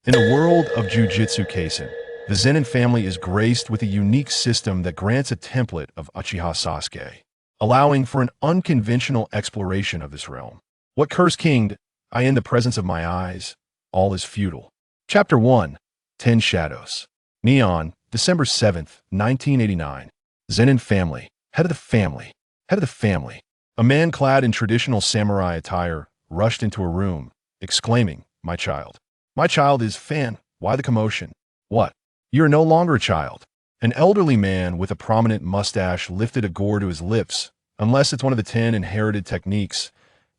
In the world of Jujutsu Kaisen, the Zenin family is graced with a unique system that grants a template of Uchiha Sasuke, allowing for an unconventional exploration of this realm. What cursed king I in the presence of my eyes? All is futile. Chapter 1, 10 Shadows. Neon, December 7th, 1989. Zenin family, head of the family, head of the family. A man clad in traditional samurai attire rushed into a room, exclaiming, "My child. My child is Fan. Why the commotion? What? You are no longer a child." An elderly man with a prominent mustache lifted a gourd to his lips. Unless it's one of the 10 inherited techniques,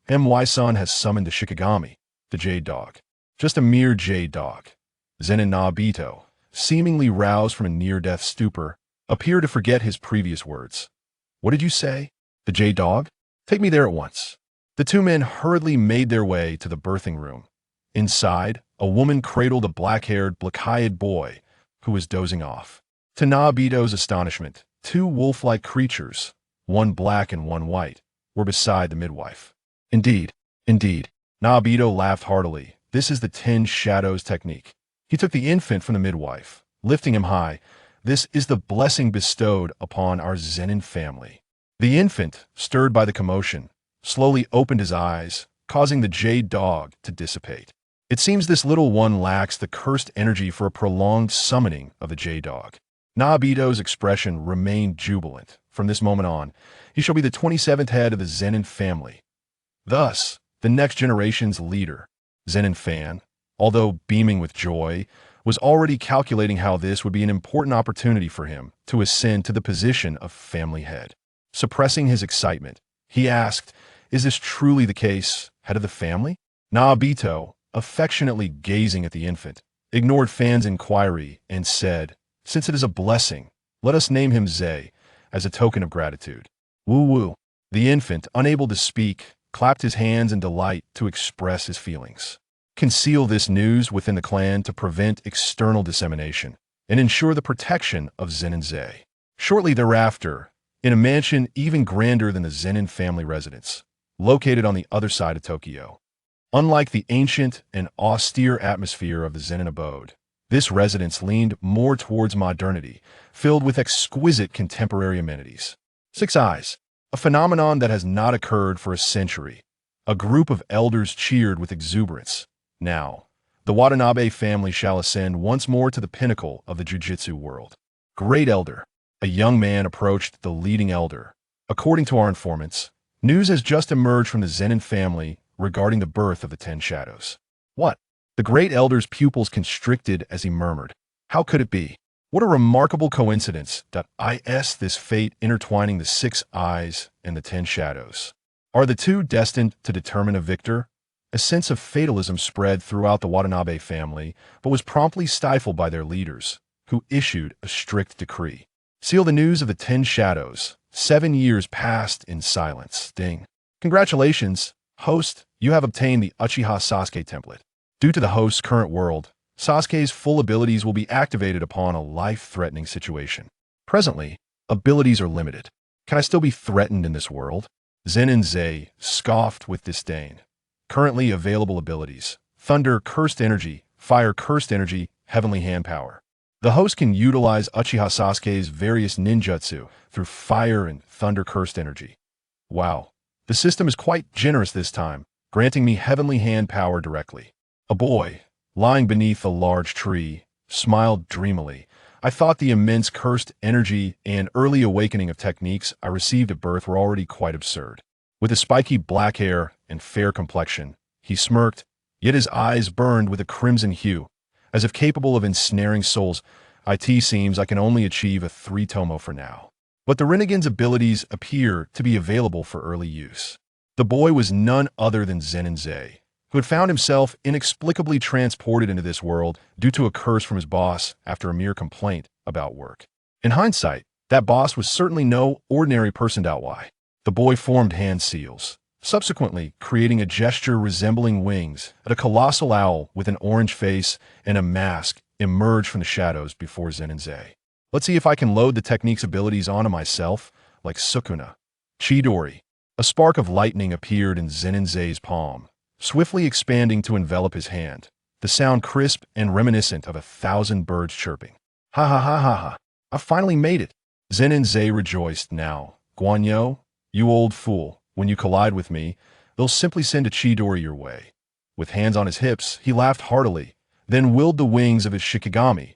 My-san has summoned the Shikigami, the Jade Dog. Just a mere Jade Dog. Zenin Nabito, seemingly roused from a near-death stupor, appeared to forget his previous words. "What did you say? The Jade Dog? Take me there at once." The two men hurriedly made their way to the birthing room. Inside, a woman cradled a black-haired, black-eyed boy who was dozing off. To Nabito's astonishment, two wolf-like creatures, one black and one white, were beside the midwife. Indeed, Nabito laughed heartily. This is the 10 Shadows technique. He took the infant from the midwife, lifting him high. This is the blessing bestowed upon our Zenin family. The infant, stirred by the commotion, slowly opened his eyes, causing the Jade Dog to dissipate. It seems this little one lacks the cursed energy for a prolonged summoning of the Jade Dog. Nabito's expression remained jubilant. From this moment on, he shall be the 27th head of the Zenin family. Thus, the next generation's leader. Zenin Fan, although beaming with joy, was already calculating how this would be an important opportunity for him to ascend to the position of family head. Suppressing his excitement, he asked, "Is this truly the case, head of the family?" Nabito, affectionately gazing at the infant, ignored Fan's inquiry and said, "Since it is a blessing, let us name him Zei as a token of gratitude." Woo-woo. The infant, unable to speak, clapped his hands in delight to express his feelings. Conceal this news within the clan to prevent external dissemination and ensure the protection of Zenin Zei. Shortly thereafter, in a mansion even grander than the Zenin family residence, located on the other side of Tokyo. Unlike the ancient and austere atmosphere of the Zenin abode, this residence leaned more towards modernity, filled with exquisite contemporary amenities. 6 Eyes, a phenomenon that has not occurred for a century. A group of elders cheered with exuberance. Now, the Watanabe family shall ascend once more to the pinnacle of the Jujutsu world. Great Elder. A young man approached the leading elder. According to our informants, news has just emerged from the Zenin family regarding the birth of the 10 Shadows. What? The great elder's pupils constricted as he murmured. How could it be? What a remarkable coincidence. Is this fate intertwining the 6 Eyes and the 10 Shadows? Are the two destined to determine a victor? A sense of fatalism spread throughout the Watanabe family, but was promptly stifled by their leaders, who issued a strict decree. Seal the news of the 10 Shadows. 7 years passed in silence. Ding. Congratulations, host, you have obtained the Uchiha Sasuke template. Due to the host's current world, Sasuke's full abilities will be activated upon a life-threatening situation. Presently, abilities are limited. Can I still be threatened in this world? Zenin Zei scoffed with disdain. Currently available abilities: Thunder Cursed Energy, Fire Cursed Energy, Heavenly Hand Power. The host can utilize Uchiha Sasuke's various ninjutsu through Fire and Thunder Cursed Energy. Wow, the system is quite generous this time, granting me Heavenly Hand Power directly. A boy, lying beneath a large tree, smiled dreamily. I thought the immense cursed energy and early awakening of techniques I received at birth were already quite absurd. With his spiky black hair and fair complexion, he smirked, yet his eyes burned with a crimson hue, as if capable of ensnaring souls. It seems I can only achieve a 3-tomo for now. But the Renegade's abilities appear to be available for early use. The boy was none other than Zenin Zei, who had found himself inexplicably transported into this world due to a curse from his boss after a mere complaint about work. In hindsight, that boss was certainly no ordinary person. Why? The boy formed hand seals, subsequently creating a gesture resembling wings. A colossal owl with an orange face and a mask emerged from the shadows before Zenin Zei. Let's see if I can load the technique's abilities onto myself, like Sukuna. Chidori. A spark of lightning appeared in Zenin Zei's palm, swiftly expanding to envelop his hand. the sound crisp and reminiscent of 1,000 birds chirping. Ha ha ha ha ha. I finally made it. Zenin Zei rejoiced now. Guanyo, you old fool, when you collide with me, they'll simply send a Chidori your way. With hands on his hips, he laughed heartily, then willed the wings of his Shikigami.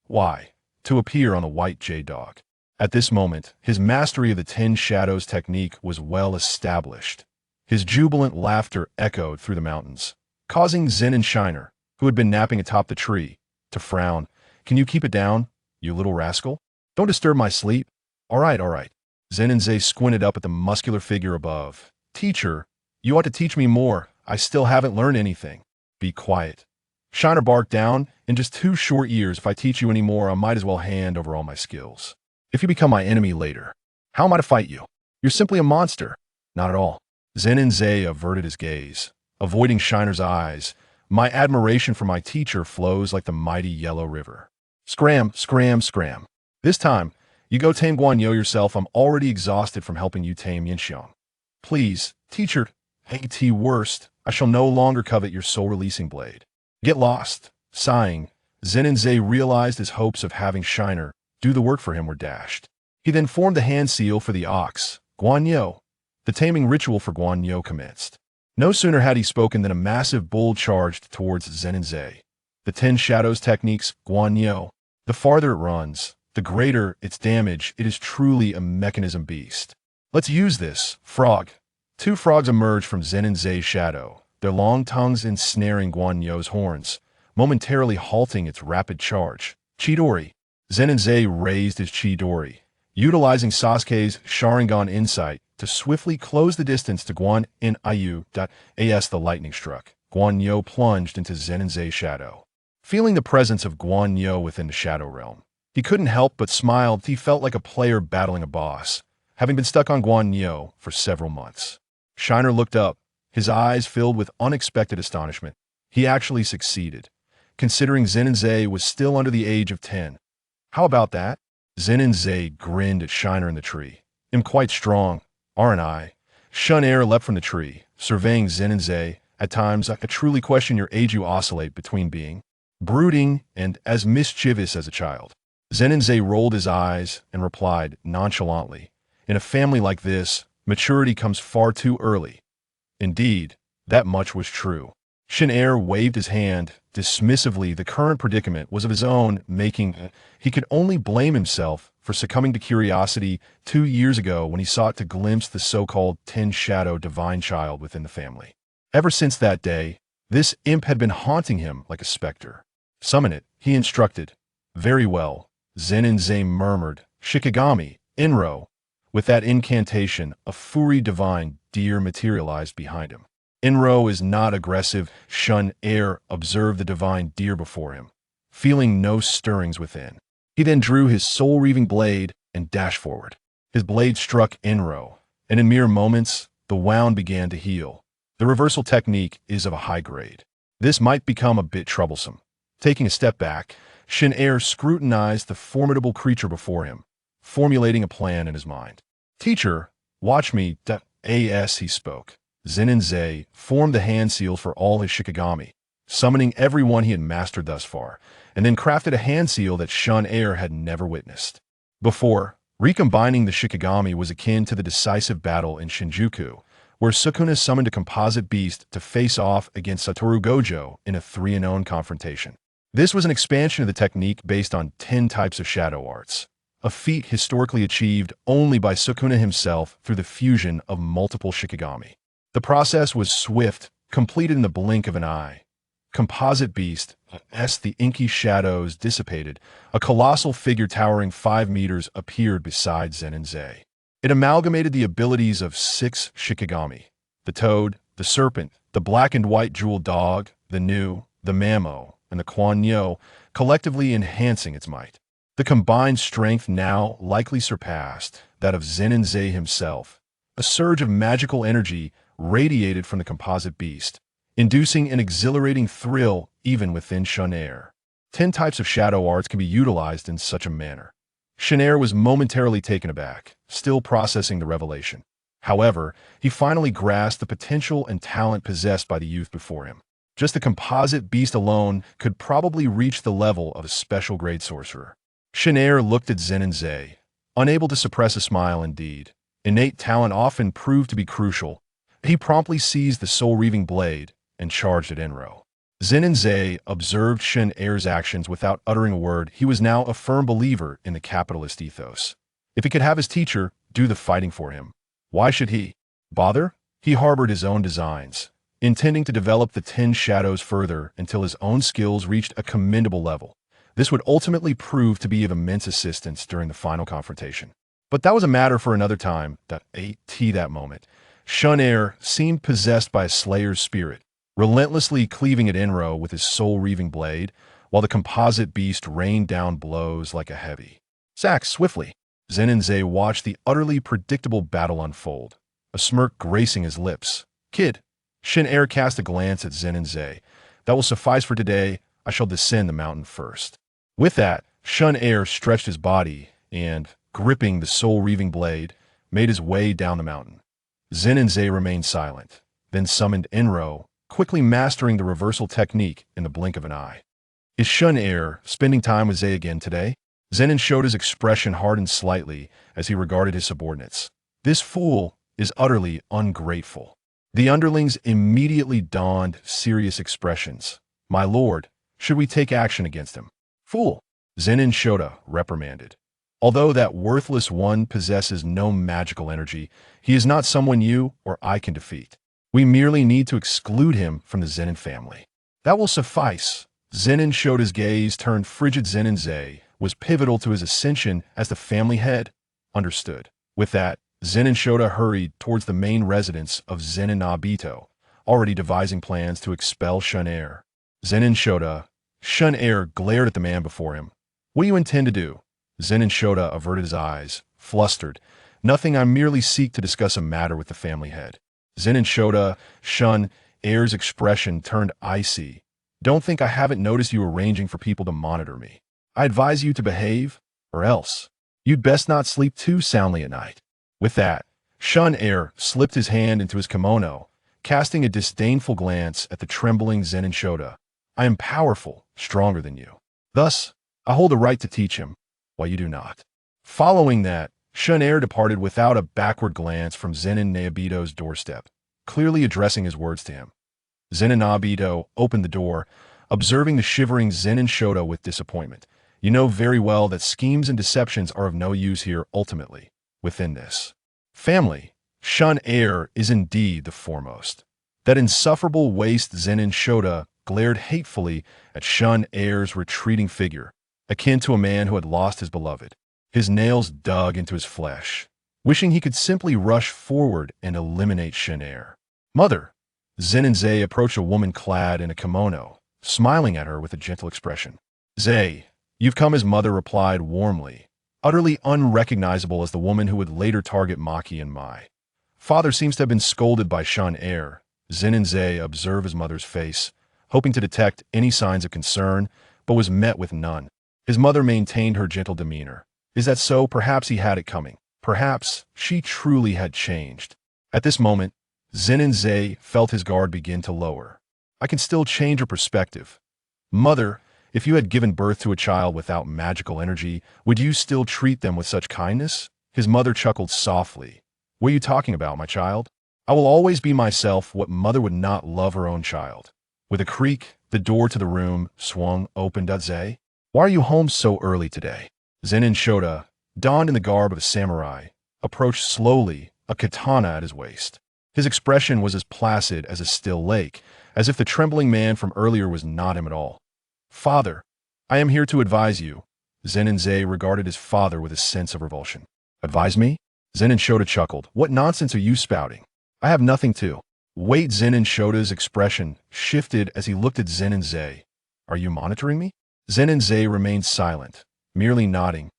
Why? To appear on a white jade dog. At this moment, his mastery of the 10 Shadows technique was well established. His jubilant laughter echoed through the mountains, causing Zenin Shiner, who had been napping atop the tree, to frown. Can you keep it down, you little rascal? Don't disturb my sleep. All right, all right. Zenin Zei squinted up at the muscular figure above. Teacher, you ought to teach me more. I still haven't learned anything. Be quiet. Shiner barked down. In just 2 short years, if I teach you any more, I might as well hand over all my skills. If you become my enemy later, how am I to fight you? You're simply a monster. Not at all. Zenin Zei averted his gaze, avoiding Shiner's eyes. My admiration for my teacher flows like the mighty Yellow River. Scram, scram, scram. This time, you go tame Guanyo yourself. I'm already exhausted from helping you tame Yinxiang. Please, teacher, at worst, I shall no longer covet your soul-releasing blade. Get lost. Sighing, Zenin Zei realized his hopes of having Shiner do the work for him were dashed. He then formed the hand seal for the ox, Guanyo. The taming ritual for Guanyo commenced. No sooner had he spoken than a massive bull charged towards Zenin Zei. The 10 Shadows techniques, Guanyo. The farther it runs, the greater its damage. It is truly a mechanism beast. Let's use this, frog. 2 frogs emerged from Zenin Zei's shadow, their long tongues ensnaring Guanyo's horns, momentarily halting its rapid charge. Chidori. Zenin Zei raised his Chidori, utilizing Sasuke's Sharingan insight to swiftly close the distance to Guan in As the lightning struck. Guanyo plunged into Zenin Zei's shadow. Feeling the presence of Guanyo within the shadow realm, he couldn't help but smile. He felt like a player battling a boss, having been stuck on Guanyo for several months. Shiner looked up, his eyes filled with unexpected astonishment. He actually succeeded, considering Zenin Zei was still under the age of 10. How about that? Zenin Zei grinned at Shiner in the tree. I'm quite strong, aren't I? Shun-Er leapt from the tree, surveying Zenin Zei. At times, I truly question your age. You oscillate between being brooding and as mischievous as a child. Zenin Zei rolled his eyes and replied nonchalantly, in a family like this, maturity comes far too early. Indeed, that much was true. Shun-Er waved his hand dismissively. The current predicament was of his own making. He could only blame himself for succumbing to curiosity 2 years ago when he sought to glimpse the so-called 10 Shadow divine child within the family. Ever since that day, this imp had been haunting him like a specter. Summon it, he instructed. Very well, Zenin Zei murmured. Shikigami, Inro. With that incantation, a Furi divine deer materialized behind him. Inro is not aggressive. Shun-Er observed the divine deer before him, feeling no stirrings within. He then drew his soul-reaving blade and dashed forward. His blade struck Inro, and in mere moments, the wound began to heal. The reversal technique is of a high grade. This might become a bit troublesome. Taking a step back, Shun-Er scrutinized the formidable creature before him, formulating a plan in his mind. Teacher, watch me. As he spoke, Zenin Zei formed the hand seals for all his Shikigami, summoning everyone he had mastered thus far, and then crafted a hand seal that Shun-Er had never witnessed before. Recombining the Shikigami was akin to the decisive battle in Shinjuku, where Sukuna summoned a composite beast to face off against Satoru Gojo in a 3-0 confrontation. This was an expansion of the technique based on 10 types of shadow arts, a feat historically achieved only by Sukuna himself through the fusion of multiple Shikigami. The process was swift, completed in the blink of an eye. Composite beast, as the inky shadows dissipated, a colossal figure towering 5 meters appeared beside Zenin Zei. It amalgamated the abilities of 6 Shikigami: the toad, the serpent, the black and white jeweled dog, the Nu, the Mamo, and the Guanyo, collectively enhancing its might. The combined strength now likely surpassed that of Zenin Zei himself. A surge of magical energy radiated from the composite beast, inducing an exhilarating thrill even within Shun-Er. 10 types of shadow arts can be utilized in such a manner. Shun-Er was momentarily taken aback, still processing the revelation. However, he finally grasped the potential and talent possessed by the youth before him. Just the composite beast alone could probably reach the level of a special grade sorcerer. Shanair looked at Zenin, unable to suppress a smile. Indeed, innate talent often proved to be crucial. He promptly seized the soul-reaving blade and charged at Enro. Zenin observed Shanair's actions without uttering a word. He was now a firm believer in the capitalist ethos. If he could have his teacher do the fighting for him, why should he bother? He harbored his own designs, intending to develop the 10 shadows further until his own skills reached a commendable level. This would ultimately prove to be of immense assistance during the final confrontation. But that was a matter for another time. That moment, Shanair seemed possessed by a slayer's spirit, relentlessly cleaving at Enro with his soul-reaving blade, while the composite beast rained down blows like a heavy sack swiftly. Zenin watched the utterly predictable battle unfold, a smirk gracing his lips. Kid, Shanair cast a glance at Zenin. That will suffice for today. I shall descend the mountain first. With that, Shanair stretched his body and, gripping the soul-reaving blade, made his way down the mountain. Zenin remained silent, then summoned Enro, quickly mastering the reversal technique in the blink of an eye. Is Shanair spending time with Zay again today? Zenin showed his expression hardened slightly as he regarded his subordinates. This fool is utterly ungrateful. The underlings immediately donned serious expressions. My lord, should we take action against him? Fool, Zenin Shota reprimanded. Although that worthless one possesses no magical energy, he is not someone you or I can defeat. We merely need to exclude him from the Zenin family. That will suffice. Zenin Shota's gaze turned frigid. Zenin was pivotal to his ascension as the family head. Understood. With that, Zenin Shota hurried towards the main residence of Zenin Nabito, already devising plans to expel Shanair. Zenin Shota. Shanair glared at the man before him. What do you intend to do? Zenin Shota averted his eyes, flustered. Nothing, I merely seek to discuss a matter with the family head. Zenin Shota. Shanair's expression turned icy. Don't think I haven't noticed you arranging for people to monitor me. I advise you to behave, or else you'd best not sleep too soundly at night. With that, Shanair slipped his hand into his kimono, casting a disdainful glance at the trembling Zenin Shota. I am powerful, stronger than you. Thus, I hold the right to teach him, while you do not. Following that, Shanair departed without a backward glance from Zenin Nabito's doorstep, clearly addressing his words to him. Zenin Nabito opened the door, observing the shivering Zenin Shota with disappointment. You know very well that schemes and deceptions are of no use here ultimately. Within this family, Shanair is indeed the foremost. That insufferable waste Zenin Shota glared hatefully at Shanair's retreating figure, akin to a man who had lost his beloved. His nails dug into his flesh, wishing he could simply rush forward and eliminate Shanair. Mother! Zenin approached a woman clad in a kimono, smiling at her with a gentle expression. Zay, you've come, his mother replied warmly, utterly unrecognizable as the woman who would later target Maki and Mai. Father seems to have been scolded by Shanair. Zenin observed his mother's face, hoping to detect any signs of concern, but was met with none. His mother maintained her gentle demeanor. Is that so? Perhaps he had it coming. Perhaps she truly had changed. At this moment, Zenin felt his guard begin to lower. I can still change her perspective. Mother, if you had given birth to a child without magical energy, would you still treat them with such kindness? His mother chuckled softly. What are you talking about, my child? I will always be myself. What mother would not love her own child? With a creak, the door to the room swung open. Zay, why are you home so early today? Zenin Shota, donned in the garb of a samurai, approached slowly, a katana at his waist. His expression was as placid as a still lake, as if the trembling man from earlier was not him at all. Father, I am here to advise you. Zenin regarded his father with a sense of revulsion. Advise me? Zenin Shota chuckled. What nonsense are you spouting? I have nothing to. Wait, Zenin Shota's expression shifted as he looked at Zenin. Are you monitoring me? Zenin remained silent, merely nodding.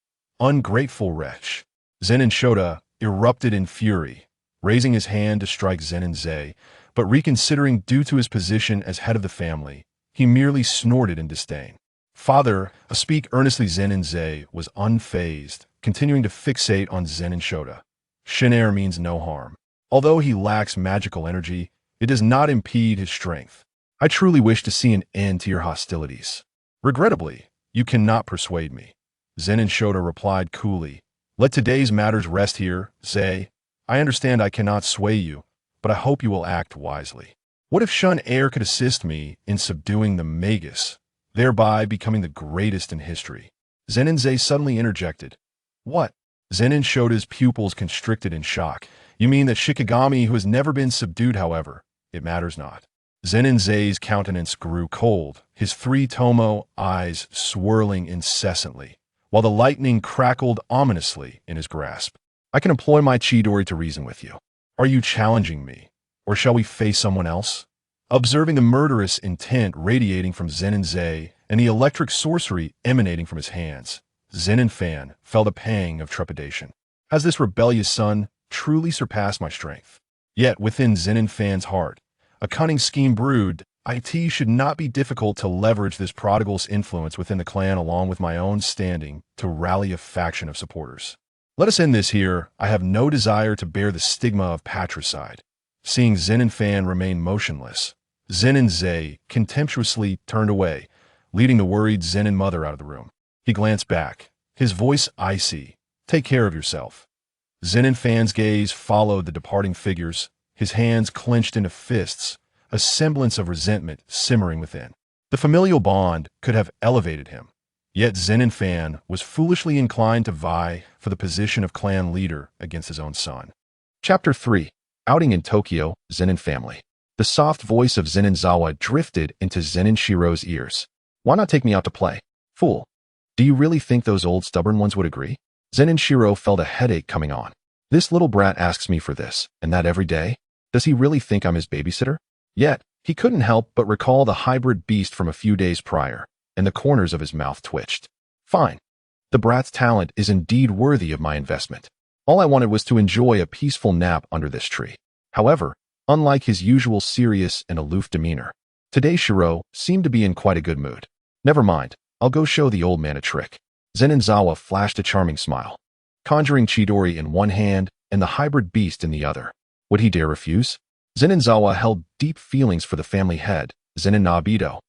Ungrateful wretch. Zenin Shota erupted in fury, raising his hand to strike Zenin, but reconsidering due to his position as head of the family, he merely snorted in disdain. Father, speak earnestly. Zenin was unfazed, continuing to fixate on Zenin Shota. Shanair means no harm. Although he lacks magical energy, it does not impede his strength. I truly wish to see an end to your hostilities. Regrettably, you cannot persuade me. Zenin Shota replied coolly. Let today's matters rest here, Zei. I understand I cannot sway you, but I hope you will act wisely. What if Shun Air could assist me in subduing the Magus, thereby becoming the greatest in history? Zenin Zei suddenly interjected. What? Zenin Shota's pupils constricted in shock. You mean that Shikigami who has never been subdued, however? It matters not. Zenin Zei's countenance grew cold, his three Tomo eyes swirling incessantly, while the lightning crackled ominously in his grasp. I can employ my Chidori to reason with you. Are you challenging me? Or shall we face someone else? Observing the murderous intent radiating from Zenin Zei and the electric sorcery emanating from his hands, Zenin Fan felt a pang of trepidation. Has this rebellious son truly surpassed my strength? Yet within Zenin Fan's heart, a cunning scheme brewed. It should not be difficult to leverage this prodigal's influence within the clan along with my own standing to rally a faction of supporters. Let us end this here. I have no desire to bear the stigma of patricide. Seeing Zenin Fan remain motionless, Zenin Zei contemptuously turned away, leading the worried Zenin mother out of the room. He glanced back, his voice icy. Take care of yourself. Zenin Fan's gaze followed the departing figures, his hands clenched into fists, a semblance of resentment simmering within. The familial bond could have elevated him, yet Zenin Fan was foolishly inclined to vie for the position of clan leader against his own son. Chapter 3. Outing in Tokyo, Zenin Family. The soft voice of Zenin Zawa drifted into Zenin Shiro's ears. Why not take me out to play? Fool. Do you really think those old stubborn ones would agree? Zenin Shiro felt a headache coming on. This little brat asks me for this, and that every day? Does he really think I'm his babysitter? Yet, he couldn't help but recall the hybrid beast from a few days prior, and the corners of his mouth twitched. Fine. The brat's talent is indeed worthy of my investment. All I wanted was to enjoy a peaceful nap under this tree. However, unlike his usual serious and aloof demeanor, today Shiro seemed to be in quite a good mood. Never mind, I'll go show the old man a trick. Zenin Zawa flashed a charming smile, conjuring Chidori in one hand and the hybrid beast in the other. Would he dare refuse? Zenin Zawa held deep feelings for the family head, Zenin Nobito,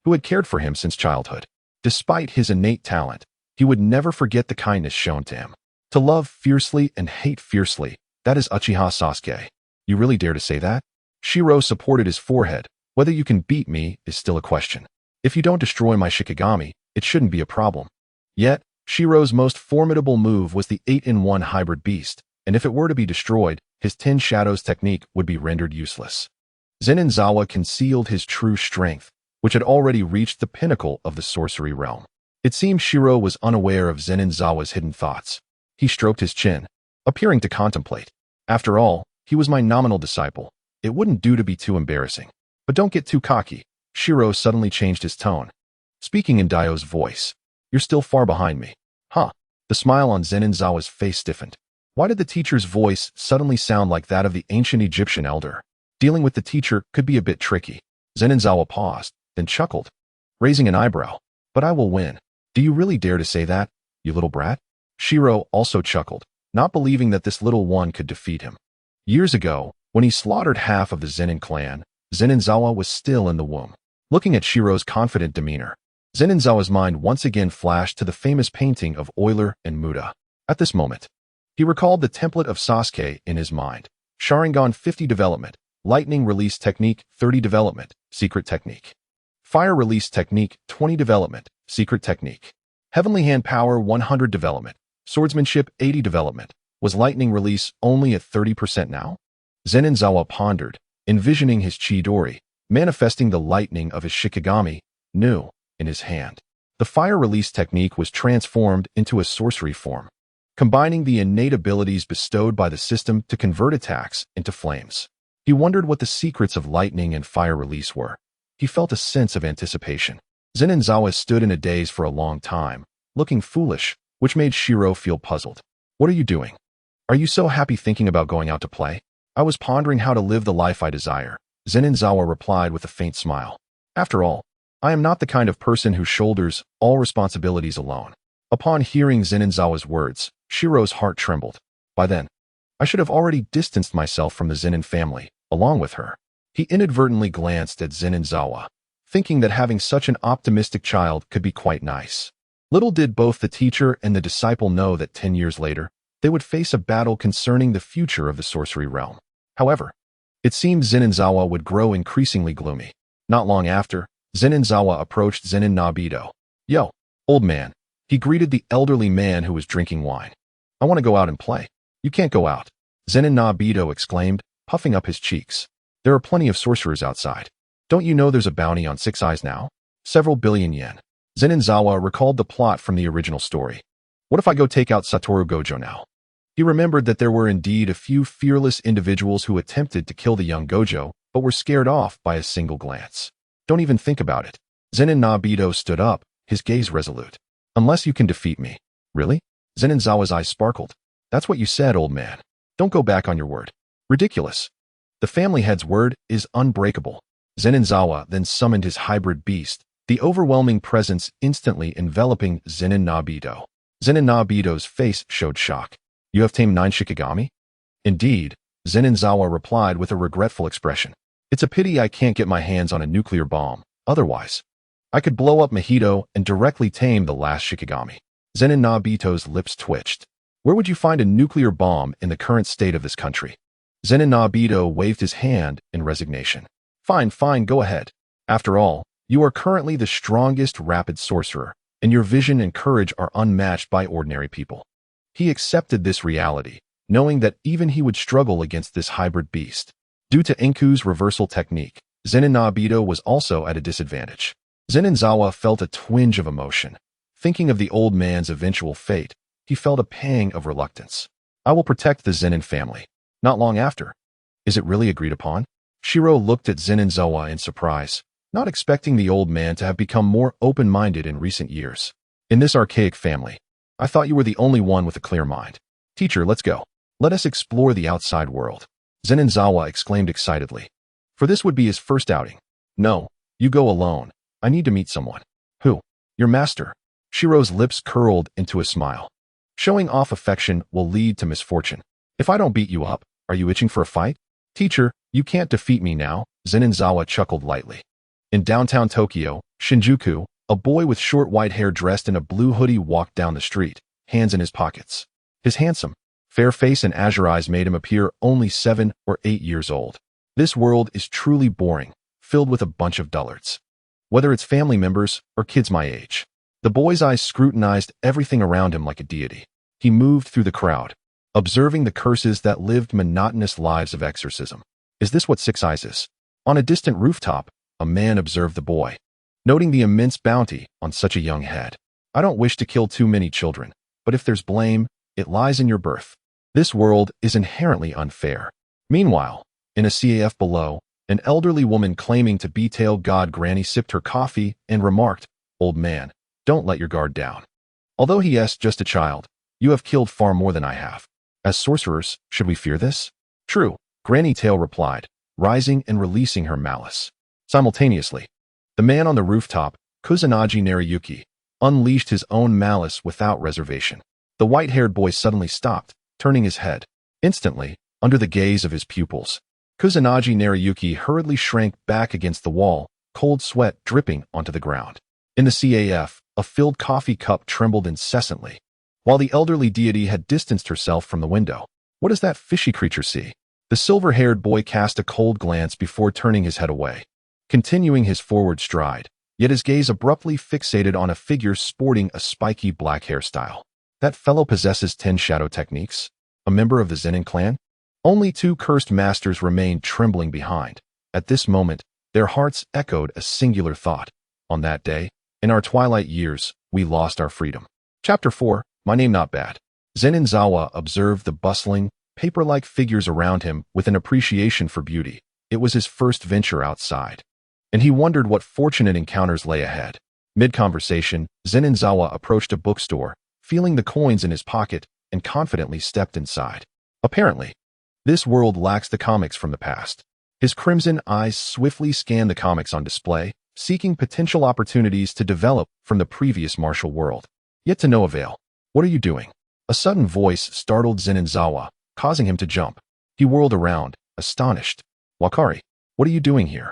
who had cared for him since childhood. Despite his innate talent, he would never forget the kindness shown to him. To love fiercely and hate fiercely, that is Uchiha Sasuke. You really dare to say that? Shiro supported his forehead. Whether you can beat me is still a question. If you don't destroy my Shikigami, it shouldn't be a problem. Yet, Shiro's most formidable move was the 8-in-1 hybrid beast, and if it were to be destroyed, his 10 Shadows technique would be rendered useless. Zenin Zawa concealed his true strength, which had already reached the pinnacle of the sorcery realm. It seemed Shiro was unaware of Zenin Zawa's hidden thoughts. He stroked his chin, appearing to contemplate. After all, he was my nominal disciple. It wouldn't do to be too embarrassing. But don't get too cocky. Shiro suddenly changed his tone, speaking in Daio's voice. You're still far behind me. Huh. The smile on Zenin Zawa's face stiffened. Why did the teacher's voice suddenly sound like that of the ancient Egyptian elder? Dealing with the teacher could be a bit tricky. Zenin Zawa paused, then chuckled, raising an eyebrow. But I will win. Do you really dare to say that, you little brat? Shiro also chuckled, not believing that this little one could defeat him. Years ago, when he slaughtered half of the Zenin clan, Zenin Zawa was still in the womb. Looking at Shiro's confident demeanor, Zenin Zawa's mind once again flashed to the famous painting of Euler and Muda. At this moment, he recalled the template of Sasuke in his mind. Sharingan 50 development, lightning release technique 30 development, secret technique. Fire release technique 20 development, secret technique. Heavenly hand power 100 development, swordsmanship 80 development. Was lightning release only at 30% now? Zenin Zawa pondered, envisioning his Chidori, manifesting the lightning of his Shikigami, new, in his hand. The fire release technique was transformed into a sorcery form, combining the innate abilities bestowed by the system to convert attacks into flames. He wondered what the secrets of lightning and fire release were. He felt a sense of anticipation. Zenin Zawa stood in a daze for a long time, looking foolish, which made Shiro feel puzzled. What are you doing? Are you so happy thinking about going out to play? I was pondering how to live the life I desire, Zenin Zawa replied with a faint smile. After all, I am not the kind of person who shoulders all responsibilities alone. Upon hearing Zenin Zawa's words, Shiro's heart trembled. By then, I should have already distanced myself from the Zenin family, along with her. He inadvertently glanced at Zenin, thinking that having such an optimistic child could be quite nice. Little did both the teacher and the disciple know that 10 years later, they would face a battle concerning the future of the sorcery realm. However, it seemed Zenin would grow increasingly gloomy. Not long after, Zenin approached Zenin. "Yo, old man," he greeted the elderly man who was drinking wine. "I want to go out and play." "You can't go out," Zenin exclaimed, puffing up his cheeks. "There are plenty of sorcerers outside. Don't you know there's a bounty on 6 eyes now? Several billion yen." Zenin recalled the plot from the original story. What if I go take out Satoru Gojo now? He remembered that there were indeed a few fearless individuals who attempted to kill the young Gojo, but were scared off by a single glance. "Don't even think about it." Zenin stood up, his gaze resolute. "Unless you can defeat me." "Really?" Zenin eyes sparkled. "That's what you said, old man. Don't go back on your word." "Ridiculous. The family head's word is unbreakable." Zenin then summoned his hybrid beast, the overwhelming presence instantly enveloping Zenin. Zenin face showed shock. "You have tamed 9 Shikigami?" "Indeed," Zenin replied with a regretful expression. "It's a pity I can't get my hands on a nuclear bomb. Otherwise, I could blow up Mahito and directly tame the last Shikigami." Zenin lips twitched. "Where would you find a nuclear bomb in the current state of this country?" Zenin waved his hand in resignation. Fine, go ahead. After all, you are currently the strongest rapid sorcerer, and your vision and courage are unmatched by ordinary people." He accepted this reality, knowing that even he would struggle against this hybrid beast. Due to Enku's reversal technique, Zenin was also at a disadvantage. Zenin felt a twinge of emotion. Thinking of the old man's eventual fate, he felt a pang of reluctance. "I will protect the Zenin family." Not long after. "Is it really agreed upon?" Shiro looked at Zenin in surprise, not expecting the old man to have become more open-minded in recent years. "In this archaic family, I thought you were the only one with a clear mind. Teacher, let's go. Let us explore the outside world." Zenin exclaimed excitedly. For this would be his first outing. "No, you go alone. I need to meet someone." "Who?" "Your master." Shiro's lips curled into a smile. "Showing off affection will lead to misfortune. If I don't beat you up, are you itching for a fight?" "Teacher, you can't defeat me now," Zenin chuckled lightly. In downtown Tokyo, Shinjuku, a boy with short white hair dressed in a blue hoodie walked down the street, hands in his pockets. His handsome, fair face and azure eyes made him appear only 7 or 8 years old. This world is truly boring, filled with a bunch of dullards. Whether it's family members or kids my age. The boy's eyes scrutinized everything around him like a deity. He moved through the crowd, observing the curses that lived monotonous lives of exorcism. "Is this what 6 eyes is?" On a distant rooftop, a man observed the boy, noting the immense bounty on such a young head. "I don't wish to kill too many children, but if there's blame, it lies in your birth. This world is inherently unfair." Meanwhile, in a CAF below, an elderly woman claiming to be Tail God Granny sipped her coffee and remarked, "Old man, don't let your guard down. Although he is just a child, you have killed far more than I have. As sorcerers, should we fear this?" "True," Granny Tail replied, rising and releasing her malice. Simultaneously, the man on the rooftop, Kusanagi Nariyuki, unleashed his own malice without reservation. The white-haired boy suddenly stopped, turning his head. Instantly, under the gaze of his pupils, Kusanagi Nariyuki hurriedly shrank back against the wall, cold sweat dripping onto the ground. In the CAF, a filled coffee cup trembled incessantly, while the elderly deity had distanced herself from the window. "What does that fishy creature see?" The silver-haired boy cast a cold glance before turning his head away, continuing his forward stride, yet his gaze abruptly fixated on a figure sporting a spiky black hairstyle. "That fellow possesses 10 shadow techniques? A member of the Zenin clan?" Only 2 cursed masters remained trembling behind. At this moment, their hearts echoed a singular thought. On that day, in our twilight years, we lost our freedom. Chapter 4, My Name Not Bad. Zenin observed the bustling, paper-like figures around him with an appreciation for beauty. It was his first venture outside, and he wondered what fortunate encounters lay ahead. Mid-conversation, Zenin approached a bookstore, feeling the coins in his pocket, and confidently stepped inside. Apparently, this world lacks the comics from the past. His crimson eyes swiftly scanned the comics on display, seeking potential opportunities to develop from the previous martial world. Yet to no avail. "What are you doing?" A sudden voice startled Zenin, causing him to jump. He whirled around, astonished. "Wakari." What are you doing here?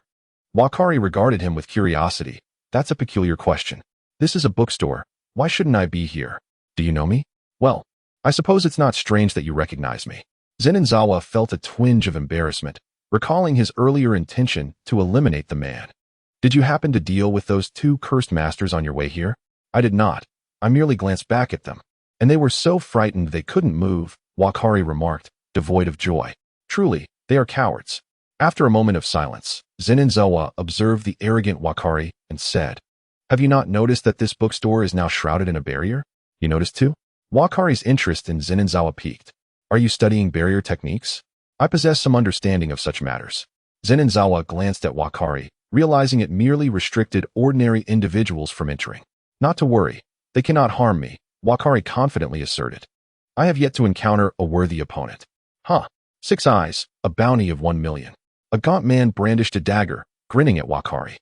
Wakari regarded him with curiosity. That's a peculiar question. This is a bookstore. Why shouldn't I be here? Do you know me? Well, I suppose it's not strange that you recognize me. Zenin felt a twinge of embarrassment, recalling his earlier intention to eliminate the man. Did you happen to deal with those two cursed masters on your way here? I did not. I merely glanced back at them. And they were so frightened they couldn't move, Wakari remarked, devoid of joy. Truly, they are cowards. After a moment of silence, Zenin observed the arrogant Wakari and said, Have you not noticed that this bookstore is now shrouded in a barrier? You noticed too? Wakari's interest in Zenin piqued. Are you studying barrier techniques? I possess some understanding of such matters. Zenin glanced at Wakari, realizing it merely restricted ordinary individuals from entering. Not to worry, they cannot harm me, Wakari confidently asserted. I have yet to encounter a worthy opponent. Huh. 6 eyes, a bounty of 1 million. A gaunt man brandished a dagger, grinning at Wakari.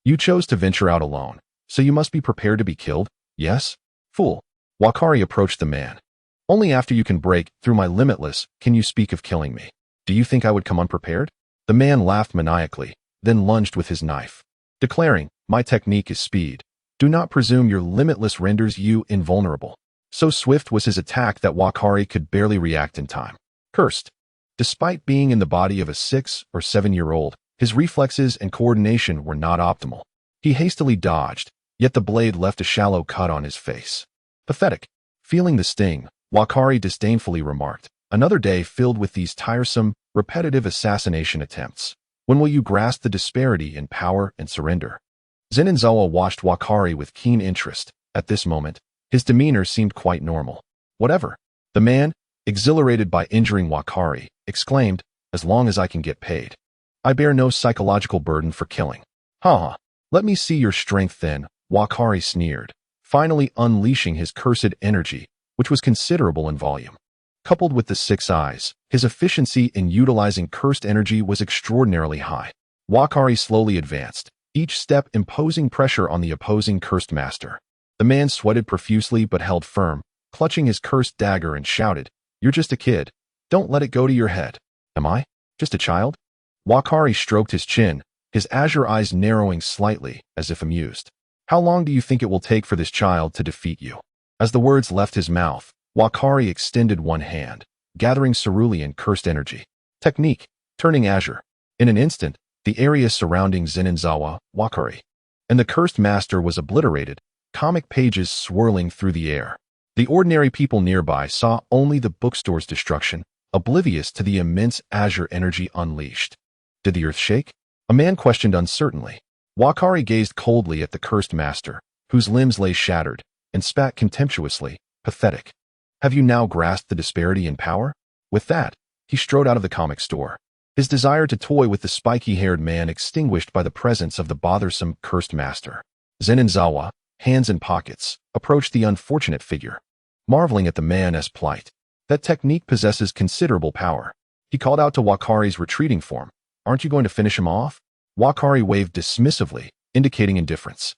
You chose to venture out alone, so you must be prepared to be killed, yes? Fool. Wakari approached the man. Only after you can break through my limitless can you speak of killing me. Do you think I would come unprepared? The man laughed maniacally, then lunged with his knife, declaring, My technique is speed. Do not presume your limitless renders you invulnerable. So swift was his attack that Wakari could barely react in time. Cursed. Despite being in the body of a 6 or 7-year-old, his reflexes and coordination were not optimal. He hastily dodged, yet the blade left a shallow cut on his face. Pathetic. Feeling the sting, Wakari disdainfully remarked, Another day filled with these tiresome, repetitive assassination attempts. When will you grasp the disparity in power and surrender? Zenin watched Wakari with keen interest. At this moment, his demeanor seemed quite normal. Whatever. The man, exhilarated by injuring Wakari, exclaimed, As long as I can get paid. I bear no psychological burden for killing. Ha! Let me see your strength then, Wakari sneered, finally unleashing his cursed energy, which was considerable in volume. Coupled with the 6 eyes, his efficiency in utilizing cursed energy was extraordinarily high. Wakari slowly advanced, each step imposing pressure on the opposing cursed master. The man sweated profusely but held firm, clutching his cursed dagger and shouted, You're just a kid. Don't let it go to your head. Am I? Just a child? Wakari stroked his chin, his azure eyes narrowing slightly, as if amused. How long do you think it will take for this child to defeat you? As the words left his mouth, Wakari extended one hand, gathering cerulean cursed energy. Technique, turning azure. In an instant, the area surrounding Zenin Wakari, and the cursed master was obliterated, comic pages swirling through the air. The ordinary people nearby saw only the bookstore's destruction, oblivious to the immense azure energy unleashed. Did the earth shake? A man questioned uncertainly. Wakari gazed coldly at the cursed master, whose limbs lay shattered, and spat contemptuously, Pathetic. Have you now grasped the disparity in power? With that, he strode out of the comic store, his desire to toy with the spiky-haired man extinguished by the presence of the bothersome cursed master. Zenin, hands in pockets, approached the unfortunate figure, marveling at the man's plight. That technique possesses considerable power. He called out to Wakari's retreating form. Aren't you going to finish him off? Wakari waved dismissively, indicating indifference.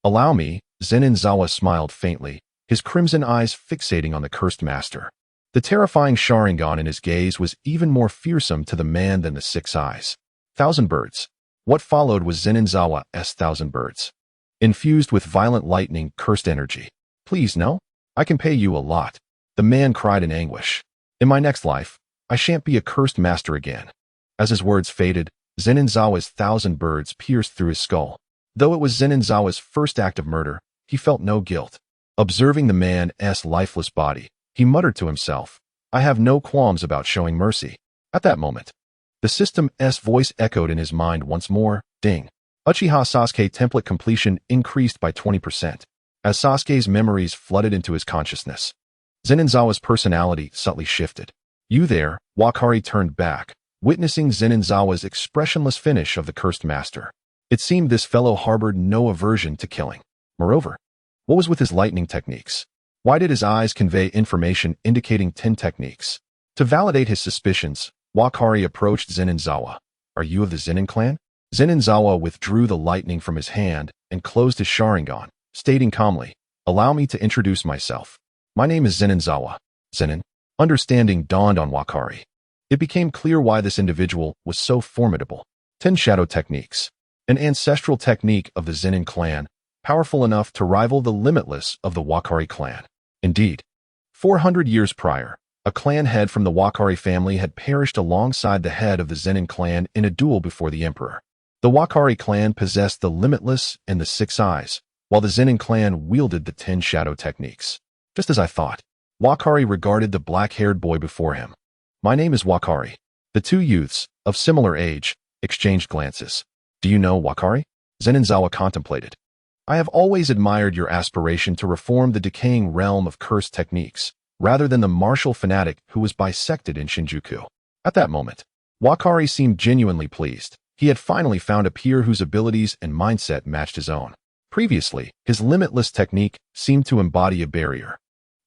Allow me, Zenin smiled faintly, his crimson eyes fixating on the cursed master. The terrifying Sharingan in his gaze was even more fearsome to the man than the 6 eyes. 1,000 birds. What followed was Zenin 1,000 birds, infused with violent lightning cursed energy. Please, no? I can pay you a lot. The man cried in anguish. In my next life, I shan't be a cursed master again. As his words faded, Zenin 1,000 birds pierced through his skull. Though it was Zenin first act of murder, he felt no guilt. Observing the man's lifeless body, he muttered to himself, I have no qualms about showing mercy. At that moment, the system's voice echoed in his mind once more, ding. Uchiha Sasuke template completion increased by 20%, as Sasuke's memories flooded into his consciousness. Zenin personality subtly shifted. You there, Wakari turned back, witnessing Zenin expressionless finish of the cursed master. It seemed this fellow harbored no aversion to killing. Moreover, what was with his lightning techniques? Why did his eyes convey information indicating 10 techniques? To validate his suspicions, Wakari approached Zenin. Are you of the Zenin clan? Zenin withdrew the lightning from his hand and closed his Sharingan, stating calmly, Allow me to introduce myself. My name is Zenin. Zenin. Understanding dawned on Wakari. It became clear why this individual was so formidable. 10 Shadow Techniques. An ancestral technique of the Zenin clan, powerful enough to rival the limitless of the Wakari clan. Indeed, 400 years prior, a clan head from the Wakari family had perished alongside the head of the Zenin clan in a duel before the emperor. The Wakari clan possessed the limitless and the 6 eyes, while the Zenin clan wielded the 10 shadow techniques. Just as I thought, Wakari regarded the black-haired boy before him. My name is Wakari. The two youths, of similar age, exchanged glances. Do you know Wakari? Zeninzawa contemplated. I have always admired your aspiration to reform the decaying realm of cursed techniques, rather than the martial fanatic who was bisected in Shinjuku. At that moment, Wakari seemed genuinely pleased. He had finally found a peer whose abilities and mindset matched his own. Previously, his limitless technique seemed to embody a barrier,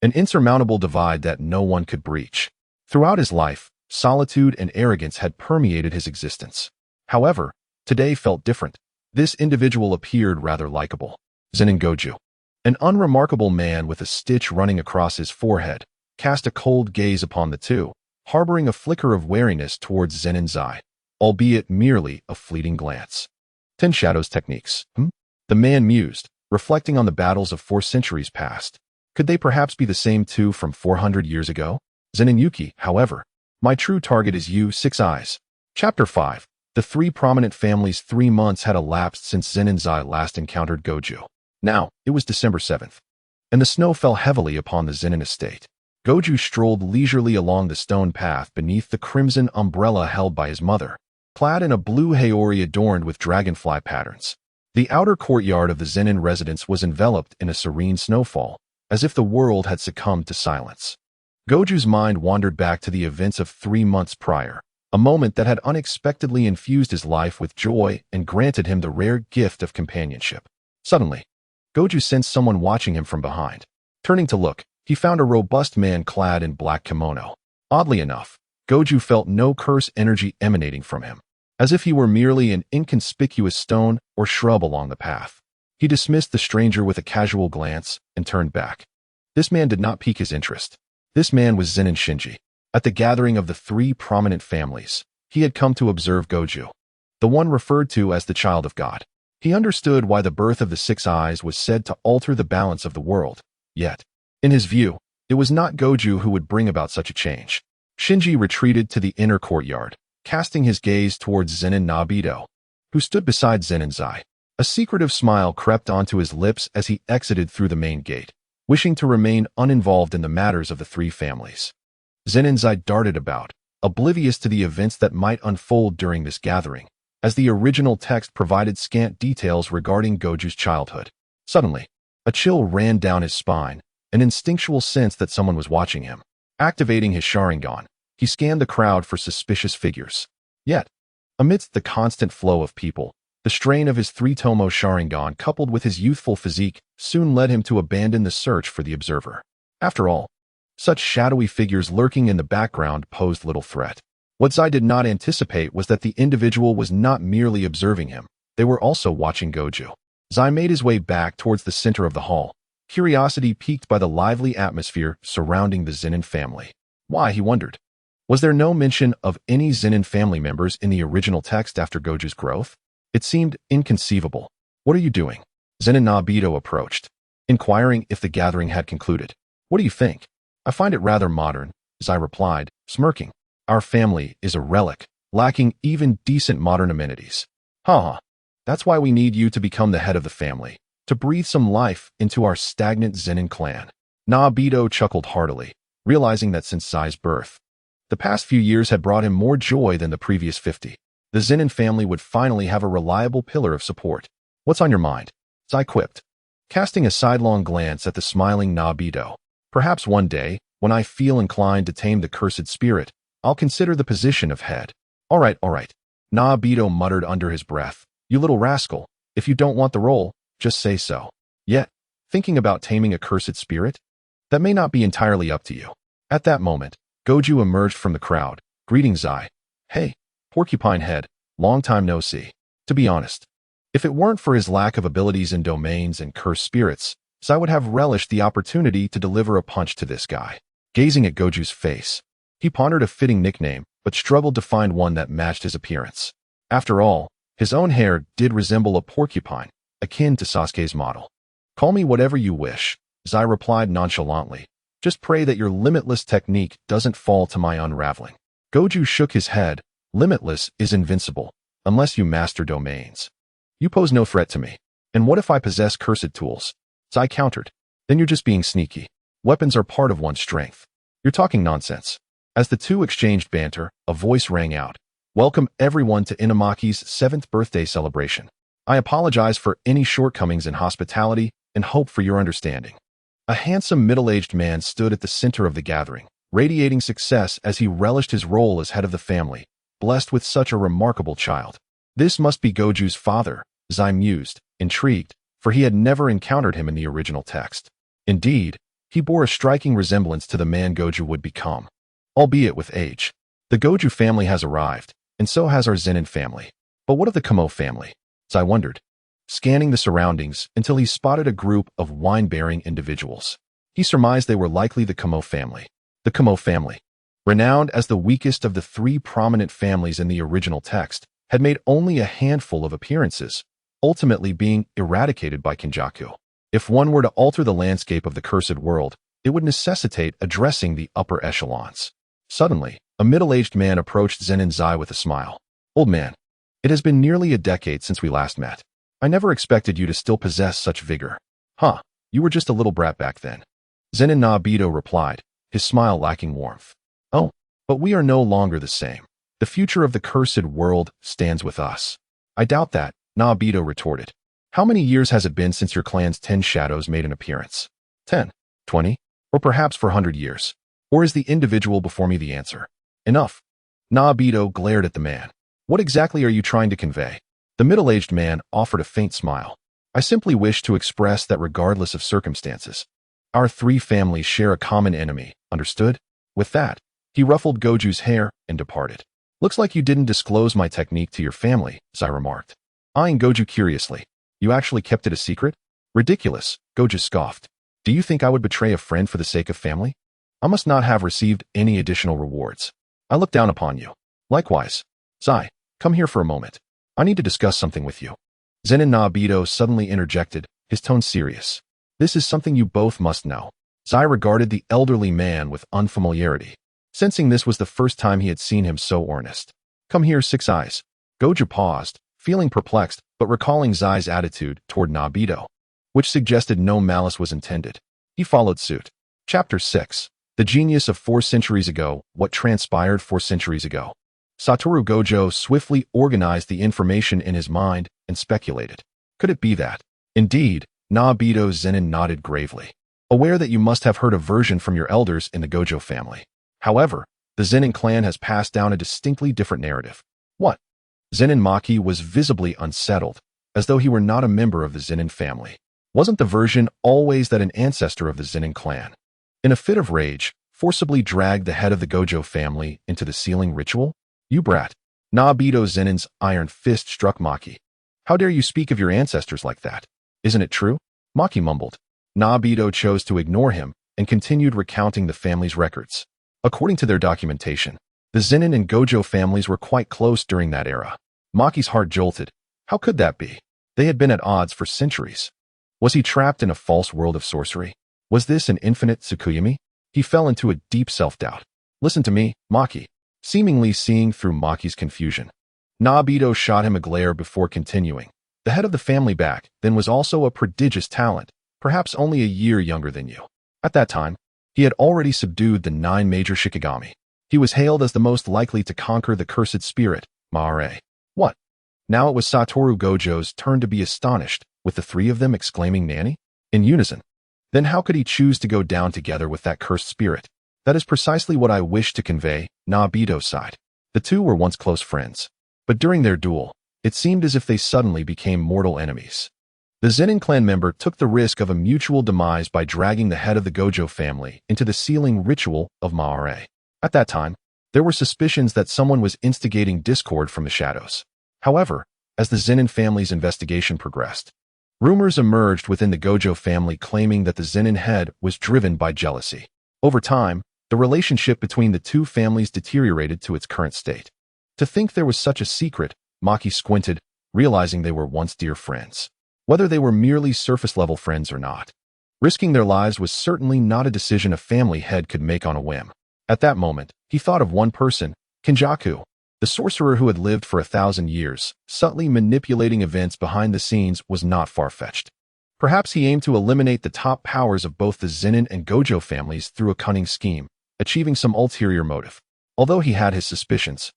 an insurmountable divide that no one could breach. Throughout his life, solitude and arrogance had permeated his existence. However, today felt different. This individual appeared rather likable. Zenin Goju, an unremarkable man with a stitch running across his forehead, cast a cold gaze upon the two, harboring a flicker of wariness towards Zenin's eye, albeit merely a fleeting glance. 10 Shadows Techniques. The man mused, reflecting on the battles of 4 centuries past. Could they perhaps be the same two from 400 years ago? Zenin Yuki, however. My true target is you, 6 eyes. Chapter 5. The 3 prominent families. 3 months had elapsed since Zeninzai last encountered Goju. Now, it was December 7th, and the snow fell heavily upon the Zenin estate. Goju strolled leisurely along the stone path beneath the crimson umbrella held by his mother, clad in a blue haori adorned with dragonfly patterns. The outer courtyard of the Zenin residence was enveloped in a serene snowfall, as if the world had succumbed to silence. Goju's mind wandered back to the events of 3 months prior, a moment that had unexpectedly infused his life with joy and granted him the rare gift of companionship. Suddenly, Goju sensed someone watching him from behind. Turning to look, he found a robust man clad in black kimono. Oddly enough, Goju felt no curse energy emanating from him, as if he were merely an inconspicuous stone or shrub along the path. He dismissed the stranger with a casual glance and turned back. This man did not pique his interest. This man was Zenin Shinji. At the gathering of the 3 prominent families, he had come to observe Goju, the one referred to as the child of God. He understood why the birth of the 6 eyes was said to alter the balance of the world. Yet, in his view, it was not Goju who would bring about such a change. Shinji retreated to the inner courtyard, casting his gaze towards Zenin Nabito, who stood beside Zeninzai. A secretive smile crept onto his lips as he exited through the main gate, wishing to remain uninvolved in the matters of the 3 families. Zeninzai darted about, oblivious to the events that might unfold during this gathering, as the original text provided scant details regarding Goju's childhood. Suddenly, a chill ran down his spine, an instinctual sense that someone was watching him. Activating his Sharingan, he scanned the crowd for suspicious figures. Yet, amidst the constant flow of people, the strain of his 3-tomo Sharingan coupled with his youthful physique soon led him to abandon the search for the observer. After all, such shadowy figures lurking in the background posed little threat. What Zai did not anticipate was that the individual was not merely observing him, they were also watching Goju. Zai made his way back towards the center of the hall, curiosity piqued by the lively atmosphere surrounding the Zenin family. Why, he wondered. Was there no mention of any Zenin family members in the original text after Goju's growth? It seemed inconceivable. What are you doing? Zenin Nabito approached, inquiring if the gathering had concluded. What do you think? I find it rather modern, Zai replied, smirking. Our family is a relic, lacking even decent modern amenities. That's why we need you to become the head of the family, to breathe some life into our stagnant Zenin clan. Nabito chuckled heartily, realizing that since Zai's birth, the past few years had brought him more joy than the previous 50. The Zenin family would finally have a reliable pillar of support. What's on your mind? Zai quipped, casting a sidelong glance at the smiling Nabito. Perhaps one day, when I feel inclined to tame the cursed spirit, I'll consider the position of head. All right. Nabito muttered under his breath. You little rascal, if you don't want the role, just say so. Yet, thinking about taming a cursed spirit? That may not be entirely up to you. At that moment, Goju emerged from the crowd, greeting Zai. Hey, Porcupine Head, long time no see. To be honest, if it weren't for his lack of abilities in domains and cursed spirits, Zai would have relished the opportunity to deliver a punch to this guy. Gazing at Goju's face, he pondered a fitting nickname, but struggled to find one that matched his appearance. After all, His own hair did resemble a porcupine, akin to Sasuke's model. Call me whatever you wish, Zai replied nonchalantly. Just pray that your limitless technique doesn't fall to my unraveling. Goju shook his head. Limitless is invincible, unless you master domains. You pose no threat to me. And what if I possess cursed tools? Zai countered. Then you're just being sneaky. Weapons are part of one's strength. You're talking nonsense. As the two exchanged banter, a voice rang out. Welcome everyone to Inamaki's 7th birthday celebration. I apologize for any shortcomings in hospitality and hope for your understanding. A handsome middle-aged man stood at the center of the gathering, radiating success as he relished his role as head of the family, blessed with such a remarkable child. This must be Goju's father, Zai mused, intrigued, for he had never encountered him in the original text. Indeed, he bore a striking resemblance to the man Goju would become, albeit with age. The Goju family has arrived, and so has our Zenin family. But what of the Kamo family? Zai wondered, scanning the surroundings until he spotted a group of wine-bearing individuals. He surmised they were likely the Kamo family. The Kamo family, renowned as the weakest of the 3 prominent families in the original text, had made only a handful of appearances, ultimately being eradicated by Kenjaku. If one were to alter the landscape of the cursed world, it would necessitate addressing the upper echelons. Suddenly, a middle-aged man approached Zenin Zai with a smile. Old man, it has been nearly a decade since we last met. I never expected you to still possess such vigor. Huh, you were just a little brat back then. Zenin Nobito replied, his smile lacking warmth. Oh, but we are no longer the same. The future of the cursed world stands with us. I doubt that, Nobito retorted. How many years has it been since your clan's 10 shadows made an appearance? 10, 20, or perhaps for 100 years? Or is the individual before me the answer? Enough. Nobito glared at the man. What exactly are you trying to convey? The middle-aged man offered a faint smile. I simply wish to express that regardless of circumstances, our 3 families share a common enemy, understood? With that, he ruffled Goju's hair and departed. Looks like you didn't disclose my technique to your family, Zai remarked. Eyeing Goju curiously. You actually kept it a secret? Ridiculous, Goju scoffed. Do you think I would betray a friend for the sake of family? I must not have received any additional rewards. I look down upon you. Likewise. Zai, come here for a moment. I need to discuss something with you. Zenin Nobito suddenly interjected, his tone serious. This is something you both must know. Zai regarded the elderly man with unfamiliarity, sensing this was the first time he had seen him so earnest. Come here, 6 Eyes. Goju paused, feeling perplexed, but recalling Zai's attitude toward Nobito, which suggested no malice was intended. He followed suit. Chapter 6. The Genius of 4 Centuries Ago. What transpired 4 centuries ago? Satoru Gojo swiftly organized the information in his mind and speculated. Could it be that? Indeed, Nobito Zenin nodded gravely, aware that you must have heard a version from your elders in the Gojo family. However, the Zenin clan has passed down a distinctly different narrative. What? Zenin Maki was visibly unsettled, as though he were not a member of the Zenin family. Wasn't the version always that an ancestor of the Zenin clan, in a fit of rage, forcibly dragged the head of the Gojo family into the sealing ritual? You brat. Nobito Zenin's iron fist struck Maki. How dare you speak of your ancestors like that? Isn't it true? Maki mumbled. Nobito chose to ignore him and continued recounting the family's records. According to their documentation, the Zenin and Gojo families were quite close during that era. Maki's heart jolted. How could that be? They had been at odds for centuries. Was he trapped in a false world of sorcery? Was this an infinite Tsukuyomi? He fell into a deep self-doubt. Listen to me, Maki. Seemingly seeing through Maki's confusion, Nobito shot him a glare before continuing. The head of the family back then was also a prodigious talent, perhaps only a year younger than you. At that time, he had already subdued the 9 major Shikigami. He was hailed as the most likely to conquer the cursed spirit, Maare. What? Now it was Satoru Gojo's turn to be astonished, with the 3 of them exclaiming Nanny? In unison. Then how could he choose to go down together with that cursed spirit? That is precisely what I wish to convey, Nobito sighed. The 2 were once close friends. But during their duel, it seemed as if they suddenly became mortal enemies. The Zenin clan member took the risk of a mutual demise by dragging the head of the Gojo family into the sealing ritual of Maare. At that time, there were suspicions that someone was instigating discord from the shadows. However, as the Zenin family's investigation progressed, rumors emerged within the Gojo family claiming that the Zenin head was driven by jealousy. Over time, the relationship between the 2 families deteriorated to its current state. To think there was such a secret, Maki squinted, realizing they were once dear friends. Whether they were merely surface-level friends or not, risking their lives was certainly not a decision a family head could make on a whim. At that moment, he thought of one person, Kenjaku, the sorcerer who had lived for 1,000 years. Subtly manipulating events behind the scenes was not far-fetched. Perhaps he aimed to eliminate the top powers of both the Zenin and Gojo families through a cunning scheme, achieving some ulterior motive. Although he had his suspicions,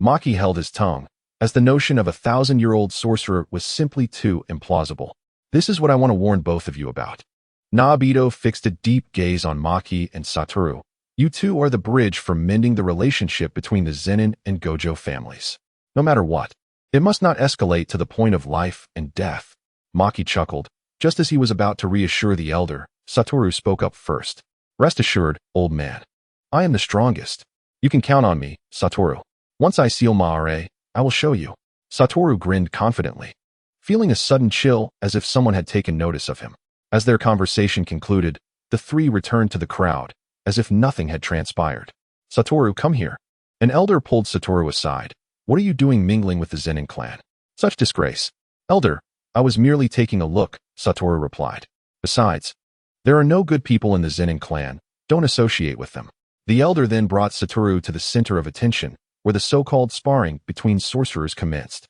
Maki held his tongue, as the notion of a 1,000-year-old sorcerer was simply too implausible. This is what I want to warn both of you about. Naobito fixed a deep gaze on Maki and Satoru. You two are the bridge for mending the relationship between the Zenin and Gojo families. No matter what, it must not escalate to the point of life and death. Maki chuckled. Just as he was about to reassure the elder, Satoru spoke up first. Rest assured, old man. I am the strongest. You can count on me, Satoru. Once I seal Maare, I will show you. Satoru grinned confidently, feeling a sudden chill as if someone had taken notice of him. As their conversation concluded, the three returned to the crowd, as if nothing had transpired. Satoru, come here. An elder pulled Satoru aside. What are you doing mingling with the Zenin clan? Such disgrace. Elder, I was merely taking a look, Satoru replied. Besides, there are no good people in the Zenin clan. Don't associate with them. The elder then brought Satoru to the center of attention, where the so-called sparring between sorcerers commenced.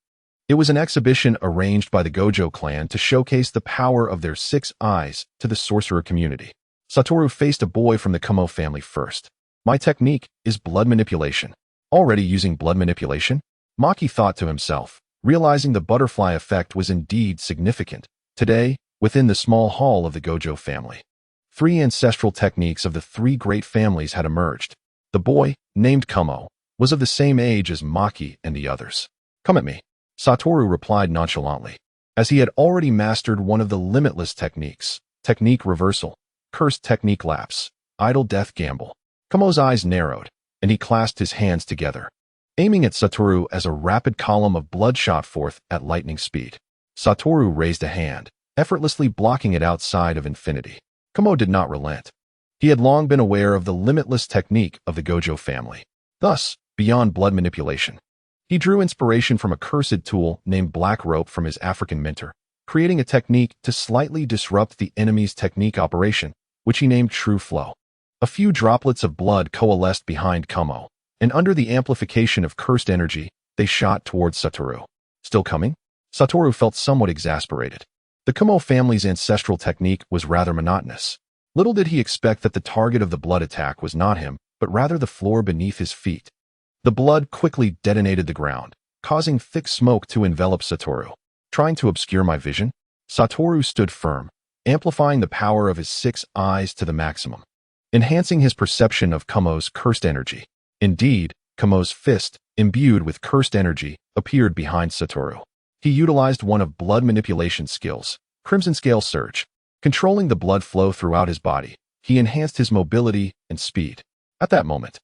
It was an exhibition arranged by the Gojo clan to showcase the power of their 6 eyes to the sorcerer community. Satoru faced a boy from the Kumo family first. My technique is blood manipulation. Already using blood manipulation? Maki thought to himself, realizing the butterfly effect was indeed significant. Today, within the small hall of the Gojo family, 3 ancestral techniques of the 3 great families had emerged. The boy, named Kumo, was of the same age as Maki and the others. Come at me, Satoru replied nonchalantly, as he had already mastered one of the limitless techniques, technique reversal, cursed technique lapse, idle death gamble. Kumo's eyes narrowed, and he clasped his hands together, aiming at Satoru as a rapid column of blood shot forth at lightning speed. Satoru raised a hand, effortlessly blocking it outside of infinity. Kumo did not relent. He had long been aware of the limitless technique of the Gojo family. Thus, beyond blood manipulation, he drew inspiration from a cursed tool named Black Rope from his African mentor, creating a technique to slightly disrupt the enemy's technique operation, which he named True Flow. A few droplets of blood coalesced behind Kumo, and under the amplification of cursed energy, they shot towards Satoru. Still coming? Satoru felt somewhat exasperated. The Kumo family's ancestral technique was rather monotonous. Little did he expect that the target of the blood attack was not him, but rather the floor beneath his feet. The blood quickly detonated the ground, causing thick smoke to envelop Satoru. Trying to obscure my vision? Satoru stood firm, amplifying the power of his 6 eyes to the maximum, enhancing his perception of Kumo's cursed energy. Indeed, Kumo's fist, imbued with cursed energy, appeared behind Satoru. He utilized one of blood manipulation skills, Crimson Scale Surge. Controlling the blood flow throughout his body, he enhanced his mobility and speed. At that moment,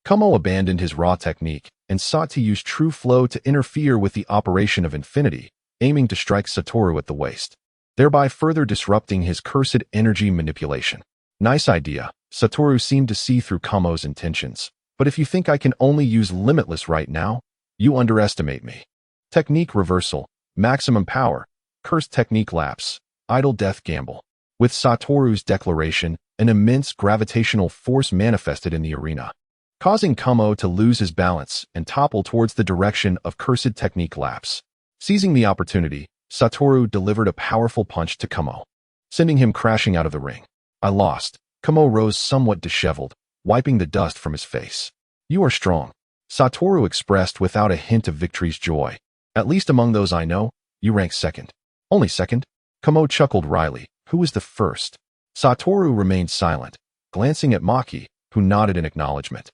Kumo abandoned his raw technique and sought to use True Flow to interfere with the operation of infinity, aiming to strike Satoru at the waist, thereby further disrupting his cursed energy manipulation. Nice idea. Satoru seemed to see through Kumo's intentions. But if you think I can only use Limitless right now, you underestimate me. Technique reversal, maximum power, cursed technique lapse, idle death gamble. With Satoru's declaration, an immense gravitational force manifested in the arena, causing Kumo to lose his balance and topple towards the direction of cursed technique lapse. Seizing the opportunity, Satoru delivered a powerful punch to Kumo, sending him crashing out of the ring. I lost. Kumo rose somewhat disheveled, wiping the dust from his face. You are strong, Satoru expressed without a hint of victory's joy. At least among those I know, you rank second. Only second? Kumo chuckled wryly. Who is the first? Satoru remained silent, glancing at Maki, who nodded in acknowledgement,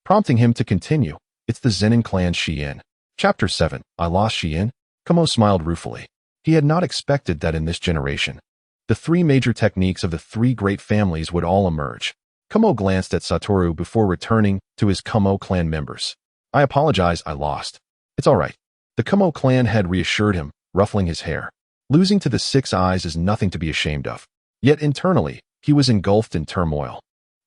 prompting him to continue. It's the Zenin clan Shien. Chapter 7. I lost Shien? Kumo smiled ruefully. He had not expected that in this generation, the 3 major techniques of the 3 great families would all emerge. Kumo glanced at Satoru before returning to his Kumo clan members. I apologize, I lost. It's all right. The Kumo clan had reassured him, ruffling his hair. Losing to the 6 eyes is nothing to be ashamed of. Yet internally, he was engulfed in turmoil,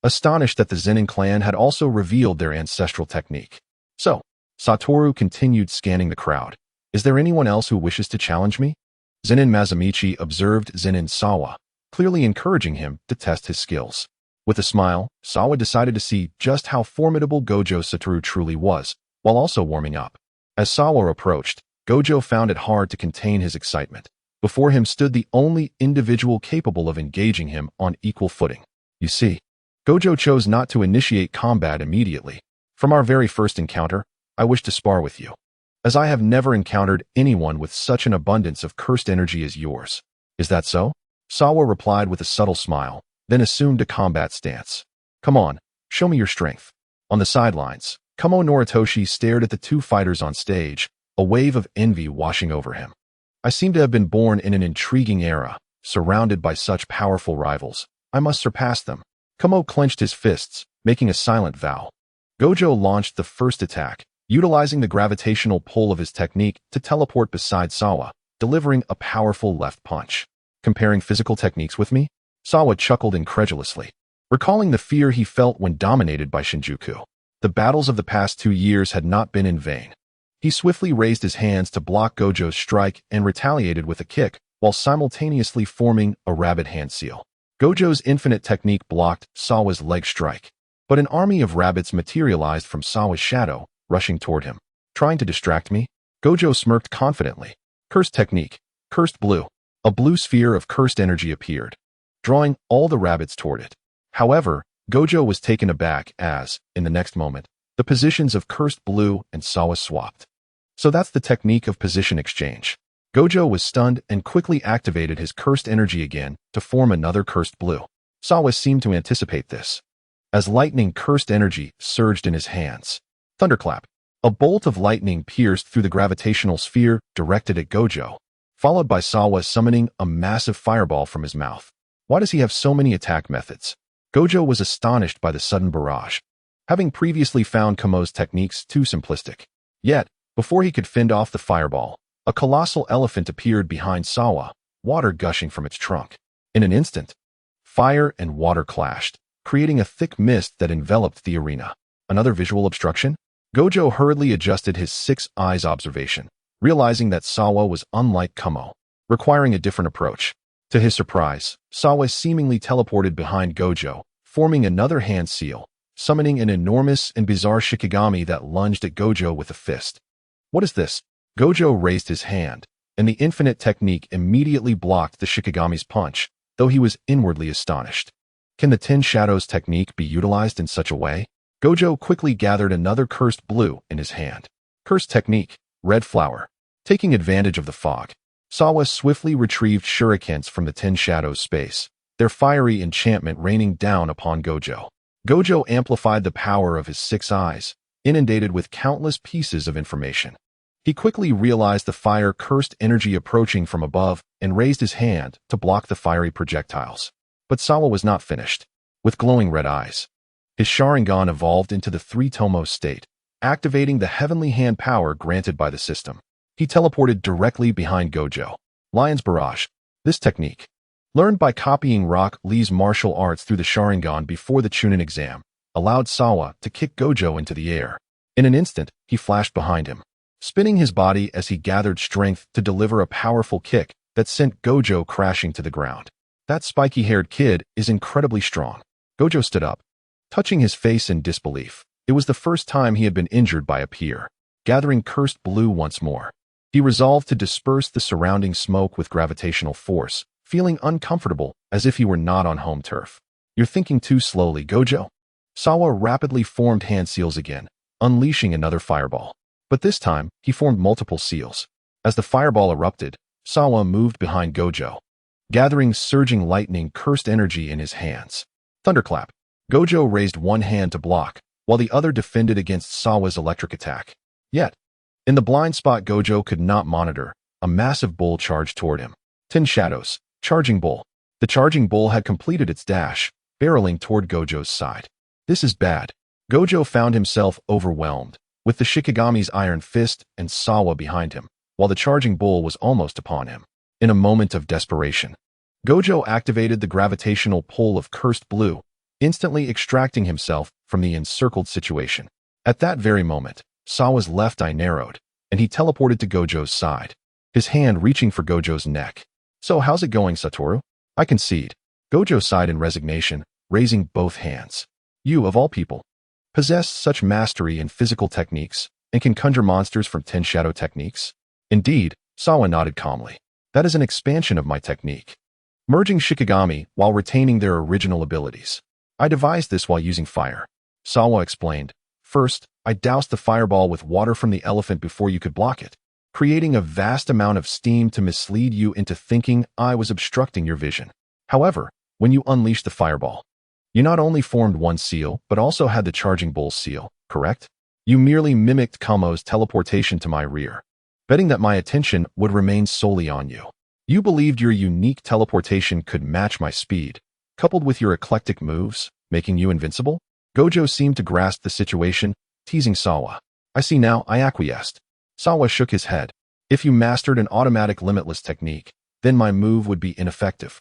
astonished that the Zenin clan had also revealed their ancestral technique. So, Satoru continued scanning the crowd, Is there anyone else who wishes to challenge me? Zenin Mazamichi observed Zenin Sawa, clearly encouraging him to test his skills. With a smile, Sawa decided to see just how formidable Gojo Satoru truly was, while also warming up. As Sawa approached, Gojo found it hard to contain his excitement. Before him stood the only individual capable of engaging him on equal footing. You see, Gojo chose not to initiate combat immediately. From our very first encounter, I wish to spar with you, as I have never encountered anyone with such an abundance of cursed energy as yours. Is that so? Sawa replied with a subtle smile, then assumed a combat stance. Come on, show me your strength. On the sidelines, Kumo Noritoshi stared at the two fighters on stage, a wave of envy washing over him. I seem to have been born in an intriguing era, surrounded by such powerful rivals. I must surpass them. Kumo clenched his fists, making a silent vow. Gojo launched the first attack, utilizing the gravitational pull of his technique to teleport beside Sawa, delivering a powerful left punch. Comparing physical techniques with me? Sawa chuckled incredulously, recalling the fear he felt when dominated by Shinjuku. The battles of the past 2 years had not been in vain. He swiftly raised his hands to block Gojo's strike and retaliated with a kick, while simultaneously forming a rabbit hand seal. Gojo's infinite technique blocked Sawa's leg strike, but an army of rabbits materialized from Sawa's shadow, rushing toward him. Trying to distract me? Gojo smirked confidently. Cursed technique. Cursed blue. A blue sphere of cursed energy appeared, drawing all the rabbits toward it. However, Gojo was taken aback as, in the next moment, the positions of cursed blue and Sawa swapped. So that's the technique of position exchange. Gojo was stunned and quickly activated his cursed energy again to form another cursed blue. Sawa seemed to anticipate this, as lightning cursed energy surged in his hands. Thunderclap. A bolt of lightning pierced through the gravitational sphere directed at Gojo, followed by Sawa summoning a massive fireball from his mouth. Why does he have so many attack methods? Gojo was astonished by the sudden barrage, having previously found Kumo's techniques too simplistic. Yet, before he could fend off the fireball, a colossal elephant appeared behind Sawa, water gushing from its trunk. In an instant, fire and water clashed, creating a thick mist that enveloped the arena. Another visual obstruction? Gojo hurriedly adjusted his 6 eyes observation, realizing that Sawa was unlike Kumo, requiring a different approach. To his surprise, Sawa seemingly teleported behind Gojo, forming another hand seal, summoning an enormous and bizarre Shikigami that lunged at Gojo with a fist. What is this? Gojo raised his hand, and the infinite technique immediately blocked the Shikigami's punch, though he was inwardly astonished. Can the 10 Shadows technique be utilized in such a way? Gojo quickly gathered another cursed blue in his hand. Cursed technique, red flower. Taking advantage of the fog, Sawa swiftly retrieved shurikens from the 10 Shadows space, their fiery enchantment raining down upon Gojo. Gojo amplified the power of his 6 eyes, inundated with countless pieces of information. He quickly realized the fire-cursed energy approaching from above and raised his hand to block the fiery projectiles. But Sawa was not finished. With glowing red eyes, his Sharingan evolved into the 3-Tomo state, activating the heavenly hand power granted by the system. He teleported directly behind Gojo. Lion's Barrage. This technique, learned by copying Rock Lee's martial arts through the Sharingan before the Chunin exam, allowed Sawa to kick Gojo into the air. In an instant, he flashed behind him, spinning his body as he gathered strength to deliver a powerful kick that sent Gojo crashing to the ground. That spiky-haired kid is incredibly strong. Gojo stood up, touching his face in disbelief. It was the first time he had been injured by a peer. Gathering cursed blue once more, he resolved to disperse the surrounding smoke with gravitational force, feeling uncomfortable as if he were not on home turf. You're thinking too slowly, Gojo. Sawa rapidly formed hand seals again, unleashing another fireball. But this time, he formed multiple seals. As the fireball erupted, Sawa moved behind Gojo, gathering surging lightning cursed energy in his hands. Thunderclap. Gojo raised one hand to block, while the other defended against Sawa's electric attack. Yet, in the blind spot Gojo could not monitor, a massive bull charged toward him. 10 Shadows. Charging Bull. The charging bull had completed its dash, barreling toward Gojo's side. This is bad. Gojo found himself overwhelmed, with the Shikigami's iron fist and Sawa behind him, while the charging bull was almost upon him. In a moment of desperation, Gojo activated the gravitational pull of cursed blue, instantly extracting himself from the encircled situation. At that very moment, Sawa's left eye narrowed, and he teleported to Gojo's side, his hand reaching for Gojo's neck. "So how's it going, Satoru?" "I concede." Gojo sighed in resignation, raising both hands. "You, of all people, possess such mastery in physical techniques and can conjure monsters from 10 shadow techniques?" "Indeed," Sawa nodded calmly. "That is an expansion of my technique, merging Shikigami while retaining their original abilities. I devised this while using fire." Sawa explained. "First, I doused the fireball with water from the elephant before you could block it, creating a vast amount of steam to mislead you into thinking I was obstructing your vision. However, when you unleashed the fireball, you not only formed one seal, but also had the Charging Bull's seal, correct? You merely mimicked Kamo's teleportation to my rear, betting that my attention would remain solely on you. You believed your unique teleportation could match my speed, coupled with your eclectic moves, making you invincible?" Gojo seemed to grasp the situation, teasing Sawa. "I see now," I acquiesced. Sawa shook his head. "If you mastered an automatic limitless technique, then my move would be ineffective."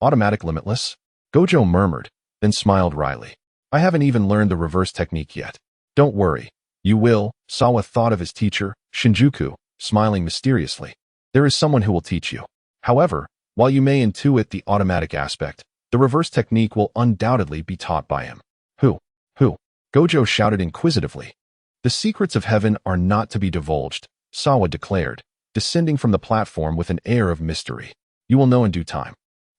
"Automatic limitless?" Gojo murmured, then smiled wryly. "I haven't even learned the reverse technique yet." "Don't worry. You will." Sawa thought of his teacher, Shinjuku, smiling mysteriously. "There is someone who will teach you. However, while you may intuit the automatic aspect, the reverse technique will undoubtedly be taught by him." "Who? Who?" Gojo shouted inquisitively. "The secrets of heaven are not to be divulged," Sawa declared, descending from the platform with an air of mystery. "You will know in due time."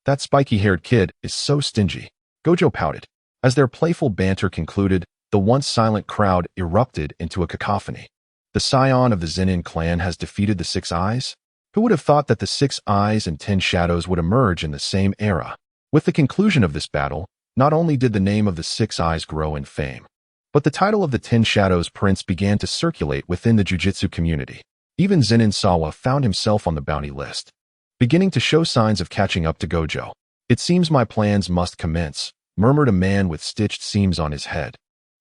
"That spiky-haired kid is so stingy." Gojo pouted. As their playful banter concluded, the once silent crowd erupted into a cacophony. "The scion of the Zenin clan has defeated the Six Eyes?" Who would have thought that the 6 Eyes and 10 Shadows would emerge in the same era? With the conclusion of this battle, not only did the name of the 6 Eyes grow in fame, but the title of the 10 Shadows Prince began to circulate within the Jujutsu community. Even Zenin Sawa found himself on the bounty list, beginning to show signs of catching up to Gojo. "It seems my plans must commence," murmured a man with stitched seams on his head.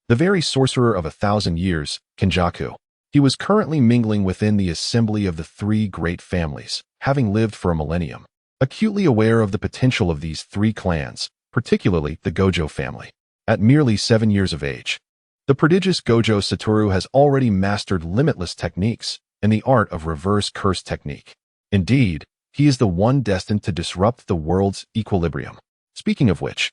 The very sorcerer of 1,000 years, Kenjaku. He was currently mingling within the assembly of the 3 great families, having lived for a millennium, acutely aware of the potential of these 3 clans, particularly the Gojo family. At merely 7 years of age, the prodigious Gojo Satoru has already mastered limitless techniques and the art of reverse curse technique. Indeed, he is the one destined to disrupt the world's equilibrium. Speaking of which,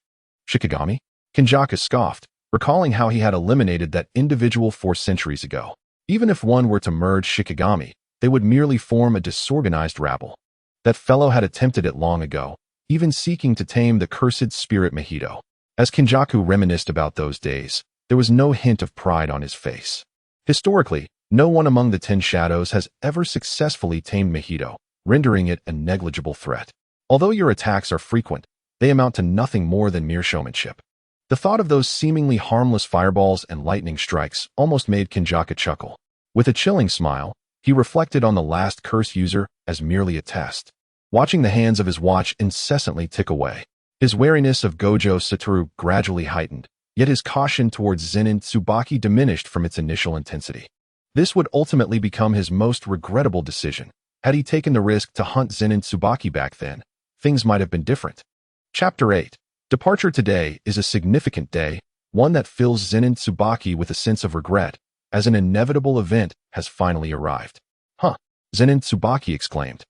Shikigami? Kenjaku scoffed, recalling how he had eliminated that individual 4 centuries ago. Even if one were to merge Shikigami, they would merely form a disorganized rabble. That fellow had attempted it long ago, even seeking to tame the cursed spirit Mahito. As Kenjaku reminisced about those days, there was no hint of pride on his face. Historically, no one among the 10 Shadows has ever successfully tamed Mahito, rendering it a negligible threat. Although your attacks are frequent, they amount to nothing more than mere showmanship. The thought of those seemingly harmless fireballs and lightning strikes almost made Kenjaku chuckle. With a chilling smile, he reflected on the last curse user as merely a test, watching the hands of his watch incessantly tick away. His wariness of Gojo Satoru gradually heightened, yet his caution towards Zenin Tsubaki diminished from its initial intensity. This would ultimately become his most regrettable decision. Had he taken the risk to hunt Zenin Tsubaki back then, things might have been different. Chapter 8. Departure today is a significant day, one that fills Zenin Tsubaki with a sense of regret, as an inevitable event has finally arrived. "Huh," Zenin Tsubaki exclaimed,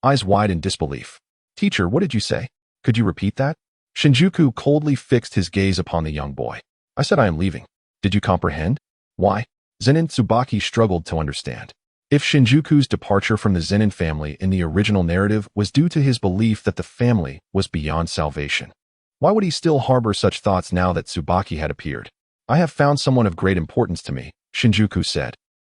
eyes wide in disbelief. "Teacher, what did you say? Could you repeat that?" Shinjuku coldly fixed his gaze upon the young boy. "I said I am leaving. Did you comprehend?" "Why?" Zenin Tsubaki struggled to understand. If Shinjuku's departure from the Zenin family in the original narrative was due to his belief that the family was beyond salvation, why would he still harbor such thoughts now that Tsubaki had appeared? "I have found someone of great importance to me," Shinjuku said,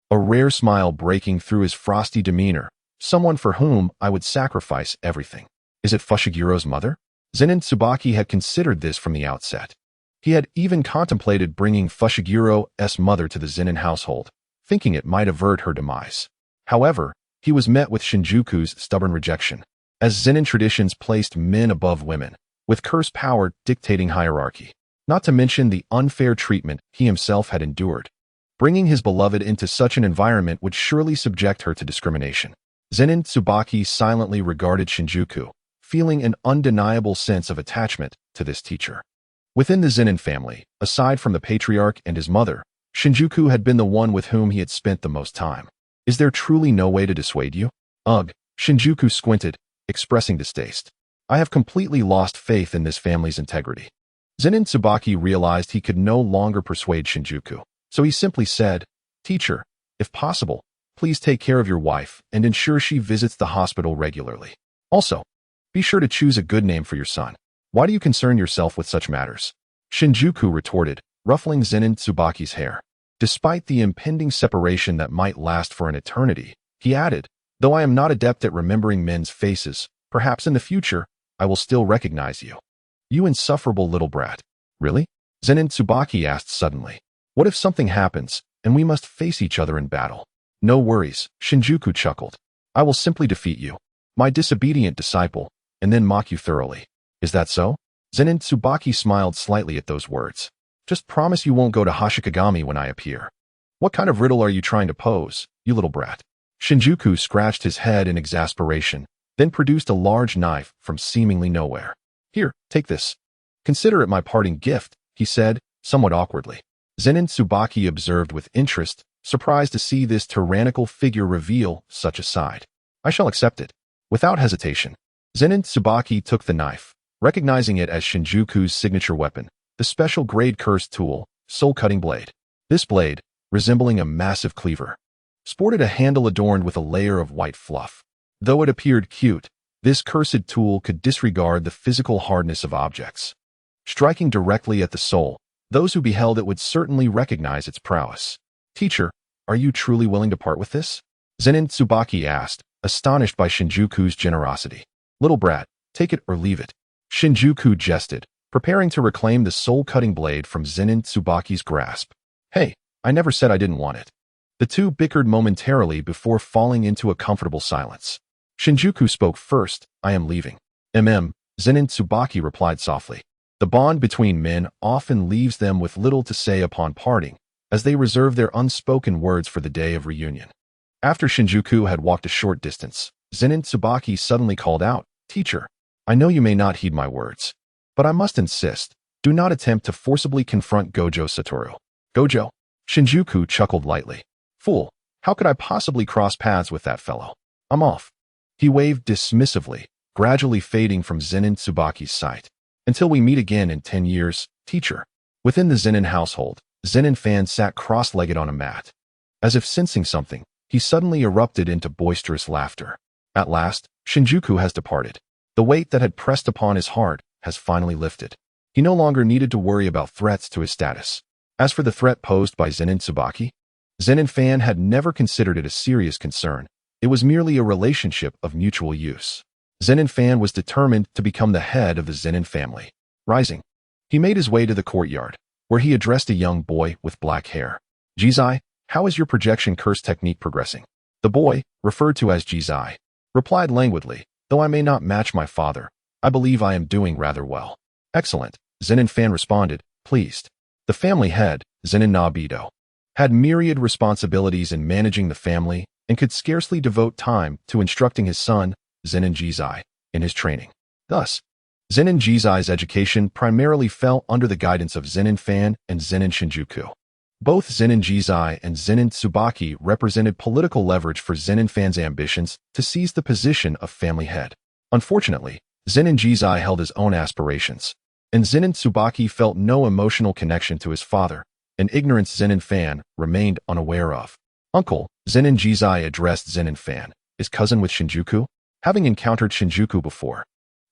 a rare smile breaking through his frosty demeanor. "Someone for whom I would sacrifice everything." "Is it Fushigiro's mother?" Zenin Tsubaki had considered this from the outset. He had even contemplated bringing Fushigiro's mother to the Zenin household, thinking it might avert her demise. However, he was met with Shinjuku's stubborn rejection, as Zenin traditions placed men above women, with curse power dictating hierarchy, not to mention the unfair treatment he himself had endured. Bringing his beloved into such an environment would surely subject her to discrimination. Zenin Tsubaki silently regarded Shinjuku, feeling an undeniable sense of attachment to this teacher. Within the Zenin family, aside from the patriarch and his mother, Shinjuku had been the one with whom he had spent the most time. Is there truly no way to dissuade you? Ugh, Shinjuku squinted, expressing distaste. I have completely lost faith in this family's integrity. Zenin Tsubaki realized he could no longer persuade Shinjuku, so he simply said, Teacher, if possible, please take care of your wife and ensure she visits the hospital regularly. Also, be sure to choose a good name for your son. Why do you concern yourself with such matters? Shinjuku retorted, ruffling Zenin Tsubaki's hair. Despite the impending separation that might last for an eternity, he added, though I am not adept at remembering men's faces, perhaps in the future, I will still recognize you. You insufferable little brat. Really? Zenin Tsubaki asked suddenly. What if something happens, and we must face each other in battle? No worries, Shinjuku chuckled. I will simply defeat you, my disobedient disciple, and then mock you thoroughly. Is that so? Zenin Tsubaki smiled slightly at those words. Just promise you won't go to Hashikagami when I appear. What kind of riddle are you trying to pose, you little brat? Shinjuku scratched his head in exasperation, then produced a large knife from seemingly nowhere. Here, take this. Consider it my parting gift, he said, somewhat awkwardly. Zenin Tsubaki observed with interest, surprised to see this tyrannical figure reveal such a side. I shall accept it. Without hesitation, Zenin Tsubaki took the knife, recognizing it as Shinjuku's signature weapon, the special grade cursed tool, soul-cutting blade. This blade, resembling a massive cleaver, sported a handle adorned with a layer of white fluff. Though it appeared cute, this cursed tool could disregard the physical hardness of objects. Striking directly at the soul, those who beheld it would certainly recognize its prowess. Teacher, are you truly willing to part with this? Zenin Tsubaki asked, astonished by Shinjuku's generosity. Little brat, take it or leave it. Shinjuku jested, preparing to reclaim the soul-cutting blade from Zenin Tsubaki's grasp. Hey, I never said I didn't want it. The two bickered momentarily before falling into a comfortable silence. Shinjuku spoke first, I am leaving. Zenin Tsubaki replied softly. The bond between men often leaves them with little to say upon parting, as they reserve their unspoken words for the day of reunion. After Shinjuku had walked a short distance, Zenin Tsubaki suddenly called out, Teacher, I know you may not heed my words, but I must insist, do not attempt to forcibly confront Gojo Satoru. Gojo? Shinjuku chuckled lightly. Fool, how could I possibly cross paths with that fellow? I'm off. He waved dismissively, gradually fading from Zenin Tsubaki's sight. Until we meet again in 10 years, teacher. Within the Zenin household, Zenin Fan sat cross-legged on a mat. As if sensing something, he suddenly erupted into boisterous laughter. At last, Shinjuku has departed. The weight that had pressed upon his heart has finally lifted. He no longer needed to worry about threats to his status. As for the threat posed by Zenin Tsubaki, Zenin Fan had never considered it a serious concern. It was merely a relationship of mutual use. Zenin Fan was determined to become the head of the Zenin family. Rising, he made his way to the courtyard, where he addressed a young boy with black hair. Jizai, how is your projection curse technique progressing? The boy, referred to as Jizai, replied languidly, though I may not match my father, I believe I am doing rather well. Excellent, Zenin Fan responded, pleased. The family head, Zenin Nabido, had myriad responsibilities in managing the family and could scarcely devote time to instructing his son, Zenin Jizai, in his training. Thus, Zenin Jizai's education primarily fell under the guidance of Zenin Fan and Zenin Shinjuku. Both Zenin Jizai and Zenin Tsubaki represented political leverage for Zenin Fan's ambitions to seize the position of family head. Unfortunately, Zenin Jizai held his own aspirations, and Zenin Tsubaki felt no emotional connection to his father, an ignorance Zenin Fan remained unaware of. Uncle, Zenin Jizai addressed Zenin Fan, his cousin with Shinjuku, having encountered Shinjuku before.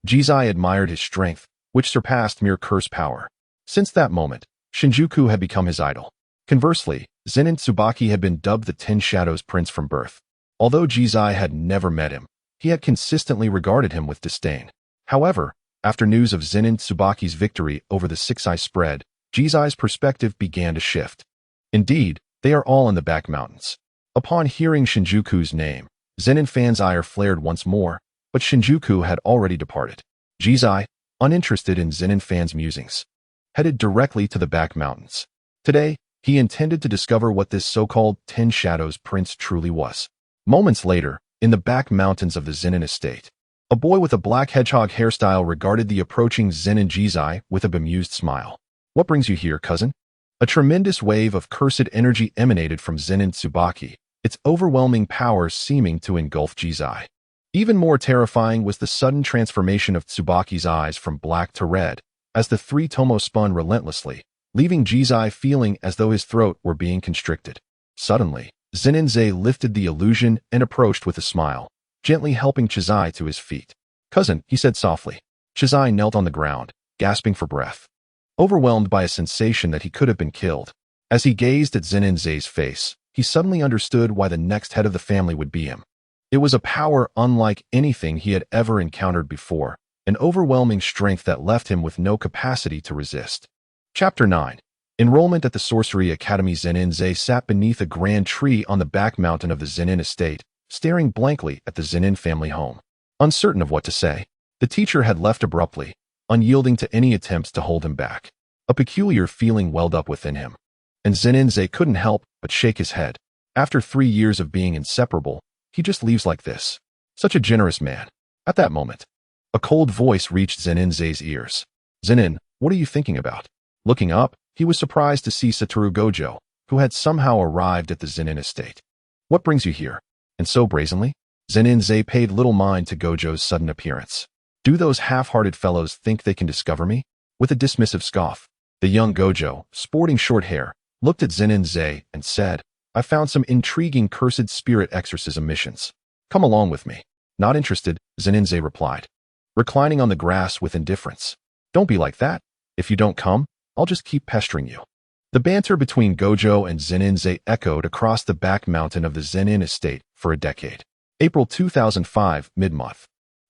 Jizai admired his strength, which surpassed mere curse power. Since that moment, Shinjuku had become his idol. Conversely, Zenin Tsubaki had been dubbed the Ten Shadows Prince from birth. Although Jizai had never met him, he had consistently regarded him with disdain. However, after news of Zenin Tsubaki's victory over the Six-Eye Spread, Jizai's perspective began to shift. Indeed, they are all in the back mountains. Upon hearing Shinjuku's name, Zenin Fan's ire flared once more, but Shinjuku had already departed. Jizai, uninterested in Zenin Fan's musings, headed directly to the back mountains. Today, he intended to discover what this so-called Ten Shadows Prince truly was. Moments later, in the back mountains of the Zenin estate, a boy with a black hedgehog hairstyle regarded the approaching Zenin Jizai with a bemused smile. What brings you here, cousin? A tremendous wave of cursed energy emanated from Zenin Tsubaki, its overwhelming power seeming to engulf Jizai. Even more terrifying was the sudden transformation of Tsubaki's eyes from black to red, as the three tomo spun relentlessly, leaving Jizai feeling as though his throat were being constricted. Suddenly, Zenin lifted the illusion and approached with a smile, gently helping Chizai to his feet. "Cousin," he said softly. Chizai knelt on the ground, gasping for breath, overwhelmed by a sensation that he could have been killed. As he gazed at Zenin's face, he suddenly understood why the next head of the family would be him. It was a power unlike anything he had ever encountered before, an overwhelming strength that left him with no capacity to resist. Chapter 9. Enrollment at the Sorcery Academy. Zenin sat beneath a grand tree on the back mountain of the Zenin estate, staring blankly at the Zenin family home. Uncertain of what to say, the teacher had left abruptly, unyielding to any attempts to hold him back. A peculiar feeling welled up within him, and Zenin couldn't help but shake his head. After 3 years of being inseparable, he just leaves like this. Such a generous man. At that moment, a cold voice reached Zenin's ears. "Zenin, what are you thinking about?" Looking up, he was surprised to see Satoru Gojo, who had somehow arrived at the Zenin estate. "What brings you here?" And so brazenly? Zenin paid little mind to Gojo's sudden appearance. "Do those half-hearted fellows think they can discover me?" With a dismissive scoff, the young Gojo, sporting short hair, looked at Zenin and said, "I found some intriguing cursed spirit exorcism missions. Come along with me." "Not interested," Zenin replied, reclining on the grass with indifference. "Don't be like that. If you don't come, I'll just keep pestering you." The banter between Gojo and Zenin echoed across the back mountain of the Zenin estate for a decade. April 2005, mid-month.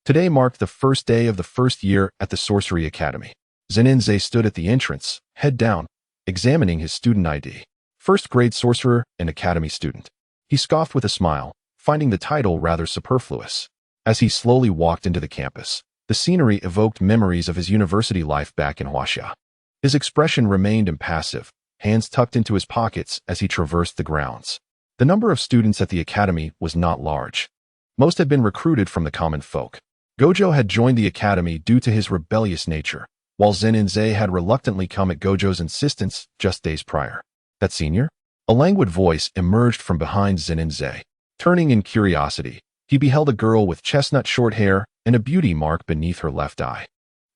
Today marked the first day of the first year at the Sorcery Academy. Zenin stood at the entrance, head down, examining his student ID. First-grade sorcerer and academy student. He scoffed with a smile, finding the title rather superfluous. As he slowly walked into the campus, the scenery evoked memories of his university life back in Huaxia. His expression remained impassive, hands tucked into his pockets as he traversed the grounds. The number of students at the academy was not large. Most had been recruited from the common folk. Gojo had joined the academy due to his rebellious nature, while Zenin had reluctantly come at Gojo's insistence just days prior. "That senior?" A languid voice emerged from behind Zenin. Turning in curiosity, he beheld a girl with chestnut short hair and a beauty mark beneath her left eye.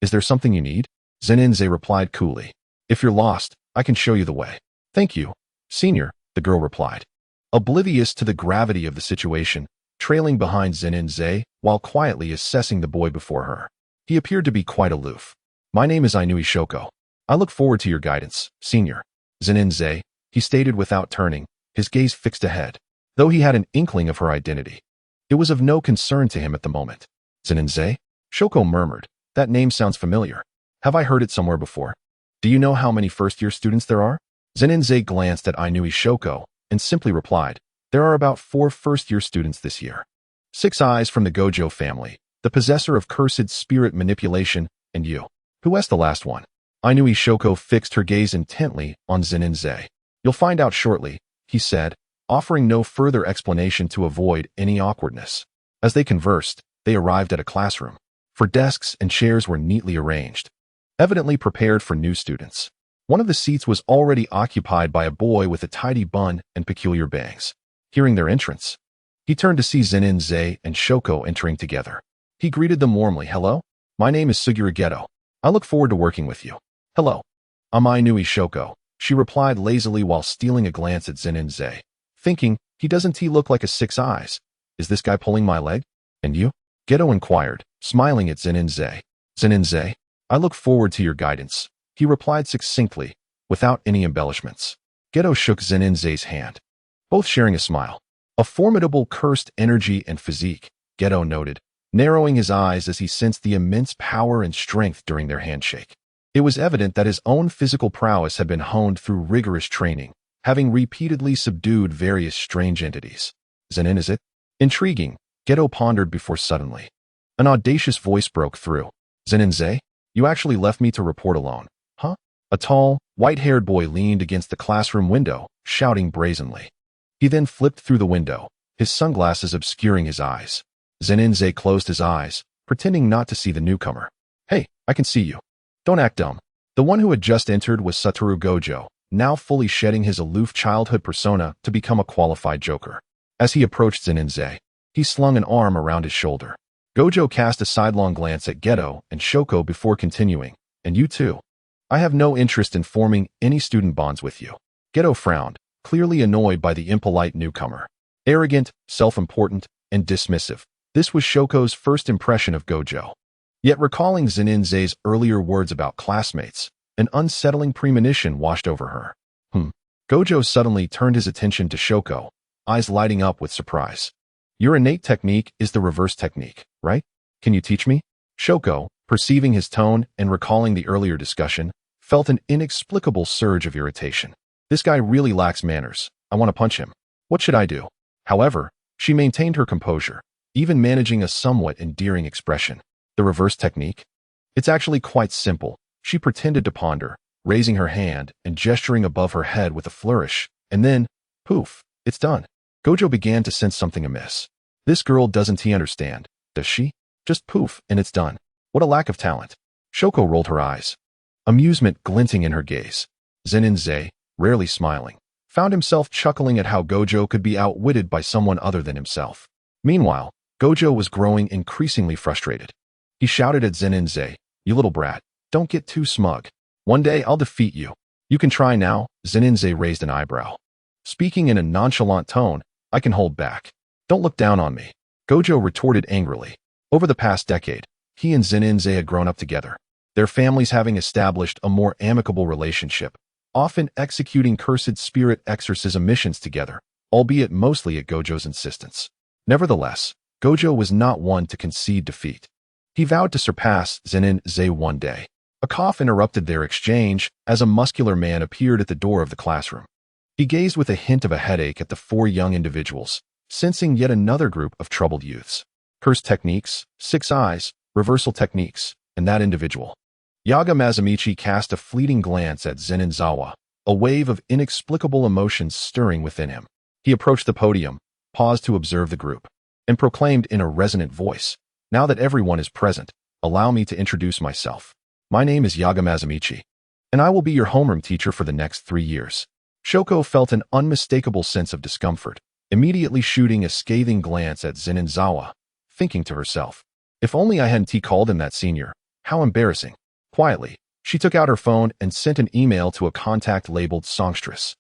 "Is there something you need?" Zenin replied coolly. "If you're lost, I can show you the way." "Thank you, senior," the girl replied, oblivious to the gravity of the situation, trailing behind Zenin while quietly assessing the boy before her. He appeared to be quite aloof. "My name is Inui Shoko. I look forward to your guidance, senior." Zenin, he stated without turning, his gaze fixed ahead, though he had an inkling of her identity. It was of no concern to him at the moment. "Zenin?" Shoko murmured. "That name sounds familiar. Have I heard it somewhere before?" "Do you know how many first-year students there are?" Zenin glanced at Inui Shoko and simply replied, "There are about 4 first-year students this year. 6 eyes from the Gojo family, the possessor of cursed spirit manipulation, and you." "Who asked the last one?" Inui Shoko fixed her gaze intently on Zenin. "You'll find out shortly," he said, offering no further explanation to avoid any awkwardness. As they conversed, they arrived at a classroom. For desks and chairs were neatly arranged, evidently prepared for new students. One of the seats was already occupied by a boy with a tidy bun and peculiar bangs. Hearing their entrance, he turned to see Zenin and Shoko entering together. He greeted them warmly. "Hello? My name is Suguru Geto. I look forward to working with you." "Hello. I'm Inui Shoko," she replied lazily while stealing a glance at Zenin, thinking, doesn't he look like a 6 eyes? Is this guy pulling my leg? "And you?" Geto inquired, smiling at Zenin. "Zenin, I look forward to your guidance," he replied succinctly, without any embellishments. Geto shook Zenin's hand, both sharing a smile. "A formidable cursed energy and physique," Geto noted, narrowing his eyes as he sensed the immense power and strength during their handshake. It was evident that his own physical prowess had been honed through rigorous training, having repeatedly subdued various strange entities. "Zenin, is it?" "Intriguing," Geto pondered before suddenly an audacious voice broke through. "Zenin, you actually left me to report alone, huh?" A tall, white-haired boy leaned against the classroom window, shouting brazenly. He then flipped through the window, his sunglasses obscuring his eyes. Zenin closed his eyes, pretending not to see the newcomer. "Hey, I can see you. Don't act dumb." The one who had just entered was Satoru Gojo, now fully shedding his aloof childhood persona to become a qualified joker. As he approached Zenin, he slung an arm around his shoulder. Gojo cast a sidelong glance at Geto and Shoko before continuing, "And you too. I have no interest in forming any student bonds with you." Geto frowned, clearly annoyed by the impolite newcomer. Arrogant, self-important, and dismissive. This was Shoko's first impression of Gojo. Yet recalling Zenin's earlier words about classmates, an unsettling premonition washed over her. Gojo suddenly turned his attention to Shoko, eyes lighting up with surprise. "Your innate technique is the reverse technique, right? Can you teach me?" Shoko, perceiving his tone and recalling the earlier discussion, felt an inexplicable surge of irritation. This guy really lacks manners. I want to punch him. What should I do? However, she maintained her composure, even managing a somewhat endearing expression. The reverse technique? It's actually quite simple. She pretended to ponder, raising her hand and gesturing above her head with a flourish, and then, poof, it's done. Gojo began to sense something amiss. This girl doesn't understand, does she? Just poof, and it's done. What a lack of talent. Shoko rolled her eyes, amusement glinting in her gaze. Zenin, rarely smiling, found himself chuckling at how Gojo could be outwitted by someone other than himself. Meanwhile, Gojo was growing increasingly frustrated. He shouted at Zenin, "You little brat, don't get too smug. One day I'll defeat you. You can try now." Zenin raised an eyebrow. Speaking in a nonchalant tone, "I can hold back. Don't look down on me." Gojo retorted angrily. Over the past decade, he and Zenin had grown up together, their families having established a more amicable relationship, often executing cursed spirit exorcism missions together, albeit mostly at Gojo's insistence. Nevertheless, Gojo was not one to concede defeat. He vowed to surpass Zenin one day. A cough interrupted their exchange as a muscular man appeared at the door of the classroom. He gazed with a hint of a headache at the four young individuals, sensing yet another group of troubled youths. Cursed techniques, 6 eyes, reversal techniques, and that individual. Yaga Mazamichi cast a fleeting glance at Zenin, a wave of inexplicable emotions stirring within him. He approached the podium, paused to observe the group, and proclaimed in a resonant voice, "Now that everyone is present, allow me to introduce myself. My name is Yaga Mazamichi, and I will be your homeroom teacher for the next 3 years." Shoko felt an unmistakable sense of discomfort, immediately shooting a scathing glance at Zenin, thinking to herself, "If only I hadn't called him that senior. How embarrassing." Quietly, she took out her phone and sent an email to a contact labeled Songstress.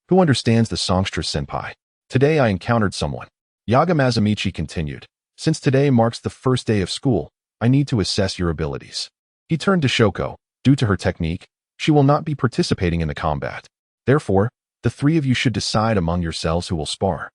"Who understands the Songstress senpai? Today I encountered someone." Yaga Mazamichi continued, "Since today marks the first day of school, I need to assess your abilities." He turned to Shoko. Due to her technique, she will not be participating in the combat. Therefore, the 3 of you should decide among yourselves who will spar.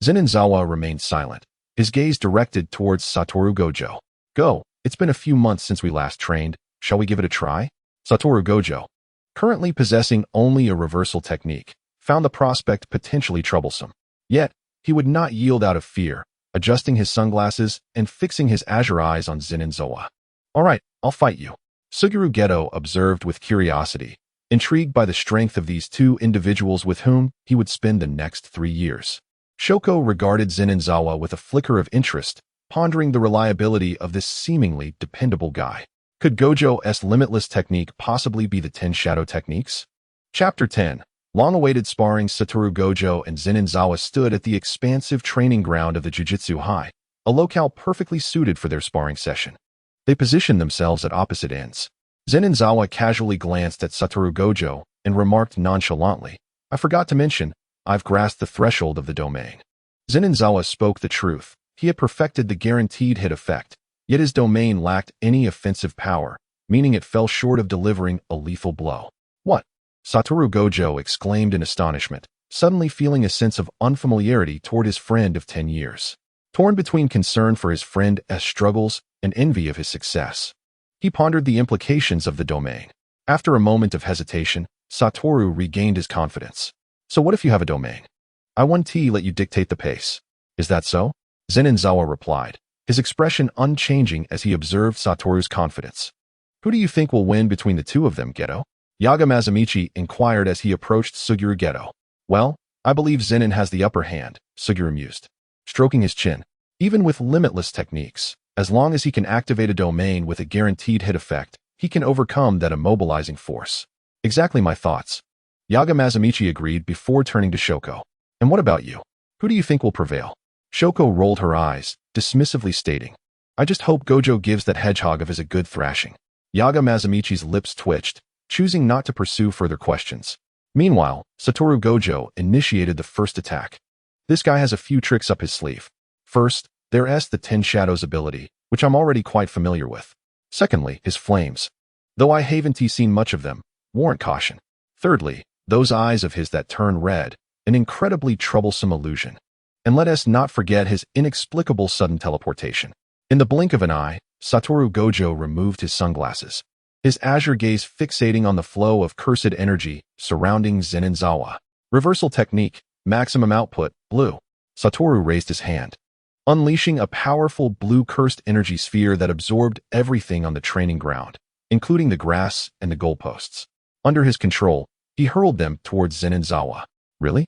Zenin remained silent, his gaze directed towards Satoru Gojo. "Go, it's been a few months since we last trained. Shall we give it a try?" Satoru Gojo, currently possessing only a reversal technique, found the prospect potentially troublesome. Yet, he would not yield out of fear, adjusting his sunglasses and fixing his azure eyes on Zenin. "All right, I'll fight you." Suguru Geto observed with curiosity, intrigued by the strength of these 2 individuals with whom he would spend the next 3 years. Shoko regarded Zenin with a flicker of interest, pondering the reliability of this seemingly dependable guy. Could Gojo's limitless technique possibly be the 10 shadow techniques? Chapter 10. Long-awaited sparring. Satoru Gojo and Zenin stood at the expansive training ground of the Jujutsu High, a locale perfectly suited for their sparring session. They positioned themselves at opposite ends. Zenin casually glanced at Satoru Gojo and remarked nonchalantly, "I forgot to mention, I've grasped the threshold of the domain." Zenin spoke the truth. He had perfected the guaranteed hit effect, yet his domain lacked any offensive power, meaning it fell short of delivering a lethal blow. "What?" Satoru Gojo exclaimed in astonishment, suddenly feeling a sense of unfamiliarity toward his friend of 10 years. Torn between concern for his friend's struggles and envy of his success, he pondered the implications of the domain. After a moment of hesitation, Satoru regained his confidence. "So what if you have a domain? I won't let you dictate the pace." "Is that so?" Zenin replied, his expression unchanging as he observed Satoru's confidence. "Who do you think will win between the 2 of them, Geto?" Yaga Mazamichi inquired as he approached Suguru Geto. "Well, I believe Zenin has the upper hand," Suguru mused, stroking his chin. "Even with limitless techniques, as long as he can activate a domain with a guaranteed hit effect, he can overcome that immobilizing force." "Exactly my thoughts." Yaga Mazamichi agreed before turning to Shoko. "And what about you? Who do you think will prevail? Shoko rolled her eyes, dismissively stating, I just hope Gojo gives that hedgehog of his a good thrashing. Yaga Mazamichi's lips twitched, choosing not to pursue further questions. Meanwhile, Satoru Gojo initiated the first attack. This guy has a few tricks up his sleeve. First, there's the 10 Shadows ability, which I'm already quite familiar with. Secondly, his flames. Though I haven't seen much of them, warrant caution. Thirdly, those eyes of his that turn red, an incredibly troublesome illusion. And let us not forget his inexplicable sudden teleportation. In the blink of an eye, Satoru Gojo removed his sunglasses, his azure gaze fixating on the flow of cursed energy surrounding Zenin. Reversal technique, maximum output, blue. Satoru raised his hand, unleashing a powerful blue cursed energy sphere that absorbed everything on the training ground, including the grass and the goalposts. Under his control, he hurled them towards Zenin. Really?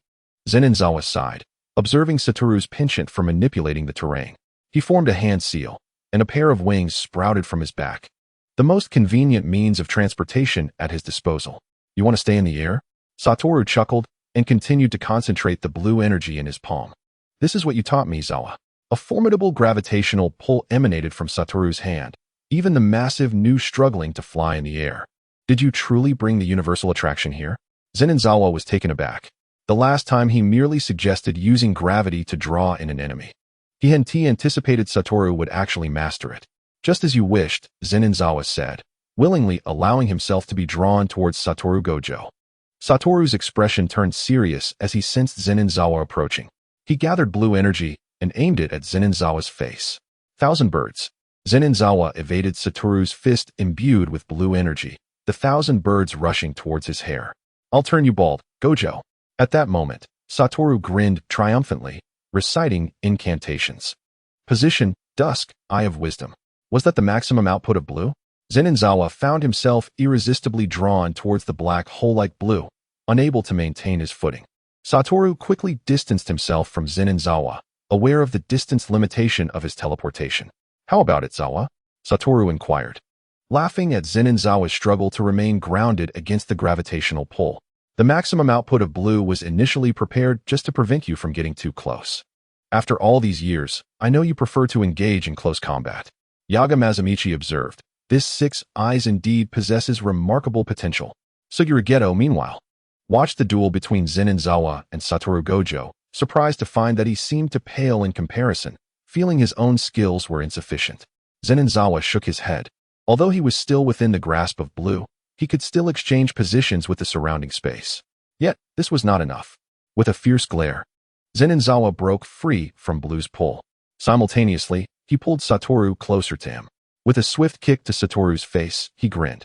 Zenin sighed, observing Satoru's penchant for manipulating the terrain. He formed a hand seal, and a pair of wings sprouted from his back. The most convenient means of transportation at his disposal. You want to stay in the air? Satoru chuckled and continued to concentrate the blue energy in his palm. This is what you taught me, Zawa. A formidable gravitational pull emanated from Satoru's hand, even the massive knew struggling to fly in the air. Did you truly bring the universal attraction here? Zenin was taken aback. The last time he merely suggested using gravity to draw in an enemy. He anticipated Satoru would actually master it. Just as you wished, Zenin said, willingly allowing himself to be drawn towards Satoru Gojo. Satoru's expression turned serious as he sensed Zenin approaching. He gathered blue energy and aimed it at Zenin face. 1,000 birds. Zenin evaded Satoru's fist imbued with blue energy, the 1,000 birds rushing towards his hair. I'll turn you bald, Gojo. At that moment, Satoru grinned triumphantly, reciting incantations. Position, dusk, eye of wisdom. Was that the maximum output of blue? Zenin found himself irresistibly drawn towards the black hole-like blue, unable to maintain his footing. Satoru quickly distanced himself from Zenin, aware of the distance limitation of his teleportation. How about it, Zawa? Satoru inquired, laughing at Zenin struggle to remain grounded against the gravitational pull. The maximum output of blue was initially prepared just to prevent you from getting too close. After all these years, I know you prefer to engage in close combat. Yaga Mazamichi observed, this 6 eyes indeed possesses remarkable potential. Sugurageto, meanwhile, watched the duel between Zenin and Satoru Gojo, surprised to find that he seemed to pale in comparison, feeling his own skills were insufficient. Zenin shook his head. Although he was still within the grasp of blue, he could still exchange positions with the surrounding space. Yet, this was not enough. With a fierce glare, Zenin broke free from blue's pull. Simultaneously, he pulled Satoru closer to him. With a swift kick to Satoru's face, he grinned.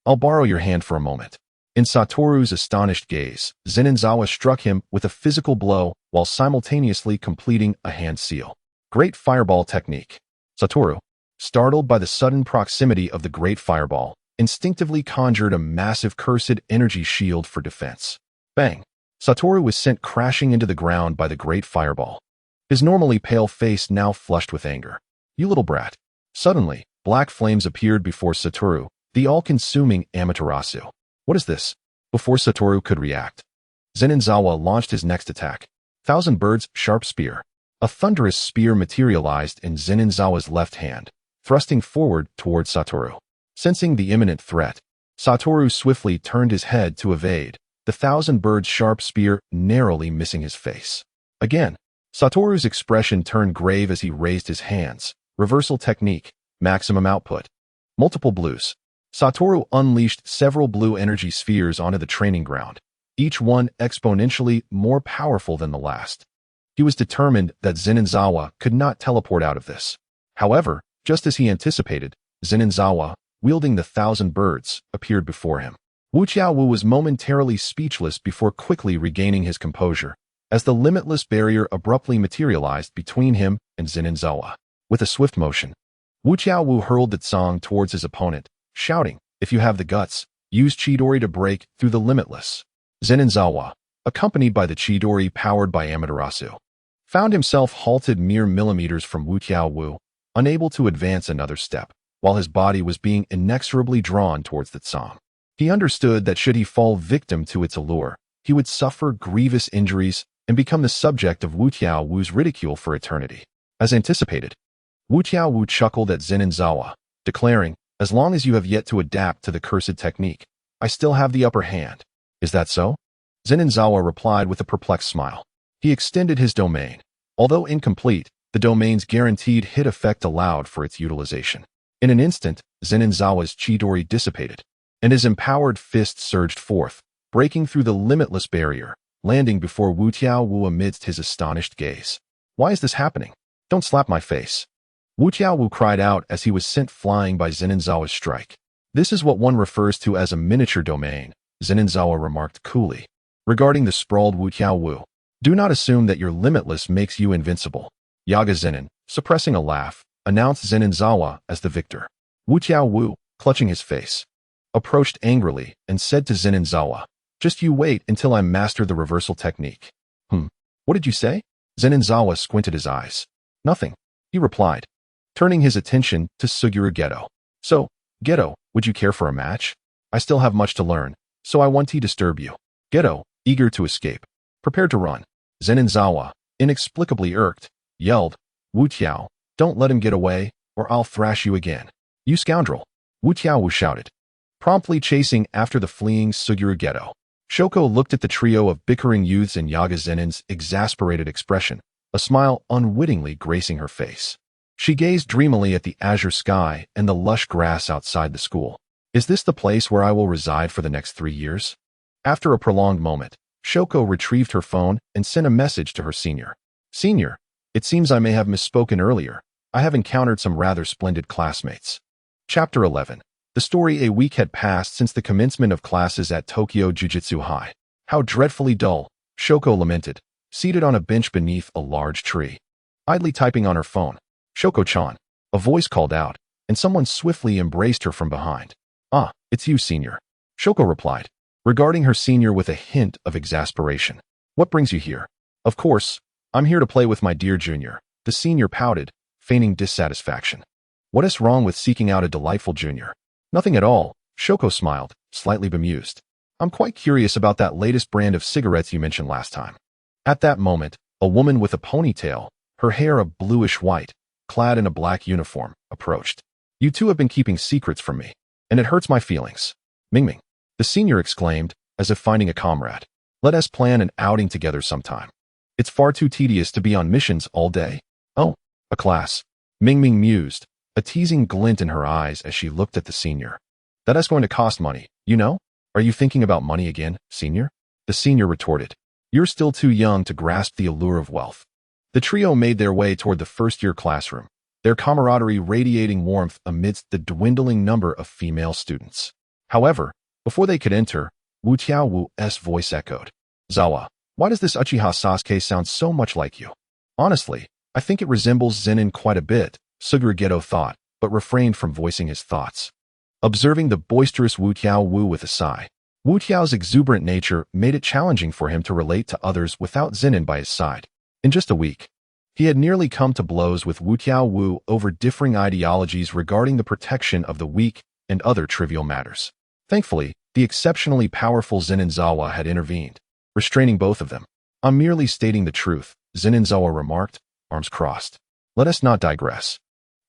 I'll borrow your hand for a moment. In Satoru's astonished gaze, Zenin struck him with a physical blow while simultaneously completing a hand seal. Great fireball technique. Satoru, startled by the sudden proximity of the great fireball, instinctively conjured a massive cursed energy shield for defense. Bang! Satoru was sent crashing into the ground by the great fireball. His normally pale face now flushed with anger. You little brat. Suddenly, black flames appeared before Satoru, the all-consuming Amaterasu. What is this? Before Satoru could react, Zenin launched his next attack. 1,000 birds, sharp spear. A thunderous spear materialized in Zenin left hand, thrusting forward towards Satoru. Sensing the imminent threat, Satoru swiftly turned his head to evade, the 1,000 birds sharp spear narrowly missing his face. Again, Satoru's expression turned grave as he raised his hands. Reversal technique, maximum output. Multiple blues. Satoru unleashed several blue energy spheres onto the training ground, each one exponentially more powerful than the last. He was determined that Zenin could not teleport out of this. However, just as he anticipated, Zenin, wielding the 1,000 birds, appeared before him. Uchiha was momentarily speechless before quickly regaining his composure, as the limitless barrier abruptly materialized between him and Zenin. With a swift motion, Uchiha hurled the Tsang towards his opponent, shouting, if you have the guts, use Chidori to break through the limitless. Zenin, accompanied by the Chidori powered by Amaterasu, found himself halted mere millimeters from Uchiha, unable to advance another step, while his body was being inexorably drawn towards the Tsang. He understood that should he fall victim to its allure, he would suffer grievous injuries and become the subject of Wu Tiaowu's ridicule for eternity. As anticipated, Wu Tiaowu chuckled at Zenin Zawa, declaring, "As long as you have yet to adapt to the cursed technique, I still have the upper hand." "Is that so?" Zenin Zawa replied with a perplexed smile. He extended his domain. Although incomplete, the domain's guaranteed hit effect allowed for its utilization. In an instant, Zenin Zawa's Chidori dissipated, and his empowered fist surged forth, breaking through the limitless barrier, landing before Wu Tiaowu amidst his astonished gaze. "Why is this happening? Don't slap my face." Wu Tiaowu cried out as he was sent flying by Zenin Zawa's strike. "This is what one refers to as a miniature domain," Zenin Zawa remarked coolly. Regarding the sprawled Wu Tiaowu, "Do not assume that your limitless makes you invincible." Yaga Zenin, suppressing a laugh, announced Zenin Zawa as the victor. Wu Tiaowu, clutching his face, approached angrily and said to Zenin Zawa, "Just you wait until I master the reversal technique." What did you say?" Zenin Zawa squinted his eyes. "Nothing," he replied, turning his attention to Suguru Geto. "So, Geto, would you care for a match? I still have much to learn, so I won't disturb you." Geto, eager to escape, prepared to run. Zenin Zawa, inexplicably irked, yelled, "Wu Tiao, don't let him get away, or I'll thrash you again." "You scoundrel!" Wu Tiao shouted, promptly chasing after the fleeing Suguru Geto. Shoko looked at the trio of bickering youths and Yaga Zenin's exasperated expression, a smile unwittingly gracing her face. She gazed dreamily at the azure sky and the lush grass outside the school. "Is this the place where I will reside for the next 3 years?" After a prolonged moment, Shoko retrieved her phone and sent a message to her senior. "Senior, it seems I may have misspoken earlier. I have encountered some rather splendid classmates." Chapter 11. The story. A week had passed since the commencement of classes at Tokyo Jujutsu High. "How dreadfully dull," Shoko lamented, seated on a bench beneath a large tree. Idly typing on her phone, "Shoko-chan," a voice called out, and someone swiftly embraced her from behind. "Ah, it's you, senior," Shoko replied, regarding her senior with a hint of exasperation. "What brings you here?" "Of course, I'm here to play with my dear junior," the senior pouted, feigning dissatisfaction. "What is wrong with seeking out a delightful junior?" "Nothing at all," Shoko smiled, slightly bemused. "I'm quite curious about that latest brand of cigarettes you mentioned last time." At that moment, a woman with a ponytail, her hair a bluish white, clad in a black uniform, approached. "You two have been keeping secrets from me, and it hurts my feelings." "Mingming," the senior exclaimed, as if finding a comrade. "Let us plan an outing together sometime. It's far too tedious to be on missions all day." "Oh, a class," Mingming mused, a teasing glint in her eyes as she looked at the senior. "That is going to cost money, you know? Are you thinking about money again, senior?" The senior retorted. "You're still too young to grasp the allure of wealth." The trio made their way toward the first-year classroom, their camaraderie radiating warmth amidst the dwindling number of female students. However, before they could enter, Wu Tiaowu's voice echoed. "Zawa, why does this Uchiha Sasuke sound so much like you?" "Honestly, I think it resembles Zenin quite a bit," Suguru Geto thought, but refrained from voicing his thoughts. Observing the boisterous Wu Tiaowu with a sigh, Wu Tiao's exuberant nature made it challenging for him to relate to others without Zenin by his side. In just a week, he had nearly come to blows with Wu Tiaowu over differing ideologies regarding the protection of the weak and other trivial matters. Thankfully, the exceptionally powerful Zenin Zawa had intervened, restraining both of them. "I'm merely stating the truth," Zenin Zawa remarked, arms crossed. "Let us not digress.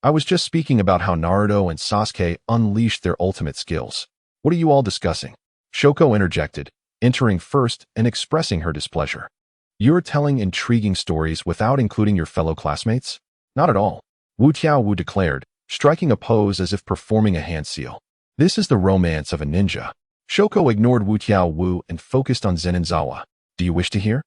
I was just speaking about how Naruto and Sasuke unleashed their ultimate skills. What are you all discussing?" Shoko interjected, entering first and expressing her displeasure. "You're telling intriguing stories without including your fellow classmates?" "Not at all," Wu Tiaowu declared, striking a pose as if performing a hand seal. "This is the romance of a ninja." Shoko ignored Wu Tiaowu and focused on Zenin Zawa. "Do you wish to hear?"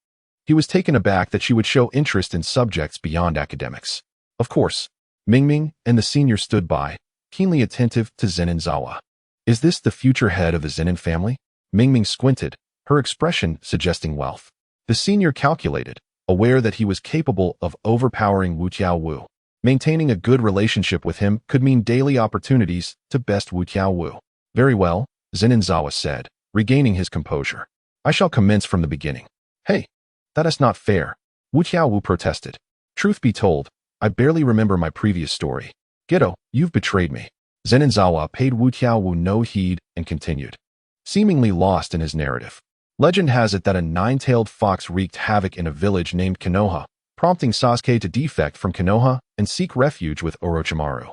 He was taken aback that she would show interest in subjects beyond academics. "Of course." Mingming and the senior stood by, keenly attentive to Zenin Zawa. "Is this the future head of the Zenin family?" Mingming squinted, her expression suggesting wealth. The senior calculated, aware that he was capable of overpowering Wu Tiaowu. Maintaining a good relationship with him could mean daily opportunities to best Wu Tiaowu. "Very well," Zenin Zawa said, regaining his composure. "I shall commence from the beginning." "Hey, that is not fair," Wu Tiaowu protested. "Truth be told, I barely remember my previous story. Geto, you've betrayed me." Zenin Zawa paid Wu Tiaowu no heed and continued, seemingly lost in his narrative. Legend has it that a nine-tailed fox wreaked havoc in a village named Konoha, prompting Sasuke to defect from Konoha and seek refuge with Orochimaru.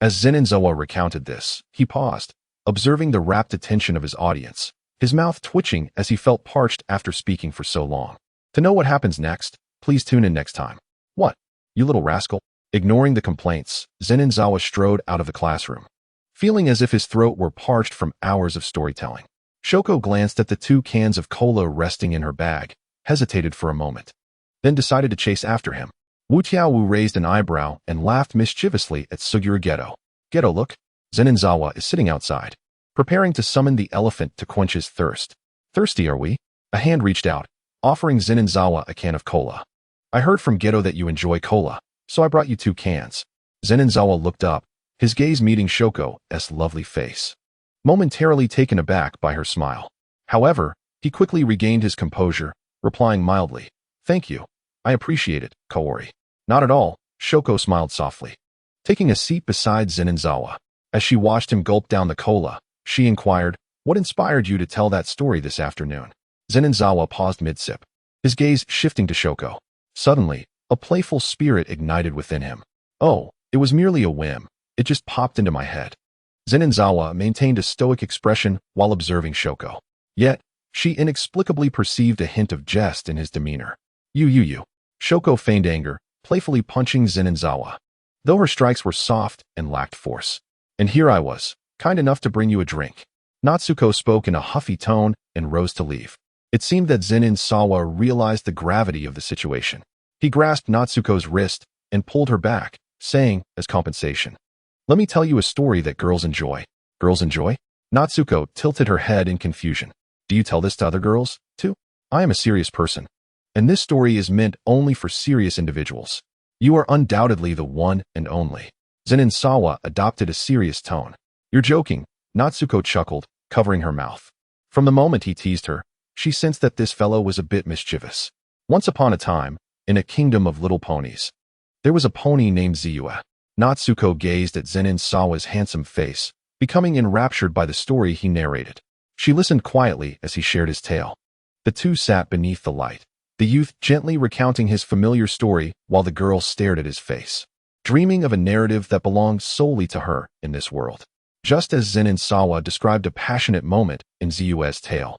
As Zenin recounted this, he paused, observing the rapt attention of his audience, his mouth twitching as he felt parched after speaking for so long. To know what happens next, please tune in next time. What? You little rascal? Ignoring the complaints, Zenin strode out of the classroom, feeling as if his throat were parched from hours of storytelling. Shoko glanced at the 2 cans of cola resting in her bag, hesitated for a moment, then decided to chase after him. Wu Tiaowu raised an eyebrow and laughed mischievously at Suguru Geto. Geto, look. Zenin is sitting outside, preparing to summon the elephant to quench his thirst. Thirsty, are we? A hand reached out, offering Zenin a can of cola. I heard from Geto that you enjoy cola, so I brought you 2 cans. Zenin looked up, his gaze meeting Shoko's lovely face, momentarily taken aback by her smile. However, he quickly regained his composure, replying mildly, "Thank you. I appreciate it, Kaori." "Not at all," Shoko smiled softly, taking a seat beside Zenin. As she watched him gulp down the cola, she inquired, "What inspired you to tell that story this afternoon?" Zenin paused mid-sip, his gaze shifting to Shoko. Suddenly, a playful spirit ignited within him. "Oh, it was merely a whim. It just popped into my head." Zenin maintained a stoic expression while observing Shoko. Yet, she inexplicably perceived a hint of jest in his demeanor. You. Shoko feigned anger, playfully punching Zenin, though her strikes were soft and lacked force. "And here I was, kind enough to bring you a drink." Natsuko spoke in a huffy tone and rose to leave. It seemed that Zenin realized the gravity of the situation. He grasped Natsuko's wrist and pulled her back, saying, as compensation, "Let me tell you a story that girls enjoy." "Girls enjoy?" Natsuko tilted her head in confusion. "Do you tell this to other girls, too?" "I am a serious person, and this story is meant only for serious individuals. You are undoubtedly the one and only." Zenin adopted a serious tone. "You're joking," Natsuko chuckled, covering her mouth. From the moment he teased her, she sensed that this fellow was a bit mischievous. Once upon a time, in a kingdom of little ponies, there was a pony named Ziyue. Natsuko gazed at Zenin handsome face, becoming enraptured by the story he narrated. She listened quietly as he shared his tale. The two sat beneath the light, the youth gently recounting his familiar story while the girl stared at his face, dreaming of a narrative that belonged solely to her in this world. Just as Zenin described a passionate moment in Ziyue's tale,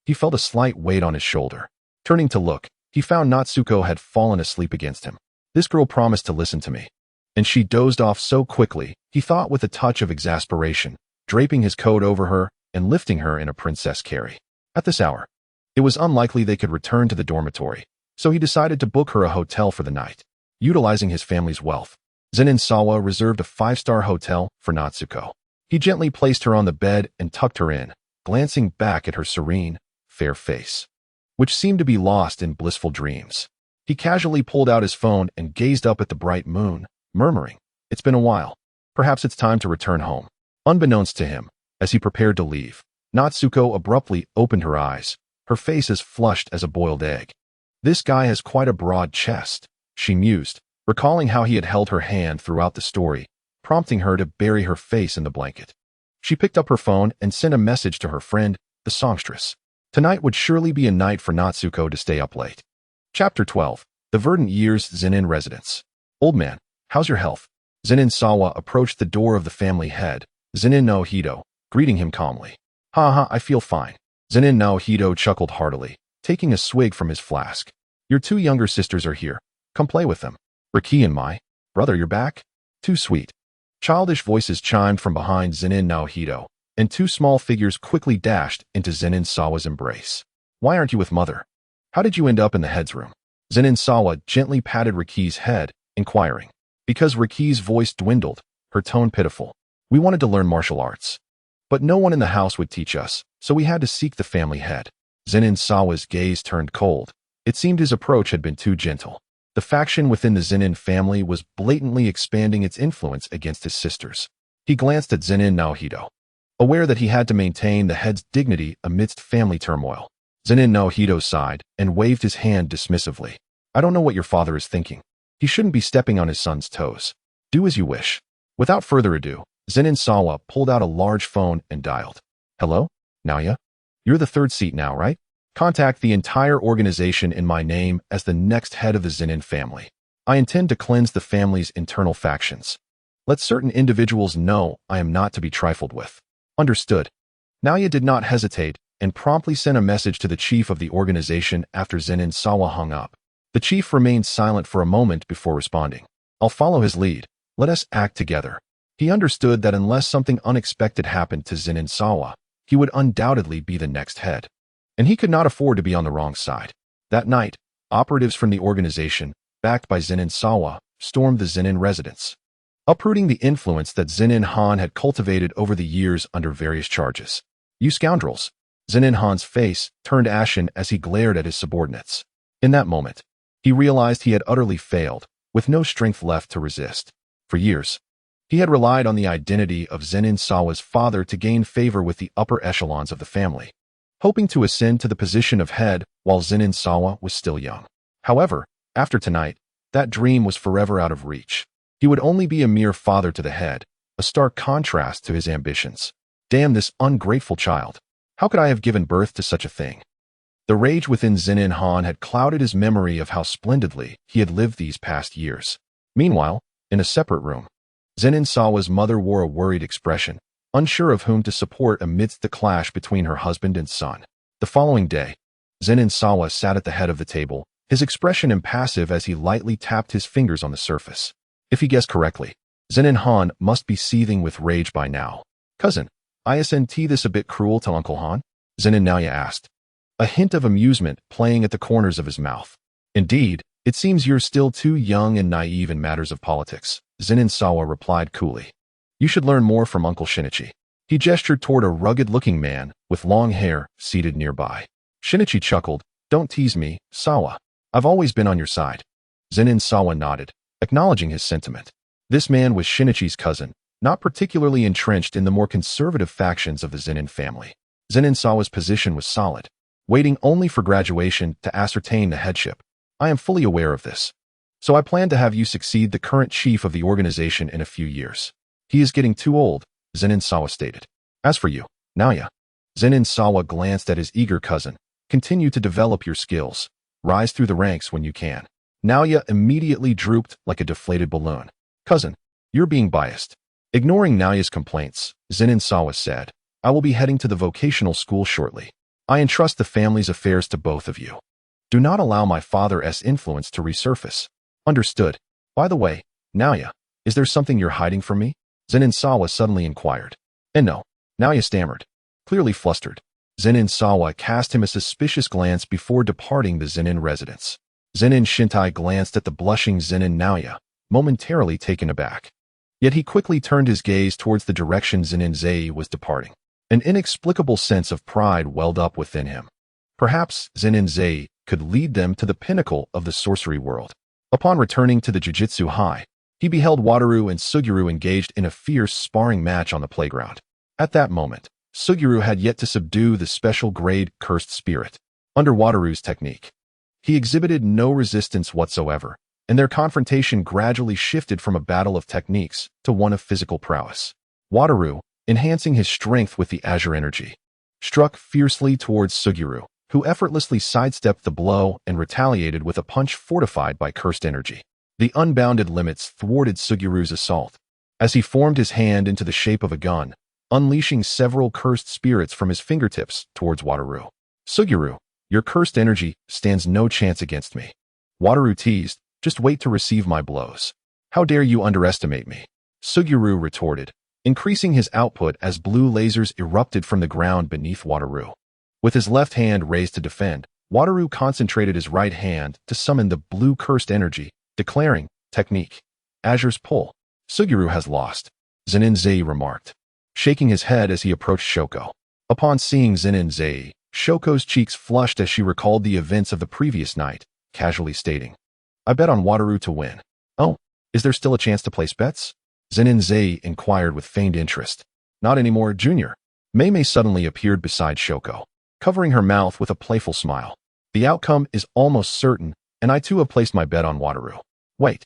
he felt a slight weight on his shoulder. Turning to look, he found Natsuko had fallen asleep against him. This girl promised to listen to me, and she dozed off so quickly, he thought with a touch of exasperation, draping his coat over her and lifting her in a princess carry. At this hour, it was unlikely they could return to the dormitory, so he decided to book her a hotel for the night. Utilizing his family's wealth, Zenin reserved a 5-star hotel for Natsuko. He gently placed her on the bed and tucked her in, glancing back at her serene, fair face, which seemed to be lost in blissful dreams. He casually pulled out his phone and gazed up at the bright moon, murmuring, "It's been a while. Perhaps it's time to return home." Unbeknownst to him, as he prepared to leave, Natsuko abruptly opened her eyes, her face as flushed as a boiled egg. "This guy has quite a broad chest," she mused, recalling how he had held her hand throughout the story, prompting her to bury her face in the blanket. She picked up her phone and sent a message to her friend, the songstress. Tonight would surely be a night for Natsuko to stay up late. Chapter 12. The Verdant Years Zenin Residence. "Old man, how's your health?" Zenin approached the door of the family head, Zenin no Hito, greeting him calmly. "Ha, I feel fine." Zenin no Hito chuckled heartily, taking a swig from his flask. "Your 2 younger sisters are here. Come play with them." "Riki and my brother, you're back? Too sweet." Childish voices chimed from behind Zenin no Hito, and 2 small figures quickly dashed into Zenin embrace. "Why aren't you with mother? How did you end up in the head's room?" Zenin gently patted Riki's head, inquiring. Because Riki's voice dwindled, her tone pitiful. "We wanted to learn martial arts, but no one in the house would teach us, so we had to seek the family head." Zenin gaze turned cold. It seemed his approach had been too gentle. The faction within the Zenin family was blatantly expanding its influence against his sisters. He glanced at Zenin no Hito, aware that he had to maintain the head's dignity amidst family turmoil. Zenin no Hito sighed and waved his hand dismissively. "I don't know what your father is thinking. He shouldn't be stepping on his son's toes. Do as you wish." Without further ado, Zenin pulled out a large phone and dialed. "Hello? Naoya? You're the 3rd seat now, right?" Contact the entire organization in my name as the next head of the Zenin family. I intend to cleanse the family's internal factions. Let certain individuals know I am not to be trifled with. Understood. Naoya did not hesitate and promptly sent a message to the chief of the organization after Zenin Sawa hung up. The chief remained silent for a moment before responding. I'll follow his lead. Let us act together. He understood that unless something unexpected happened to Zenin Sawa, he would undoubtedly be the next head. And he could not afford to be on the wrong side. That night, operatives from the organization, backed by Zenin Sawa, stormed the Zenin residence, uprooting the influence that Zenin Han had cultivated over the years under various charges. You scoundrels! Zenin Han's face turned ashen as he glared at his subordinates. In that moment, he realized he had utterly failed, with no strength left to resist. For years, he had relied on the identity of Zenin Sawa's father to gain favor with the upper echelons of the family, hoping to ascend to the position of head while Zenin Sawa was still young. However, after tonight, that dream was forever out of reach. He would only be a mere father to the head, a stark contrast to his ambitions. Damn this ungrateful child. How could I have given birth to such a thing? The rage within Zenin Han had clouded his memory of how splendidly he had lived these past years. Meanwhile, in a separate room, Zenin Sawa's mother wore a worried expression, unsure of whom to support amidst the clash between her husband and son. The following day, Zenin Sawa sat at the head of the table, his expression impassive as he lightly tapped his fingers on the surface. If he guessed correctly, Zenin Han must be seething with rage by now. Cousin, isn't this a bit cruel to Uncle Han? Zenin Naoya asked, a hint of amusement playing at the corners of his mouth. Indeed, it seems you're still too young and naive in matters of politics, Zenin Sawa replied coolly. You should learn more from Uncle Shinichi. He gestured toward a rugged-looking man with long hair seated nearby. Shinichi chuckled, don't tease me, Sawa. I've always been on your side. Zenin Sawa nodded, acknowledging his sentiment. This man was Shinichi's cousin, not particularly entrenched in the more conservative factions of the Zenin family. Zenin Sawa's position was solid, waiting only for graduation to ascertain the headship. I am fully aware of this. So I plan to have you succeed the current chief of the organization in a few years. He is getting too old, Zenin Sawa stated. As for you, Naoya. Zenin Sawa glanced at his eager cousin. Continue to develop your skills. Rise through the ranks when you can. Naoya immediately drooped like a deflated balloon. Cousin, you're being biased. Ignoring Naoya's complaints, Zenin Sawa said, I will be heading to the vocational school shortly. I entrust the family's affairs to both of you. Do not allow my father's influence to resurface. Understood. By the way, Naoya, is there something you're hiding from me? Zenin Sawa suddenly inquired. And no, Naoya stammered, clearly flustered. Zenin Sawa cast him a suspicious glance before departing the Zenin residence. Zenin Shintai glanced at the blushing Zenin Naoya, momentarily taken aback. Yet he quickly turned his gaze towards the direction Zenin Zei was departing. An inexplicable sense of pride welled up within him. Perhaps Zenin Zei could lead them to the pinnacle of the sorcery world. Upon returning to the Jujutsu High, he beheld Wataru and Suguru engaged in a fierce sparring match on the playground. At that moment, Suguru had yet to subdue the special grade cursed spirit. Under Wataru's technique, he exhibited no resistance whatsoever, and their confrontation gradually shifted from a battle of techniques to one of physical prowess. Wataru, enhancing his strength with the azure energy, struck fiercely towards Suguru, who effortlessly sidestepped the blow and retaliated with a punch fortified by cursed energy. The unbounded limits thwarted Suguru's assault, as he formed his hand into the shape of a gun, unleashing several cursed spirits from his fingertips towards Wataru. Suguru, your cursed energy stands no chance against me. Wataru teased, just wait to receive my blows. How dare you underestimate me? Suguru retorted, increasing his output as blue lasers erupted from the ground beneath Wataru. With his left hand raised to defend, Wataru concentrated his right hand to summon the blue cursed energy, declaring, technique, Azure's pull. Suguru has lost, Zenin Zei remarked, shaking his head as he approached Shoko. Upon seeing Zenin Zei, Shoko's cheeks flushed as she recalled the events of the previous night, casually stating, I bet on Wataru to win. Oh, is there still a chance to place bets? Zenin Zei inquired with feigned interest. Not anymore, Junior. Mei suddenly appeared beside Shoko, covering her mouth with a playful smile. The outcome is almost certain, and I too have placed my bet on Wataru. Wait,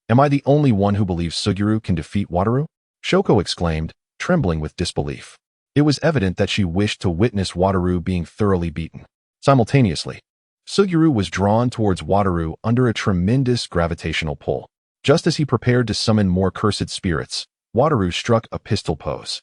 am I the only one who believes Suguru can defeat Wataru? Shoko exclaimed, trembling with disbelief. It was evident that she wished to witness Wataru being thoroughly beaten. Simultaneously, Suguru was drawn towards Wataru under a tremendous gravitational pull. Just as he prepared to summon more cursed spirits, Wataru struck a pistol pose.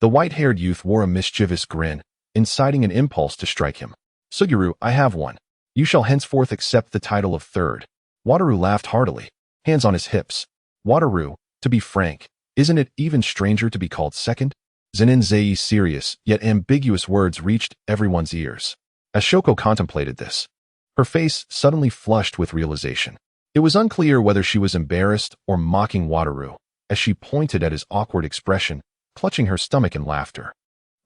The white-haired youth wore a mischievous grin, inciting an impulse to strike him. Suguru, I have one. You shall henceforth accept the title of third. Wataru laughed heartily, hands on his hips. Wataru, to be frank, isn't it even stranger to be called second? Zenin Zei's serious, yet ambiguous words reached everyone's ears. As Shoko contemplated this, her face suddenly flushed with realization. It was unclear whether she was embarrassed or mocking Wataru, as she pointed at his awkward expression, clutching her stomach in laughter.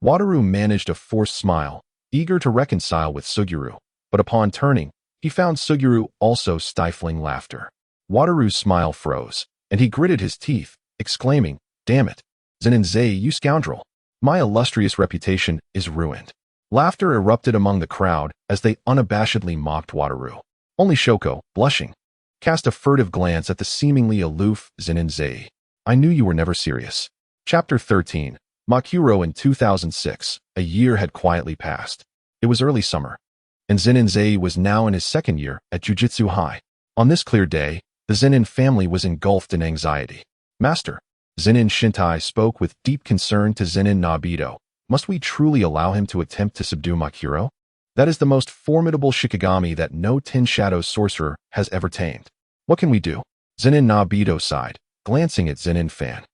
Wataru managed a forced smile, eager to reconcile with Suguru, but upon turning, he found Suguru also stifling laughter. Wataru's smile froze, and he gritted his teeth, exclaiming, "Damn it! Zenin Zei, you scoundrel! My illustrious reputation is ruined." Laughter erupted among the crowd as they unabashedly mocked Wataru. Only Shoko, blushing, cast a furtive glance at the seemingly aloof Zenin Zei. I knew you were never serious. Chapter 13. Makuro. In 2006, a year had quietly passed. It was early summer, and Zenin Zei was now in his second year at Jujutsu High. On this clear day, the Zenin family was engulfed in anxiety. Master, Zenin Shintai spoke with deep concern to Zenin Nobito. Must we truly allow him to attempt to subdue Makuro? That is the most formidable Shikigami that no Ten Shadows sorcerer has ever tamed. What can we do? Zenin Nobito sighed, glancing at Zenin Fan.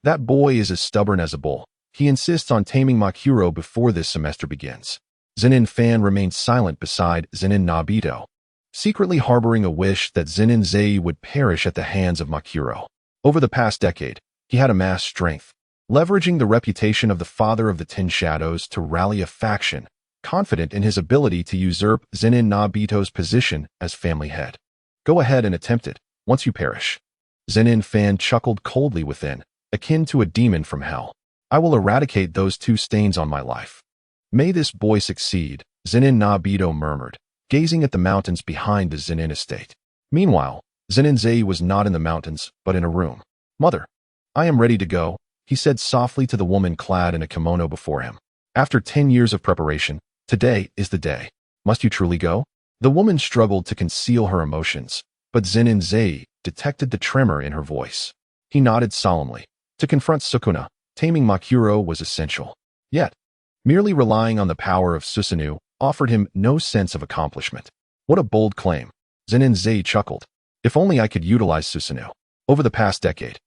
That boy is as stubborn as a bull. He insists on taming Makuro before this semester begins. Zenin Fan remained silent beside Zenin Nobito, secretly harboring a wish that Zenin Zei would perish at the hands of Makuro. Over the past decade, he had amassed strength, leveraging the reputation of the father of the Ten Shadows to rally a faction, confident in his ability to usurp Zenin Nobito's position as family head. Go ahead and attempt it, once you perish. Zenin Fan chuckled coldly within, akin to a demon from hell. I will eradicate those two stains on my life. May this boy succeed, Zenin Nobito murmured, gazing at the mountains behind the Zenin estate. Meanwhile, Zenin Zei was not in the mountains, but in a room. Mother, I am ready to go, he said softly to the woman clad in a kimono before him. After 10 years of preparation, today is the day. Must you truly go? The woman struggled to conceal her emotions, but Zenin Zei detected the tremor in her voice. He nodded solemnly. To confront Sukuna, taming Makuro was essential. Yet, merely relying on the power of Susanoo offered him no sense of accomplishment. What a bold claim. Zenin Zei chuckled. If only I could utilize Susanoo. Over the past decade,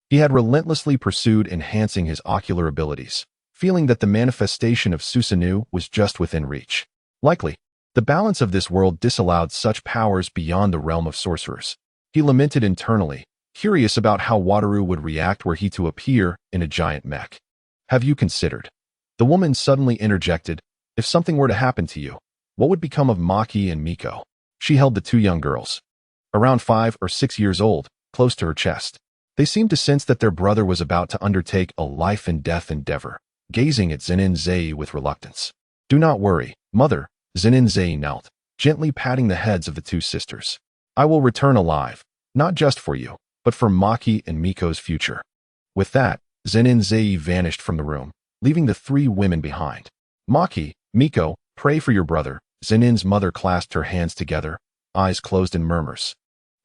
he had relentlessly pursued enhancing his ocular abilities, feeling that the manifestation of Susanoo was just within reach. Likely, the balance of this world disallowed such powers beyond the realm of sorcerers. He lamented internally, curious about how Wataru would react were he to appear in a giant mech. Have you considered? The woman suddenly interjected, if something were to happen to you, what would become of Maki and Miko? She held the two young girls, around 5 or 6 years old, close to her chest. They seemed to sense that their brother was about to undertake a life-and-death endeavor, gazing at Zenin Zei with reluctance. Do not worry, mother, Zenin Zei knelt, gently patting the heads of the two sisters. I will return alive, not just for you, but for Maki and Miko's future. With that, Zenin Zei vanished from the room, leaving the 3 women behind. Maki, Miko, pray for your brother. Zenin's mother clasped her hands together, eyes closed in murmurs.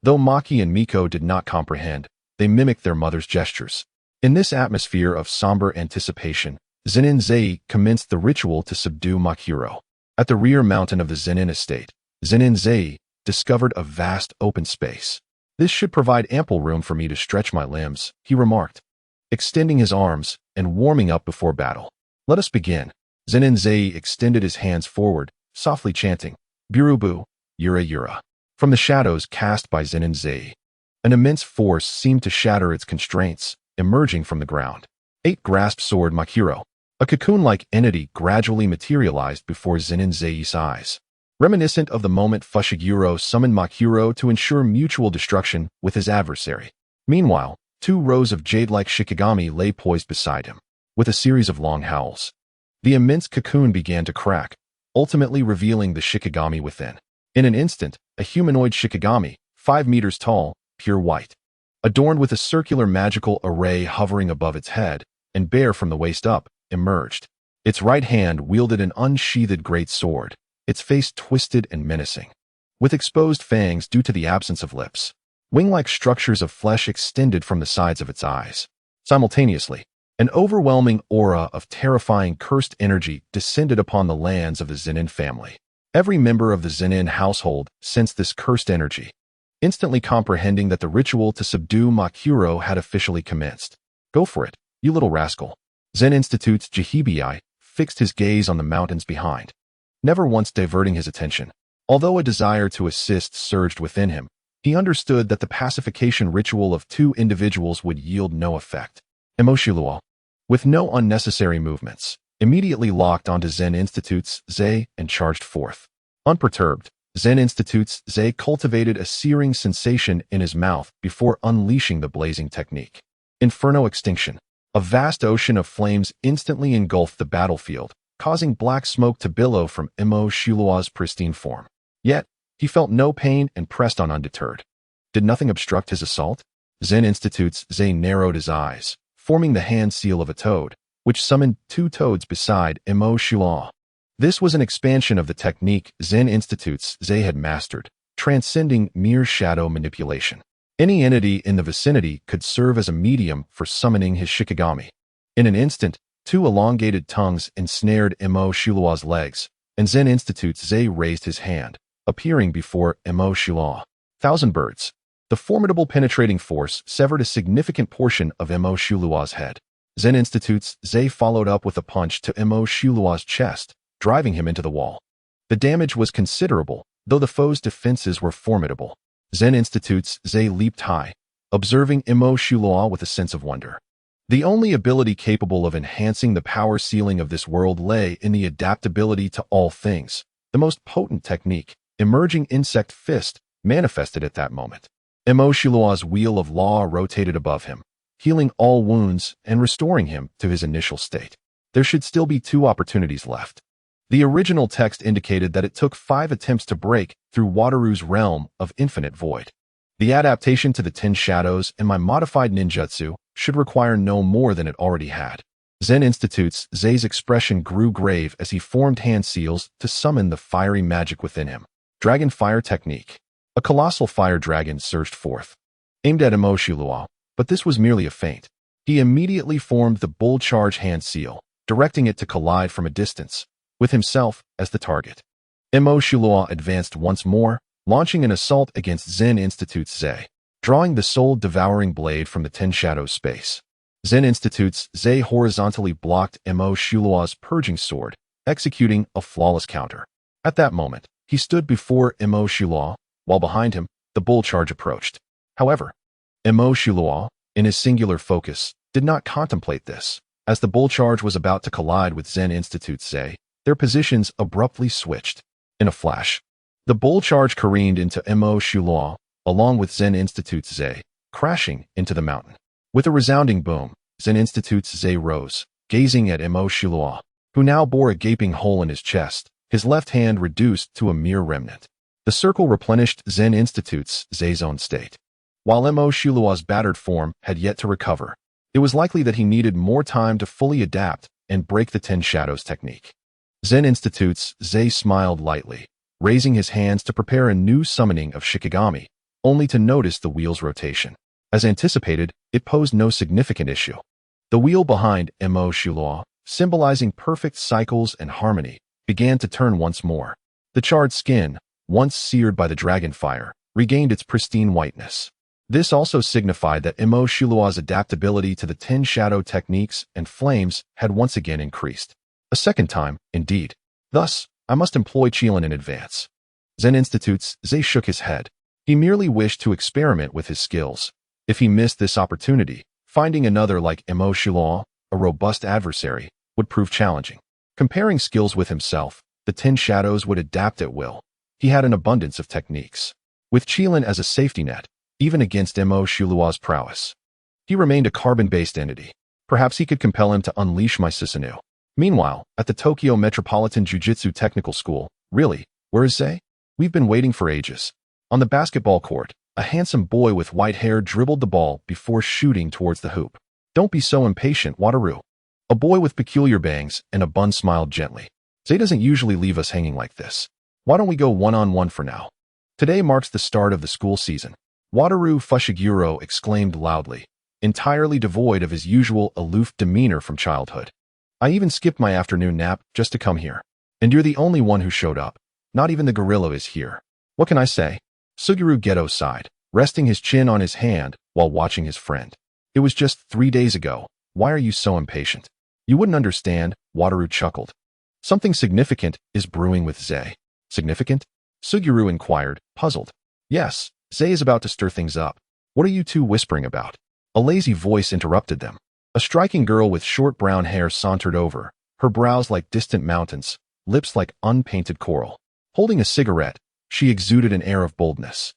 Though Maki and Miko did not comprehend, they mimicked their mother's gestures. In this atmosphere of somber anticipation, Zenin Zei commenced the ritual to subdue Makuro. At the rear mountain of the Zenin estate, Zenin Zei discovered a vast open space. This should provide ample room for me to stretch my limbs, he remarked, extending his arms and warming up before battle. Let us begin. Zenin Zei extended his hands forward, softly chanting, Burubu, Yura Yura. From the shadows cast by Zenin Zei, an immense force seemed to shatter its constraints, emerging from the ground. 8 grasped sword Makuro. A cocoon-like entity gradually materialized before Zenin Zei's eyes. Reminiscent of the moment Fushiguro summoned Makuro to ensure mutual destruction with his adversary. Meanwhile, 2 rows of jade-like Shikigami lay poised beside him. With a series of long howls, the immense cocoon began to crack, ultimately revealing the Shikigami within. In an instant, a humanoid Shikigami, 5 meters tall, pure white, adorned with a circular magical array hovering above its head, and bare from the waist up, emerged. Its right hand wielded an unsheathed great sword, its face twisted and menacing, with exposed fangs due to the absence of lips. Wing-like structures of flesh extended from the sides of its eyes. Simultaneously, an overwhelming aura of terrifying cursed energy descended upon the lands of the Zenin family. Every member of the Zenin household sensed this cursed energy, instantly comprehending that the ritual to subdue Makuro had officially commenced. "Go for it, you little rascal." Zen Institute's Jihibi fixed his gaze on the mountains behind, never once diverting his attention. Although a desire to assist surged within him, he understood that the pacification ritual of two individuals would yield no effect. Emoshilua, with no unnecessary movements, immediately locked onto Zen Institute's Zei and charged forth. Unperturbed, Zen Institute's Zei cultivated a searing sensation in his mouth before unleashing the blazing technique. Inferno Extinction. A vast ocean of flames instantly engulfed the battlefield, causing black smoke to billow from Emoshilua's pristine form. Yet, he felt no pain and pressed on undeterred. Did nothing obstruct his assault? Zen Institute's Zei narrowed his eyes, forming the hand seal of a toad, which summoned two toads beside Emoshilua. This was an expansion of the technique Zen Institute's Zei had mastered, transcending mere shadow manipulation. Any entity in the vicinity could serve as a medium for summoning his Shikigami. In an instant, two elongated tongues ensnared Emoshilua's legs, and Zen Institute's Zei raised his hand, appearing before Emoshilua. Thousand Birds. The formidable penetrating force severed a significant portion of Emoshilua's head. Zen Institute's Zei followed up with a punch to Emoshilua's chest, driving him into the wall. The damage was considerable, though the foe's defenses were formidable. Zen Institute's Zei leaped high, observing Emoshilua with a sense of wonder. The only ability capable of enhancing the power ceiling of this world lay in the adaptability to all things. The most potent technique, Emerging Insect Fist, manifested at that moment. Emoshilua's wheel of law rotated above him, healing all wounds and restoring him to his initial state. There should still be 2 opportunities left. The original text indicated that it took 5 attempts to break through Wataru's realm of infinite void. The adaptation to the 10 shadows and my modified ninjutsu should require no more than it already had. Zen Institute's Zei's expression grew grave as he formed hand seals to summon the fiery magic within him. Dragon Fire Technique. A colossal fire dragon surged forth, aimed at Emoshilua, but this was merely a feint. He immediately formed the Bull Charge hand seal, directing it to collide from a distance, with himself as the target. Emoshilua advanced once more, launching an assault against Zen Institute's Zei, drawing the soul-devouring blade from the 10 shadows space. Zen Institute's Zei horizontally blocked Emoshilua's purging sword, executing a flawless counter. At that moment, he stood before Emoshilua, while behind him, the Bull Charge approached. However, Emoshilua, in his singular focus, did not contemplate this. As the Bull Charge was about to collide with Zen Institute's Zei, their positions abruptly switched. In a flash, the Bull Charge careened into Emoshilua, along with Zen Institute's Zei, crashing into the mountain. With a resounding boom, Zen Institute's Zei rose, gazing at Emoshilua, who now bore a gaping hole in his chest, his left hand reduced to a mere remnant. The circle replenished Zen Institute's Zei's own state. While Emoshilua's battered form had yet to recover, it was likely that he needed more time to fully adapt and break the 10 shadows technique. Zen Institute's Zei smiled lightly, raising his hands to prepare a new summoning of Shikigami, only to notice the wheel's rotation. As anticipated, it posed no significant issue. The wheel behind Emoshilua, symbolizing perfect cycles and harmony, began to turn once more. The charred skin, once seared by the dragon fire, regained its pristine whiteness. This also signified that Emoshilua's adaptability to the 10 shadow techniques and flames had once again increased. A second time, indeed. Thus, I must employ Qilin in advance. Zen Institute's Zei shook his head. He merely wished to experiment with his skills. If he missed this opportunity, finding another like Emoshilua, a robust adversary, would prove challenging. Comparing skills with himself, the 10 shadows would adapt at will. He had an abundance of techniques. With Qilin as a safety net, even against Emoshilua's prowess, he remained a carbon-based entity. Perhaps he could compel him to unleash my Susanoo. Meanwhile, at the Tokyo Metropolitan Jujutsu Technical School, really, where is Zei? We've been waiting for ages. On the basketball court, a handsome boy with white hair dribbled the ball before shooting towards the hoop. Don't be so impatient, Wataru. A boy with peculiar bangs and a bun smiled gently. Zei doesn't usually leave us hanging like this. Why don't we go one-on-one for now? Today marks the start of the school season. Wataru Fushiguro exclaimed loudly, entirely devoid of his usual aloof demeanor from childhood. I even skipped my afternoon nap just to come here. And you're the only one who showed up. Not even the gorilla is here. What can I say? Suguru Geto sighed, resting his chin on his hand while watching his friend. It was just 3 days ago. Why are you so impatient? You wouldn't understand, Wataru chuckled. Something significant is brewing with Zei. Significant? Suguru inquired, puzzled. Yes, Zei is about to stir things up. What are you two whispering about? A lazy voice interrupted them. A striking girl with short brown hair sauntered over, her brows like distant mountains, lips like unpainted coral. Holding a cigarette, she exuded an air of boldness.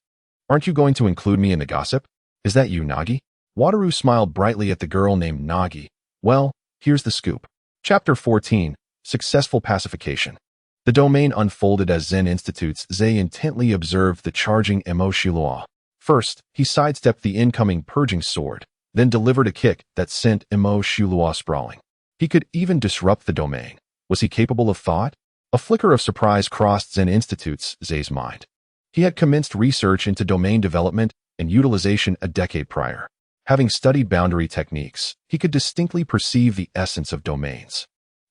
Aren't you going to include me in the gossip? Is that you, Nagi? Wataru smiled brightly at the girl named Nagi. Well, here's the scoop. Chapter 14, Successful Pacification. The domain unfolded as Zen Institute's Zei intently observed the charging Emo Shilua. First, he sidestepped the incoming purging sword, then delivered a kick that sent Emo Shilua sprawling. He could even disrupt the domain. Was he capable of thought? A flicker of surprise crossed Zen Institute's Zei's mind. He had commenced research into domain development and utilization a decade prior. Having studied boundary techniques, he could distinctly perceive the essence of domains.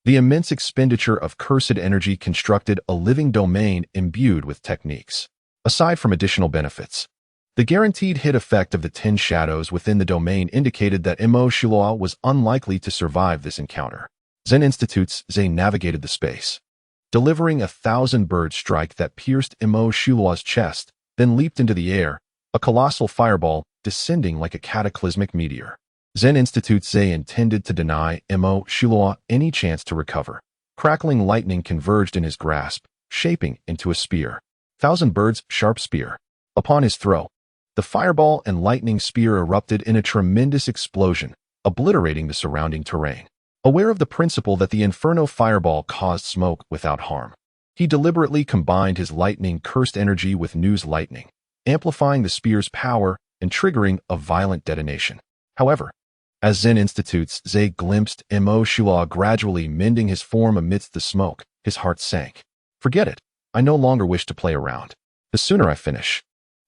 The immense expenditure of cursed energy constructed a living domain imbued with techniques. Aside from additional benefits, the guaranteed hit effect of the 10 shadows within the domain indicated that Emo Shilua was unlikely to survive this encounter. Zen Institute's Zei navigated the space, delivering 1,000-bird strike that pierced Emo Shilua's chest, then leaped into the air, a colossal fireball descending like a cataclysmic meteor. Zen Institute's Zei intended to deny Emo Shilua any chance to recover. Crackling lightning converged in his grasp, shaping into a spear. 1,000 birds, sharp spear. Upon his throw, the fireball and lightning spear erupted in a tremendous explosion, obliterating the surrounding terrain. Aware of the principle that the Inferno fireball caused smoke without harm, he deliberately combined his lightning-cursed energy with Nu's lightning, amplifying the spear's power and triggering a violent detonation. However, as Zen Institute's Zei glimpsed Emo Shilua gradually mending his form amidst the smoke, his heart sank. Forget it. I no longer wish to play around. The sooner I finish,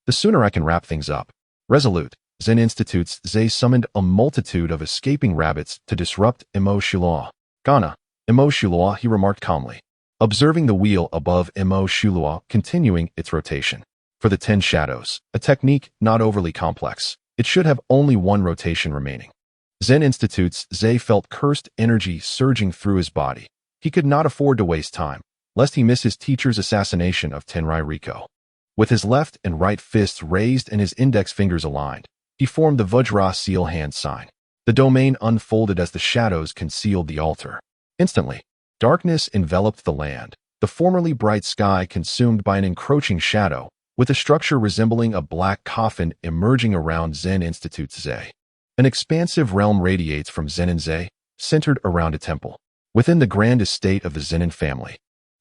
the sooner I can wrap things up. Resolute, Zen Institute's Zei summoned a multitude of escaping rabbits to disrupt Emo Shilua. Gana, Emo Shilua, he remarked calmly, observing the wheel above Emo Shilua continuing its rotation. For the 10 shadows, a technique not overly complex, it should have only one rotation remaining. Zen Institute's Zei felt cursed energy surging through his body. He could not afford to waste time, lest he miss his teacher's assassination of Tenrai Riko. With his left and right fists raised and his index fingers aligned, he formed the Vajra seal hand sign. The domain unfolded as the shadows concealed the altar. Instantly, darkness enveloped the land, the formerly bright sky consumed by an encroaching shadow, with a structure resembling a black coffin emerging around Zen Institute's Zei. An expansive realm radiates from Zenin Zei, centered around a temple. Within the grand estate of the Zenin family,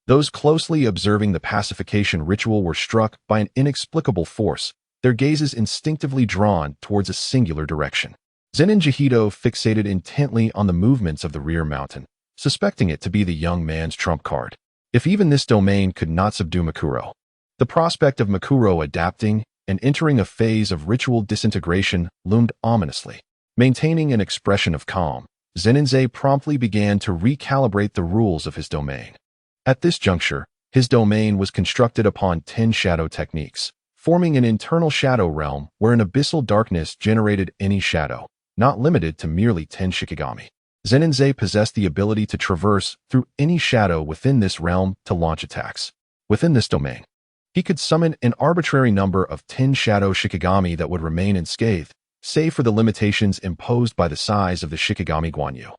those closely observing the pacification ritual were struck by an inexplicable force, their gazes instinctively drawn towards a singular direction. Zenin Jihito fixated intently on the movements of the rear mountain, suspecting it to be the young man's trump card. If even this domain could not subdue Makuro, the prospect of Makuro adapting and entering a phase of ritual disintegration loomed ominously. Maintaining an expression of calm, Zenin Zei promptly began to recalibrate the rules of his domain. At this juncture, his domain was constructed upon 10 shadow techniques, forming an internal shadow realm where an abyssal darkness generated any shadow, not limited to merely 10 Shikigami. Zenin Zei possessed the ability to traverse through any shadow within this realm to launch attacks. Within this domain, he could summon an arbitrary number of 10 shadow Shikigami that would remain unscathed, save for the limitations imposed by the size of the Shikigami Guanyu,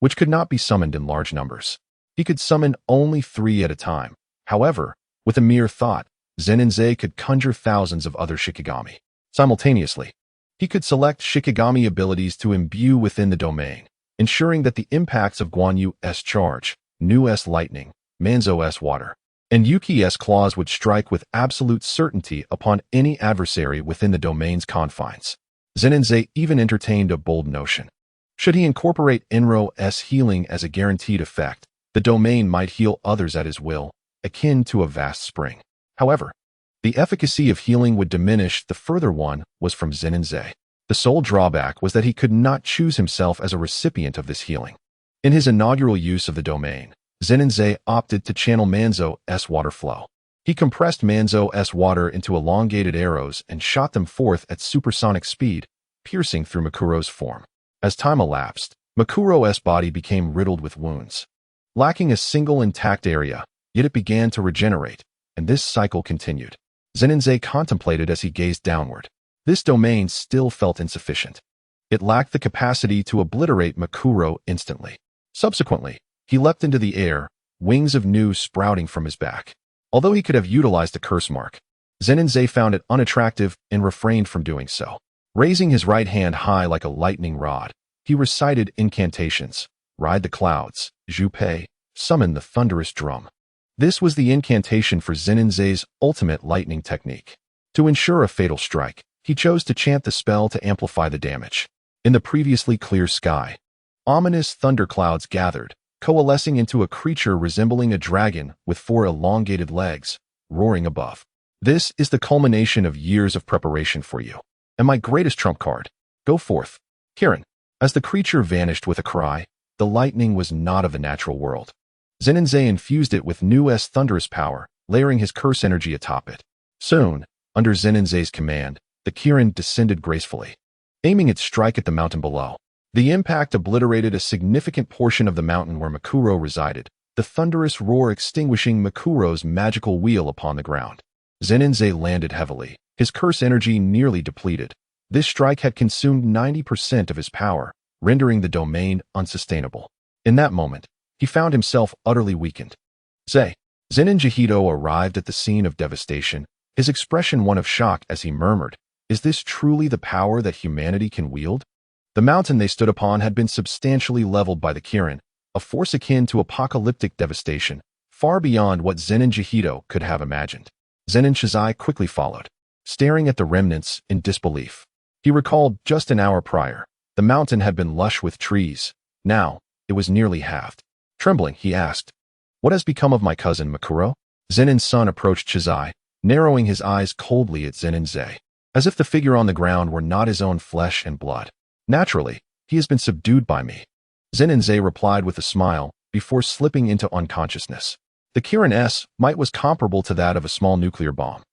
which could not be summoned in large numbers. He could summon only 3 at a time. However, with a mere thought, Zenin Zei could conjure thousands of other Shikigami. Simultaneously, he could select Shikigami abilities to imbue within the domain, ensuring that the impacts of Guanyu's charge, Nu-S lightning, Manzo's water, and Yuki's claws would strike with absolute certainty upon any adversary within the domain's confines. Zenin Zei even entertained a bold notion. Should he incorporate Enro's healing as a guaranteed effect, the domain might heal others at his will, akin to a vast spring. However, the efficacy of healing would diminish the further one was from Zenin. The sole drawback was that he could not choose himself as a recipient of this healing. In his inaugural use of the domain, Zenin opted to channel Manzo's water flow. He compressed Manzo's water into elongated arrows and shot them forth at supersonic speed, piercing through Makuro's form. As time elapsed, Makuro's body became riddled with wounds. Lacking a single intact area, yet it began to regenerate, and this cycle continued. Zenin contemplated as he gazed downward. This domain still felt insufficient. It lacked the capacity to obliterate Makuro instantly. Subsequently, he leapt into the air, wings of new sprouting from his back. Although he could have utilized a curse mark, Zenin found it unattractive and refrained from doing so. Raising his right hand high like a lightning rod, he recited incantations: ride the clouds, Jupei, summon the thunderous drum. This was the incantation for Zenin's ultimate lightning technique. To ensure a fatal strike, he chose to chant the spell to amplify the damage. In the previously clear sky, ominous thunderclouds gathered, coalescing into a creature resembling a dragon with 4 elongated legs, roaring above. This is the culmination of years of preparation for you, and my greatest trump card. Go forth, Kirin. As the creature vanished with a cry, the lightning was not of the natural world. Zenin infused it with new thunderous power, layering his curse energy atop it. Soon, under Zenin's command, the Kirin descended gracefully, aiming its strike at the mountain below. The impact obliterated a significant portion of the mountain where Makuro resided, the thunderous roar extinguishing Makuro's magical wheel upon the ground. Zenin landed heavily, his curse energy nearly depleted. This strike had consumed 90% of his power, rendering the domain unsustainable. In that moment, he found himself utterly weakened. Zenin Jihito arrived at the scene of devastation, his expression one of shock as he murmured, "Is this truly the power that humanity can wield?" The mountain they stood upon had been substantially leveled by the Kirin, a force akin to apocalyptic devastation, far beyond what Zenin Jihito could have imagined. Zenin Shizai quickly followed, staring at the remnants in disbelief. He recalled just an hour prior, the mountain had been lush with trees. Now, it was nearly halved. Trembling, he asked, "What has become of my cousin Makuro?" Zenin's son approached Shizai, narrowing his eyes coldly at Zenin, as if the figure on the ground were not his own flesh and blood. "Naturally, he has been subdued by me," Zenin replied with a smile, before slipping into unconsciousness. The Kirin's might was comparable to that of a small nuclear bomb.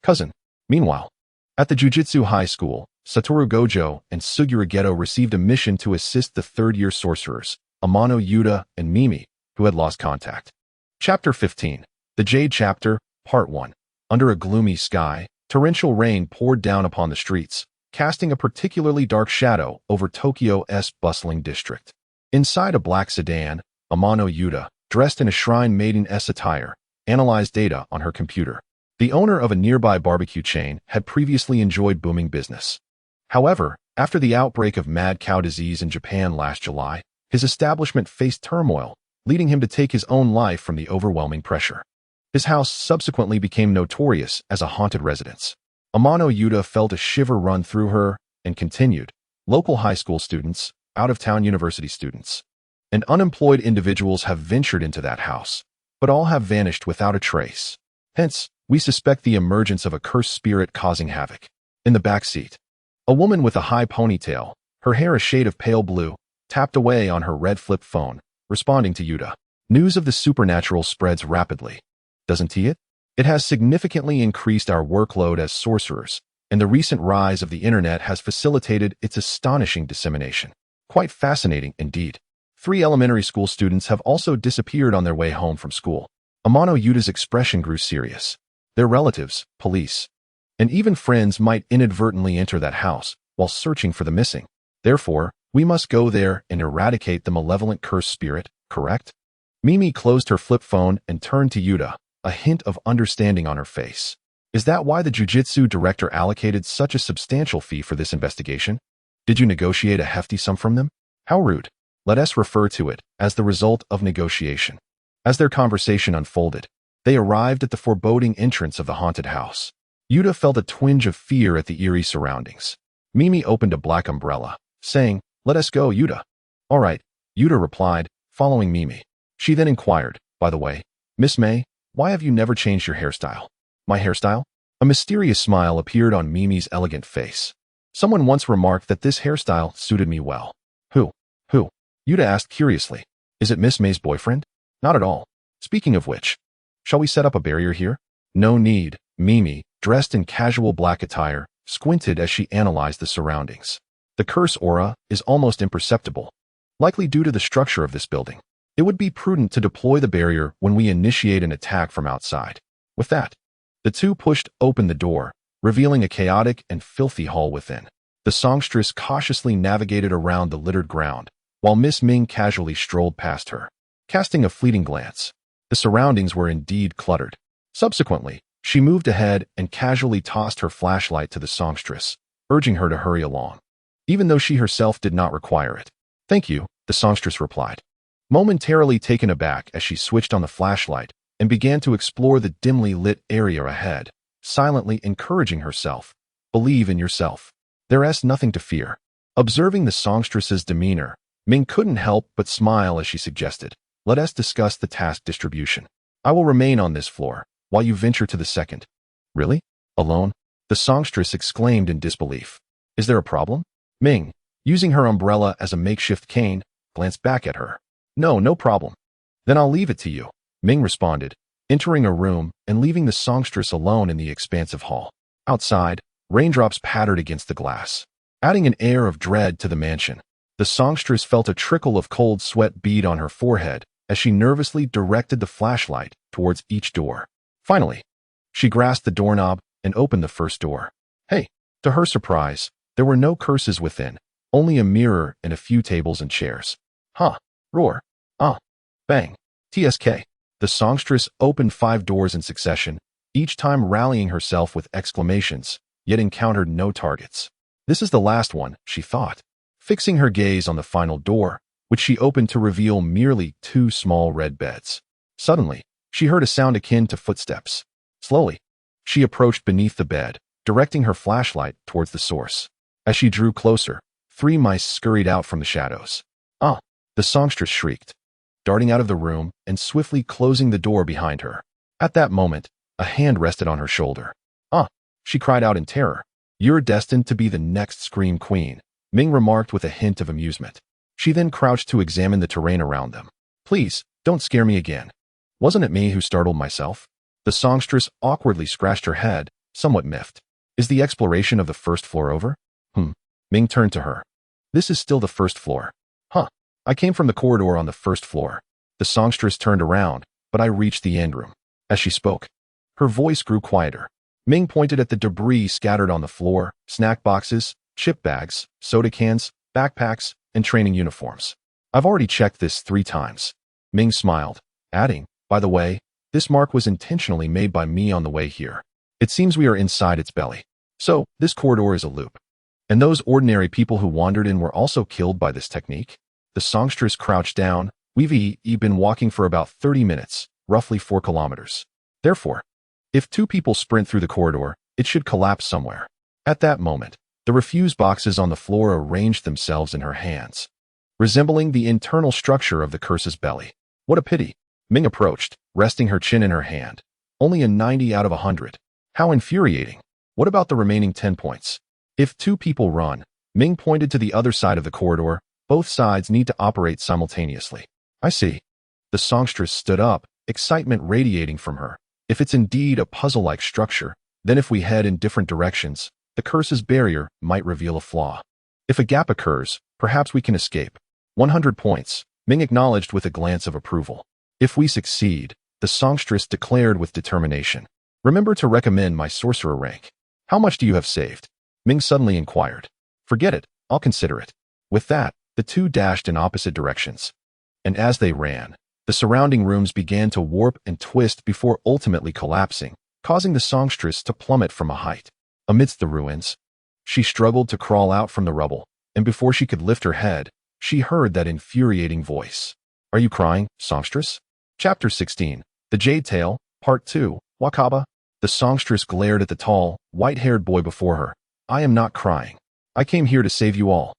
Cousin. Meanwhile, at the Jujutsu High School, Satoru Gojo and Suguru Geto received a mission to assist the third-year sorcerers, Amano Yuta and Mimi, who had lost contact. Chapter 15. The Jade Chapter, Part 1. Under a gloomy sky, torrential rain poured down upon the streets, casting a particularly dark shadow over Tokyo's bustling district. Inside a black sedan, Amano Yuta, dressed in a Shrine Maiden-esque attire, analyzed data on her computer. The owner of a nearby barbecue chain had previously enjoyed booming business. However, after the outbreak of mad cow disease in Japan last July, his establishment faced turmoil, leading him to take his own life from the overwhelming pressure. His house subsequently became notorious as a haunted residence. Amano Yuta felt a shiver run through her and continued, "Local high school students, out-of-town university students, and unemployed individuals have ventured into that house, but all have vanished without a trace. Hence, we suspect the emergence of a cursed spirit causing havoc." In the back seat, a woman with a high ponytail, her hair a shade of pale blue, tapped away on her red flip phone, responding to Yuta. "News of the supernatural spreads rapidly, doesn't it? It has significantly increased our workload as sorcerers, and the recent rise of the internet has facilitated its astonishing dissemination. Quite fascinating indeed. 3 elementary school students have also disappeared on their way home from school." Amano Yuta's expression grew serious. Their relatives, police, and even friends might inadvertently enter that house while searching for the missing. Therefore, we must go there and eradicate the malevolent cursed spirit, correct? Mimi closed her flip phone and turned to Yuta, a hint of understanding on her face. "Is that why the Jujutsu director allocated such a substantial fee for this investigation? Did you negotiate a hefty sum from them?" "How rude. Let us refer to it as the result of negotiation." As their conversation unfolded, they arrived at the foreboding entrance of the haunted house. Yuta felt a twinge of fear at the eerie surroundings. Mimi opened a black umbrella, saying, "Let us go, Yuta." "All right," Yuta replied, following Mimi. She then inquired, "By the way, Miss May, Why have you never changed your hairstyle? My hairstyle? A mysterious smile appeared on Mimi's elegant face. Someone once remarked that this hairstyle suited me well. Who? Who? Yuta asked curiously. Is it Miss May's boyfriend? Not at all. Speaking of which, shall we set up a barrier here? No need. Mimi, dressed in casual black attire, squinted as she analyzed the surroundings. The curse aura is almost imperceptible, likely due to the structure of this building. It would be prudent to deploy the barrier when we initiate an attack from outside. With that, the two pushed open the door, revealing a chaotic and filthy hall within. The songstress cautiously navigated around the littered ground, while Miss Ming casually strolled past her. Casting a fleeting glance, the surroundings were indeed cluttered. Subsequently, she moved ahead and casually tossed her flashlight to the songstress, urging her to hurry along, even though she herself did not require it. Thank you, the songstress replied, momentarily taken aback as she switched on the flashlight and began to explore the dimly lit area ahead, silently encouraging herself. Believe in yourself. There's nothing to fear. Observing the songstress's demeanor, Ming couldn't help but smile as she suggested, let us discuss the task distribution. I will remain on this floor, while you venture to the second. Really? Alone? The songstress exclaimed in disbelief. Is there a problem? Ming, using her umbrella as a makeshift cane, glanced back at her. No problem. Then I'll leave it to you, Ming responded, entering a room and leaving the songstress alone in the expansive hall. Outside, raindrops pattered against the glass, adding an air of dread to the mansion. The songstress felt a trickle of cold sweat bead on her forehead as she nervously directed the flashlight towards each door. Finally, she grasped the doorknob and opened the first door. Hey! To her surprise, there were no curses within, only a mirror and a few tables and chairs. Huh! Roar! Ah! Bang! TSK! The songstress opened 5 doors in succession, each time rallying herself with exclamations, yet encountered no targets. This is the last one, she thought, fixing her gaze on the final door, which she opened to reveal merely 2 small red beds. Suddenly, she heard a sound akin to footsteps. Slowly, she approached beneath the bed, directing her flashlight towards the source. As she drew closer, 3 mice scurried out from the shadows. Ah! The songstress shrieked, darting out of the room and swiftly closing the door behind her. At that moment, a hand rested on her shoulder. Ah! She cried out in terror. You're destined to be the next Scream Queen, Ming remarked with a hint of amusement. She then crouched to examine the terrain around them. Please, don't scare me again. Wasn't it me who startled myself? The songstress awkwardly scratched her head, somewhat miffed. Is the exploration of the first floor over? Ming turned to her. This is still the first floor. Huh. I came from the corridor on the first floor. The songstress turned around, but I reached the end room. As she spoke, her voice grew quieter. Ming pointed at the debris scattered on the floor, snack boxes, chip bags, soda cans, backpacks, and training uniforms. I've already checked this 3 times. Ming smiled, adding, by the way, this mark was intentionally made by me on the way here. It seems we are inside its belly. So, this corridor is a loop. And those ordinary people who wandered in were also killed by this technique? The songstress crouched down. We've been walking for about 30 minutes, roughly 4 kilometers. Therefore, if 2 people sprint through the corridor, it should collapse somewhere. At that moment, the refuse boxes on the floor arranged themselves in her hands, resembling the internal structure of the curse's belly. What a pity. Ming approached, resting her chin in her hand. Only a 90 out of 100. How infuriating. What about the remaining 10 points? If 2 people run, Ming pointed to the other side of the corridor, both sides need to operate simultaneously. I see. The songstress stood up, excitement radiating from her. If it's indeed a puzzle-like structure, then if we head in different directions, the curse's barrier might reveal a flaw. If a gap occurs, perhaps we can escape. 100 points, Ming acknowledged with a glance of approval. If we succeed, the songstress declared with determination. Remember to recommend my sorcerer rank. How much do you have saved? Ming suddenly inquired. Forget it, I'll consider it. With that, the 2 dashed in opposite directions. And as they ran, the surrounding rooms began to warp and twist before ultimately collapsing, causing the songstress to plummet from a height. Amidst the ruins, she struggled to crawl out from the rubble, and before she could lift her head, she heard that infuriating voice. Are you crying, songstress? Chapter 16. The Jade Tale, Part 2, Wakaba. The songstress glared at the tall, white-haired boy before her. I am not crying. I came here to save you all.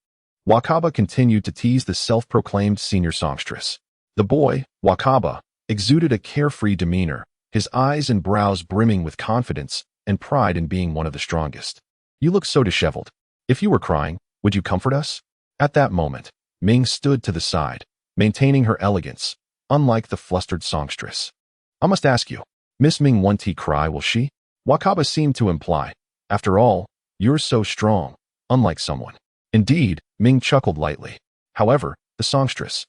Wakaba continued to tease the self-proclaimed senior songstress. The boy, Wakaba, exuded a carefree demeanor, his eyes and brows brimming with confidence and pride in being one of the strongest. You look so disheveled. If you were crying, would you comfort us? At that moment, Ming stood to the side, maintaining her elegance, unlike the flustered songstress. I must ask you, Miss Ming won't he cry, will she? Wakaba seemed to imply. After all, you're so strong, unlike someone. Indeed, Ming chuckled lightly. However, the songstress,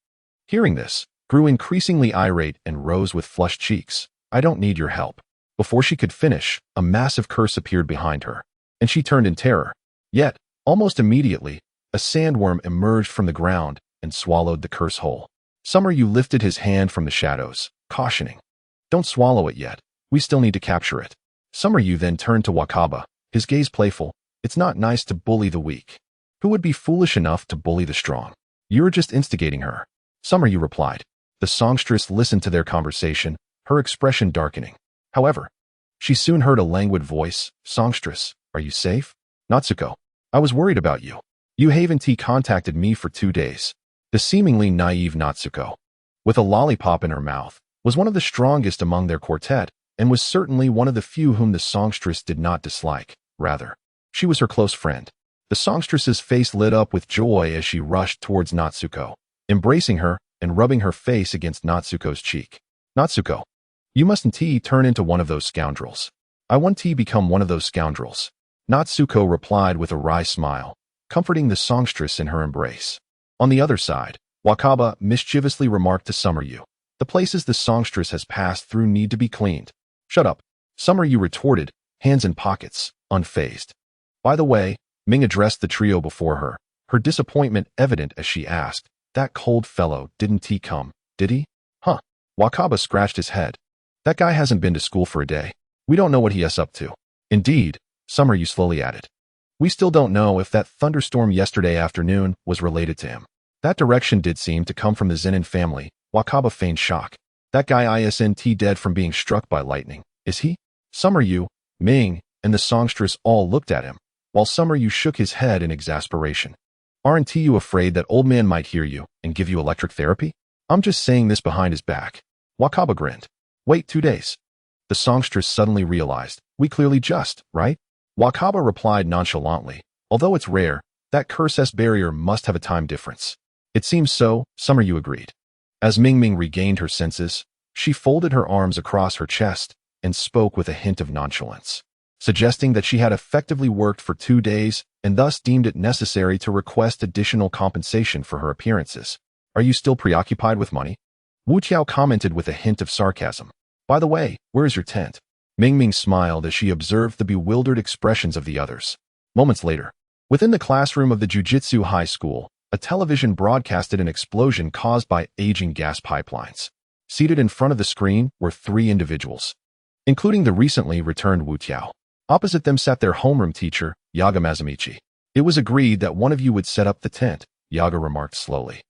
hearing this, grew increasingly irate and rose with flushed cheeks. I don't need your help. Before she could finish, a massive curse appeared behind her, and she turned in terror. Yet, almost immediately, a sandworm emerged from the ground and swallowed the curse whole. Summeryu lifted his hand from the shadows, cautioning, "Don't swallow it yet. We still need to capture it." Summeryu then turned to Wakaba, his gaze playful. "It's not nice to bully the weak. Who would be foolish enough to bully the strong? You're just instigating her." Summeryu replied. The songstress listened to their conversation, her expression darkening. However, she soon heard a languid voice. "Songstress, are you safe?" "Natsuko, I was worried about you. You haven't contacted me for 2 days." The seemingly naive Natsuko, with a lollipop in her mouth, was one of the strongest among their quartet and was certainly one of the few whom the songstress did not dislike. Rather, she was her close friend. The songstress's face lit up with joy as she rushed towards Natsuko, embracing her and rubbing her face against Natsuko's cheek. "Natsuko, you mustn't turn into one of those scoundrels." "I want to become one of those scoundrels," Natsuko replied with a wry smile, comforting the songstress in her embrace. On the other side, Wakaba mischievously remarked to Summeryu, "The places the songstress has passed through need to be cleaned." "Shut up," Summeryu retorted, hands in pockets, unfazed. By the way, Ming addressed the trio before her, her disappointment evident as she asked, "That cold fellow didn't he come, did he?" "Huh." Wakaba scratched his head. "That guy hasn't been to school for a day. We don't know what he is up to." "Indeed," Summeryu slowly added. "We still don't know if that thunderstorm yesterday afternoon was related to him." That direction did seem to come from the Zenin family. Wakaba feigned shock. "That guy isn't dead from being struck by lightning, is he?" Summeryu, Ming, and the songstress all looked at him, while Summeryu shook his head in exasperation. "Aren't you afraid that old man might hear you and give you electric therapy?" "I'm just saying this behind his back." Wakaba grinned. "Wait 2 days." The songstress suddenly realized, "We clearly just, right?" Wakaba replied nonchalantly, "Although it's rare, that curse barrier must have a time difference." "It seems so," Summeryu agreed. As Ming regained her senses, she folded her arms across her chest and spoke with a hint of nonchalance, suggesting that she had effectively worked for 2 days and thus deemed it necessary to request additional compensation for her appearances. "Are you still preoccupied with money?" Wu Tiao commented with a hint of sarcasm. "By the way, where is your tent?" Ming smiled as she observed the bewildered expressions of the others. Moments later, within the classroom of the Jujutsu High School, a television broadcasted an explosion caused by aging gas pipelines. Seated in front of the screen were 3 individuals, including the recently returned Wu Tiao. Opposite them sat their homeroom teacher, Yaga Mazumichi. "It was agreed that one of you would set up the tent," Yaga remarked slowly,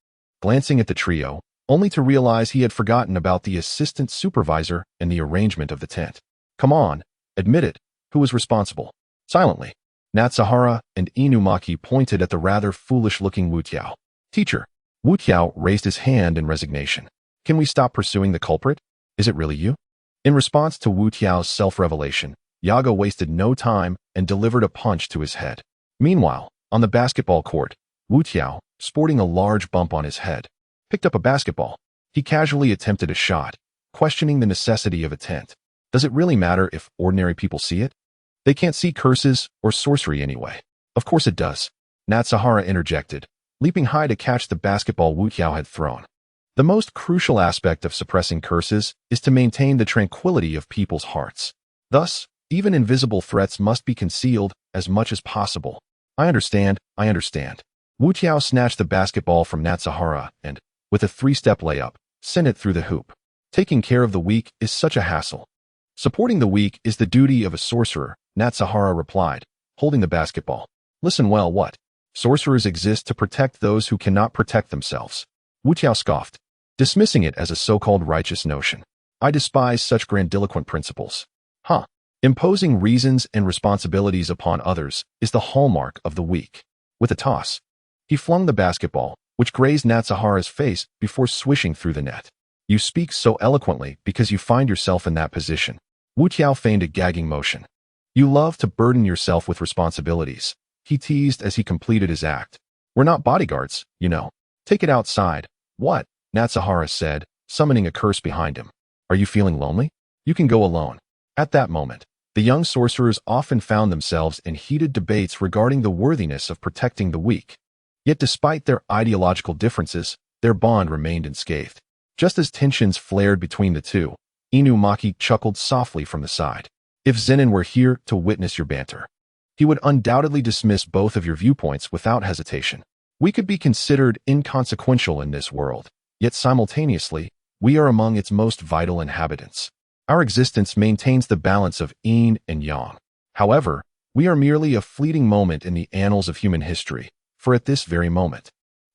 glancing at the trio, only to realize he had forgotten about the assistant supervisor and the arrangement of the tent. "Come on, admit it. Who was responsible?" Silently, Natsuhara and Inumaki pointed at the rather foolish-looking Wu Tiao. "Teacher." Wu Tiao raised his hand in resignation. "Can we stop pursuing the culprit? Is it really you?" In response to Wu Tiao's self-revelation, Yaga wasted no time and delivered a punch to his head. Meanwhile, on the basketball court, Wu Tiao, sporting a large bump on his head, picked up a basketball. He casually attempted a shot, questioning the necessity of a tent. Does it really matter if ordinary people see it? They can't see curses or sorcery anyway. Of course it does. Natsuhara interjected, leaping high to catch the basketball Wu Tiao had thrown. The most crucial aspect of suppressing curses is to maintain the tranquility of people's hearts. Thus, even invisible threats must be concealed as much as possible. I understand. Wu Tiao snatched the basketball from Natsuhara and, with a 3-step layup, sent it through the hoop. Taking care of the weak is such a hassle. Supporting the weak is the duty of a sorcerer, Natsuhara replied, holding the basketball. Listen well, what? Sorcerers exist to protect those who cannot protect themselves. Wu Tiao scoffed, dismissing it as a so-called righteous notion. I despise such grandiloquent principles. Imposing reasons and responsibilities upon others is the hallmark of the weak. With a toss, he flung the basketball, which grazed Natsuhara's face before swishing through the net. You speak so eloquently because you find yourself in that position. Wu Tiao feigned a gagging motion. You love to burden yourself with responsibilities, he teased as he completed his act. We're not bodyguards, you know. Take it outside. What? Natsuhara said, summoning a curse behind him. Are you feeling lonely? You can go alone. At that moment, the young sorcerers often found themselves in heated debates regarding the worthiness of protecting the weak. Yet despite their ideological differences, their bond remained unscathed. Just as tensions flared between the two, Inumaki chuckled softly from the side. If Zenin were here to witness your banter, he would undoubtedly dismiss both of your viewpoints without hesitation. We could be considered inconsequential in this world, yet simultaneously, we are among its most vital inhabitants. Our existence maintains the balance of yin and yang. However, we are merely a fleeting moment in the annals of human history, for at this very moment,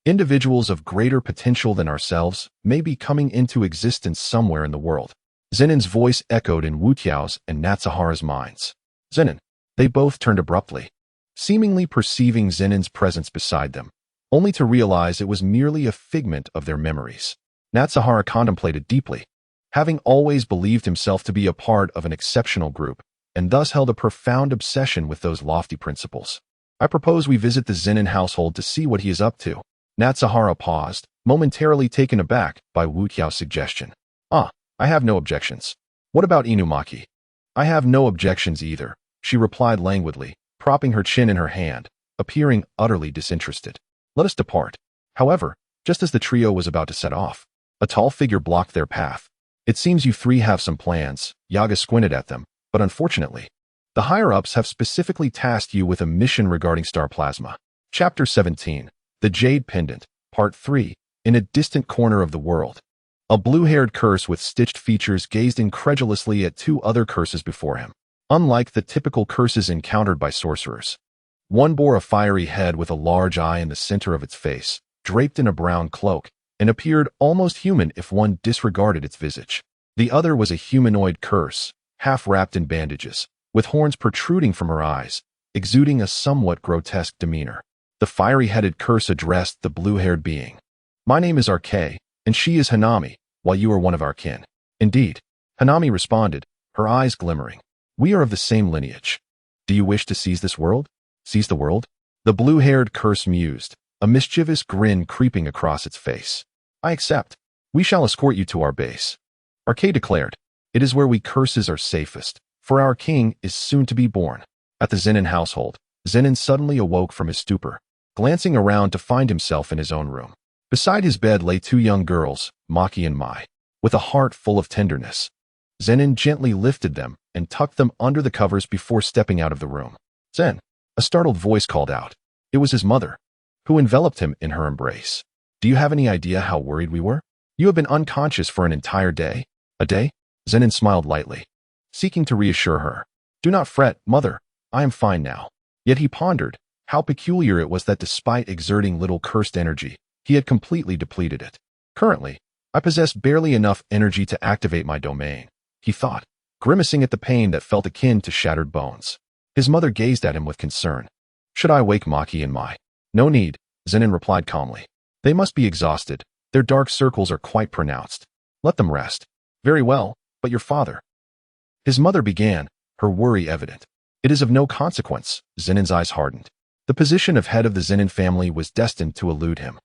individuals of greater potential than ourselves may be coming into existence somewhere in the world. Zenin's voice echoed in Wu Tiao's and Natsuhara's minds. Zenin. They both turned abruptly, seemingly perceiving Zenin's presence beside them, only to realize it was merely a figment of their memories. Natsuhara contemplated deeply. Having always believed himself to be a part of an exceptional group, and thus held a profound obsession with those lofty principles. I propose we visit the Zenin household to see what he is up to. Natsuhara paused, momentarily taken aback by Wu Tiao's suggestion. I have no objections. What about Inumaki? I have no objections either, she replied languidly, propping her chin in her hand, appearing utterly disinterested. Let us depart. However, just as the trio was about to set off, a tall figure blocked their path. It seems you three have some plans, Yaga squinted at them, but unfortunately, the higher-ups have specifically tasked you with a mission regarding star plasma. Chapter 17, The Jade Pendant, Part 3, In a distant corner of the world. A blue-haired curse with stitched features gazed incredulously at two other curses before him. Unlike the typical curses encountered by sorcerers, one bore a fiery head with a large eye in the center of its face, draped in a brown cloak, and appeared almost human if one disregarded its visage. The other was a humanoid curse, half wrapped in bandages, with horns protruding from her eyes, exuding a somewhat grotesque demeanor. The fiery-headed curse addressed the blue-haired being. My name is Arke, and she is Hanami, while you are one of our kin. Indeed, Hanami responded, her eyes glimmering. We are of the same lineage. Do you wish to seize this world? Seize the world? The blue-haired curse mused, a mischievous grin creeping across its face. I accept. We shall escort you to our base. Arke declared, it is where we curses are safest, for our king is soon to be born. At the Zenin household, Zenin suddenly awoke from his stupor, glancing around to find himself in his own room. Beside his bed lay two young girls, Maki and Mai. With a heart full of tenderness, Zenin gently lifted them and tucked them under the covers before stepping out of the room. Zen, a startled voice called out. It was his mother, who enveloped him in her embrace. Do you have any idea how worried we were? You have been unconscious for an entire day. A day? Zenin smiled lightly, seeking to reassure her. Do not fret, mother. I am fine now. Yet he pondered how peculiar it was that despite exerting little cursed energy, he had completely depleted it. Currently, I possess barely enough energy to activate my domain, he thought, grimacing at the pain that felt akin to shattered bones. His mother gazed at him with concern. Should I wake Maki and Mai? No need, Zenin replied calmly. They must be exhausted. Their dark circles are quite pronounced. Let them rest. Very well, but your father? His mother began, her worry evident. It is of no consequence, Zenin's eyes hardened. The position of head of the Zenin family was destined to elude him.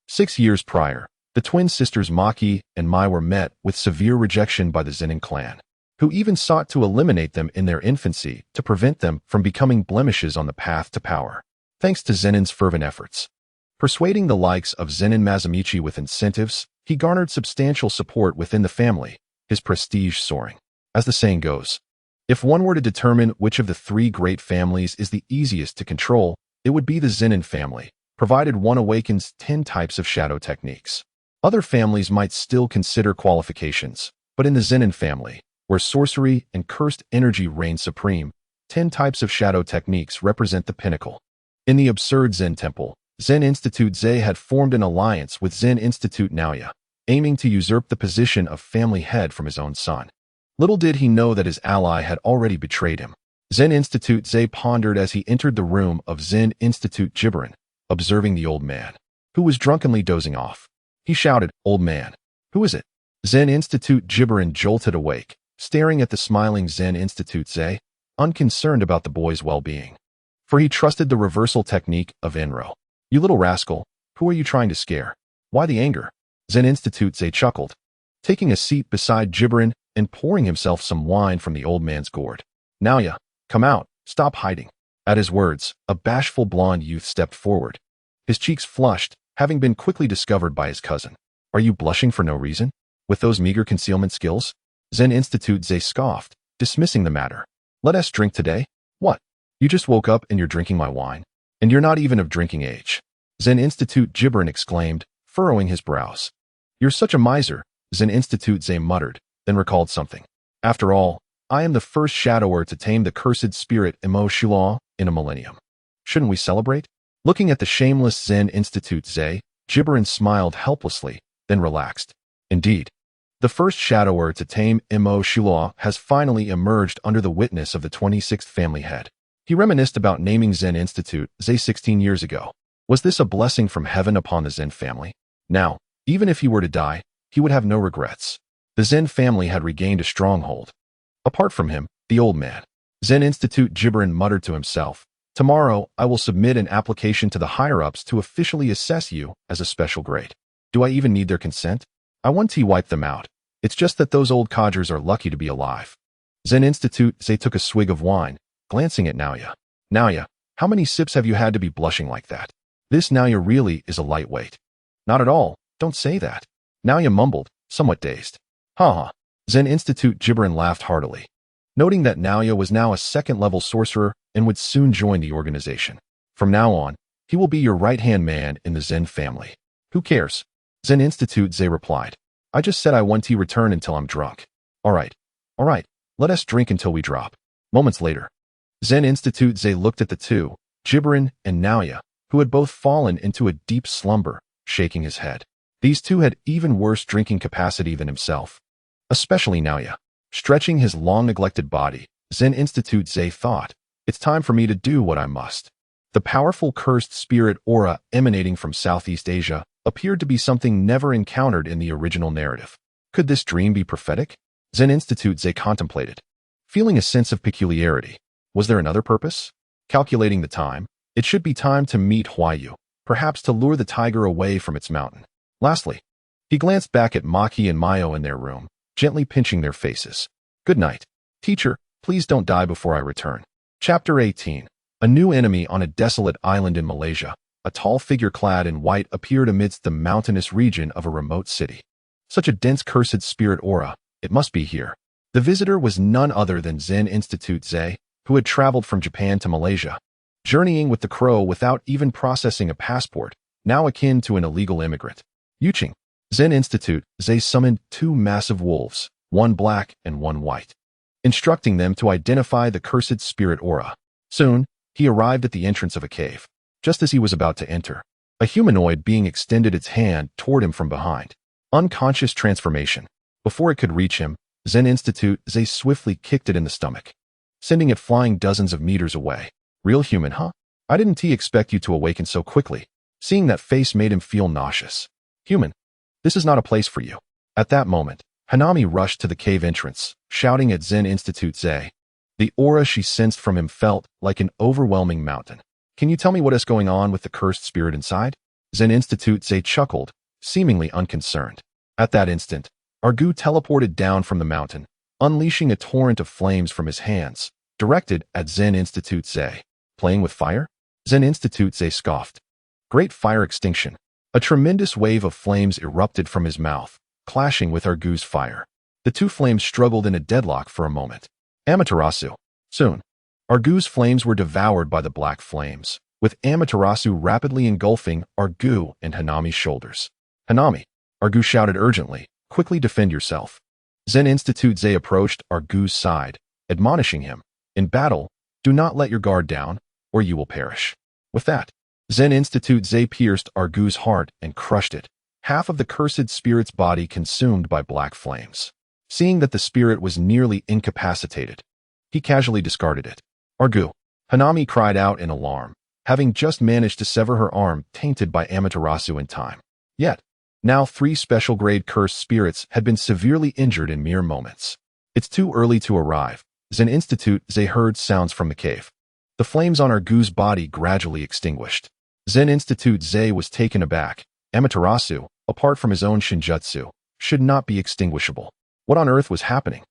6 years prior, the twin sisters Maki and Mai were met with severe rejection by the Zenin clan, who even sought to eliminate them in their infancy to prevent them from becoming blemishes on the path to power. Thanks to Zenin's fervent efforts, persuading the likes of Zenin Mazamichi with incentives, he garnered substantial support within the family, his prestige soaring. As the saying goes, if one were to determine which of the three great families is the easiest to control, it would be the Zenin family, provided one awakens 10 types of shadow techniques. Other families might still consider qualifications, but in the Zenin family, where sorcery and cursed energy reign supreme, 10 types of shadow techniques represent the pinnacle. In the absurd Zen temple, Zen Institute Ze had formed an alliance with Zen Institute Naoya, aiming to usurp the position of family head from his own son. Little did he know that his ally had already betrayed him. Zen Institute Ze pondered as he entered the room of Zen Institute Gibberin, observing the old man, who was drunkenly dozing off. He shouted, Old man, who is it? Zen Institute Jibirin jolted awake, staring at the smiling Zen Institute Zei, unconcerned about the boy's well-being. For he trusted the reversal technique of Enro. You little rascal, who are you trying to scare? Why the anger? Zen Institute Zei chuckled, taking a seat beside Jibirin and pouring himself some wine from the old man's gourd. Naoya, come out, stop hiding. At his words, a bashful blonde youth stepped forward. His cheeks flushed, having been quickly discovered by his cousin. Are you blushing for no reason? With those meager concealment skills? Zen Institute Zei scoffed, dismissing the matter. Let us drink today? What? You just woke up and you're drinking my wine? And you're not even of drinking age. Zen Institute Jibirin exclaimed, furrowing his brows. You're such a miser, Zen Institute Zei muttered, then recalled something. After all, I am the first shadower to tame the cursed spirit Imo Shulaw in a millennium. Shouldn't we celebrate? Looking at the shameless Zen Institute Zei, Jibirin smiled helplessly, then relaxed. Indeed, the first shadower to tame Imo Shulaw has finally emerged under the witness of the 26th family head. He reminisced about naming Zen Institute Zei 16 years ago. Was this a blessing from heaven upon the Zen family? Now, even if he were to die, he would have no regrets. The Zen family had regained a stronghold. Apart from him, the old man. Zen Institute Jibirin muttered to himself, tomorrow I will submit an application to the higher-ups to officially assess you as a special grade. Do I even need their consent? I want to wipe them out. It's just that those old codgers are lucky to be alive. Zen Institute Zei took a swig of wine, glancing at Naoya. Naoya, how many sips have you had to be blushing like that? This Naoya really is a lightweight. Not at all, don't say that. Naoya mumbled, somewhat dazed. Ha. Zen Institute Jibirin laughed heartily, noting that Naoya was now a second-level sorcerer and would soon join the organization. From now on, he will be your right-hand man in the Zen family. Who cares? Zen Institute Zei replied. I just said I want to return until I'm drunk. All right, let us drink until we drop. Moments later, Zen Institute Zei looked at the two, Jibirin and Naoya, who had both fallen into a deep slumber, shaking his head. These two had even worse drinking capacity than himself. Especially Naoya. Stretching his long-neglected body, Zen Institute Zei thought, it's time for me to do what I must. The powerful cursed spirit aura emanating from Southeast Asia appeared to be something never encountered in the original narrative. Could this dream be prophetic? Zen Institute Zei contemplated, feeling a sense of peculiarity. Was there another purpose? Calculating the time, it should be time to meet Huayu, perhaps to lure the tiger away from its mountain. Lastly, he glanced back at Maki and Mayo in their room, gently pinching their faces. Good night. Teacher, please don't die before I return. Chapter 18. A new enemy on a desolate island in Malaysia. A tall figure clad in white appeared amidst the mountainous region of a remote city. Such a dense cursed spirit aura, it must be here. The visitor was none other than Zen Institute Zei, who had traveled from Japan to Malaysia, journeying with the crow without even processing a passport, now akin to an illegal immigrant. Yuching. Zen Institute Zei summoned two massive wolves, one black and one white, instructing them to identify the cursed spirit aura. Soon, he arrived at the entrance of a cave. Just as he was about to enter, a humanoid being extended its hand toward him from behind. Unconscious transformation. Before it could reach him, Zen Institute Zei swiftly kicked it in the stomach, sending it flying dozens of meters away. Real human, huh? I didn't expect you to awaken so quickly. Seeing that face made him feel nauseous. Human, this is not a place for you. At that moment, Hanami rushed to the cave entrance, shouting at Zen Institute Zei. The aura she sensed from him felt like an overwhelming mountain. Can you tell me what is going on with the cursed spirit inside? Zen Institute Zei chuckled, seemingly unconcerned. At that instant, Argu teleported down from the mountain, unleashing a torrent of flames from his hands, directed at Zen Institute Zei. Playing with fire? Zen Institute Zei scoffed. Great fire extinction. A tremendous wave of flames erupted from his mouth, clashing with Argu's fire. The two flames struggled in a deadlock for a moment. Amaterasu. Soon, Argu's flames were devoured by the black flames, with Amaterasu rapidly engulfing Argu and Hanami's shoulders. Hanami, Argu shouted urgently, quickly defend yourself. Zen Institute Zei approached Argu's side, admonishing him, in battle, do not let your guard down, or you will perish. With that, Zen Institute Zei pierced Argu's heart and crushed it, half of the cursed spirit's body consumed by black flames. Seeing that the spirit was nearly incapacitated, he casually discarded it. Argu, Hanami cried out in alarm, having just managed to sever her arm tainted by Amaterasu in time. Yet, Now 3 special-grade cursed spirits had been severely injured in mere moments. It's too early to arrive. Zen Institute Ze heard sounds from the cave. The flames on Argu's body gradually extinguished. Zen Institute Ze was taken aback. Amaterasu, apart from his own shinjutsu, should not be extinguishable. What on earth was happening?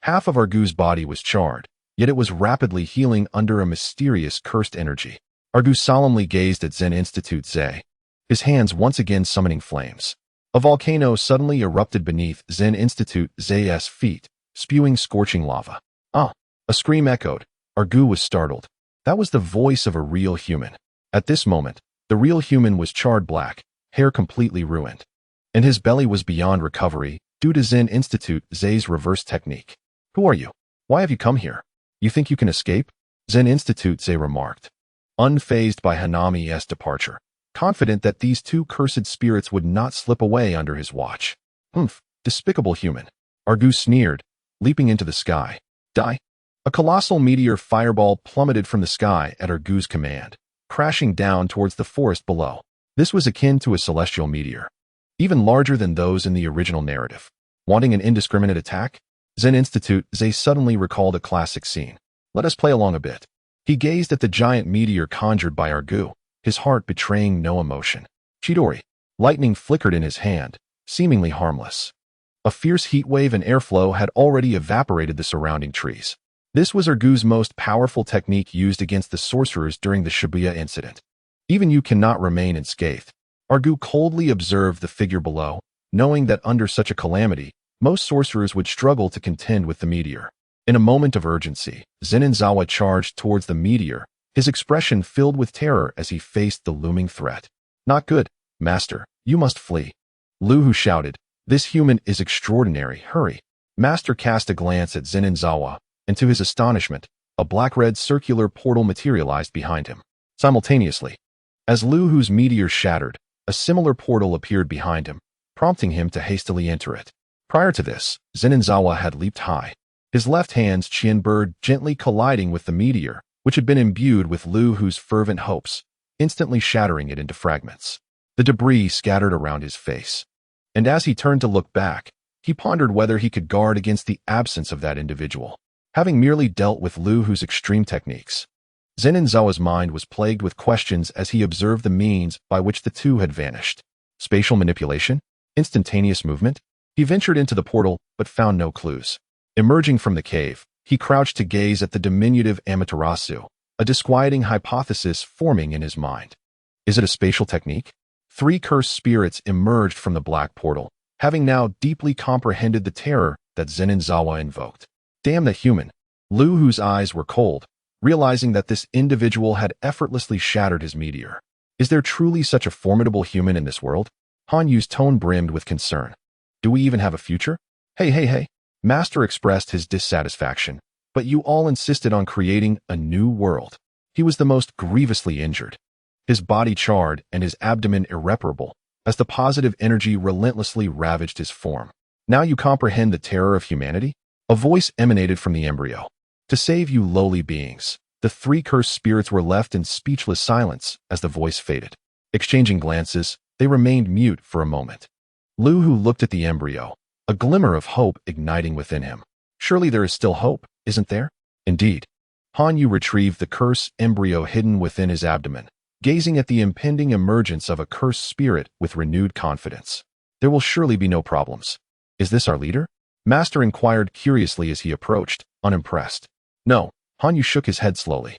Half of Argu's body was charred, yet it was rapidly healing under a mysterious cursed energy. Argu solemnly gazed at Zen Institute Ze, his hands once again summoning flames. A volcano suddenly erupted beneath Zen Institute Ze's feet, spewing scorching lava. Ah! A scream echoed. Argu was startled. That was the voice of a real human. At this moment, the real human was charred black, hair completely ruined. And his belly was beyond recovery due to Zen Institute Ze's reverse technique. Who are you? Why have you come here? You think you can escape? Zen Institute Ze remarked, unfazed by Hanami's departure, confident that these 2 cursed spirits would not slip away under his watch. Humph, despicable human. Argu sneered, leaping into the sky. Die. A colossal meteor fireball plummeted from the sky at Argu's command, crashing down towards the forest below. This was akin to a celestial meteor, even larger than those in the original narrative. Wanting an indiscriminate attack? Zen Institute Ze suddenly recalled a classic scene. Let us play along a bit. He gazed at the giant meteor conjured by Argu, his heart betraying no emotion. Chidori. Lightning flickered in his hand, seemingly harmless. A fierce heat wave and airflow had already evaporated the surrounding trees. This was Argu's most powerful technique used against the sorcerers during the Shibuya incident. Even you cannot remain unscathed. Argu coldly observed the figure below, knowing that under such a calamity, most sorcerers would struggle to contend with the meteor. In a moment of urgency, Zeninzawa charged towards the meteor, his expression filled with terror as he faced the looming threat. Not good, Master. You must flee. Lu Hu shouted. This human is extraordinary. Hurry. Master cast a glance at Zeninzawa, and to his astonishment, a black-red circular portal materialized behind him. Simultaneously, as Lu Hu's meteor shattered, a similar portal appeared behind him, prompting him to hastily enter it. Prior to this, Zeninzawa had leaped high, his left hand's chin bird gently colliding with the meteor, which had been imbued with Lu Hu's fervent hopes, instantly shattering it into fragments. The debris scattered around his face. And as he turned to look back, he pondered whether he could guard against the absence of that individual, having merely dealt with Lu Hu's extreme techniques. Zeninzawa's mind was plagued with questions as he observed the means by which the 2 had vanished. Spatial manipulation? Instantaneous movement? He ventured into the portal, but found no clues. Emerging from the cave, he crouched to gaze at the diminutive Amaterasu, a disquieting hypothesis forming in his mind. Is it a spatial technique? 3 cursed spirits emerged from the black portal, having now deeply comprehended the terror that Zeninzawa invoked. Damn the human. Lu Hu's eyes were cold, realizing that this individual had effortlessly shattered his meteor. Is there truly such a formidable human in this world? Han Yu's tone brimmed with concern. Do we even have a future? Hey. Master expressed his dissatisfaction, but you all insisted on creating a new world. He was the most grievously injured, his body charred and his abdomen irreparable, as the positive energy relentlessly ravaged his form. Now you comprehend the terror of humanity? A voice emanated from the embryo. To save you lowly beings. The 3 cursed spirits were left in speechless silence as the voice faded. Exchanging glances, they remained mute for a moment. Lu Hu looked at the embryo, a glimmer of hope igniting within him. Surely there is still hope, isn't there? Indeed. Han Yu retrieved the cursed embryo hidden within his abdomen, gazing at the impending emergence of a cursed spirit with renewed confidence. There will surely be no problems. Is this our leader? Master inquired curiously as he approached, unimpressed. No, Han Yu shook his head slowly.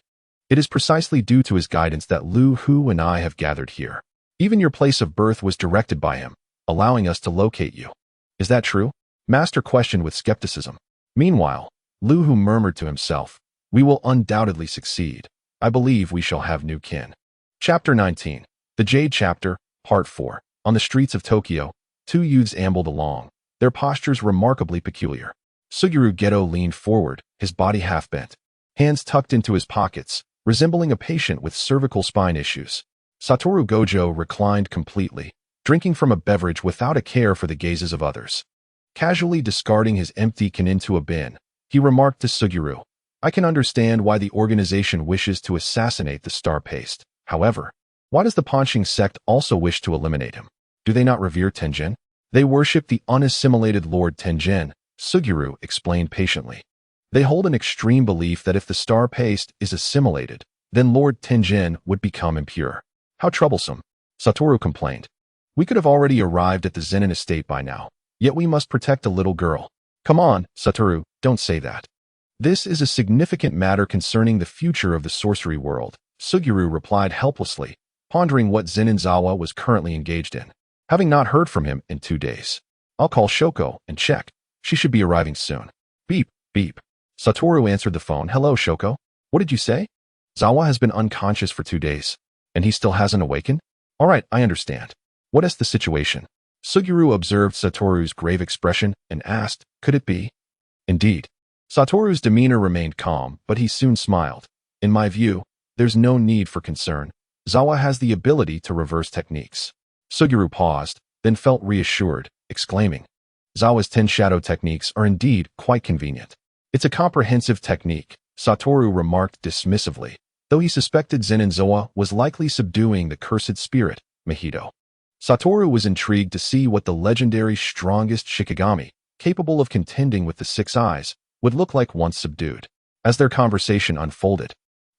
It is precisely due to his guidance that Lu Hu and I have gathered here. Even your place of birth was directed by him, allowing us to locate you. Is that true? Master questioned with skepticism. Meanwhile, Lu Hu murmured to himself, we will undoubtedly succeed. I believe we shall have new kin. Chapter 19. The Jade Chapter, Part 4. On the streets of Tokyo, 2 youths ambled along, their postures remarkably peculiar. Suguru Geto leaned forward, his body half-bent, hands tucked into his pockets, resembling a patient with cervical spine issues. Satoru Gojo reclined completely, drinking from a beverage without a care for the gazes of others. Casually discarding his empty can into a bin, he remarked to Suguru, I can understand why the organization wishes to assassinate the star paste. However, why does the Ponching sect also wish to eliminate him? Do they not revere Tenjin? They worship the unassimilated Lord Tenjin, Suguru explained patiently. They hold an extreme belief that if the star paste is assimilated, then Lord Tenjin would become impure. How troublesome, Satoru complained. We could have already arrived at the Zenin estate by now, yet we must protect a little girl. Come on, Satoru, don't say that. This is a significant matter concerning the future of the sorcery world, Suguru replied helplessly, pondering what Zenin-zawa was currently engaged in. Having not heard from him in 2 days. I'll call Shoko and check. She should be arriving soon. Beep, beep. Satoru answered the phone. Hello, Shoko. What did you say? Zawa has been unconscious for 2 days. And he still hasn't awakened? All right, I understand. What is the situation? Suguru observed Satoru's grave expression and asked, could it be? Indeed. Satoru's demeanor remained calm, but he soon smiled. In my view, there's no need for concern. Zawa has the ability to reverse techniques. Suguru paused, then felt reassured, exclaiming, Zawa's 10 shadow techniques are indeed quite convenient. It's a comprehensive technique, Satoru remarked dismissively, though he suspected Zenin-zawa was likely subduing the cursed spirit, Mahito. Satoru was intrigued to see what the legendary strongest Shikigami, capable of contending with the 6 eyes, would look like once subdued. As their conversation unfolded,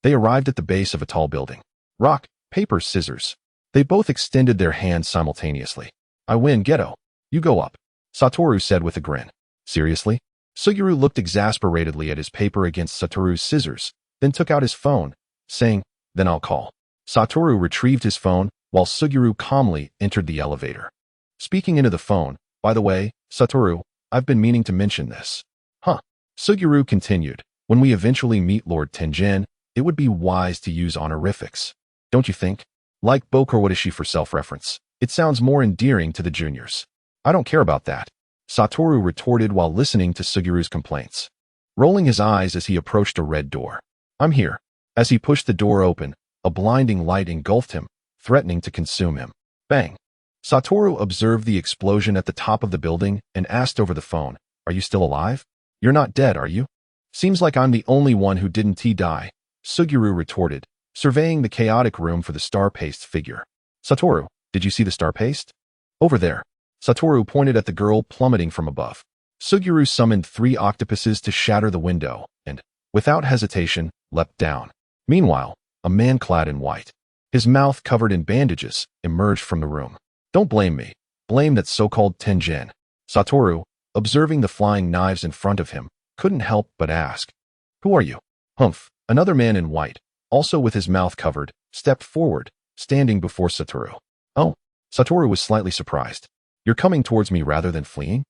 they arrived at the base of a tall building. Rock, paper, scissors. They both extended their hands simultaneously. I win, Geto. You go up, Satoru said with a grin. Seriously? Suguru looked exasperatedly at his paper against Satoru's scissors, then took out his phone, saying, then I'll call. Satoru retrieved his phone, while Suguru calmly entered the elevator. Speaking into the phone, by the way, Satoru, I've been meaning to mention this. Huh. Suguru continued, when we eventually meet Lord Tenjin, it would be wise to use honorifics. Don't you think? Like Bokurwadashi for self-reference. It sounds more endearing to the juniors. I don't care about that, Satoru retorted while listening to Suguru's complaints, rolling his eyes as he approached a red door. I'm here. As he pushed the door open, a blinding light engulfed him, threatening to consume him. Bang. Satoru observed the explosion at the top of the building and asked over the phone, are you still alive? You're not dead, are you? Seems like I'm the only one who didn't die, Suguru retorted, surveying the chaotic room for the star paste figure. Satoru, did you see the star paste? Over there. Satoru pointed at the girl plummeting from above. Suguru summoned 3 octopuses to shatter the window and, without hesitation, leapt down. Meanwhile, a man clad in white, his mouth covered in bandages, emerged from the room. Don't blame me. Blame that so-called Tenjin. Satoru, observing the flying knives in front of him, couldn't help but ask. Who are you? Humph. Another man in white, also with his mouth covered, stepped forward, standing before Satoru. Oh. Satoru was slightly surprised. You're coming towards me rather than fleeing?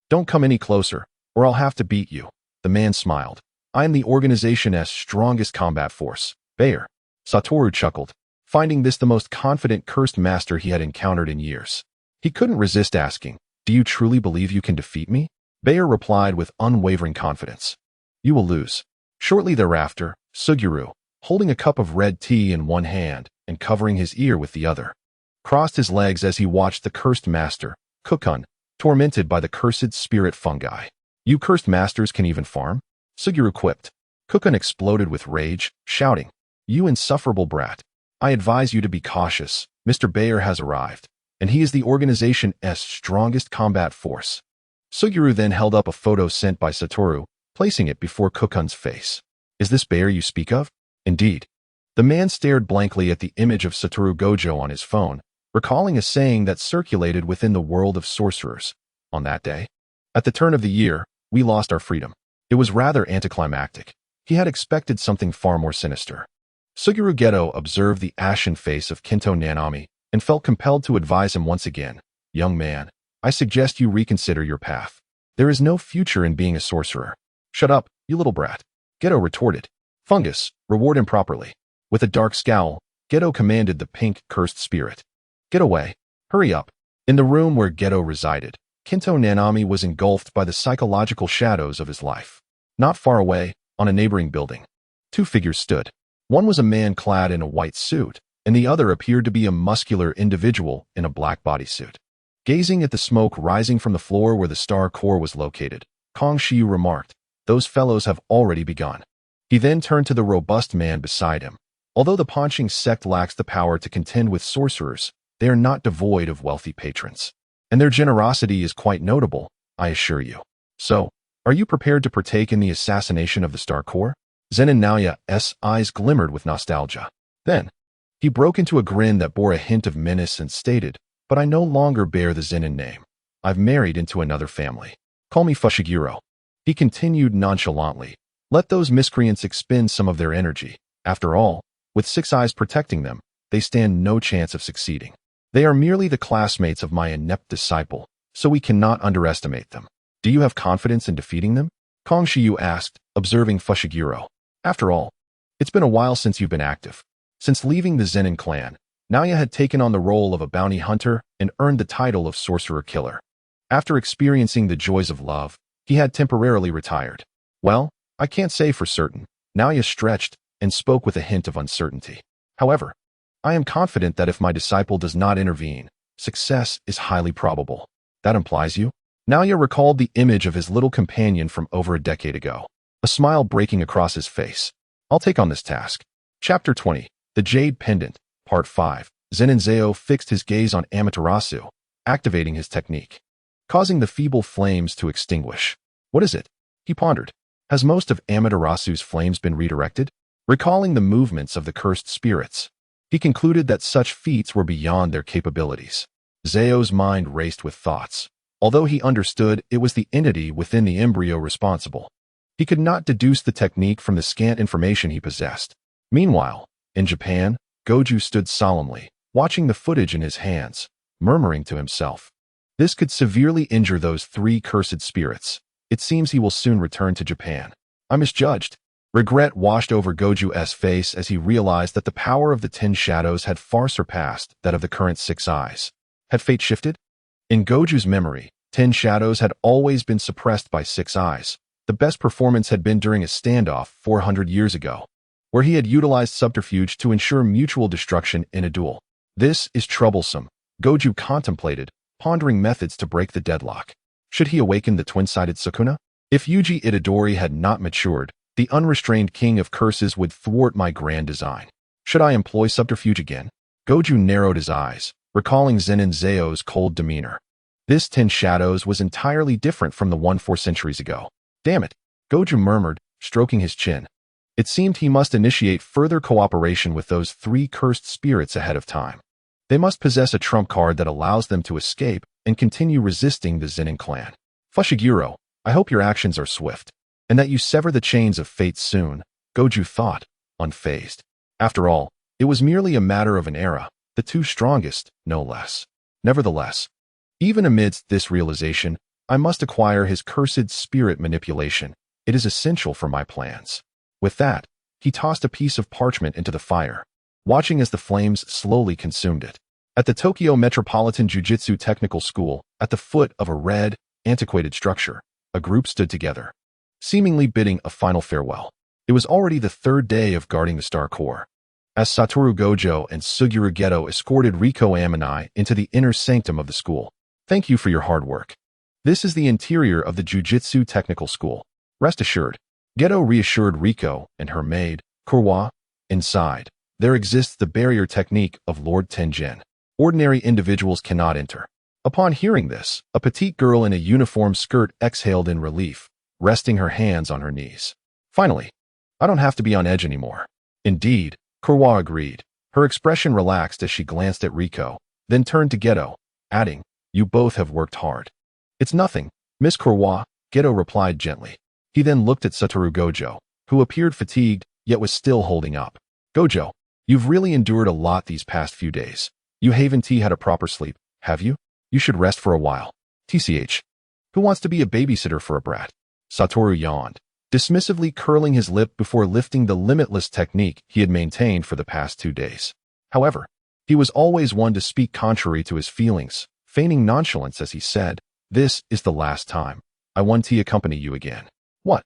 Don't come any closer, or I'll have to beat you. The man smiled. I am the organization's strongest combat force, Bayer. Satoru chuckled, finding this the most confident cursed master he had encountered in years. He couldn't resist asking, do you truly believe you can defeat me? Bayer replied with unwavering confidence. You will lose. Shortly thereafter, Suguru, holding a cup of red tea in one hand and covering his ear with the other, crossed his legs as he watched the cursed master, Kukun, tormented by the cursed spirit fungi. You cursed masters can even farm? Suguru quipped. Kukun exploded with rage, shouting, you insufferable brat. I advise you to be cautious. Mr. Bayer has arrived, and he is the organization's strongest combat force. Suguru then held up a photo sent by Satoru, placing it before Kukun's face. Is this Bayer you speak of? Indeed. The man stared blankly at the image of Satoru Gojo on his phone, recalling a saying that circulated within the world of sorcerers. On that day, at the turn of the year, we lost our freedom. It was rather anticlimactic. He had expected something far more sinister. Suguru Geto observed the ashen face of Kento Nanami and felt compelled to advise him once again. Young man, I suggest you reconsider your path. There is no future in being a sorcerer. Shut up, you little brat. Geto retorted. Fungus, reward him properly. With a dark scowl, Geto commanded the pink cursed spirit. Get away. Hurry up. In the room where Geto resided, Kento Nanami was engulfed by the psychological shadows of his life. Not far away, on a neighboring building, 2 figures stood. One was a man clad in a white suit, and the other appeared to be a muscular individual in a black bodysuit. Gazing at the smoke rising from the floor where the star core was located, Kong Shiyu remarked, those fellows have already begun. He then turned to the robust man beside him. Although the Ponching sect lacks the power to contend with sorcerers, They are not devoid of wealthy patrons. And their generosity is quite notable, I assure you. So, are you prepared to partake in the assassination of the Star Corps? Zenin Naoya's eyes glimmered with nostalgia. Then, he broke into a grin that bore a hint of menace and stated, "But I no longer bear the Zenin name. I've married into another family. Call me Fushiguro." He continued nonchalantly. Let those miscreants expend some of their energy. After all, with 6 eyes protecting them, they stand no chance of succeeding. They are merely the classmates of my inept disciple, so we cannot underestimate them. Do you have confidence in defeating them? Kong Shiyu asked, observing Fushiguro. After all, it's been a while since you've been active. Since leaving the Zenin clan, Naoya had taken on the role of a bounty hunter and earned the title of sorcerer killer. After experiencing the joys of love, he had temporarily retired. Well, I can't say for certain. Naoya stretched and spoke with a hint of uncertainty. However, I am confident that if my disciple does not intervene, success is highly probable. That implies you? Naoya recalled the image of his little companion from over a decade ago, a smile breaking across his face. I'll take on this task. Chapter 20, The Jade Pendant, Part 5. Zenin Zeo fixed his gaze on Amaterasu, activating his technique, causing the feeble flames to extinguish. What is it? He pondered. Has most of Amaterasu's flames been redirected? Recalling the movements of the cursed spirits, he concluded that such feats were beyond their capabilities. Zeo's mind raced with thoughts. Although he understood it was the entity within the embryo responsible, he could not deduce the technique from the scant information he possessed. Meanwhile, in Japan, Goju stood solemnly, watching the footage in his hands, murmuring to himself. This could severely injure those 3 cursed spirits. It seems he will soon return to Japan. I misjudged. Regret washed over Goju's face as he realized that the power of the 10 shadows had far surpassed that of the current 6 eyes. Had fate shifted? In Goju's memory, 10 shadows had always been suppressed by 6 eyes. The best performance had been during a standoff 400 years ago, where he had utilized subterfuge to ensure mutual destruction in a duel. This is troublesome, Goju contemplated, pondering methods to break the deadlock. Should he awaken the twin-sided Sukuna? If Yuji Itadori had not matured, the unrestrained king of curses would thwart my grand design. Should I employ subterfuge again? Goju narrowed his eyes, recalling Zenin Zeo's cold demeanor. This 10 shadows was entirely different from the one 4 centuries ago. Damn it, Goju murmured, stroking his chin. It seemed he must initiate further cooperation with those 3 cursed spirits ahead of time. They must possess a trump card that allows them to escape and continue resisting the Zenin clan. Fushiguro, I hope your actions are swift, and that you sever the chains of fate soon, Goju thought, unfazed. After all, it was merely a matter of an era, the 2 strongest, no less. Nevertheless, even amidst this realization, I must acquire his cursed spirit manipulation. It is essential for my plans. With that, he tossed a piece of parchment into the fire, watching as the flames slowly consumed it. At the Tokyo Metropolitan Jujutsu Technical School, at the foot of a red, antiquated structure, a group stood together, seemingly bidding a final farewell. It was already the 3rd day of guarding the Star Corps, as Satoru Gojo and Suguru Geto escorted Riko Amanai into the inner sanctum of the school. Thank you for your hard work. This is the interior of the Jujutsu Technical School. Rest assured, Geto reassured Riko and her maid, Kurwa. Inside, there exists the barrier technique of Lord Tenjin. Ordinary individuals cannot enter. Upon hearing this, a petite girl in a uniform skirt exhaled in relief, resting her hands on her knees. Finally, I don't have to be on edge anymore. Indeed, Kurwa agreed. Her expression relaxed as she glanced at Riko, then turned to Geto, adding, You both have worked hard. It's nothing, Miss Kurwa, Geto replied gently. He then looked at Satoru Gojo, who appeared fatigued, yet was still holding up. Gojo, you've really endured a lot these past few days. You haven't had a proper sleep, have you? You should rest for a while. TCH. Who wants to be a babysitter for a brat? Satoru yawned, dismissively curling his lip before lifting the limitless technique he had maintained for the past 2 days. However, he was always one to speak contrary to his feelings, feigning nonchalance as he said, This is the last time. I want to accompany you again. What?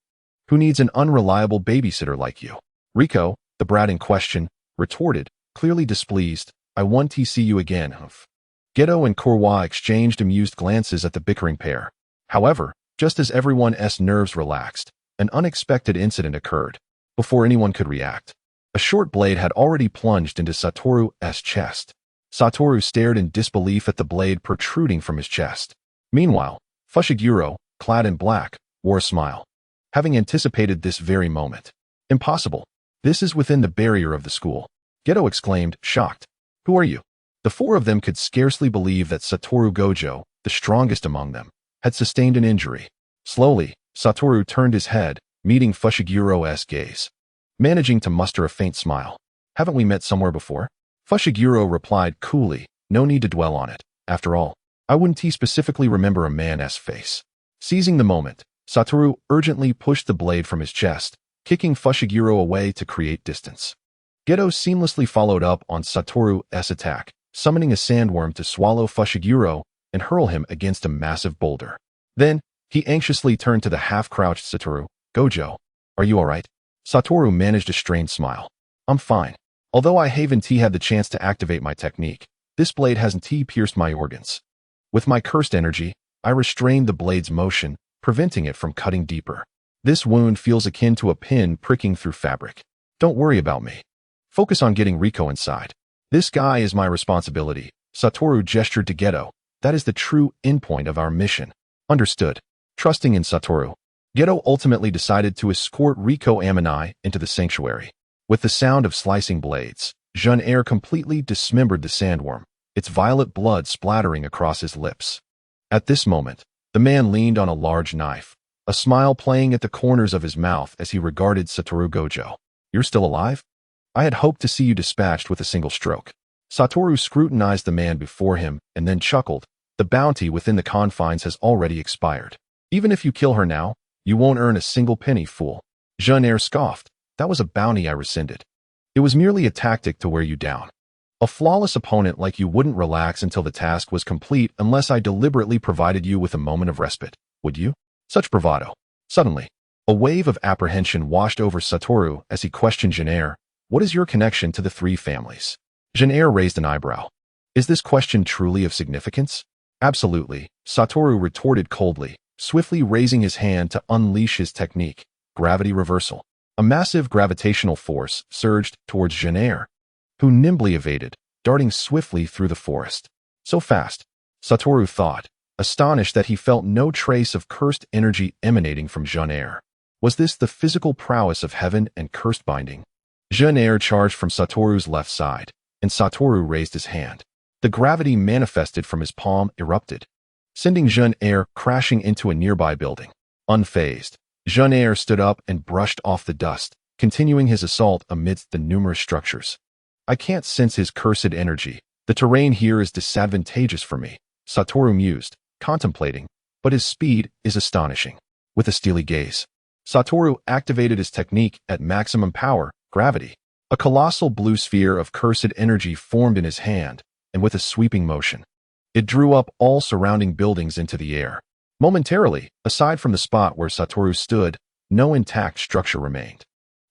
Who needs an unreliable babysitter like you? Riko, the brat in question, retorted, clearly displeased. I want to see you again, humph. Geto and Kurwa exchanged amused glances at the bickering pair. However, just as everyone's nerves relaxed, an unexpected incident occurred. Before anyone could react, a short blade had already plunged into Satoru's chest. Satoru stared in disbelief at the blade protruding from his chest. Meanwhile, Fushiguro, clad in black, wore a smile, having anticipated this very moment. Impossible. This is within the barrier of the school. Geto exclaimed, shocked. Who are you? The four of them could scarcely believe that Satoru Gojo, the strongest among them, had sustained an injury. Slowly, Satoru turned his head, meeting Fushiguro's gaze, managing to muster a faint smile. Haven't we met somewhere before? Fushiguro replied coolly, no need to dwell on it. After all, I wouldn't specifically remember a man's face. Seizing the moment, Satoru urgently pushed the blade from his chest, kicking Fushiguro away to create distance. Geto seamlessly followed up on Satoru's attack, summoning a sandworm to swallow Fushiguro and hurl him against a massive boulder. Then, he anxiously turned to the half-crouched Satoru. Gojo, are you alright? Satoru managed a strained smile. I'm fine. Although I haven't had the chance to activate my technique, this blade hasn't pierced my organs. With my cursed energy, I restrained the blade's motion, preventing it from cutting deeper. This wound feels akin to a pin pricking through fabric. Don't worry about me. Focus on getting Riko inside. This guy is my responsibility. Satoru gestured to Geto. That is the true endpoint of our mission. Understood. Trusting in Satoru, Geto ultimately decided to escort Riko Amanai into the sanctuary. With the sound of slicing blades, Jean-Air completely dismembered the sandworm, its violet blood splattering across his lips. At this moment, the man leaned on a large knife, a smile playing at the corners of his mouth as he regarded Satoru Gojo. You're still alive? I had hoped to see you dispatched with a single stroke. Satoru scrutinized the man before him and then chuckled. The bounty within the confines has already expired. Even if you kill her now, you won't earn a single penny, fool. Jean-Air scoffed. That was a bounty I rescinded. It was merely a tactic to wear you down. A flawless opponent like you wouldn't relax until the task was complete unless I deliberately provided you with a moment of respite, would you? Such bravado. Suddenly, a wave of apprehension washed over Satoru as he questioned Jean-Air. What is your connection to the three families? Jean-Air raised an eyebrow. Is this question truly of significance? Absolutely, Satoru retorted coldly, swiftly raising his hand to unleash his technique, gravity reversal. A massive gravitational force surged towards Jean-Air, who nimbly evaded, darting swiftly through the forest. So fast, Satoru thought, astonished that he felt no trace of cursed energy emanating from Jean-Air. Was this the physical prowess of heaven and cursed binding? Jean-Air charged from Satoru's left side, and Satoru raised his hand. The gravity manifested from his palm erupted, sending Jean-Air crashing into a nearby building. Unfazed, Jean-Air stood up and brushed off the dust, continuing his assault amidst the numerous structures. I can't sense his cursed energy. The terrain here is disadvantageous for me, Satoru mused, contemplating, but his speed is astonishing. With a steely gaze, Satoru activated his technique at maximum power, gravity. A colossal blue sphere of cursed energy formed in his hand, and with a sweeping motion, it drew up all surrounding buildings into the air. Momentarily, aside from the spot where Satoru stood, no intact structure remained.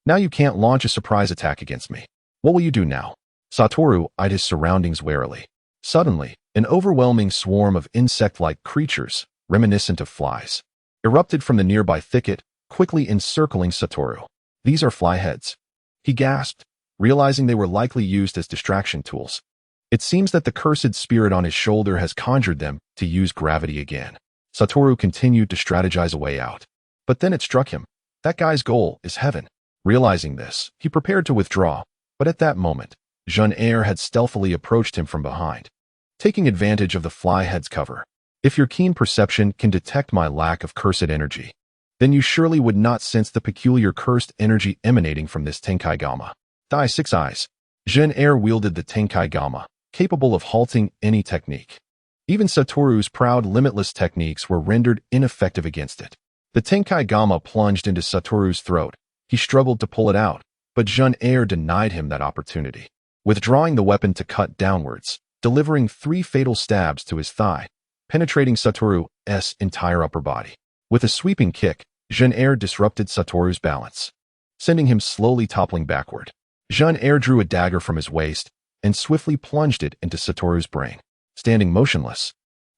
Now you can't launch a surprise attack against me. What will you do now? Satoru eyed his surroundings warily. Suddenly, an overwhelming swarm of insect-like creatures, reminiscent of flies, erupted from the nearby thicket, quickly encircling Satoru. These are fly heads. He gasped, realizing they were likely used as distraction tools. It seems that the cursed spirit on his shoulder has conjured them to use gravity again. Satoru continued to strategize a way out. But then it struck him. That guy's goal is heaven. Realizing this, he prepared to withdraw, but at that moment, Jean-Air had stealthily approached him from behind, taking advantage of the fly head's cover. If your keen perception can detect my lack of cursed energy, then you surely would not sense the peculiar cursed energy emanating from this Tenkai-Gama. Die 6 eyes. Jean-Air wielded the Tenkai-Gama, capable of halting any technique. Even Satoru's proud limitless techniques were rendered ineffective against it. The Tenkai-Gama plunged into Satoru's throat. He struggled to pull it out, but Jean-Air denied him that opportunity, withdrawing the weapon to cut downwards, delivering 3 fatal stabs to his thigh, penetrating Satoru's entire upper body. With a sweeping kick, Jean-Air disrupted Satoru's balance, sending him slowly toppling backward. Jean-Air drew a dagger from his waist and swiftly plunged it into Satoru's brain. Standing motionless,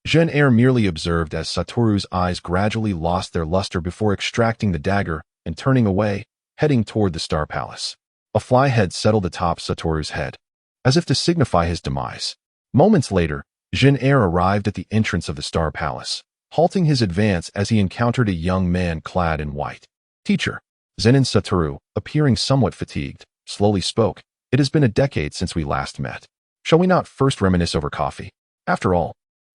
Jean-Air merely observed as Satoru's eyes gradually lost their luster before extracting the dagger and turning away, heading toward the Star Palace. A fly head settled atop Satoru's head, as if to signify his demise. Moments later, Jin Air arrived at the entrance of the Star Palace, halting his advance as he encountered a young man clad in white. Teacher, Zenin Satoru, appearing somewhat fatigued, slowly spoke. It has been a decade since we last met. Shall we not first reminisce over coffee? After all,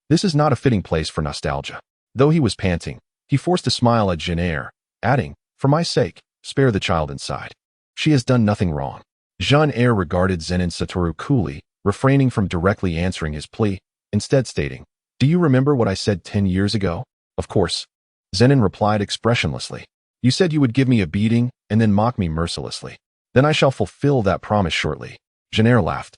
this is not a fitting place for nostalgia. Though he was panting, he forced a smile at Jin Air, adding, for my sake, spare the child inside. She has done nothing wrong. Jin Air regarded Zenin Satoru coolly, refraining from directly answering his plea, instead stating, do you remember what I said 10 years ago? Of course. Zenin replied expressionlessly. You said you would give me a beating and then mock me mercilessly. Then I shall fulfill that promise shortly. Jin Air laughed,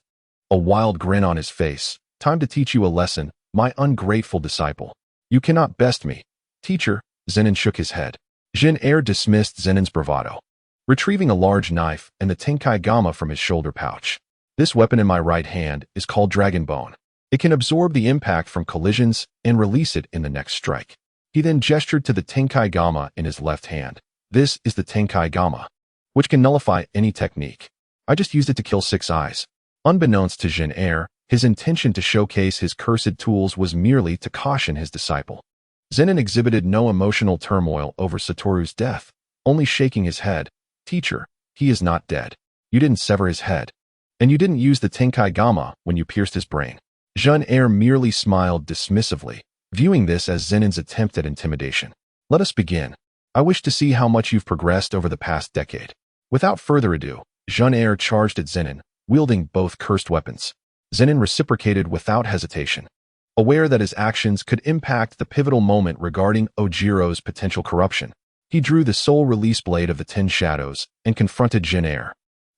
a wild grin on his face. Time to teach you a lesson, my ungrateful disciple. You cannot best me. Teacher, Zenin shook his head. Jin Air dismissed Zenin's bravado, retrieving a large knife and the Tenkai Gamma from his shoulder pouch. This weapon in my right hand is called Dragon Bone. It can absorb the impact from collisions and release it in the next strike. He then gestured to the Tenkai Gamma in his left hand. This is the Tenkai Gamma, which can nullify any technique. I just used it to kill 6 eyes. Unbeknownst to Jin Air, his intention to showcase his cursed tools was merely to caution his disciple. Zenin exhibited no emotional turmoil over Satoru's death, only shaking his head. Teacher, he is not dead. You didn't sever his head. And you didn't use the Tenkai Gamma when you pierced his brain. Jin Air merely smiled dismissively, viewing this as Zenin's attempt at intimidation. Let us begin. I wish to see how much you've progressed over the past decade. Without further ado, Jin Air charged at Zenin, wielding both cursed weapons. Zenin reciprocated without hesitation, aware that his actions could impact the pivotal moment regarding Ojiro's potential corruption. He drew the soul release blade of the 10 shadows and confronted Jin Air.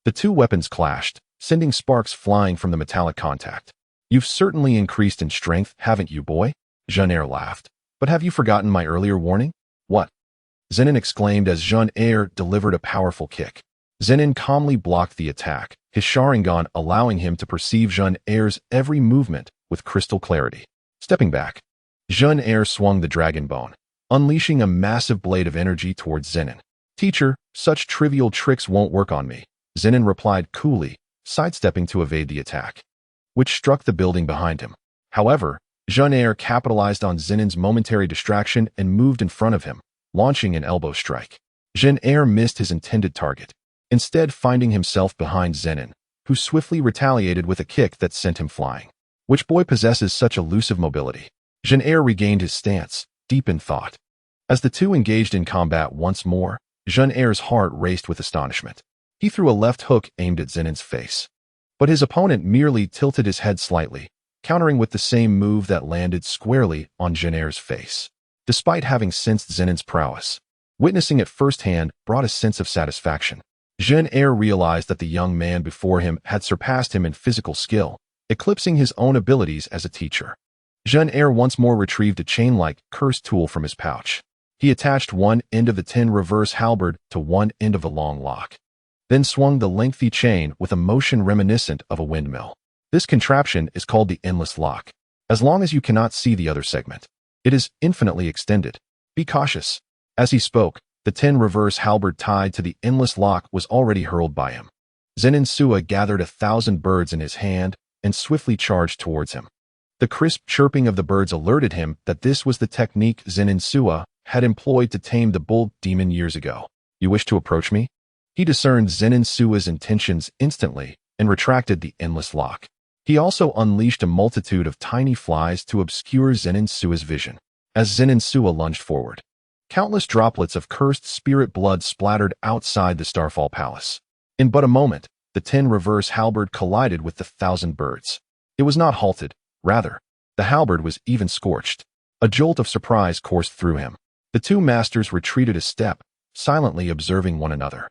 The 2 weapons clashed, sending sparks flying from the metallic contact. You've certainly increased in strength, haven't you, boy? Jin Air laughed. But have you forgotten my earlier warning? What? Zenin exclaimed as Jin Air delivered a powerful kick. Zenin calmly blocked the attack, his Sharingan allowing him to perceive Jin Air's every movement with crystal clarity. Stepping back, Jin Air swung the Dragon Bone, unleashing a massive blade of energy towards Zenin. Teacher, such trivial tricks won't work on me, Zenin replied coolly, sidestepping to evade the attack, which struck the building behind him. However, Jin Air capitalized on Zenin's momentary distraction and moved in front of him, launching an elbow strike. Jin Air missed his intended target, instead finding himself behind Zenin, who swiftly retaliated with a kick that sent him flying. Which boy possesses such elusive mobility? Jin Air regained his stance, deep in thought. As the two engaged in combat once more, Jin Air's heart raced with astonishment. He threw a left hook aimed at Zenin's face, but his opponent merely tilted his head slightly, countering with the same move that landed squarely on Jin Air's face. Despite having sensed Zenin's prowess, witnessing it firsthand brought a sense of satisfaction. Jin Air realized that the young man before him had surpassed him in physical skill, eclipsing his own abilities as a teacher. Jin Air once more retrieved a chain-like cursed tool from his pouch. He attached one end of the 10 reverse halberd to one end of the long lock, then swung the lengthy chain with a motion reminiscent of a windmill. This contraption is called the endless lock. As long as you cannot see the other segment, it is infinitely extended. Be cautious. As he spoke, the 10 reverse halberd tied to the endless lock was already hurled by him. Zenin Sua gathered 1,000 birds in his hand and swiftly charged towards him. The crisp chirping of the birds alerted him that this was the technique Zenin Sua had employed to tame the bull demon years ago. You wish to approach me? He discerned Zenin Sua's intentions instantly and retracted the endless lock. He also unleashed a multitude of tiny flies to obscure Zenin Sua's vision. As Zenin Sua lunged forward, countless droplets of cursed spirit blood splattered outside the Starfall Palace. In but a moment, the 10 reverse halberd collided with the 1,000 birds. It was not halted. Rather, the halberd was even scorched. A jolt of surprise coursed through him. The two masters retreated a step, silently observing one another,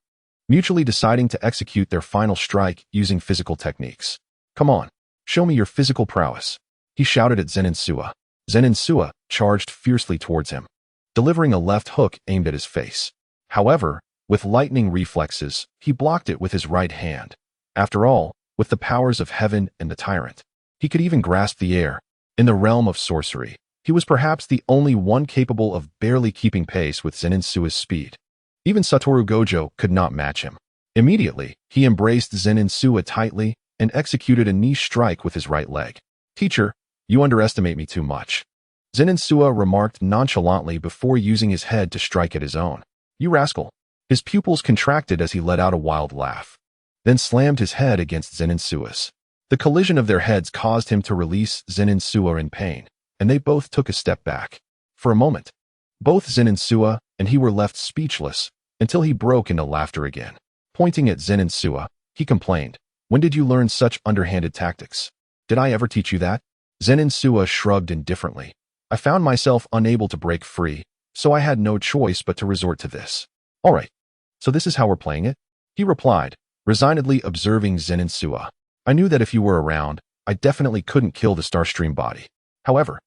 mutually deciding to execute their final strike using physical techniques. Come on, show me your physical prowess, he shouted at Zenin Sua. Zenin Sua charged fiercely towards him, delivering a left hook aimed at his face. However, with lightning reflexes, he blocked it with his right hand. After all, with the powers of heaven and the tyrant, he could even grasp the air. In the realm of sorcery, he was perhaps the only one capable of barely keeping pace with Zenin Sua's speed. Even Satoru Gojo could not match him. Immediately, he embraced Zenin Sua tightly and executed a knee strike with his right leg. Teacher, you underestimate me too much. Zenin Suwa remarked nonchalantly before using his head to strike at his own. You rascal. His pupils contracted as he let out a wild laugh, then slammed his head against Zenin Suwa's. The collision of their heads caused him to release Zenin Suwa in pain, and they both took a step back. For a moment, both Zenin Suwa and he were left speechless until he broke into laughter again. Pointing at Zenin Suwa, he complained, When did you learn such underhanded tactics? Did I ever teach you that? Zenin Suwa shrugged indifferently. I found myself unable to break free, so I had no choice but to resort to this. All right, so this is how we're playing it? He replied, resignedly observing Zenin Suwa. I knew that if you were around, I definitely couldn't kill the Starstream body. However,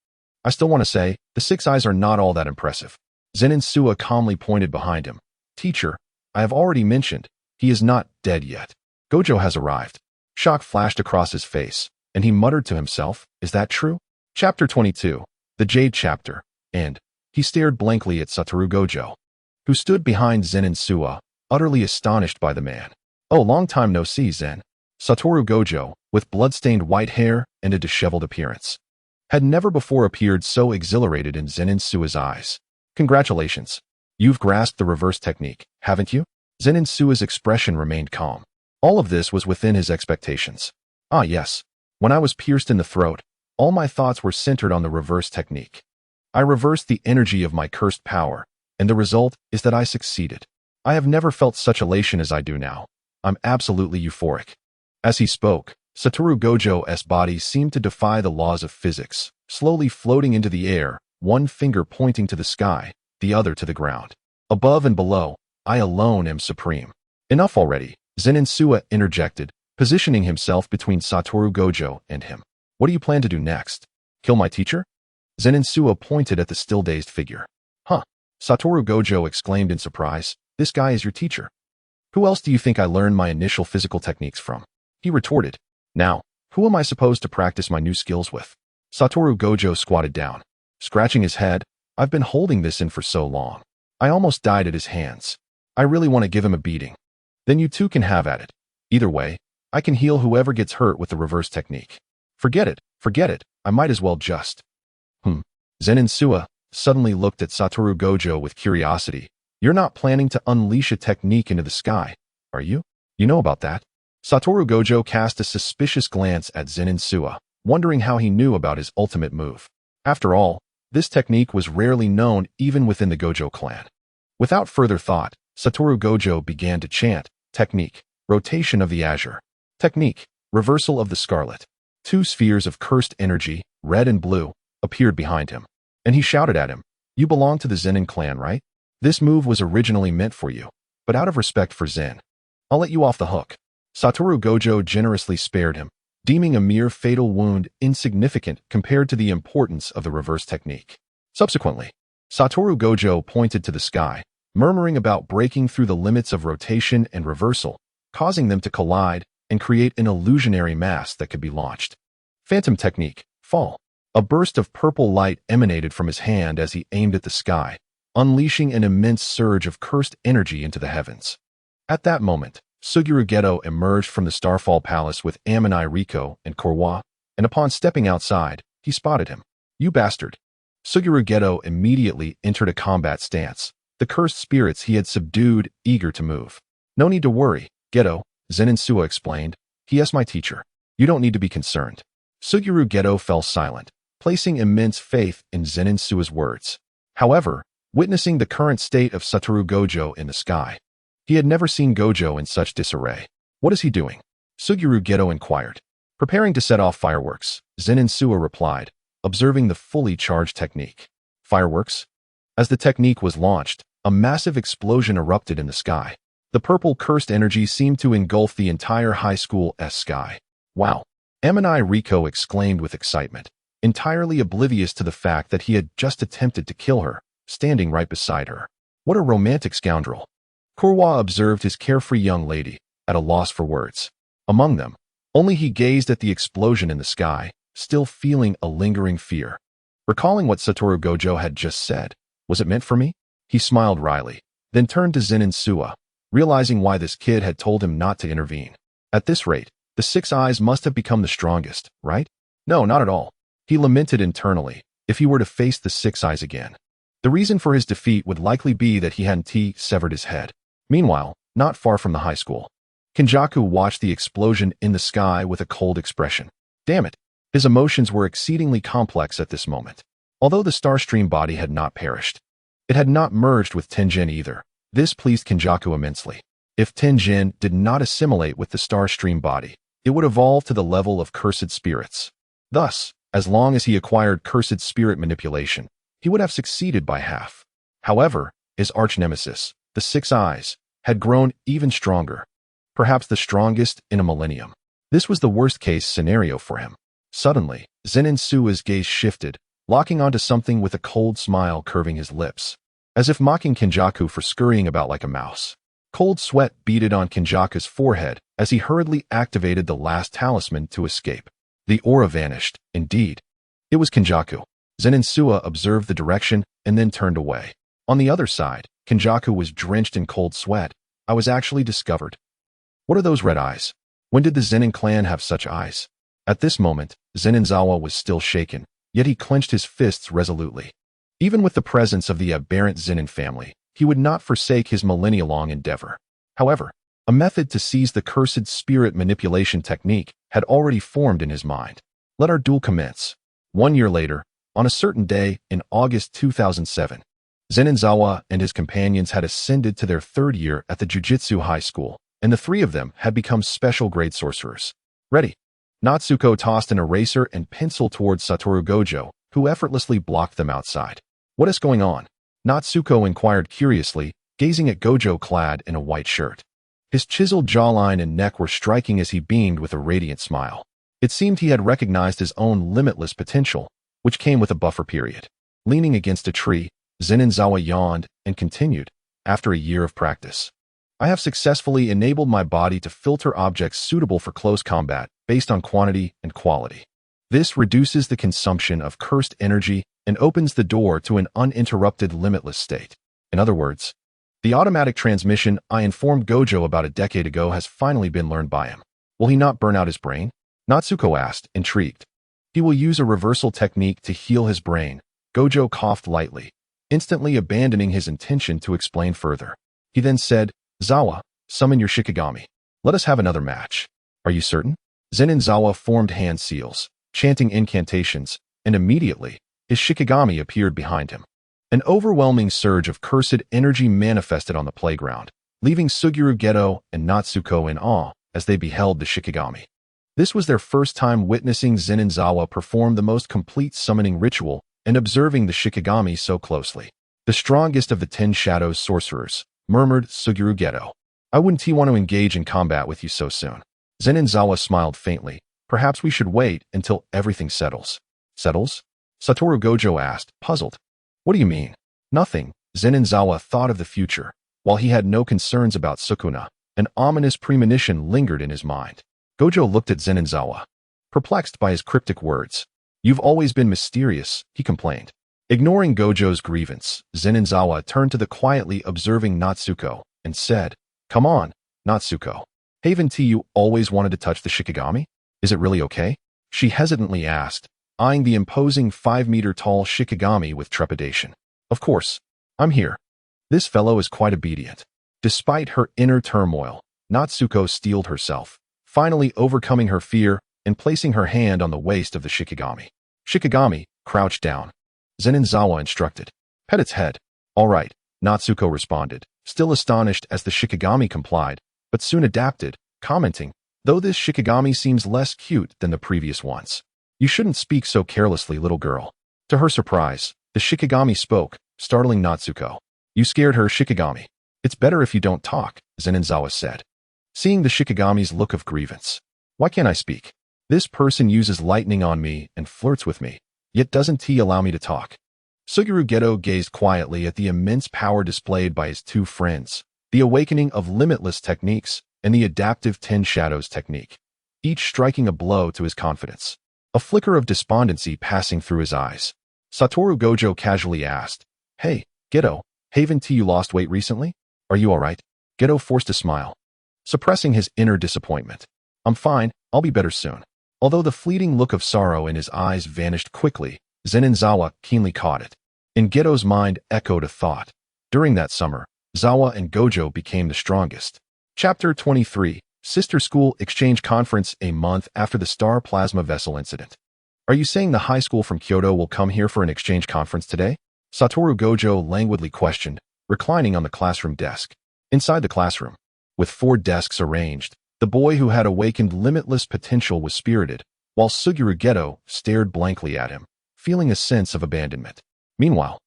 I still want to say, the six eyes are not all that impressive. Zenin Suwa calmly pointed behind him. Teacher, I have already mentioned, he is not dead yet. Gojo has arrived. Shock flashed across his face, and he muttered to himself, is that true? Chapter 22, the Jade Chapter, and he stared blankly at Satoru Gojo, who stood behind Zenin Suwa, utterly astonished by the man. Oh, long time no see, Zen. Satoru Gojo, with blood-stained white hair and a disheveled appearance, had never before appeared so exhilarated in Zenin Suwa's eyes. Congratulations. You've grasped the reverse technique, haven't you? Zenin Suwa's expression remained calm. All of this was within his expectations. Ah, yes. When I was pierced in the throat, all my thoughts were centered on the reverse technique. I reversed the energy of my cursed power, and the result is that I succeeded. I have never felt such elation as I do now. I'm absolutely euphoric. As he spoke, Satoru Gojo's body seemed to defy the laws of physics, slowly floating into the air, one finger pointing to the sky, the other to the ground. Above and below, I alone am supreme. Enough already, Zenin Suwa interjected, positioning himself between Satoru Gojo and him. What do you plan to do next? Kill my teacher? Zenin Suwa pointed at the still-dazed figure. Huh? Satoru Gojo exclaimed in surprise. This guy is your teacher. Who else do you think I learned my initial physical techniques from? He retorted. Now, who am I supposed to practice my new skills with? Satoru Gojo squatted down. Scratching his head, I've been holding this in for so long. I almost died at his hands. I really want to give him a beating. Then you two can have at it. Either way, I can heal whoever gets hurt with the reverse technique. Forget it, I might as well just. Zenin Suwa suddenly looked at Satoru Gojo with curiosity. You're not planning to unleash a technique into the sky, are you? You know about that? Satoru Gojo cast a suspicious glance at Zenin Suwa, wondering how he knew about his ultimate move. After all, this technique was rarely known even within the Gojo clan. Without further thought, Satoru Gojo began to chant, technique, rotation of the azure. Technique, reversal of the scarlet. Two spheres of cursed energy, red and blue, appeared behind him. And he shouted at him, you belong to the Zenin clan, right? This move was originally meant for you, but out of respect for Zen, I'll let you off the hook. Satoru Gojo generously spared him, deeming a mere fatal wound insignificant compared to the importance of the reverse technique. Subsequently, Satoru Gojo pointed to the sky, murmuring about breaking through the limits of rotation and reversal, causing them to collide and create an illusionary mass that could be launched. Phantom technique, fall. A burst of purple light emanated from his hand as he aimed at the sky, unleashing an immense surge of cursed energy into the heavens. At that moment, Suguru Geto emerged from the Starfall Palace with Amanai Riko and Korwa, and upon stepping outside, he spotted him. You bastard. Suguru Geto immediately entered a combat stance, the cursed spirits he had subdued eager to move. No need to worry, Geto, Zenin Suwa explained. He is my teacher. You don't need to be concerned. Suguru Geto fell silent, placing immense faith in Zenin Suwa's words. However, witnessing the current state of Satoru Gojo in the sky, he had never seen Gojo in such disarray. What is he doing? Suguru Geto inquired. Preparing to set off fireworks, Zenin Suwa replied, observing the fully charged technique. Fireworks? As the technique was launched, a massive explosion erupted in the sky. The purple cursed energy seemed to engulf the entire high school's sky. Wow! Amanai Riko exclaimed with excitement, entirely oblivious to the fact that he had just attempted to kill her, standing right beside her. What a romantic scoundrel! Korwa observed his carefree young lady, at a loss for words. Among them, only he gazed at the explosion in the sky, still feeling a lingering fear. Recalling what Satoru Gojo had just said, was it meant for me? He smiled wryly, then turned to Zenin Suwa, realizing why this kid had told him not to intervene. At this rate, the six eyes must have become the strongest, right? No, not at all. He lamented internally, if he were to face the Six Eyes again. The reason for his defeat would likely be that he hadn't severed his head. Meanwhile, not far from the high school, Kenjaku watched the explosion in the sky with a cold expression. Damn it. His emotions were exceedingly complex at this moment. Although the Starstream body had not perished, it had not merged with Tenjin either. This pleased Kenjaku immensely. If Tenjin did not assimilate with the Starstream body, it would evolve to the level of cursed spirits. Thus, as long as he acquired cursed spirit manipulation, he would have succeeded by half. However, his arch-nemesis, the Six Eyes, had grown even stronger, perhaps the strongest in a millennium. This was the worst-case scenario for him. Suddenly, Zenin Sua's gaze shifted, locking onto something with a cold smile curving his lips, as if mocking Kenjaku for scurrying about like a mouse. Cold sweat beaded on Kenjaku's forehead as he hurriedly activated the last talisman to escape. The aura vanished, indeed. It was Kenjaku. Zenin Sua observed the direction and then turned away. On the other side, Kenjaku was drenched in cold sweat. I was actually discovered. What are those red eyes? When did the Zenin clan have such eyes? At this moment, Zenin was still shaken, yet he clenched his fists resolutely. Even with the presence of the aberrant Zenin family, he would not forsake his millennia-long endeavor. However, a method to seize the cursed spirit manipulation technique had already formed in his mind. Let our duel commence. 1 year later, on a certain day in August 2007, Zenin and his companions had ascended to their 3rd year at the Jujutsu High School, and the 3 of them had become special grade sorcerers. Ready? Natsuko tossed an eraser and pencil towards Satoru Gojo, who effortlessly blocked them outside. What is going on? Natsuko inquired curiously, gazing at Gojo clad in a white shirt. His chiseled jawline and neck were striking as he beamed with a radiant smile. It seemed he had recognized his own limitless potential, which came with a buffer period. Leaning against a tree, Zenin yawned and continued, after a year of practice. I have successfully enabled my body to filter objects suitable for close combat based on quantity and quality. This reduces the consumption of cursed energy and opens the door to an uninterrupted limitless state. In other words, the automatic transmission I informed Gojo about a decade ago has finally been learned by him. Will he not burn out his brain? Natsuko asked, intrigued. He will use a reversal technique to heal his brain. Gojo coughed lightly, instantly abandoning his intention to explain further. He then said, Zawa, summon your Shikigami. Let us have another match. Are you certain? Zenin formed hand seals, chanting incantations, and immediately, his Shikigami appeared behind him. An overwhelming surge of cursed energy manifested on the playground, leaving Suguru Geto and Natsuko in awe as they beheld the Shikigami. This was their first time witnessing Zenin perform the most complete summoning ritual and observing the Shikigami so closely. The strongest of the 10 Shadows sorcerers, murmured Suguru Geto. I wouldn't want to engage in combat with you so soon. Zenin smiled faintly. Perhaps we should wait until everything settles. Settles? Satoru Gojo asked, puzzled. What do you mean? Nothing. Zenin thought of the future. While he had no concerns about Sukuna, an ominous premonition lingered in his mind. Gojo looked at Zenin perplexed by his cryptic words. You've always been mysterious, he complained. Ignoring Gojo's grievance, Zenin turned to the quietly observing Natsuko and said, Come on, Natsuko. Haven't you always wanted to touch the Shikigami? Is it really okay? She hesitantly asked, eyeing the imposing 5-meter-tall Shikigami with trepidation. Of course. I'm here. This fellow is quite obedient. Despite her inner turmoil, Natsuko steeled herself, finally overcoming her fear and placing her hand on the waist of the Shikigami. Shikigami, crouch down. Zenin instructed. Pet its head. All right, Natsuko responded, still astonished as the Shikigami complied, but soon adapted, commenting, though this Shikigami seems less cute than the previous ones. You shouldn't speak so carelessly, little girl. To her surprise, the Shikigami spoke, startling Natsuko. You scared her, Shikigami. It's better if you don't talk, Zenin said. Seeing the Shikigami's look of grievance. Why can't I speak? This person uses lightning on me and flirts with me, yet doesn't he allow me to talk? Suguru Geto gazed quietly at the immense power displayed by his 2 friends, the awakening of limitless techniques and the adaptive 10 Shadows technique, each striking a blow to his confidence. A flicker of despondency passing through his eyes. Satoru Gojo casually asked, Hey, Geto, haven't you lost weight recently? Are you alright? Geto forced a smile, suppressing his inner disappointment. I'm fine, I'll be better soon. Although the fleeting look of sorrow in his eyes vanished quickly, Zenin Zawa keenly caught it. In Geto's mind echoed a thought. During that summer, Zawa and Gojo became the strongest. Chapter 23, Sister School Exchange Conference. A month after the Star Plasma Vessel incident. Are you saying the high school from Kyoto will come here for an exchange conference today? Satoru Gojo languidly questioned, reclining on the classroom desk. Inside the classroom, with 4 desks arranged, the boy who had awakened limitless potential was spirited, while Suguru Geto stared blankly at him, feeling a sense of abandonment. Meanwhile,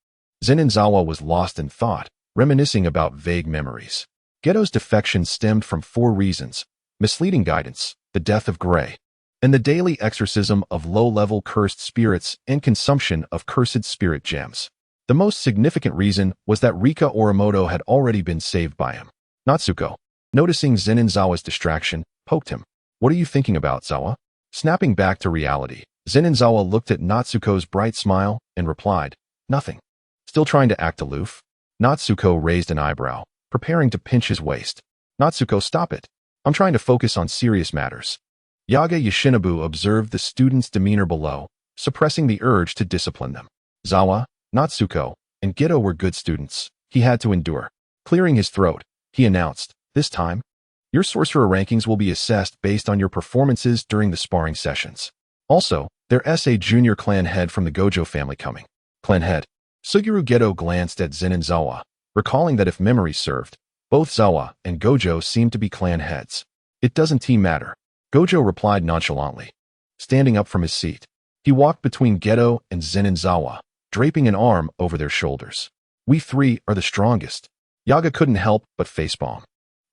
Zenin Zawa was lost in thought, reminiscing about vague memories. Geto's defection stemmed from 4 reasons: misleading guidance, the death of Gray, and the daily exorcism of low-level cursed spirits and consumption of cursed spirit gems. The most significant reason was that Rika Orimoto had already been saved by him. Natsuko, noticing Zenin Zawa's distraction, poked him. "What are you thinking about, Zawa?" Snapping back to reality, Zenin Zawa looked at Natsuko's bright smile and replied, "Nothing." Still trying to act aloof? Natsuko raised an eyebrow, preparing to pinch his waist. "Natsuko, stop it. I'm trying to focus on serious matters." Yaga Yoshinobu observed the students' demeanor below, suppressing the urge to discipline them. Zawa, Natsuko, and Geto were good students. He had to endure. Clearing his throat, he announced, "This time, your sorcerer rankings will be assessed based on your performances during the sparring sessions. Also, there's a junior clan head from the Gojo family coming." Clan head. Suguru Geto glanced at Zenin Zawa, recalling that if memory served, both Zawa and Gojo seemed to be clan heads. "It doesn't matter," Gojo replied nonchalantly. Standing up from his seat, he walked between Geto and Zenin Zawa, draping an arm over their shoulders. "We 3 are the strongest." Yaga couldn't help but facepalm.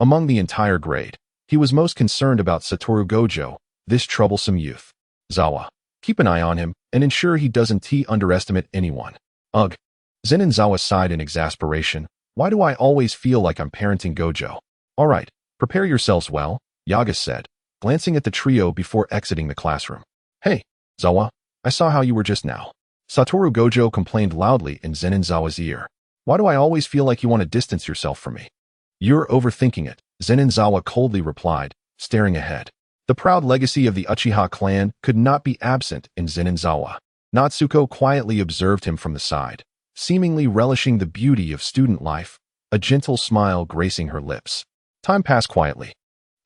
Among the entire grade, he was most concerned about Satoru Gojo, this troublesome youth. "Zawa, keep an eye on him and ensure he doesn't underestimate anyone." "Ugh." Zenin Zawa sighed in exasperation. "Why do I always feel like I'm parenting Gojo?" "All right, prepare yourselves well," Yaga said, glancing at the trio before exiting the classroom. "Hey, Zawa, I saw how you were just now." Satoru Gojo complained loudly in Zenin Zawa's ear. "Why do I always feel like you want to distance yourself from me?" "You're overthinking it," Zenin Zawa coldly replied, staring ahead. The proud legacy of the Uchiha clan could not be absent in Zenin Zawa. Natsuko quietly observed him from the side, seemingly relishing the beauty of student life, a gentle smile gracing her lips. Time passed quietly,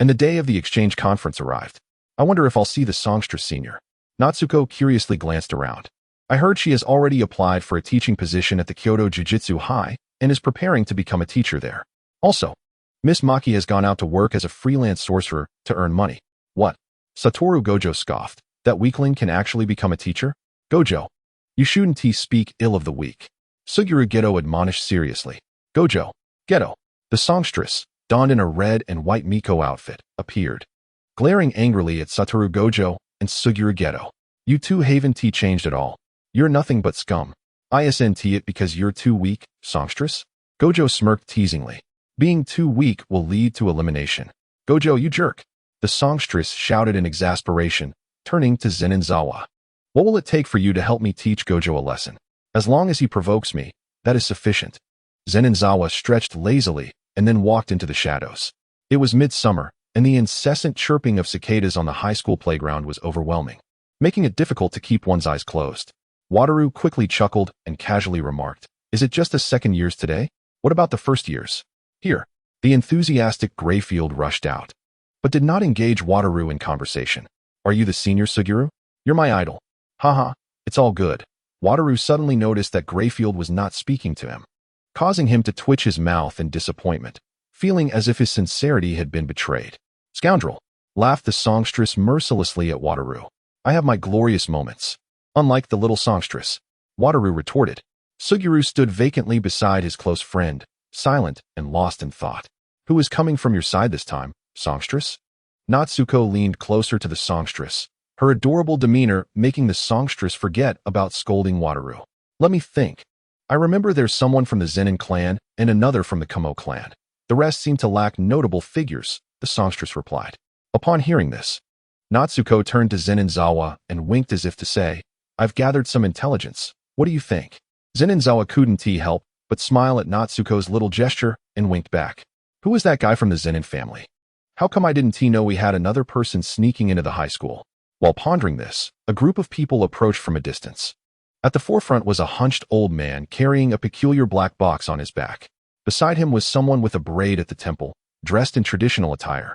and the day of the exchange conference arrived. "I wonder if I'll see the songstress senior." Natsuko curiously glanced around. "I heard she has already applied for a teaching position at the Kyoto Jujutsu High and is preparing to become a teacher there. Also, Miss Maki has gone out to work as a freelance sorcerer to earn money." "What?" Satoru Gojo scoffed. "That weakling can actually become a teacher?" "Gojo, you shouldn't speak ill of the weak," Suguru Geto admonished seriously. "Gojo, Geto." The songstress, donned in a red and white Miko outfit, appeared, glaring angrily at Satoru Gojo and Suguru Geto. "You two haven't changed at all. You're nothing but scum. Isn't it because you're too weak, songstress?" Gojo smirked teasingly. "Being too weak will lead to elimination." "Gojo, you jerk," the songstress shouted in exasperation, turning to Zenin Zawa. "What will it take for you to help me teach Gojo a lesson? As long as he provokes me, that is sufficient." Zenin Zawa stretched lazily and then walked into the shadows. It was midsummer, and the incessant chirping of cicadas on the high school playground was overwhelming, making it difficult to keep one's eyes closed. Wataru quickly chuckled and casually remarked, "Is it just the second years today? What about the first years?" "Here." The enthusiastic Grayfield rushed out, but did not engage Wataru in conversation. "Are you the senior, Suguru? You're my idol." "Haha, it's all good." Wataru suddenly noticed that Grayfield was not speaking to him, causing him to twitch his mouth in disappointment, feeling as if his sincerity had been betrayed. "Scoundrel," laughed the songstress mercilessly at Wataru. "I have my glorious moments. Unlike the little songstress," Wataru retorted. Suguru stood vacantly beside his close friend, silent and lost in thought. "Who is coming from your side this time, songstress?" Natsuko leaned closer to the songstress, her adorable demeanor making the songstress forget about scolding Wataru. "Let me think. I remember there's someone from the Zenin clan and another from the Kamo clan. The rest seem to lack notable figures," the songstress replied. Upon hearing this, Natsuko turned to Zenin Zawa and winked as if to say, "I've gathered some intelligence. What do you think?" Zenin Zawa couldn't help but smile at Natsuko's little gesture and winked back. "Who is that guy from the Zenin family? How come I didn't know we had another person sneaking into the high school?" While pondering this, a group of people approached from a distance. At the forefront was a hunched old man carrying a peculiar black box on his back. Beside him was someone with a braid at the temple, dressed in traditional attire.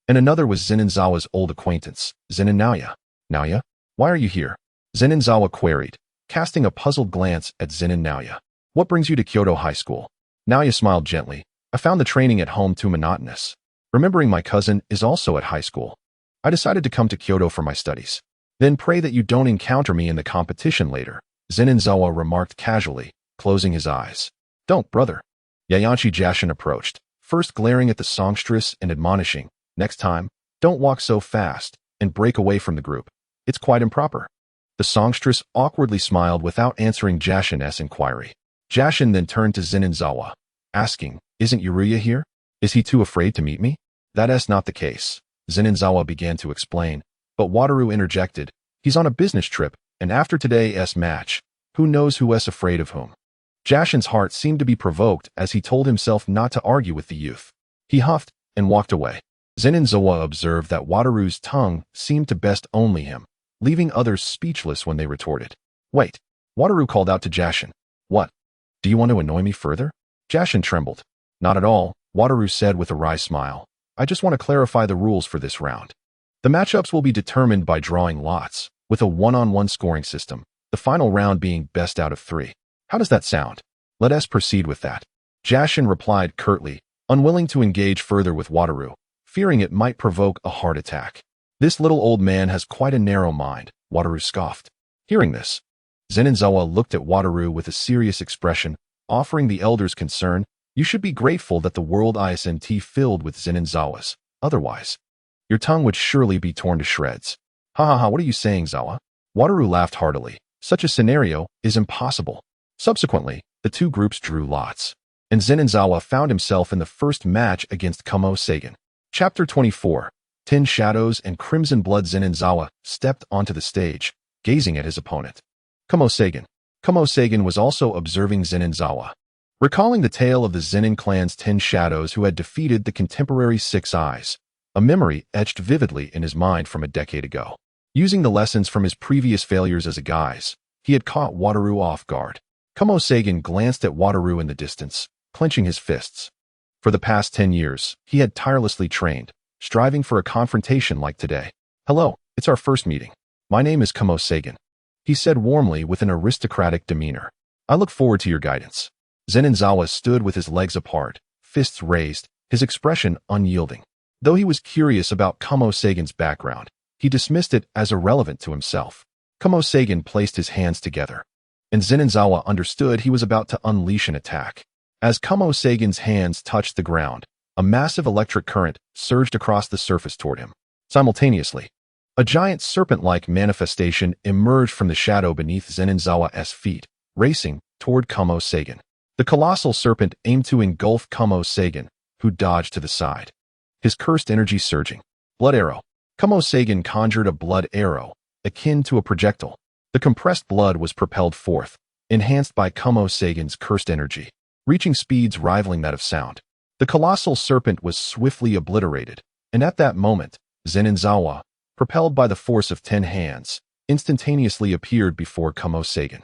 And another was Zenin old acquaintance, Zenin Naoya. Naoya, why are you here? Zenin queried, casting a puzzled glance at Zenin Naoya. What brings you to Kyoto High School? Naoya smiled gently. I found the training at home too monotonous. Remembering my cousin is also at high school, I decided to come to Kyoto for my studies. Then pray that you don't encounter me in the competition later, Zenin remarked casually, closing his eyes. Don't, brother. Yayanshi Jashin approached, first glaring at the songstress and admonishing, next time, don't walk so fast and break away from the group. It's quite improper. The songstress awkwardly smiled without answering Jashin's inquiry. Jashin then turned to Zenin, asking, isn't Yuruya here? Is he too afraid to meet me? That's not the case, Zenin began to explain, but Wataru interjected, he's on a business trip, and after today's match, who knows who's afraid of whom? Jashin's heart seemed to be provoked as he told himself not to argue with the youth. He huffed and walked away. Zenin observed that Wataru's tongue seemed to best only him, leaving others speechless when they retorted. Wait, Wataru called out to Jashin. What? Do you want to annoy me further? Jashin trembled. Not at all, Wataru said with a wry smile. I just want to clarify the rules for this round. The matchups will be determined by drawing lots, with a one-on-one scoring system, the final round being best out of 3. How does that sound? Let us proceed with that. Jashin replied curtly, unwilling to engage further with Wataru, fearing it might provoke a heart attack. This little old man has quite a narrow mind, Wataru scoffed. Hearing this, Zenin looked at Wataru with a serious expression, offering the elder's concern, you should be grateful that the world isn't filled with Zenin. Otherwise, your tongue would surely be torn to shreds. Ha ha ha, what are you saying, Zawa? Wataru laughed heartily. Such a scenario is impossible. Subsequently, the two groups drew lots, and Zenin found himself in the first match against Kamo Sagan. Chapter 24. 10 Shadows and Crimson Blood. Zenin stepped onto the stage, gazing at his opponent. Kamo Sagan. Kamo Sagan was also observing Zenin. Recalling the tale of the Zenin clan's 10 shadows who had defeated the contemporary 6 Eyes, a memory etched vividly in his mind from a decade ago. Using the lessons from his previous failures as a guise, he had caught Wataru off guard. Kamo Sagan glanced at Wataru in the distance, clenching his fists. For the past 10 years, he had tirelessly trained, striving for a confrontation like today. Hello, it's our first meeting. My name is Kamo Sagan, he said warmly with an aristocratic demeanor. I look forward to your guidance. Zenin stood with his legs apart, fists raised, his expression unyielding. Though he was curious about Kamo Sagan's background, he dismissed it as irrelevant to himself. Kamo Sagan placed his hands together, and Zenin understood he was about to unleash an attack. As Kamo Sagan's hands touched the ground, a massive electric current surged across the surface toward him. Simultaneously, a giant serpent-like manifestation emerged from the shadow beneath Zenin's feet, racing toward Kamo Sagan. The colossal serpent aimed to engulf Kamo Sagan, who dodged to the side, his cursed energy surging. Blood arrow. Kamo Sagan conjured a blood arrow, akin to a projectile. The compressed blood was propelled forth, enhanced by Kamo Sagan's cursed energy, reaching speeds rivaling that of sound. The colossal serpent was swiftly obliterated, and at that moment, Zenin, propelled by the force of 10 hands, instantaneously appeared before Kamo Sagan.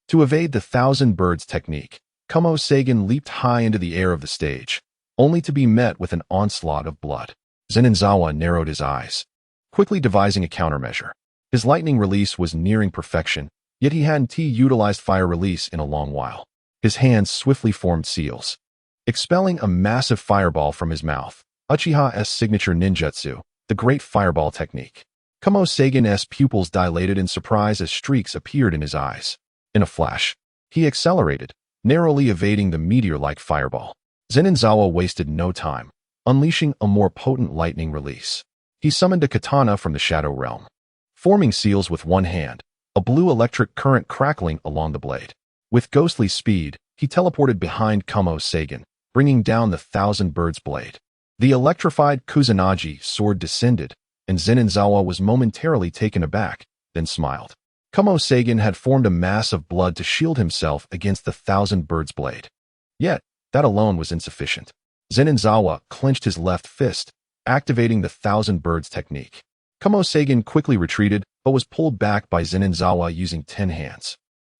To evade the thousand birds technique, Kamo Sagan leaped high into the air of the stage, only to be met with an onslaught of blood. Zenin narrowed his eyes, quickly devising a countermeasure. His lightning release was nearing perfection, yet he hadn't utilized fire release in a long while. His hands swiftly formed seals, expelling a massive fireball from his mouth. Uchiha's signature ninjutsu, the Great Fireball Technique. Kamo Sagan's pupils dilated in surprise as streaks appeared in his eyes. In a flash, he accelerated, narrowly evading the meteor-like fireball. Zenin wasted no time, unleashing a more potent lightning release. He summoned a katana from the shadow realm, forming seals with one hand, a blue electric current crackling along the blade. With ghostly speed, he teleported behind Kamo Sagan, bringing down the thousand birds blade. The electrified Kusanagi sword descended, and Zenin was momentarily taken aback, then smiled. Kamo Sagan had formed a mass of blood to shield himself against the thousand birds blade. Yet, that alone was insufficient. Zenin clenched his left fist, activating the thousand birds technique. Kamo Sagan quickly retreated, but was pulled back by Zenin Zawa using 10 hands.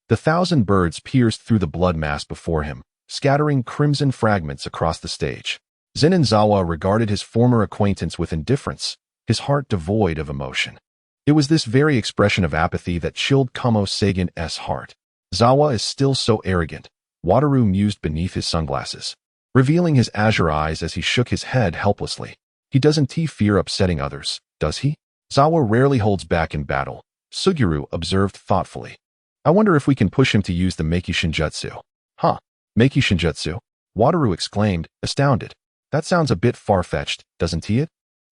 The 1,000 birds pierced through the blood mass before him, scattering crimson fragments across the stage. Zenin Zawa regarded his former acquaintance with indifference, his heart devoid of emotion. It was this very expression of apathy that chilled Kamo Sagan's heart. Zawa is still so arrogant, Wataru mused beneath his sunglasses, revealing his azure eyes as he shook his head helplessly. He doesn't fear upsetting others, does he? Zawa rarely holds back in battle, Suguru observed thoughtfully. I wonder if we can push him to use the Meiki Shinjutsu. Huh, Meiki Shinjutsu? Wataru exclaimed, astounded. That sounds a bit far-fetched, doesn't it?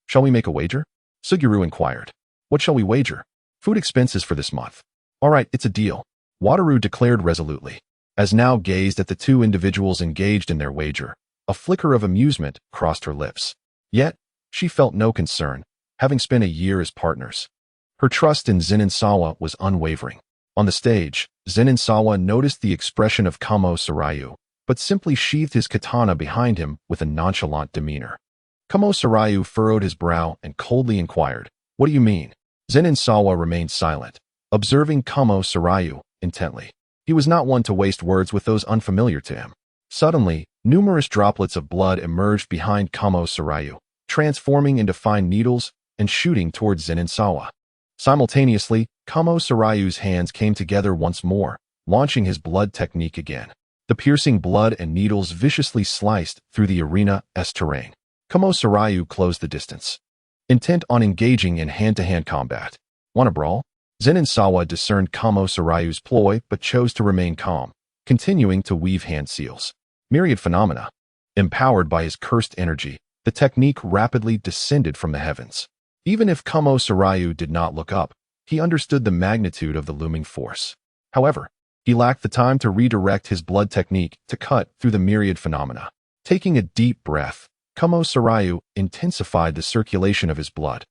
Shall we make a wager? Suguru inquired. What shall we wager? Food expenses for this month. All right, it's a deal, Wataru declared resolutely. As now gazed at the two individuals engaged in their wager, a flicker of amusement crossed her lips. Yet, she felt no concern, having spent a year as partners. Her trust in Zenin Zawa was unwavering. On the stage, Zenin Zawa noticed the expression of Kamo Sarayu, but simply sheathed his katana behind him with a nonchalant demeanor. Kamo Sarayu furrowed his brow and coldly inquired, What do you mean? Zenin Zawa remained silent, observing Kamo Sarayu intently. He was not one to waste words with those unfamiliar to him. Suddenly, numerous droplets of blood emerged behind Kamo Sarayu, transforming into fine needles and shooting towards Zenin Zawa. Simultaneously, Kamo Sarayu's hands came together once more, launching his blood technique again. The piercing blood and needles viciously sliced through the arena's terrain. Kamo Sarayu closed the distance, intent on engaging in hand-to-hand combat. Want a brawl? Zenin Zawa discerned Kamo Sarayu's ploy but chose to remain calm, continuing to weave hand seals. Myriad phenomena. Empowered by his cursed energy, the technique rapidly descended from the heavens. Even if Kamo Sarayu did not look up, he understood the magnitude of the looming force. However, he lacked the time to redirect his blood technique to cut through the myriad phenomena. Taking a deep breath, Kamo Sarayu intensified the circulation of his blood,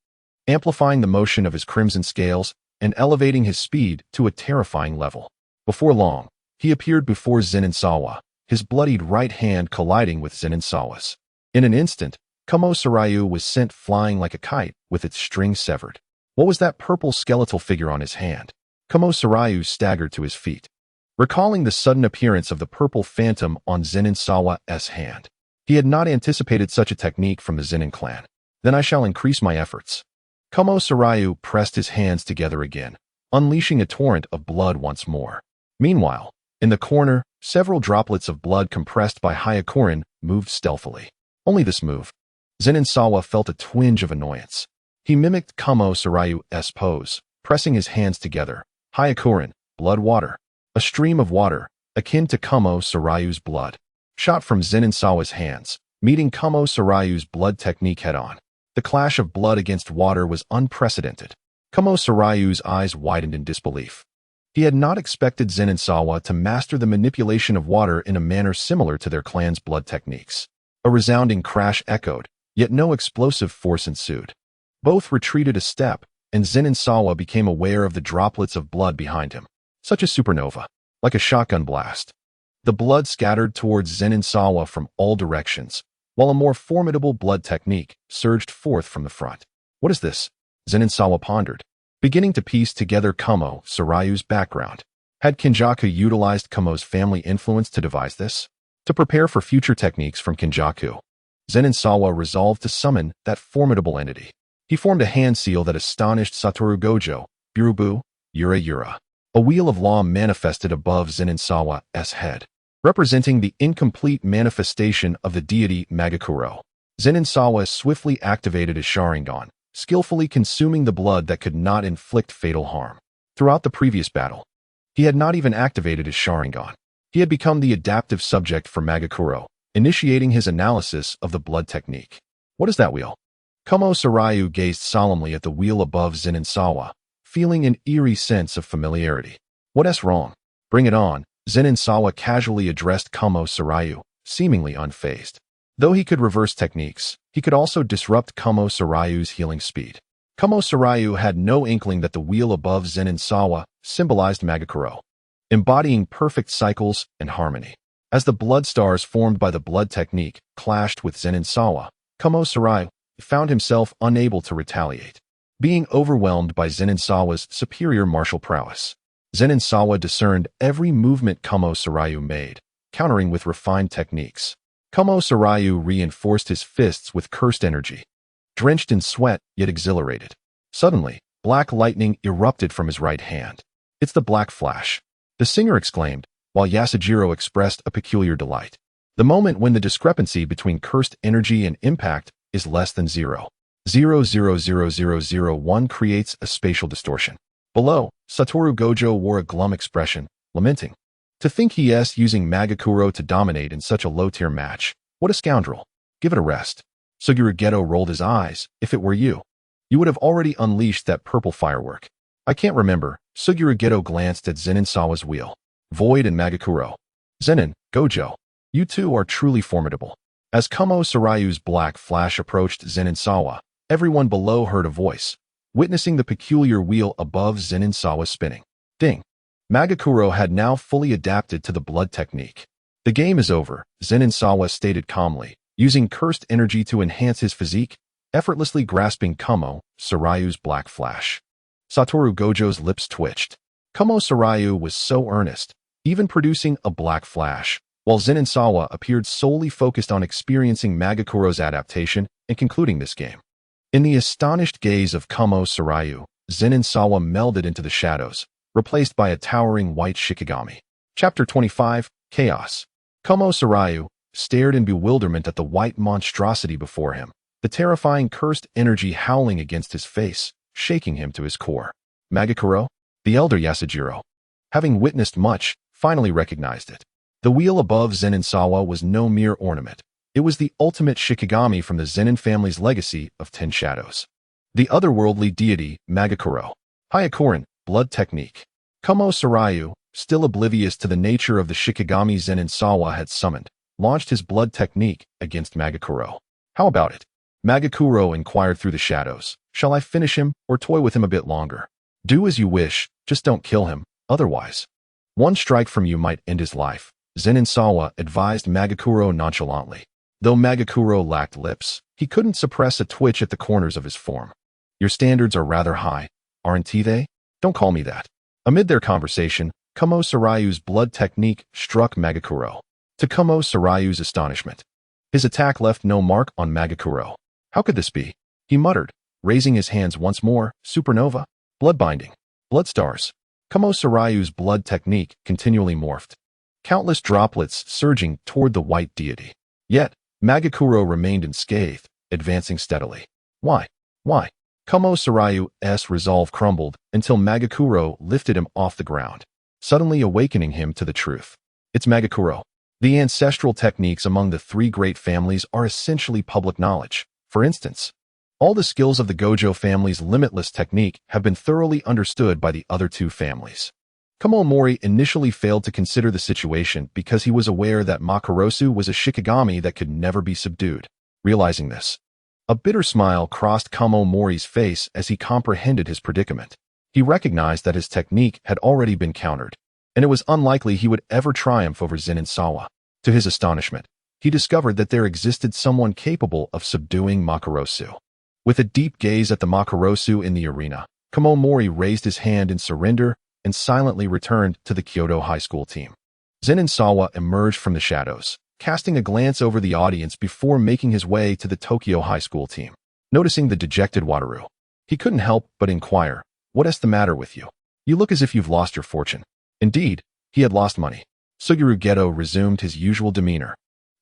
amplifying the motion of his crimson scales and elevating his speed to a terrifying level. Before long, he appeared before Zenin Zawa, his bloodied right hand colliding with Zenin Zawa's. In an instant, Kamo Sarayu was sent flying like a kite with its string severed. What was that purple skeletal figure on his hand? Kamo Sarayu staggered to his feet, recalling the sudden appearance of the purple phantom on Zenin Zawa's hand. He had not anticipated such a technique from the Zenin clan. Then I shall increase my efforts. Kamo Sarayu pressed his hands together again, unleashing a torrent of blood once more. Meanwhile, in the corner, several droplets of blood compressed by Hyakuren moved stealthily. Only this move. Zenin Zawa felt a twinge of annoyance. He mimicked Kamo Sarayu's pose, pressing his hands together. Hyakuren, blood water. A stream of water, akin to Kamo Sarayu's blood, shot from Zenin Zawa's hands, meeting Kamo Sarayu's blood technique head-on. The clash of blood against water was unprecedented. Kamo Sarayu's eyes widened in disbelief. He had not expected Zenin Zawa to master the manipulation of water in a manner similar to their clan's blood techniques. A resounding crash echoed, yet no explosive force ensued. Both retreated a step, and Zenin Zawa became aware of the droplets of blood behind him. Such a supernova, like a shotgun blast. The blood scattered towards Zenin Zawa from all directions, while a more formidable blood technique surged forth from the front. What is this? Zenin Zawa pondered, beginning to piece together Kamo Sarayu's background. Had Kinjaku utilized Kamo's family influence to devise this? To prepare for future techniques from Kinjaku, Zenin Zawa resolved to summon that formidable entity. He formed a hand seal that astonished Satoru Gojo, Burubu, Yura Yura. A wheel of law manifested above Zenin Zawa's head, representing the incomplete manifestation of the deity Magakuro. Zenin Zawa swiftly activated his Sharingan, skillfully consuming the blood that could not inflict fatal harm. Throughout the previous battle, he had not even activated his Sharingan. He had become the adaptive subject for Magakuro, initiating his analysis of the blood technique. What is that wheel? Kamo Sarayu gazed solemnly at the wheel above Zenin Zawa, feeling an eerie sense of familiarity. What's wrong? Bring it on, Zenin Zawa casually addressed Kamo Sarayu, seemingly unfazed. Though he could reverse techniques, he could also disrupt Kamo Sarayu's healing speed. Kamo Sarayu had no inkling that the wheel above Zenin Zawa symbolized Magakuro, embodying perfect cycles and harmony. As the blood stars formed by the blood technique clashed with Zenin Zawa, Kamo Sarayu found himself unable to retaliate. being overwhelmed by Zenin Sawa's superior martial prowess. Zenin Sawa discerned every movement Kumo Sarayu made, countering with refined techniques. Kumo Sarayu reinforced his fists with cursed energy. Drenched in sweat, yet exhilarated. Suddenly, black lightning erupted from his right hand. "It's the Black Flash," the singer exclaimed, while Yasujiro expressed a peculiar delight. The moment when the discrepancy between cursed energy and impact is less than 0.000001 creates a spatial distortion. Below, Satoru Gojo wore a glum expression, lamenting. To think he's using Magakuro to dominate in such a low-tier match. What a scoundrel. Give it a rest. Suguru Geto rolled his eyes. If it were you, you would have already unleashed that purple firework. I can't remember. Suguru Geto glanced at Zenin Sawa's wheel. Void and Magakuro. Zenin, Gojo. You two are truly formidable. As Kumo Sarayu's black flash approached Zenin Sawa, everyone below heard a voice, witnessing the peculiar wheel above Zenin Sawa spinning. Ding. Magakuro had now fully adapted to the blood technique. The game is over, Zenin Sawa stated calmly, using cursed energy to enhance his physique, effortlessly grasping Kumo Sarayu's black flash. Satoru Gojo's lips twitched. Kumo Sarayu was so earnest, even producing a black flash, while Zenin Sawa appeared solely focused on experiencing Magakuro's adaptation and concluding this game. In the astonished gaze of Kumo Sarayu, Zenin Sawa melded into the shadows, replaced by a towering white Shikigami. Chapter 25, Chaos. Kumo Sarayu stared in bewilderment at the white monstrosity before him, the terrifying cursed energy howling against his face, shaking him to his core. Magakuro? The elder Yasujiro, having witnessed much, finally recognized it. The wheel above Zenin Sawa was no mere ornament. It was the ultimate Shikigami from the Zenin family's legacy of 10 shadows. The otherworldly deity, Magakuro. Hyakuren, blood technique. Kumo Sarayu, still oblivious to the nature of the Shikigami Zenin Sawa had summoned, launched his blood technique against Magakuro. How about it? Magakuro inquired through the shadows. Shall I finish him or toy with him a bit longer? Do as you wish, just don't kill him, otherwise. One strike from you might end his life, Zenin Sawa advised Magakuro nonchalantly. Though Magakuro lacked lips, he couldn't suppress a twitch at the corners of his form. Your standards are rather high, aren't they? Don't call me that. Amid their conversation, Kumo Sarayu's blood technique struck Magakuro. To Kumo Sarayu's astonishment, his attack left no mark on Magakuro. How could this be? He muttered, raising his hands once more. Supernova? Blood binding. Blood stars. Kumo Sarayu's blood technique continually morphed, countless droplets surging toward the white deity. Yet, Magakuro remained unscathed, advancing steadily. Why? Kumo Sarayu's resolve crumbled until Magakuro lifted him off the ground, suddenly awakening him to the truth. It's Magakuro. The ancestral techniques among the 3 great families are essentially public knowledge. For instance, all the skills of the Gojo family's limitless technique have been thoroughly understood by the other 2 families. Kumo Mori initially failed to consider the situation because he was aware that Makarosu was a Shikigami that could never be subdued. Realizing this, a bitter smile crossed Kumo Mori's face as he comprehended his predicament. He recognized that his technique had already been countered, and it was unlikely he would ever triumph over Zenin Sawa. To his astonishment, he discovered that there existed someone capable of subduing Makarosu. With a deep gaze at the Makarosu in the arena, Kumo Mori raised his hand in surrender and silently returned to the Kyoto High School team. Zenin Sawa emerged from the shadows, casting a glance over the audience before making his way to the Tokyo High School team. Noticing the dejected Wataru, he couldn't help but inquire, "What's the matter with you? You look as if you've lost your fortune." Indeed, he had lost money. Suguru Geto resumed his usual demeanor,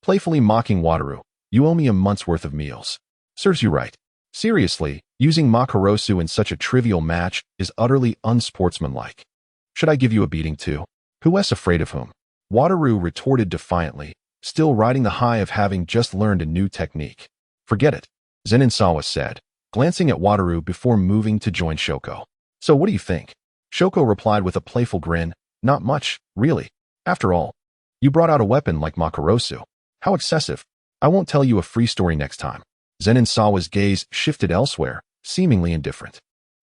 playfully mocking Wataru. "You owe me a month's worth of meals." "Serves you right." Seriously, using Makarosu in such a trivial match is utterly unsportsmanlike. "Should I give you a beating too?" "Who's afraid of whom?" Wataru retorted defiantly, still riding the high of having just learned a new technique. "Forget it," Zenin Sawa said, glancing at Wataru before moving to join Shoko. "So what do you think?" Shoko replied with a playful grin. "Not much, really. After all, you brought out a weapon like Makarosu. How excessive. I won't tell you a free story next time." Zenin Sawa's gaze shifted elsewhere, seemingly indifferent.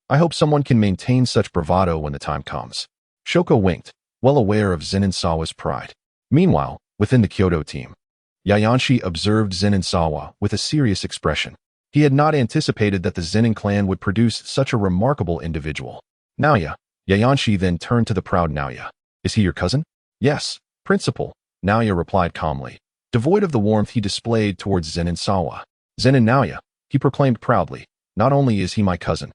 "I hope someone can maintain such bravado when the time comes." Shoko winked, well aware of Zenin Sawa's pride. Meanwhile, within the Kyoto team, Yayanshi observed Zenin Sawa with a serious expression. He had not anticipated that the Zenin clan would produce such a remarkable individual. Naoya. Yayanshi then turned to the proud Naoya. Is he your cousin? Yes, principal, Naoya replied calmly, devoid of the warmth he displayed towards Zenin Sawa. Zenin Naoya, he proclaimed proudly, not only is he my cousin,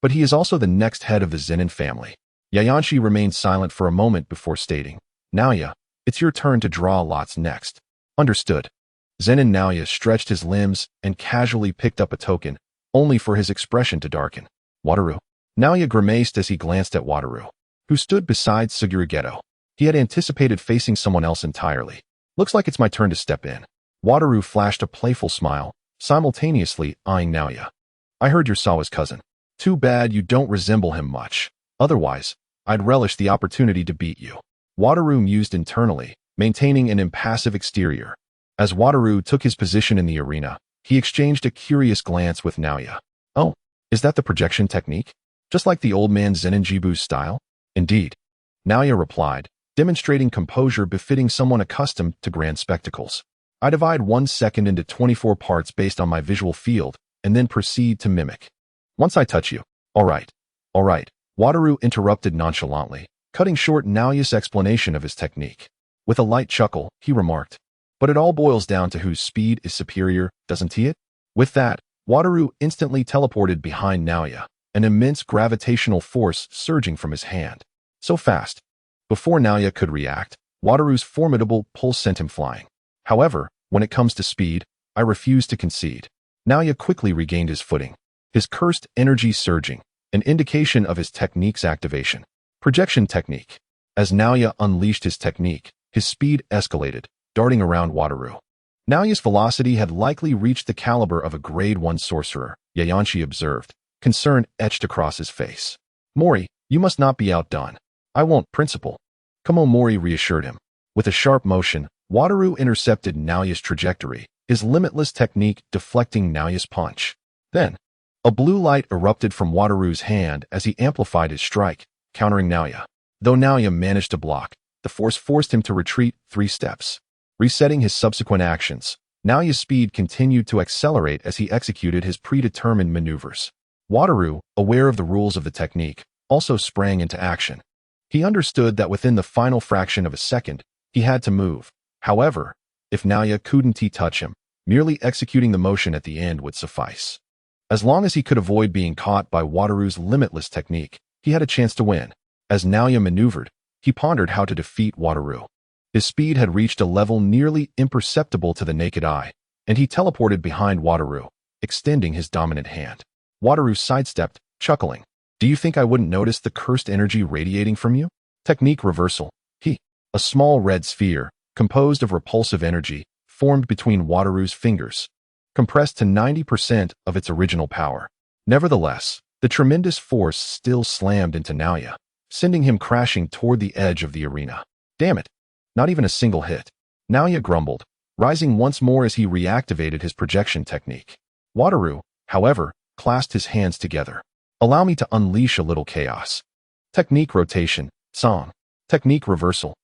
but he is also the next head of the Zenin family. Yayanshi remained silent for a moment before stating, Naoya, it's your turn to draw lots next. Understood. Zenin Naoya stretched his limbs and casually picked up a token, only for his expression to darken. Wataru. Naoya grimaced as he glanced at Wataru, who stood beside Suguru Geto. He had anticipated facing someone else entirely. Looks like it's my turn to step in. Wataru flashed a playful smile, simultaneously eyeing Naoya. I heard you're Sawa's cousin. Too bad you don't resemble him much. Otherwise, I'd relish the opportunity to beat you. Wataru mused internally, maintaining an impassive exterior. As Wataru took his position in the arena, he exchanged a curious glance with Naoya. Oh, is that the projection technique? Just like the old man Zeninjibu's style? Indeed. Naoya replied, demonstrating composure befitting someone accustomed to grand spectacles. I divide 1 second into 24 parts based on my visual field, and then proceed to mimic. Once I touch you. All right. Wataru interrupted nonchalantly, cutting short Naoya's explanation of his technique. With a light chuckle, he remarked, but it all boils down to whose speed is superior, doesn't it? With that, Wataru instantly teleported behind Naoya, an immense gravitational force surging from his hand. So fast. Before Naoya could react, Wataru's formidable pull sent him flying. However, when it comes to speed, I refuse to concede. Naoya quickly regained his footing, his cursed energy surging, an indication of his technique's activation. Projection technique. As Naoya unleashed his technique, his speed escalated, darting around Wataru. Naoya's velocity had likely reached the caliber of a grade 1 sorcerer, Yayanshi observed, concern etched across his face. Mori, you must not be outdone. I won't, principal. Come on, Mori reassured him. With a sharp motion, Wataru intercepted Naoya's trajectory, his limitless technique deflecting Naoya's punch. Then, a blue light erupted from Wataru's hand as he amplified his strike, countering Naoya. Though Naoya managed to block, the force forced him to retreat 3 steps. Resetting his subsequent actions, Naoya's speed continued to accelerate as he executed his predetermined maneuvers. Wataru, aware of the rules of the technique, also sprang into action. He understood that within the final fraction of a second, he had to move. However, if Naoya couldn't touch him, merely executing the motion at the end would suffice. As long as he could avoid being caught by Wataru's limitless technique, he had a chance to win. As Naoya maneuvered, he pondered how to defeat Wataru. His speed had reached a level nearly imperceptible to the naked eye, and he teleported behind Wataru, extending his dominant hand. Wataru sidestepped, chuckling. Do you think I wouldn't notice the cursed energy radiating from you? Technique reversal. A small red sphere, composed of repulsive energy, formed between Wataru's fingers, compressed to 90% of its original power. Nevertheless, the tremendous force still slammed into Naoya, sending him crashing toward the edge of the arena. Damn it. Not even a single hit. Naoya grumbled, rising once more as he reactivated his projection technique. Wataru, however, clasped his hands together. Allow me to unleash a little chaos. Technique rotation, song. Technique reversal,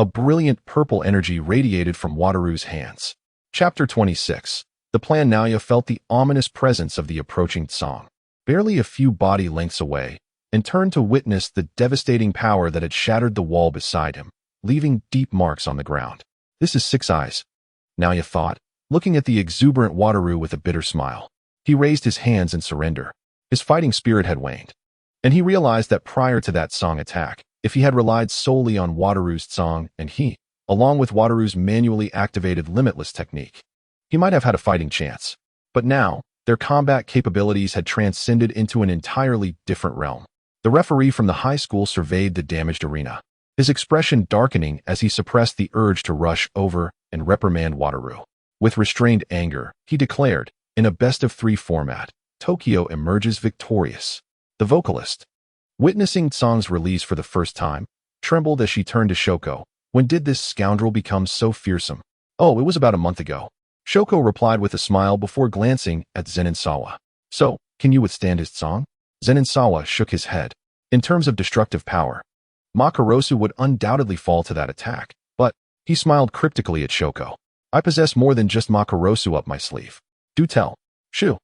A brilliant purple energy radiated from Wataru's hands. Chapter 26. The plan. Naoya felt the ominous presence of the approaching song, barely a few body lengths away, and turned to witness the devastating power that had shattered the wall beside him, leaving deep marks on the ground. This is Six Eyes, Naoya thought, looking at the exuberant Wataru with a bitter smile. He raised his hands in surrender. His fighting spirit had waned, and he realized that prior to that song attack, if he had relied solely on Wataru's song and he, along with Wataru's manually activated limitless technique, he might have had a fighting chance. But now, their combat capabilities had transcended into an entirely different realm. The referee from the high school surveyed the damaged arena, his expression darkening as he suppressed the urge to rush over and reprimand Wataru. With restrained anger, he declared, in a best-of-3 format, Tokyo emerges victorious. The vocalist, witnessing Tsong's release for the first time, trembled as she turned to Shoko. When did this scoundrel become so fearsome? Oh, it was about a month ago. Shoko replied with a smile before glancing at Zenin Sawa. So, can you withstand his Tsong? Zenin Sawa shook his head. In terms of destructive power, Makarosu would undoubtedly fall to that attack, but he smiled cryptically at Shoko. I possess more than just Makarosu up my sleeve. Do tell. Shoo.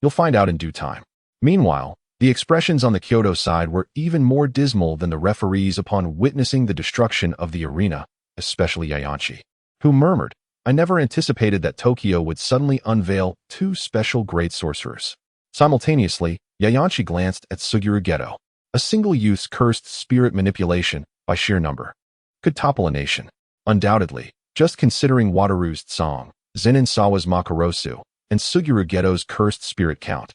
You'll find out in due time. Meanwhile, the expressions on the Kyoto side were even more dismal than the referees upon witnessing the destruction of the arena, especially Yayanchi, who murmured, "I never anticipated that Tokyo would suddenly unveil two special great sorcerers." Simultaneously, Yayanchi glanced at Suguru Geto. A single youth's cursed spirit manipulation, by sheer number, could topple a nation. Undoubtedly, just considering Wataru's song, Zenin Sawa's Makarosu, and Suguru Geto's cursed spirit count,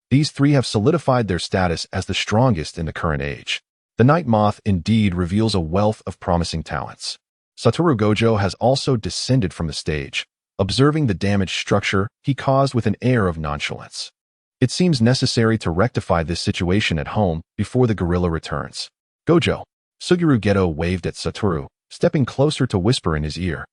these three have solidified their status as the strongest in the current age. The Night Moth indeed reveals a wealth of promising talents. Satoru Gojo has also descended from the stage, observing the damaged structure he caused with an air of nonchalance. It seems necessary to rectify this situation at home before the gorilla returns. Gojo. Suguru Geto waved at Satoru, stepping closer to whisper in his ear.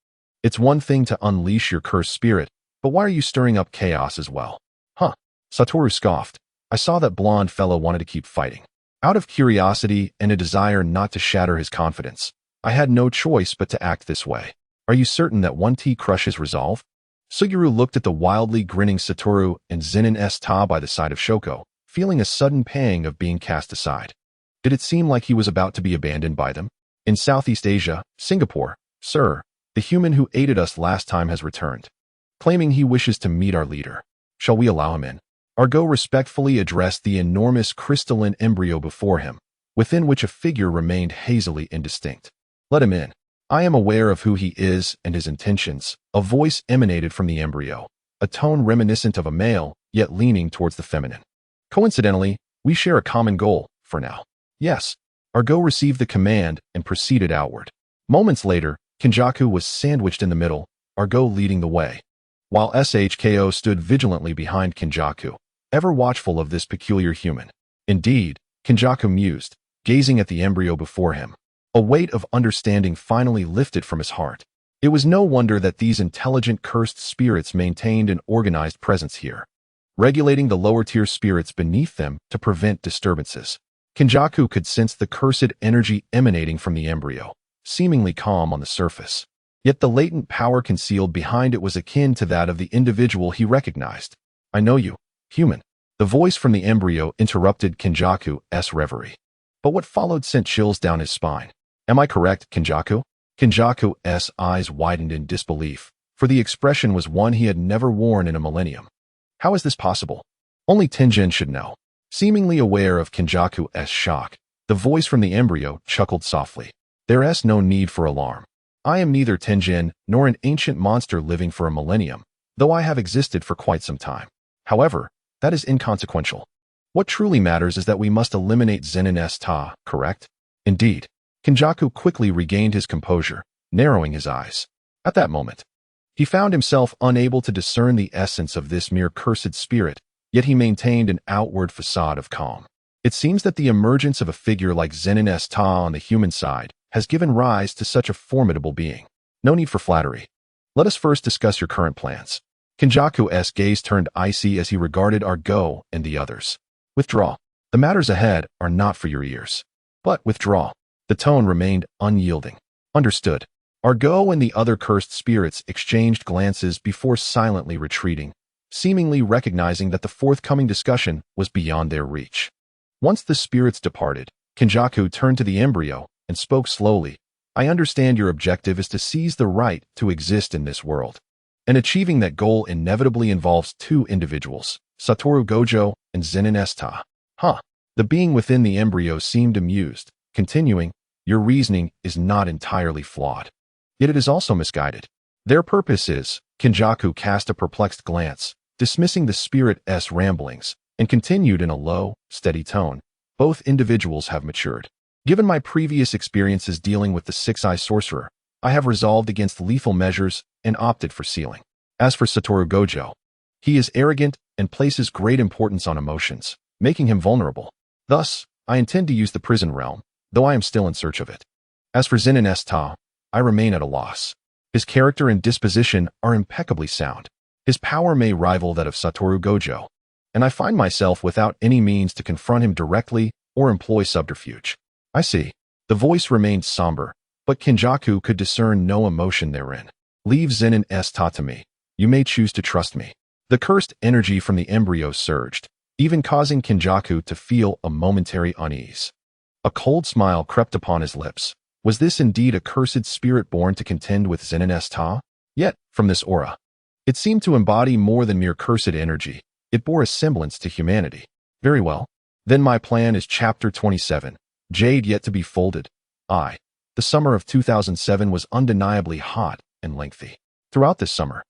It's one thing to unleash your cursed spirit, but why are you stirring up chaos as well? Huh. Satoru scoffed. I saw that blonde fellow wanted to keep fighting. Out of curiosity and a desire not to shatter his confidence, I had no choice but to act this way. Are you certain that one T crushes resolve? Suguru looked at the wildly grinning Satoru and Zenin Ta by the side of Shoko, feeling a sudden pang of being cast aside. Did it seem like he was about to be abandoned by them? In Southeast Asia, Singapore, sir, the human who aided us last time has returned, claiming he wishes to meet our leader. Shall we allow him in? Argo respectfully addressed the enormous crystalline embryo before him, within which a figure remained hazily indistinct. Let him in. I am aware of who he is and his intentions. A voice emanated from the embryo, a tone reminiscent of a male, yet leaning towards the feminine. Coincidentally, we share a common goal, for now. Yes. Argo received the command and proceeded outward. Moments later, Kenjaku was sandwiched in the middle, Argo leading the way, while SHKO stood vigilantly behind Kenjaku, ever watchful of this peculiar human. Indeed, Kenjaku mused, gazing at the embryo before him. A weight of understanding finally lifted from his heart. It was no wonder that these intelligent cursed spirits maintained an organized presence here, regulating the lower-tier spirits beneath them to prevent disturbances. Kenjaku could sense the cursed energy emanating from the embryo, seemingly calm on the surface. Yet the latent power concealed behind it was akin to that of the individual he recognized. I know you, human. The voice from the embryo interrupted Kenjaku's reverie. But what followed sent chills down his spine. Am I correct, Kenjaku? Kenjaku's eyes widened in disbelief, for the expression was one he had never worn in a millennium. How is this possible? Only Tenjin should know. Seemingly aware of Kenjaku's shock, the voice from the embryo chuckled softly. There's no need for alarm. I am neither Tenjin nor an ancient monster living for a millennium, though I have existed for quite some time. However, that is inconsequential. What truly matters is that we must eliminate Zenin Ta, correct? Indeed. Kenjaku quickly regained his composure, narrowing his eyes. At that moment, he found himself unable to discern the essence of this mere cursed spirit, yet he maintained an outward facade of calm. It seems that the emergence of a figure like Zenin Ta on the human side has given rise to such a formidable being. No need for flattery. Let us first discuss your current plans. Kenjaku's gaze turned icy as he regarded Argo and the others. Withdraw. The matters ahead are not for your ears. But withdraw. The tone remained unyielding. Understood. Argo and the other cursed spirits exchanged glances before silently retreating, seemingly recognizing that the forthcoming discussion was beyond their reach. Once the spirits departed, Kenjaku turned to the embryo and spoke slowly. I understand your objective is to seize the right to exist in this world. And achieving that goal inevitably involves two individuals, Satoru Gojo and Zenin Ta. Huh. The being within the embryo seemed amused, continuing, your reasoning is not entirely flawed. Yet it is also misguided. Their purpose is, Kenjaku cast a perplexed glance, dismissing the spirit's ramblings, and continued in a low, steady tone. Both individuals have matured. Given my previous experiences dealing with the six-eye sorcerer, I have resolved against lethal measures and opted for sealing. As for Satoru Gojo, he is arrogant and places great importance on emotions, making him vulnerable. Thus, I intend to use the prison realm, though I am still in search of it. As for Zenin Ta, I remain at a loss. His character and disposition are impeccably sound. His power may rival that of Satoru Gojo, and I find myself without any means to confront him directly or employ subterfuge. I see. The voice remained somber, but Kenjaku could discern no emotion therein. Leave Zenin Ta to me. You may choose to trust me. The cursed energy from the embryo surged, even causing Kenjaku to feel a momentary unease. A cold smile crept upon his lips. Was this indeed a cursed spirit born to contend with Zenin's Ta? Yet, from this aura, it seemed to embody more than mere cursed energy. It bore a semblance to humanity. Very well. Then my plan is Chapter 27, Jade Yet to be Folded. The summer of 2007 was undeniably hot and lengthy. Throughout this summer,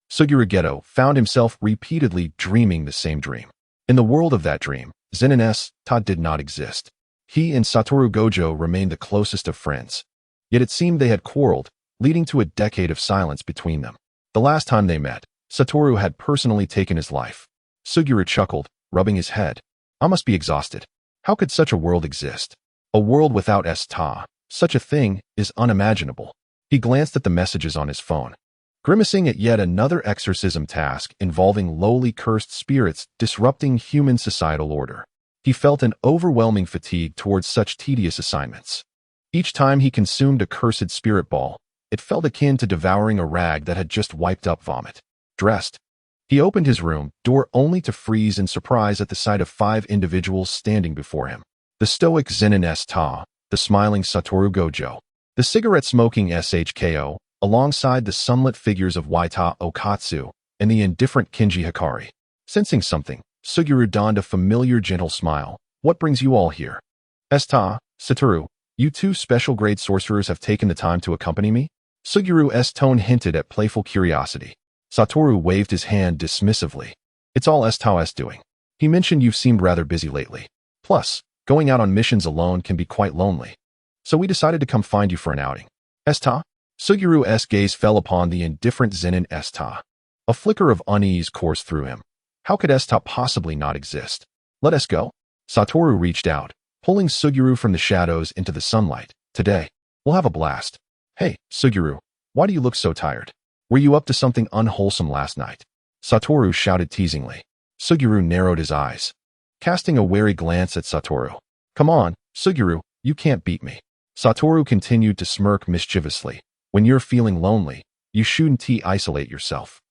Suguru Geto found himself repeatedly dreaming the same dream. In the world of that dream, Zenin's Ta did not exist. He and Satoru Gojo remained the closest of friends. Yet it seemed they had quarreled, leading to a decade of silence between them. The last time they met, Satoru had personally taken his life. Suguru chuckled, rubbing his head. I must be exhausted. How could such a world exist? A world without Ta. Such a thing is unimaginable. He glanced at the messages on his phone, grimacing at yet another exorcism task involving lowly cursed spirits disrupting human societal order. He felt an overwhelming fatigue towards such tedious assignments. Each time he consumed a cursed spirit ball, it felt akin to devouring a rag that had just wiped up vomit. Dressed, he opened his room door only to freeze in surprise at the sight of 5 individuals standing before him. The stoic Zenin's Ta, the smiling Satoru Gojo, the cigarette-smoking SHKO, alongside the sunlit figures of Waita Okatsu and the indifferent Kinji Hikari. Sensing something, Suguru donned a familiar gentle smile. What brings you all here? Ta, Satoru, you 2 special-grade sorcerers have taken the time to accompany me? Suguru's tone hinted at playful curiosity. Satoru waved his hand dismissively. It's all Ta's doing. He mentioned you've seemed rather busy lately. Plus, going out on missions alone can be quite lonely. So we decided to come find you for an outing. Ta? Suguru's gaze fell upon the indifferent Zenin's Ta. A flicker of unease coursed through him. How could Ta possibly not exist? Let us go. Satoru reached out, pulling Suguru from the shadows into the sunlight. Today, we'll have a blast. Hey, Suguru, why do you look so tired? Were you up to something unwholesome last night? Satoru shouted teasingly. Suguru narrowed his eyes, casting a wary glance at Satoru. Come on, Suguru, you can't beat me. Satoru continued to smirk mischievously. When you're feeling lonely, you shouldn't isolate yourself.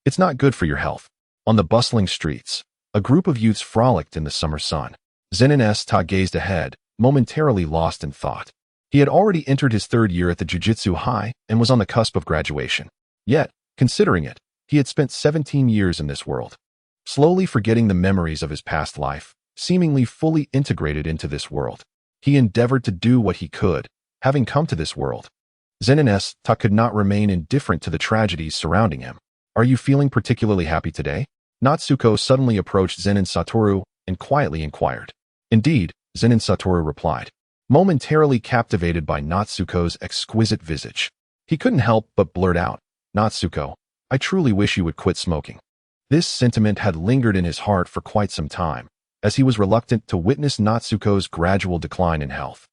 It's not good for your health. On the bustling streets, a group of youths frolicked in the summer sun. Zenin's Ta gazed ahead, momentarily lost in thought. He had already entered his 3rd year at the Jujutsu High and was on the cusp of graduation. Yet, considering it, he had spent 17 years in this world, slowly forgetting the memories of his past life, seemingly fully integrated into this world. He endeavored to do what he could, having come to this world. Zenin's Ta could not remain indifferent to the tragedies surrounding him. Are you feeling particularly happy today? Natsuko suddenly approached Zenin Satoru and quietly inquired. Indeed, Zenin Satoru replied, momentarily captivated by Natsuko's exquisite visage. He couldn't help but blurt out, Natsuko, I truly wish you would quit smoking. This sentiment had lingered in his heart for quite some time, as he was reluctant to witness Natsuko's gradual decline in health.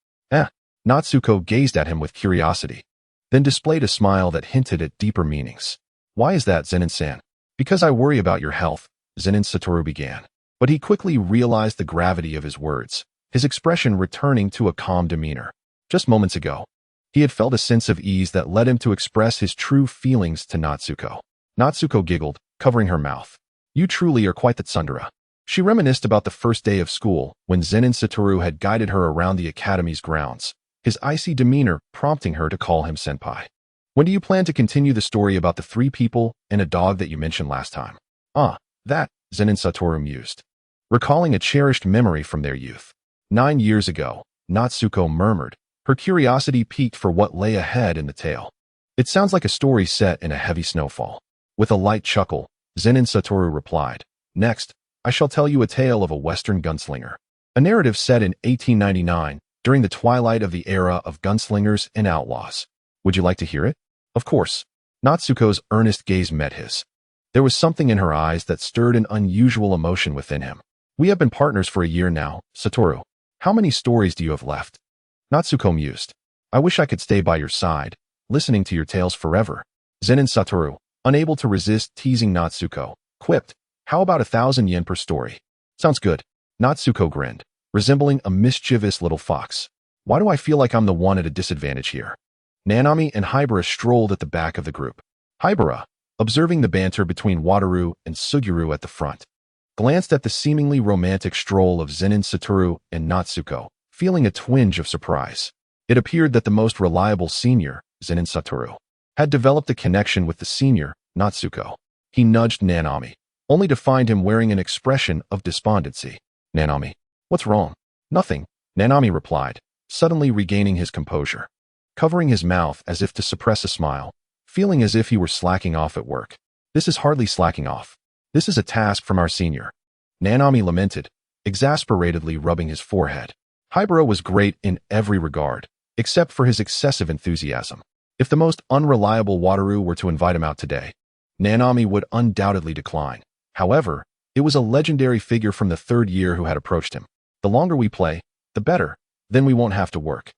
Natsuko gazed at him with curiosity, then displayed a smile that hinted at deeper meanings. Why is that, Zenin-san? Because I worry about your health, Zenin Satoru began. But he quickly realized the gravity of his words, his expression returning to a calm demeanor. Just moments ago, he had felt a sense of ease that led him to express his true feelings to Natsuko. Natsuko giggled, covering her mouth. You truly are quite the tsundere. She reminisced about the first day of school, when Zenin Satoru had guided her around the academy's grounds, his icy demeanor prompting her to call him senpai. When do you plan to continue the story about the 3 people and a dog that you mentioned last time? That, Zenin Satoru mused, recalling a cherished memory from their youth. 9 years ago, Natsuko murmured, her curiosity piqued for what lay ahead in the tale. It sounds like a story set in a heavy snowfall. With a light chuckle, Zenin Satoru replied, Next, I shall tell you a tale of a Western gunslinger. A narrative set in 1899, during the twilight of the era of gunslingers and outlaws. Would you like to hear it? Of course. Natsuko's earnest gaze met his. There was something in her eyes that stirred an unusual emotion within him. We have been partners for a year now, Satoru. How many stories do you have left? Natsuko mused. I wish I could stay by your side, listening to your tales forever. Zenin Satoru, unable to resist teasing Natsuko, quipped, How about 1,000 yen per story? Sounds good. Natsuko grinned, resembling a mischievous little fox. Why do I feel like I'm the one at a disadvantage here? Nanami and Hibara strolled at the back of the group. Hibara, observing the banter between Wataru and Suguru at the front. Glanced at the seemingly romantic stroll of Zenin Satoru and Natsuko, feeling a twinge of surprise. It appeared that the most reliable senior, Zenin Satoru, had developed a connection with the senior, Natsuko. He nudged Nanami, only to find him wearing an expression of despondency. "Nanami, what's wrong?" "Nothing," Nanami replied, suddenly regaining his composure. Covering his mouth as if to suppress a smile, feeling as if he were slacking off at work. "This is hardly slacking off. This is a task from our senior," Nanami lamented, exasperatedly rubbing his forehead. Haibara was great in every regard, except for his excessive enthusiasm. If the most unreliable Wataru were to invite him out today, Nanami would undoubtedly decline. However, it was a legendary figure from the third year who had approached him. "The longer we play, the better. Then we won't have to work,"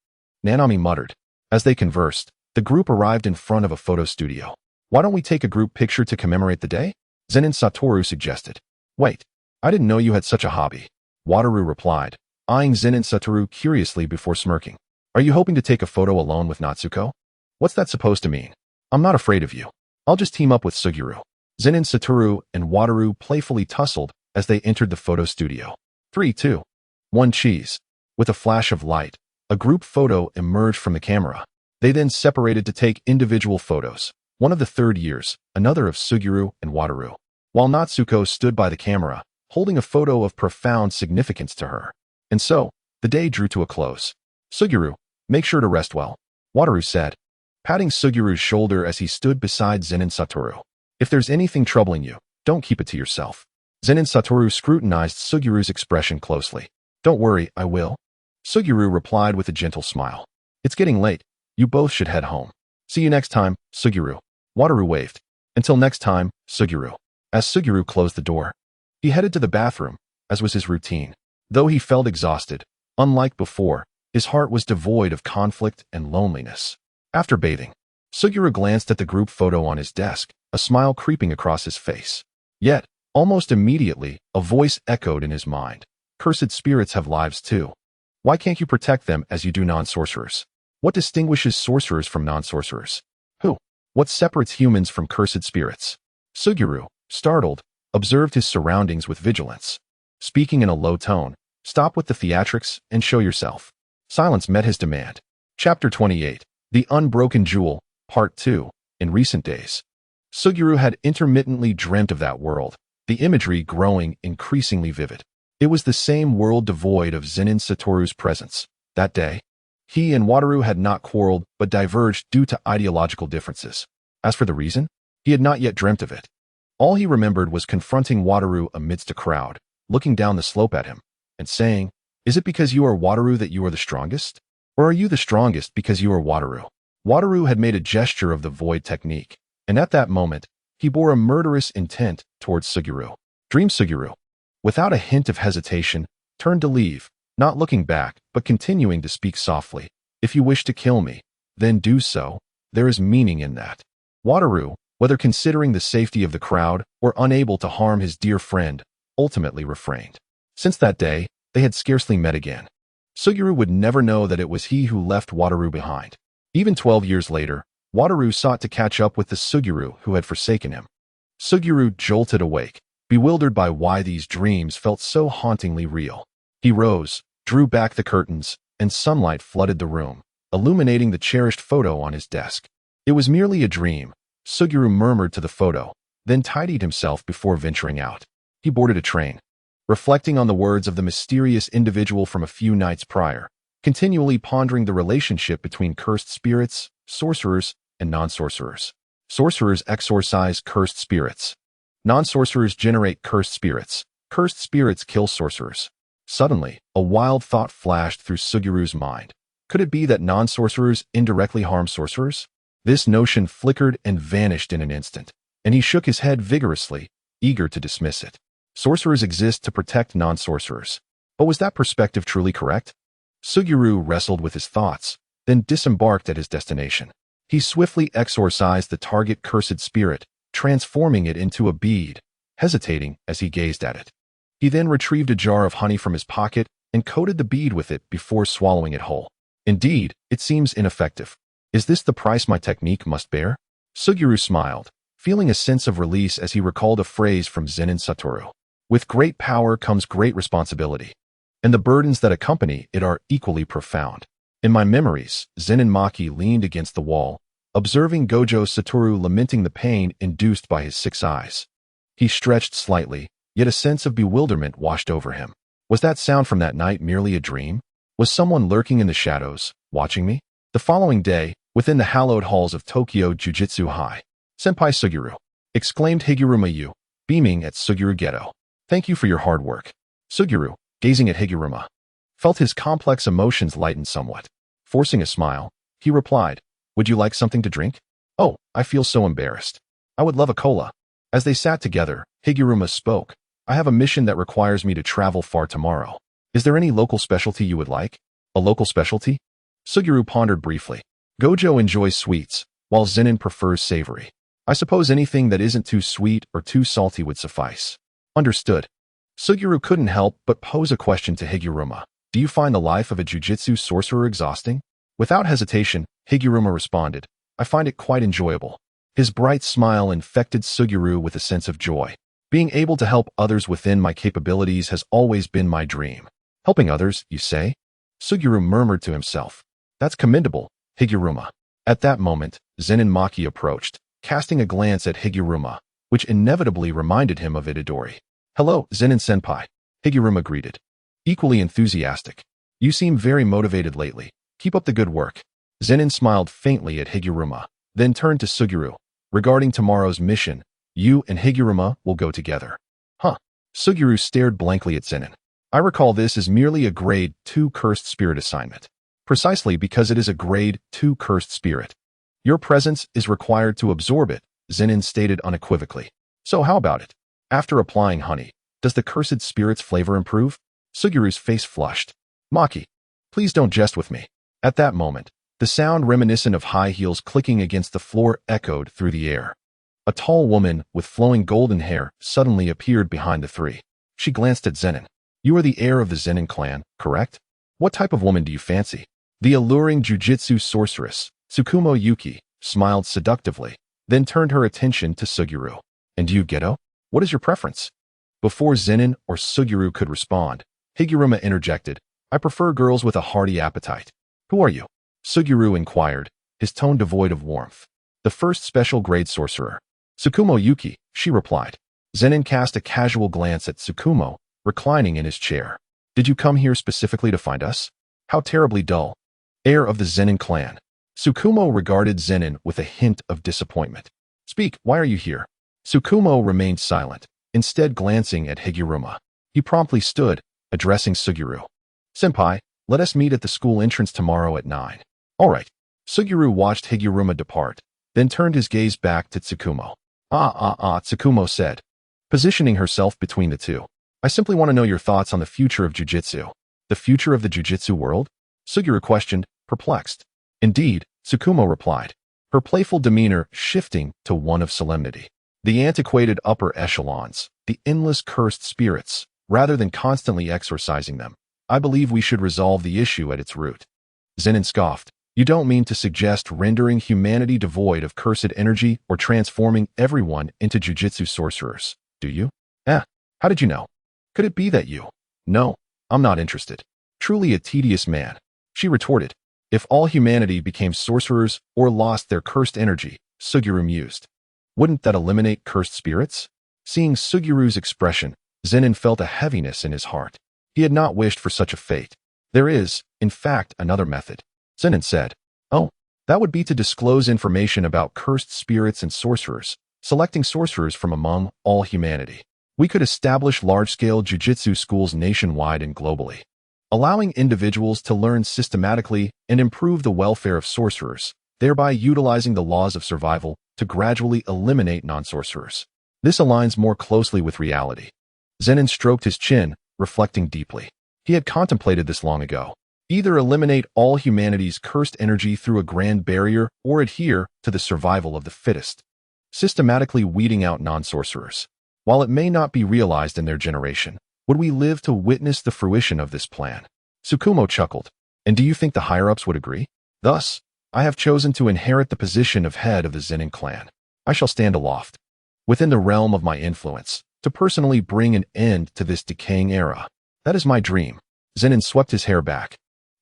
Nanami muttered. As they conversed, the group arrived in front of a photo studio. "Why don't we take a group picture to commemorate the day?" Zenin Satoru suggested. "Wait, I didn't know you had such a hobby," Wataru replied, eyeing Zenin Satoru curiously before smirking. "Are you hoping to take a photo alone with Natsuko? What's that supposed to mean?" "I'm not afraid of you. I'll just team up with Suguru." Zenin Satoru and Wataru playfully tussled as they entered the photo studio. 3, 2, 1 cheese. With a flash of light, a group photo emerged from the camera. They then separated to take individual photos, one of the third years, another of Suguru and Wataru, while Natsuko stood by the camera, holding a photo of profound significance to her. And so, the day drew to a close. "Suguru, make sure to rest well," Wataru said, patting Suguru's shoulder as he stood beside Zenin Satoru. "If there's anything troubling you, don't keep it to yourself." Zenin Satoru scrutinized Suguru's expression closely. "Don't worry, I will," Suguru replied with a gentle smile. "It's getting late. You both should head home." "See you next time, Suguru," Wataru waved. "Until next time, Suguru." As Suguru closed the door, he headed to the bathroom, as was his routine. Though he felt exhausted, unlike before, his heart was devoid of conflict and loneliness. After bathing, Suguru glanced at the group photo on his desk, a smile creeping across his face. Yet, almost immediately, a voice echoed in his mind. "Cursed spirits have lives too. Why can't you protect them as you do non-sorcerers? What distinguishes sorcerers from non-sorcerers? What separates humans from cursed spirits?" Suguru, startled, observed his surroundings with vigilance. Speaking in a low tone, "Stop with the theatrics and show yourself." Silence met his demand. Chapter 28, The Unbroken Jewel, Part 2. In recent days, Suguru had intermittently dreamt of that world, the imagery growing increasingly vivid. It was the same world devoid of Zenin Satoru's presence. That day, he and Wataru had not quarreled but diverged due to ideological differences. As for the reason, he had not yet dreamt of it. All he remembered was confronting Wataru amidst a crowd, looking down the slope at him, and saying, "Is it because you are Wataru that you are the strongest? Or are you the strongest because you are Wataru?" Wataru had made a gesture of the void technique, and at that moment, he bore a murderous intent towards Suguru. Dream Suguru, without a hint of hesitation, turned to leave, not looking back, but continuing to speak softly. "If you wish to kill me, then do so. There is meaning in that." Wataru, whether considering the safety of the crowd or unable to harm his dear friend, ultimately refrained. Since that day, they had scarcely met again. Suguru would never know that it was he who left Wataru behind. Even 12 years later, Wataru sought to catch up with the Suguru who had forsaken him. Suguru jolted awake, bewildered by why these dreams felt so hauntingly real. He rose, drew back the curtains, and sunlight flooded the room, illuminating the cherished photo on his desk. It was merely a dream, Suguru murmured to the photo, then tidied himself before venturing out. He boarded a train, reflecting on the words of the mysterious individual from a few nights prior, continually pondering the relationship between cursed spirits, sorcerers, and non-sorcerers. Sorcerers exorcise cursed spirits. Non-sorcerers generate cursed spirits. Cursed spirits kill sorcerers. Suddenly, a wild thought flashed through Suguru's mind. Could it be that non-sorcerers indirectly harm sorcerers? This notion flickered and vanished in an instant, and he shook his head vigorously, eager to dismiss it. Sorcerers exist to protect non-sorcerers. But was that perspective truly correct? Suguru wrestled with his thoughts, then disembarked at his destination. He swiftly exorcised the target cursed spirit, transforming it into a bead, hesitating as he gazed at it. He then retrieved a jar of honey from his pocket and coated the bead with it before swallowing it whole. Indeed, it seems ineffective. Is this the price my technique must bear? Suguru smiled, feeling a sense of release as he recalled a phrase from Zenin Satoru. With great power comes great responsibility, and the burdens that accompany it are equally profound. In my memories, Zenin Maki leaned against the wall, observing Gojo Satoru lamenting the pain induced by his 6 eyes. He stretched slightly, yet a sense of bewilderment washed over him. Was that sound from that night merely a dream? Was someone lurking in the shadows, watching me? The following day, within the hallowed halls of Tokyo Jujutsu High, "Senpai Suguru," exclaimed Higuruma Yu, beaming at Suguru Geto. "Thank you for your hard work." Suguru, gazing at Higuruma, felt his complex emotions lighten somewhat. Forcing a smile, he replied, "Would you like something to drink?" "Oh, I feel so embarrassed. I would love a cola." As they sat together, Higuruma spoke. "I have a mission that requires me to travel far tomorrow. Is there any local specialty you would like?" "A local specialty?" Suguru pondered briefly. "Gojo enjoys sweets, while Zenin prefers savory. I suppose anything that isn't too sweet or too salty would suffice." "Understood." Suguru couldn't help but pose a question to Higuruma. "Do you find the life of a jujutsu sorcerer exhausting?" Without hesitation, Higuruma responded, "I find it quite enjoyable." His bright smile infected Suguru with a sense of joy. "Being able to help others within my capabilities has always been my dream." "Helping others, you say?" Suguru murmured to himself. "That's commendable, Higuruma." At that moment, Zenin Maki approached, casting a glance at Higuruma, which inevitably reminded him of Itadori. "Hello, Zenin-senpai," Higuruma greeted. Equally enthusiastic. "You seem very motivated lately. Keep up the good work." Zenin smiled faintly at Higuruma, then turned to Suguru. "Regarding tomorrow's mission, you and Higuruma will go together." "Huh?" Suguru stared blankly at Zenin. "I recall this as merely a Grade 2 Cursed Spirit assignment. Precisely because it is a Grade 2 Cursed Spirit. Your presence is required to absorb it," Zenin stated unequivocally. "So how about it? After applying honey, does the cursed spirit's flavor improve?" Suguru's face flushed. "Maki, please don't jest with me." At that moment, the sound reminiscent of high heels clicking against the floor echoed through the air. A tall woman with flowing golden hair suddenly appeared behind the three. She glanced at Zenin. "You are the heir of the Zenin clan, correct? What type of woman do you fancy?" The alluring jujutsu sorceress, Tsukumo Yuki, smiled seductively, then turned her attention to Suguru. "And you, Geto? What is your preference?" Before Zenin or Suguru could respond, Higuruma interjected, "I prefer girls with a hearty appetite." "Who are you?" Suguru inquired, his tone devoid of warmth. "The first special grade sorcerer." "Tsukumo Yuki," she replied. Zenin cast a casual glance at Tsukumo, reclining in his chair. "Did you come here specifically to find us?" "How terribly dull." "Heir of the Zenin clan." Tsukumo regarded Zenin with a hint of disappointment. "Speak, why are you here?" Tsukumo remained silent, instead glancing at Higuruma. He promptly stood, addressing Suguru. "Senpai, let us meet at the school entrance tomorrow at 9. "All right." Suguru watched Higuruma depart, then turned his gaze back to Tsukumo. Tsukumo said, positioning herself between the two. "I simply want to know your thoughts on the future of jujutsu." "The future of the jujutsu world?" Suguru questioned, perplexed. "Indeed," Tsukumo replied, her playful demeanor shifting to one of solemnity. "The antiquated upper echelons, the endless cursed spirits, rather than constantly exorcising them. I believe we should resolve the issue at its root." Zenin scoffed. "You don't mean to suggest rendering humanity devoid of cursed energy or transforming everyone into jujutsu sorcerers, do you?" How did you know?" "Could it be that you—" "No, I'm not interested." "Truly a tedious man," she retorted. "If all humanity became sorcerers or lost their cursed energy," Suguru mused, "wouldn't that eliminate cursed spirits?" Seeing Suguru's expression, Zenin felt a heaviness in his heart. He had not wished for such a fate. "There is, in fact, another method," Zenin said. "Oh, that would be to disclose information about cursed spirits and sorcerers, selecting sorcerers from among all humanity. We could establish large-scale jujutsu schools nationwide and globally, allowing individuals to learn systematically and improve the welfare of sorcerers, thereby utilizing the laws of survival to gradually eliminate non-sorcerers. This aligns more closely with reality." Zenin stroked his chin, reflecting deeply. He had contemplated this long ago. Either eliminate all humanity's cursed energy through a grand barrier or adhere to the survival of the fittest, systematically weeding out non-sorcerers. While it may not be realized in their generation, would we live to witness the fruition of this plan? Tsukumo chuckled. "And do you think the higher-ups would agree? Thus, I have chosen to inherit the position of head of the Zenin clan. I shall stand aloft, within the realm of my influence, to personally bring an end to this decaying era. That is my dream. Zenin swept his hair back,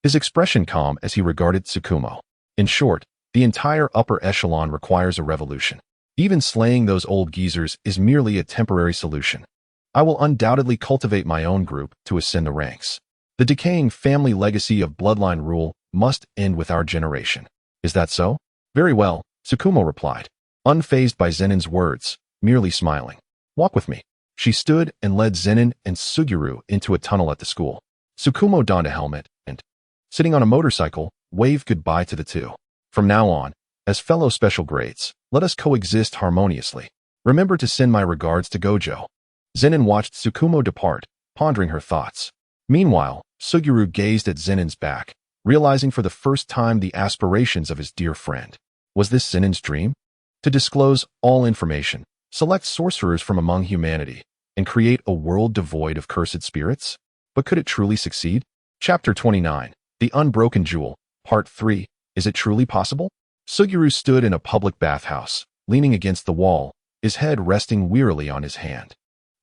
his expression calm as he regarded Tsukumo. In short, the entire upper echelon requires a revolution. Even slaying those old geezers is merely a temporary solution. I will undoubtedly cultivate my own group to ascend the ranks. The decaying family legacy of bloodline rule must end with our generation. Is that so? Very well, Tsukumo replied, unfazed by Zenin's words, merely smiling. Walk with me. She stood and led Zenin and Suguru into a tunnel at the school. Tsukumo donned a helmet and, sitting on a motorcycle, waved goodbye to the two. From now on, as fellow special grades, let us coexist harmoniously. Remember to send my regards to Gojo. Zenin watched Tsukumo depart, pondering her thoughts. Meanwhile, Suguru gazed at Zenin's back, realizing for the first time the aspirations of his dear friend. Was this Zenin's dream? To disclose all information, select sorcerers from among humanity, and create a world devoid of cursed spirits? But could it truly succeed? Chapter 29, The Unbroken Jewel, Part 3, Is it truly possible? Suguru stood in a public bathhouse, leaning against the wall, his head resting wearily on his hand.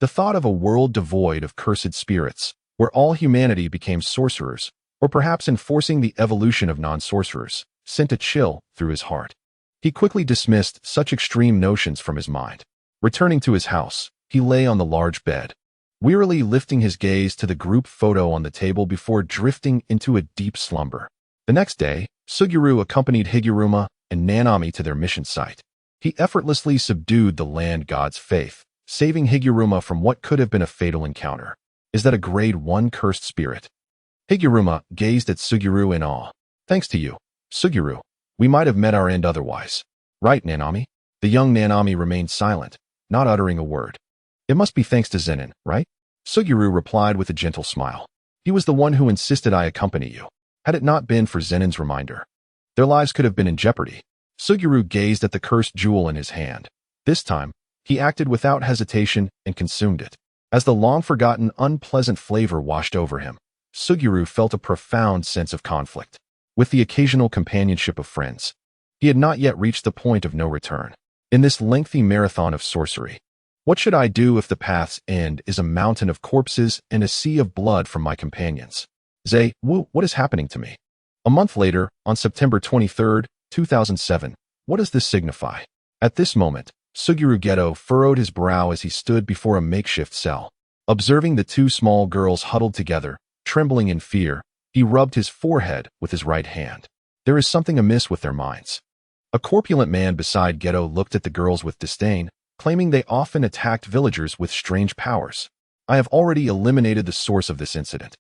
The thought of a world devoid of cursed spirits, where all humanity became sorcerers, or perhaps enforcing the evolution of non-sorcerers, sent a chill through his heart. He quickly dismissed such extreme notions from his mind. Returning to his house, he lay on the large bed, wearily lifting his gaze to the group photo on the table before drifting into a deep slumber. The next day, Suguru accompanied Higuruma and Nanami to their mission site. He effortlessly subdued the land god's faith, saving Higuruma from what could have been a fatal encounter. Is that a grade 1 cursed spirit? Higuruma gazed at Suguru in awe. Thanks to you, Suguru, we might have met our end otherwise. Right, Nanami? The young Nanami remained silent, not uttering a word. It must be thanks to Zenin, right? Suguru replied with a gentle smile. He was the one who insisted I accompany you. Had it not been for Zenin's reminder, their lives could have been in jeopardy. Suguru gazed at the cursed jewel in his hand. This time, he acted without hesitation and consumed it. As the long-forgotten unpleasant flavor washed over him, Suguru felt a profound sense of conflict. With the occasional companionship of friends, he had not yet reached the point of no return. In this lengthy marathon of sorcery, what should I do if the path's end is a mountain of corpses and a sea of blood from my companions? What is happening to me? A month later, on September 23, 2007, what does this signify? At this moment, Suguru Geto furrowed his brow as he stood before a makeshift cell. Observing the two small girls huddled together, trembling in fear, he rubbed his forehead with his right hand. There is something amiss with their minds. A corpulent man beside Geto looked at the girls with disdain, claiming they often attacked villagers with strange powers. I have already eliminated the source of this incident.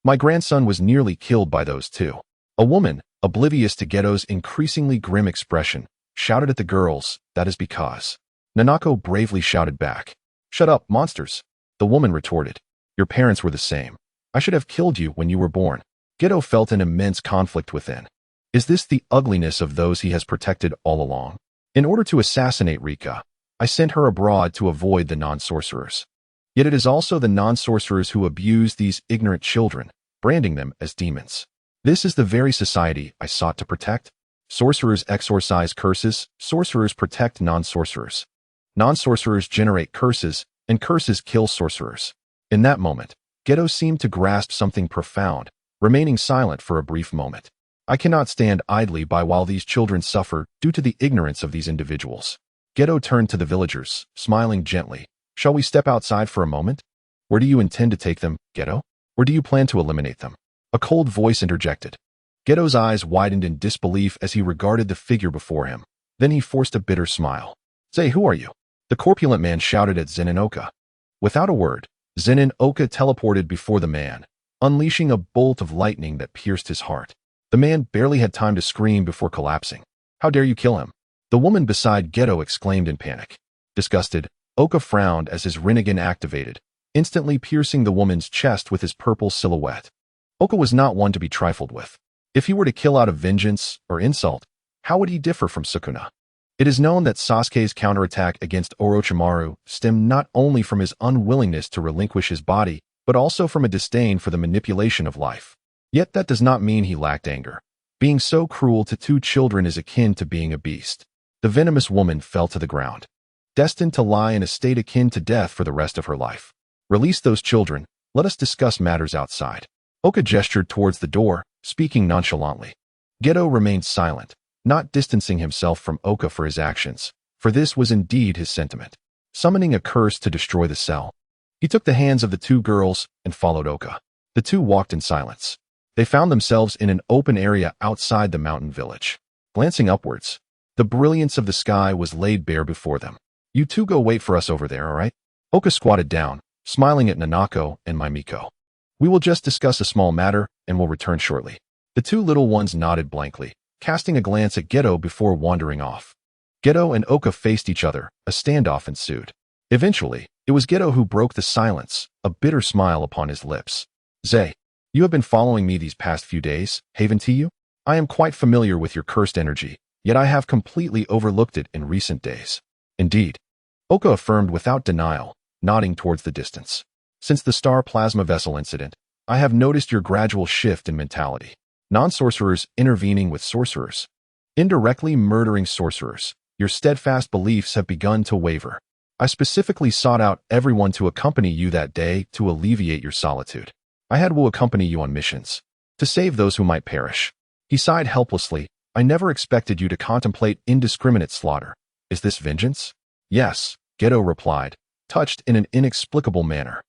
My grandson was nearly killed by those two. A woman, oblivious to Geto's increasingly grim expression, shouted at the girls, that is because. Nanako bravely shouted back. Shut up, monsters. The woman retorted. Your parents were the same. I should have killed you when you were born. Geto felt an immense conflict within. Is this the ugliness of those he has protected all along? In order to assassinate Rika, I sent her abroad to avoid the non-sorcerers. Yet it is also the non-sorcerers who abuse these ignorant children, branding them as demons. This is the very society I sought to protect. Sorcerers exorcise curses, sorcerers protect non-sorcerers. Non-sorcerers generate curses, and curses kill sorcerers. In that moment, Geto seemed to grasp something profound, remaining silent for a brief moment. I cannot stand idly by while these children suffer due to the ignorance of these individuals. Geto turned to the villagers, smiling gently. Shall we step outside for a moment? Where do you intend to take them, Geto? Or do you plan to eliminate them? A cold voice interjected. Geto's eyes widened in disbelief as he regarded the figure before him. Then he forced a bitter smile. Say, who are you? The corpulent man shouted at Zenin Oka. Without a word, Zenin Oka teleported before the man, unleashing a bolt of lightning that pierced his heart. The man barely had time to scream before collapsing. How dare you kill him? The woman beside Geto exclaimed in panic. Disgusted, Oka frowned as his Rinnegan activated, instantly piercing the woman's chest with his purple silhouette. Oka was not one to be trifled with. If he were to kill out of vengeance or insult, how would he differ from Sukuna? It is known that Sasuke's counterattack against Orochimaru stemmed not only from his unwillingness to relinquish his body, but also from a disdain for the manipulation of life. Yet that does not mean he lacked anger. Being so cruel to two children is akin to being a beast. The venomous woman fell to the ground, destined to lie in a state akin to death for the rest of her life. Release those children. Let us discuss matters outside. Oka gestured towards the door, speaking nonchalantly. Geto remained silent, not distancing himself from Oka for his actions, for this was indeed his sentiment. Summoning a curse to destroy the cell, he took the hands of the two girls and followed Oka. The two walked in silence. They found themselves in an open area outside the mountain village. Glancing upwards, the brilliance of the sky was laid bare before them. You two go wait for us over there, all right? Oka squatted down, smiling at Nanako and Mimiko. We will just discuss a small matter and will return shortly. The two little ones nodded blankly, casting a glance at Geto before wandering off. Geto and Oka faced each other. A standoff ensued. Eventually, it was Geto who broke the silence, a bitter smile upon his lips. Zay, you have been following me these past few days, haven't you? I am quite familiar with your cursed energy, yet I have completely overlooked it in recent days. Indeed, Oka affirmed without denial, nodding towards the distance. Since the star plasma vessel incident, I have noticed your gradual shift in mentality. Non-sorcerers intervening with sorcerers, indirectly murdering sorcerers. Your steadfast beliefs have begun to waver. I specifically sought out everyone to accompany you that day to alleviate your solitude. I had Wu accompany you on missions, to save those who might perish. He sighed helplessly. I never expected you to contemplate indiscriminate slaughter. Is this vengeance? Yes, Geto replied, touched in an inexplicable manner.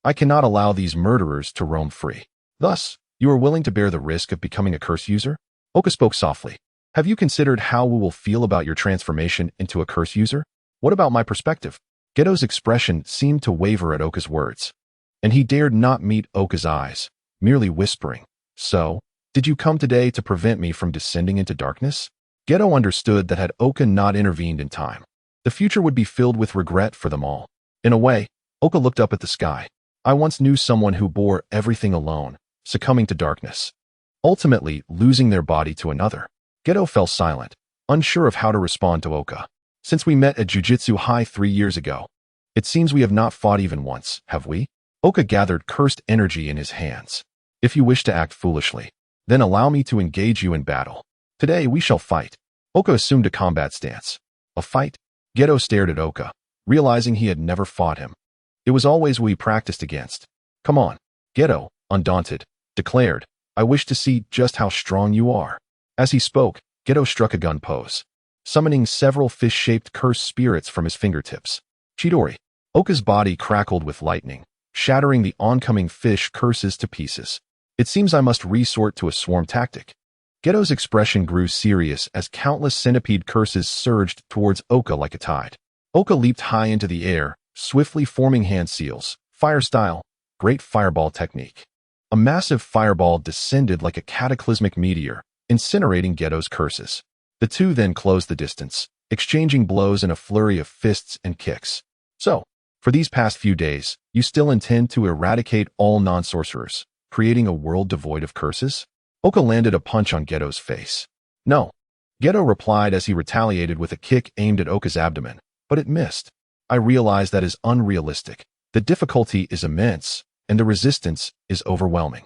I cannot allow these murderers to roam free. Thus, you are willing to bear the risk of becoming a curse user? Oka spoke softly. Have you considered how Wu will feel about your transformation into a curse user? What about my perspective? Geto's expression seemed to waver at Oka's words, and he dared not meet Oka's eyes, merely whispering, So, did you come today to prevent me from descending into darkness? Geto understood that had Oka not intervened in time, the future would be filled with regret for them all. In a way, Oka looked up at the sky. I once knew someone who bore everything alone, succumbing to darkness, ultimately losing their body to another. Geto fell silent, unsure of how to respond to Oka. Since we met at Jujutsu High 3 years ago, it seems we have not fought even once, have we? Oka gathered cursed energy in his hands. If you wish to act foolishly, then allow me to engage you in battle. Today we shall fight. Oka assumed a combat stance. A fight? Geto stared at Oka, realizing he had never fought him. It was always we practiced against. Come on. Geto, undaunted, declared, I wish to see just how strong you are. As he spoke, Geto struck a gun pose, summoning several fish-shaped cursed spirits from his fingertips. Chidori. Oka's body crackled with lightning, shattering the oncoming fish curses to pieces. It seems I must resort to a swarm tactic. Geto's expression grew serious as countless centipede curses surged towards Oka like a tide. Oka leaped high into the air, swiftly forming hand seals, fire style, great fireball technique. A massive fireball descended like a cataclysmic meteor, incinerating Geto's curses. The two then closed the distance, exchanging blows in a flurry of fists and kicks. So, for these past few days, you still intend to eradicate all non-sorcerers, creating a world devoid of curses? Oka landed a punch on Geto's face. No. Geto replied as he retaliated with a kick aimed at Oka's abdomen, but it missed. I realize that is unrealistic. The difficulty is immense, and the resistance is overwhelming.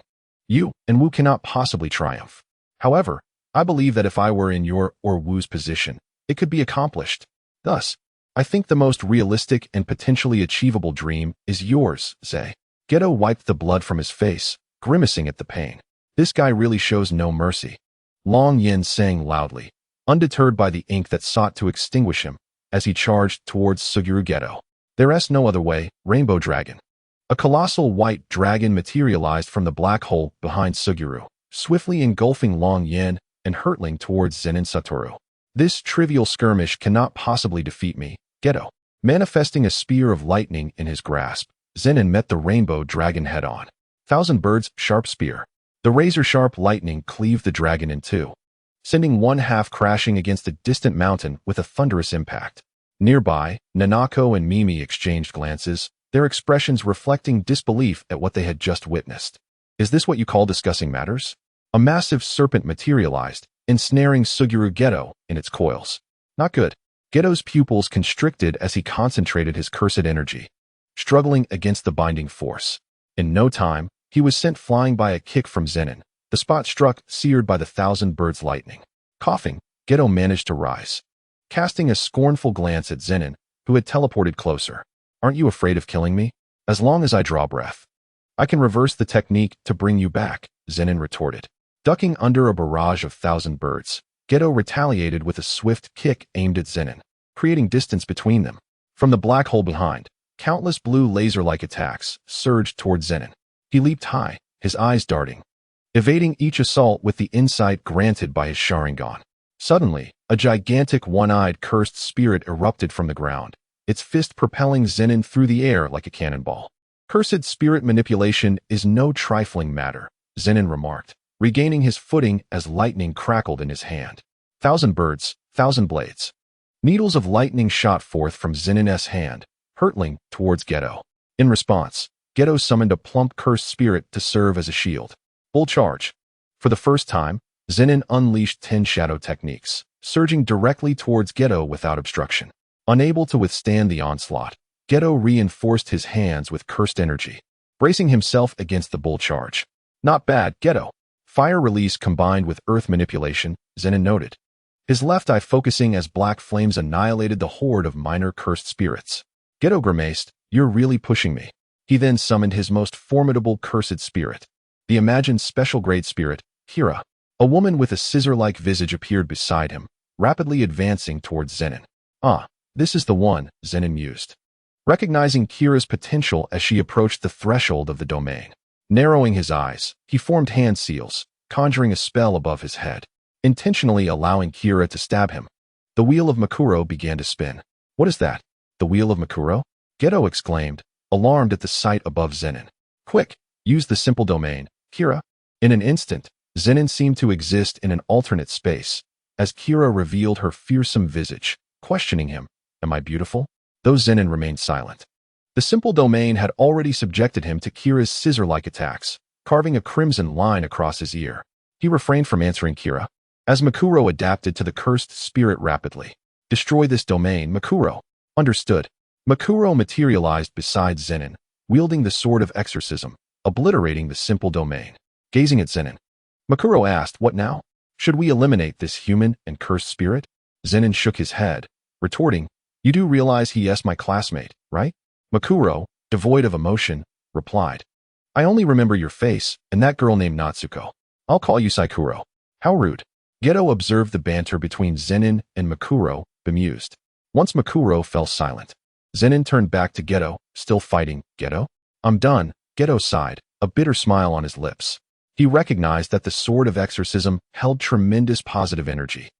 You and Wu cannot possibly triumph. However, I believe that if I were in your or Wu's position, it could be accomplished. Thus, I think the most realistic and potentially achievable dream is yours, Zay. Geto wiped the blood from his face, grimacing at the pain. This guy really shows no mercy. Long Yin sang loudly, undeterred by the ink that sought to extinguish him, as he charged towards Suguru Geto. There's no other way, Rainbow Dragon. A colossal white dragon materialized from the black hole behind Suguru, swiftly engulfing Long Yin and hurtling towards Zenin Satoru. This trivial skirmish cannot possibly defeat me, Geto. Manifesting a spear of lightning in his grasp, Zenin met the rainbow dragon head-on. Thousand Birds, sharp spear. The razor-sharp lightning cleaved the dragon in two, sending one half crashing against a distant mountain with a thunderous impact. Nearby, Nanako and Mimi exchanged glances, their expressions reflecting disbelief at what they had just witnessed. Is this what you call discussing matters? A massive serpent materialized, ensnaring Suguru Geto in its coils. Not good. Geto's pupils constricted as he concentrated his cursed energy, struggling against the binding force. In no time, he was sent flying by a kick from Zenin, the spot struck, seared by the Thousand Birds lightning. Coughing, Geto managed to rise. casting a scornful glance at Zenin, who had teleported closer. Aren't you afraid of killing me? As long as I draw breath. I can reverse the technique to bring you back, Zenin retorted. Ducking under a barrage of 1,000 birds, Geto retaliated with a swift kick aimed at Zenin, creating distance between them. From the black hole behind, countless blue laser-like attacks surged toward Zenin. He leaped high, his eyes darting, evading each assault with the insight granted by his Sharingan. Suddenly, a gigantic one-eyed cursed spirit erupted from the ground, its fist propelling Zenin through the air like a cannonball. Cursed spirit manipulation is no trifling matter, Zenin remarked, regaining his footing as lightning crackled in his hand. 1,000 birds, 1,000 blades. Needles of lightning shot forth from Zenin's hand, hurtling towards Geto. In response, Geto summoned a plump cursed spirit to serve as a shield. Bull charge. For the first time, Zenin unleashed 10 shadow techniques, surging directly towards Geto without obstruction. Unable to withstand the onslaught, Geto reinforced his hands with cursed energy, bracing himself against the bull charge. Not bad, Geto. Fire release combined with earth manipulation, Zenin noted, his left eye focusing as black flames annihilated the horde of minor cursed spirits. Geto grimaced, "You're really pushing me." He then summoned his most formidable cursed spirit, the imagined special grade spirit, Kira. A woman with a scissor-like visage appeared beside him, rapidly advancing towards Zenin. "Ah, this is the one," Zenin mused, recognizing Kira's potential as she approached the threshold of the domain. Narrowing his eyes, he formed hand seals, conjuring a spell above his head, intentionally allowing Kira to stab him. The wheel of Makuro began to spin. "What is that? The wheel of Makuro?" Geto exclaimed, alarmed at the sight above Zenin. "Quick, use the simple domain, Kira." In an instant, Zenin seemed to exist in an alternate space, as Kira revealed her fearsome visage, questioning him. "Am I beautiful?" Though Zenin remained silent. The simple domain had already subjected him to Kira's scissor-like attacks, carving a crimson line across his ear. He refrained from answering Kira, as Makuro adapted to the cursed spirit rapidly. "Destroy this domain, Makuro." "Understood." Makuro materialized beside Zenin, wielding the sword of exorcism, obliterating the simple domain. Gazing at Zenin, Makuro asked, "What now? Should we eliminate this human and cursed spirit?" Zenin shook his head, retorting, "You do realize he is my classmate, right?" Makuro, devoid of emotion, replied, "I only remember your face and that girl named Natsuko. I'll call you Saikuro." "How rude." Geto observed the banter between Zenin and Makuro, bemused. Once Makuro fell silent, Zenin turned back to Geto, still fighting. "Geto? I'm done." Geto sighed, a bitter smile on his lips. He recognized that the sword of exorcism held tremendous positive energy,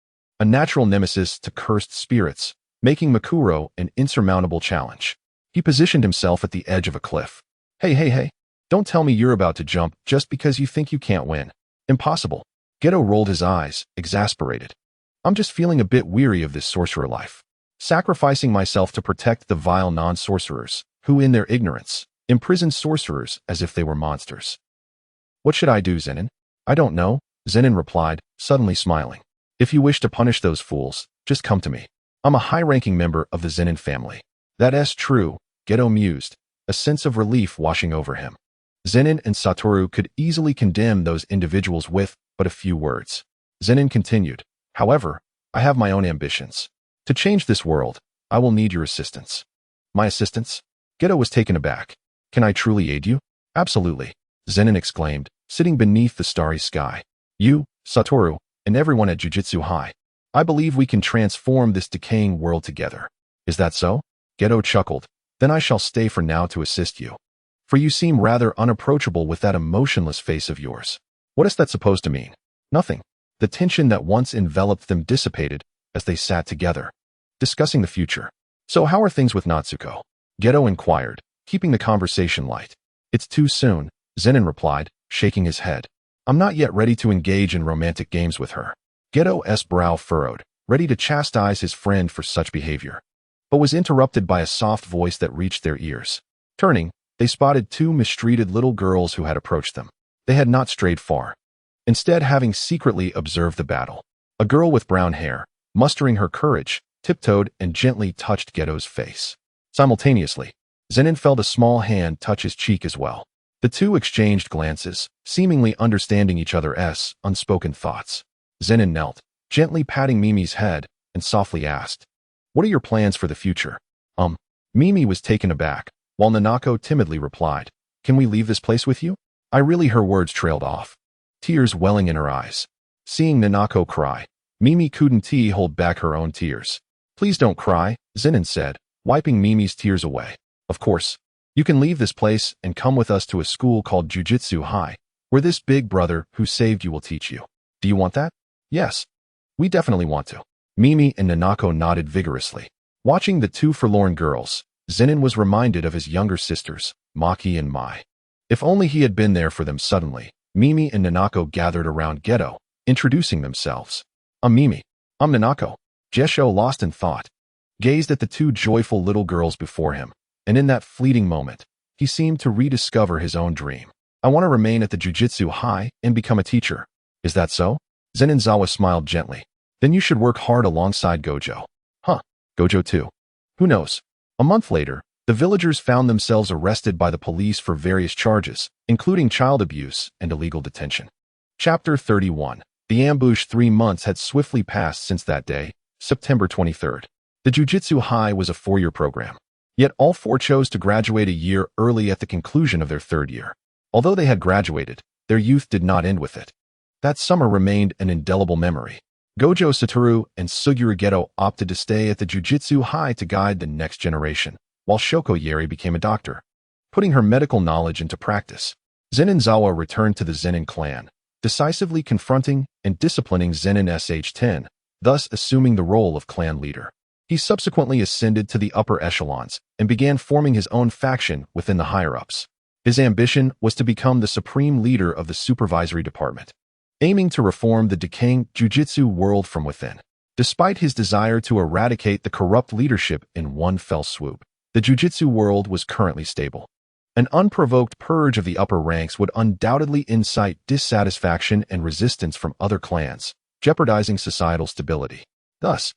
a natural nemesis to cursed spirits, making Makuro an insurmountable challenge. He positioned himself at the edge of a cliff. Hey, don't tell me you're about to jump just because you think you can't win. Impossible." Geto rolled his eyes, exasperated. "I'm just feeling a bit weary of this sorcerer life. Sacrificing myself to protect the vile non-sorcerers, who in their ignorance, imprison sorcerers as if they were monsters." "What should I do, Zenin?" "I don't know," Zenin replied, suddenly smiling. "If you wish to punish those fools, just come to me. I'm a high-ranking member of the Zenin family." "That's true," Geto mused, a sense of relief washing over him. Zenin and Satoru could easily condemn those individuals with but a few words. Zenin continued, "However, I have my own ambitions. To change this world, I will need your assistance." "My assistance?" Geto was taken aback. "Can I truly aid you?" "Absolutely," Zenin exclaimed, sitting beneath the starry sky. "You, Satoru, and everyone at Jujutsu High. I believe we can transform this decaying world together." "Is that so?" Geto chuckled. "Then I shall stay for now to assist you. For you seem rather unapproachable with that emotionless face of yours." "What is that supposed to mean?" "Nothing." The tension that once enveloped them dissipated as they sat together, discussing the future. "So how are things with Natsuko?" Geto inquired, keeping the conversation light. "It's too soon," Zenin replied, shaking his head. "I'm not yet ready to engage in romantic games with her." Geto's brow furrowed, ready to chastise his friend for such behavior, but was interrupted by a soft voice that reached their ears. Turning, they spotted two mistreated little girls who had approached them. They had not strayed far, instead having secretly observed the battle. A girl with brown hair, mustering her courage, tiptoed and gently touched Geto's face. Simultaneously, Zenin felt a small hand touch his cheek as well. The two exchanged glances, seemingly understanding each other's unspoken thoughts. Zenin knelt, gently patting Mimi's head, and softly asked, "What are your plans for the future?" Mimi was taken aback, while Nanako timidly replied, "Can we leave this place with you?" Her words trailed off, tears welling in her eyes. Seeing Nanako cry, Mimi couldn't hold back her own tears. "Please don't cry," Zenin said, wiping Mimi's tears away. "Of course, you can leave this place and come with us to a school called Jujutsu High, where this big brother who saved you will teach you. Do you want that?" "Yes, we definitely want to." Mimi and Nanako nodded vigorously. Watching the two forlorn girls, Zenin was reminded of his younger sisters, Maki and Mai. If only he had been there for them suddenly. Mimi and Nanako gathered around Geto, introducing themselves. "I'm Mimi." "I'm Nanako." Jesho, lost in thought, gazed at the two joyful little girls before him, and in that fleeting moment, he seemed to rediscover his own dream. "I want to remain at the Jujutsu High and become a teacher." "Is that so?" Zeninzawa smiled gently. "Then you should work hard alongside Gojo." "Huh, Gojo too? Who knows?" A month later, the villagers found themselves arrested by the police for various charges, including child abuse and illegal detention. Chapter 31. The ambush. 3 months had swiftly passed since that day, September 23rd. The Jujutsu High was a 4-year program. Yet all 4 chose to graduate a year early at the conclusion of their 3rd year. Although they had graduated, their youth did not end with it. That summer remained an indelible memory. Gojo Satoru and Suguru Geto opted to stay at the Jujutsu High to guide the next generation, while Shoko Yeri became a doctor, putting her medical knowledge into practice. Zeninzawa returned to the Zenin clan, decisively confronting and disciplining Zenin SH-10, thus assuming the role of clan leader. He subsequently ascended to the upper echelons and began forming his own faction within the higher-ups. His ambition was to become the supreme leader of the supervisory department, aiming to reform the decaying jujutsu world from within. Despite his desire to eradicate the corrupt leadership in one fell swoop, the jujutsu world was currently stable. An unprovoked purge of the upper ranks would undoubtedly incite dissatisfaction and resistance from other clans, jeopardizing societal stability. Thus,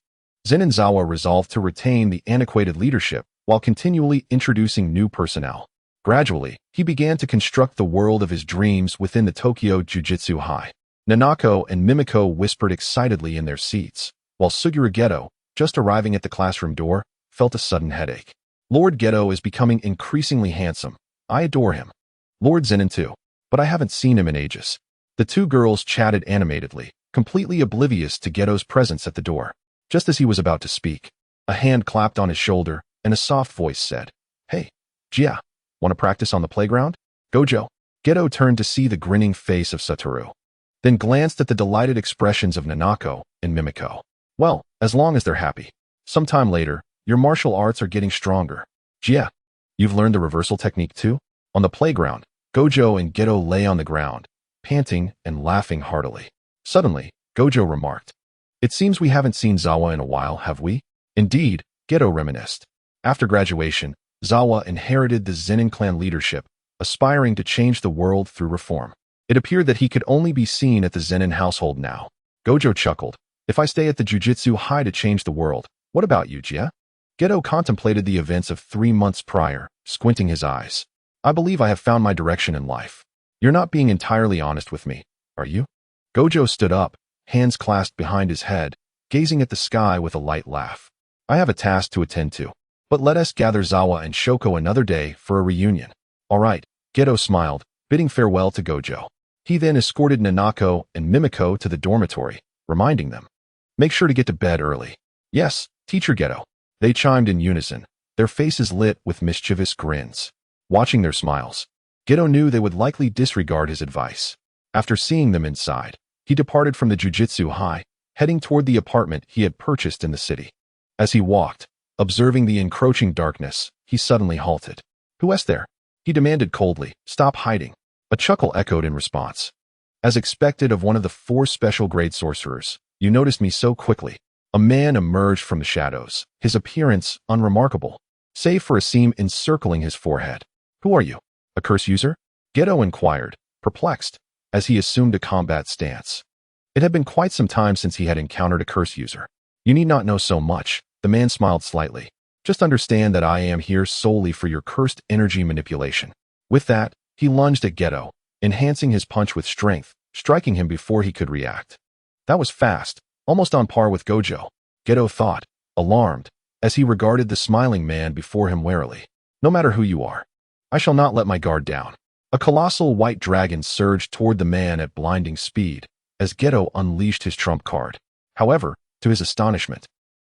Zeninzawa resolved to retain the antiquated leadership while continually introducing new personnel. Gradually, he began to construct the world of his dreams within the Tokyo Jujutsu High. Nanako and Mimiko whispered excitedly in their seats, while Suguru Geto, just arriving at the classroom door, felt a sudden headache. "Lord Geto is becoming increasingly handsome. I adore him. Lord Zenin too, but I haven't seen him in ages." The two girls chatted animatedly, completely oblivious to Geto's presence at the door. Just as he was about to speak, a hand clapped on his shoulder, and a soft voice said, "Hey, Jia, want to practice on the playground?" "Gojo." Geto turned to see the grinning face of Satoru, then glanced at the delighted expressions of Nanako and Mimiko. "Well, as long as they're happy. Sometime later, your martial arts are getting stronger. Jia, you've learned the reversal technique too?" On the playground, Gojo and Geto lay on the ground, panting and laughing heartily. Suddenly, Gojo remarked, "It seems we haven't seen Zawa in a while, have we?" "Indeed," Geto reminisced. After graduation, Zawa inherited the Zenin clan leadership, aspiring to change the world through reform. It appeared that he could only be seen at the Zenin household now. Gojo chuckled. "If I stay at the Jujutsu High to change the world, what about you, Jia?" Geto contemplated the events of 3 months prior, squinting his eyes. "I believe I have found my direction in life." "You're not being entirely honest with me, are you?" Gojo stood up, hands clasped behind his head, gazing at the sky with a light laugh. "I have a task to attend to, but let us gather Zawa and Shoko another day for a reunion." "All right," Geto smiled, bidding farewell to Gojo. He then escorted Nanako and Mimiko to the dormitory, reminding them, "Make sure to get to bed early." "Yes, Teacher Geto." They chimed in unison, their faces lit with mischievous grins. Watching their smiles, Geto knew they would likely disregard his advice. After seeing them inside, he departed from the Jujutsu High, heading toward the apartment he had purchased in the city. As he walked, observing the encroaching darkness, he suddenly halted. "Who is there?" he demanded coldly. "Stop hiding." A chuckle echoed in response. "As expected of one of the 4 special grade sorcerers, you noticed me so quickly." A man emerged from the shadows, his appearance unremarkable, save for a seam encircling his forehead. "Who are you? A curse user?" Geto inquired, perplexed, as he assumed a combat stance. It had been quite some time since he had encountered a curse user. "You need not know so much," the man smiled slightly. "Just understand that I am here solely for your cursed energy manipulation." With that, he lunged at Geto, enhancing his punch with strength, striking him before he could react. That was fast, almost on par with Gojo. Gedo thought, alarmed, as he regarded the smiling man before him warily. No matter who you are, I shall not let my guard down. A colossal white dragon surged toward the man at blinding speed, as Gedo unleashed his trump card. However, to his astonishment,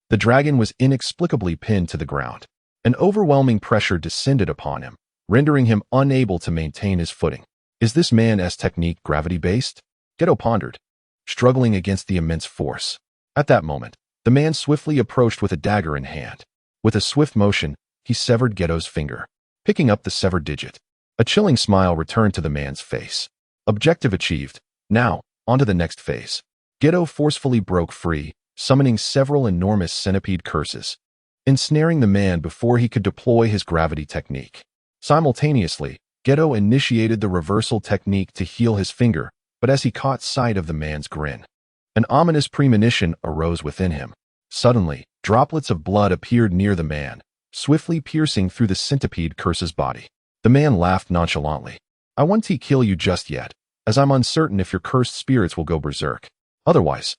the dragon was inexplicably pinned to the ground. An overwhelming pressure descended upon him, rendering him unable to maintain his footing. Is this man's technique gravity-based? Gedo pondered, struggling against the immense force. At that moment, the man swiftly approached with a dagger in hand. With a swift motion, he severed Gedo's finger, picking up the severed digit. A chilling smile returned to the man's face. Objective achieved. Now, on to the next phase. Gedo forcefully broke free, summoning several enormous centipede curses, ensnaring the man before he could deploy his gravity technique. Simultaneously, Gedo initiated the reversal technique to heal his finger, but as he caught sight of the man's grin, an ominous premonition arose within him. Suddenly, droplets of blood appeared near the man, swiftly piercing through the centipede curse's body. The man laughed nonchalantly. I won't kill you just yet, as I'm uncertain if your cursed spirits will go berserk. Otherwise,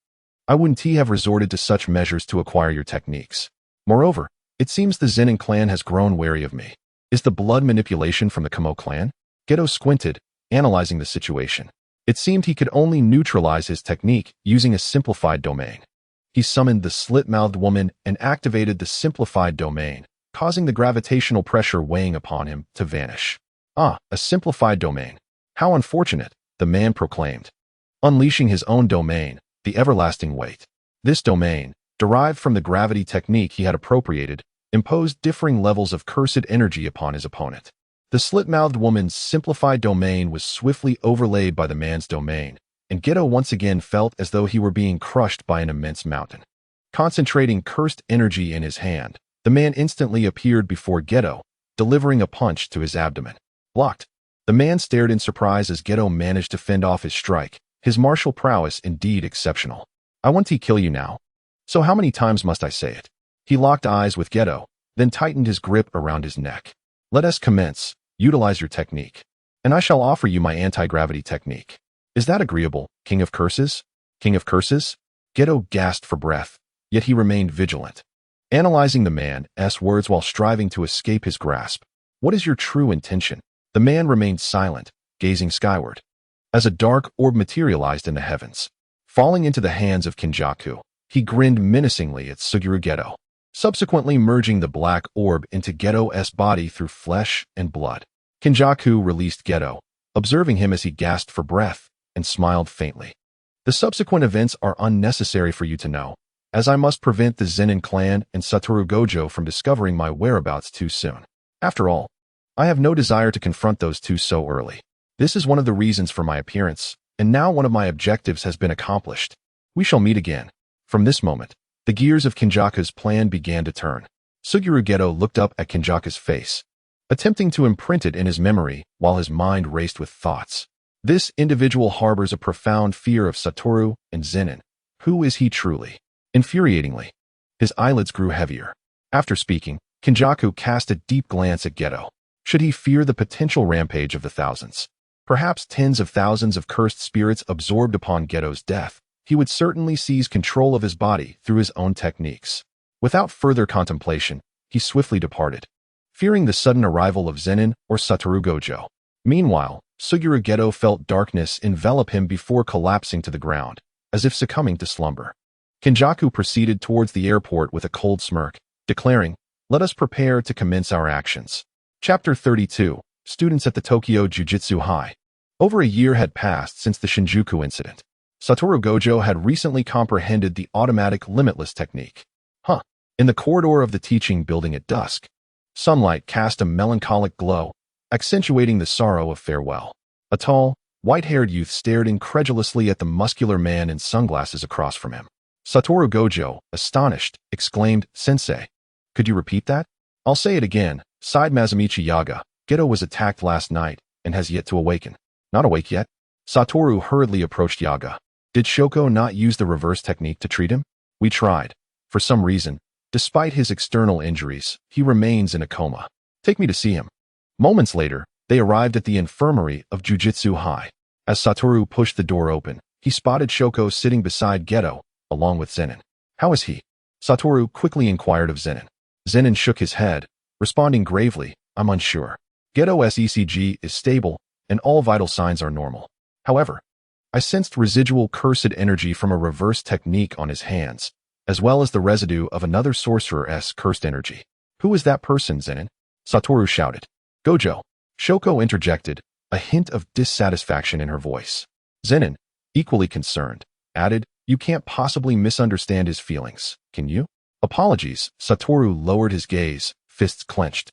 I wouldn't have resorted to such measures to acquire your techniques. Moreover, it seems the Zenin clan has grown wary of me. Is the blood manipulation from the Kamo clan? Gedo squinted, analyzing the situation. It seemed he could only neutralize his technique using a simplified domain. He summoned the slit-mouthed woman and activated the simplified domain, causing the gravitational pressure weighing upon him to vanish. Ah, a simplified domain. How unfortunate, the man proclaimed, unleashing his own domain, the everlasting weight. This domain, derived from the gravity technique he had appropriated, imposed differing levels of cursed energy upon his opponent. The slit-mouthed woman's simplified domain was swiftly overlaid by the man's domain, and Gedo once again felt as though he were being crushed by an immense mountain. Concentrating cursed energy in his hand, the man instantly appeared before Gedo, delivering a punch to his abdomen. Blocked. The man stared in surprise as Gedo managed to fend off his strike, his martial prowess indeed exceptional. I want to kill you now. So how many times must I say it? He locked eyes with Gedo, then tightened his grip around his neck. Let us commence. Utilize your technique, and I shall offer you my anti-gravity technique. Is that agreeable, King of Curses? King of Curses? Gedo gasped for breath, yet he remained vigilant, analyzing the man's words while striving to escape his grasp. What is your true intention? The man remained silent, gazing skyward, as a dark orb materialized in the heavens. Falling into the hands of Kenjaku, he grinned menacingly at Suguru Gedo, subsequently merging the black orb into Gedo's body through flesh and blood. Kenjaku released Gedo, observing him as he gasped for breath, and smiled faintly. The subsequent events are unnecessary for you to know, as I must prevent the Zenin clan and Satoru Gojo from discovering my whereabouts too soon. After all, I have no desire to confront those two so early. This is one of the reasons for my appearance, and now one of my objectives has been accomplished. We shall meet again. From this moment, the gears of Kenjaku's plan began to turn. Suguru Gedo looked up at Kenjaku's face, attempting to imprint it in his memory while his mind raced with thoughts. This individual harbors a profound fear of Satoru and Zenin. Who is he truly? Infuriatingly, his eyelids grew heavier. After speaking, Kenjaku cast a deep glance at Gedo. Should he fear the potential rampage of the thousands, perhaps tens of thousands of cursed spirits absorbed upon Gedo's death, he would certainly seize control of his body through his own techniques. Without further contemplation, he swiftly departed, fearing the sudden arrival of Zenin or Satoru Gojo. Meanwhile, Suguru Gedo felt darkness envelop him before collapsing to the ground, as if succumbing to slumber. Kenjaku proceeded towards the airport with a cold smirk, declaring, "Let us prepare to commence our actions." Chapter 32. Students at the Tokyo Jujutsu High. Over a year had passed since the Shinjuku incident. Satoru Gojo had recently comprehended the automatic limitless technique. In the corridor of the teaching building at dusk, sunlight cast a melancholic glow, accentuating the sorrow of farewell. A tall, white-haired youth stared incredulously at the muscular man in sunglasses across from him. Satoru Gojo, astonished, exclaimed, "Sensei, could you repeat that?" "I'll say it again," sighed Masamichi Yaga. "Gedo was attacked last night and has yet to awaken." "Not awake yet?" Satoru hurriedly approached Yaga. "Did Shoko not use the reverse technique to treat him?" "We tried. For some reason, despite his external injuries, he remains in a coma. Take me to see him." Moments later, they arrived at the infirmary of Jujutsu High. As Satoru pushed the door open, he spotted Shoko sitting beside Gedo, along with Zenin. "How is he?" Satoru quickly inquired of Zenin. Zenin shook his head, responding gravely, I'm unsure. Geto's ECG is stable, and all vital signs are normal. However, I sensed residual cursed energy from a reverse technique on his hands, as well as the residue of another sorcerer's cursed energy. Who is that person, Zenin? Satoru shouted. Gojo. Shoko interjected, a hint of dissatisfaction in her voice. Zenin, equally concerned, added, You can't possibly misunderstand his feelings, can you? Apologies. Satoru lowered his gaze, fists clenched,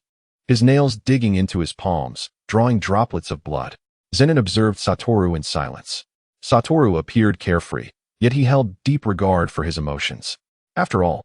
his nails digging into his palms, drawing droplets of blood. Zenin observed Satoru in silence. Satoru appeared carefree, yet he held deep regard for his emotions. After all,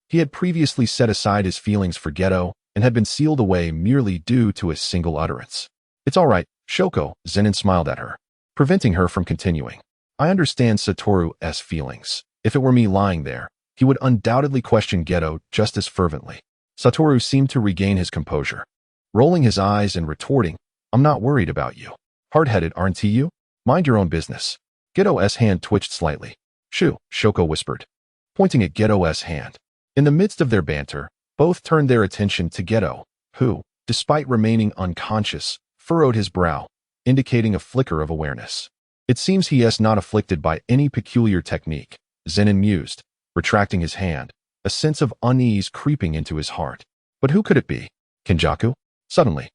he had previously set aside his feelings for Geto and had been sealed away merely due to a single utterance. It's all right, Shoko, Zenin smiled at her, preventing her from continuing. I understand Satoru's feelings. If it were me lying there, he would undoubtedly question Geto just as fervently. Satoru seemed to regain his composure, rolling his eyes and retorting, I'm not worried about you. Hard-headed, aren't you? Mind your own business. Geto's hand twitched slightly. Shoo, Shoko whispered, pointing at Geto's hand. In the midst of their banter, both turned their attention to Geto, who, despite remaining unconscious, furrowed his brow, indicating a flicker of awareness. It seems he is not afflicted by any peculiar technique, Zenin mused, retracting his hand, a sense of unease creeping into his heart. But who could it be? Kenjaku? Suddenly,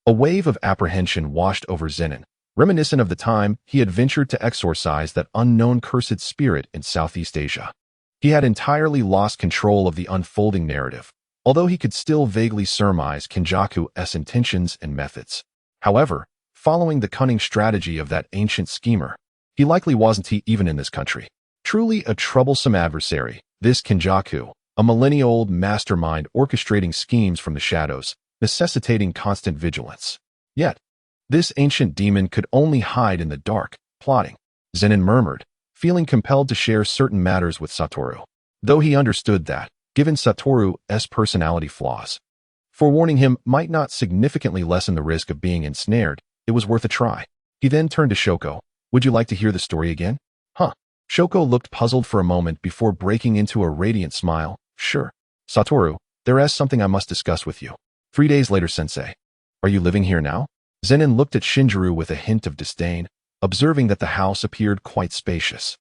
a wave of apprehension washed over Zenin, reminiscent of the time he had ventured to exorcise that unknown cursed spirit in Southeast Asia. He had entirely lost control of the unfolding narrative, although he could still vaguely surmise Kenjaku's intentions and methods. However, following the cunning strategy of that ancient schemer, he likely wasn't even in this country. Truly a troublesome adversary, this Kenjaku, a millennia-old mastermind orchestrating schemes from the shadows, necessitating constant vigilance. Yet, this ancient demon could only hide in the dark, plotting, Zenin murmured, feeling compelled to share certain matters with Satoru. Though he understood that, given Satoru's personality flaws, forewarning him might not significantly lessen the risk of being ensnared, it was worth a try. He then turned to Shoko. Would you like to hear the story again? Huh. Shoko looked puzzled for a moment before breaking into a radiant smile. Sure. Satoru, there is something I must discuss with you. 3 days later, Sensei. Are you living here now? Zenin looked at Shinjiro with a hint of disdain, observing that the house appeared quite spacious.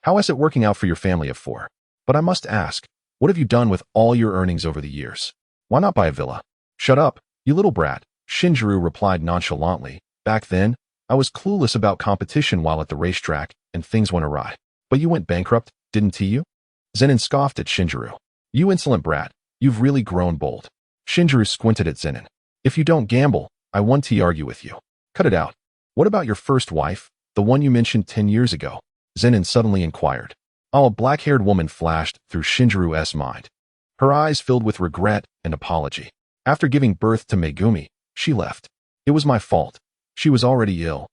How is it working out for your family of 4? But I must ask, what have you done with all your earnings over the years? Why not buy a villa? Shut up, you little brat, Shinjiro replied nonchalantly. Back then, I was clueless about competition while at the racetrack, and things went awry. But you went bankrupt, didn't you? Zenin scoffed at Shinjiro. You insolent brat, you've really grown bold. Shinjiro squinted at Zenin. If you don't gamble, I want to argue with you. Cut it out. What about your first wife, the one you mentioned 10 years ago? Zenin suddenly inquired. Oh, a black-haired woman flashed through Shinjiro's mind. Her eyes filled with regret and apology. After giving birth to Megumi, she left. It was my fault. She was already ill,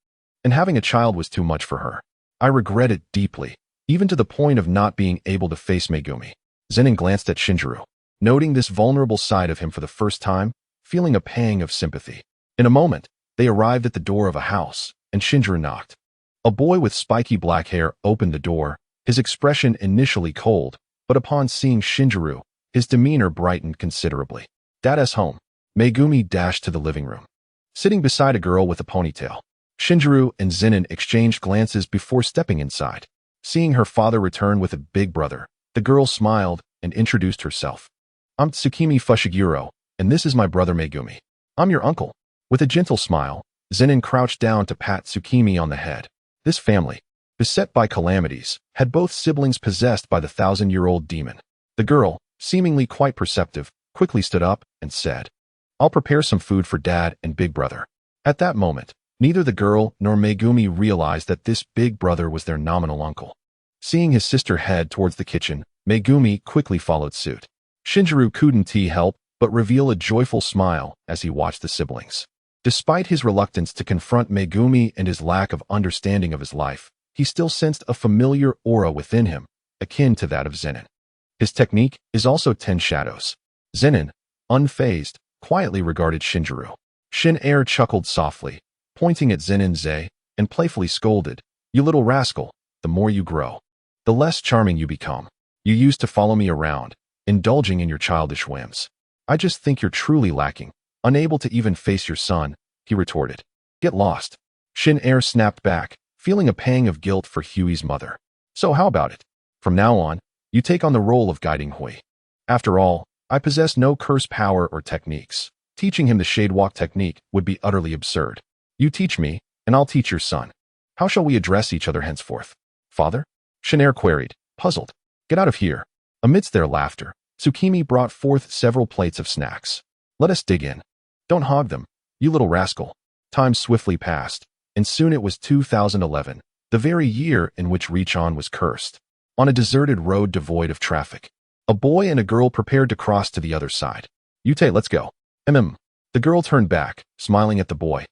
and having a child was too much for her. I regret it deeply, even to the point of not being able to face Megumi. Zenin glanced at Shinjiro, noting this vulnerable side of him for the first time, feeling a pang of sympathy. In a moment, they arrived at the door of a house, and Shinjiro knocked. A boy with spiky black hair opened the door, his expression initially cold, but upon seeing Shinjiro, his demeanor brightened considerably. Dada's home. Megumi dashed to the living room, sitting beside a girl with a ponytail. Shinjiro and Zenin exchanged glances before stepping inside. Seeing her father return with a big brother, the girl smiled and introduced herself. I'm Tsukimi Fushiguro, and this is my brother Megumi. I'm your uncle. With a gentle smile, Zenin crouched down to pat Tsukimi on the head. This family, beset by calamities, had both siblings possessed by the 1,000-year-old demon. The girl, seemingly quite perceptive, quickly stood up and said, I'll prepare some food for Dad and Big Brother. At that moment, neither the girl nor Megumi realized that this Big Brother was their nominal uncle. Seeing his sister head towards the kitchen, Megumi quickly followed suit. Shinjiro couldn't help but reveal a joyful smile as he watched the siblings. Despite his reluctance to confront Megumi and his lack of understanding of his life, he still sensed a familiar aura within him, akin to that of Zenin. His technique is also 10 shadows. Zenin, unfazed, quietly regarded Shinjiro. Shin Air chuckled softly, pointing at Zenin Ze, and playfully scolded, You little rascal, the more you grow, the less charming you become. You used to follow me around, indulging in your childish whims. I just think you're truly lacking, unable to even face your son, he retorted. Get lost. Shin-er snapped back, feeling a pang of guilt for Huey's mother. So how about it? From now on, you take on the role of guiding Hui. After all, I possess no curse power or techniques. Teaching him the shade walk technique would be utterly absurd. You teach me, and I'll teach your son. How shall we address each other henceforth? Father? Shin-er queried, puzzled. Get out of here. Amidst their laughter, Tsukimi brought forth several plates of snacks. Let us dig in. Don't hog them, you little rascal. Time swiftly passed, and soon it was 2011, the very year in which Richon was cursed. On a deserted road devoid of traffic, a boy and a girl prepared to cross to the other side. Yute, let's go. The girl turned back, smiling at the boy,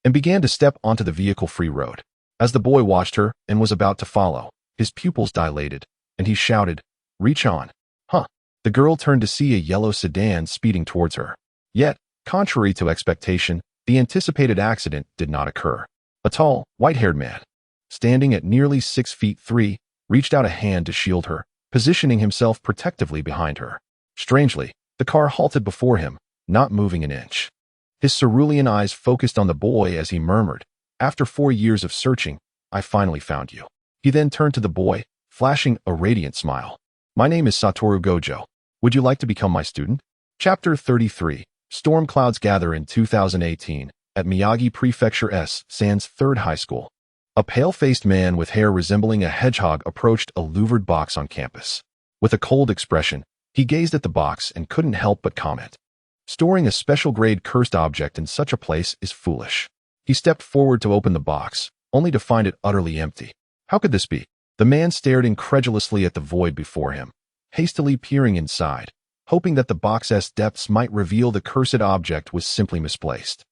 and began to step onto the vehicle-free road. As the boy watched her and was about to follow, his pupils dilated, and he shouted, Richon. Huh. The girl turned to see a yellow sedan speeding towards her. Yet, contrary to expectation, the anticipated accident did not occur. A tall, white-haired man, standing at nearly 6'3", reached out a hand to shield her, positioning himself protectively behind her. Strangely, the car halted before him, not moving an inch. His cerulean eyes focused on the boy as he murmured, After 4 years of searching, I finally found you. He then turned to the boy, flashing a radiant smile. My name is Satoru Gojo. Would you like to become my student? Chapter 33. Storm clouds gather in 2018 at Miyagi Prefecture Sans 3rd High School. A pale-faced man with hair resembling a hedgehog approached a louvered box on campus. With a cold expression, he gazed at the box and couldn't help but comment. Storing a special-grade cursed object in such a place is foolish. He stepped forward to open the box, only to find it utterly empty. How could this be? The man stared incredulously at the void before him, hastily peering inside, hoping that the box's depths might reveal the cursed object was simply misplaced.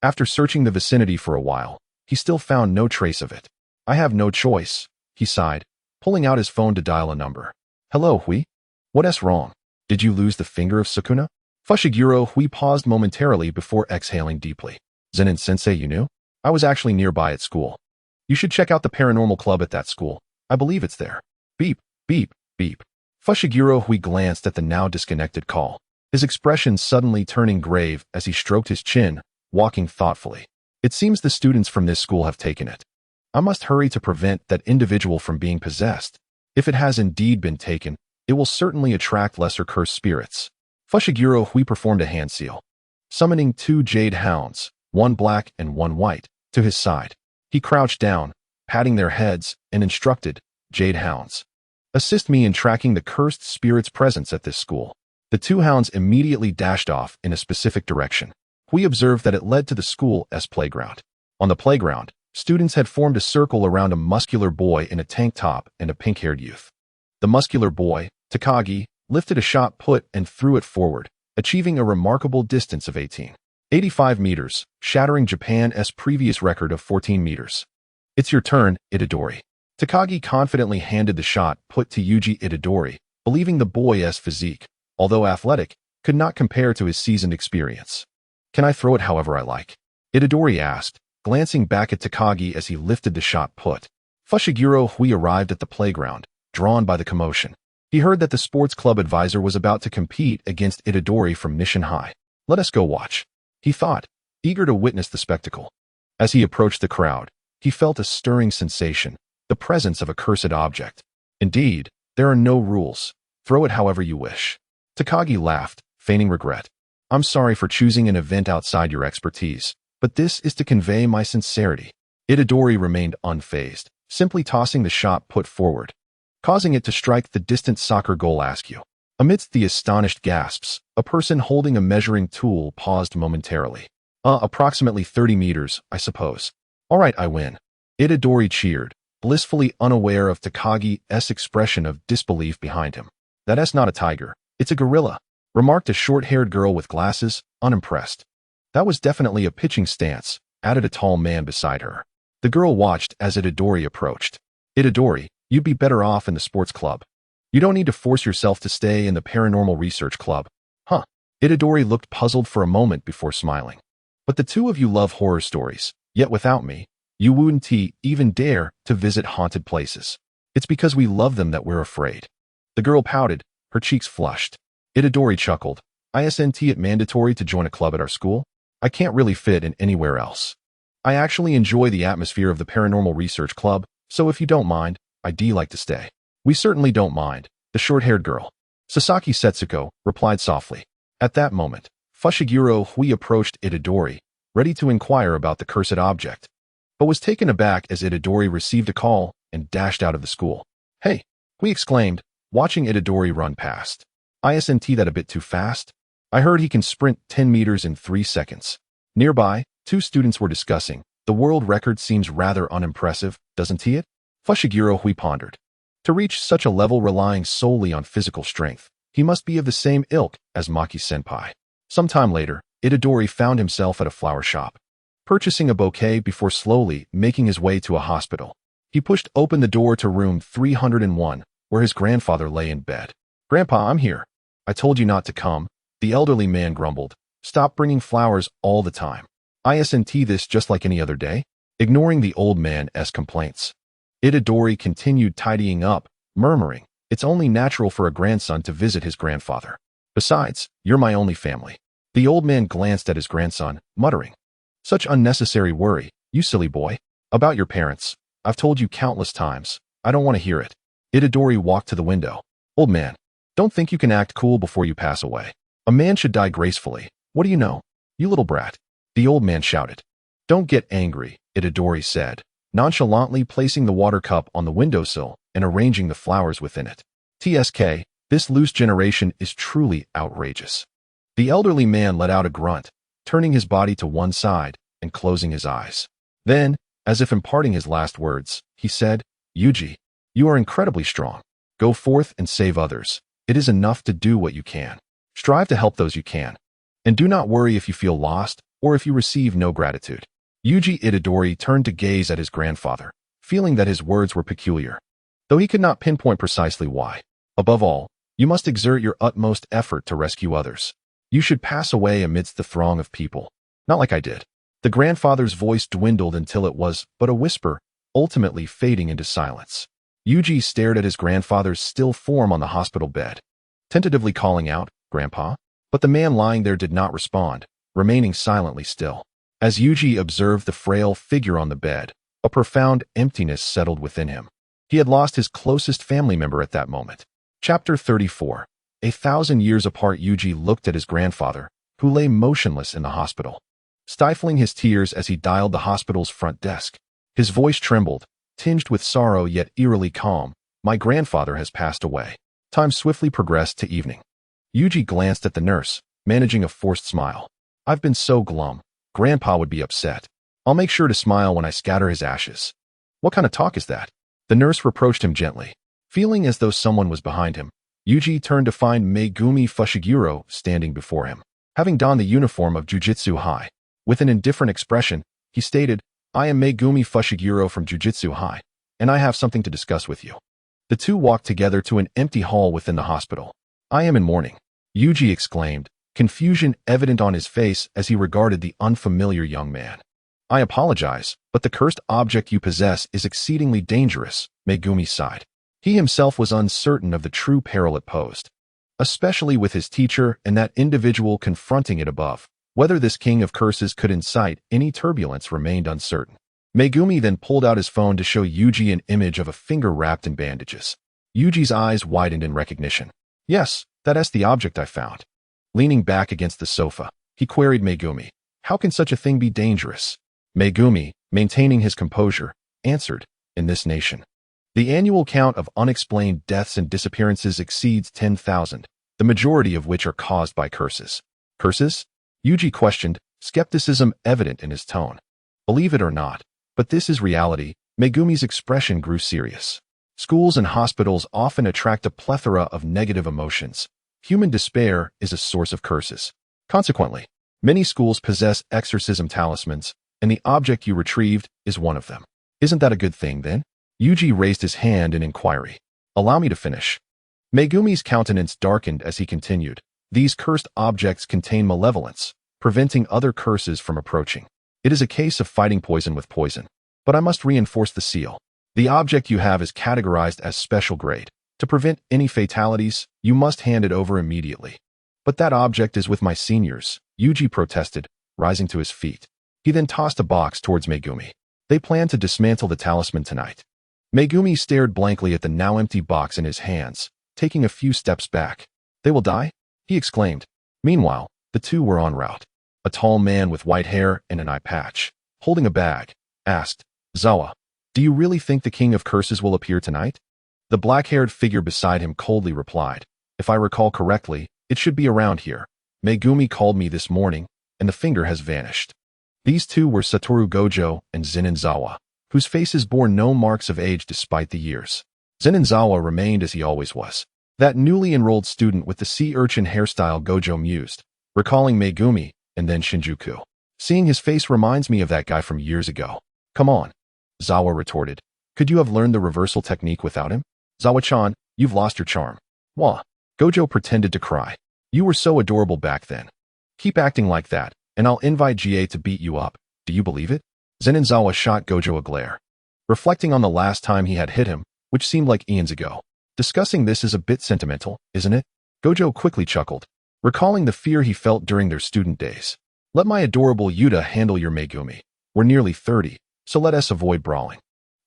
After searching the vicinity for a while, he still found no trace of it. I have no choice, he sighed, pulling out his phone to dial a number. Hello, Hui? What's wrong? Did you lose the finger of Sukuna? Fushiguro Hui paused momentarily before exhaling deeply. Zenin sensei, you knew? I was actually nearby at school. You should check out the paranormal club at that school. I believe it's there. Beep, beep, beep. Fushiguro Hui glanced at the now disconnected call, his expression suddenly turning grave as he stroked his chin, walking thoughtfully. It seems the students from this school have taken it. I must hurry to prevent that individual from being possessed. If it has indeed been taken, it will certainly attract lesser cursed spirits. Fushiguro Hui performed a hand seal, summoning 2 jade hounds, one black and one white, to his side. He crouched down, patting their heads, and instructed, Jade hounds, assist me in tracking the cursed spirit's presence at this school. The 2 hounds immediately dashed off in a specific direction. We observed that it led to the school's playground. On the playground, students had formed a circle around a muscular boy in a tank top and a pink-haired youth. The muscular boy, Takagi, lifted a shot put and threw it forward, achieving a remarkable distance of 85 meters, shattering Japan's previous record of 14 meters. It's your turn, Itadori. Takagi confidently handed the shot put to Yuji Itadori, believing the boy's physique, although athletic, could not compare to his seasoned experience. Can I throw it however I like? Itadori asked, glancing back at Takagi as he lifted the shot put. Fushiguro Hui arrived at the playground, drawn by the commotion. He heard that the sports club advisor was about to compete against Itadori from Mission High. Let us go watch, he thought, eager to witness the spectacle. As he approached the crowd, he felt a stirring sensation, the presence of a cursed object. Indeed, there are no rules. Throw it however you wish. Takagi laughed, feigning regret. I'm sorry for choosing an event outside your expertise, but this is to convey my sincerity. Itadori remained unfazed, simply tossing the shot put forward, causing it to strike the distant soccer goal askew. Amidst the astonished gasps, a person holding a measuring tool paused momentarily. Approximately 30 meters, I suppose. All right, I win. Itadori cheered, blissfully unaware of Takagi's expression of disbelief behind him. That's not a tiger, it's a gorilla, remarked a short-haired girl with glasses, unimpressed. That was definitely a pitching stance, added a tall man beside her. The girl watched as Itadori approached. Itadori, you'd be better off in the sports club. You don't need to force yourself to stay in the paranormal research club. Huh. Itadori looked puzzled for a moment before smiling. But the two of you love horror stories, yet without me, you wouldn't even dare to visit haunted places. It's because we love them that we're afraid. The girl pouted, her cheeks flushed. Itadori chuckled. Isn't it mandatory to join a club at our school? I can't really fit in anywhere else. I actually enjoy the atmosphere of the Paranormal Research Club, so if you don't mind, I'd like to stay. We certainly don't mind, the short-haired girl. Sasaki Setsuko replied softly. At that moment, Fushiguro Hui approached Itadori, ready to inquire about the cursed object, but was taken aback as Itadori received a call and dashed out of the school. Hey, Hui exclaimed, watching Itadori run past. Isn't that a bit too fast? I heard he can sprint 10 meters in 3 seconds. Nearby, 2 students were discussing. The world record seems rather unimpressive, doesn't it? Fushiguro Hui pondered. To reach such a level relying solely on physical strength, he must be of the same ilk as Maki-senpai. Sometime later, Itadori found himself at a flower shop, purchasing a bouquet before slowly making his way to a hospital. He pushed open the door to room 301, where his grandfather lay in bed. Grandpa, I'm here. I told you not to come, the elderly man grumbled. Stop bringing flowers all the time. Isn't this just like any other day? Ignoring the old man's complaints, Itadori continued tidying up, murmuring, it's only natural for a grandson to visit his grandfather. Besides, you're my only family. The old man glanced at his grandson, muttering, such unnecessary worry, you silly boy. About your parents, I've told you countless times. I don't want to hear it. Itadori walked to the window. Old man, don't think you can act cool before you pass away. A man should die gracefully. What do you know? You little brat. The old man shouted. Don't get angry, Itadori said, nonchalantly placing the water cup on the windowsill and arranging the flowers within it. TSK, this loose generation is truly outrageous. The elderly man let out a grunt, turning his body to one side and closing his eyes. Then, as if imparting his last words, he said, Yuji, you are incredibly strong. Go forth and save others. It is enough to do what you can. Strive to help those you can. And do not worry if you feel lost or if you receive no gratitude. Yuji Itadori turned to gaze at his grandfather, feeling that his words were peculiar, though he could not pinpoint precisely why. Above all, you must exert your utmost effort to rescue others. You should pass away amidst the throng of people, not like I did. The grandfather's voice dwindled until it was but a whisper, ultimately fading into silence. Yuji stared at his grandfather's still form on the hospital bed, tentatively calling out, Grandpa? But the man lying there did not respond, remaining silently still. As Yuji observed the frail figure on the bed, a profound emptiness settled within him. He had lost his closest family member at that moment. Chapter 34. 1,000 years apart, Yuji looked at his grandfather, who lay motionless in the hospital, stifling his tears as he dialed the hospital's front desk. His voice trembled, tinged with sorrow yet eerily calm. My grandfather has passed away. Time swiftly progressed to evening. Yuji glanced at the nurse, managing a forced smile. I've been so glum. Grandpa would be upset. I'll make sure to smile when I scatter his ashes. What kind of talk is that? The nurse reproached him gently. Feeling as though someone was behind him, Yuji turned to find Megumi Fushiguro standing before him. Having donned the uniform of Jujutsu High, with an indifferent expression, he stated, I am Megumi Fushiguro from Jujutsu High, and I have something to discuss with you. The two walked together to an empty hall within the hospital. I am in mourning, Yuji exclaimed, confusion evident on his face as he regarded the unfamiliar young man. I apologize, but the cursed object you possess is exceedingly dangerous, Megumi sighed. He himself was uncertain of the true peril it posed, especially with his teacher and that individual confronting it above. Whether this king of curses could incite any turbulence remained uncertain. Megumi then pulled out his phone to show Yuji an image of a finger wrapped in bandages. Yuji's eyes widened in recognition. Yes, that's the object I found. Leaning back against the sofa, he queried Megumi, how can such a thing be dangerous? Megumi, maintaining his composure, answered, in this nation, the annual count of unexplained deaths and disappearances exceeds 10,000, the majority of which are caused by curses. Curses? Yuji questioned, skepticism evident in his tone. Believe it or not, but this is reality. Megumi's expression grew serious. Schools and hospitals often attract a plethora of negative emotions. Human despair is a source of curses. Consequently, many schools possess exorcism talismans, and the object you retrieved is one of them. Isn't that a good thing, then? Yuji raised his hand in inquiry. Allow me to finish. Megumi's countenance darkened as he continued. These cursed objects contain malevolence, preventing other curses from approaching. It is a case of fighting poison with poison. But I must reinforce the seal. The object you have is categorized as special grade. To prevent any fatalities, you must hand it over immediately. But that object is with my seniors, Yuji protested, rising to his feet. He then tossed a box towards Megumi. They planned to dismantle the talisman tonight. Megumi stared blankly at the now empty box in his hands, taking a few steps back. They will die? He exclaimed. Meanwhile, the two were en route. A tall man with white hair and an eye patch, holding a bag, asked, Zawa, do you really think the King of Curses will appear tonight? The black-haired figure beside him coldly replied, If I recall correctly, it should be around here. Megumi called me this morning, and the finger has vanished. These two were Satoru Gojo and Zenin Zawa, whose faces bore no marks of age despite the years. Zenin Zawa remained as he always was, that newly enrolled student with the sea urchin hairstyle. Gojo mused, recalling Megumi and then Shinjuku. Seeing his face reminds me of that guy from years ago. Come on, Zawa retorted. Could you have learned the reversal technique without him? Zawa-chan, you've lost your charm. Wah. Gojo pretended to cry. You were so adorable back then. Keep acting like that, and I'll invite GA to beat you up. Do you believe it? Zenin Zawa shot Gojo a glare. Reflecting on the last time he had hit him, which seemed like eons ago. Discussing this is a bit sentimental, isn't it? Gojo quickly chuckled, recalling the fear he felt during their student days. Let my adorable Yuta handle your Megumi. We're nearly 30, so let us avoid brawling.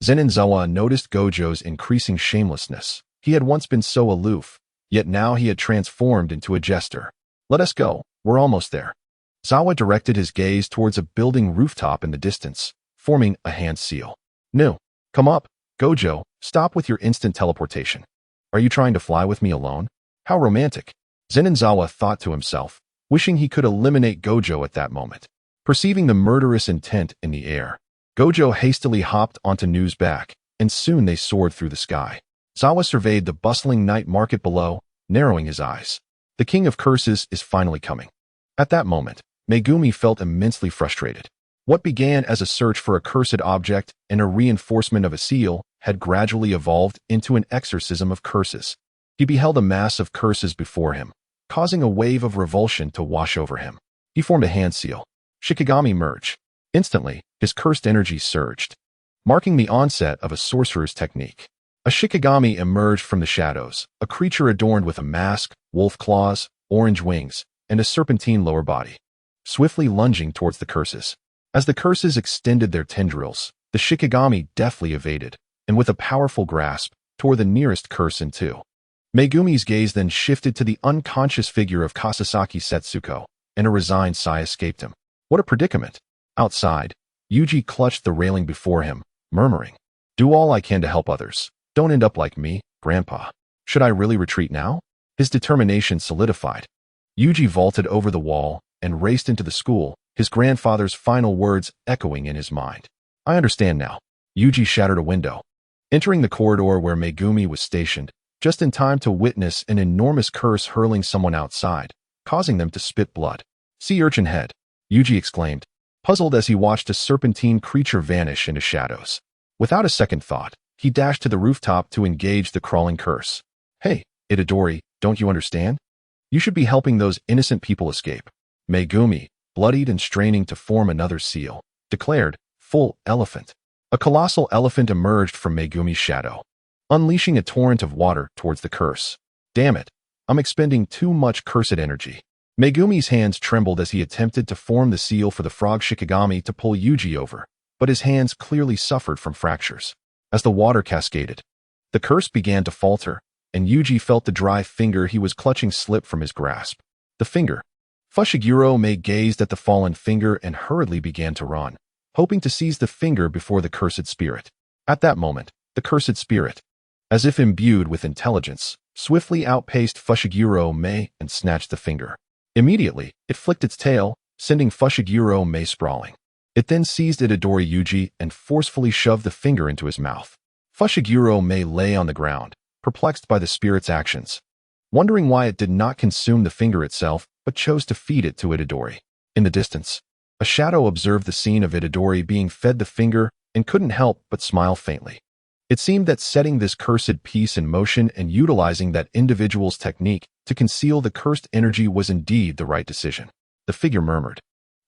Zenin Zawa noticed Gojo's increasing shamelessness. He had once been so aloof, yet now he had transformed into a jester. Let us go, we're almost there. Zawa directed his gaze towards a building rooftop in the distance, forming a hand seal. No, come up, Gojo, stop with your instant teleportation. Are you trying to fly with me alone? How romantic. Zenin Zawa thought to himself, wishing he could eliminate Gojo at that moment. Perceiving the murderous intent in the air, Gojo hastily hopped onto Nu's back, and soon they soared through the sky. Zawa surveyed the bustling night market below, narrowing his eyes. The King of Curses is finally coming. At that moment, Megumi felt immensely frustrated. What began as a search for a cursed object and a reinforcement of a seal had gradually evolved into an exorcism of curses. He beheld a mass of curses before him, causing a wave of revulsion to wash over him. He formed a hand seal. Shikigami merge. Instantly, his cursed energy surged, marking the onset of a sorcerer's technique. A Shikigami emerged from the shadows, a creature adorned with a mask, wolf claws, orange wings, and a serpentine lower body, swiftly lunging towards the curses. As the curses extended their tendrils, the Shikigami deftly evaded, and with a powerful grasp, tore the nearest curse in two. Megumi's gaze then shifted to the unconscious figure of Kasasaki Setsuko, and a resigned sigh escaped him. What a predicament! Outside, Yuji clutched the railing before him, murmuring, Do all I can to help others. Don't end up like me, Grandpa. Should I really retreat now? His determination solidified. Yuji vaulted over the wall and raced into the school, his grandfather's final words echoing in his mind. I understand now. Yuji shattered a window, entering the corridor where Megumi was stationed, just in time to witness an enormous curse hurling someone outside, causing them to spit blood. Sea urchin head, Yuji exclaimed, puzzled as he watched a serpentine creature vanish into shadows. Without a second thought, he dashed to the rooftop to engage the crawling curse. Hey, Itadori, don't you understand? You should be helping those innocent people escape. Megumi, bloodied and straining to form another seal, declared, Full elephant. A colossal elephant emerged from Megumi's shadow, unleashing a torrent of water towards the curse. Damn it, I'm expending too much cursed energy. Megumi's hands trembled as he attempted to form the seal for the frog Shikigami to pull Yuji over, but his hands clearly suffered from fractures. As the water cascaded, the curse began to falter, and Yuji felt the dry finger he was clutching slip from his grasp. The finger. Fushiguro Mei gazed at the fallen finger and hurriedly began to run, hoping to seize the finger before the cursed spirit. At that moment, the cursed spirit, as if imbued with intelligence, swiftly outpaced Fushiguro Mei and snatched the finger. Immediately, it flicked its tail, sending Fushiguro Mei sprawling. It then seized Itadori Yuji and forcefully shoved the finger into his mouth. Fushiguro Mei lay on the ground, perplexed by the spirit's actions, wondering why it did not consume the finger itself, but chose to feed it to Itadori. In the distance, a shadow observed the scene of Itadori being fed the finger and couldn't help but smile faintly. It seemed that setting this cursed piece in motion and utilizing that individual's technique to conceal the cursed energy was indeed the right decision. The figure murmured,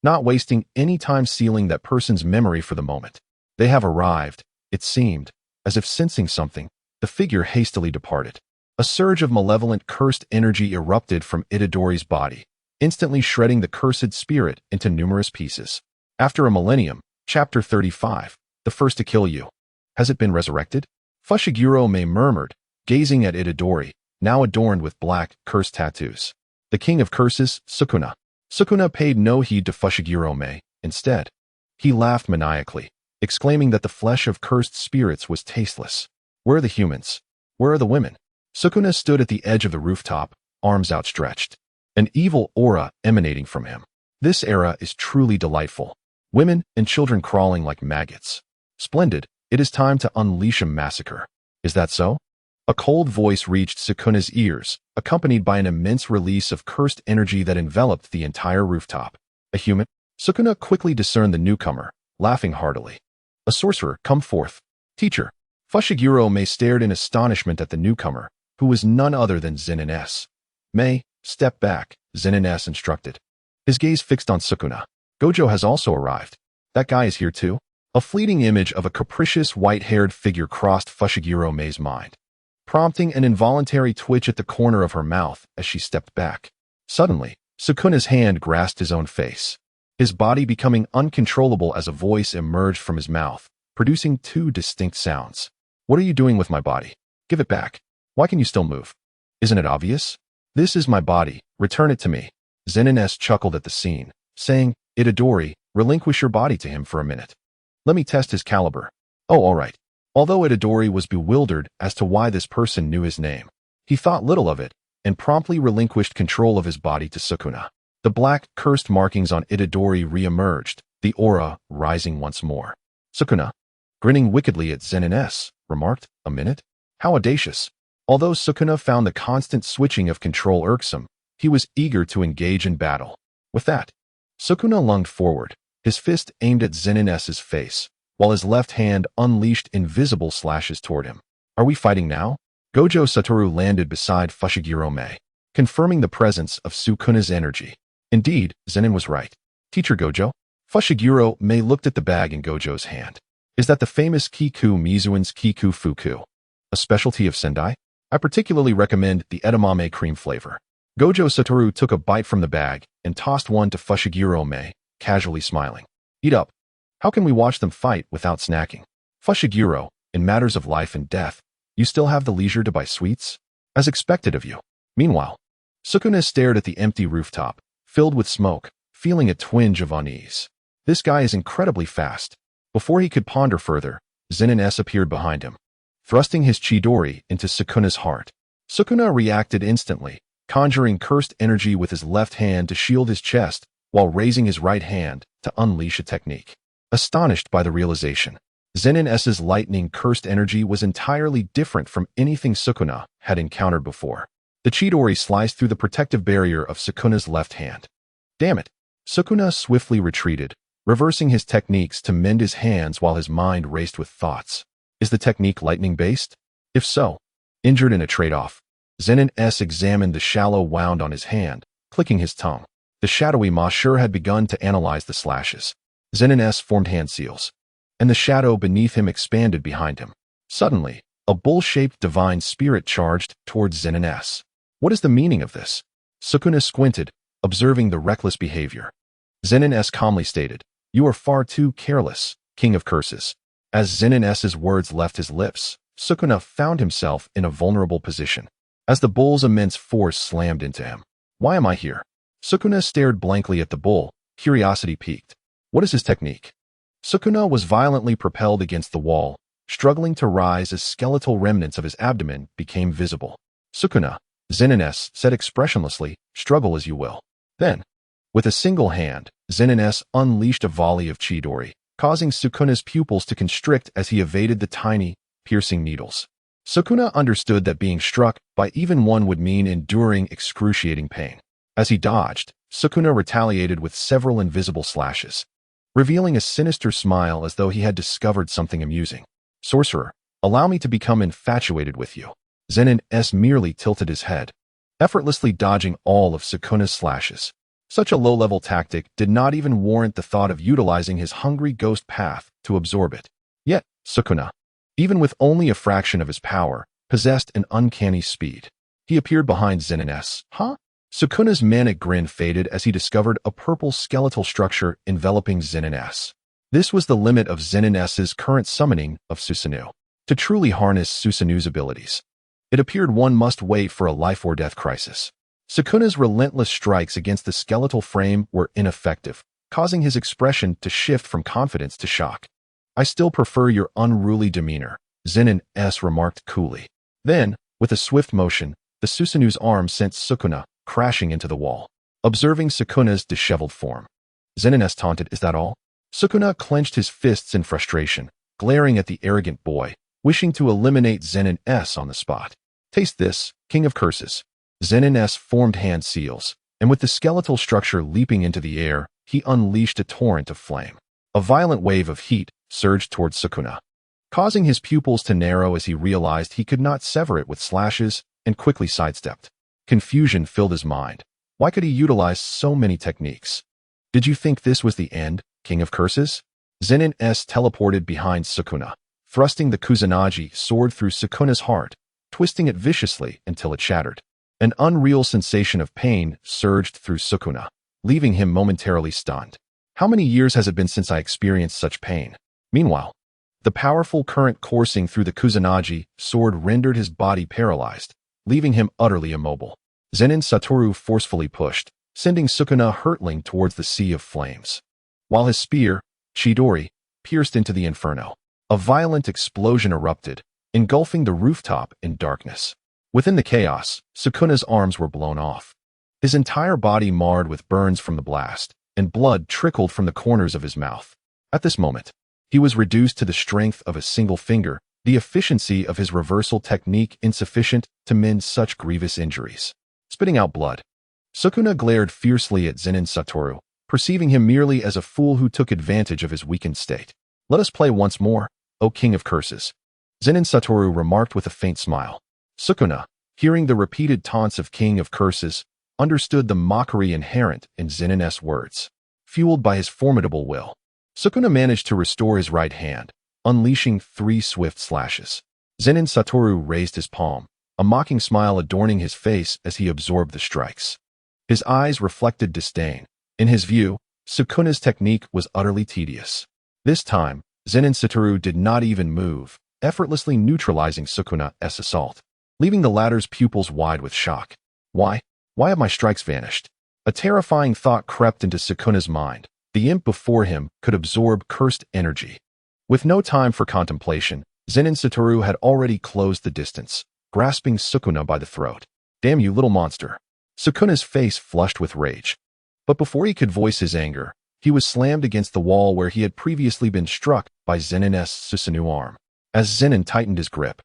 not wasting any time sealing that person's memory for the moment. They have arrived, it seemed. As if sensing something, the figure hastily departed. A surge of malevolent cursed energy erupted from Itadori's body, instantly shredding the cursed spirit into numerous pieces. After a millennium, Chapter 35, the first to kill you. Has it been resurrected? Fushiguro Mei murmured, gazing at Itadori, now adorned with black, cursed tattoos. The king of curses, Sukuna. Sukuna paid no heed to Fushiguro Mei. Instead, he laughed maniacally, exclaiming that the flesh of cursed spirits was tasteless. Where are the humans? Where are the women? Sukuna stood at the edge of the rooftop, arms outstretched, an evil aura emanating from him. This era is truly delightful. Women and children crawling like maggots. Splendid, it is time to unleash a massacre. Is that so? A cold voice reached Sukuna's ears, accompanied by an immense release of cursed energy that enveloped the entire rooftop. A human? Sukuna quickly discerned the newcomer, laughing heartily. A sorcerer, come forth. Teacher. Fushiguro Mei stared in astonishment at the newcomer, who was none other than Zenin S. Mei, step back, Zenin S instructed. His gaze fixed on Sukuna. Gojo has also arrived. That guy is here too? A fleeting image of a capricious white-haired figure crossed Fushiguro Mei's mind, prompting an involuntary twitch at the corner of her mouth as she stepped back. Suddenly, Sukuna's hand grasped his own face, his body becoming uncontrollable as a voice emerged from his mouth, producing two distinct sounds. What are you doing with my body? Give it back. Why can you still move? Isn't it obvious? This is my body. Return it to me. Zenin S chuckled at the scene, saying, Itadori, relinquish your body to him for a minute. Let me test his caliber. Oh, all right. Although Itadori was bewildered as to why this person knew his name, he thought little of it and promptly relinquished control of his body to Sukuna. The black, cursed markings on Itadori re-emerged, the aura rising once more. Sukuna, grinning wickedly at Zenin S, remarked, a minute? How audacious. Although Sukuna found the constant switching of control irksome, he was eager to engage in battle. With that, Sukuna lunged forward, his fist aimed at Zenin S's face, while his left hand unleashed invisible slashes toward him. Are we fighting now? Gojo Satoru landed beside Fushiguro Mei, confirming the presence of Sukuna's energy. Indeed, Zenin was right. Teacher Gojo? Fushiguro Mei looked at the bag in Gojo's hand. Is that the famous Kiku Mizuen's Kiku Fuku? A specialty of Sendai? I particularly recommend the edamame cream flavor. Gojo Satoru took a bite from the bag and tossed one to Fushiguro Mei, casually smiling. Eat up. How can we watch them fight without snacking? Fushiguro, in matters of life and death, you still have the leisure to buy sweets? As expected of you. Meanwhile, Sukuna stared at the empty rooftop, filled with smoke, feeling a twinge of unease. This guy is incredibly fast. Before he could ponder further, Zenin S appeared behind him, thrusting his Chidori into Sukuna's heart. Sukuna reacted instantly, conjuring cursed energy with his left hand to shield his chest, while raising his right hand to unleash a technique. Astonished by the realization, Zenin S's lightning cursed energy was entirely different from anything Sukuna had encountered before. The Chidori sliced through the protective barrier of Sukuna's left hand. Damn it! Sukuna swiftly retreated, reversing his techniques to mend his hands while his mind raced with thoughts. Is the technique lightning-based? If so, injured in a trade-off. Zenin S examined the shallow wound on his hand, clicking his tongue. The shadowy Ma sure had begun to analyze the slashes. Zenin S formed hand seals, and the shadow beneath him expanded behind him. Suddenly, a bull-shaped divine spirit charged towards Zenin S. What is the meaning of this? Sukuna squinted, observing the reckless behavior. Zenin S calmly stated, You are far too careless, king of curses. As Zenin S's words left his lips, Sukuna found himself in a vulnerable position, as the bull's immense force slammed into him. Why am I here? Sukuna stared blankly at the bull, curiosity piqued. What is his technique? Sukuna was violently propelled against the wall, struggling to rise as skeletal remnants of his abdomen became visible. Sukuna, Zenin S said expressionlessly, struggle as you will. Then, with a single hand, Zenin S unleashed a volley of Chidori, causing Sukuna's pupils to constrict as he evaded the tiny, piercing needles. Sukuna understood that being struck by even one would mean enduring excruciating pain. As he dodged, Sukuna retaliated with several invisible slashes, revealing a sinister smile as though he had discovered something amusing. Sorcerer, allow me to become infatuated with you. Zenin S merely tilted his head, effortlessly dodging all of Sukuna's slashes. Such a low-level tactic did not even warrant the thought of utilizing his hungry ghost path to absorb it. Yet, Sukuna, even with only a fraction of his power, possessed an uncanny speed. He appeared behind Zenin-S. Huh? Sukuna's manic grin faded as he discovered a purple skeletal structure enveloping Zenin-S. This was the limit of Zenin-S's current summoning of Susanoo. To truly harness Susanoo's abilities, it appeared one must wait for a life-or-death crisis. Sukuna's relentless strikes against the skeletal frame were ineffective, causing his expression to shift from confidence to shock. "I still prefer your unruly demeanor," Zenin-S remarked coolly. Then, with a swift motion, the Susanoo's arm sent Sukuna crashing into the wall. Observing Sukuna's disheveled form, Zenin-S taunted, "Is that all?" Sukuna clenched his fists in frustration, glaring at the arrogant boy, wishing to eliminate Zenin-S on the spot. "Taste this, King of Curses." Zenin-S formed hand seals, and with the skeletal structure leaping into the air, he unleashed a torrent of flame. A violent wave of heat surged towards Sukuna, causing his pupils to narrow as he realized he could not sever it with slashes and quickly sidestepped. Confusion filled his mind. Why could he utilize so many techniques? "Did you think this was the end, King of Curses?" Zenin-S teleported behind Sukuna, thrusting the Kusanagi sword through Sukuna's heart, twisting it viciously until it shattered. An unreal sensation of pain surged through Sukuna, leaving him momentarily stunned. How many years has it been since I experienced such pain? Meanwhile, the powerful current coursing through the Kusanagi sword rendered his body paralyzed, leaving him utterly immobile. Zenin Satoru forcefully pushed, sending Sukuna hurtling towards the sea of flames. While his spear, Chidori, pierced into the inferno, a violent explosion erupted, engulfing the rooftop in darkness. Within the chaos, Sukuna's arms were blown off, his entire body marred with burns from the blast, and blood trickled from the corners of his mouth. At this moment, he was reduced to the strength of a single finger, the efficiency of his reversal technique insufficient to mend such grievous injuries. Spitting out blood, Sukuna glared fiercely at Zenin Satoru, perceiving him merely as a fool who took advantage of his weakened state. "Let us play once more, O King of Curses," Zenin Satoru remarked with a faint smile. Sukuna, hearing the repeated taunts of King of Curses, understood the mockery inherent in Zenin-S words. Fueled by his formidable will, Sukuna managed to restore his right hand, unleashing 3 swift slashes. Zenin Satoru raised his palm, a mocking smile adorning his face as he absorbed the strikes. His eyes reflected disdain. In his view, Sukuna's technique was utterly tedious. This time, Zenin Satoru did not even move, effortlessly neutralizing Sukuna's assault, leaving the latter's pupils wide with shock. Why have my strikes vanished? A terrifying thought crept into Sukuna's mind. The imp before him could absorb cursed energy. With no time for contemplation, Zenin Satoru had already closed the distance, grasping Sukuna by the throat. "Damn you, little monster." Sukuna's face flushed with rage. But before he could voice his anger, he was slammed against the wall where he had previously been struck by Zenin-S Susanoo arm. As Zenin tightened his grip,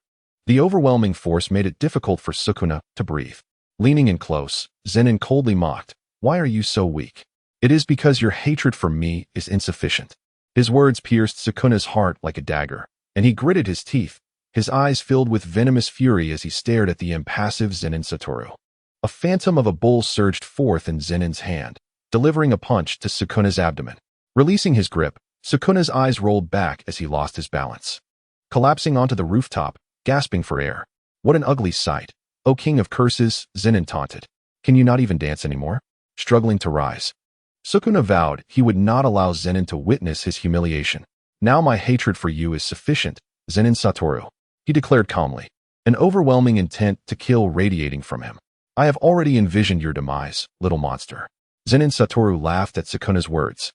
the overwhelming force made it difficult for Sukuna to breathe. Leaning in close, Zenin coldly mocked, "Why are you so weak?" "It is because your hatred for me is insufficient." His words pierced Sukuna's heart like a dagger, and he gritted his teeth, his eyes filled with venomous fury as he stared at the impassive Zenin Satoru. A phantom of a bull surged forth in Zenin's hand, delivering a punch to Sukuna's abdomen. Releasing his grip, Sukuna's eyes rolled back as he lost his balance. Collapsing onto the rooftop, gasping for air. "What an ugly sight, O King of Curses," Zenin taunted. "Can you not even dance anymore?" Struggling to rise, Sukuna vowed he would not allow Zenin to witness his humiliation. "Now my hatred for you is sufficient, Zenin Satoru," he declared calmly, an overwhelming intent to kill radiating from him. "I have already envisioned your demise, little monster." Zenin Satoru laughed at Sukuna's words,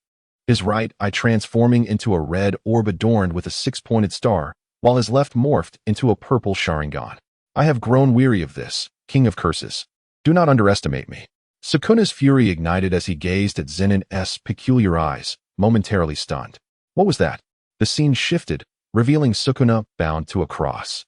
his right eye transforming into a red orb adorned with a 6-pointed star, while his left morphed into a purple Sharingan. "I have grown weary of this, King of Curses. Do not underestimate me." Sukuna's fury ignited as he gazed at Zenin-S peculiar eyes, momentarily stunned. What was that? The scene shifted, revealing Sukuna bound to a cross,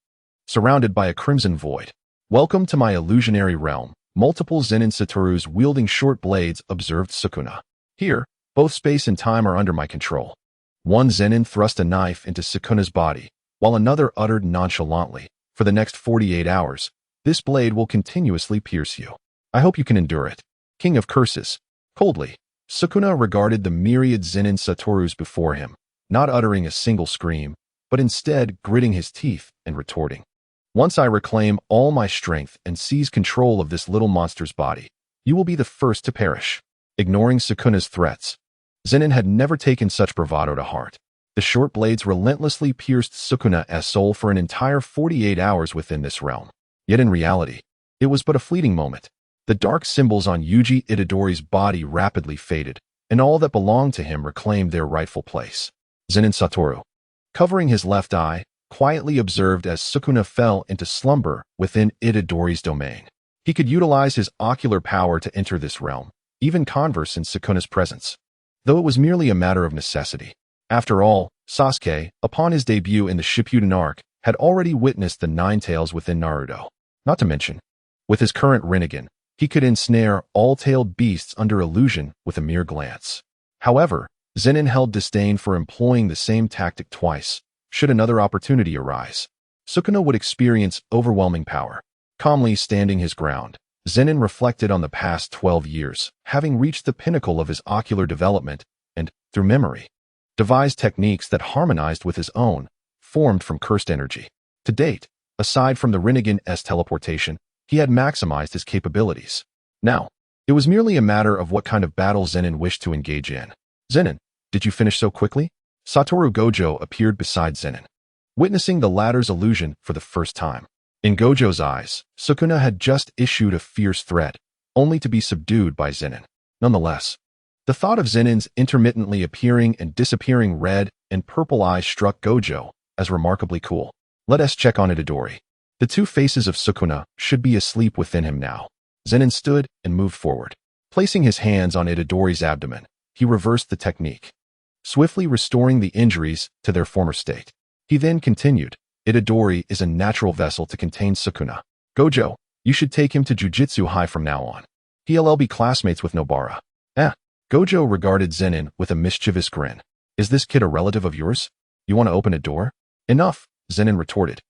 surrounded by a crimson void. "Welcome to my illusionary realm," multiple Zenin Satorus wielding short blades observed Sukuna. "Here, both space and time are under my control." One Zenin thrust a knife into Sukuna's body, while another uttered nonchalantly, "For the next 48 hours, this blade will continuously pierce you. I hope you can endure it." King of Curses. Coldly, Sukuna regarded the myriad Zenin Satorus before him, not uttering a single scream, but instead gritting his teeth and retorting. Once I reclaim all my strength and seize control of this little monster's body, you will be the first to perish. Ignoring Sukuna's threats, Zenin had never taken such bravado to heart. The short blades relentlessly pierced Sukuna's soul for an entire 48 hours within this realm. Yet in reality, it was but a fleeting moment. The dark symbols on Yuji Itadori's body rapidly faded, and all that belonged to him reclaimed their rightful place. Zenin Satoru, covering his left eye, quietly observed as Sukuna fell into slumber within Itadori's domain. He could utilize his ocular power to enter this realm, even converse in Sukuna's presence, though it was merely a matter of necessity. After all, Sasuke, upon his debut in the Shippuden arc, had already witnessed the Nine Tails within Naruto. Not to mention, with his current Rinnegan, he could ensnare all tailed beasts under illusion with a mere glance. However, Zenin held disdain for employing the same tactic twice. Should another opportunity arise, Sukuna would experience overwhelming power. Calmly standing his ground, Zenin reflected on the past 12 years, having reached the pinnacle of his ocular development and, through memory, devised techniques that harmonized with his own, formed from cursed energy. To date, aside from the Rinnegan's teleportation, he had maximized his capabilities. Now, it was merely a matter of what kind of battle Zenin wished to engage in. Zenin, did you finish so quickly? Satoru Gojo appeared beside Zenin, witnessing the latter's illusion for the first time. In Gojo's eyes, Sukuna had just issued a fierce threat, only to be subdued by Zenin. Nonetheless, the thought of Zenin's intermittently appearing and disappearing red and purple eyes struck Gojo as remarkably cool. Let us check on Itadori. The two faces of Sukuna should be asleep within him now. Zenin stood and moved forward. Placing his hands on Itadori's abdomen, he reversed the technique, swiftly restoring the injuries to their former state. He then continued, Itadori is a natural vessel to contain Sukuna. Gojo, you should take him to Jujutsu High from now on. He'll be classmates with Nobara. Gojo regarded Zenin with a mischievous grin. Is this kid a relative of yours? You want to open a door? Enough, Zenin retorted,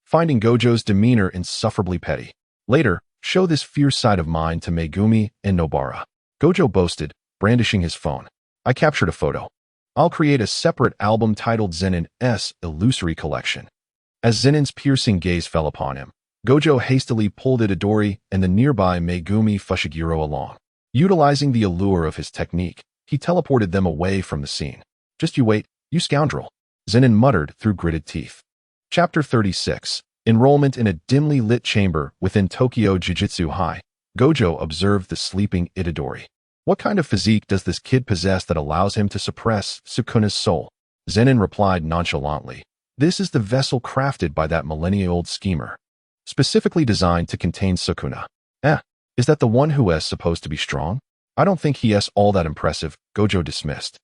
finding Gojo's demeanor insufferably petty. Later, show this fierce side of mine to Megumi and Nobara. Gojo boasted, brandishing his phone. I captured a photo. I'll create a separate album titled Zenin's Illusory Collection. As Zenin's piercing gaze fell upon him, Gojo hastily pulled Itadori and the nearby Megumi Fushiguro along. Utilizing the allure of his technique, he teleported them away from the scene. Just you wait, you scoundrel, Zenin muttered through gritted teeth. Chapter 36. Enrollment in a dimly lit chamber within Tokyo Jujutsu High. Gojo observed the sleeping Itadori. What kind of physique does this kid possess that allows him to suppress Sukuna's soul? Zenin replied nonchalantly. This is the vessel crafted by that millennia-old schemer, specifically designed to contain Sukuna. Is that the one who is supposed to be strong? I don't think he is all that impressive, Gojo dismissed,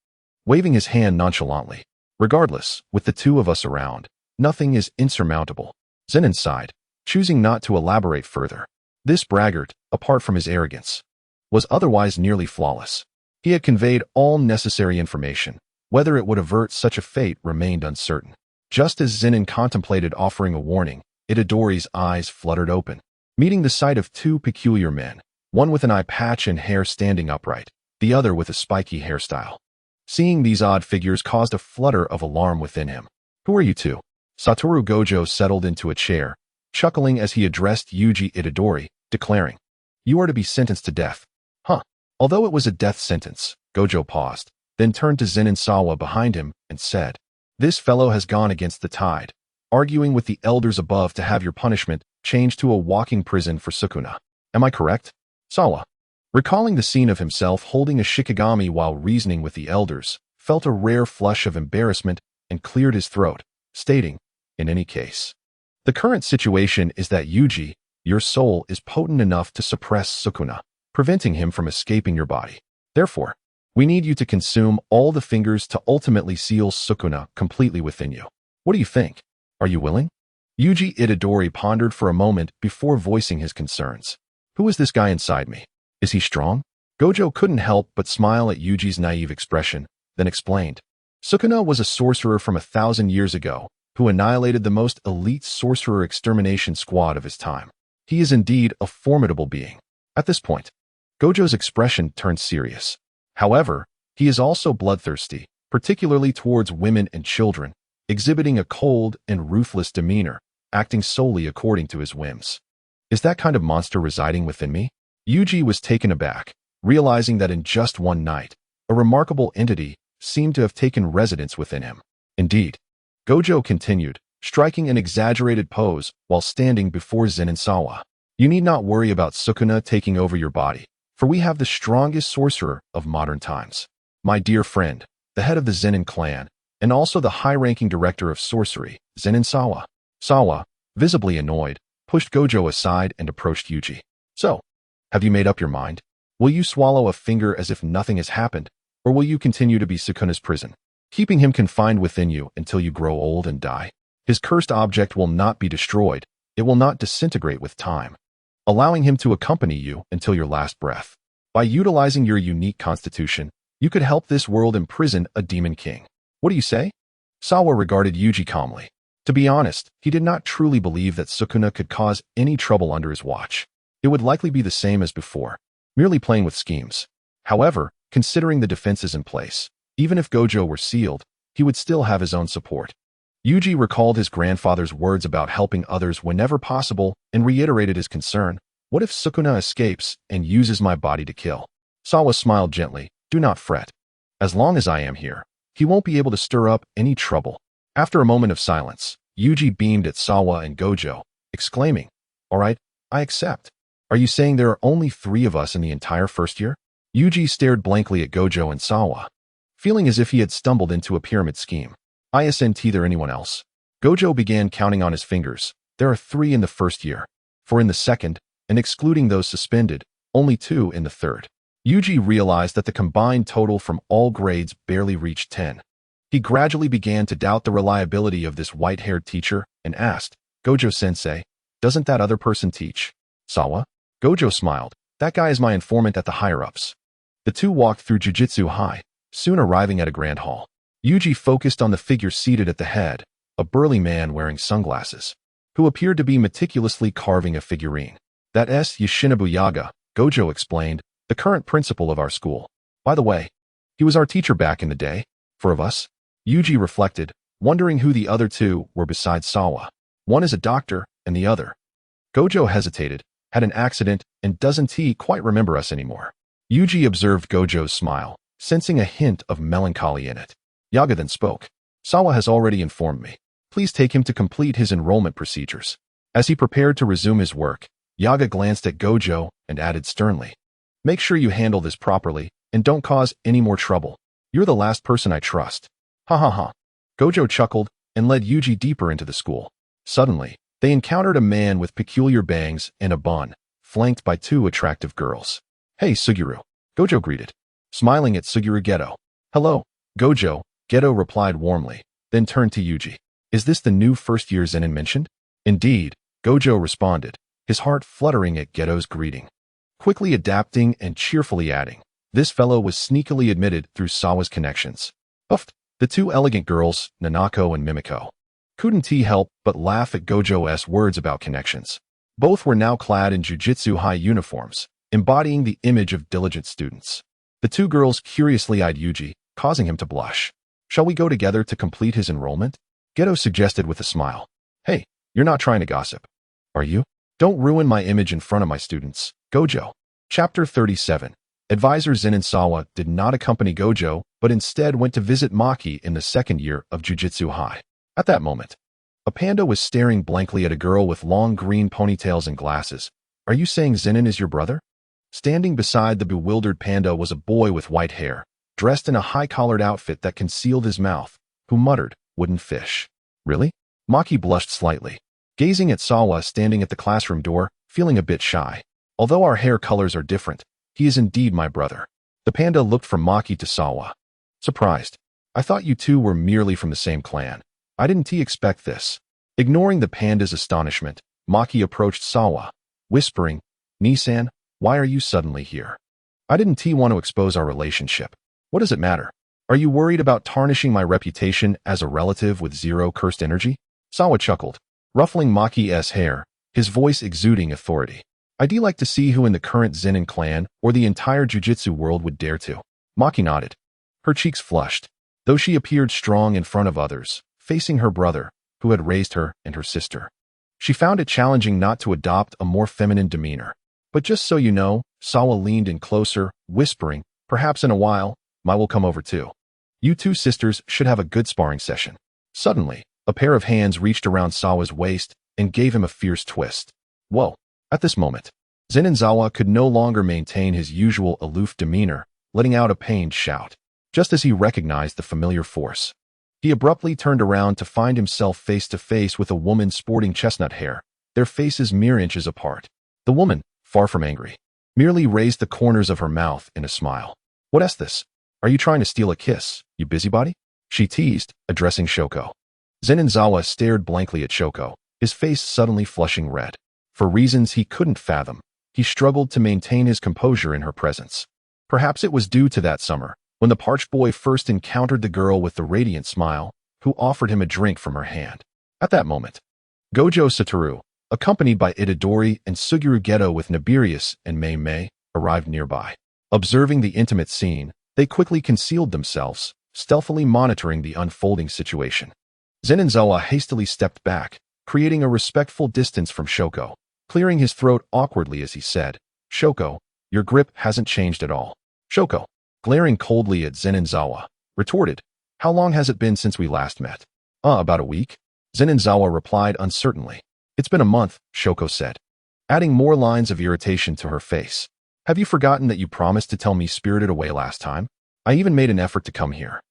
waving his hand nonchalantly. Regardless, with the two of us around, nothing is insurmountable. Zenin sighed, choosing not to elaborate further. This braggart, apart from his arrogance, was otherwise nearly flawless. He had conveyed all necessary information. Whether it would avert such a fate remained uncertain. Just as Zenin contemplated offering a warning, Itadori's eyes fluttered open, meeting the sight of two peculiar men, one with an eye patch and hair standing upright, the other with a spiky hairstyle. Seeing these odd figures caused a flutter of alarm within him. Who are you two? Satoru Gojo settled into a chair, chuckling as he addressed Yuji Itadori, declaring, You are to be sentenced to death. Although it was a death sentence, Gojo paused, then turned to Zenin Sawa behind him and said, This fellow has gone against the tide, arguing with the elders above to have your punishment changed to a walking prison for Sukuna. Am I correct? Sawa, recalling the scene of himself holding a shikigami while reasoning with the elders, felt a rare flush of embarrassment and cleared his throat, stating, In any case, the current situation is that Yuji, your soul is potent enough to suppress Sukuna, preventing him from escaping your body. Therefore, we need you to consume all the fingers to ultimately seal Sukuna completely within you. What do you think? Are you willing? Yuji Itadori pondered for a moment before voicing his concerns. Who is this guy inside me? Is he strong? Gojo couldn't help but smile at Yuji's naive expression, then explained. Sukuna was a sorcerer from 1,000 years ago, who annihilated the most elite sorcerer extermination squad of his time. He is indeed a formidable being. At this point, Gojo's expression turned serious. However, he is also bloodthirsty, particularly towards women and children, exhibiting a cold and ruthless demeanor, acting solely according to his whims. Is that kind of monster residing within me? Yuji was taken aback, realizing that in just one night, a remarkable entity seemed to have taken residence within him. Indeed, Gojo continued, striking an exaggerated pose while standing before Zenin Sawa. You need not worry about Sukuna taking over your body, for we have the strongest sorcerer of modern times. My dear friend, the head of the Zenin clan, and also the high-ranking director of sorcery, Zenin Sawa. Sawa, visibly annoyed, pushed Gojo aside and approached Yuji. So, have you made up your mind? Will you swallow a finger as if nothing has happened, or will you continue to be Sukuna's prison, keeping him confined within you until you grow old and die? His cursed object will not be destroyed, it will not disintegrate with time, allowing him to accompany you until your last breath. By utilizing your unique constitution, you could help this world imprison a demon king. What do you say? Sawa regarded Yuji calmly. To be honest, he did not truly believe that Sukuna could cause any trouble under his watch. It would likely be the same as before, merely playing with schemes. However, considering the defenses in place, even if Gojo were sealed, he would still have his own support. Yuji recalled his grandfather's words about helping others whenever possible and reiterated his concern. What if Sukuna escapes and uses my body to kill? Sawa smiled gently. Do not fret. As long as I am here, he won't be able to stir up any trouble. After a moment of silence, Yuji beamed at Sawa and Gojo, exclaiming, All right, I accept. Are you saying there are only 3 of us in the entire first year? Yuji stared blankly at Gojo and Sawa, feeling as if he had stumbled into a pyramid scheme. Isn't there anyone else? Gojo began counting on his fingers. There are 3 in the first year, 4 in the second, and excluding those suspended, only 2 in the third. Yuji realized that the combined total from all grades barely reached 10. He gradually began to doubt the reliability of this white-haired teacher and asked, Gojo-sensei, doesn't that other person teach? Sawa? Gojo smiled. That guy is my informant at the higher-ups. The two walked through Jujutsu High, soon arriving at a grand hall. Yuji focused on the figure seated at the head, a burly man wearing sunglasses, who appeared to be meticulously carving a figurine. That's Yoshinobu Yaga, Gojo explained, the current principal of our school. By the way, he was our teacher back in the day. 4 of us? Yuji reflected, wondering who the other 2 were besides Sawa. One is a doctor, and the other. Gojo hesitated, had an accident, and doesn't he quite remember us anymore. Yuji observed Gojo's smile, sensing a hint of melancholy in it. Yaga then spoke. Sawa has already informed me. Please take him to complete his enrollment procedures. As he prepared to resume his work, Yaga glanced at Gojo and added sternly, Make sure you handle this properly, and don't cause any more trouble. You're the last person I trust. Ha ha ha. Gojo chuckled and led Yuji deeper into the school. Suddenly, they encountered a man with peculiar bangs and a bun, flanked by 2 attractive girls. Hey, Suguru. Gojo greeted, smiling at Suguru Geto. Hello, Gojo, Geto replied warmly, then turned to Yuji. Is this the new first-year Zenin mentioned? Indeed, Gojo responded, his heart fluttering at Geto's greeting. Quickly adapting and cheerfully adding, this fellow was sneakily admitted through Sawa's connections. Uffed, the 2 elegant girls, Nanako and Mimiko, couldn't help but laugh at Gojo's words about connections. Both were now clad in Jujutsu High uniforms, embodying the image of diligent students. The 2 girls curiously eyed Yuji, causing him to blush. Shall we go together to complete his enrollment? Geto suggested with a smile. Hey, you're not trying to gossip, are you? Don't ruin my image in front of my students. Gojo. Chapter 37. Advisor Zenin Sawa did not accompany Gojo, but instead went to visit Maki in the second year of Jujutsu High. At that moment, a panda was staring blankly at a girl with long green ponytails and glasses. Are you saying Zenin is your brother? Standing beside the bewildered panda was a boy with white hair, dressed in a high-collared outfit that concealed his mouth, who muttered, wooden fish. Really? Maki blushed slightly, gazing at Sawa standing at the classroom door, feeling a bit shy. Although our hair colors are different, he is indeed my brother. The panda looked from Maki to Sawa. Surprised. I thought you 2 were merely from the same clan. I didn't expect this. Ignoring the panda's astonishment, Maki approached Sawa, whispering, Nisan, why are you suddenly here? I didn't want to expose our relationship. What does it matter? Are you worried about tarnishing my reputation as a relative with 0 cursed energy? Sawa chuckled, ruffling Maki's hair, his voice exuding authority. I'd like to see who in the current Zenin clan or the entire Jujutsu world would dare to. Maki nodded. Her cheeks flushed, though she appeared strong in front of others, facing her brother, who had raised her and her sister. She found it challenging not to adopt a more feminine demeanor. But just so you know, Sawa leaned in closer, whispering, perhaps in a while, Mai will come over too. You two sisters should have a good sparring session. Suddenly, a pair of hands reached around Sawa's waist and gave him a fierce twist. Whoa! At this moment, Zenin Zawa could no longer maintain his usual aloof demeanor, letting out a pained shout. Just as he recognized the familiar force, he abruptly turned around to find himself face to face with a woman sporting chestnut hair, their faces mere inches apart. The woman, far from angry, merely raised the corners of her mouth in a smile. What's this? Are you trying to steal a kiss, you busybody? She teased, addressing Shoko. Zenin Zawa stared blankly at Shoko, his face suddenly flushing red. For reasons he couldn't fathom, he struggled to maintain his composure in her presence. Perhaps it was due to that summer, when the parched boy first encountered the girl with the radiant smile, who offered him a drink from her hand. At that moment, Gojo Satoru, accompanied by Itadori and Suguru Geto with Nabirius and Mei Mei, arrived nearby. Observing the intimate scene, they quickly concealed themselves, stealthily monitoring the unfolding situation. Zenin Zawa hastily stepped back, creating a respectful distance from Shoko, clearing his throat awkwardly as he said, Shoko, your grip hasn't changed at all. Shoko, glaring coldly at Zenin Zawa, retorted, how long has it been since we last met? About a week? Zenin Zawa replied uncertainly. It's been a month, Shoko said, adding more lines of irritation to her face. Have you forgotten that you promised to tell me Spirited Away last time? I even made an effort to come here.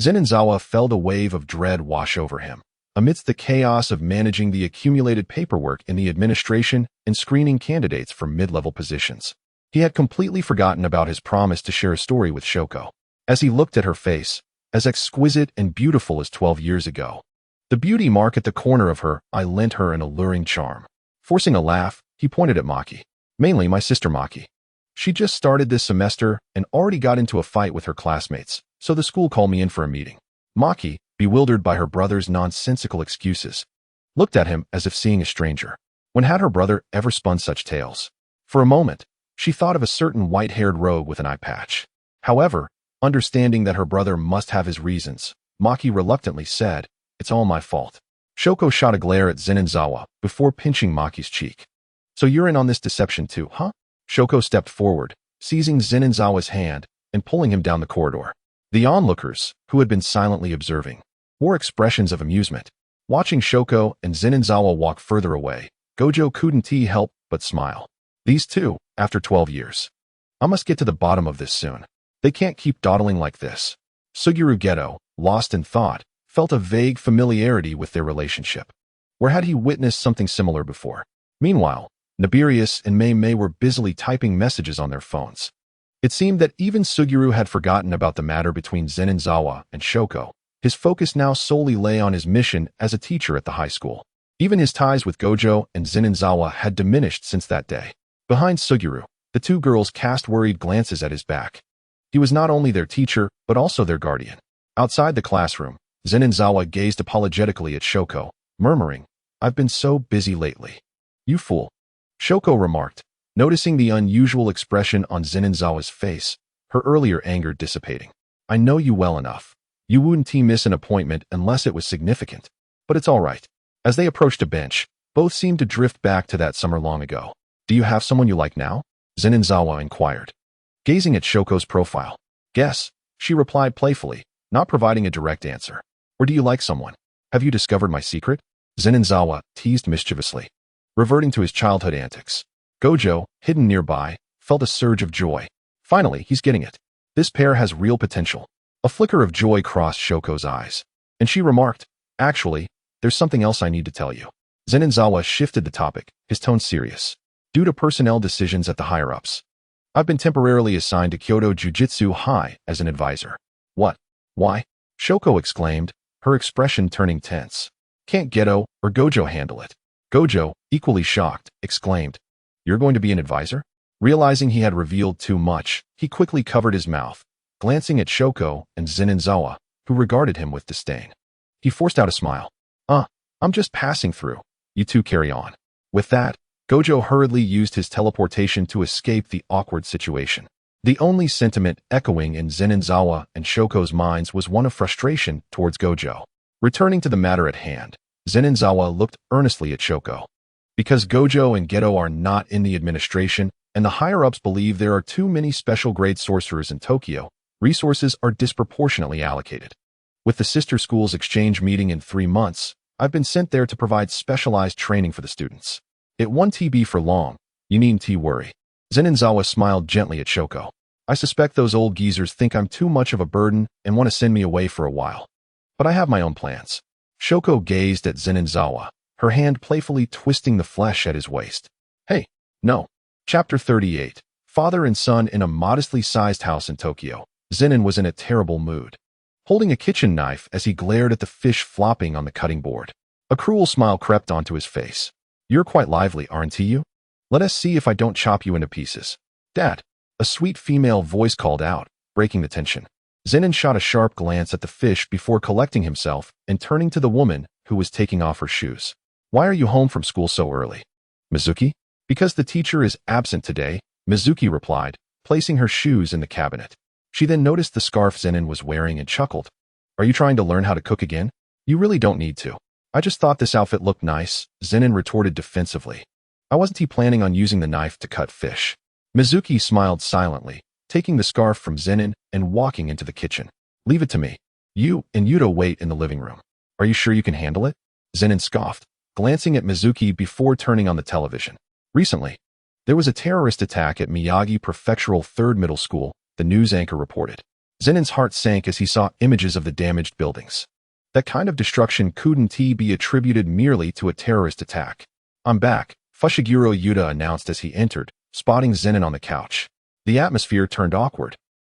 Zenin Zawa felt a wave of dread wash over him. Amidst the chaos of managing the accumulated paperwork in the administration and screening candidates for mid-level positions, he had completely forgotten about his promise to share a story with Shoko. As he looked at her face, as exquisite and beautiful as 12 years ago, the beauty mark at the corner of her eye lent her an alluring charm. Forcing a laugh, he pointed at Maki. Mainly my sister Maki. She just started this semester and already got into a fight with her classmates, so the school called me in for a meeting. Maki, bewildered by her brother's nonsensical excuses, looked at him as if seeing a stranger. When had her brother ever spun such tales? For a moment, she thought of a certain white-haired rogue with an eye patch. However, understanding that her brother must have his reasons, Maki reluctantly said, it's all my fault. Shoko shot a glare at Zenin Zawa before pinching Maki's cheek. So you're in on this deception too, huh? Shoko stepped forward, seizing Zenin Zawa's hand and pulling him down the corridor. The onlookers, who had been silently observing, wore expressions of amusement. Watching Shoko and Zenin Zawa walk further away, Gojo couldn't help but smile. These two, after 12 years. I must get to the bottom of this soon. They can't keep dawdling like this. Suguru Geto, lost in thought, felt a vague familiarity with their relationship. Where had he witnessed something similar before? Meanwhile, Nabirius and Mei Mei were busily typing messages on their phones. It seemed that even Suguru had forgotten about the matter between Zenin Zawa and Shoko. His focus now solely lay on his mission as a teacher at the high school. Even his ties with Gojo and Zenin Zawa had diminished since that day. Behind Suguru, the two girls cast worried glances at his back. He was not only their teacher, but also their guardian. Outside the classroom, Zenin Zawa gazed apologetically at Shoko, murmuring, I've been so busy lately. You fool. Shoko remarked, noticing the unusual expression on Zenin Zawa's face, her earlier anger dissipating. I know you well enough. You wouldn't miss an appointment unless it was significant. But it's all right. As they approached a bench, both seemed to drift back to that summer long ago. Do you have someone you like now? Zenin Zawa inquired, gazing at Shoko's profile. Guess, she replied playfully, not providing a direct answer. Or do you like someone? Have you discovered my secret? Zenin Zawa teased mischievously, reverting to his childhood antics. Gojo, hidden nearby, felt a surge of joy. Finally, he's getting it. This pair has real potential. A flicker of joy crossed Shoko's eyes, and she remarked, actually, there's something else I need to tell you. Zenin Zawa shifted the topic, his tone serious. Due to personnel decisions at the higher-ups, I've been temporarily assigned to Kyoto Jujutsu High as an advisor. What? Why? Shoko exclaimed, her expression turning tense. Can't Geto or Gojo handle it? Gojo, equally shocked, exclaimed, You're going to be an advisor? Realizing he had revealed too much, he quickly covered his mouth, glancing at Shoko and Zenin Zawa, who regarded him with disdain. He forced out a smile. I'm just passing through. You two carry on. With that, Gojo hurriedly used his teleportation to escape the awkward situation. The only sentiment echoing in Zenin Zawa and Shoko's minds was one of frustration towards Gojo. Returning to the matter at hand, Zenin Zawa looked earnestly at Shoko. Because Gojo and Geto are not in the administration, and the higher-ups believe there are too many special-grade sorcerers in Tokyo, resources are disproportionately allocated. With the sister schools exchange meeting in 3 months, I've been sent there to provide specialized training for the students. It won't be for long, you needn't worry. Zenin smiled gently at Shoko. I suspect those old geezers think I'm too much of a burden and want to send me away for a while. But I have my own plans. Shoko gazed at Zenin, her hand playfully twisting the flesh at his waist. Hey, no. Chapter 38. Father and son in a modestly sized house in Tokyo. Zenin was in a terrible mood, holding a kitchen knife as he glared at the fish flopping on the cutting board. A cruel smile crept onto his face. You're quite lively, aren't you? Let us see if I don't chop you into pieces. Dad, a sweet female voice called out, breaking the tension. Zenin shot a sharp glance at the fish before collecting himself and turning to the woman who was taking off her shoes. Why are you home from school so early? Mizuki? Because the teacher is absent today, Mizuki replied, placing her shoes in the cabinet. She then noticed the scarf Zenin was wearing and chuckled. Are you trying to learn how to cook again? You really don't need to. I just thought this outfit looked nice, Zenin retorted defensively. I wasn't planning on using the knife to cut fish. Mizuki smiled silently, taking the scarf from Zenin and walking into the kitchen. Leave it to me. You and Yuta wait in the living room. Are you sure you can handle it? Zenin scoffed, glancing at Mizuki before turning on the television. Recently, there was a terrorist attack at Miyagi Prefectural 3rd Middle School, the news anchor reported. Zenin's heart sank as he saw images of the damaged buildings. That kind of destruction couldn't be attributed merely to a terrorist attack. I'm back, Fushiguro Yuta announced as he entered, spotting Zenin on the couch. The atmosphere turned awkward.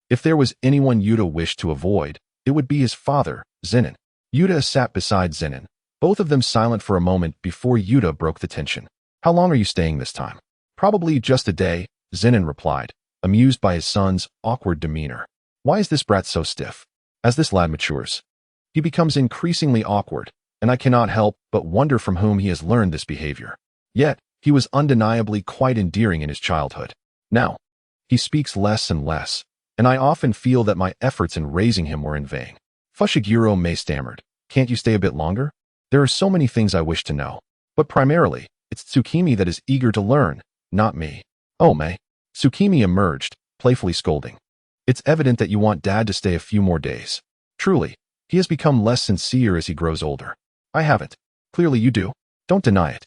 If there was anyone Yuta wished to avoid, it would be his father, Zenin. Yuta sat beside Zenin, both of them silent for a moment before Yuta broke the tension. How long are you staying this time? Probably just a day, Zenin replied, amused by his son's awkward demeanor. Why is this brat so stiff? As this lad matures, he becomes increasingly awkward, and I cannot help but wonder from whom he has learned this behavior. Yet, he was undeniably quite endearing in his childhood. Now, he speaks less and less, and I often feel that my efforts in raising him were in vain. Fushiguro Mei stammered. Can't you stay a bit longer? There are so many things I wish to know. But primarily, it's Tsukimi that is eager to learn, not me. Oh, Mei. Tsukimi emerged, playfully scolding. It's evident that you want Dad to stay a few more days. Truly, he has become less sincere as he grows older. I haven't. Clearly you do. Don't deny it.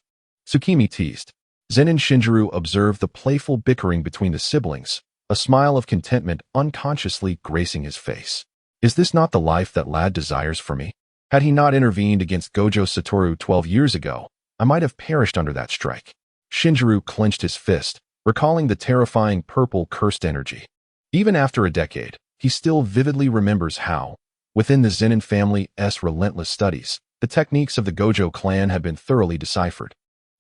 Tsukimi teased. Zenin Shinjiro observed the playful bickering between the siblings, a smile of contentment unconsciously gracing his face. Is this not the life that lad desires for me? Had he not intervened against Gojo Satoru 12 years ago, I might have perished under that strike. Shinjiro clenched his fist, recalling the terrifying purple cursed energy. Even after a decade, he still vividly remembers how, within the Zenin family's relentless studies, the techniques of the Gojo clan had been thoroughly deciphered.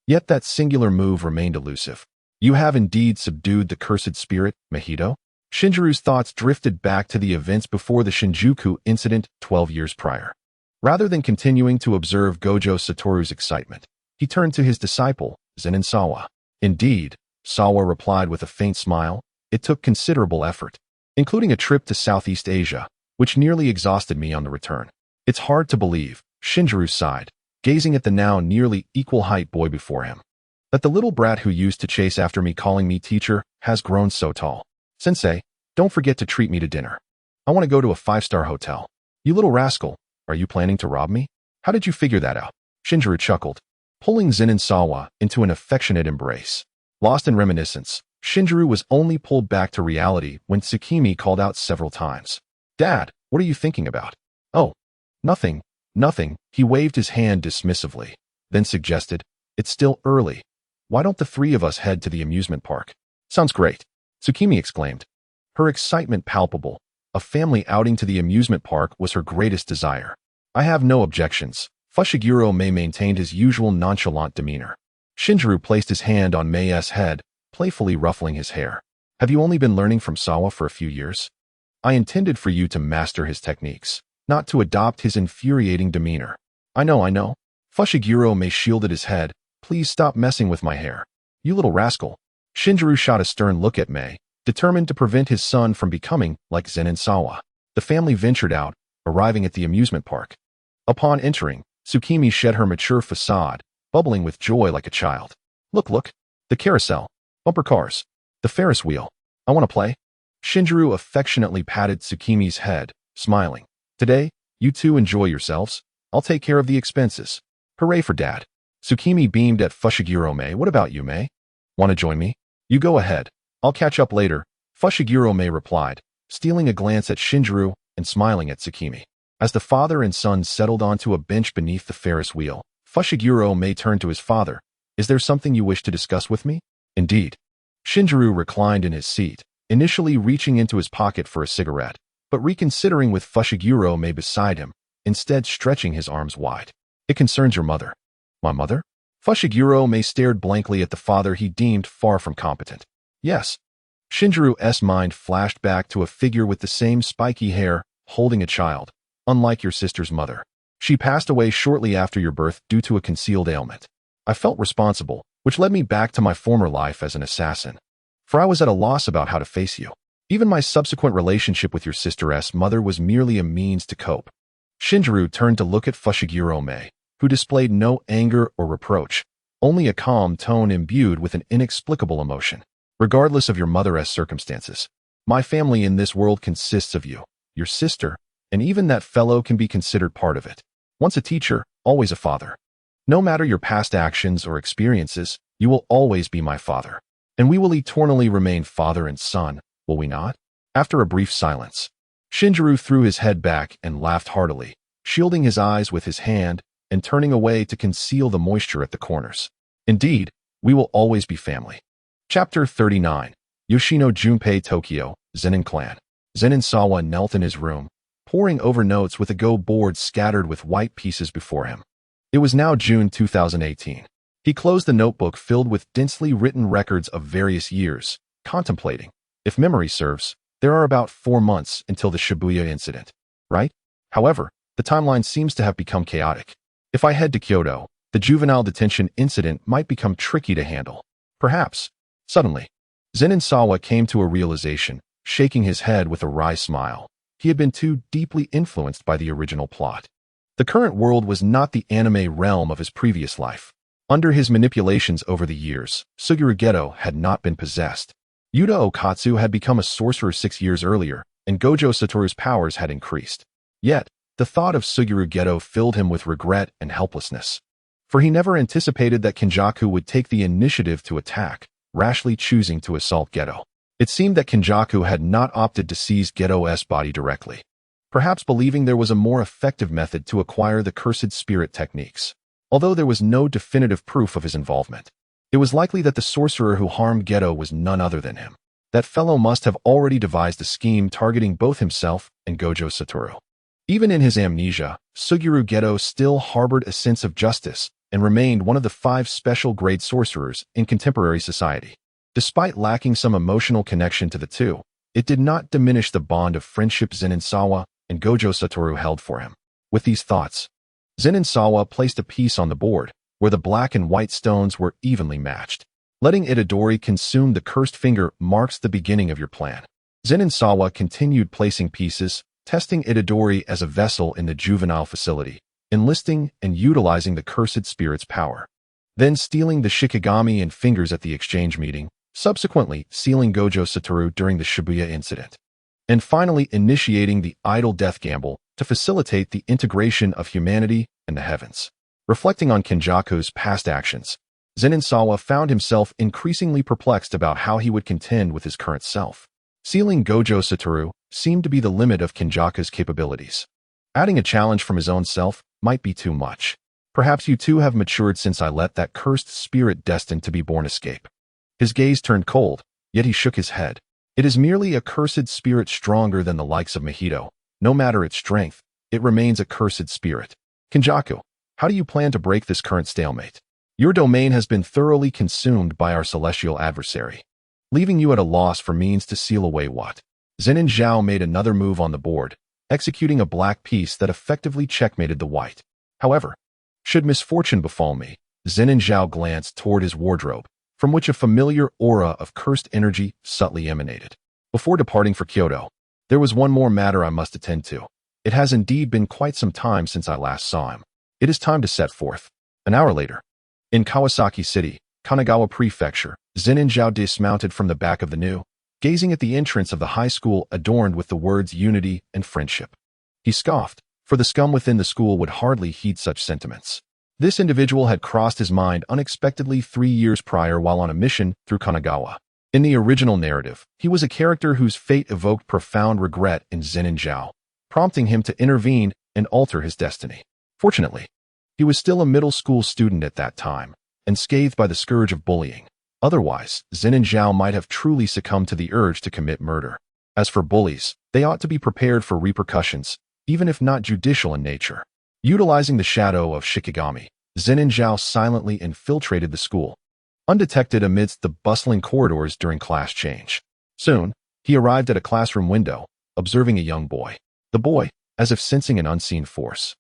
Yet that singular move remained elusive. You have indeed subdued the cursed spirit, Mahito? Shinjiro's thoughts drifted back to the events before the Shinjuku incident 12 years prior. Rather than continuing to observe Gojo Satoru's excitement, he turned to his disciple, Zenin Sawa. Indeed, Sawa replied with a faint smile, it took considerable effort, including a trip to Southeast Asia, which nearly exhausted me on the return. It's hard to believe, Shinjiro sighed, gazing at the now nearly equal-height boy before him, that the little brat who used to chase after me calling me teacher has grown so tall. Sensei, don't forget to treat me to dinner. I want to go to a 5-star hotel. You little rascal, are you planning to rob me? How did you figure that out? Shinjiro chuckled, pulling Zenin Sawa into an affectionate embrace. Lost in reminiscence, Shinjiro was only pulled back to reality when Tsukimi called out several times. Dad, what are you thinking about? Oh, nothing. Nothing, he waved his hand dismissively, then suggested, it's still early. Why don't the 3 of us head to the amusement park? Sounds great, Tsukimi exclaimed. Her excitement palpable. A family outing to the amusement park was her greatest desire. I have no objections. Fushiguro Mei maintained his usual nonchalant demeanor. Shinjiro placed his hand on Mei's head, playfully ruffling his hair. Have you only been learning from Sawa for a few years? I intended for you to master his techniques, not to adopt his infuriating demeanor. I know. Fushiguro Mei shielded his head. Please stop messing with my hair. You little rascal. Shinjiro shot a stern look at Mei, determined to prevent his son from becoming like Zenin Sawa. The family ventured out, arriving at the amusement park. Upon entering, Tsukimi shed her mature facade, bubbling with joy like a child. Look, look. The carousel. Bumper cars. The Ferris wheel. I want to play. Shinjiro affectionately patted Tsukimi's head, smiling. Today, you two enjoy yourselves. I'll take care of the expenses. Hooray for Dad. Tsukimi beamed at Fushiguro-me. What about you, Mei? Want to join me? You go ahead. I'll catch up later. Fushiguro-me replied, stealing a glance at Shinjiro and smiling at Tsukimi. As the father and son settled onto a bench beneath the Ferris wheel, Fushiguro-me turned to his father. Is there something you wish to discuss with me? Indeed. Shinjiro reclined in his seat, initially reaching into his pocket for a cigarette, but reconsidering with Fushiguro-me beside him, instead stretching his arms wide. It concerns your mother. My mother? Fushiguro-me stared blankly at the father he deemed far from competent. Yes. Shinjiro's mind flashed back to a figure with the same spiky hair, holding a child, unlike your sister's mother. She passed away shortly after your birth due to a concealed ailment. I felt responsible, which led me back to my former life as an assassin. For I was at a loss about how to face you. Even my subsequent relationship with your sister's mother was merely a means to cope. Shinjiro turned to look at Fushiguro-me, who displayed no anger or reproach, only a calm tone imbued with an inexplicable emotion. Regardless of your mother's circumstances, my family in this world consists of you, your sister, and even that fellow can be considered part of it. Once a teacher, always a father. No matter your past actions or experiences, you will always be my father. And we will eternally remain father and son, will we not? After a brief silence, Shinjiro threw his head back and laughed heartily, shielding his eyes with his hand and turning away to conceal the moisture at the corners. Indeed, we will always be family. Chapter 39. Yoshino Junpei Tokyo, Zenin Clan. Zenin Sawa knelt in his room, poring over notes with a go board scattered with white pieces before him. It was now June 2018. He closed the notebook filled with densely written records of various years, contemplating. If memory serves, there are about 4 months until the Shibuya incident, right? However, the timeline seems to have become chaotic. If I head to Kyoto, the juvenile detention incident might become tricky to handle. Perhaps. Suddenly, Zenin Sawa came to a realization, shaking his head with a wry smile. He had been too deeply influenced by the original plot. The current world was not the anime realm of his previous life. Under his manipulations over the years, Suguru Geto had not been possessed. Yuta Okatsu had become a sorcerer 6 years earlier, and Gojo Satoru's powers had increased. Yet, the thought of Suguru Geto filled him with regret and helplessness. For he never anticipated that Kenjaku would take the initiative to attack, rashly choosing to assault Geto. It seemed that Kenjaku had not opted to seize Geto's body directly, perhaps believing there was a more effective method to acquire the cursed spirit techniques. Although there was no definitive proof of his involvement, it was likely that the sorcerer who harmed Geto was none other than him. That fellow must have already devised a scheme targeting both himself and Gojo Satoru. Even in his amnesia, Suguru Geto still harbored a sense of justice and remained one of the 5 special-grade sorcerers in contemporary society. Despite lacking some emotional connection to the two, it did not diminish the bond of friendship Zenin Sawa and Gojo Satoru held for him. With these thoughts, Zenin Sawa placed a piece on the board, where the black and white stones were evenly matched. Letting Itadori consume the cursed finger marks the beginning of your plan. Zenin Sawa continued placing pieces, testing Itadori as a vessel in the juvenile facility, enlisting and utilizing the cursed spirit's power. Then stealing the Shikigami and fingers at the exchange meeting, subsequently sealing Gojo Satoru during the Shibuya incident. And finally initiating the idle death gamble to facilitate the integration of humanity and the heavens. Reflecting on Kenjaku's past actions, Zenin Sawa found himself increasingly perplexed about how he would contend with his current self. Sealing Gojo Satoru seemed to be the limit of Kenjaku's capabilities. Adding a challenge from his own self might be too much. Perhaps you too have matured since I let that cursed spirit destined to be born escape. His gaze turned cold, yet he shook his head. It is merely a cursed spirit stronger than the likes of Mahito. No matter its strength, it remains a cursed spirit. Kenjaku, how do you plan to break this current stalemate? Your domain has been thoroughly consumed by our celestial adversary, leaving you at a loss for means to seal away what? Zenin Zhao made another move on the board, executing a black piece that effectively checkmated the white. However, should misfortune befall me, Zenin Zhao glanced toward his wardrobe, from which a familiar aura of cursed energy subtly emanated. Before departing for Kyoto, there was one more matter I must attend to. It has indeed been quite some time since I last saw him. It is time to set forth. An hour later, In Kawasaki City, Kanagawa Prefecture, Zenin Zhao dismounted from the back of the new, gazing at the entrance of the high school adorned with the words unity and friendship. He scoffed, for the scum within the school would hardly heed such sentiments. This individual had crossed his mind unexpectedly 3 years prior while on a mission through Kanagawa. In the original narrative, he was a character whose fate evoked profound regret in Zenin Zhao, prompting him to intervene and alter his destiny. Fortunately, he was still a middle school student at that time, and scathed by the scourge of bullying. Otherwise, Zenin Zhao might have truly succumbed to the urge to commit murder. As for bullies, they ought to be prepared for repercussions, even if not judicial in nature. Utilizing the shadow of Shikigami, Zenin Zhao silently infiltrated the school, undetected amidst the bustling corridors during class change. Soon, he arrived at a classroom window, observing a young boy. The boy, as if sensing an unseen force,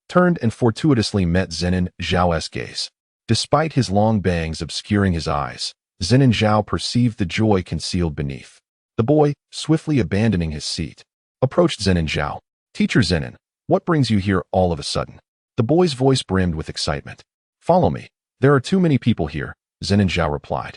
turned and fortuitously met Zenin Zhao's gaze. Despite his long bangs obscuring his eyes, Zenin Zhao perceived the joy concealed beneath. The boy, swiftly abandoning his seat, approached Zenin Zhao. "Teacher Zenin, what brings you here all of a sudden?" The boy's voice brimmed with excitement. "Follow me. There are too many people here," Zenin Zhao replied,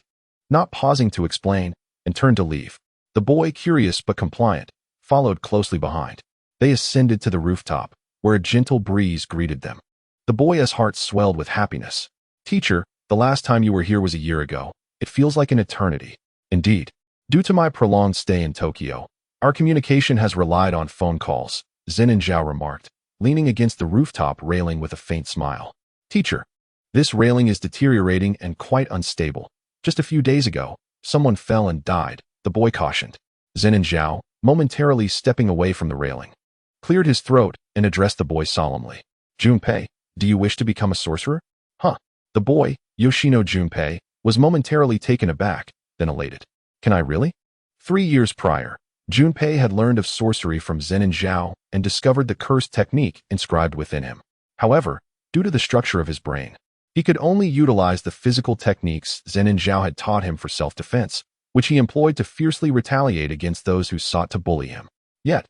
not pausing to explain, and turned to leave. The boy, curious but compliant, followed closely behind. They ascended to the rooftop, where a gentle breeze greeted them. The boy's heart swelled with happiness. "Teacher, the last time you were here was a year ago. It feels like an eternity." "Indeed. Due to my prolonged stay in Tokyo, our communication has relied on phone calls," Zenin Zhao remarked, leaning against the rooftop railing with a faint smile. "Teacher, this railing is deteriorating and quite unstable. Just a few days ago, someone fell and died," the boy cautioned. Zenin Zhao, momentarily stepping away from the railing, cleared his throat and addressed the boy solemnly. "Junpei, do you wish to become a sorcerer?" "Huh." The boy, Yoshino Junpei, was momentarily taken aback, then elated. "Can I really?" 3 years prior, Junpei had learned of sorcery from Zenin Zhao and discovered the cursed technique inscribed within him. However, due to the structure of his brain, he could only utilize the physical techniques Zenin Zhao had taught him for self-defense, which he employed to fiercely retaliate against those who sought to bully him. Yet,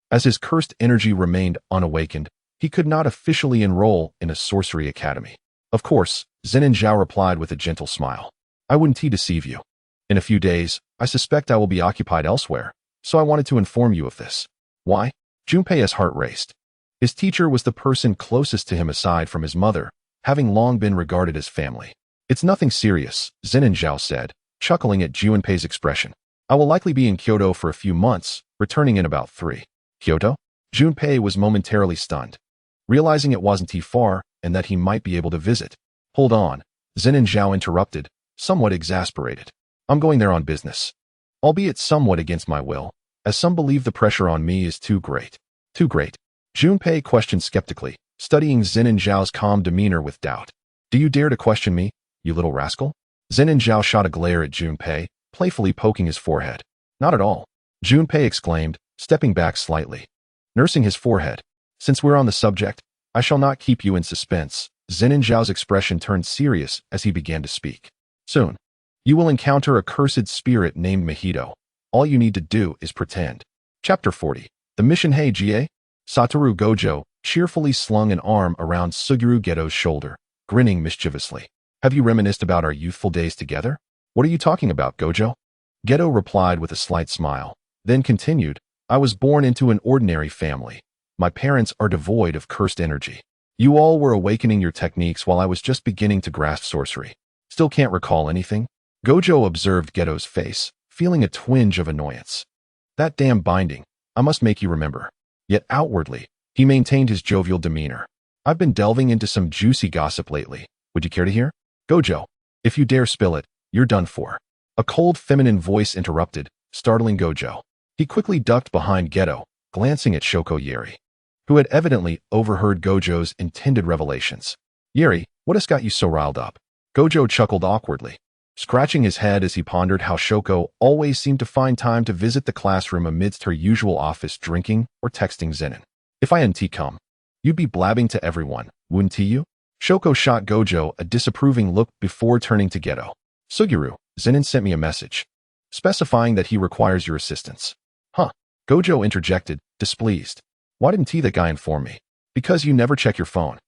as his cursed energy remained unawakened, he could not officially enroll in a sorcery academy. "Of course," Zenin Zhao replied with a gentle smile. "I wouldn't deceive you. In a few days, I suspect I will be occupied elsewhere, so I wanted to inform you of this." "Why?" Junpei's heart raced. His teacher was the person closest to him aside from his mother, having long been regarded as family. "It's nothing serious," Zenin Zhao said, chuckling at Junpei's expression. "I will likely be in Kyoto for a few months, returning in about 3. "Kyoto?" Junpei was momentarily stunned, realizing it wasn't too far and that he might be able to visit. "Hold on," Zenin Zhao interrupted, somewhat exasperated. "I'm going there on business. Albeit somewhat against my will, as some believe the pressure on me is too great." "Too great?" Junpei questioned skeptically, studying Zenin Zhao's calm demeanor with doubt. "Do you dare to question me, you little rascal?" Zenin Zhao shot a glare at Junpei, playfully poking his forehead. "Not at all," Junpei exclaimed, stepping back slightly, nursing his forehead. "Since we're on the subject, I shall not keep you in suspense." Zenin Zhao's expression turned serious as he began to speak. "Soon, you will encounter a cursed spirit named Mahito. All you need to do is pretend." Chapter 40. The Mission. "Hey, Jie." Satoru Gojo cheerfully slung an arm around Suguru Geto's shoulder, grinning mischievously. "Have you reminisced about our youthful days together?" "What are you talking about, Gojo?" Geto replied with a slight smile, then continued, "I was born into an ordinary family. My parents are devoid of cursed energy. You all were awakening your techniques while I was just beginning to grasp sorcery. Still can't recall anything?" Gojo observed Geto's face, feeling a twinge of annoyance. "That damn binding, I must make you remember." Yet outwardly, he maintained his jovial demeanor. "I've been delving into some juicy gossip lately. Would you care to hear?" "Gojo, if you dare spill it, you're done for." A cold feminine voice interrupted, startling Gojo. He quickly ducked behind Geto, glancing at Shoko Yeri, who had evidently overheard Gojo's intended revelations. "Yeri, what has got you so riled up?" Gojo chuckled awkwardly, scratching his head as he pondered how Shoko always seemed to find time to visit the classroom amidst her usual office drinking or texting Zenin. "If I hadn't come, you'd be blabbing to everyone, wouldn't you?" Shoko shot Gojo a disapproving look before turning to Geto. "Suguru, Zenin sent me a message, specifying that he requires your assistance." "Huh?" Gojo interjected, displeased. "Why didn't that guy inform me?" "Because you never check your phone."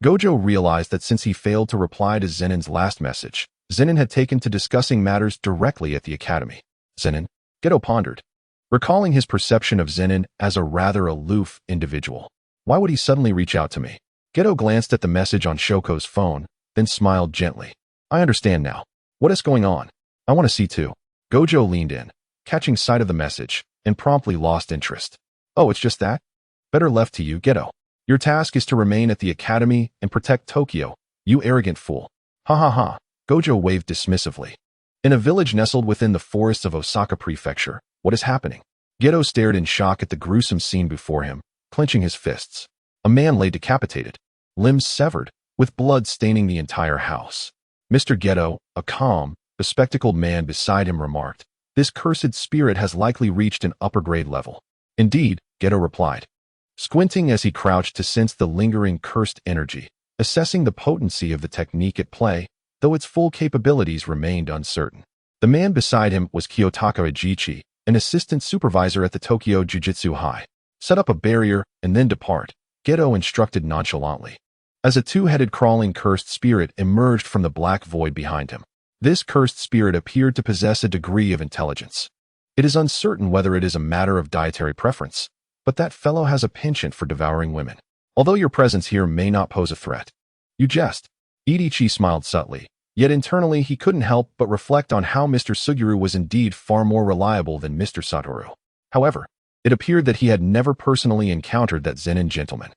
Gojo realized that since he failed to reply to Zenin's last message, Zenin had taken to discussing matters directly at the academy. Zenin? Geto pondered, recalling his perception of Zenin as a rather aloof individual. Why would he suddenly reach out to me? Geto glanced at the message on Shoko's phone, then smiled gently. I understand now. What is going on? I want to see too. Gojo leaned in, catching sight of the message, and promptly lost interest. Oh, it's just that? Better left to you, Geto. Your task is to remain at the academy and protect Tokyo, you arrogant fool. Ha ha ha. Gojo waved dismissively. In a village nestled within the forests of Osaka Prefecture, what is happening? Geto stared in shock at the gruesome scene before him, clenching his fists. A man lay decapitated, limbs severed, with blood staining the entire house. Mr. Geto, a calm, bespectacled man beside him, remarked, this cursed spirit has likely reached an upper-grade level. Indeed, Geto replied, squinting as he crouched to sense the lingering cursed energy, assessing the potency of the technique at play, though its full capabilities remained uncertain. The man beside him was Kiyotaka Ajichi, an assistant supervisor at the Tokyo Jujutsu High. Set up a barrier and then depart, Geto instructed nonchalantly. As a two-headed crawling cursed spirit emerged from the black void behind him. This cursed spirit appeared to possess a degree of intelligence. It is uncertain whether it is a matter of dietary preference, but that fellow has a penchant for devouring women. Although your presence here may not pose a threat. You jest. Idichi smiled subtly, yet internally he couldn't help but reflect on how Mr. Suguru was indeed far more reliable than Mr. Satoru. However, it appeared that he had never personally encountered that Zenin gentleman.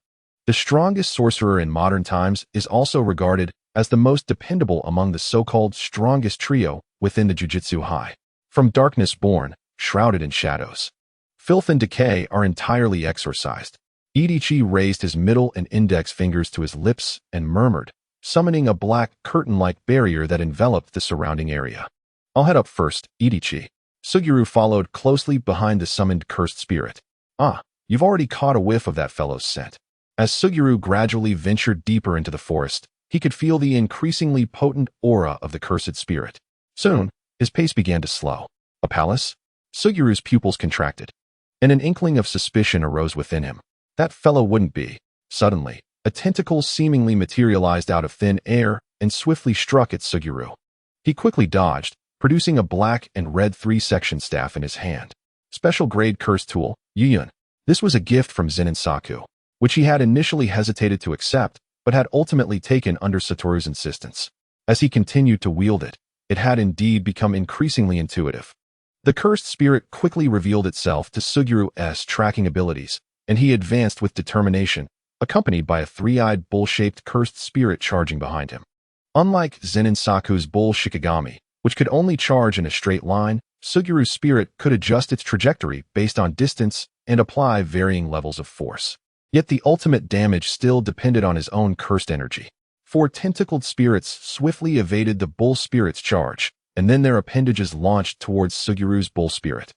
The strongest sorcerer in modern times is also regarded as the most dependable among the so-called strongest trio within the Jujutsu High. From darkness born, shrouded in shadows. Filth and decay are entirely exorcised. Idichi raised his middle and index fingers to his lips and murmured, summoning a black curtain-like barrier that enveloped the surrounding area. I'll head up first, Idichi. Suguru followed closely behind the summoned cursed spirit. Ah, you've already caught a whiff of that fellow's scent. As Suguru gradually ventured deeper into the forest, he could feel the increasingly potent aura of the cursed spirit. Soon, his pace began to slow. A palace? Suguru's pupils contracted, and an inkling of suspicion arose within him. That fellow wouldn't be. Suddenly, a tentacle seemingly materialized out of thin air and swiftly struck at Suguru. He quickly dodged, producing a black and red 3-section staff in his hand. Special grade curse tool, Yuyun. This was a gift from Zenin Saku, which he had initially hesitated to accept, but had ultimately taken under Satoru's insistence. As he continued to wield it, it had indeed become increasingly intuitive. The cursed spirit quickly revealed itself to Suguru's tracking abilities, and he advanced with determination, accompanied by a 3-eyed bull-shaped cursed spirit charging behind him. Unlike Zenin Saku's bull Shikigami, which could only charge in a straight line, Suguru's spirit could adjust its trajectory based on distance and apply varying levels of force. Yet the ultimate damage still depended on his own cursed energy. 4 tentacled spirits swiftly evaded the bull spirit's charge, and then their appendages launched towards Suguru's bull spirit,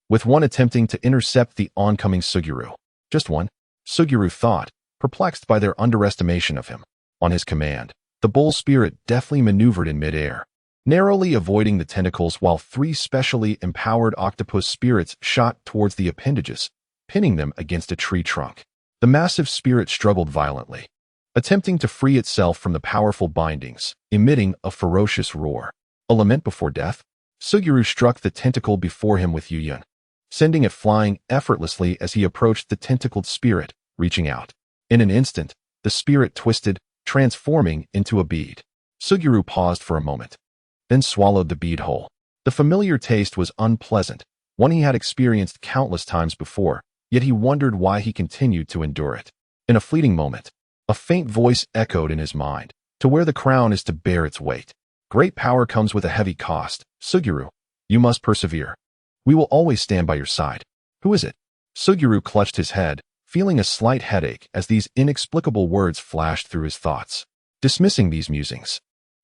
with one attempting to intercept the oncoming Suguru. Just one, Suguru thought, perplexed by their underestimation of him. On his command, the bull spirit deftly maneuvered in midair, narrowly avoiding the tentacles while 3 specially empowered octopus spirits shot towards the appendages, pinning them against a tree trunk. The massive spirit struggled violently, attempting to free itself from the powerful bindings, emitting a ferocious roar. A lament before death? Suguru struck the tentacle before him with Yuyun, sending it flying effortlessly as he approached the tentacled spirit, reaching out. In an instant, the spirit twisted, transforming into a bead. Suguru paused for a moment, then swallowed the bead whole. The familiar taste was unpleasant, one he had experienced countless times before, yet he wondered why he continued to endure it. In a fleeting moment, a faint voice echoed in his mind, to where the crown is to bear its weight. Great power comes with a heavy cost. Suguru, you must persevere. We will always stand by your side. Who is it? Suguru clutched his head, feeling a slight headache as these inexplicable words flashed through his thoughts. Dismissing these musings,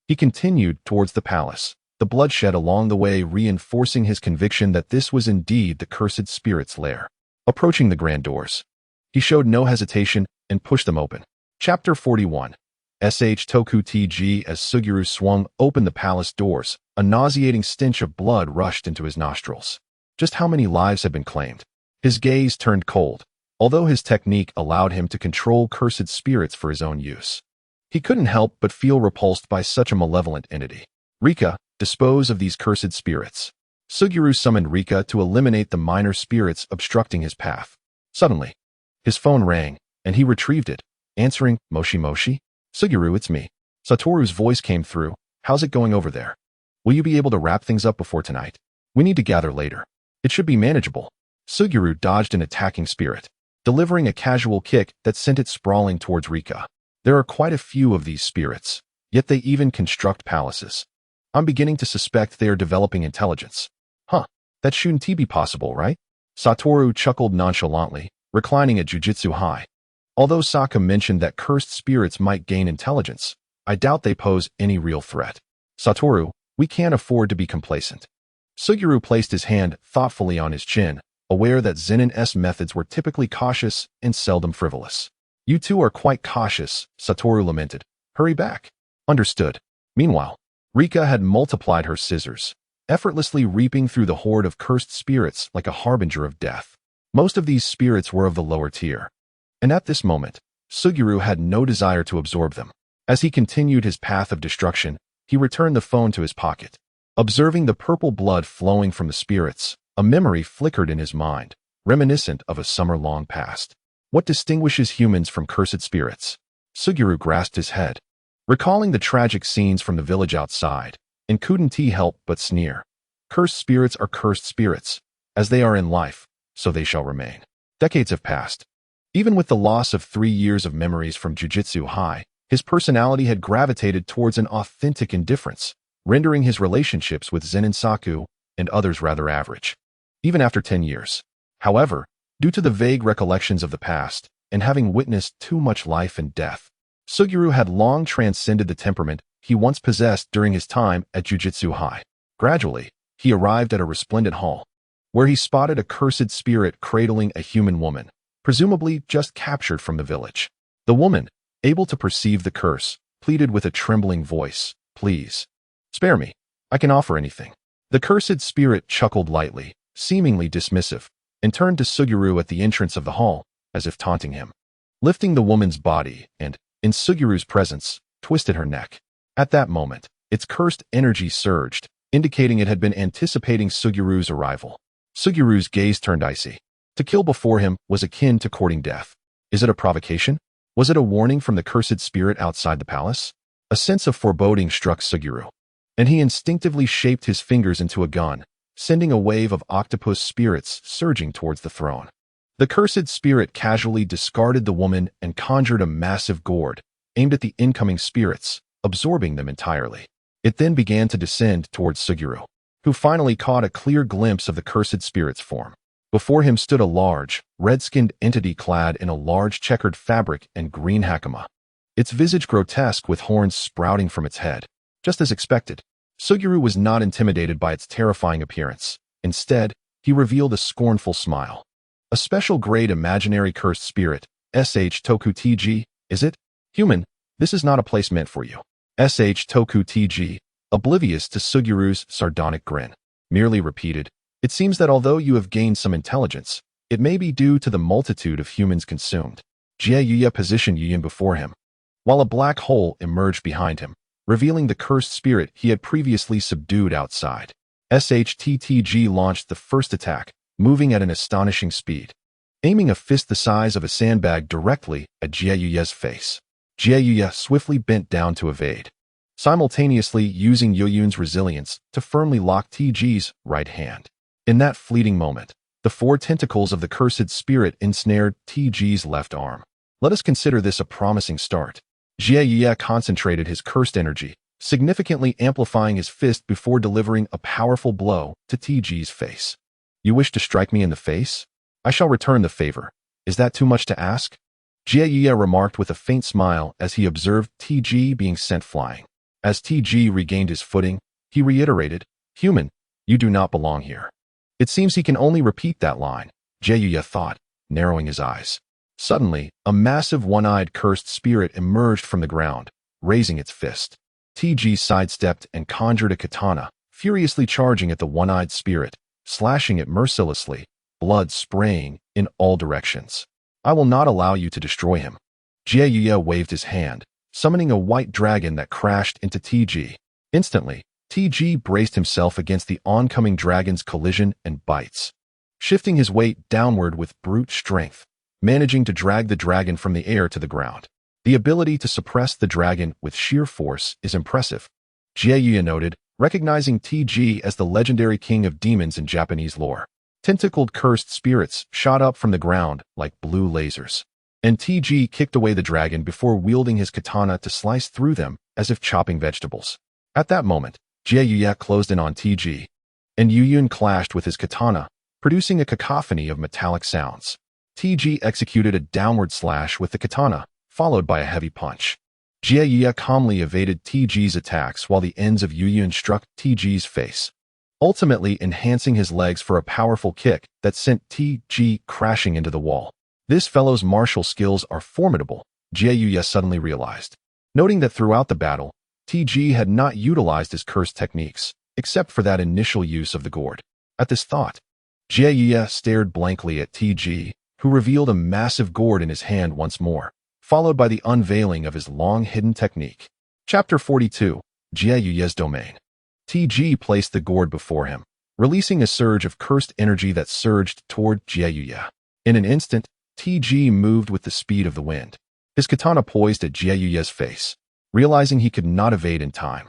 he continued towards the palace, the bloodshed along the way reinforcing his conviction that this was indeed the cursed spirit's lair. Approaching the grand doors, he showed no hesitation and pushed them open. Chapter 41. Toku TG. As Suguru swung open the palace doors, a nauseating stench of blood rushed into his nostrils. Just how many lives had been claimed? His gaze turned cold, although his technique allowed him to control cursed spirits for his own use. He couldn't help but feel repulsed by such a malevolent entity. Rika, dispose of these cursed spirits. Suguru summoned Rika to eliminate the minor spirits obstructing his path. Suddenly, his phone rang, and he retrieved it, answering, "Moshi Moshi? Suguru, it's me." Satoru's voice came through. "How's it going over there? Will you be able to wrap things up before tonight? We need to gather later. It should be manageable." Suguru dodged an attacking spirit, delivering a casual kick that sent it sprawling towards Rika. There are quite a few of these spirits, yet they even construct palaces. I'm beginning to suspect they are developing intelligence. Huh, that shouldn't be possible, right? Satoru chuckled nonchalantly, reclining at Jujutsu High. Although Sokka mentioned that cursed spirits might gain intelligence, I doubt they pose any real threat. Satoru, we can't afford to be complacent. Suguru placed his hand thoughtfully on his chin, aware that Zenin's methods were typically cautious and seldom frivolous. You two are quite cautious, Satoru lamented. Hurry back. Understood. Meanwhile, Rika had multiplied her scissors, effortlessly reaping through the horde of cursed spirits like a harbinger of death. Most of these spirits were of the lower tier, and at this moment, Suguru had no desire to absorb them. As he continued his path of destruction, he returned the phone to his pocket. Observing the purple blood flowing from the spirits, a memory flickered in his mind, reminiscent of a summer long past. What distinguishes humans from cursed spirits? Suguru grasped his head, recalling the tragic scenes from the village outside, and couldn't he help but sneer. Cursed spirits are cursed spirits. As they are in life, so they shall remain. Decades have passed. Even with the loss of 3 years of memories from Jujutsu High, his personality had gravitated towards an authentic indifference, rendering his relationships with Zenin Saku and others rather average. Even after 10 years. However, due to the vague recollections of the past, and having witnessed too much life and death, Suguru had long transcended the temperament he once possessed during his time at Jujutsu High. Gradually, he arrived at a resplendent hall, where he spotted a cursed spirit cradling a human woman, presumably just captured from the village. The woman, able to perceive the curse, pleaded with a trembling voice, "Please, spare me. I can offer anything." The cursed spirit chuckled lightly, seemingly dismissive, and turned to Suguru at the entrance of the hall, as if taunting him. Lifting the woman's body and, in Suguru's presence, twisted her neck. At that moment, its cursed energy surged, indicating it had been anticipating Suguru's arrival. Suguru's gaze turned icy. To kill before him was akin to courting death. Is it a provocation? Was it a warning from the cursed spirit outside the palace? A sense of foreboding struck Suguru, and he instinctively shaped his fingers into a gun, sending a wave of octopus spirits surging towards the throne. The cursed spirit casually discarded the woman and conjured a massive gourd, aimed at the incoming spirits, absorbing them entirely. It then began to descend towards Suguru, who finally caught a clear glimpse of the cursed spirit's form. Before him stood a large, red-skinned entity clad in a large checkered fabric and green hakama, its visage grotesque with horns sprouting from its head. Just as expected, Suguru was not intimidated by its terrifying appearance. Instead, he revealed a scornful smile. A special grade imaginary cursed spirit, Toku TG, is it? Human, this is not a place meant for you. Toku TG, oblivious to Suguru's sardonic grin, merely repeated, "It seems that although you have gained some intelligence, it may be due to the multitude of humans consumed." Jiayuya positioned Yuyin before him, while a black hole emerged behind him, revealing the cursed spirit he had previously subdued outside. SHTTG launched the first attack, moving at an astonishing speed, aiming a fist the size of a sandbag directly at Jiayuya's face. Jiayuya swiftly bent down to evade, simultaneously using Yoyun's resilience to firmly lock TG's right hand. In that fleeting moment, the 4 tentacles of the cursed spirit ensnared TG's left arm. Let us consider this a promising start. Jiayuya concentrated his cursed energy, significantly amplifying his fist before delivering a powerful blow to TG's face. "You wish to strike me in the face? I shall return the favor. Is that too much to ask?" Jiayuya remarked with a faint smile as he observed TG being sent flying. As TG regained his footing, he reiterated, "Human, you do not belong here." It seems he can only repeat that line, Jiayuya thought, narrowing his eyes. Suddenly, a massive one-eyed cursed spirit emerged from the ground, raising its fist. TG sidestepped and conjured a katana, furiously charging at the one-eyed spirit, slashing it mercilessly, blood spraying in all directions. "I will not allow you to destroy him." Jiayuya waved his hand, summoning a white dragon that crashed into TG. Instantly, TG braced himself against the oncoming dragon's collision and bites, shifting his weight downward with brute strength, managing to drag the dragon from the air to the ground. The ability to suppress the dragon with sheer force is impressive, Jie noted, recognizing TG as the legendary king of demons in Japanese lore. Tentacled cursed spirits shot up from the ground like blue lasers, and TG kicked away the dragon before wielding his katana to slice through them as if chopping vegetables. At that moment, Jie closed in on TG, and Yuyun clashed with his katana, producing a cacophony of metallic sounds. TG executed a downward slash with the katana, followed by a heavy punch. Jie calmly evaded TG's attacks while the ends of Yuyun struck TG's face, ultimately enhancing his legs for a powerful kick that sent TG crashing into the wall. This fellow's martial skills are formidable, Jie suddenly realized, noting that throughout the battle, TG had not utilized his curse techniques, except for that initial use of the gourd. At this thought, Jie stared blankly at TG, who revealed a massive gourd in his hand once more, followed by the unveiling of his long-hidden technique. Chapter 42, Jieyuye's Domain. TG placed the gourd before him, releasing a surge of cursed energy that surged toward Jieyuye. In an instant, TG moved with the speed of the wind, his katana poised at Jieyuye's face. Realizing he could not evade in time,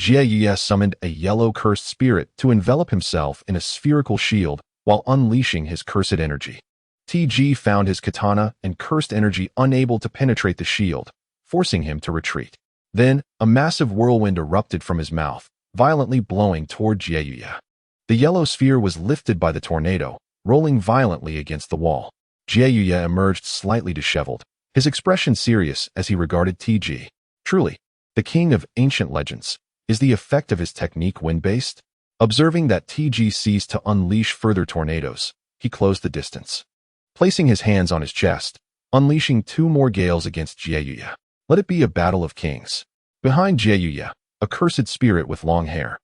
Jieyuye summoned a yellow cursed spirit to envelop himself in a spherical shield while unleashing his cursed energy. TG found his katana and cursed energy unable to penetrate the shield, forcing him to retreat. Then, a massive whirlwind erupted from his mouth, violently blowing toward Jieyuye. The yellow sphere was lifted by the tornado, rolling violently against the wall. Jieyuye emerged slightly disheveled, his expression serious as he regarded TG. Truly, the king of ancient legends. Is the effect of his technique wind-based? Observing that TG ceased to unleash further tornadoes, he closed the distance, placing his hands on his chest, unleashing 2 more gales against Jieyuye. Let it be a battle of kings. Behind Jieyuye, a cursed spirit with long hair,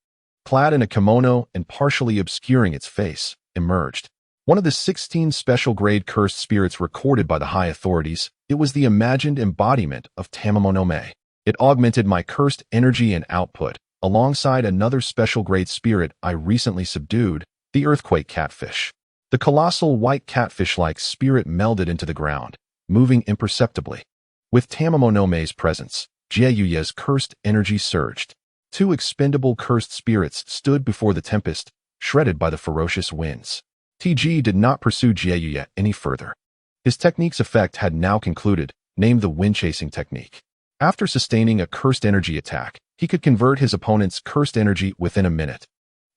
clad in a kimono and partially obscuring its face, emerged. One of the 16 special-grade cursed spirits recorded by the high authorities, it was the imagined embodiment of Tamamonome. It augmented my cursed energy and output, alongside another special-grade spirit I recently subdued, the earthquake catfish. The colossal white catfish-like spirit melded into the ground, moving imperceptibly. With Tamamonome's presence, Jieyuye's cursed energy surged. 2 expendable cursed spirits stood before the tempest, shredded by the ferocious winds. TG did not pursue Jieyuye any further. His technique's effect had now concluded, named the wind-chasing technique. After sustaining a cursed energy attack, he could convert his opponent's cursed energy within a minute,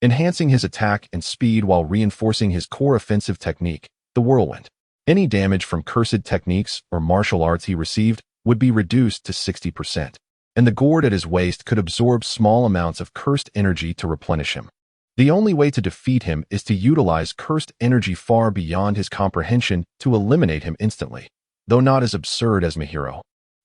enhancing his attack and speed while reinforcing his core offensive technique, the whirlwind. Any damage from cursed techniques or martial arts he received would be reduced to 60%, and the gourd at his waist could absorb small amounts of cursed energy to replenish him. The only way to defeat him is to utilize cursed energy far beyond his comprehension to eliminate him instantly, though not as absurd as Mihiro.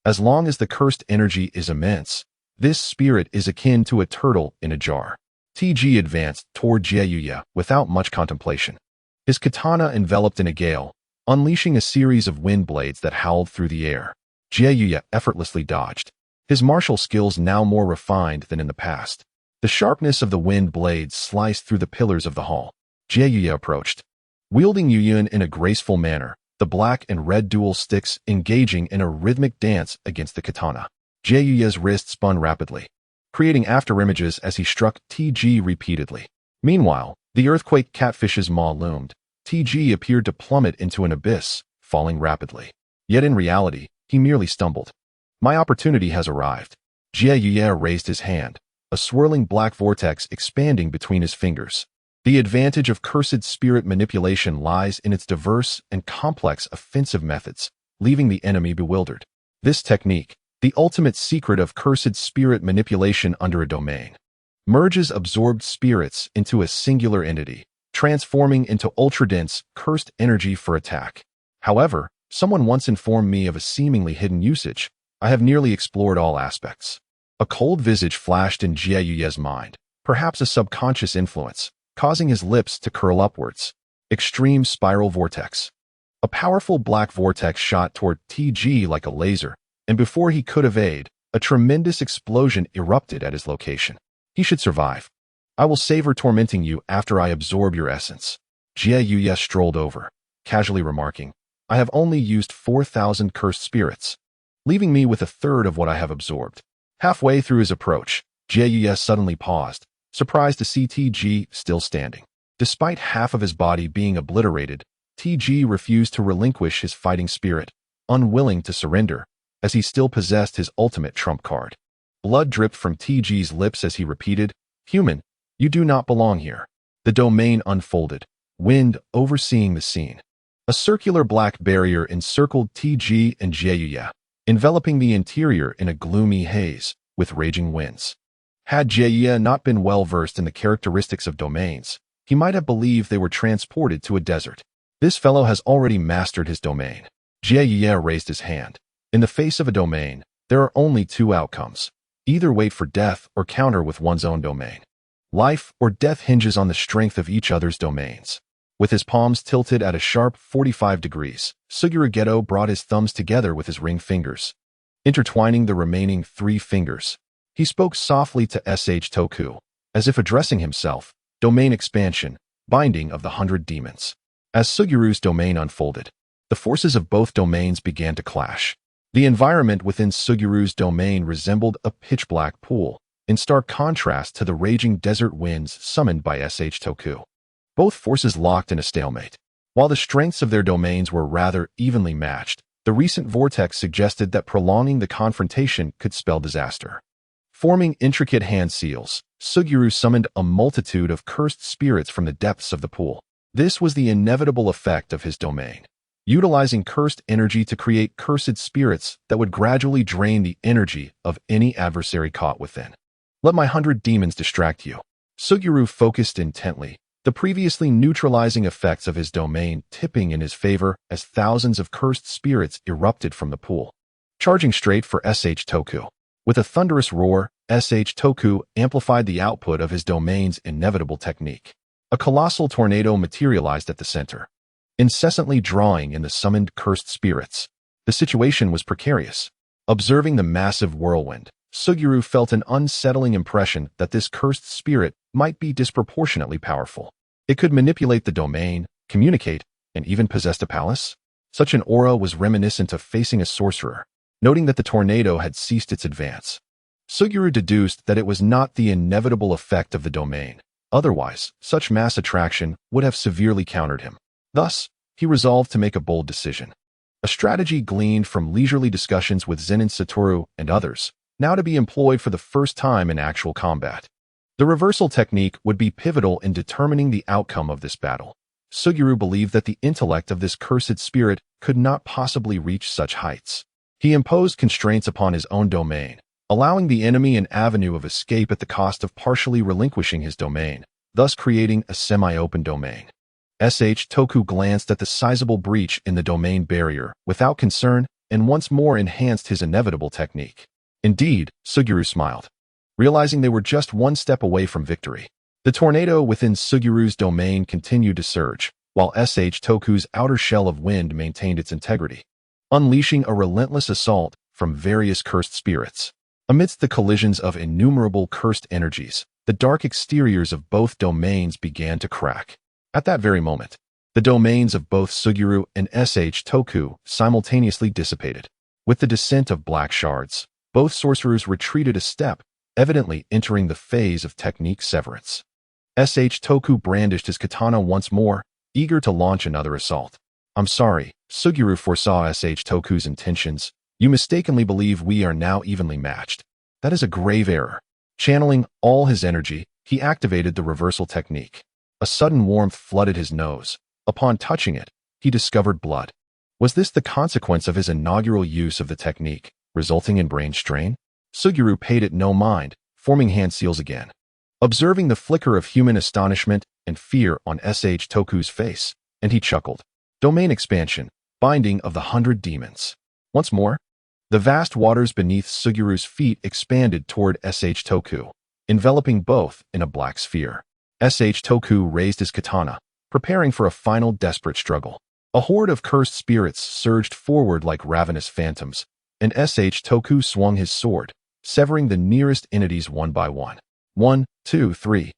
As long as the cursed energy is immense, this spirit is akin to a turtle in a jar. TG advanced toward Jieyuye without much contemplation, his katana enveloped in a gale, unleashing a series of wind blades that howled through the air. Jieyuye effortlessly dodged, his martial skills now more refined than in the past. The sharpness of the wind blades sliced through the pillars of the hall. Jieyuye approached, wielding Yuyun in a graceful manner, the black and red dual sticks engaging in a rhythmic dance against the katana. Jieyuye's wrist spun rapidly, creating afterimages as he struck TG repeatedly. Meanwhile, the earthquake catfish's maw loomed. TG appeared to plummet into an abyss, falling rapidly. Yet in reality, he merely stumbled. My opportunity has arrived. Jieyuye raised his hand, a swirling black vortex expanding between his fingers. The advantage of cursed spirit manipulation lies in its diverse and complex offensive methods, leaving the enemy bewildered. This technique, the ultimate secret of cursed spirit manipulation under a domain, merges absorbed spirits into a singular entity, transforming into ultra-dense, cursed energy for attack. However, someone once informed me of a seemingly hidden usage. I have nearly explored all aspects. A cold visage flashed in Jieyuye's mind, perhaps a subconscious influence, causing his lips to curl upwards. Extreme spiral vortex. A powerful black vortex shot toward TG like a laser, and before he could evade, A tremendous explosion erupted at his location. He should survive. I will savor tormenting you after I absorb your essence. Jie Yuya strolled over, casually remarking, I have only used 4,000 cursed spirits, leaving me with a third of what I have absorbed. Halfway through his approach, Jie Yuya suddenly paused, surprised to see TG still standing. Despite half of his body being obliterated, TG refused to relinquish his fighting spirit, unwilling to surrender, as he still possessed his ultimate trump card. Blood dripped from TG's lips as he repeated, Human, you do not belong here. The domain unfolded, wind overseeing the scene. A circular black barrier encircled TG and Jie Yuya, enveloping the interior in a gloomy haze with raging winds. Had Jie Yuya not been well versed in the characteristics of domains, he might have believed they were transported to a desert. This fellow has already mastered his domain. Jie Yuya raised his hand. In the face of a domain, there are only two outcomes. Either wait for death or counter with one's own domain. Life or death hinges on the strength of each other's domains. With his palms tilted at a sharp 45 degrees, Suguru Geto brought his thumbs together with his ring fingers. Intertwining the remaining 3 fingers, he spoke softly to SH Toku, as if addressing himself, domain expansion, binding of the 100 demons. As Suguru's domain unfolded, the forces of both domains began to clash. The environment within Suguru's domain resembled a pitch-black pool, in stark contrast to the raging desert winds summoned by SH Toku. Both forces locked in a stalemate. While the strengths of their domains were rather evenly matched, the recent vortex suggested that prolonging the confrontation could spell disaster. Forming intricate hand seals, Suguru summoned a multitude of cursed spirits from the depths of the pool. This was the inevitable effect of his domain, utilizing cursed energy to create cursed spirits that would gradually drain the energy of any adversary caught within. Let my 100 demons distract you. Suguru focused intently, the previously neutralizing effects of his domain tipping in his favor as thousands of cursed spirits erupted from the pool, charging straight for SH Toku. With a thunderous roar, SH Toku amplified the output of his domain's inevitable technique. A colossal tornado materialized at the center, incessantly drawing in the summoned cursed spirits. The situation was precarious. Observing the massive whirlwind, Suguru felt an unsettling impression that this cursed spirit might be disproportionately powerful. It could manipulate the domain, communicate, and even possess a palace. Such an aura was reminiscent of facing a sorcerer. Noting that the tornado had ceased its advance, Suguru deduced that it was not the inevitable effect of the domain. Otherwise, such mass attraction would have severely countered him. Thus, he resolved to make a bold decision. A strategy gleaned from leisurely discussions with Zenin Satoru and others, now to be employed for the first time in actual combat. The reversal technique would be pivotal in determining the outcome of this battle. Suguru believed that the intellect of this cursed spirit could not possibly reach such heights. He imposed constraints upon his own domain, allowing the enemy an avenue of escape at the cost of partially relinquishing his domain, thus creating a semi-open domain. SH Toku glanced at the sizable breach in the domain barrier without concern and once more enhanced his inevitable technique. Indeed, Suguru smiled, realizing they were just one step away from victory. The tornado within Suguru's domain continued to surge, while SH Toku's outer shell of wind maintained its integrity, unleashing a relentless assault from various cursed spirits. Amidst the collisions of innumerable cursed energies, the dark exteriors of both domains began to crack. At that very moment, the domains of both Suguru and SH Toku simultaneously dissipated. With the descent of black shards, both sorcerers retreated a step, evidently entering the phase of technique severance. SH Toku brandished his katana once more, eager to launch another assault. I'm sorry, Suguru foresaw SH Toku's intentions. You mistakenly believe we are now evenly matched. That is a grave error. Channeling all his energy, he activated the reversal technique. A sudden warmth flooded his nose. Upon touching it, he discovered blood. Was this the consequence of his inaugural use of the technique, resulting in brain strain? Suguru paid it no mind, forming hand seals again. Observing the flicker of human astonishment and fear on SH Toku's face, and he chuckled. Domain expansion, binding of the 100 demons. Once more, the vast waters beneath Suguru's feet expanded toward SH Toku, enveloping both in a black sphere. SH Toku raised his katana, preparing for a final desperate struggle. A horde of cursed spirits surged forward like ravenous phantoms, and SH Toku swung his sword, severing the nearest entities one by one. 1, 2, 3.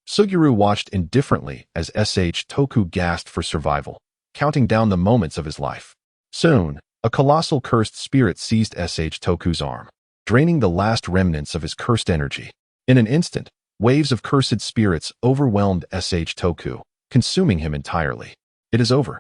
Suguru watched indifferently as SH Toku gasped for survival, counting down the moments of his life. Soon, a colossal cursed spirit seized SH Toku's arm, draining the last remnants of his cursed energy. In an instant, waves of cursed spirits overwhelmed SH Toku, consuming him entirely. It is over,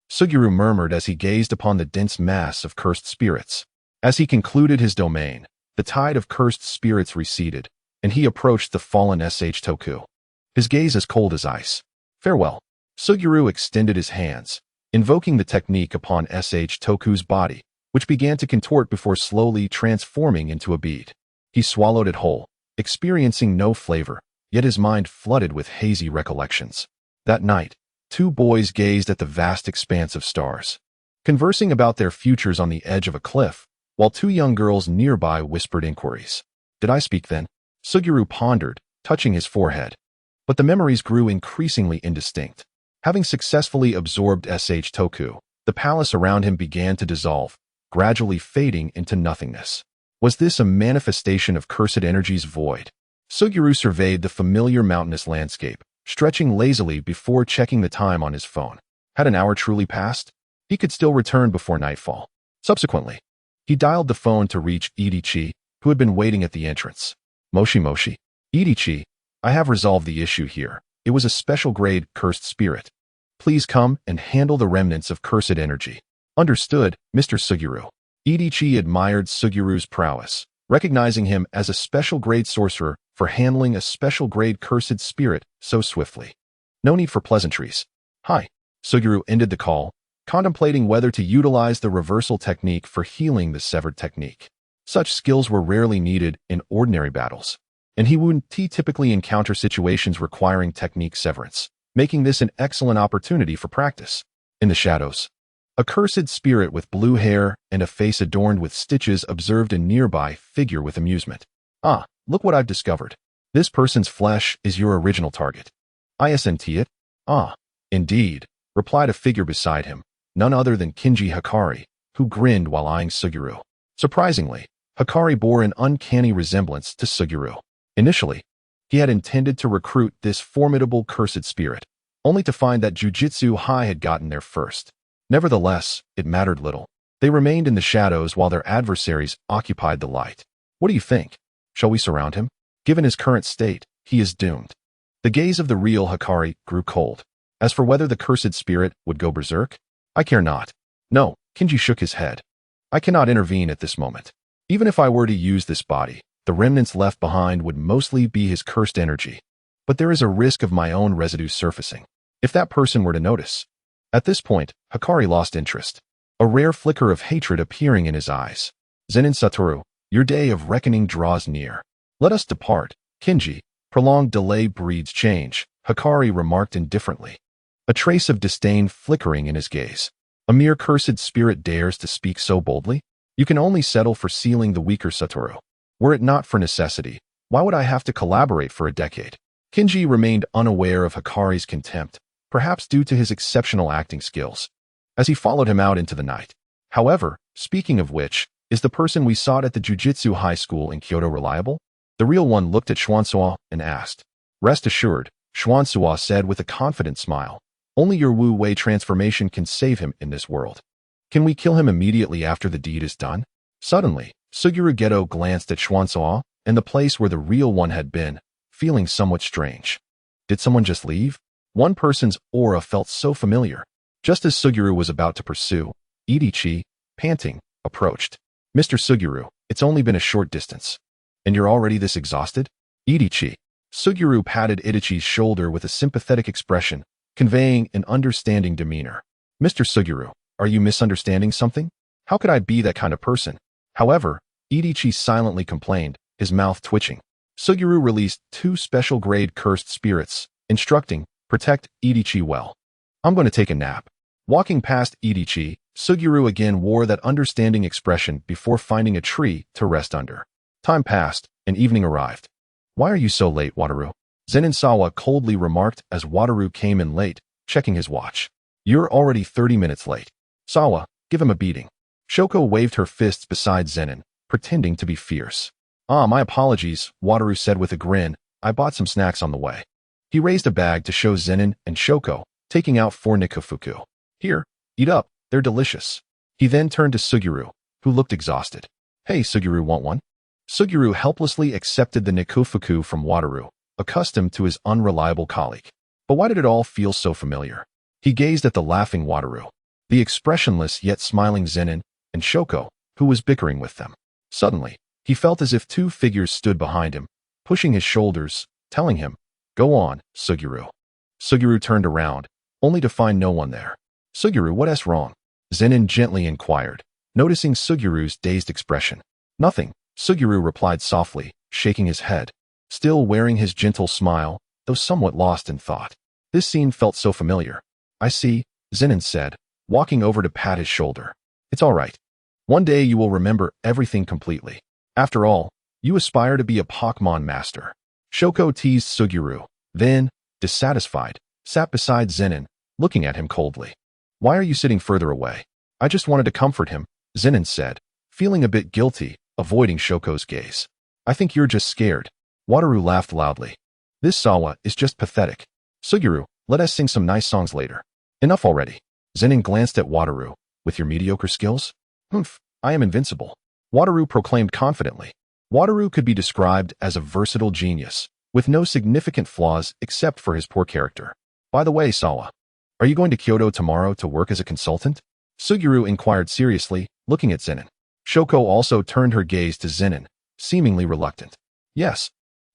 Suguru murmured as he gazed upon the dense mass of cursed spirits. As he concluded his domain, the tide of cursed spirits receded, and he approached the fallen SH Toku. His gaze as cold as ice. Farewell. Suguru extended his hands, invoking the technique upon SH Toku's body, which began to contort before slowly transforming into a bead. He swallowed it whole, experiencing no flavor, yet his mind flooded with hazy recollections. That night, two boys gazed at the vast expanse of stars, conversing about their futures on the edge of a cliff, while two young girls nearby whispered inquiries. Did I speak then? Suguru pondered, touching his forehead. But the memories grew increasingly indistinct. Having successfully absorbed SH Toku, the palace around him began to dissolve, gradually fading into nothingness. Was this a manifestation of cursed energy's void? Suguru surveyed the familiar mountainous landscape, stretching lazily before checking the time on his phone. Had an hour truly passed? He could still return before nightfall. Subsequently, he dialed the phone to reach Idichi, who had been waiting at the entrance. Moshi Moshi. Idichi, I have resolved the issue here. It was a special-grade cursed spirit. Please come and handle the remnants of cursed energy. Understood, Mr. Suguru. Idichi admired Suguru's prowess, recognizing him as a special-grade sorcerer for handling a special-grade cursed spirit so swiftly. No need for pleasantries. Hi. Suguru ended the call, contemplating whether to utilize the reversal technique for healing the severed technique. Such skills were rarely needed in ordinary battles, and he wouldn't typically encounter situations requiring technique severance, making this an excellent opportunity for practice. In the shadows, a cursed spirit with blue hair and a face adorned with stitches observed a nearby figure with amusement. Ah, look what I've discovered. This person's flesh is your original target. Isn't it? Ah, indeed, replied a figure beside him, none other than Kinji Hikari, who grinned while eyeing Suguru. Surprisingly, Hikari bore an uncanny resemblance to Suguru. Initially, he had intended to recruit this formidable cursed spirit, only to find that Jujutsu High had gotten there first. Nevertheless, it mattered little. They remained in the shadows while their adversaries occupied the light. What do you think? Shall we surround him? Given his current state, he is doomed. The gaze of the real Hikari grew cold. As for whether the cursed spirit would go berserk, I care not. No, Kinji shook his head. I cannot intervene at this moment. Even if I were to use this body, the remnants left behind would mostly be his cursed energy. But there is a risk of my own residue surfacing, if that person were to notice. At this point, Hikari lost interest, a rare flicker of hatred appearing in his eyes. Zenin Satoru, your day of reckoning draws near. Let us depart, Kinji. Prolonged delay breeds change, Hikari remarked indifferently, a trace of disdain flickering in his gaze. A mere cursed spirit dares to speak so boldly? You can only settle for sealing the weaker Satoru. Were it not for necessity, why would I have to collaborate for a decade? Kinji remained unaware of Hikari's contempt, perhaps due to his exceptional acting skills, as he followed him out into the night. However, speaking of which, is the person we sought at the Jujutsu High School in Kyoto reliable? The real one looked at Xuansuo and asked. Rest assured, Xuansuo said with a confident smile. Only your Wu Wei transformation can save him in this world. Can we kill him immediately after the deed is done? Suddenly, Suguru Geto glanced at Xuansuo and the place where the real one had been, feeling somewhat strange. Did someone just leave? One person's aura felt so familiar. Just as Suguru was about to pursue, Idichi, panting, approached. Mr. Suguru, it's only been a short distance. And you're already this exhausted? Idichi. Suguru patted Idichi's shoulder with a sympathetic expression, conveying an understanding demeanor. Mr. Suguru, are you misunderstanding something? How could I be that kind of person? However, Idichi silently complained, his mouth twitching. Suguru released 2 special-grade cursed spirits, instructing, protect Idichi well. I'm going to take a nap. Walking past Idichi, Suguru again wore that understanding expression before finding a tree to rest under. Time passed, and evening arrived. Why are you so late, Wataru? Zenin Sawa coldly remarked as Wataru came in late, checking his watch. You're already 30 minutes late. Sawa, give him a beating. Shoko waved her fists beside Zenin, pretending to be fierce. Ah, my apologies, Wataru said with a grin. I bought some snacks on the way. He raised a bag to show Zenin and Shoko, taking out 4 nikufuku. Here, eat up, they're delicious. He then turned to Suguru, who looked exhausted. Hey, Suguru, want one? Suguru helplessly accepted the nikufuku from Wataru, accustomed to his unreliable colleague. But why did it all feel so familiar? He gazed at the laughing Wataru, the expressionless yet smiling Zenin, and Shoko, who was bickering with them. Suddenly, he felt as if 2 figures stood behind him, pushing his shoulders, telling him, "Go on, Suguru." Suguru turned around, only to find no one there. "Suguru, what's wrong?" Zenin gently inquired, noticing Suguru's dazed expression. "Nothing," Suguru replied softly, shaking his head, still wearing his gentle smile, though somewhat lost in thought. This scene felt so familiar. "I see," Zenin said, walking over to pat his shoulder. "It's all right. One day you will remember everything completely. After all, you aspire to be a Pokemon master." Shoko teased Suguru, then, dissatisfied, sat beside Zenin, looking at him coldly. "Why are you sitting further away?" "I just wanted to comfort him," Zenin said, feeling a bit guilty, avoiding Shoko's gaze. "I think you're just scared." Wataru laughed loudly. "This Sawa is just pathetic. Suguru, let us sing some nice songs later." "Enough already." Zenin glanced at Wataru. "With your mediocre skills?" "Humph, I am invincible," Wataru proclaimed confidently. Wataru could be described as a versatile genius, with no significant flaws except for his poor character. "By the way, Sawa, are you going to Kyoto tomorrow to work as a consultant?" Suguru inquired seriously, looking at Zenin. Shoko also turned her gaze to Zenin, seemingly reluctant. "Yes,"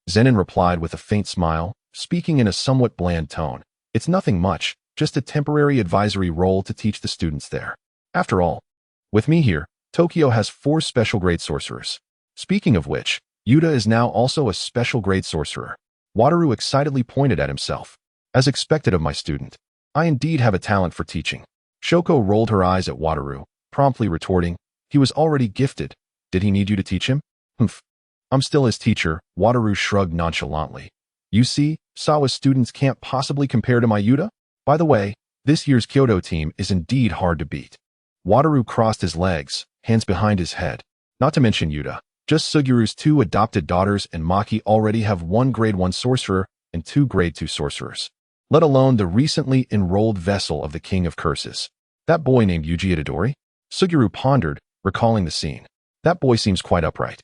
Zenin replied with a faint smile, speaking in a somewhat bland tone. "It's nothing much, just a temporary advisory role to teach the students there. After all, with me here, Tokyo has 4 special grade sorcerers. Speaking of which, Yuta is now also a special grade sorcerer." Wataru excitedly pointed at himself. "As expected of my student, I indeed have a talent for teaching." Shoko rolled her eyes at Wataru, promptly retorting, "He was already gifted. Did he need you to teach him?" "Humph. I'm still his teacher," Wataru shrugged nonchalantly. "You see, Sawa's students can't possibly compare to my Yuta? By the way, this year's Kyoto team is indeed hard to beat." Wataru crossed his legs, hands behind his head. "Not to mention Yuta. Just Suguru's 2 adopted daughters and Maki already have 1 grade 1 sorcerer and 2 grade 2 sorcerers. Let alone the recently enrolled vessel of the King of Curses. That boy named Yuji Itadori?" Suguru pondered, recalling the scene. "That boy seems quite upright.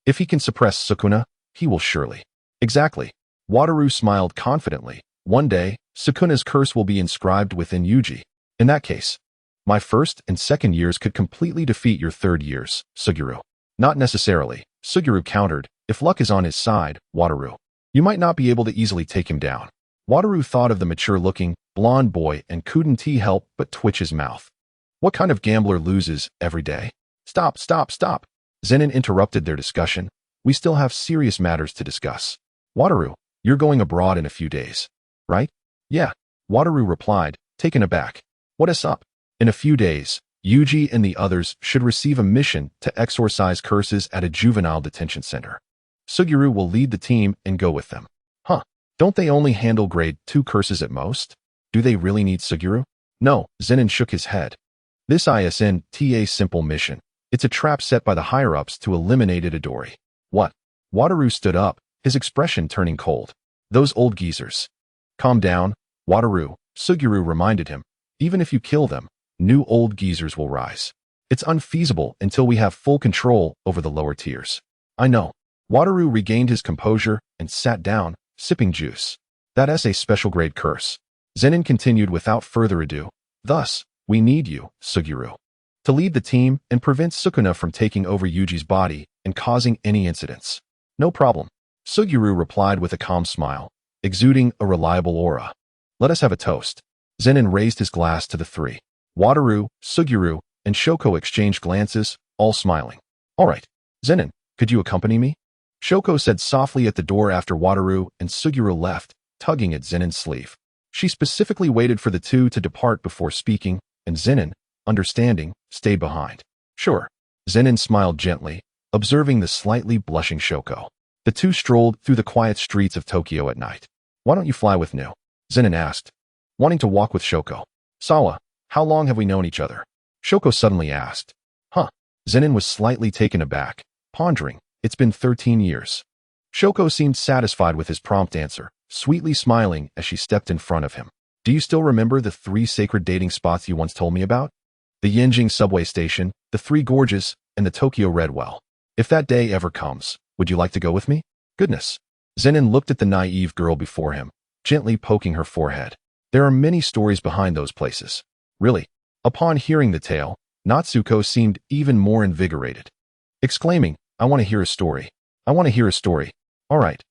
If he can suppress Sukuna, he will surely." "Exactly." Wataru smiled confidently. "One day, Sukuna's curse will be inscribed within Yuji. In that case, my 1st and 2nd years could completely defeat your 3rd years, Suguru." "Not necessarily," Suguru countered. "If luck is on his side, Wataru, you might not be able to easily take him down." Wataru thought of the mature-looking, blonde boy and couldn't help but twitch his mouth. What kind of gambler loses every day? "Stop, stop, stop!" Zenin interrupted their discussion. "We still have serious matters to discuss. Wataru, you're going abroad in a few days, right?" "Yeah," Wataru replied, taken aback. "What's up?" "In a few days, Yuji and the others should receive a mission to exorcise curses at a juvenile detention center. Suguru will lead the team and go with them." "Huh. Don't they only handle grade 2 curses at most? Do they really need Suguru?" "No," Zenin shook his head. "This isn't a simple mission. It's a trap set by the higher-ups to eliminate Itadori." "What?" Wataru stood up, his expression turning cold. "Those old geezers." "Calm down, Wataru," Suguru reminded him. "Even if you kill them, new old geezers will rise. It's unfeasible until we have full control over the lower tiers." "I know." Wataru regained his composure and sat down, sipping juice. "That's a special grade curse." Zenin continued without further ado. "Thus, we need you, Suguru, to lead the team and prevent Sukuna from taking over Yuji's body and causing any incidents." "No problem," Suguru replied with a calm smile, exuding a reliable aura. "Let us have a toast." Zenin raised his glass to the 3. Wataru, Suguru, and Shoko exchanged glances, all smiling. "All right, Zenin, could you accompany me?" Shoko said softly at the door after Wataru and Suguru left, tugging at Zenin's sleeve. She specifically waited for the 2 to depart before speaking, and Zenin, understanding, stayed behind. "Sure." Zenin smiled gently, observing the slightly blushing Shoko. The 2 strolled through the quiet streets of Tokyo at night. "Why don't you fly with Nu?" Zenin asked, wanting to walk with Shoko. "Sawa, how long have we known each other?" Shoko suddenly asked. "Huh." Zenin was slightly taken aback, pondering. It's been 13 years. Shoko seemed satisfied with his prompt answer, sweetly smiling as she stepped in front of him. Do you still remember the 3 sacred dating spots you once told me about? The Yinjing subway station, the 3 Gorges, and the Tokyo Red Well. If that day ever comes, would you like to go with me? Goodness. Zenin looked at the naive girl before him, gently poking her forehead. There are many stories behind those places. Really? Upon hearing the tale, Natsuko seemed even more invigorated, exclaiming, I want to hear a story. I want to hear a story. All right,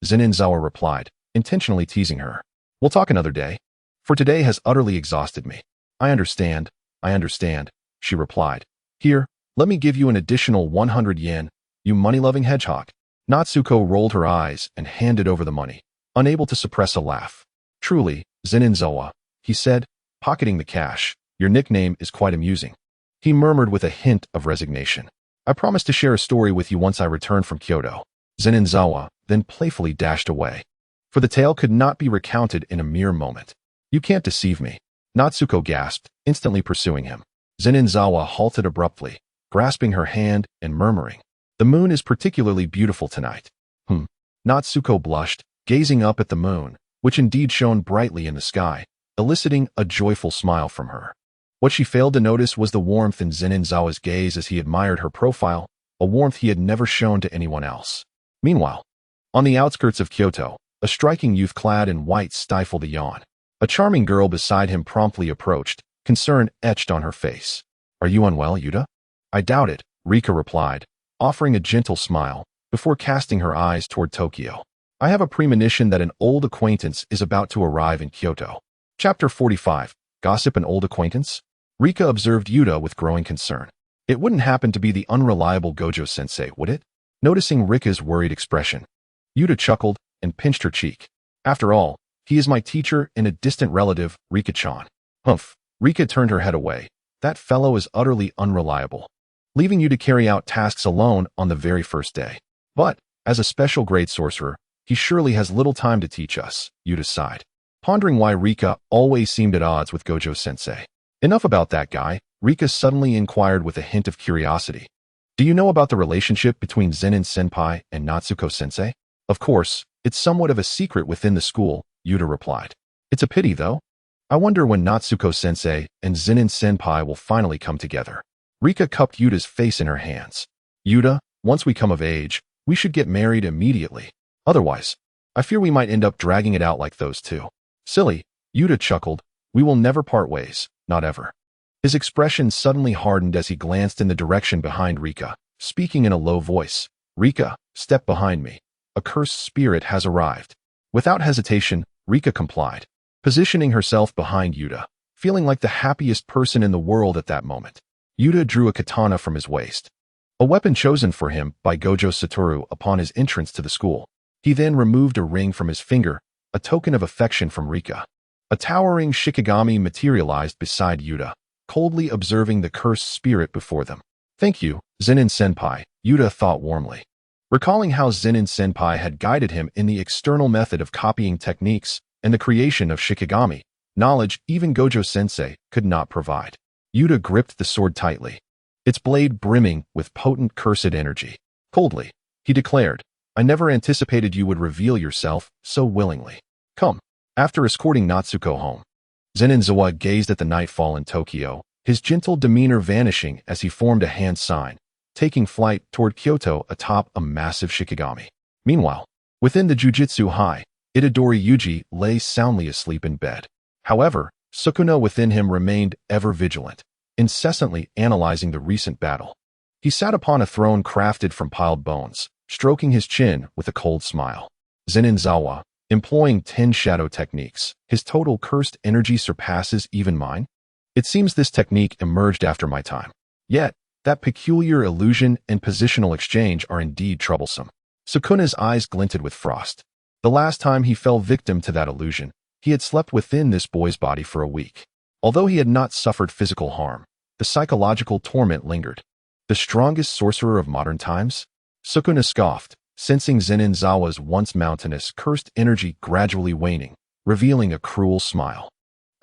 Zenin Zawa replied, intentionally teasing her. We'll talk another day. For today has utterly exhausted me. I understand, she replied. Here, let me give you an additional 100 yen, you money-loving hedgehog. Natsuko rolled her eyes and handed over the money, unable to suppress a laugh. Truly, Zenin Zawa, he said, pocketing the cash, your nickname is quite amusing. He murmured with a hint of resignation. I promise to share a story with you once I return from Kyoto. Zenin Zawa then playfully dashed away. For the tale could not be recounted in a mere moment. You can't deceive me. Natsuko gasped, instantly pursuing him. Zenin Zawa halted abruptly, grasping her hand and murmuring, the moon is particularly beautiful tonight. Natsuko blushed, gazing up at the moon, which indeed shone brightly in the sky, eliciting a joyful smile from her. What she failed to notice was the warmth in Zenin Zawa's gaze as he admired her profile, a warmth he had never shown to anyone else. Meanwhile, on the outskirts of Kyoto, a striking youth clad in white stifled a yawn. A charming girl beside him promptly approached, concern etched on her face. Are you unwell, Yuta? I doubt it, Rika replied, offering a gentle smile, before casting her eyes toward Tokyo. I have a premonition that an old acquaintance is about to arrive in Kyoto. Chapter 45, Gossip and Old Acquaintance? Rika observed Yuta with growing concern. It wouldn't happen to be the unreliable Gojo-sensei, would it? Noticing Rika's worried expression, Yuta chuckled and pinched her cheek. After all, he is my teacher and a distant relative, Rika-chan. Humph. Rika turned her head away. That fellow is utterly unreliable, leaving you to carry out tasks alone on the very first day. But, as a special grade sorcerer, he surely has little time to teach us, Yuta sighed, pondering why Rika always seemed at odds with Gojo-sensei. Enough about that guy, Rika suddenly inquired with a hint of curiosity. Do you know about the relationship between Zenin-senpai and Natsuko-sensei? Of course, it's somewhat of a secret within the school, Yuta replied. It's a pity, though. I wonder when Natsuko-sensei and Zenin-senpai will finally come together. Rika cupped Yuta's face in her hands. Yuta, once we come of age, we should get married immediately. Otherwise, I fear we might end up dragging it out like those two. Silly, Yuta chuckled. We will never part ways, not ever. His expression suddenly hardened as he glanced in the direction behind Rika, speaking in a low voice. Rika, step behind me. A cursed spirit has arrived. Without hesitation, Rika complied, positioning herself behind Yuta, feeling like the happiest person in the world at that moment. Yuta drew a katana from his waist, a weapon chosen for him by Gojo Satoru upon his entrance to the school. He then removed a ring from his finger, a token of affection from Rika. A towering Shikigami materialized beside Yuta, coldly observing the cursed spirit before them. Thank you, Zenin-senpai, Yuta thought warmly. Recalling how Zenin-senpai had guided him in the external method of copying techniques and the creation of Shikigami, knowledge even Gojo-sensei could not provide. Yuta gripped the sword tightly, its blade brimming with potent cursed energy. Coldly, he declared, I never anticipated you would reveal yourself so willingly. Come. After escorting Natsuko home, Zenin Zawa gazed at the nightfall in Tokyo, his gentle demeanor vanishing as he formed a hand sign, taking flight toward Kyoto atop a massive Shikigami. Meanwhile, within the Jujutsu High, Itadori Yuji lay soundly asleep in bed. However, Sukuna within him remained ever vigilant, incessantly analyzing the recent battle. He sat upon a throne crafted from piled bones, stroking his chin with a cold smile. Zenin Zawa, employing 10 shadow techniques, his total cursed energy surpasses even mine. It seems this technique emerged after my time. Yet, that peculiar illusion and positional exchange are indeed troublesome. Sukuna's eyes glinted with frost. The last time he fell victim to that illusion, he had slept within this boy's body for a week. Although he had not suffered physical harm, the psychological torment lingered. The strongest sorcerer of modern times? Sukuna scoffed, sensing Zenin Zawa's once mountainous, cursed energy gradually waning, revealing a cruel smile.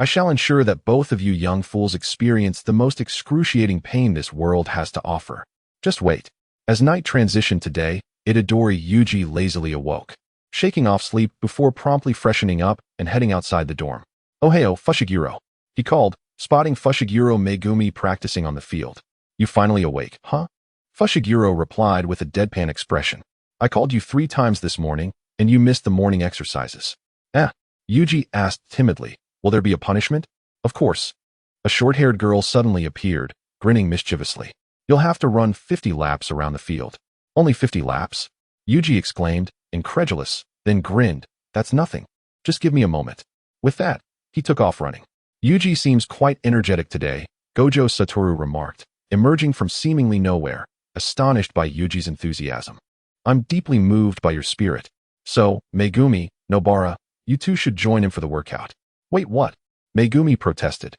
I shall ensure that both of you young fools experience the most excruciating pain this world has to offer. Just wait. As night transitioned to day, Itadori Yuji lazily awoke, shaking off sleep before promptly freshening up and heading outside the dorm. "Ohio, Fushiguro," he called, spotting Fushiguro Megumi practicing on the field. "You finally awake, huh?" Fushiguro replied with a deadpan expression. "I called you 3 times this morning, and you missed the morning exercises." Yuji asked timidly. "Will there be a punishment?" "Of course." A short-haired girl suddenly appeared, grinning mischievously. "You'll have to run 50 laps around the field." "Only 50 laps?" Yuji exclaimed, incredulous, then grinned. "That's nothing. Just give me a moment." With that, he took off running. "Yuji seems quite energetic today," Gojo Satoru remarked, emerging from seemingly nowhere, astonished by Yuji's enthusiasm. "I'm deeply moved by your spirit. So, Megumi, Nobara, you two should join him for the workout." "Wait, what?" Megumi protested.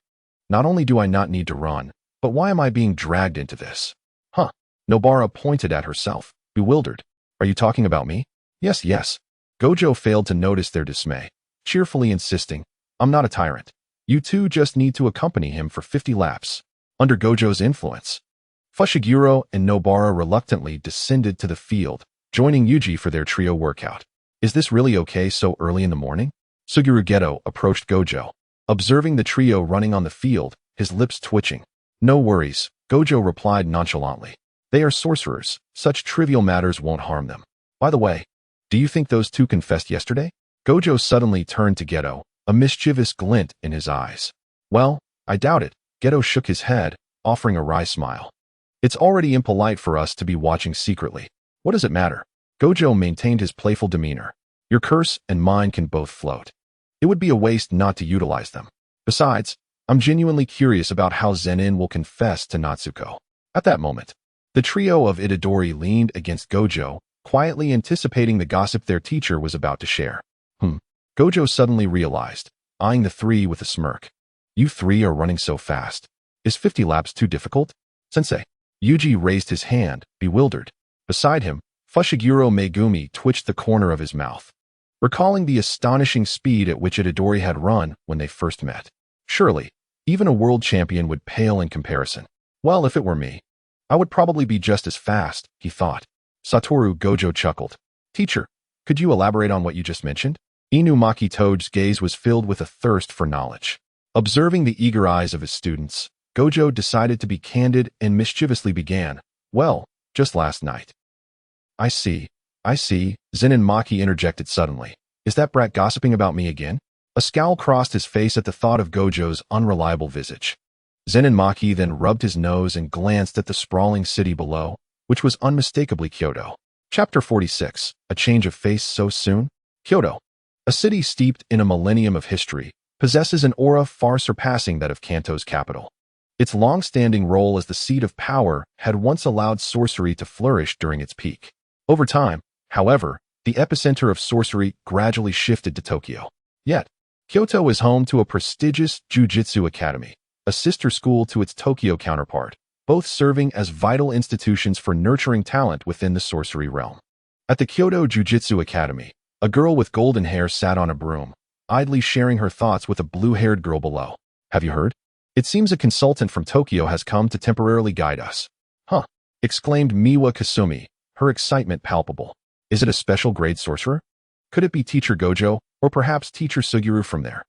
"Not only do I not need to run, but why am I being dragged into this?" "Huh." Nobara pointed at herself, bewildered. "Are you talking about me?" Yes. Gojo failed to notice their dismay, cheerfully insisting, "I'm not a tyrant. You two just need to accompany him for 50 laps." Under Gojo's influence, Fushiguro and Nobara reluctantly descended to the field, joining Yuji for their trio workout. "Is this really okay so early in the morning?" Suguru Geto approached Gojo, observing the trio running on the field, his lips twitching. "No worries," Gojo replied nonchalantly. "They are sorcerers. Such trivial matters won't harm them. By the way, do you think those two confessed yesterday?" Gojo suddenly turned to Geto, a mischievous glint in his eyes. "Well, I doubt it." Geto shook his head, offering a wry smile. "It's already impolite for us to be watching secretly. What does it matter?" Gojo maintained his playful demeanor. "Your curse and mine can both float. It would be a waste not to utilize them. Besides, I'm genuinely curious about how Zenin will confess to Natsuko." At that moment, the trio of Itadori leaned against Gojo, quietly anticipating the gossip their teacher was about to share. Gojo suddenly realized, eyeing the three with a smirk. "You three are running so fast. Is 50 laps too difficult?" "Sensei." Yuji raised his hand, bewildered. Beside him, Fushiguro Megumi twitched the corner of his mouth, recalling the astonishing speed at which Itadori had run when they first met. Surely, even a world champion would pale in comparison. "Well, if it were me, I would probably be just as fast," he thought. Satoru Gojo chuckled. "Teacher, could you elaborate on what you just mentioned?" Inumaki Toad's gaze was filled with a thirst for knowledge. Observing the eager eyes of his students, Gojo decided to be candid and mischievously began. "Well, just last night." I see. Zenin Maki interjected suddenly. "Is that brat gossiping about me again?" A scowl crossed his face at the thought of Gojo's unreliable visage. Zenin Maki then rubbed his nose and glanced at the sprawling city below, which was unmistakably Kyoto. Chapter 46. A change of face so soon? Kyoto, a city steeped in a millennium of history, possesses an aura far surpassing that of Kanto's capital. Its long-standing role as the seat of power had once allowed sorcery to flourish during its peak. Over time, however, the epicenter of sorcery gradually shifted to Tokyo. Yet, Kyoto is home to a prestigious Jujutsu Academy, a sister school to its Tokyo counterpart, both serving as vital institutions for nurturing talent within the sorcery realm. At the Kyoto Jujutsu Academy, a girl with golden hair sat on a broom, idly sharing her thoughts with a blue-haired girl below. "Have you heard? It seems a consultant from Tokyo has come to temporarily guide us." "Huh," exclaimed Miwa Kasumi, her excitement palpable. "Is it a special grade sorcerer? Could it be Teacher Gojo, or perhaps Teacher Suguru from there?"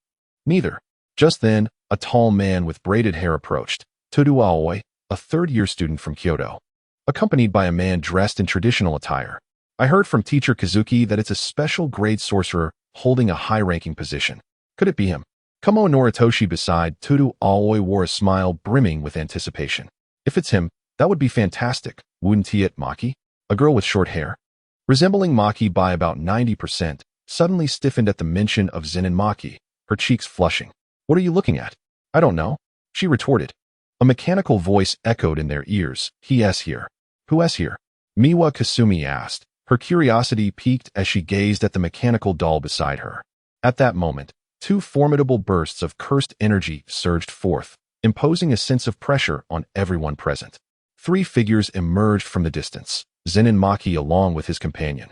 "Neither." Just then, a tall man with braided hair approached, Toru Aoi, a third-year student from Kyoto, accompanied by a man dressed in traditional attire. "I heard from Teacher Kazuki that it's a special grade sorcerer holding a high-ranking position. Could it be him?" Kumo Noritoshi beside Toru Aoi wore a smile brimming with anticipation. "If it's him, that would be fantastic, wouldn't it, Maki?" A girl with short hair, resembling Maki by about 90%, suddenly stiffened at the mention of Zenin Maki, her cheeks flushing. "What are you looking at?" "I don't know," she retorted. A mechanical voice echoed in their ears. "He's here." "Who's here?" Miwa Kasumi asked, her curiosity piqued as she gazed at the mechanical doll beside her. At that moment, 2 formidable bursts of cursed energy surged forth, imposing a sense of pressure on everyone present. 3 figures emerged from the distance, Zenin Maki along with his companion,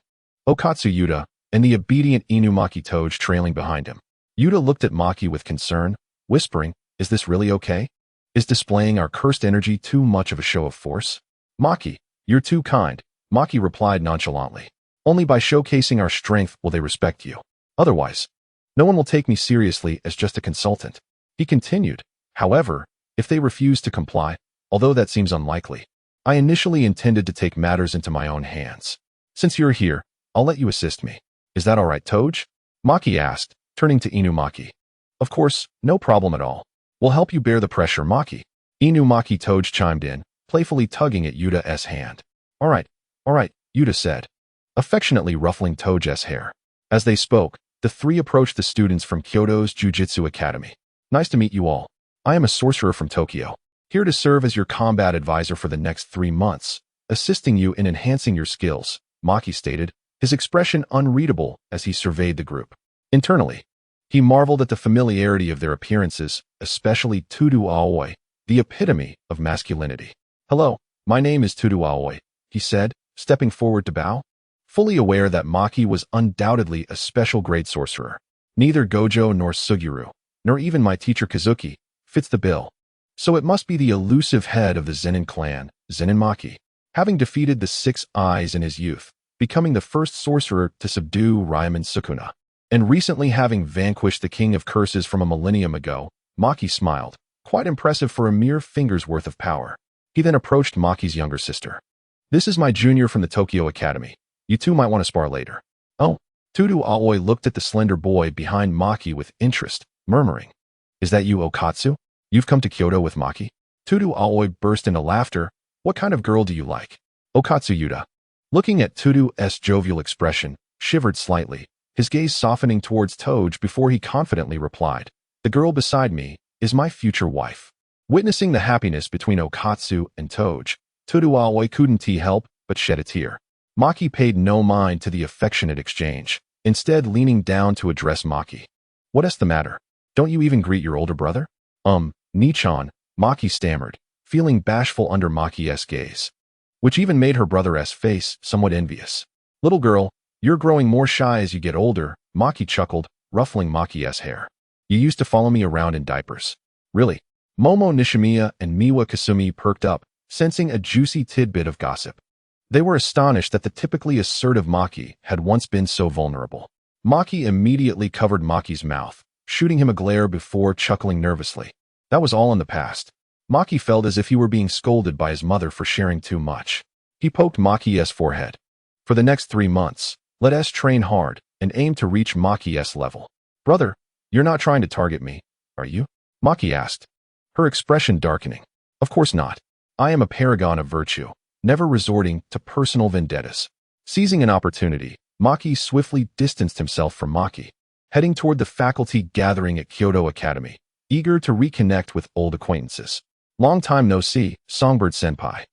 Okatsu Yuta, and the obedient Inumaki Toge trailing behind him. Yuta looked at Maki with concern, whispering, "Is this really okay? Is displaying our cursed energy too much of a show of force?" "Maki, You're too kind, Maki replied nonchalantly. Only by showcasing our strength will they respect you. Otherwise, no one will take me seriously as just a consultant. He continued, however, if they refuse to comply, although that seems unlikely, I initially intended to take matters into my own hands. Since you're here, I'll let you assist me. Is that all right, Toge? Maki asked, turning to Inumaki. Of course, no problem at all. We'll help you bear the pressure, Maki. Inumaki Toge chimed in, playfully tugging at Yuta's hand. All right, Yuta said, affectionately ruffling Toge's hair. As they spoke, the three approached the students from Kyoto's Jujutsu Academy. Nice to meet you all. I am a sorcerer from Tokyo, here to serve as your combat advisor for the next 3 months, assisting you in enhancing your skills, Maki stated, his expression unreadable as he surveyed the group. Internally, he marveled at the familiarity of their appearances, especially Tudu Aoi, the epitome of masculinity. Hello, my name is Tudu Aoi, he said, stepping forward to bow, fully aware that Maki was undoubtedly a special grade sorcerer. Neither Gojo nor Suguru, nor even my teacher Kazuki, fits the bill. So it must be the elusive head of the Zenin clan, Zenin Maki, having defeated the 6 Eyes in his youth, becoming the first sorcerer to subdue Raiman Sukuna, and recently having vanquished the King of Curses from a millennium ago. Maki smiled, quite impressive for a mere finger's worth of power. He then approached Maki's younger sister. This is my junior from the Tokyo Academy. You two might want to spar later. Oh, Tudu Aoi looked at the slender boy behind Maki with interest, murmuring, Is that you, Okatsu? You've come to Kyoto with Maki? Tudu Aoi burst into laughter. What kind of girl do you like? Okatsu Yuta, looking at Tudu's jovial expression, shivered slightly, his gaze softening towards Toge before he confidently replied, The girl beside me is my future wife. Witnessing the happiness between Okatsu and Toge, Tudu Aoi couldn't help but shed a tear. Maki paid no mind to the affectionate exchange, instead leaning down to address Maki. What's the matter? Don't you even greet your older brother? Nichan, Maki stammered, feeling bashful under Maki's gaze, which even made her brother's face somewhat envious. Little girl, you're growing more shy as you get older, Maki chuckled, ruffling Maki's hair. You used to follow me around in diapers. Really? Momo Nishimiya and Miwa Kasumi perked up, sensing a juicy tidbit of gossip. They were astonished that the typically assertive Maki had once been so vulnerable. Maki immediately covered Maki's mouth, shooting him a glare before chuckling nervously. That was all in the past. Maki felt as if he were being scolded by his mother for sharing too much. He poked Maki's forehead. For the next 3 months, let us train hard and aim to reach Maki's level. Brother, you're not trying to target me, are you? Maki asked, her expression darkening. Of course not. I am a paragon of virtue, never resorting to personal vendettas. Seizing an opportunity, Maki swiftly distanced himself from Maki, heading toward the faculty gathering at Kyoto Academy, eager to reconnect with old acquaintances. Long time no see, Songbird-senpai.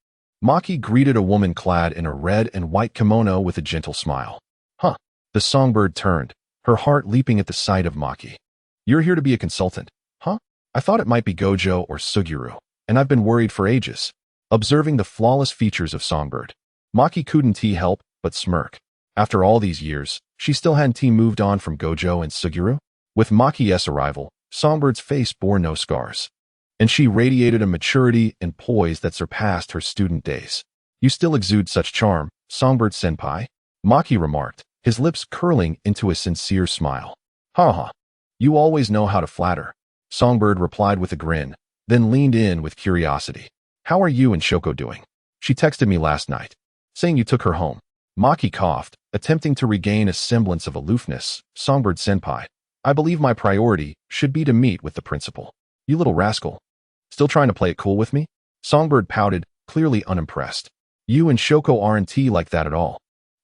Maki greeted a woman clad in a red and white kimono with a gentle smile. Huh. The songbird turned, her heart leaping at the sight of Maki. You're here to be a consultant, huh? I thought it might be Gojo or Suguru, and I've been worried for ages. Observing the flawless features of Songbird, Maki couldn't help but smirk. After all these years, she still hadn't moved on from Gojo and Suguru? With Maki's arrival, Songbird's face bore no scars, and she radiated a maturity and poise that surpassed her student days. You still exude such charm, Songbird-senpai, Maki remarked, his lips curling into a sincere smile. Ha ha. You always know how to flatter, Songbird replied with a grin, then leaned in with curiosity. How are you and Shoko doing? She texted me last night, saying you took her home. Maki coughed, attempting to regain a semblance of aloofness. Songbird-senpai, I believe my priority should be to meet with the principal. You little rascal. Still trying to play it cool with me? Songbird pouted, clearly unimpressed. You and Shoko aren't like that at all.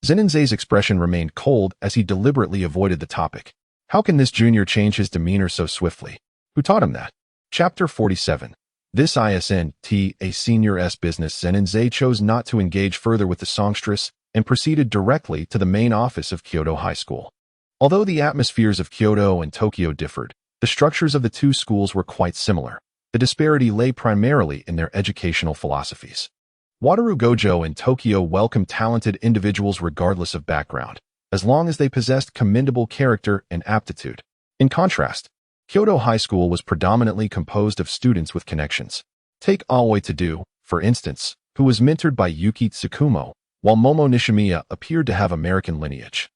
Zenin's expression remained cold as he deliberately avoided the topic. How can this junior change his demeanor so swiftly? Who taught him that? Chapter 47. This isn't a senior's business. Zenin chose not to engage further with the songstress and proceeded directly to the main office of Kyoto High School. Although the atmospheres of Kyoto and Tokyo differed, the structures of the two schools were quite similar. The disparity lay primarily in their educational philosophies. Wataru Gojo in Tokyo welcomed talented individuals regardless of background, as long as they possessed commendable character and aptitude. In contrast, Kyoto High School was predominantly composed of students with connections. Take Aoi to do, for instance, who was mentored by Yuki Tsukumo, while Momo Nishimiya appeared to have American lineage,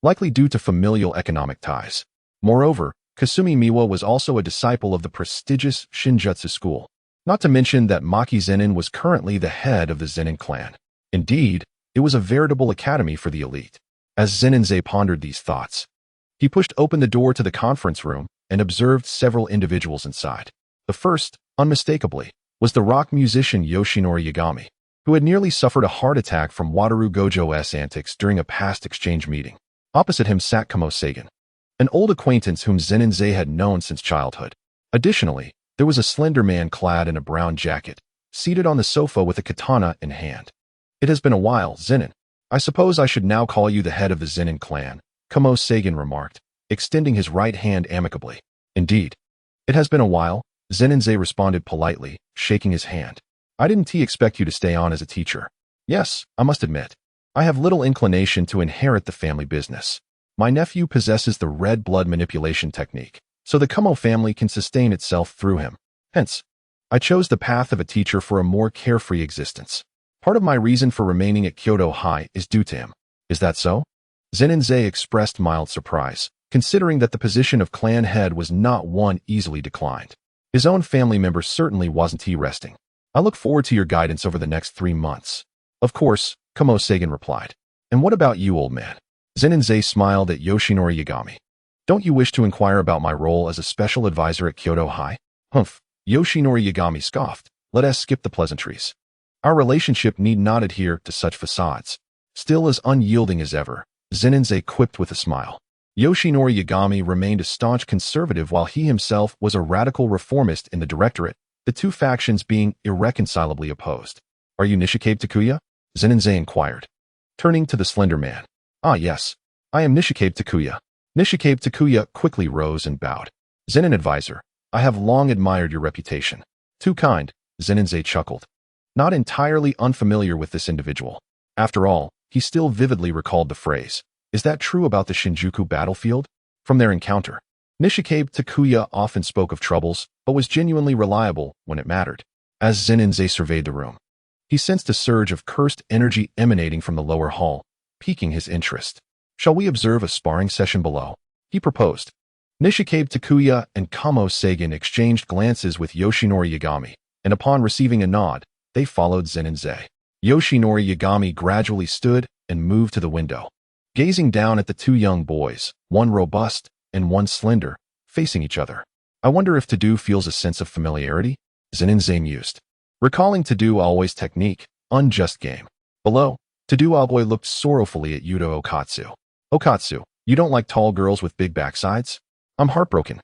likely due to familial economic ties. Moreover, Kasumi Miwa was also a disciple of the prestigious Shinjutsu school, not to mention that Maki Zenin was currently the head of the Zenin clan. Indeed, it was a veritable academy for the elite. As Zenin pondered these thoughts, he pushed open the door to the conference room and observed several individuals inside. The first, unmistakably, was the rock musician Yoshinori Yagami, who had nearly suffered a heart attack from Wataru Gojo's antics during a past exchange meeting. Opposite him sat Kamo Sagan, an old acquaintance whom Zenin had known since childhood. Additionally, there was a slender man clad in a brown jacket, seated on the sofa with a katana in hand. "It has been a while, Zenin. I suppose I should now call you the head of the Zenin clan," Kamo Sagan remarked, extending his right hand amicably. "Indeed. It has been a while," Zenin responded politely, shaking his hand. "I didn't expect you to stay on as a teacher. Yes, I must admit, I have little inclination to inherit the family business. My nephew possesses the red blood manipulation technique, so the Kamo family can sustain itself through him. Hence, I chose the path of a teacher for a more carefree existence. Part of my reason for remaining at Kyoto High is due to him." "Is that so?" Zenin expressed mild surprise, considering that the position of clan head was not one easily declined. His own family member certainly wasn't resting. "I look forward to your guidance over the next 3 months. "Of course," Kamo Sagan replied. "And what about you, old man?" Zenin smiled at Yoshinori Yagami. "Don't you wish to inquire about my role as a special advisor at Kyoto High?" "Humph," Yoshinori Yagami scoffed. "Let us skip the pleasantries. Our relationship need not adhere to such facades." Still as unyielding as ever, Zenin quipped with a smile. Yoshinori Yagami remained a staunch conservative while he himself was a radical reformist in the directorate, the two factions being irreconcilably opposed. "Are you Nishikabe Takuya?" Zenin inquired, turning to the slender man. "Ah yes, I am Nishikabe Takuya." Nishikabe Takuya quickly rose and bowed. "Zenin advisor, I have long admired your reputation." "Too kind," Zenin chuckled, not entirely unfamiliar with this individual. After all, he still vividly recalled the phrase, "Is that true about the Shinjuku battlefield?" from their encounter. Nishikabe Takuya often spoke of troubles, but was genuinely reliable when it mattered. As Zenin surveyed the room, he sensed a surge of cursed energy emanating from the lower hall, piquing his interest. "Shall we observe a sparring session below?" he proposed. Nishikabe Takuya and Kamo Sagan exchanged glances with Yoshinori Yagami, and upon receiving a nod, they followed Zenin. Yoshinori Yagami gradually stood and moved to the window, gazing down at the two young boys, one robust and one slender, facing each other. "I wonder if Tadu feels a sense of familiarity?" Zenin mused, recalling Tadu Alway's technique, unjust game. Below, Tadu Alway looked sorrowfully at Yuta Okatsu. "Okatsu, you don't like tall girls with big backsides?" "I'm heartbroken."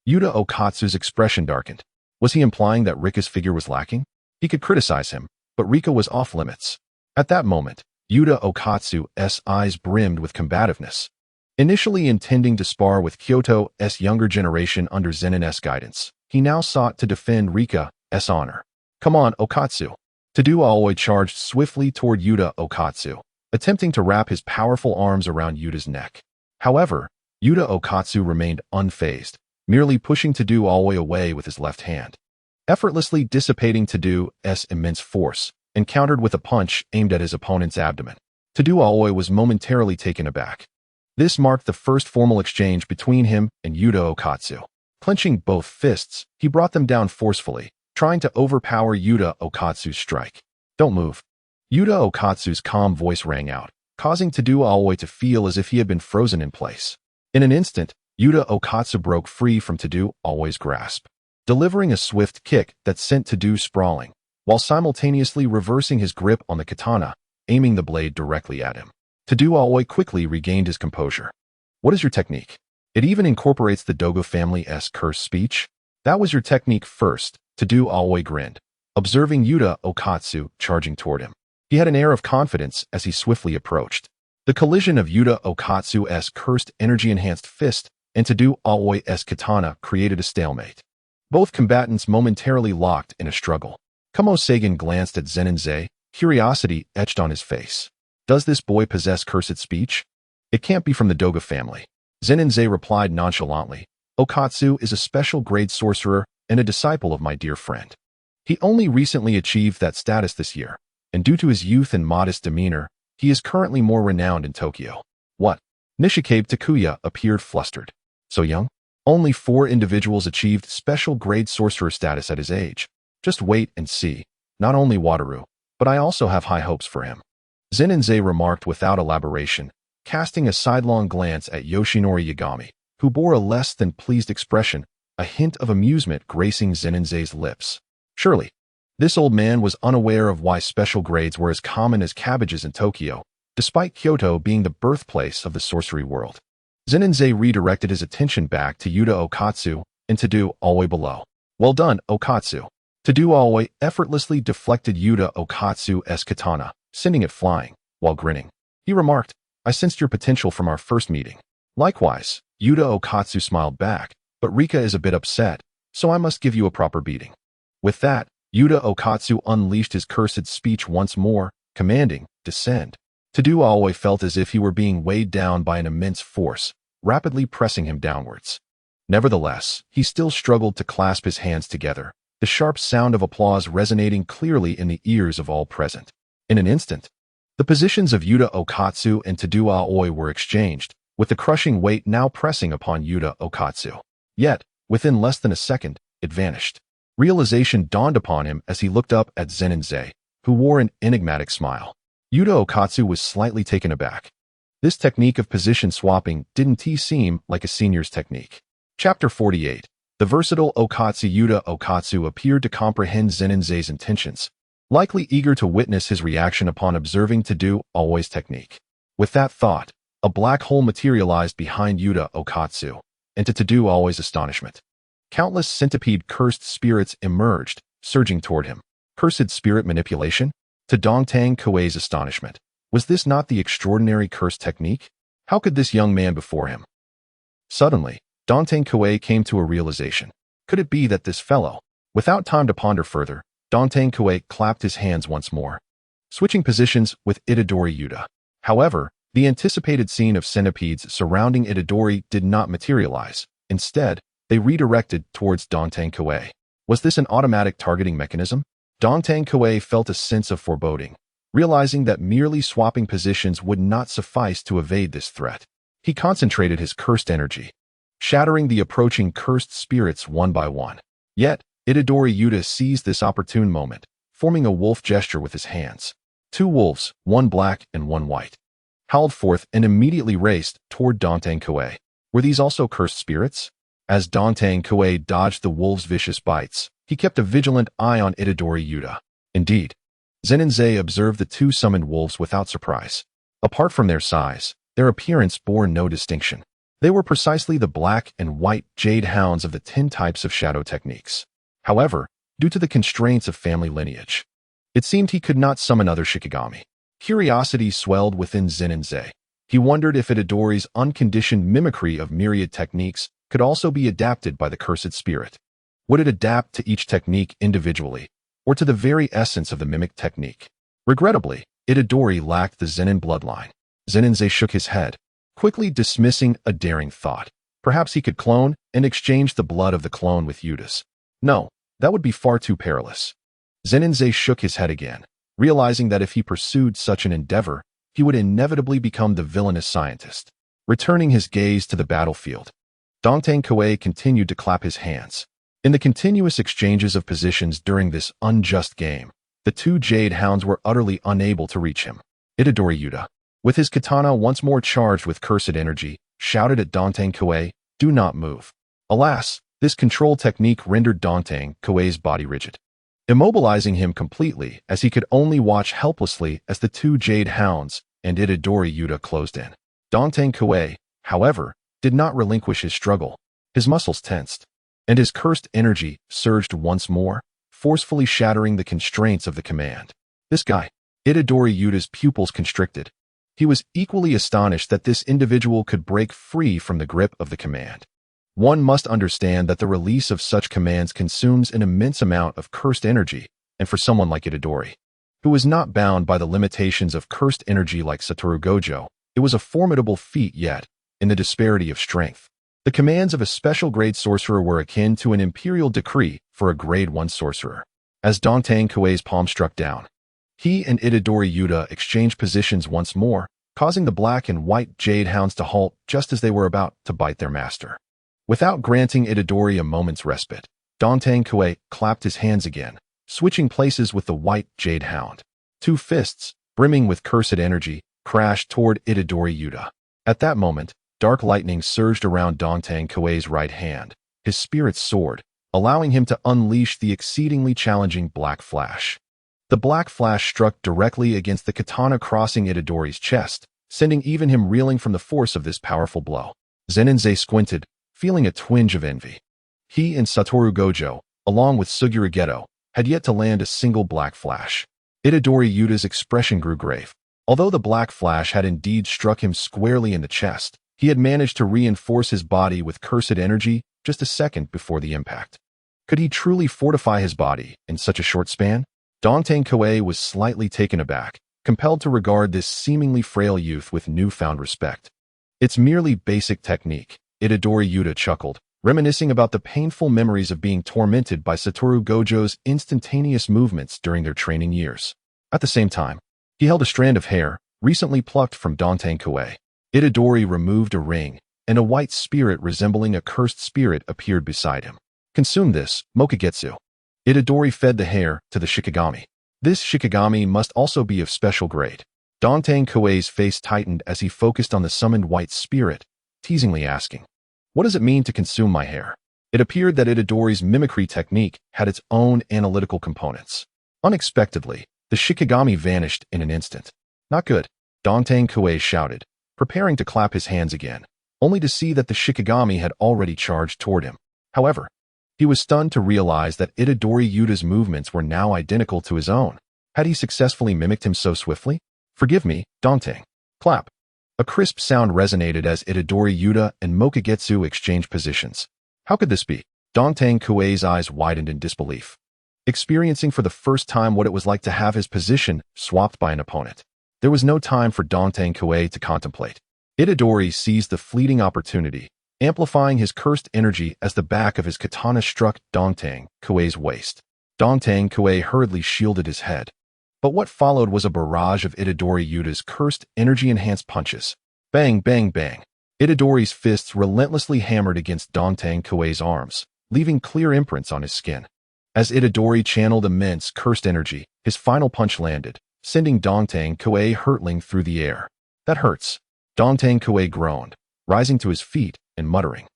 Yuta Okatsu's expression darkened. Was he implying that Rika's figure was lacking? He could criticize him, but Rika was off limits. At that moment, Yuta Okatsu's eyes brimmed with combativeness. Initially intending to spar with Kyoto's younger generation under Zenin's guidance, he now sought to defend Rika's honor. "Come on, Okatsu." Tadu Alway charged swiftly toward Yuta Okatsu, attempting to wrap his powerful arms around Yuta's neck. However, Yuta Okatsu remained unfazed, merely pushing Tadu Alway away with his left hand, effortlessly dissipating Tadu's immense force, and countered with a punch aimed at his opponent's abdomen. Tadu Alway was momentarily taken aback. This marked the first formal exchange between him and Yuta Okatsu. Clenching both fists, he brought them down forcefully, trying to overpower Yuta Okatsu's strike. "Don't move." Yuta Okatsu's calm voice rang out, causing Tadu Alway to feel as if he had been frozen in place. In an instant, Yuta Okatsu broke free from Tadu Alway's grasp, delivering a swift kick that sent Tadu sprawling, while simultaneously reversing his grip on the katana, aiming the blade directly at him. Tadu Alway quickly regained his composure. "What is your technique? It even incorporates the Dogo family's curse speech?" "That was your technique first," Tadu Alway grinned, observing Yuta Okatsu charging toward him. He had an air of confidence as he swiftly approached. The collision of Yuta Okatsu's cursed energy-enhanced fist and Tadu Alway's katana created a stalemate. Both combatants momentarily locked in a struggle. Kamo Sagan glanced at Zenin, curiosity etched on his face. "Does this boy possess cursed speech?" "It can't be from the Doga family." Zenin replied nonchalantly. "Okatsu is a special grade sorcerer and a disciple of my dear friend. He only recently achieved that status this year. and due to his youth and modest demeanor, he is currently more renowned in Tokyo. What? Nishikabe Takuya appeared flustered. So young? Only 4 individuals achieved special grade sorcerer status at his age. Just wait and see. Not only Wataru, but I also have high hopes for him. Zenin remarked without elaboration, casting a sidelong glance at Yoshinori Yagami, who bore a less than pleased expression, a hint of amusement gracing Zenin's lips. Surely, this old man was unaware of why special grades were as common as cabbages in Tokyo, despite Kyoto being the birthplace of the sorcery world. Zenin redirected his attention back to Yuta Okatsu and to do Aoi below. Well done, Okatsu. To do Aoi effortlessly deflected Yuta Okatsu's katana, sending it flying, while grinning. He remarked, I sensed your potential from our first meeting. Likewise, Yuta Okatsu smiled back, but Rika is a bit upset, so I must give you a proper beating. With that, Yuta Okatsu unleashed his cursed speech once more, commanding, descend. To do Aoi felt as if he were being weighed down by an immense force, rapidly pressing him downwards. Nevertheless, he still struggled to clasp his hands together, the sharp sound of applause resonating clearly in the ears of all present. In an instant, the positions of Yuta Okatsu and Tadu Aoi were exchanged, with the crushing weight now pressing upon Yuta Okatsu. Yet, within less than a second, it vanished. Realization dawned upon him as he looked up at Zenin, who wore an enigmatic smile. Yuta Okatsu was slightly taken aback. This technique of position swapping didn't seem like a senior's technique. Chapter 48. The versatile Okatsu Yuta Okatsu appeared to comprehend Zenin's intentions, likely eager to witness his reaction upon observing Tadu Aoi's technique. With that thought, a black hole materialized behind Yuta Okatsu, and to Tadu Aoi's astonishment, countless centipede-cursed spirits emerged, surging toward him. Cursed spirit manipulation? To Dongtang Kuei's astonishment, was this not the extraordinary curse technique? How could this young man before him? Suddenly, Dongtang Kuei came to a realization. Could it be that this fellow? Without time to ponder further, Dongtang Kuei clapped his hands once more, switching positions with Itadori Yuta. However, the anticipated scene of centipedes surrounding Itadori did not materialize. Instead, they redirected towards Dongtang Kuei. Was this an automatic targeting mechanism? Dongtang Kuei felt a sense of foreboding, realizing that merely swapping positions would not suffice to evade this threat. He concentrated his cursed energy, shattering the approaching cursed spirits one by one. Yet, Itadori Yuta seized this opportune moment, forming a wolf gesture with his hands. 2 wolves, one black and one white, howled forth and immediately raced toward Dongtang Kuei. Were these also cursed spirits? As Dongtang Kuei dodged the wolves' vicious bites, he kept a vigilant eye on Itadori Yuta. Indeed, Zenin observed the 2 summoned wolves without surprise. Apart from their size, their appearance bore no distinction. They were precisely the black and white jade hounds of the 10 types of shadow techniques. However, due to the constraints of family lineage, it seemed he could not summon other Shikigami. Curiosity swelled within Zenin. He wondered if Itadori's unconditioned mimicry of myriad techniques could also be adapted by the cursed spirit. Would it adapt to each technique individually, or to the very essence of the mimic technique? Regrettably, Itadori lacked the Zenin bloodline. Zenin shook his head, quickly dismissing a daring thought. Perhaps he could clone and exchange the blood of the clone with Yuta's. No, that would be far too perilous. Zenin shook his head again, realizing that if he pursued such an endeavor, he would inevitably become the villainous scientist. Returning his gaze to the battlefield, Dongtang Kuei continued to clap his hands. In the continuous exchanges of positions during this unjust game, the 2 jade hounds were utterly unable to reach him. Itadori Yuta, with his katana once more charged with cursed energy, shouted at Dongtang Kuei, "Do not move." Alas, this control technique rendered Dongtang Kuei's body rigid, immobilizing him completely as he could only watch helplessly as the 2 jade hounds and Itadori Yuta closed in. Dongtang Kuei, however, did not relinquish his struggle. His muscles tensed, and his cursed energy surged once more, forcefully shattering the constraints of the command. This guy. Itadori Yuta's pupils constricted. He was equally astonished that this individual could break free from the grip of the command. One must understand that the release of such commands consumes an immense amount of cursed energy, and for someone like Itadori, who was not bound by the limitations of cursed energy like Satoru Gojo, it was a formidable feat. Yet, in the disparity of strength, the commands of a special grade sorcerer were akin to an imperial decree for a grade 1 sorcerer. As Dongtang Kuei's palm struck down, He and Itadori Yuta exchanged positions once more, causing the black and white jade hounds to halt just as they were about to bite their master. Without granting Itadori a moment's respite, Dantang Kuei clapped his hands again, switching places with the white jade hound. Two fists, brimming with cursed energy, crashed toward Itadori Yuta. At that moment, dark lightning surged around Dantang Kuei's right hand. His spirit soared, allowing him to unleash the exceedingly challenging Black Flash. The Black Flash struck directly against the katana crossing Itadori's chest, sending even him reeling from the force of this powerful blow. Zenin squinted, feeling a twinge of envy. He and Satoru Gojo, along with Suguru Geto, had yet to land a single Black Flash. Itadori Yuta's expression grew grave. Although the Black Flash had indeed struck him squarely in the chest, he had managed to reinforce his body with cursed energy just a second before the impact. Could he truly fortify his body in such a short span? Dantang Kuei was slightly taken aback, compelled to regard this seemingly frail youth with newfound respect. It's merely basic technique, Itadori Yuta chuckled, reminiscing about the painful memories of being tormented by Satoru Gojo's instantaneous movements during their training years. At the same time, he held a strand of hair, recently plucked from Dantang Kuei. Itadori removed a ring, and a white spirit resembling a cursed spirit appeared beside him. Consume this, Mokagetsu. Itadori fed the hair to the Shikigami. This Shikigami must also be of special grade. Dantang Kuei's face tightened as he focused on the summoned white spirit, teasingly asking, "What does it mean to consume my hair?" It appeared that Itadori's mimicry technique had its own analytical components. Unexpectedly, the Shikigami vanished in an instant. "Not good," Dantang Kuei shouted, preparing to clap his hands again, only to see that the Shikigami had already charged toward him. However, he was stunned to realize that Itadori Yuta's movements were now identical to his own. Had he successfully mimicked him so swiftly? "Forgive me, Dantang." Clap. A crisp sound resonated as Itadori Yuta and Mokagetsu exchanged positions. How could this be? Dantang Kuei's eyes widened in disbelief, experiencing for the first time what it was like to have his position swapped by an opponent. There was no time for Dantang Kuei to contemplate. Itadori seized the fleeting opportunity, amplifying his cursed energy as the back of his katana struck Dantang Kuei's waist. Dantang Kuei hurriedly shielded his head. But what followed was a barrage of Itadori Yuta's cursed energy-enhanced punches. Bang, bang, bang. Itadori's fists relentlessly hammered against Dantang Kuei's arms, leaving clear imprints on his skin. As Itadori channeled immense cursed energy, his final punch landed, sending Dantang Kuei hurtling through the air. "That hurts." Dantang Kuei groaned, rising to his feet and muttering,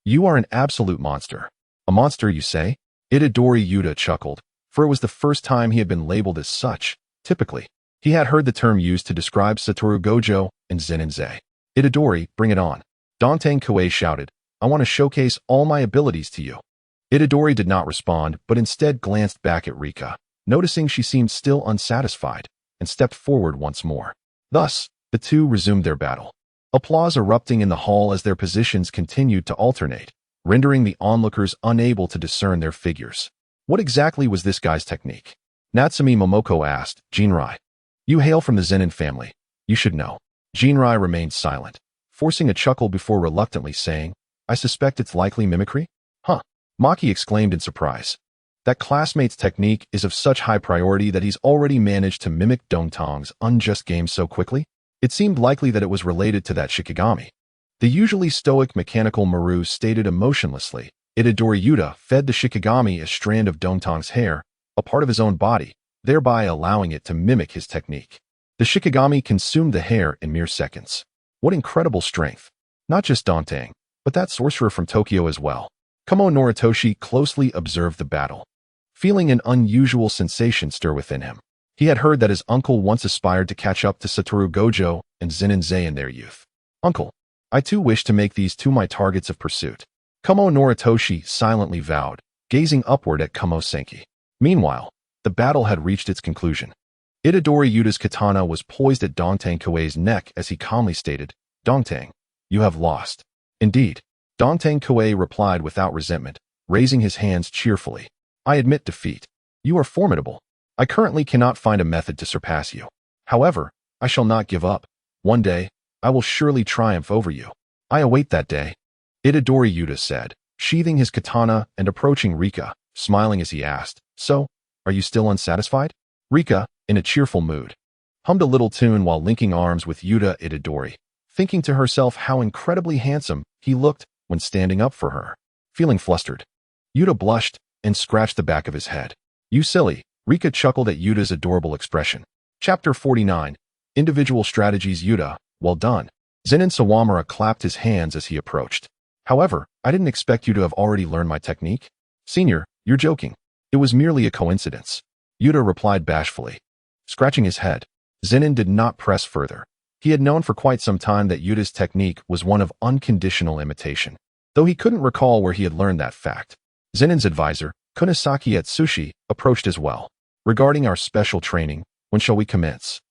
"You are an absolute monster." "A monster, you say?" Itadori Yuta chuckled, for it was the first time he had been labeled as such. Typically, he had heard the term used to describe Satoru Gojo and Zenin. "Itadori, bring it on." Dantang Kuei shouted, "I want to showcase all my abilities to you." Itadori did not respond, but instead glanced back at Rika, noticing she seemed still unsatisfied, and stepped forward once more. Thus, the two resumed their battle. Applause erupting in the hall as their positions continued to alternate, rendering the onlookers unable to discern their figures. What exactly was this guy's technique? Natsumi Momoko asked Jinrai. "You hail from the Zenin family. You should know." Jinrai remained silent, forcing a chuckle before reluctantly saying, "I suspect it's likely mimicry?" "Huh." Maki exclaimed in surprise. That classmate's technique is of such high priority that he's already managed to mimic Dongtang's unjust game so quickly? It seemed likely that it was related to that Shikigami. The usually stoic mechanical Maru stated emotionlessly. Itadori Yuta fed the Shikigami a strand of Dongtang's hair, a part of his own body, thereby allowing it to mimic his technique. The Shikigami consumed the hair in mere seconds. What incredible strength! Not just Dantang, but that sorcerer from Tokyo as well. Kumo Noritoshi closely observed the battle, feeling an unusual sensation stir within him. He had heard that his uncle once aspired to catch up to Satoru Gojo and Zenin in their youth. "Uncle, I too wish to make these two my targets of pursuit." Kumo Noritoshi silently vowed, gazing upward at Kumo Senki. Meanwhile, the battle had reached its conclusion. Itadori Yuta's katana was poised at Dantang Kuei's neck as he calmly stated, "Dongtang, you have lost." "Indeed." Dantang Kuei replied without resentment, raising his hands cheerfully. "I admit defeat. You are formidable. I currently cannot find a method to surpass you. However, I shall not give up. One day, I will surely triumph over you. I await that day." Itadori Yuta said, sheathing his katana and approaching Rika, smiling as he asked, "So, are you still unsatisfied?" Rika, in a cheerful mood, hummed a little tune while linking arms with Yuta Itadori, thinking to herself how incredibly handsome he looked when standing up for her. Feeling flustered, Yuta blushed and scratched the back of his head. "You silly," Rika chuckled at Yuta's adorable expression. Chapter 49, Individual Strategies. Yuta, well done. Zenin Sawamura clapped his hands as he approached. "However, I didn't expect you to have already learned my technique." "Senior, you're joking. It was merely a coincidence," Yuta replied bashfully. Scratching his head, Zenin did not press further. He had known for quite some time that Yuta's technique was one of unconditional imitation, though he couldn't recall where he had learned that fact. Zenin's advisor, Kunisaki Atsushi, approached as well. "Regarding our special training, when shall we commence?"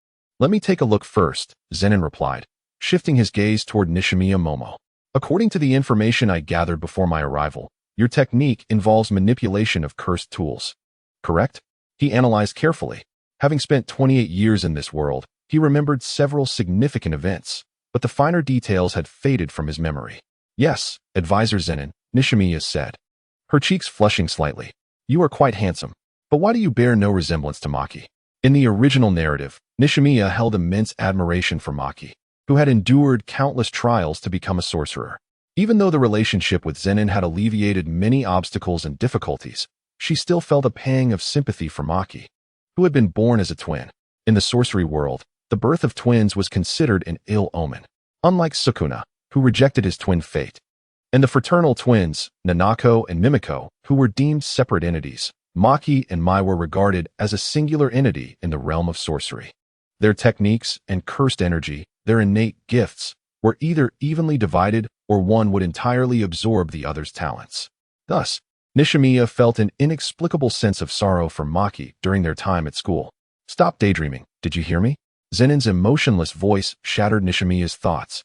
"Let me take a look first," Zenin replied, shifting his gaze toward Nishimiya Momo. "According to the information I gathered before my arrival, your technique involves manipulation of cursed tools. Correct?" He analyzed carefully. Having spent 28 years in this world, he remembered several significant events, but the finer details had faded from his memory. "Yes, Advisor Zenin," Nishimiya said, her cheeks flushing slightly. "You are quite handsome, but why do you bear no resemblance to Maki?" In the original narrative, Nishimiya held immense admiration for Maki, who had endured countless trials to become a sorcerer. Even though the relationship with Zenin had alleviated many obstacles and difficulties, she still felt a pang of sympathy for Maki, who had been born as a twin. In the sorcery world, the birth of twins was considered an ill omen, unlike Sukuna, who rejected his twin fate. And the fraternal twins, Nanako and Mimiko, who were deemed separate entities, Maki and Mai were regarded as a singular entity in the realm of sorcery. Their techniques and cursed energy, their innate gifts, were either evenly divided or one would entirely absorb the other's talents. Thus, Nishimiya felt an inexplicable sense of sorrow for Maki during their time at school. "Stop daydreaming, did you hear me?" Zenin's emotionless voice shattered Nishimiya's thoughts,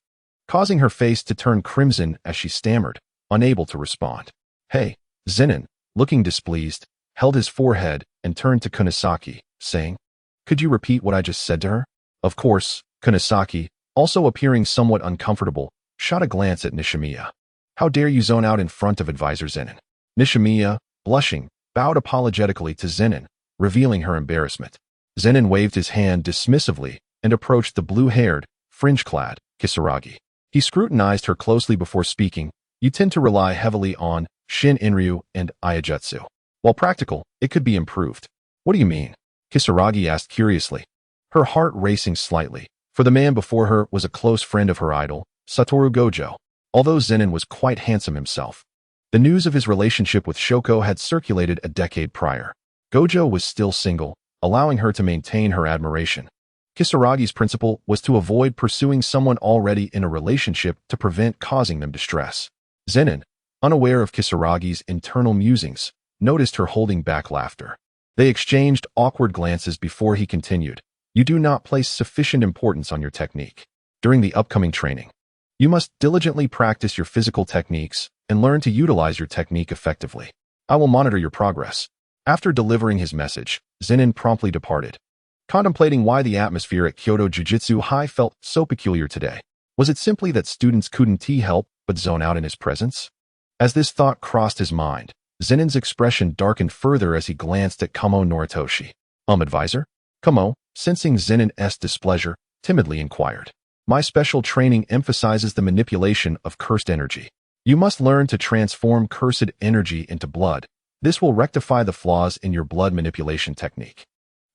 causing her face to turn crimson as she stammered, unable to respond. "Hey," Zenin, looking displeased, held his forehead and turned to Kunisaki, saying, "Could you repeat what I just said to her?" Of course, Kunisaki, also appearing somewhat uncomfortable, shot a glance at Nishimiya. "How dare you zone out in front of Advisor Zenin?" Nishimiya, blushing, bowed apologetically to Zenin, revealing her embarrassment. Zenin waved his hand dismissively and approached the blue-haired, fringe-clad Kisaragi. He scrutinized her closely before speaking. "You tend to rely heavily on Shin Inryu and Iajutsu. While practical, it could be improved." "What do you mean?" Kisaragi asked curiously, her heart racing slightly, for the man before her was a close friend of her idol, Satoru Gojo, although Zenin was quite handsome himself. The news of his relationship with Shoko had circulated a decade prior. Gojo was still single, allowing her to maintain her admiration. Kisaragi's principle was to avoid pursuing someone already in a relationship to prevent causing them distress. Zenin, unaware of Kisaragi's internal musings, noticed her holding back laughter. They exchanged awkward glances before he continued. "You do not place sufficient importance on your technique. During the upcoming training, you must diligently practice your physical techniques and learn to utilize your technique effectively. I will monitor your progress." After delivering his message, Zenin promptly departed, contemplating why the atmosphere at Kyoto Jujutsu High felt so peculiar today. Was it simply that students couldn't help but zone out in his presence? As this thought crossed his mind, Zenin's expression darkened further as he glanced at Kamo Noritoshi. Advisor?" Kamo, sensing Zenin's displeasure, timidly inquired. "My special training emphasizes the manipulation of cursed energy. You must learn to transform cursed energy into blood. This will rectify the flaws in your blood manipulation technique.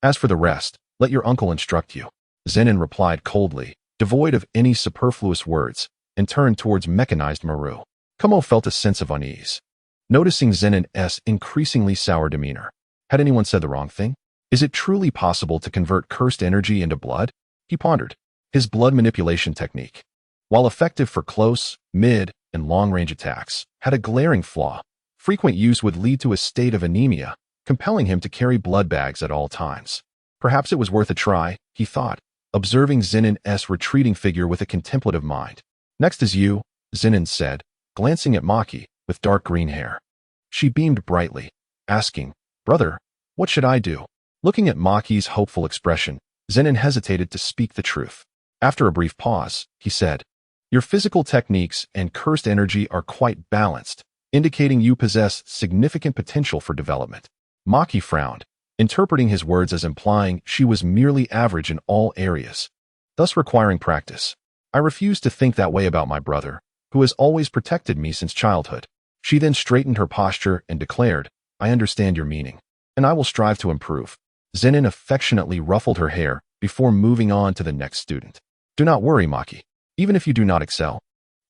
As for the rest, let your uncle instruct you." Zenin replied coldly, devoid of any superfluous words, and turned towards mechanized Maru. Kamo felt a sense of unease, noticing Zenin's increasingly sour demeanor. Had anyone said the wrong thing? Is it truly possible to convert cursed energy into blood? He pondered. His blood manipulation technique, while effective for close, mid, and long-range attacks, had a glaring flaw. Frequent use would lead to a state of anemia, compelling him to carry blood bags at all times. Perhaps it was worth a try, he thought, observing Zenin's retreating figure with a contemplative mind. "Next is you," Zenin said, glancing at Maki, with dark green hair. She beamed brightly, asking, "Brother, what should I do?" Looking at Maki's hopeful expression, Zenin hesitated to speak the truth. After a brief pause, he said, "Your physical techniques and cursed energy are quite balanced, indicating you possess significant potential for development." Maki frowned, interpreting his words as implying she was merely average in all areas, thus requiring practice. I refuse to think that way about my brother, who has always protected me since childhood. She then straightened her posture and declared, I understand your meaning, and I will strive to improve. Zenin affectionately ruffled her hair before moving on to the next student. Do not worry, Maki. Even if you do not excel,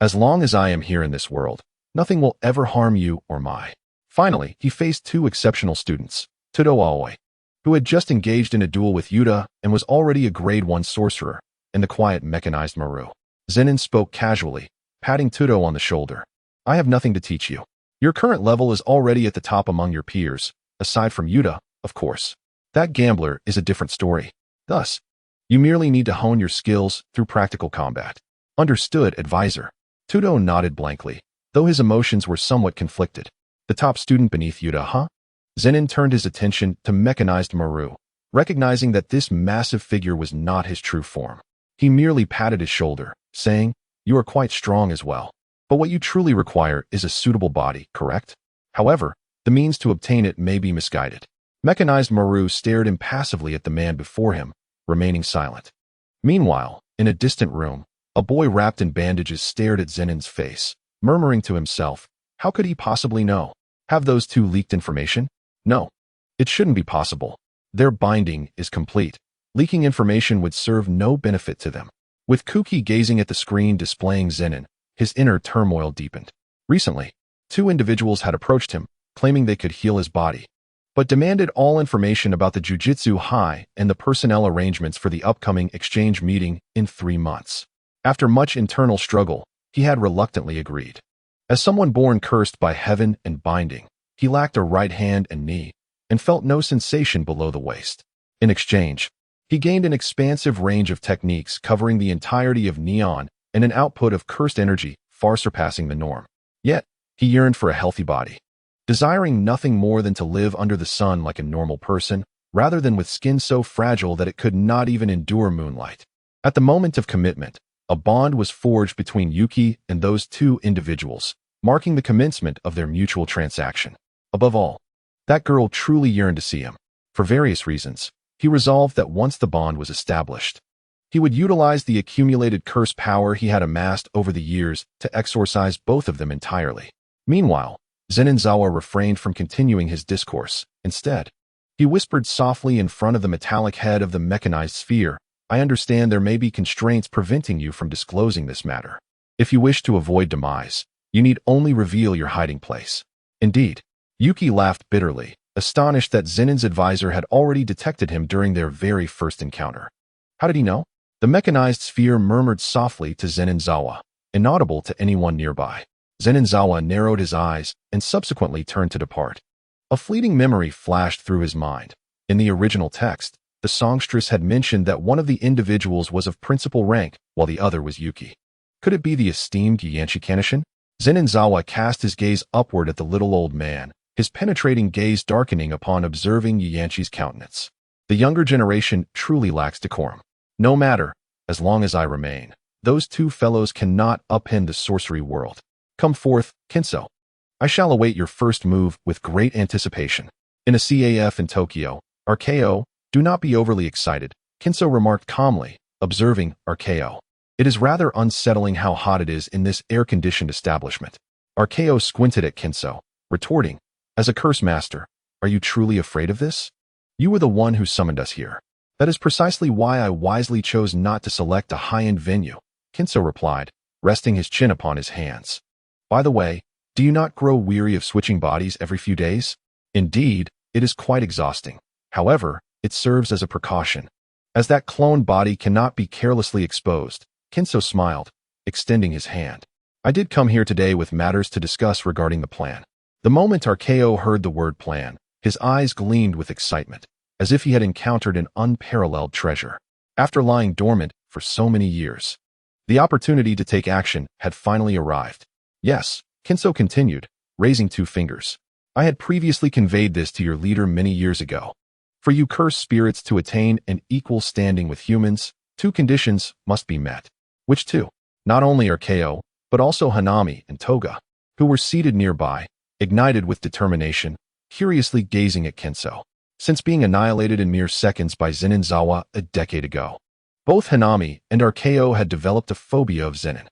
as long as I am here in this world, nothing will ever harm you or my. Finally, he faced two exceptional students, Todo Aoi, who had just engaged in a duel with Yuta and was already a grade 1 sorcerer, and the quiet mechanized Maru. Zenin spoke casually, patting Todo on the shoulder. I have nothing to teach you. Your current level is already at the top among your peers, aside from Yuta, of course. That gambler is a different story. Thus, you merely need to hone your skills through practical combat. Understood, advisor. Todo nodded blankly, though his emotions were somewhat conflicted. The top student beneath Yuta, huh? Zenin turned his attention to mechanized Maru, recognizing that this massive figure was not his true form. He merely patted his shoulder, saying, You are quite strong as well. But what you truly require is a suitable body, correct? However, the means to obtain it may be misguided. Mechanized Maru stared impassively at the man before him, remaining silent. Meanwhile, in a distant room, a boy wrapped in bandages stared at Zenin's face, murmuring to himself, how could he possibly know? Have those two leaked information? No. It shouldn't be possible. Their binding is complete. Leaking information would serve no benefit to them. With Kuki gazing at the screen displaying Zenin, his inner turmoil deepened. Recently, two individuals had approached him, claiming they could heal his body, but demanded all information about the Jujutsu High and the personnel arrangements for the upcoming exchange meeting in 3 months. After much internal struggle, he had reluctantly agreed. As someone born cursed by heaven and binding, he lacked a right hand and knee, and felt no sensation below the waist. In exchange, he gained an expansive range of techniques covering the entirety of Neon and an output of cursed energy far surpassing the norm. Yet, he yearned for a healthy body, desiring nothing more than to live under the sun like a normal person, rather than with skin so fragile that it could not even endure moonlight. At the moment of commitment, a bond was forged between Yuki and those two individuals, marking the commencement of their mutual transaction. Above all, that girl truly yearned to see him. For various reasons, he resolved that once the bond was established, he would utilize the accumulated curse power he had amassed over the years to exorcise both of them entirely. Meanwhile, Zenin refrained from continuing his discourse. Instead, he whispered softly in front of the metallic head of the mechanized sphere, I understand there may be constraints preventing you from disclosing this matter. If you wish to avoid demise, you need only reveal your hiding place. Indeed, Yuki laughed bitterly, astonished that Zenin's advisor had already detected him during their very first encounter. How did he know? The mechanized sphere murmured softly to Zenin, inaudible to anyone nearby. Zenin narrowed his eyes and subsequently turned to depart. A fleeting memory flashed through his mind. In the original text, the songstress had mentioned that one of the individuals was of principal rank, while the other was Yuki. Could it be the esteemed Yanshi Kanishin? Zenin cast his gaze upward at the little old man, his penetrating gaze darkening upon observing Yanshi's countenance. The younger generation truly lacks decorum. No matter, as long as I remain, those two fellows cannot upend the sorcery world. Come forth, Kinso. I shall await your first move with great anticipation. In a CAF in Tokyo, RKO, do not be overly excited, Kinso remarked calmly, observing RKO. It is rather unsettling how hot it is in this air-conditioned establishment. RKO squinted at Kinso, retorting, as a curse master, are you truly afraid of this? You were the one who summoned us here. That is precisely why I wisely chose not to select a high-end venue, Kinso replied, resting his chin upon his hands. By the way, do you not grow weary of switching bodies every few days? Indeed, it is quite exhausting. However, it serves as a precaution. As that clone body cannot be carelessly exposed, Kinso smiled, extending his hand. I did come here today with matters to discuss regarding the plan. The moment RKO heard the word plan, his eyes gleamed with excitement, as if he had encountered an unparalleled treasure. After lying dormant for so many years, the opportunity to take action had finally arrived. Yes, Kinso continued, raising 2 fingers. I had previously conveyed this to your leader many years ago. For you cursed spirits to attain an equal standing with humans, 2 conditions must be met. Which 2? Not only RKO, but also Hanami and Toga, who were seated nearby, ignited with determination, curiously gazing at Kinso. since being annihilated in mere seconds by Zenin Zawa a decade ago. Both Hanami and RKO had developed a phobia of Zenin.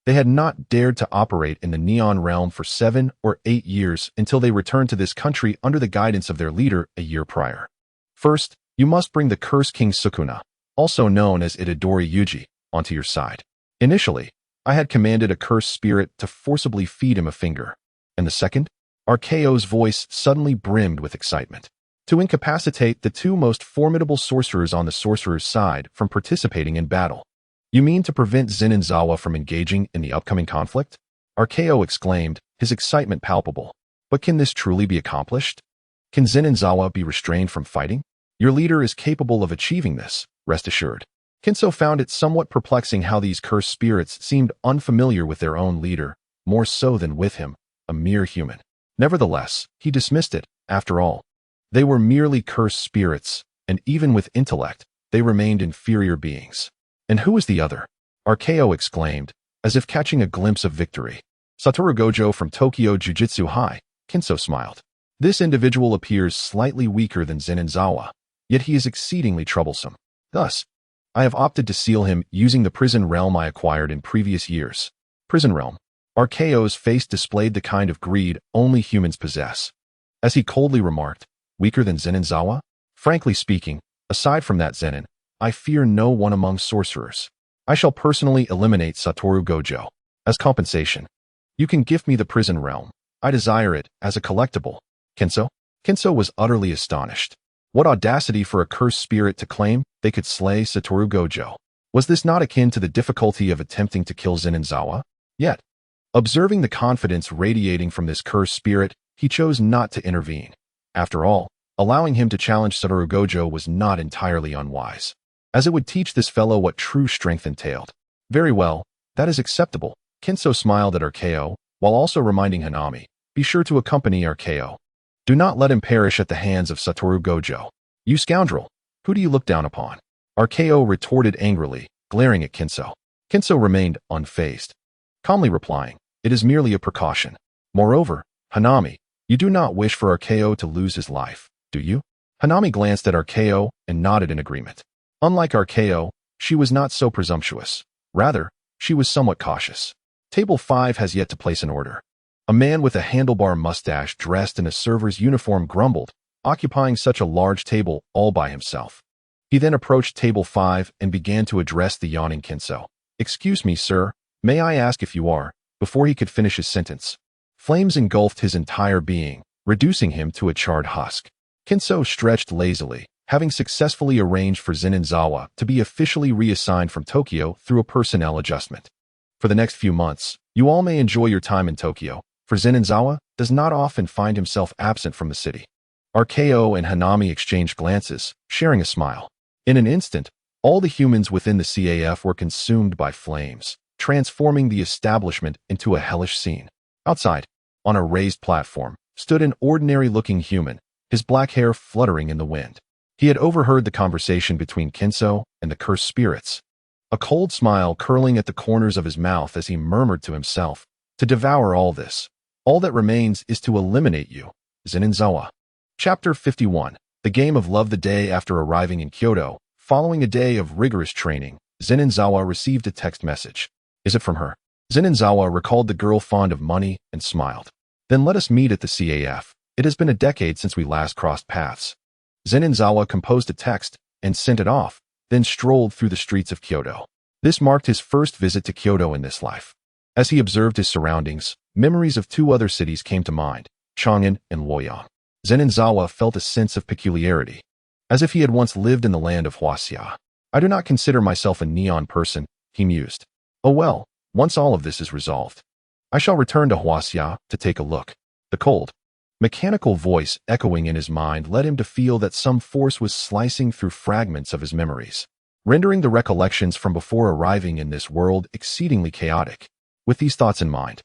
They had not dared to operate in the Neon realm for 7 or 8 years until they returned to this country under the guidance of their leader a year prior. First, you must bring the Curse King Sukuna, also known as Itadori Yuji, onto your side. Initially, I had commanded a cursed spirit to forcibly feed him a finger. And the second, RKO's voice suddenly brimmed with excitement. To incapacitate the two most formidable sorcerers on the sorcerer's side from participating in battle. You mean to prevent Zenin Zawa from engaging in the upcoming conflict? RKO exclaimed, his excitement palpable. But can this truly be accomplished? Can Zenin Zawa be restrained from fighting? Your leader is capable of achieving this, rest assured. Kinso found it somewhat perplexing how these cursed spirits seemed unfamiliar with their own leader, more so than with him, a mere human. Nevertheless, he dismissed it, after all. They were merely cursed spirits, and even with intellect, they remained inferior beings. And who was the other? RKO exclaimed, as if catching a glimpse of victory. Satoru Gojo from Tokyo Jujutsu High, Kinso smiled. This individual appears slightly weaker than Zenin Zawa, yet he is exceedingly troublesome. Thus, I have opted to seal him using the prison realm I acquired in previous years. Prison realm. RKO's face displayed the kind of greed only humans possess. As he coldly remarked, weaker than Zenin Zawa? Frankly speaking, aside from that Zenin, I fear no one among sorcerers. I shall personally eliminate Satoru Gojo. As compensation, you can gift me the prison realm. I desire it as a collectible. Kinso? Kinso was utterly astonished. What audacity for a cursed spirit to claim they could slay Satoru Gojo. Was this not akin to the difficulty of attempting to kill Zenin Zawa? Yet, observing the confidence radiating from this cursed spirit, he chose not to intervene. After all, allowing him to challenge Satoru Gojo was not entirely unwise, as it would teach this fellow what true strength entailed. Very well, that is acceptable. Kinso smiled at RKO, while also reminding Hanami, be sure to accompany RKO. Do not let him perish at the hands of Satoru Gojo. You scoundrel, who do you look down upon? RKO retorted angrily, glaring at Kinso. Kinso remained unfazed, calmly replying, it is merely a precaution. Moreover, Hanami, you do not wish for RKO to lose his life, do you? Hanami glanced at RKO and nodded in agreement. Unlike RKO, she was not so presumptuous. Rather, she was somewhat cautious. Table 5 has yet to place an order. A man with a handlebar mustache dressed in a server's uniform grumbled, occupying such a large table all by himself. He then approached table 5 and began to address the yawning Kinso. Excuse me, sir, may I ask if you are, before he could finish his sentence. Flames engulfed his entire being, reducing him to a charred husk. Kinso stretched lazily, having successfully arranged for Zenin Zawa to be officially reassigned from Tokyo through a personnel adjustment. For the next few months, you all may enjoy your time in Tokyo, for Zenin Zawa does not often find himself absent from the city. RKO and Hanami exchanged glances, sharing a smile. In an instant, all the humans within the CAF were consumed by flames, transforming the establishment into a hellish scene. Outside, on a raised platform, stood an ordinary-looking human, his black hair fluttering in the wind. He had overheard the conversation between Kinso and the cursed spirits. A cold smile curling at the corners of his mouth as he murmured to himself, to devour all this. All that remains is to eliminate you, Zenin Zawa. Chapter 51. The Game of Love. The day after arriving in Kyoto, following a day of rigorous training, Zenin Zawa received a text message. Is it from her? Zenin Zawa recalled the girl fond of money and smiled. Then let us meet at the CAF. It has been a decade since we last crossed paths. Zenin Zawa composed a text and sent it off, then strolled through the streets of Kyoto. This marked his first visit to Kyoto in this life. As he observed his surroundings, memories of two other cities came to mind, Chang'an and Luoyang. Zenin Zawa felt a sense of peculiarity, as if he had once lived in the land of Huaxia. I do not consider myself a neon person, he mused. Oh well, once all of this is resolved, I shall return to Huaxia to take a look. The cold, mechanical voice echoing in his mind led him to feel that some force was slicing through fragments of his memories, rendering the recollections from before arriving in this world exceedingly chaotic. With these thoughts in mind,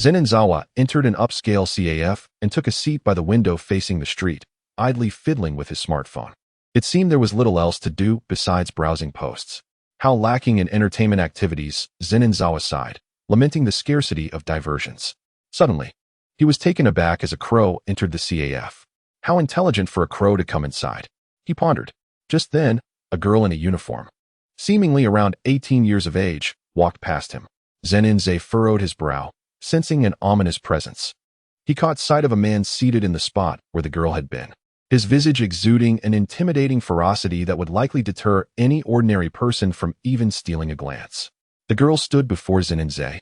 Zenin Zawa entered an upscale CAF and took a seat by the window facing the street, idly fiddling with his smartphone. It seemed there was little else to do besides browsing posts. How lacking in entertainment activities, Zenin Zawa sighed, lamenting the scarcity of diversions. Suddenly, he was taken aback as a crow entered the CAF. How intelligent for a crow to come inside. He pondered. Just then, a girl in a uniform, seemingly around 18 years of age, walked past him. Zenin furrowed his brow, sensing an ominous presence. He caught sight of a man seated in the spot where the girl had been, his visage exuding an intimidating ferocity that would likely deter any ordinary person from even stealing a glance. The girl stood before Zenin,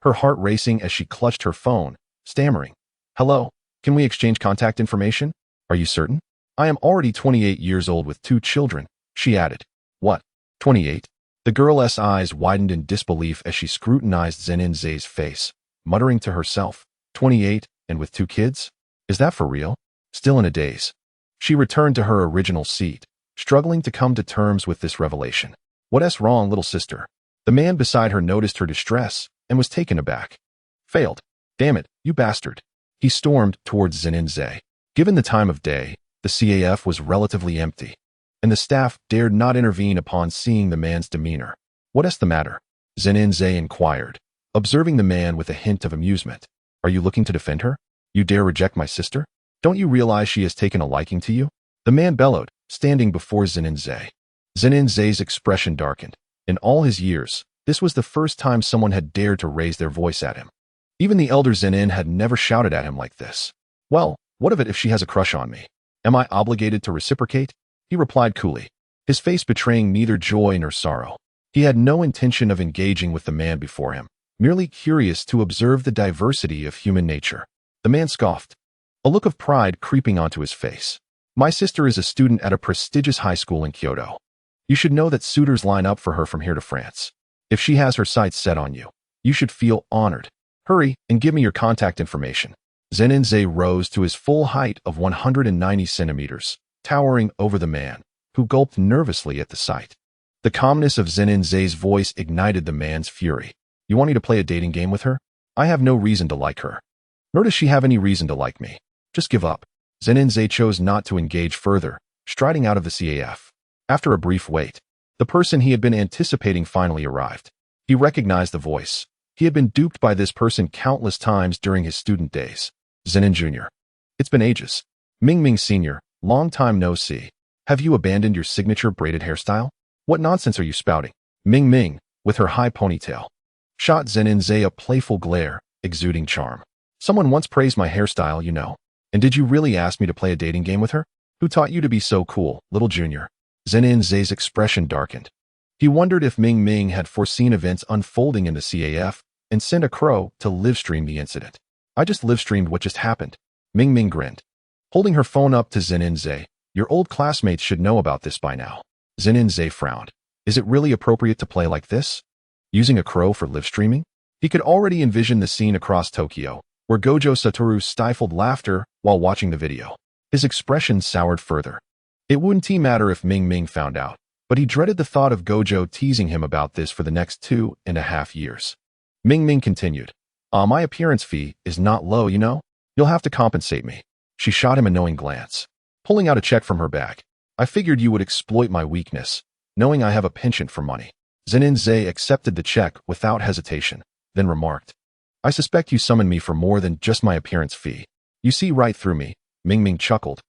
her heart racing as she clutched her phone, stammering, "Hello, can we exchange contact information? Are you certain? I am already 28 years old with 2 children, she added. What? 28? The girl's eyes widened in disbelief as she scrutinized Zenin's face, muttering to herself, 28 and with 2 kids? Is that for real? Still in a daze. She returned to her original seat, struggling to come to terms with this revelation. What's wrong, little sister? The man beside her noticed her distress and was taken aback. Failed. Damn it, you bastard. He stormed towards Zenin. Given the time of day, the CAF was relatively empty, and the staff dared not intervene upon seeing the man's demeanor. What's the matter? Zenin inquired, observing the man with a hint of amusement. Are you looking to defend her? You dare reject my sister? Don't you realize she has taken a liking to you? The man bellowed, standing before Zenin. Zenin's expression darkened. In all his years, this was the first time someone had dared to raise their voice at him. Even the elder Zenin had never shouted at him like this. Well, what of it if she has a crush on me? Am I obligated to reciprocate? He replied coolly, his face betraying neither joy nor sorrow. He had no intention of engaging with the man before him, merely curious to observe the diversity of human nature. The man scoffed, a look of pride creeping onto his face. My sister is a student at a prestigious high school in Kyoto. You should know that suitors line up for her from here to France. If she has her sights set on you, you should feel honored. Hurry and give me your contact information. Zenin rose to his full height of 190 centimeters, towering over the man, who gulped nervously at the sight. The calmness of Zenin's voice ignited the man's fury. You want me to play a dating game with her? I have no reason to like her. Nor does she have any reason to like me. Just give up. Zenin chose not to engage further, striding out of the CAF. After a brief wait, the person he had been anticipating finally arrived. He recognized the voice. He had been duped by this person countless times during his student days. Zenin Jr. It's been ages. Ming Sr., long time no see. Have you abandoned your signature braided hairstyle? What nonsense are you spouting? Ming, with her high ponytail, shot Zenin a playful glare, exuding charm. Someone once praised my hairstyle, you know. And did you really ask me to play a dating game with her? Who taught you to be so cool, little junior? Zenin's expression darkened. He wondered if Ming had foreseen events unfolding in the CAF and sent a crow to livestream the incident. I just livestreamed what just happened. Ming grinned, holding her phone up to Zenin. Your old classmates should know about this by now. Zenin frowned. Is it really appropriate to play like this? Using a crow for livestreaming? He could already envision the scene across Tokyo, where Gojo Satoru stifled laughter while watching the video. His expression soured further. It wouldn't matter if Ming found out, but he dreaded the thought of Gojo teasing him about this for the next 2.5 years. Ming continued. My appearance fee is not low, you know? You'll have to compensate me. She shot him a knowing glance, pulling out a check from her bag. I figured you would exploit my weakness, knowing I have a penchant for money. Zenin accepted the check without hesitation, then remarked, I suspect you summoned me for more than just my appearance fee. You see right through me. Ming chuckled,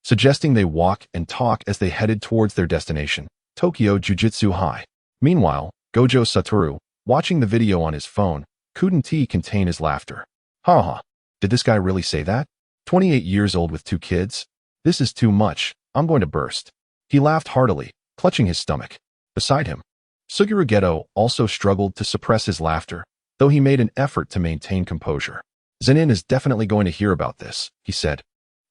suggesting they walk and talk as they headed towards their destination, Tokyo Jujutsu High. Meanwhile, Gojo Satoru, watching the video on his phone, couldn't contain his laughter. Ha, did this guy really say that? 28 years old with 2 kids? This is too much, I'm going to burst. He laughed heartily, clutching his stomach. Beside him, Suguru Geto also struggled to suppress his laughter, though he made an effort to maintain composure. Zenin is definitely going to hear about this, he said,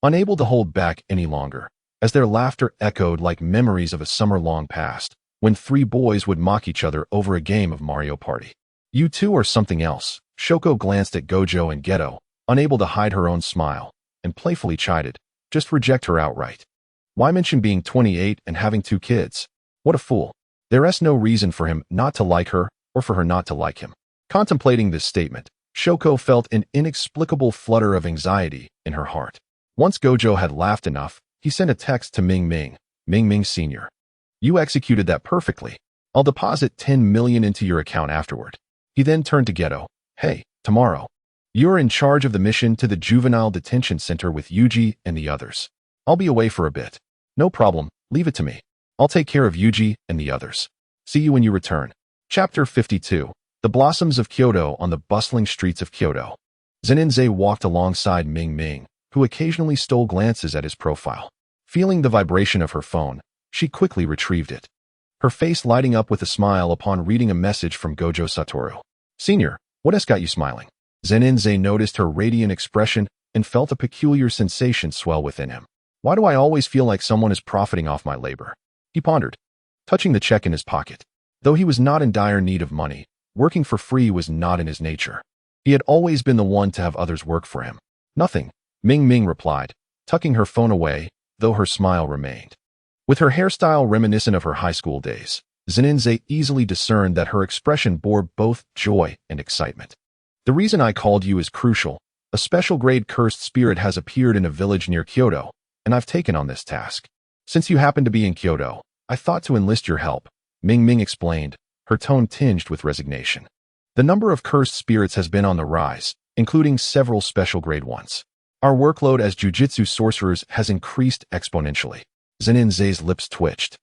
unable to hold back any longer, as their laughter echoed like memories of a summer long past, when 3 boys would mock each other over a game of Mario Party. You two are something else. Shoko glanced at Gojo and Geto, unable to hide her own smile, and playfully chided, just reject her outright. Why mention being 28 and having 2 kids? What a fool. There's no reason for him not to like her or for her not to like him. Contemplating this statement, Shoko felt an inexplicable flutter of anxiety in her heart. Once Gojo had laughed enough, he sent a text to Ming Sr. You executed that perfectly. I'll deposit 10 million into your account afterward. He then turned to Geto. Hey, tomorrow, you're in charge of the mission to the juvenile detention center with Yuji and the others. I'll be away for a bit. No problem, leave it to me. I'll take care of Yuji and the others. See you when you return. Chapter 52. The Blossoms of Kyoto. On the bustling streets of Kyoto, Zenin walked alongside Ming Ming, who occasionally stole glances at his profile. Feeling the vibration of her phone, she quickly retrieved it, her face lighting up with a smile upon reading a message from Gojo Satoru. Senior, what has got you smiling? Zenin noticed her radiant expression and felt a peculiar sensation swell within him. Why do I always feel like someone is profiting off my labor? He pondered, touching the check in his pocket. Though he was not in dire need of money, working for free was not in his nature. He had always been the one to have others work for him. Nothing, Ming Ming replied, tucking her phone away, though her smile remained. With her hairstyle reminiscent of her high school days, Zenin easily discerned that her expression bore both joy and excitement. The reason I called you is crucial. A special grade cursed spirit has appeared in a village near Kyoto, and I've taken on this task. Since you happen to be in Kyoto, I thought to enlist your help, Ming Ming explained, her tone tinged with resignation. The number of cursed spirits has been on the rise, including several special grade ones. Our workload as jujutsu sorcerers has increased exponentially. Zenin's lips twitched.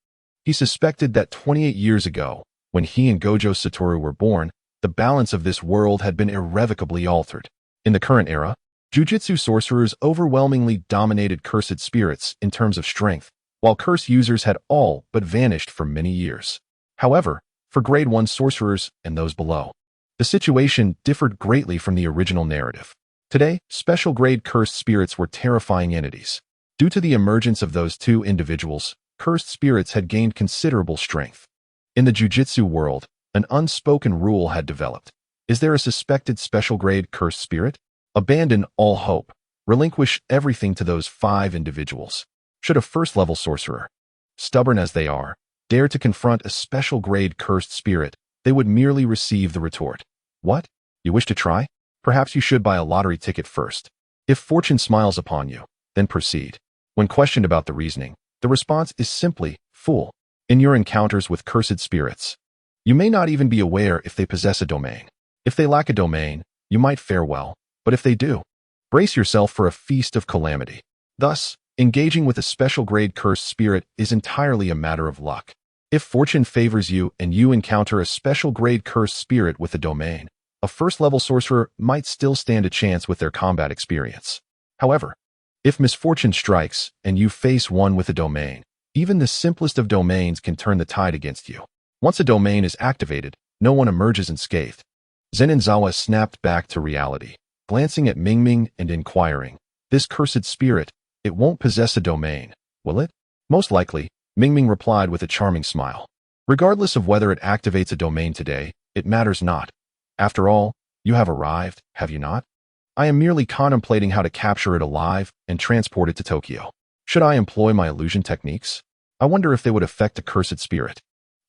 He suspected that 28 years ago, when he and Gojo Satoru were born, the balance of this world had been irrevocably altered. In the current era, jujutsu sorcerers overwhelmingly dominated cursed spirits in terms of strength, while curse users had all but vanished for many years. However, for grade 1 sorcerers and those below, the situation differed greatly from the original narrative. Today, special grade cursed spirits were terrifying entities. Due to the emergence of those two individuals, cursed spirits had gained considerable strength. In the jujutsu world, an unspoken rule had developed. Is there a suspected special grade cursed spirit? Abandon all hope. Relinquish everything to those 5 individuals. Should a first-level sorcerer, stubborn as they are, dare to confront a special grade cursed spirit, they would merely receive the retort. What? You wish to try? Perhaps you should buy a lottery ticket first. If fortune smiles upon you, then proceed. When questioned about the reasoning, the response is simply, fool. In your encounters with cursed spirits, you may not even be aware if they possess a domain. If they lack a domain, you might fare well, but if they do, brace yourself for a feast of calamity. Thus, engaging with a special grade cursed spirit is entirely a matter of luck. If fortune favors you and you encounter a special grade cursed spirit with a domain, a first-level sorcerer might still stand a chance with their combat experience. However, if misfortune strikes and you face one with a domain, even the simplest of domains can turn the tide against you. Once a domain is activated, no one emerges unscathed. Zenin snapped back to reality, glancing at Ming Ming and inquiring, this cursed spirit, it won't possess a domain, will it? Most likely, Ming Ming replied with a charming smile. Regardless of whether it activates a domain today, it matters not. After all, you have arrived, have you not? I am merely contemplating how to capture it alive and transport it to Tokyo. Should I employ my illusion techniques? I wonder if they would affect a cursed spirit.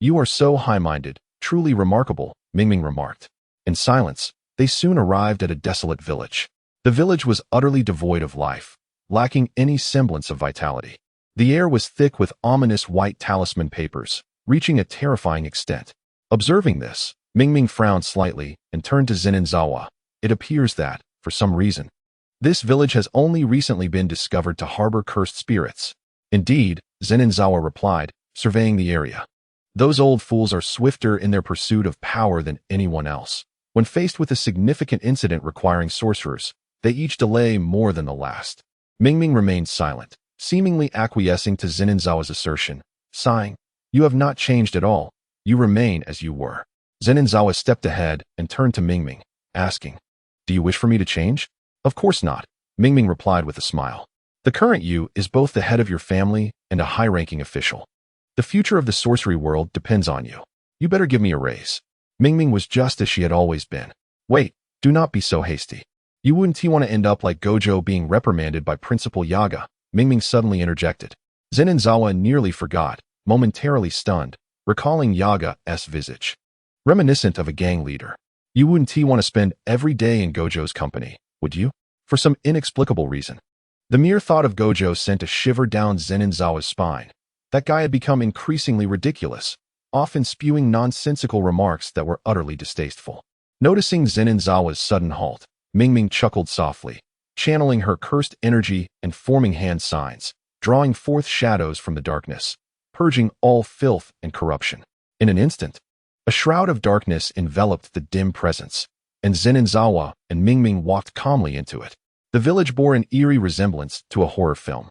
You are so high-minded, truly remarkable, Ming Ming remarked. In silence, they soon arrived at a desolate village. The village was utterly devoid of life, lacking any semblance of vitality. The air was thick with ominous white talisman papers, reaching a terrifying extent. Observing this, Ming Ming frowned slightly and turned to Zenin. It appears that, for some reason, this village has only recently been discovered to harbor cursed spirits. Indeed, Zenin replied, surveying the area. Those old fools are swifter in their pursuit of power than anyone else. When faced with a significant incident requiring sorcerers, they each delay more than the last. Ming Ming remained silent, seemingly acquiescing to Zenin's assertion, sighing, You have not changed at all. You remain as you were. Zenin stepped ahead and turned to Ming Ming, asking, Do you wish for me to change? Of course not, Ming Ming replied with a smile. The current you is both the head of your family and a high-ranking official. The future of the sorcery world depends on you. You better give me a raise. Ming Ming was just as she had always been. Wait, do not be so hasty. You wouldn't want to end up like Gojo being reprimanded by Principal Yaga, Ming Ming suddenly interjected. Zenin nearly forgot, momentarily stunned, recalling Yaga's visage. Reminiscent of a gang leader. You wouldn't want to spend every day in Gojo's company, would you? For some inexplicable reason. The mere thought of Gojo sent a shiver down Zenin spine. That guy had become increasingly ridiculous, often spewing nonsensical remarks that were utterly distasteful. Noticing Zenin sudden halt, Ming Ming chuckled softly, channeling her cursed energy and forming hand signs, drawing forth shadows from the darkness, purging all filth and corruption. In an instant, a shroud of darkness enveloped the dim presence, and Zenin and Mingming walked calmly into it. The village bore an eerie resemblance to a horror film.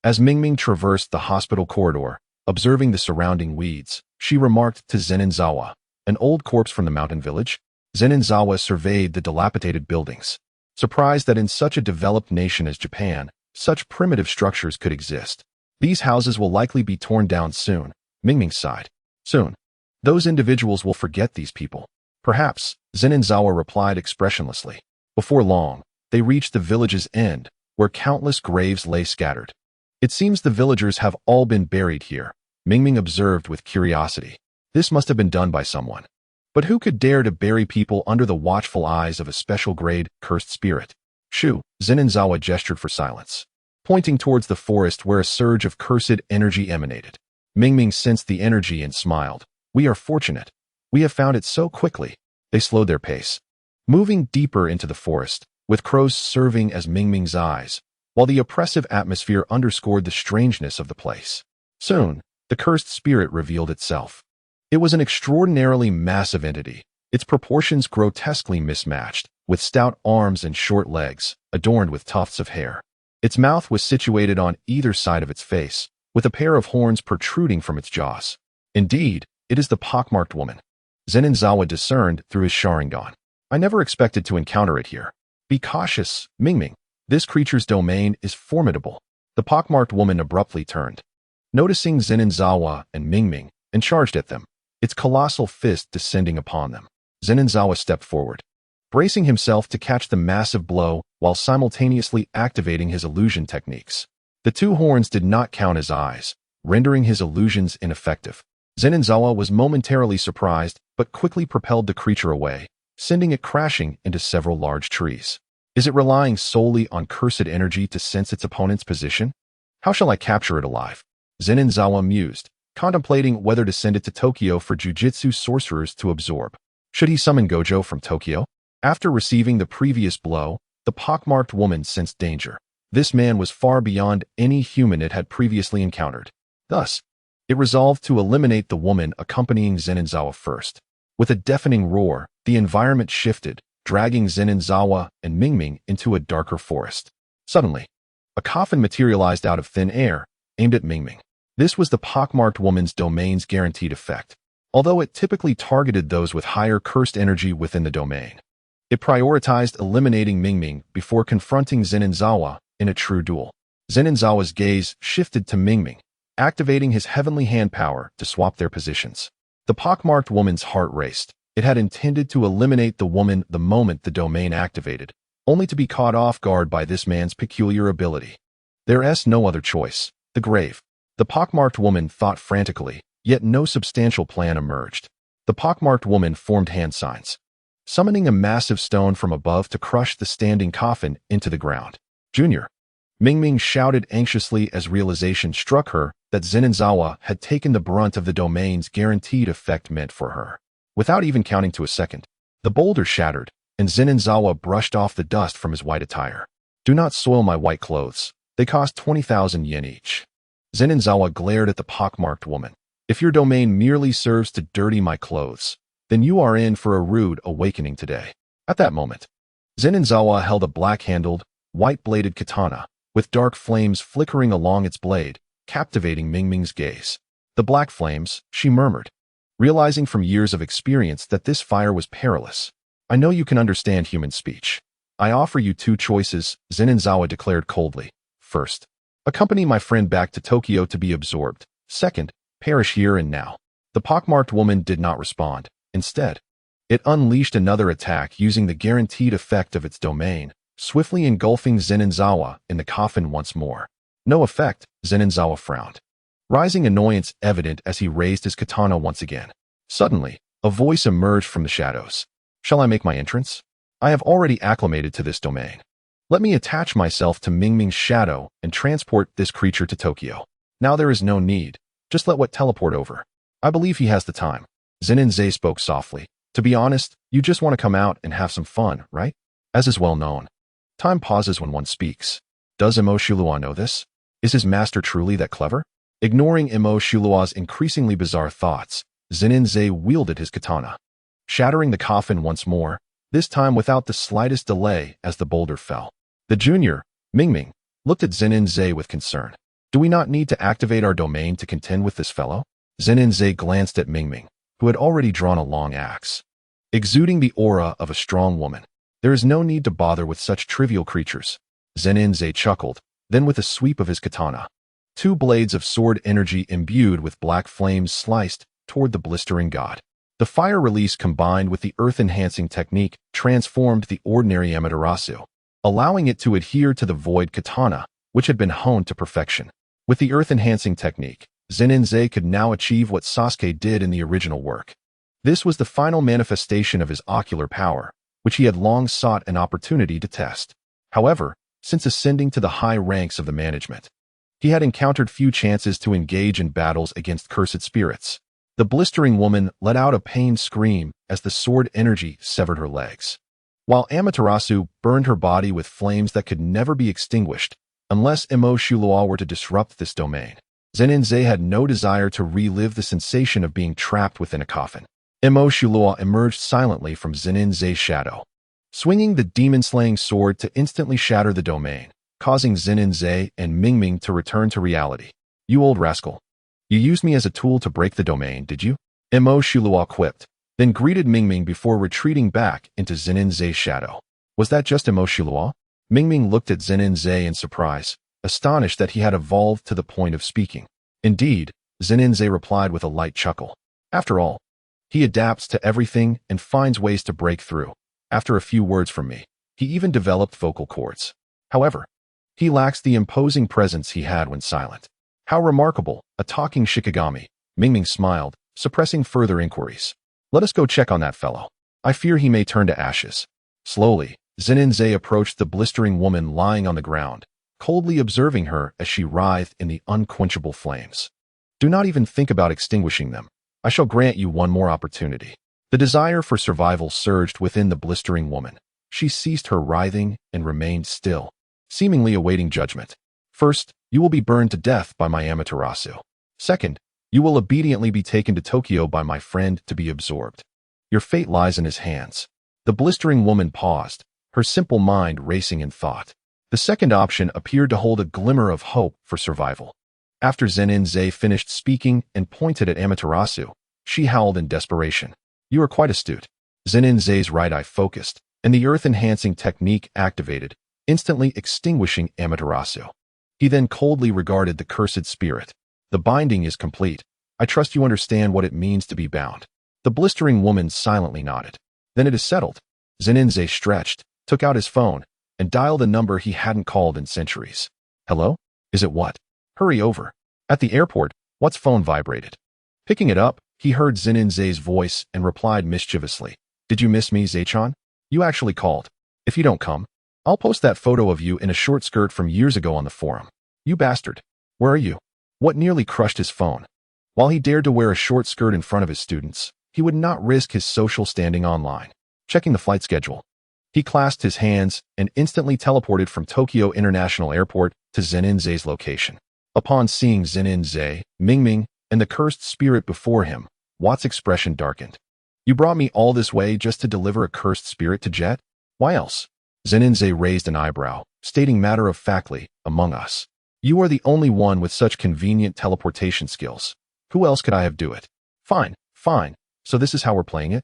As Mingming traversed the hospital corridor, observing the surrounding weeds, she remarked to Zenin, an old corpse from the mountain village. Zenin surveyed the dilapidated buildings, surprised that in such a developed nation as Japan, such primitive structures could exist. These houses will likely be torn down soon, Mingming sighed. Soon. Those individuals will forget these people. Perhaps, Zenin replied expressionlessly. Before long, they reached the village's end, where countless graves lay scattered. It seems the villagers have all been buried here, Mingming observed with curiosity. This must have been done by someone. But who could dare to bury people under the watchful eyes of a special-grade, cursed spirit? Shoo, Zenin gestured for silence, pointing towards the forest where a surge of cursed energy emanated. Mingming sensed the energy and smiled. We are fortunate. We have found it so quickly. They slowed their pace, moving deeper into the forest, with crows serving as Mingming's eyes, while the oppressive atmosphere underscored the strangeness of the place. Soon, the cursed spirit revealed itself. It was an extraordinarily massive entity, its proportions grotesquely mismatched, with stout arms and short legs, adorned with tufts of hair. Its mouth was situated on either side of its face, with a pair of horns protruding from its jaws. Indeed, it is the pockmarked woman. Zenin discerned through his Sharingan. I never expected to encounter it here. Be cautious, Mingming. This creature's domain is formidable. The pockmarked woman abruptly turned, noticing Zenin and Mingming, and charged at them, its colossal fist descending upon them. Zenin stepped forward, bracing himself to catch the massive blow while simultaneously activating his illusion techniques. The two horns did not count as eyes, rendering his illusions ineffective. Zenin was momentarily surprised, but quickly propelled the creature away, sending it crashing into several large trees. Is it relying solely on cursed energy to sense its opponent's position? How shall I capture it alive? Zenin mused, contemplating whether to send it to Tokyo for Jujutsu sorcerers to absorb. Should he summon Gojo from Tokyo? After receiving the previous blow, the pockmarked woman sensed danger. This man was far beyond any human it had previously encountered. Thus, it resolved to eliminate the woman accompanying Zenin first. With a deafening roar, the environment shifted, dragging Zenin and Mingming into a darker forest. Suddenly, a coffin materialized out of thin air, aimed at Mingming. This was the pockmarked woman's domain's guaranteed effect, although it typically targeted those with higher cursed energy within the domain. It prioritized eliminating Mingming before confronting Zenin in a true duel. Zenin gaze shifted to Mingming, activating his heavenly hand power to swap their positions. The pockmarked woman's heart raced. It had intended to eliminate the woman the moment the domain activated, only to be caught off guard by this man's peculiar ability. There's no other choice. The grave. The pockmarked woman thought frantically, yet no substantial plan emerged. The pockmarked woman formed hand signs, summoning a massive stone from above to crush the standing coffin into the ground. Junior. Mingming shouted anxiously as realization struck her that Zenin had taken the brunt of the domain's guaranteed effect meant for her. Without even counting to a second, the boulder shattered, and Zenin brushed off the dust from his white attire. Do not soil my white clothes. They cost 20,000 yen each. Zenin glared at the pockmarked woman. If your domain merely serves to dirty my clothes, then you are in for a rude awakening today. At that moment, Zenin held a black-handled, white-bladed katana, with dark flames flickering along its blade, captivating Mingming's gaze. The black flames, she murmured, realizing from years of experience that this fire was perilous. I know you can understand human speech. I offer you two choices, Zenin declared coldly. First, accompany my friend back to Tokyo to be absorbed. Second, perish here and now. The pockmarked woman did not respond. Instead, it unleashed another attack using the guaranteed effect of its domain, swiftly engulfing Zenin in the coffin once more. No effect, Zenin frowned, rising annoyance evident as he raised his katana once again. Suddenly, a voice emerged from the shadows. Shall I make my entrance? I have already acclimated to this domain. Let me attach myself to Mingming's shadow and transport this creature to Tokyo. Now there is no need. Just let what teleport over. I believe he has the time. Zenin spoke softly. To be honest, you just want to come out and have some fun, right? As is well known, time pauses when one speaks. Does Emo Shilua know this? Is his master truly that clever? Ignoring Imo Shulua's increasingly bizarre thoughts, Zenin wielded his katana, shattering the coffin once more, this time without the slightest delay as the boulder fell. The junior, Mingming, looked at Zenin with concern. Do we not need to activate our domain to contend with this fellow? Zenin glanced at Mingming, who had already drawn a long axe, exuding the aura of a strong woman. There is no need to bother with such trivial creatures. Zenin chuckled, then with a sweep of his katana, two blades of sword energy imbued with black flames sliced toward the blistering god. The fire release combined with the earth-enhancing technique transformed the ordinary Amaterasu, allowing it to adhere to the void katana, which had been honed to perfection. With the earth-enhancing technique, Zenin could now achieve what Sasuke did in the original work. This was the final manifestation of his ocular power, which he had long sought an opportunity to test. However, since ascending to the high ranks of the management, he had encountered few chances to engage in battles against cursed spirits. The blistering woman let out a pained scream as the sword energy severed her legs, while Amaterasu burned her body with flames that could never be extinguished unless Imo Shulua were to disrupt this domain. Zenin had no desire to relive the sensation of being trapped within a coffin. Imo Shulua emerged silently from Zenin's shadow, swinging the demon-slaying sword to instantly shatter the domain, causing Zenin and Mingming to return to reality. You old rascal. You used me as a tool to break the domain, did you? Imo Shulua quipped, then greeted Mingming before retreating back into Zenin's shadow. Was that just Imo Shulua? Mingming looked at Zenin in surprise, astonished that he had evolved to the point of speaking. Indeed, Zenin replied with a light chuckle. After all, he adapts to everything and finds ways to break through. After a few words from me, he even developed vocal cords. However, he lacks the imposing presence he had when silent. How remarkable, a talking Shikigami. Mingming smiled, suppressing further inquiries. Let us go check on that fellow. I fear he may turn to ashes. Slowly, Zenin approached the blistering woman lying on the ground, coldly observing her as she writhed in the unquenchable flames. Do not even think about extinguishing them. I shall grant you one more opportunity. The desire for survival surged within the blistering woman. She ceased her writhing and remained still, seemingly awaiting judgment. First, you will be burned to death by my Amaterasu. Second, you will obediently be taken to Tokyo by my friend to be absorbed. Your fate lies in his hands. The blistering woman paused, her simple mind racing in thought. The second option appeared to hold a glimmer of hope for survival. After Zenin finished speaking and pointed at Amaterasu, she howled in desperation. You are quite astute. Zenin's right eye focused, and the earth-enhancing technique activated, instantly extinguishing Amaterasu. He then coldly regarded the cursed spirit. The binding is complete. I trust you understand what it means to be bound. The blistering woman silently nodded. Then it is settled. Zenin stretched, took out his phone, and dialed a number he hadn't called in centuries. Hello? Is it what? Hurry over. At the airport, What's phone vibrated. Picking it up, he heard Zenin's voice and replied mischievously. Did you miss me, Zeichan? You actually called. If you don't come, I'll post that photo of you in a short skirt from years ago on the forum. You bastard. Where are you? What nearly crushed his phone. While he dared to wear a short skirt in front of his students, he would not risk his social standing online. Checking the flight schedule. He clasped his hands and instantly teleported from Tokyo International Airport to Zenin's location. Upon seeing Zenin, Mingming, and the cursed spirit before him, Watt's expression darkened. You brought me all this way just to deliver a cursed spirit to Jet? Why else? Zenin raised an eyebrow, stating matter-of-factly, among us. You are the only one with such convenient teleportation skills. Who else could I have do it? Fine, fine. So this is how we're playing it?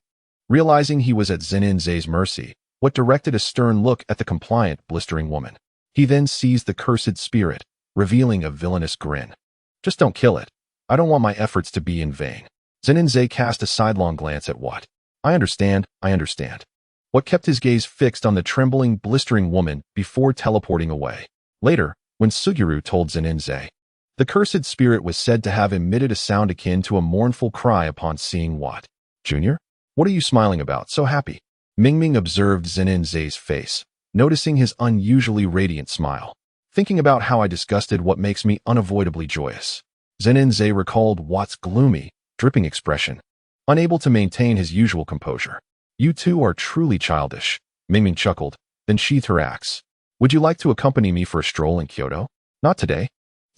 Realizing he was at Zenin's mercy, Watt directed a stern look at the compliant, blistering woman. He then seized the cursed spirit, revealing a villainous grin. Just don't kill it. I don't want my efforts to be in vain. Zenin cast a sidelong glance at Watt. I understand. Watt kept his gaze fixed on the trembling, blistering woman before teleporting away. Later, when Suguru told Zenin, the cursed spirit was said to have emitted a sound akin to a mournful cry upon seeing Watt. Junior? What are you smiling about, so happy? Mingming observed Zenin's face, noticing his unusually radiant smile. Thinking about how I disgusted what makes me unavoidably joyous. Zenin recalled Watt's gloomy, dripping expression, unable to maintain his usual composure. You two are truly childish. Mingming chuckled, then sheathed her axe. Would you like to accompany me for a stroll in Kyoto? Not today.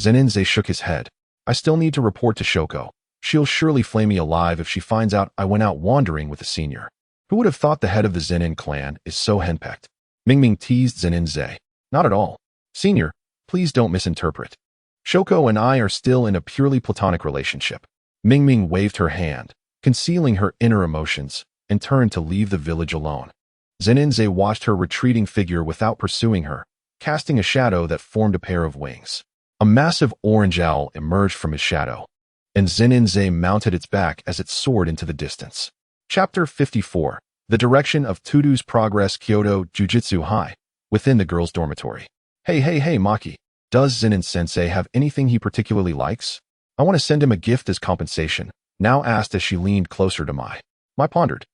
Zenin shook his head. I still need to report to Shoko. She'll surely flay me alive if she finds out I went out wandering with a senior. Who would have thought the head of the Zenin clan is so henpecked? Mingming teased Zenin. Not at all. Senior, please don't misinterpret. Shoko and I are still in a purely platonic relationship. Mingming waved her hand, concealing her inner emotions, and turned to leave the village alone. Zenin watched her retreating figure without pursuing her, casting a shadow that formed a pair of wings. A massive orange owl emerged from his shadow, and Zenin mounted its back as it soared into the distance. Chapter 54. The Direction of Tudu's Progress. Kyoto Jujutsu High, within the girls' dormitory. Hey Maki, does Zenin-sensei have anything he particularly likes? I want to send him a gift as compensation, now asked as she leaned closer to Mai pondered.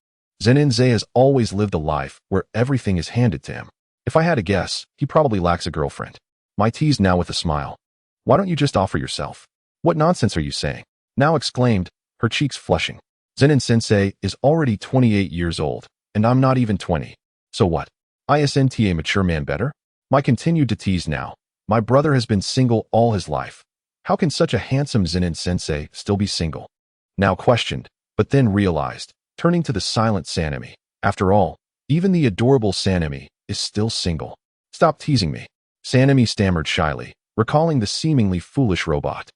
Zenin has always lived a life where everything is handed to him. If I had to guess, he probably lacks a girlfriend. Mai teased now with a smile. Why don't you just offer yourself? What nonsense are you saying? Now exclaimed, her cheeks flushing. Zenin-sensei is already 28 years old, and I'm not even 20. So what? Isn't a mature man better? Mai continued to tease now. My brother has been single all his life. How can such a handsome Zenin-sensei still be single? Now questioned, but then realized, turning to the silent Sanemi. After all, even the adorable Sanemi is still single. Stop teasing me. Sanemi stammered shyly, recalling the seemingly foolish robot.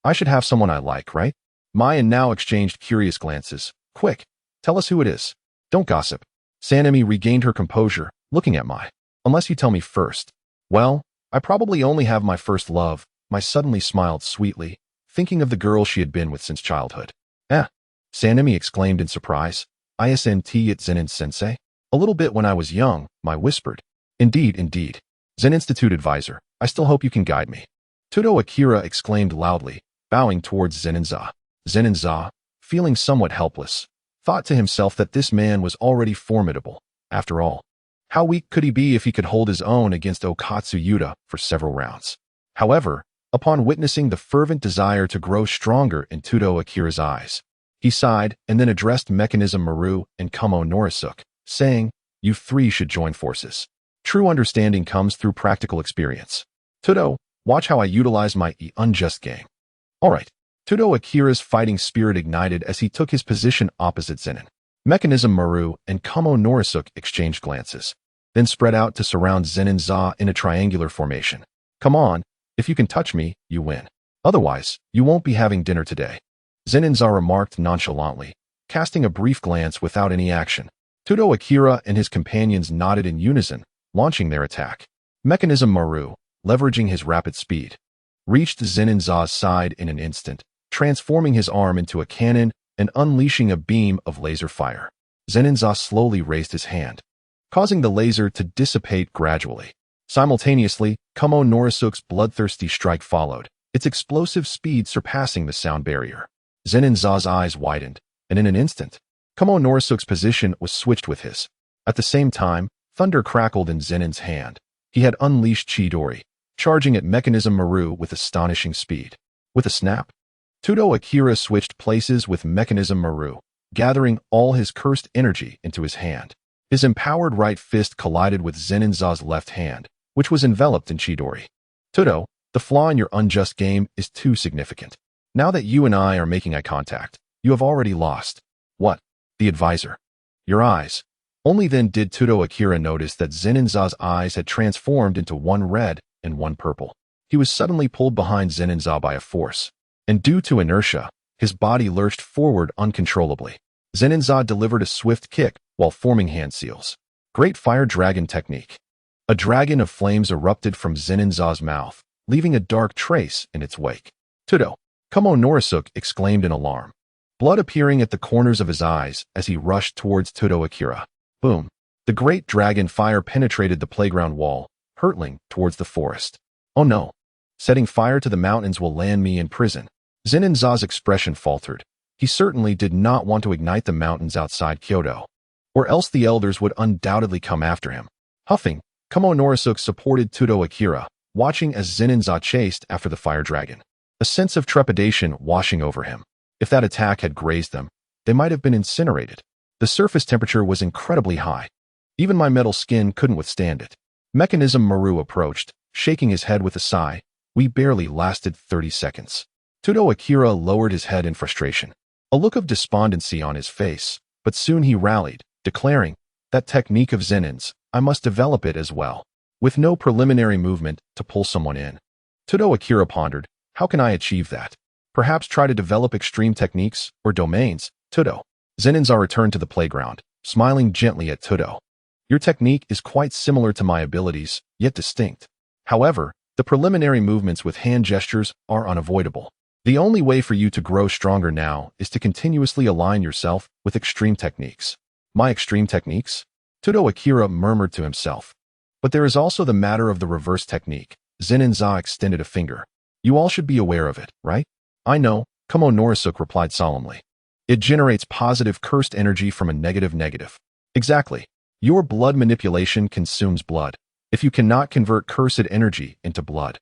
I should have someone I like, right? Mai and now exchanged curious glances. Quick, tell us who it is. Don't gossip. Sanemi regained her composure, looking at Mai. Unless you tell me first. Well, I probably only have my first love. Mai suddenly smiled sweetly, thinking of the girl she had been with since childhood. Sanemi exclaimed in surprise. Isn't it Zenin-sensei? A little bit when I was young, Mai whispered. Indeed. Zen Institute advisor, I still hope you can guide me. Tudo Akira exclaimed loudly, bowing towards Zenin. Zenin, feeling somewhat helpless, thought to himself that this man was already formidable. After all, how weak could he be if he could hold his own against Okatsu Yuta for several rounds? However, upon witnessing the fervent desire to grow stronger in Tudo Akira's eyes, he sighed and then addressed Mechanism Maru and Kumo Norisuke, saying, You three should join forces. True understanding comes through practical experience. Tudo, watch how I utilize my unjust game. Alright. Tudo Akira's fighting spirit ignited as he took his position opposite Zenin. Mechanism Maru and Kumo Norisuke exchanged glances, then spread out to surround Zenin in a triangular formation. Come on, if you can touch me, you win. Otherwise, you won't be having dinner today. Zenin remarked nonchalantly, casting a brief glance without any action. Tudo Akira and his companions nodded in unison, launching their attack. Mechanism Maru, leveraging his rapid speed, reached Zenin's side in an instant, transforming his arm into a cannon and unleashing a beam of laser fire. Zenin slowly raised his hand, causing the laser to dissipate gradually. Simultaneously, Kumo Norisuke's bloodthirsty strike followed, its explosive speed surpassing the sound barrier. Zenin's eyes widened, and in an instant, Kumo Norisuke's position was switched with his. At the same time, thunder crackled in Zenin's hand. He had unleashed Chidori, charging at Mechanism Maru with astonishing speed. With a snap, Tudo Akira switched places with Mechanism Maru, gathering all his cursed energy into his hand. His empowered right fist collided with Zenin's left hand, which was enveloped in Chidori. Tudo, the flaw in your unjust game is too significant. Now that you and I are making eye contact, you have already lost. What? The advisor. Your eyes. Only then did Tudo Akira notice that Zenin's eyes had transformed into one red and one purple. He was suddenly pulled behind Zenin's by a force, and due to inertia, his body lurched forward uncontrollably. Zenin's delivered a swift kick while forming hand seals. Great Fire Dragon Technique. A dragon of flames erupted from Zenin's mouth, leaving a dark trace in its wake. Tudo, Kumo Norisuke exclaimed in alarm, blood appearing at the corners of his eyes as he rushed towards Tudo Akira. Boom. The great dragon fire penetrated the playground wall, hurtling towards the forest. Oh no. Setting fire to the mountains will land me in prison. Zenin's expression faltered. He certainly did not want to ignite the mountains outside Kyoto, or else the elders would undoubtedly come after him. Huffing, Kumo Norisuke supported Tudo Akira, watching as Zenin's chased after the fire dragon. A sense of trepidation washing over him. If that attack had grazed them, they might have been incinerated. The surface temperature was incredibly high. Even my metal skin couldn't withstand it. Mechanism Maru approached, shaking his head with a sigh, We barely lasted 30 seconds. Todo Akira lowered his head in frustration, a look of despondency on his face, but soon he rallied, declaring, "That technique of Zenin's, I must develop it as well." With no preliminary movement to pull someone in, Todo Akira pondered, "How can I achieve that? Perhaps try to develop extreme techniques or domains." Todo. Zeninza returned to the playground, smiling gently at Todo. "Your technique is quite similar to my abilities, yet distinct. However, the preliminary movements with hand gestures are unavoidable. The only way for you to grow stronger now is to continuously align yourself with extreme techniques." "My extreme techniques?" Todo Akira murmured to himself. "But there is also the matter of the reverse technique." Zeninza extended a finger. "You all should be aware of it, right?" "I know," Komo Norisuke replied solemnly. "It generates positive cursed energy from a negative. Exactly. Your blood manipulation consumes blood. If you cannot convert cursed energy into blood,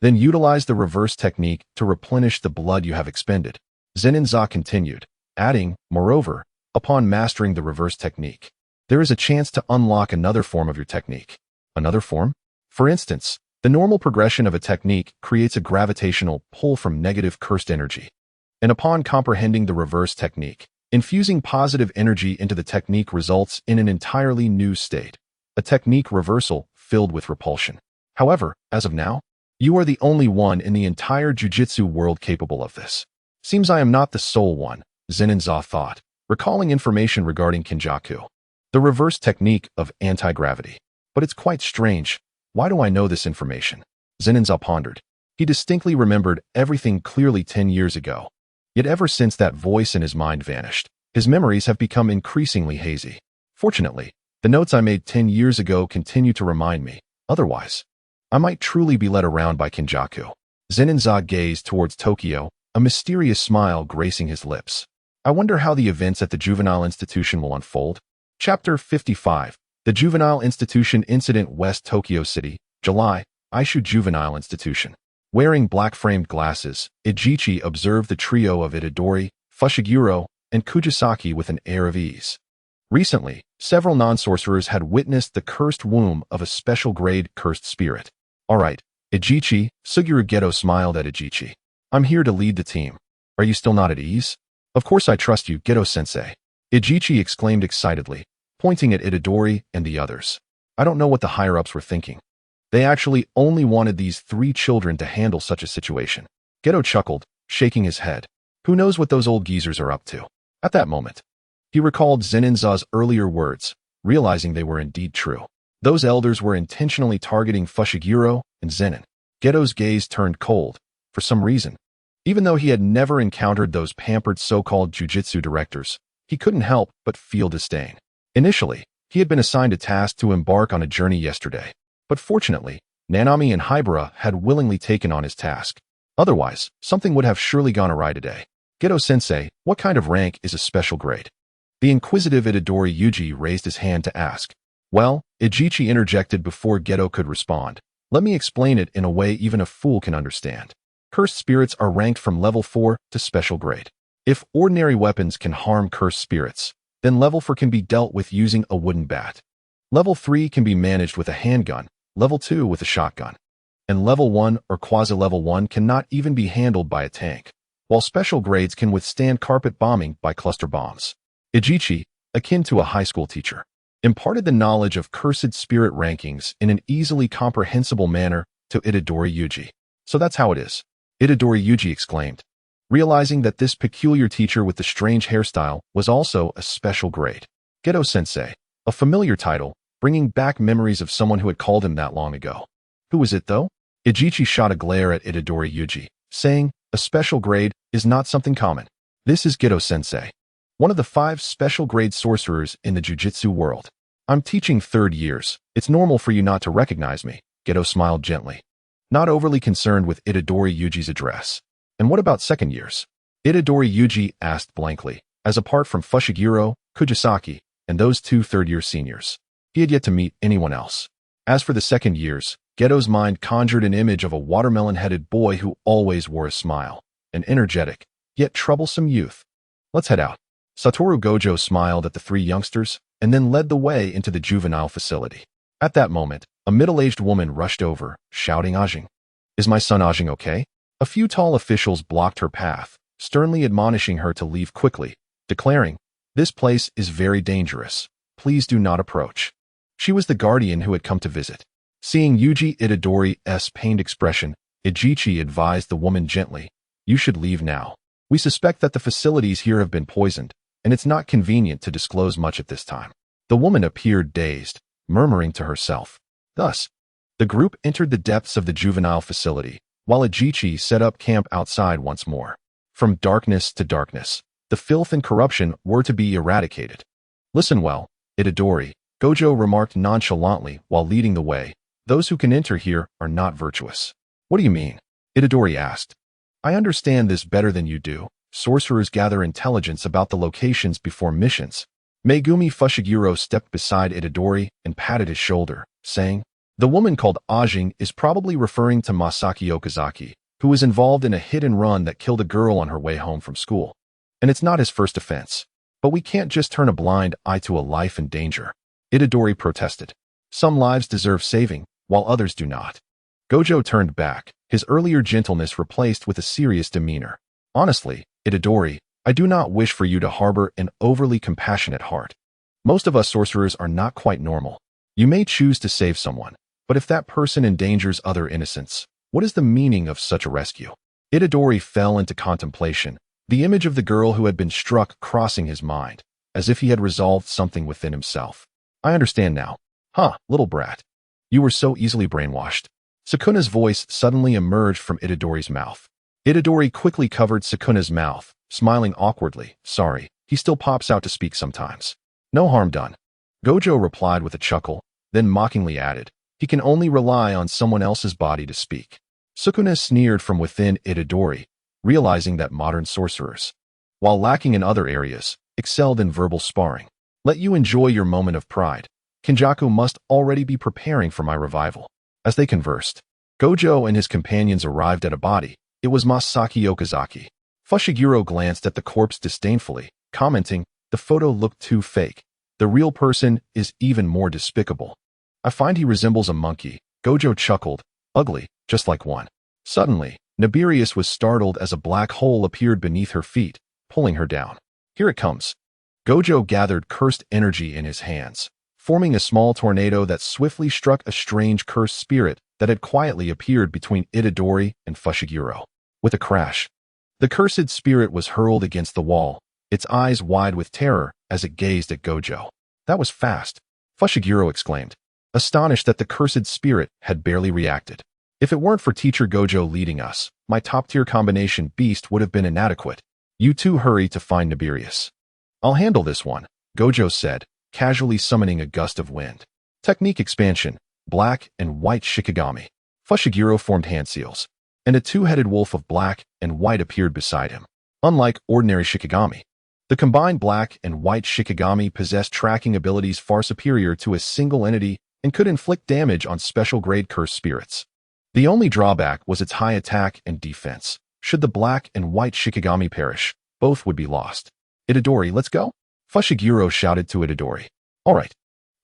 then utilize the reverse technique to replenish the blood you have expended." Zeninza continued, adding, "Moreover, upon mastering the reverse technique, there is a chance to unlock another form of your technique." "Another form?" "For instance, the normal progression of a technique creates a gravitational pull from negative cursed energy. And upon comprehending the reverse technique, infusing positive energy into the technique results in an entirely new state, a technique reversal filled with repulsion. However, as of now, you are the only one in the entire Jujutsu world capable of this." "Seems I am not the sole one," Zeninza thought, recalling information regarding Kinjaku, the reverse technique of anti-gravity. "But it's quite strange. Why do I know this information?" Zeninza pondered. He distinctly remembered everything clearly 10 years ago. Yet ever since that voice in his mind vanished, his memories have become increasingly hazy. Fortunately, the notes I made 10 years ago continue to remind me. Otherwise, I might truly be led around by Kinjaku. Zeninza gazed towards Tokyo, a mysterious smile gracing his lips. "I wonder how the events at the juvenile institution will unfold." Chapter 55. The Juvenile Institution Incident, West Tokyo City, July. Aishu Juvenile Institution. Wearing black-framed glasses, Ijichi observed the trio of Itadori, Fushiguro, and Kujisaki with an air of ease. Recently, several non-sorcerers had witnessed the cursed womb of a special-grade cursed spirit. "All right, Ijichi," Suguru Geto smiled at Ijichi. "I'm here to lead the team. Are you still not at ease?" "Of course I trust you, Geto-sensei," Ijichi exclaimed excitedly, pointing at Itadori and the others. "I don't know what the higher-ups were thinking. They actually only wanted these 3 children to handle such a situation." Geto chuckled, shaking his head. "Who knows what those old geezers are up to?" At that moment, he recalled Zeninza's earlier words, realizing they were indeed true. Those elders were intentionally targeting Fushiguro and Zenin. Geto's gaze turned cold, for some reason. Even though he had never encountered those pampered so-called jujutsu directors, he couldn't help but feel disdain. Initially, he had been assigned a task to embark on a journey yesterday, but fortunately, Nanami and Haibara had willingly taken on his task. Otherwise, something would have surely gone awry today. "Geto-sensei, what kind of rank is a special grade?" The inquisitive Itadori Yuji raised his hand to ask. "Well," Ijichi interjected before Geto could respond, "let me explain it in a way even a fool can understand. Cursed spirits are ranked from level 4 to special grade. If ordinary weapons can harm cursed spirits, then level 4 can be dealt with using a wooden bat. Level 3 can be managed with a handgun, level 2 with a shotgun. And level 1 or quasi-level 1 cannot even be handled by a tank, while special grades can withstand carpet bombing by cluster bombs." Ijichi, akin to a high school teacher, imparted the knowledge of cursed spirit rankings in an easily comprehensible manner to Itadori Yuji. "So that's how it is," Itadori Yuji exclaimed, realizing that this peculiar teacher with the strange hairstyle was also a special grade. Geto-sensei, a familiar title, bringing back memories of someone who had called him that long ago. "Who is it, though?" Ijichi shot a glare at Itadori Yuji, saying, "A special grade is not something common. This is Geto-sensei, one of the 5 special grade sorcerers in the jujutsu world. I'm teaching 3rd years. It's normal for you not to recognize me." Geto smiled gently, not overly concerned with Itadori Yuji's address. "And what about 2nd years?" Itadori Yuji asked blankly, as apart from Fushiguro, Kujisaki, and those 2 third-year seniors, he had yet to meet anyone else. As for the 2nd years, Geto's mind conjured an image of a watermelon-headed boy who always wore a smile, an energetic, yet troublesome youth. "Let's head out." Satoru Gojo smiled at the 3 youngsters, and then led the way into the juvenile facility. At that moment, a middle-aged woman rushed over, shouting, "Ajin! Is my son Ajing okay? A few tall officials blocked her path, sternly admonishing her to leave quickly, declaring, "This place is very dangerous. Please do not approach." She was the guardian who had come to visit. Seeing Yuji Itadori's pained expression, Ijichi advised the woman gently, "You should leave now. We suspect that the facilities here have been poisoned, and it's not convenient to disclose much at this time." The woman appeared dazed, murmuring to herself. Thus, the group entered the depths of the juvenile facility, while Ijichi set up camp outside once more. From darkness to darkness, the filth and corruption were to be eradicated. "Listen well, Itadori," Gojo remarked nonchalantly while leading the way. "Those who can enter here are not virtuous." "What do you mean?" Itadori asked. "I understand this better than you do. Sorcerers gather intelligence about the locations before missions." Megumi Fushiguro stepped beside Itadori and patted his shoulder, saying, "The woman called Ajing is probably referring to Masaki Okazaki, who was involved in a hit-and-run that killed a girl on her way home from school. And it's not his first offense. But we can't just turn a blind eye to a life in danger." Itadori protested. "Some lives deserve saving, while others do not." Gojo turned back, his earlier gentleness replaced with a serious demeanor. "Honestly, Itadori, I do not wish for you to harbor an overly compassionate heart. Most of us sorcerers are not quite normal. You may choose to save someone, but if that person endangers other innocents, what is the meaning of such a rescue?" Itadori fell into contemplation, the image of the girl who had been struck crossing his mind, as if he had resolved something within himself. "I understand now. Huh, little brat. You were so easily brainwashed." Sukuna's voice suddenly emerged from Itadori's mouth. Itadori quickly covered Sukuna's mouth, smiling awkwardly. "Sorry, he still pops out to speak sometimes. No harm done." Gojo replied with a chuckle, then mockingly added, "He can only rely on someone else's body to speak." Sukuna sneered from within Itadori, realizing that modern sorcerers, while lacking in other areas, excelled in verbal sparring. "Let you enjoy your moment of pride. Kenjaku must already be preparing for my revival." As they conversed, Gojo and his companions arrived at a body. It was Masaki Okazaki. Fushiguro glanced at the corpse disdainfully, commenting, "The photo looked too fake. The real person is even more despicable. I find he resembles a monkey." Gojo chuckled, "Ugly, just like one." Suddenly, Nibirius was startled as a black hole appeared beneath her feet, pulling her down. "Here it comes." Gojo gathered cursed energy in his hands, forming a small tornado that swiftly struck a strange cursed spirit that had quietly appeared between Itadori and Fushiguro. With a crash, the cursed spirit was hurled against the wall, its eyes wide with terror as it gazed at Gojo. "That was fast," Fushiguro exclaimed, astonished that the cursed spirit had barely reacted. "If it weren't for Teacher Gojo leading us, my top-tier combination beast would have been inadequate. You two hurry to find Nibirius." "I'll handle this one," Gojo said, casually summoning a gust of wind. Technique expansion, black and white Shikigami. Fushiguro formed hand seals, and a two-headed wolf of black and white appeared beside him. Unlike ordinary Shikigami, the combined black and white Shikigami possessed tracking abilities far superior to a single entity and could inflict damage on special-grade cursed spirits. The only drawback was its high attack and defense. Should the black and white Shikigami perish, both would be lost. "Itadori, let's go?" Fushiguro shouted to Itadori. "All right."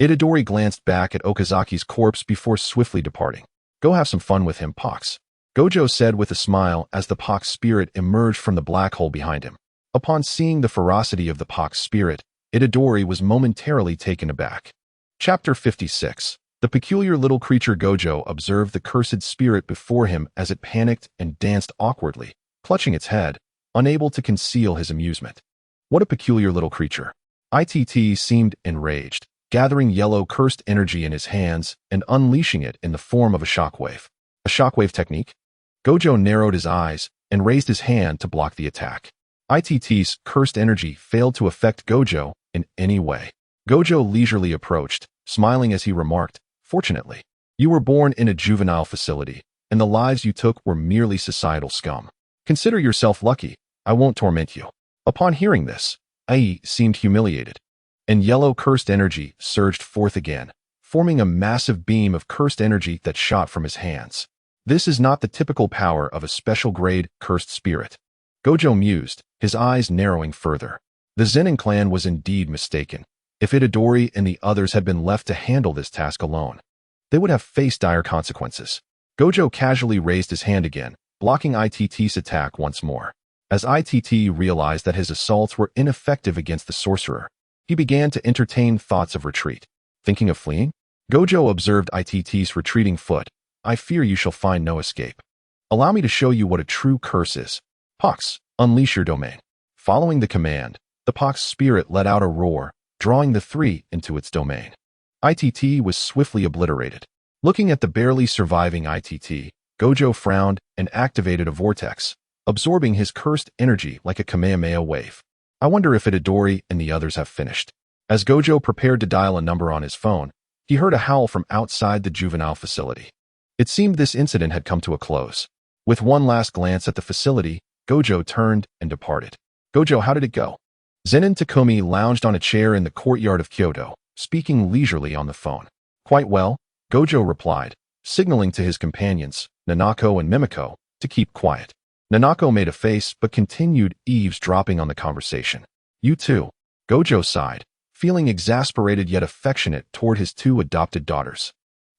Itadori glanced back at Okazaki's corpse before swiftly departing. "Go have some fun with him, Pox," Gojo said with a smile as the Pox spirit emerged from the black hole behind him. Upon seeing the ferocity of the Pox spirit, Itadori was momentarily taken aback. Chapter 56. The peculiar little creature. Gojo observed the cursed spirit before him as it panicked and danced awkwardly, clutching its head, unable to conceal his amusement. What a peculiar little creature. It seemed enraged, gathering yellow cursed energy in his hands and unleashing it in the form of a shockwave. A shockwave technique? Gojo narrowed his eyes and raised his hand to block the attack. It's cursed energy failed to affect Gojo in any way. Gojo leisurely approached, smiling as he remarked, "Fortunately, you were born in a juvenile facility, and the lives you took were merely societal scum. Consider yourself lucky. I won't torment you." Upon hearing this, Ai seemed humiliated, and yellow cursed energy surged forth again, forming a massive beam of cursed energy that shot from his hands. This is not the typical power of a special-grade cursed spirit. Gojo mused, his eyes narrowing further. The Zenin clan was indeed mistaken. If Itadori and the others had been left to handle this task alone, they would have faced dire consequences. Gojo casually raised his hand again, blocking ITT's attack once more. As ITT realized that his assaults were ineffective against the sorcerer, he began to entertain thoughts of retreat. Thinking of fleeing? Gojo observed ITT's retreating foot. I fear you shall find no escape. Allow me to show you what a true curse is. Pox, unleash your domain. Following the command, the Pox spirit let out a roar, drawing the three into its domain. ITT was swiftly obliterated. Looking at the barely surviving ITT, Gojo frowned and activated a vortex, absorbing his cursed energy like a Kamehameha wave. I wonder if Itadori and the others have finished. As Gojo prepared to dial a number on his phone, he heard a howl from outside the juvenile facility. It seemed this incident had come to a close. With one last glance at the facility, Gojo turned and departed. Gojo, how did it go? Zenin Takumi lounged on a chair in the courtyard of Kyoto, speaking leisurely on the phone. Quite well, Gojo replied, signaling to his companions, Nanako and Mimiko, to keep quiet. Nanako made a face but continued eavesdropping on the conversation. You too. Gojo sighed, feeling exasperated yet affectionate toward his two adopted daughters,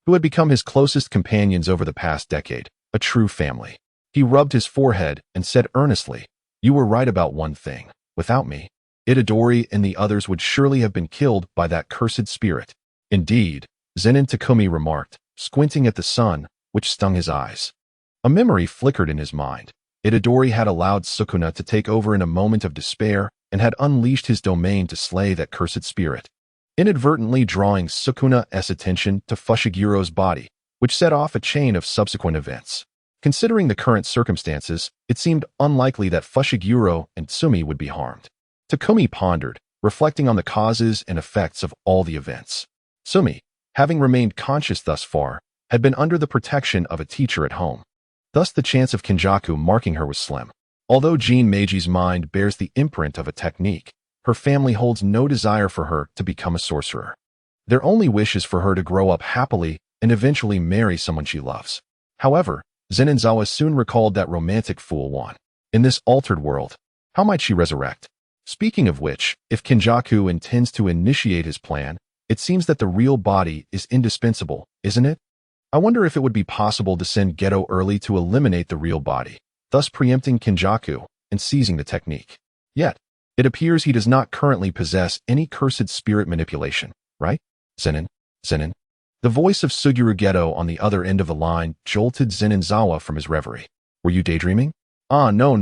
who had become his closest companions over the past decade, a true family. He rubbed his forehead and said earnestly, you were right about one thing. Without me, Itadori and the others would surely have been killed by that cursed spirit. Indeed, Zenin Takumi remarked, squinting at the sun, which stung his eyes. A memory flickered in his mind. Itadori had allowed Sukuna to take over in a moment of despair and had unleashed his domain to slay that cursed spirit, inadvertently drawing Sukuna's attention to Fushigiro's body, which set off a chain of subsequent events. Considering the current circumstances, it seemed unlikely that Fushiguro and Tsumi would be harmed. Takumi pondered, reflecting on the causes and effects of all the events. Tsumi, having remained conscious thus far, had been under the protection of a teacher at home. Thus the chance of Kenjaku marking her was slim. Although Jin Meiji's mind bears the imprint of a technique, her family holds no desire for her to become a sorcerer. Their only wish is for her to grow up happily and eventually marry someone she loves. However, Zeninzawa soon recalled that romantic fool one. In this altered world, how might she resurrect? Speaking of which, if Kenjaku intends to initiate his plan, it seems that the real body is indispensable, isn't it? I wonder if it would be possible to send Geto early to eliminate the real body, thus preempting Kenjaku and seizing the technique. Yet, it appears he does not currently possess any cursed spirit manipulation, right? Zenin. The voice of Suguru Geto on the other end of the line jolted Zeninzawa from his reverie. Were you daydreaming? Ah, no.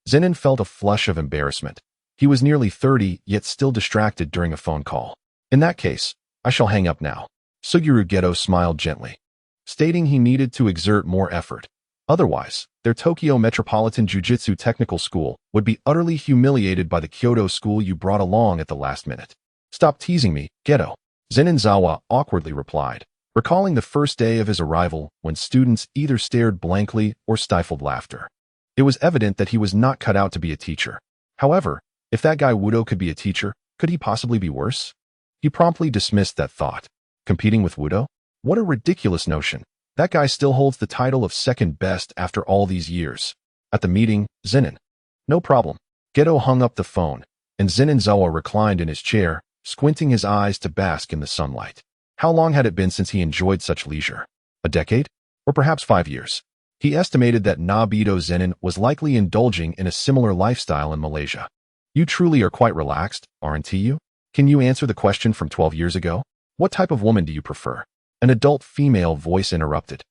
Zenin felt a flush of embarrassment. He was nearly 30, yet still distracted during a phone call. In that case, I shall hang up now. Suguru Geto smiled gently, stating he needed to exert more effort. Otherwise, their Tokyo Metropolitan Jujutsu Technical School would be utterly humiliated by the Kyoto school you brought along at the last minute. Stop teasing me, Geto. Zeninzawa awkwardly replied, recalling the first day of his arrival when students either stared blankly or stifled laughter. It was evident that he was not cut out to be a teacher. However, if that guy Wudo could be a teacher, could he possibly be worse? He promptly dismissed that thought. Competing with Wudo? What a ridiculous notion. That guy still holds the title of second best after all these years. At the meeting, Zenin. No problem. Geto hung up the phone, and Zeninzawa reclined in his chair, squinting his eyes to bask in the sunlight. How long had it been since he enjoyed such leisure? A decade? Or perhaps 5 years? He estimated that Nobito Zenin was likely indulging in a similar lifestyle in Malaysia. You truly are quite relaxed, aren't you? Can you answer the question from 12 years ago? What type of woman do you prefer? An adult female voice interrupted.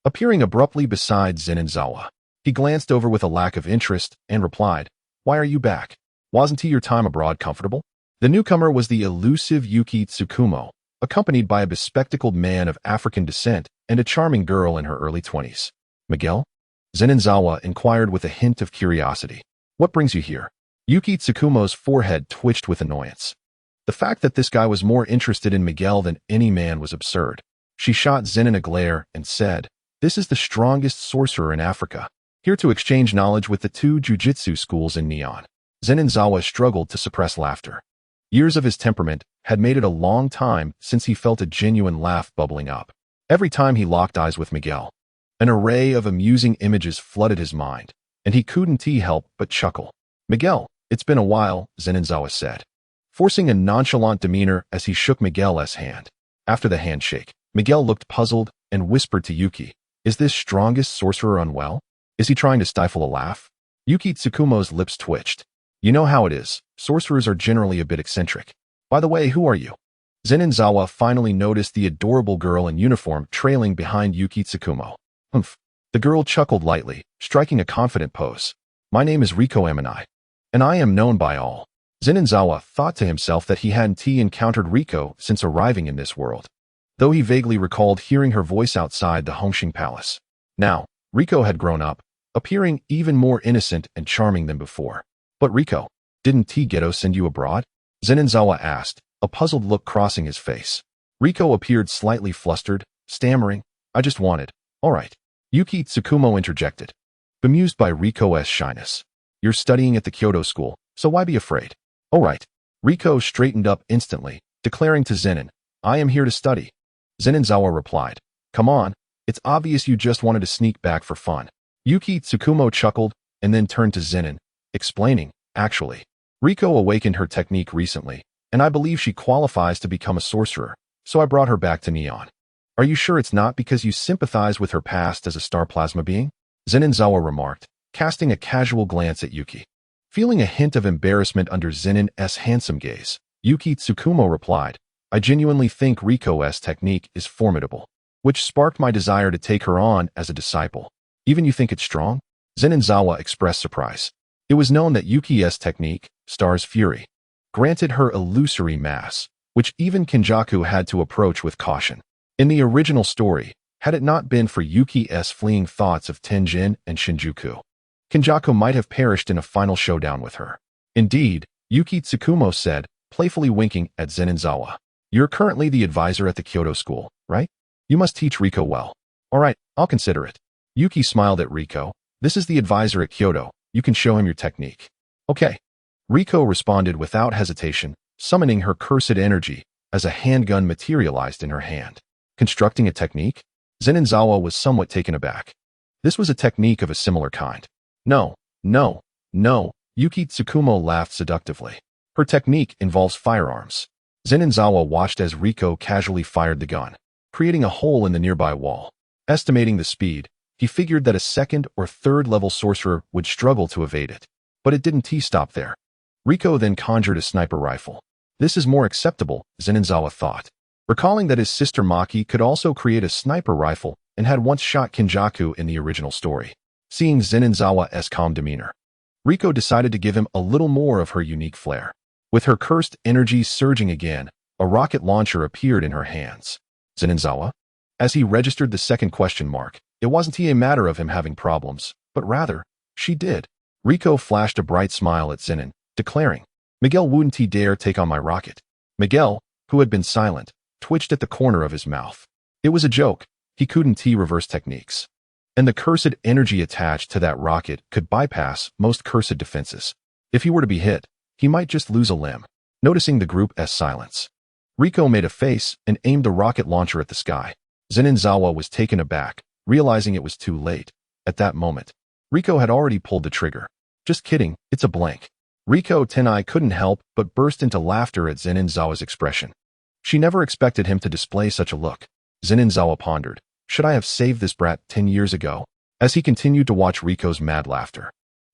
Appearing abruptly beside Zeninzawa, he glanced over with a lack of interest and replied, Why are you back? Wasn't your time abroad comfortable? The newcomer was the elusive Yuki Tsukumo, accompanied by a bespectacled man of African descent and a charming girl in her early 20s. Miguel? Zeninzawa inquired with a hint of curiosity. What brings you here? Yuki Tsukumo's forehead twitched with annoyance. The fact that this guy was more interested in Miguel than any man was absurd. She shot Zenin a glare and said, This is the strongest sorcerer in Africa, here to exchange knowledge with the 2 jujutsu schools in Neon. Zeninzawa struggled to suppress laughter. Years of his temperament had made it a long time since he felt a genuine laugh bubbling up. Every time he locked eyes with Miguel, an array of amusing images flooded his mind, and he couldn't help but chuckle. Miguel, it's been a while, Zeninzawa said, forcing a nonchalant demeanor as he shook Miguel's hand. After the handshake, Miguel looked puzzled and whispered to Yuki, Is this strongest sorcerer unwell? Is he trying to stifle a laugh? Yuki Tsukumo's lips twitched. You know how it is. Sorcerers are generally a bit eccentric. By the way, who are you? Zenin finally noticed the adorable girl in uniform trailing behind Yuki Tsukumo. Humph. The girl chuckled lightly, striking a confident pose. My name is Riko Amanai, and I am known by all. Zenin thought to himself that he hadn't encountered Riko since arriving in this world, though he vaguely recalled hearing her voice outside the Hongxing Palace. Now, Riko had grown up, appearing even more innocent and charming than before. But Riko, didn't Geto send you abroad? Zenin asked, a puzzled look crossing his face. Riko appeared slightly flustered, stammering, I just wanted. All right. Yuki Tsukumo interjected, bemused by Riko's shyness. You're studying at the Kyoto school, so why be afraid? All right. Riko straightened up instantly, declaring to Zenin, I am here to study. Zenin replied, come on, it's obvious you just wanted to sneak back for fun. Yuki Tsukumo chuckled and then turned to Zenin, explaining, actually, Riko awakened her technique recently, and I believe she qualifies to become a sorcerer, so I brought her back to Neon. Are you sure it's not because you sympathize with her past as a star plasma being? Zenin remarked, casting a casual glance at Yuki. Feeling a hint of embarrassment under Zenin's handsome gaze, Yuki Tsukumo replied, I genuinely think Riko's technique is formidable, which sparked my desire to take her on as a disciple. Even you think it's strong? Zenin expressed surprise. It was known that Yuki's technique, Star's Fury, granted her illusory mass, which even Kenjaku had to approach with caution. In the original story, had it not been for Yuki's fleeting thoughts of Tenjin and Shinjuku, Kenjaku might have perished in a final showdown with her. Indeed, Yuki Tsukumo said, playfully winking at Zenin. You're currently the advisor at the Kyoto school, right? You must teach Riko well. All right, I'll consider it. Yuki smiled at Riko. This is the advisor at Kyoto. You can show him your technique. Okay. Riko responded without hesitation, summoning her cursed energy as a handgun materialized in her hand. Constructing a technique? Zenin was somewhat taken aback. This was a technique of a similar kind. No, Yuki Tsukumo laughed seductively. Her technique involves firearms. Zenin watched as Riko casually fired the gun, creating a hole in the nearby wall. Estimating the speed, he figured that a second or third level sorcerer would struggle to evade it. But it didn't stop there. Riko then conjured a sniper rifle. This is more acceptable, Zenin thought, recalling that his sister Maki could also create a sniper rifle and had once shot Kenjaku in the original story. Seeing Zenin calm demeanor, Riko decided to give him a little more of her unique flair. With her cursed energy surging again, a rocket launcher appeared in her hands. Zenin as he registered the second question mark, it wasn't a matter of him having problems, but rather, she did. Riko flashed a bright smile at Zenin, declaring, Miguel wouldn't dare take on my rocket. Miguel, who had been silent, twitched at the corner of his mouth. It was a joke. He couldn't reverse techniques. And the cursed energy attached to that rocket could bypass most cursed defenses. If he were to be hit, he might just lose a limb. Noticing the group's silence, Riko made a face and aimed the rocket launcher at the sky. Zenin was taken aback, realizing it was too late. At that moment, Riko had already pulled the trigger. Just kidding, it's a blank. Riko Tenai couldn't help but burst into laughter at Zenin expression. She never expected him to display such a look. Zenin pondered, should I have saved this brat 10 years ago? As he continued to watch Riko's mad laughter,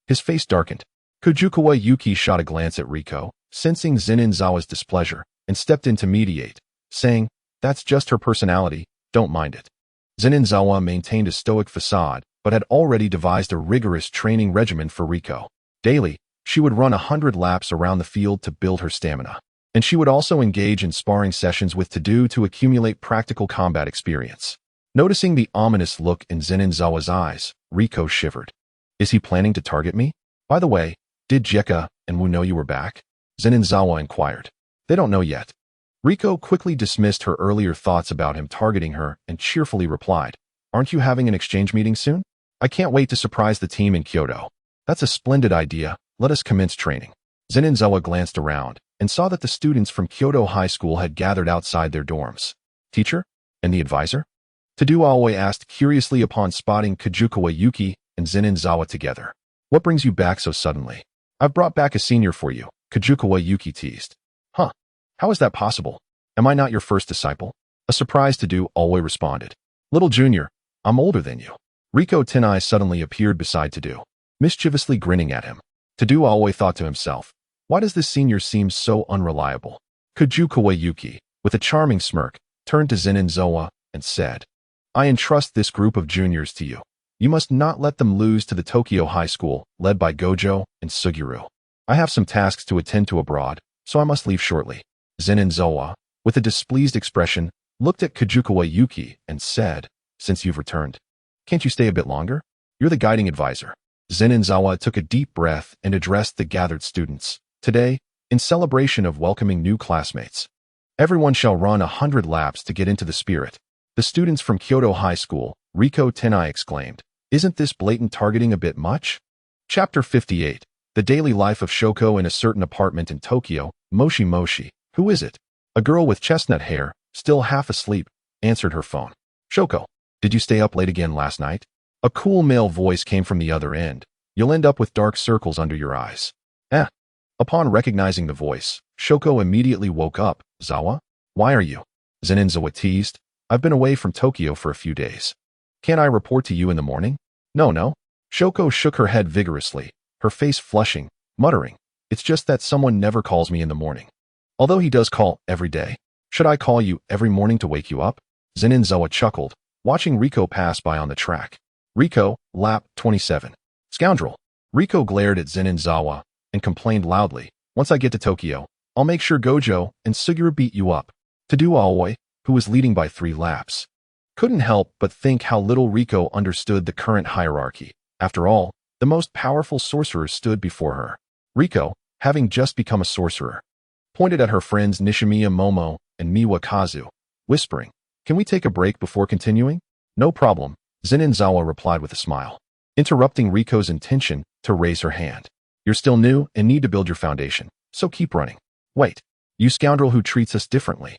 his face darkened. Kujukawa Yuki shot a glance at Riko, sensing Zenin displeasure, and stepped in to mediate, saying, that's just her personality, don't mind it. Zenin maintained a stoic facade, but had already devised a rigorous training regimen for Riko. Daily, she would run 100 laps around the field to build her stamina, and she would also engage in sparring sessions with Tadu to accumulate practical combat experience. Noticing the ominous look in Zenin eyes, Riko shivered. Is he planning to target me? By the way, did Jeka and Wu know you were back? Zenin inquired. They don't know yet. Riko quickly dismissed her earlier thoughts about him targeting her and cheerfully replied, aren't you having an exchange meeting soon? I can't wait to surprise the team in Kyoto. That's a splendid idea. Let us commence training. Zenin glanced around and saw that the students from Kyoto High School had gathered outside their dorms. Teacher? And the advisor? Tadu Aoi asked curiously upon spotting Kujukawa Yuki and Zenin together. What brings you back so suddenly? I've brought back a senior for you, Kujukawa Yuki teased. Huh? How is that possible? Am I not your first disciple? A surprised Tadu Aoi responded. Little junior, I'm older than you. Riko Tenai suddenly appeared beside Tadu, mischievously grinning at him. Tadu Aoi thought to himself, why does this senior seem so unreliable? Kujukawa Yuki, with a charming smirk, turned to Zenin Zoa and said, I entrust this group of juniors to you. You must not let them lose to the Tokyo High School, led by Gojo and Suguru. I have some tasks to attend to abroad, so I must leave shortly. Zenin Zoa, with a displeased expression, looked at Kujukawa Yuki and said, since you've returned, can't you stay a bit longer? You're the guiding advisor. Zenin Zawa took a deep breath and addressed the gathered students. Today, in celebration of welcoming new classmates, everyone shall run 100 laps to get into the spirit. The students from Kyoto High School, Riko Tenai exclaimed, isn't this blatant targeting a bit much? Chapter 58. The daily life of Shoko in a certain apartment in Tokyo. Moshi Moshi. Who is it? A girl with chestnut hair, still half asleep, answered her phone. Shoko, did you stay up late again last night? A cool male voice came from the other end. You'll end up with dark circles under your eyes. Upon recognizing the voice, Shoko immediately woke up. Zawa? Why are you? Zenin Zawa teased. I've been away from Tokyo for a few days. Can't I report to you in the morning? No. Shoko shook her head vigorously, her face flushing, muttering, it's just that someone never calls me in the morning. Although he does call every day. Should I call you every morning to wake you up? Zenin Zawa chuckled, watching Riko pass by on the track. Riko, lap 27. Scoundrel. Riko glared at Zenin Zawa and complained loudly, once I get to Tokyo, I'll make sure Gojo and Suguru beat you up. Tadu Aoi, who was leading by 3 laps, couldn't help but think how little Riko understood the current hierarchy. After all, the most powerful sorcerer stood before her. Riko, having just become a sorcerer, pointed at her friends Nishimiya Momo and Miwa Kazu, whispering, can we take a break before continuing? No problem, Zenin Zawa replied with a smile, interrupting Riko's intention to raise her hand. You're still new and need to build your foundation, so keep running. Wait, you scoundrel who treats us differently.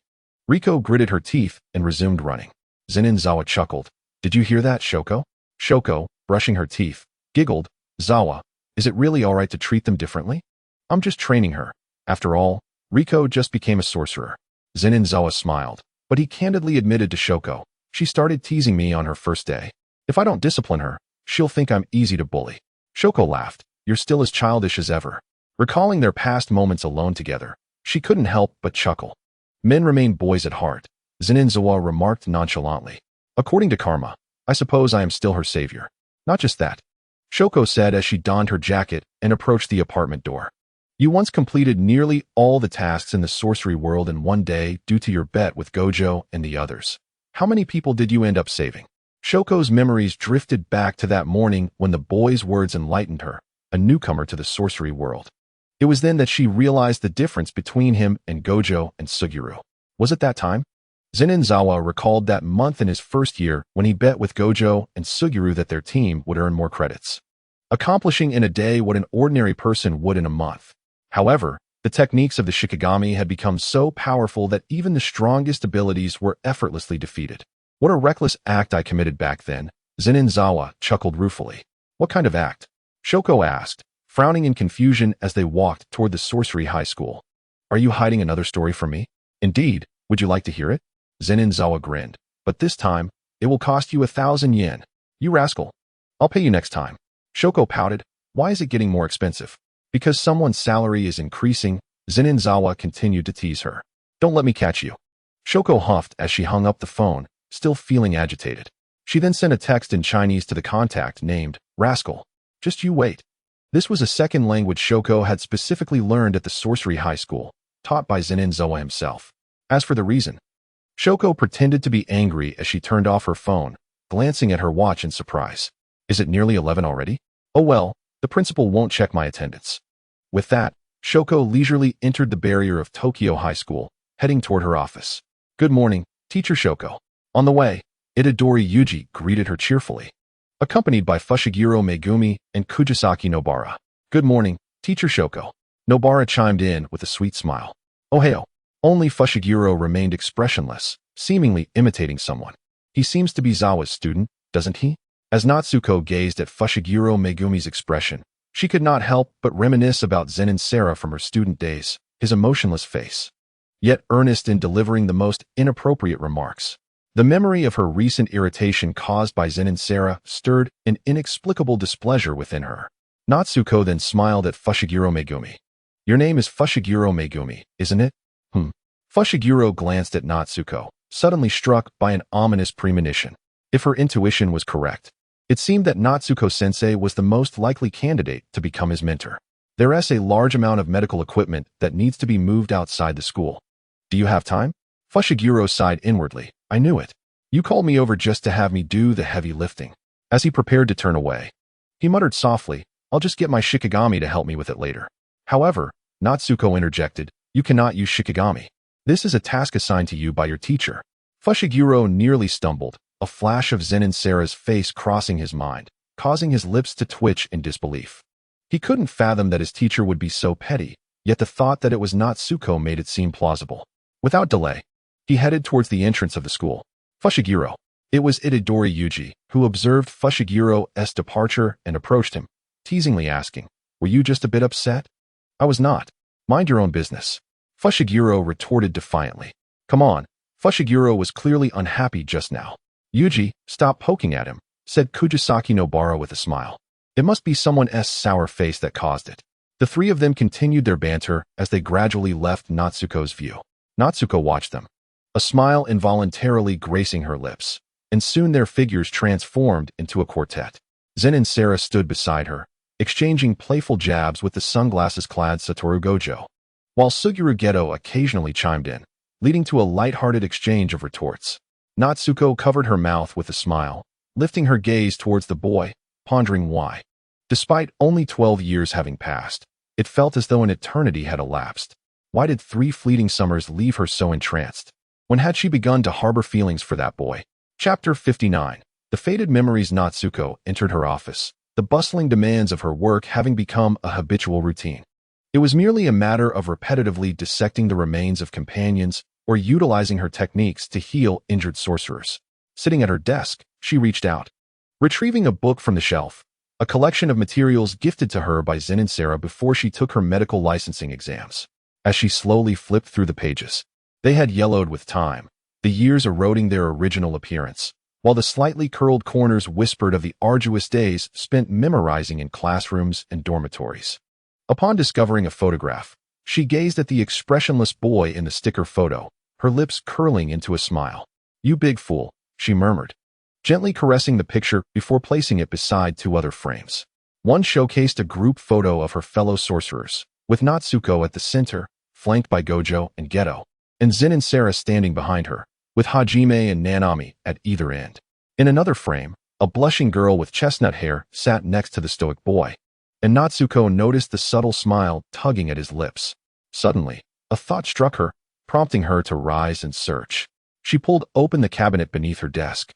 Riko gritted her teeth and resumed running. Zenin Zawa chuckled. Did you hear that, Shoko? Shoko, brushing her teeth, giggled. Zawa, is it really all right to treat them differently? I'm just training her. After all, Riko just became a sorcerer. Zenin Zawa smiled, but he candidly admitted to Shoko, she started teasing me on her first day. If I don't discipline her, she'll think I'm easy to bully. Shoko laughed. You're still as childish as ever. Recalling their past moments alone together, she couldn't help but chuckle. Men remain boys at heart, Zenin Zawa remarked nonchalantly. According to karma, I suppose I am still her savior. Not just that, Shoko said as she donned her jacket and approached the apartment door. You once completed nearly all the tasks in the sorcery world in one day due to your bet with Gojo and the others. How many people did you end up saving? Shoko's memories drifted back to that morning when the boy's words enlightened her, a newcomer to the sorcery world. It was then that she realized the difference between him and Gojo and Suguru. Was it that time? Zenin Zawa recalled that month in his first year when he bet with Gojo and Suguru that their team would earn more credits, accomplishing in a day what an ordinary person would in a month. However, the techniques of the Shikigami had become so powerful that even the strongest abilities were effortlessly defeated. What a reckless act I committed back then, Zenin Zawa chuckled ruefully. What kind of act? Shoko asked, frowning in confusion as they walked toward the sorcery high school. Are you hiding another story from me? Indeed, would you like to hear it? Zenin Zawa grinned, but this time, it will cost you 1,000 yen. You rascal. I'll pay you next time. Shoko pouted. Why is it getting more expensive? Because someone's salary is increasing, Zenin Zawa continued to tease her. Don't let me catch you. Shoko huffed as she hung up the phone, still feeling agitated. She then sent a text in Chinese to the contact named, Rascal. Just you wait. This was a second language Shoko had specifically learned at the sorcery high school, taught by Zenin Zawa himself. As for the reason, Shoko pretended to be angry as she turned off her phone, glancing at her watch in surprise. Is it nearly 11 already? Oh well, the principal won't check my attendance. With that, Shoko leisurely entered the barrier of Tokyo High School, heading toward her office. Good morning, Teacher Shoko. On the way, Itadori Yuji greeted her cheerfully, accompanied by Fushiguro Megumi and Kujisaki Nobara. Good morning, Teacher Shoko. Nobara chimed in with a sweet smile. Ohio. Only Fushiguro remained expressionless, seemingly imitating someone. He seems to be Zawa's student, doesn't he? As Natsuko gazed at Fushiguro Megumi's expression, she could not help but reminisce about Zenin Sera from her student days, his emotionless face, yet earnest in delivering the most inappropriate remarks. The memory of her recent irritation caused by Zenin Sarah stirred an inexplicable displeasure within her. Natsuko then smiled at Fushiguro Megumi. Your name is Fushiguro Megumi, isn't it? Fushiguro glanced at Natsuko, suddenly struck by an ominous premonition. If her intuition was correct, it seemed that Natsuko-sensei was the most likely candidate to become his mentor. There is a large amount of medical equipment that needs to be moved outside the school. Do you have time? Fushiguro sighed inwardly. I knew it. You called me over just to have me do the heavy lifting. As he prepared to turn away, he muttered softly, I'll just get my Shikigami to help me with it later. However, Natsuko interjected, you cannot use Shikigami. This is a task assigned to you by your teacher. Fushiguro nearly stumbled, a flash of Zenin Sarah's face crossing his mind, causing his lips to twitch in disbelief. He couldn't fathom that his teacher would be so petty, yet the thought that it was Natsuko made it seem plausible. Without delay, he headed towards the entrance of the school. Fushiguro. It was Itadori Yuji, who observed Fushigiro's departure and approached him, teasingly asking, were you just a bit upset? I was not. Mind your own business. Fushiguro retorted defiantly. Come on. Fushiguro was clearly unhappy just now. Yuji, stop poking at him, said Kujisaki Nobara with a smile. It must be someone's sour face that caused it. The three of them continued their banter as they gradually left Natsuko's view. Natsuko watched them, a smile involuntarily gracing her lips, and soon their figures transformed into a quartet. Zen and Sarah stood beside her, exchanging playful jabs with the sunglasses-clad Satoru Gojo, while Suguru Geto occasionally chimed in, leading to a light-hearted exchange of retorts. Natsuko covered her mouth with a smile, lifting her gaze towards the boy, pondering why. Despite only 12 years having passed, it felt as though an eternity had elapsed. Why did 3 fleeting summers leave her so entranced? When had she begun to harbor feelings for that boy? Chapter 59. The faded memories. Natsuko entered her office, the bustling demands of her work having become a habitual routine. It was merely a matter of repetitively dissecting the remains of companions or utilizing her techniques to heal injured sorcerers. Sitting at her desk, she reached out, retrieving a book from the shelf, a collection of materials gifted to her by Zenin Sarah before she took her medical licensing exams. As she slowly flipped through the pages, they had yellowed with time, the years eroding their original appearance, while the slightly curled corners whispered of the arduous days spent memorizing in classrooms and dormitories. Upon discovering a photograph, she gazed at the expressionless boy in the sticker photo, her lips curling into a smile. You big fool, she murmured, gently caressing the picture before placing it beside 2 other frames. One showcased a group photo of her fellow sorcerers, with Natsuko at the center, flanked by Gojo and Geto, and Zen and Sarah standing behind her, with Hajime and Nanami at either end. In another frame, a blushing girl with chestnut hair sat next to the stoic boy, and Natsuko noticed the subtle smile tugging at his lips. Suddenly, a thought struck her, prompting her to rise and search. She pulled open the cabinet beneath her desk,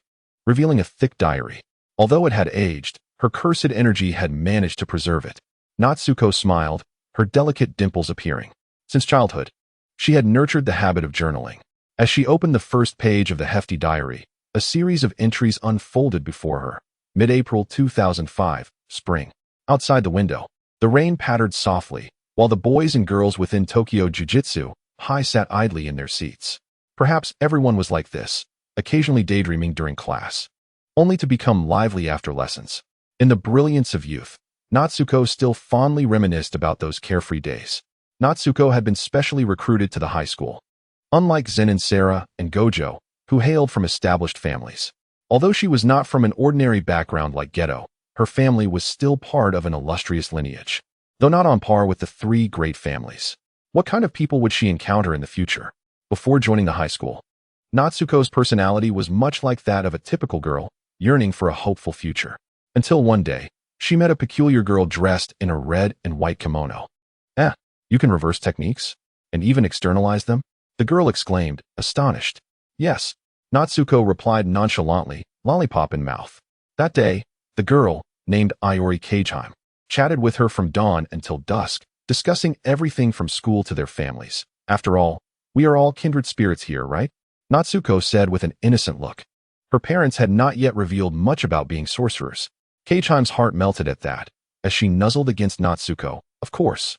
revealing a thick diary. Although it had aged, her cursed energy had managed to preserve it. Natsuko smiled, her delicate dimples appearing. Since childhood, she had nurtured the habit of journaling. As she opened the first page of the hefty diary, a series of entries unfolded before her. Mid-April 2005, spring. Outside the window, the rain pattered softly, while the boys and girls within Tokyo Jujutsu High sat idly in their seats. Perhaps everyone was like this, occasionally daydreaming during class, only to become lively after lessons. In the brilliance of youth, Natsuko still fondly reminisced about those carefree days. Natsuko had been specially recruited to the high school, unlike Zen and Sarah and Gojo, who hailed from established families. Although she was not from an ordinary background like Geto, her family was still part of an illustrious lineage, though not on par with the 3 great families. What kind of people would she encounter in the future? Before joining the high school, Natsuko's personality was much like that of a typical girl, yearning for a hopeful future. Until one day, she met a peculiar girl dressed in a red and white kimono. You can reverse techniques? And even externalize them? The girl exclaimed, astonished. Yes, Natsuko replied nonchalantly, lollipop in mouth. That day, the girl, named Iori Kageheim, chatted with her from dawn until dusk, discussing everything from school to their families. After all, we are all kindred spirits here, right? Natsuko said with an innocent look. Her parents had not yet revealed much about being sorcerers. Kageheim's heart melted at that, as she nuzzled against Natsuko. Of course.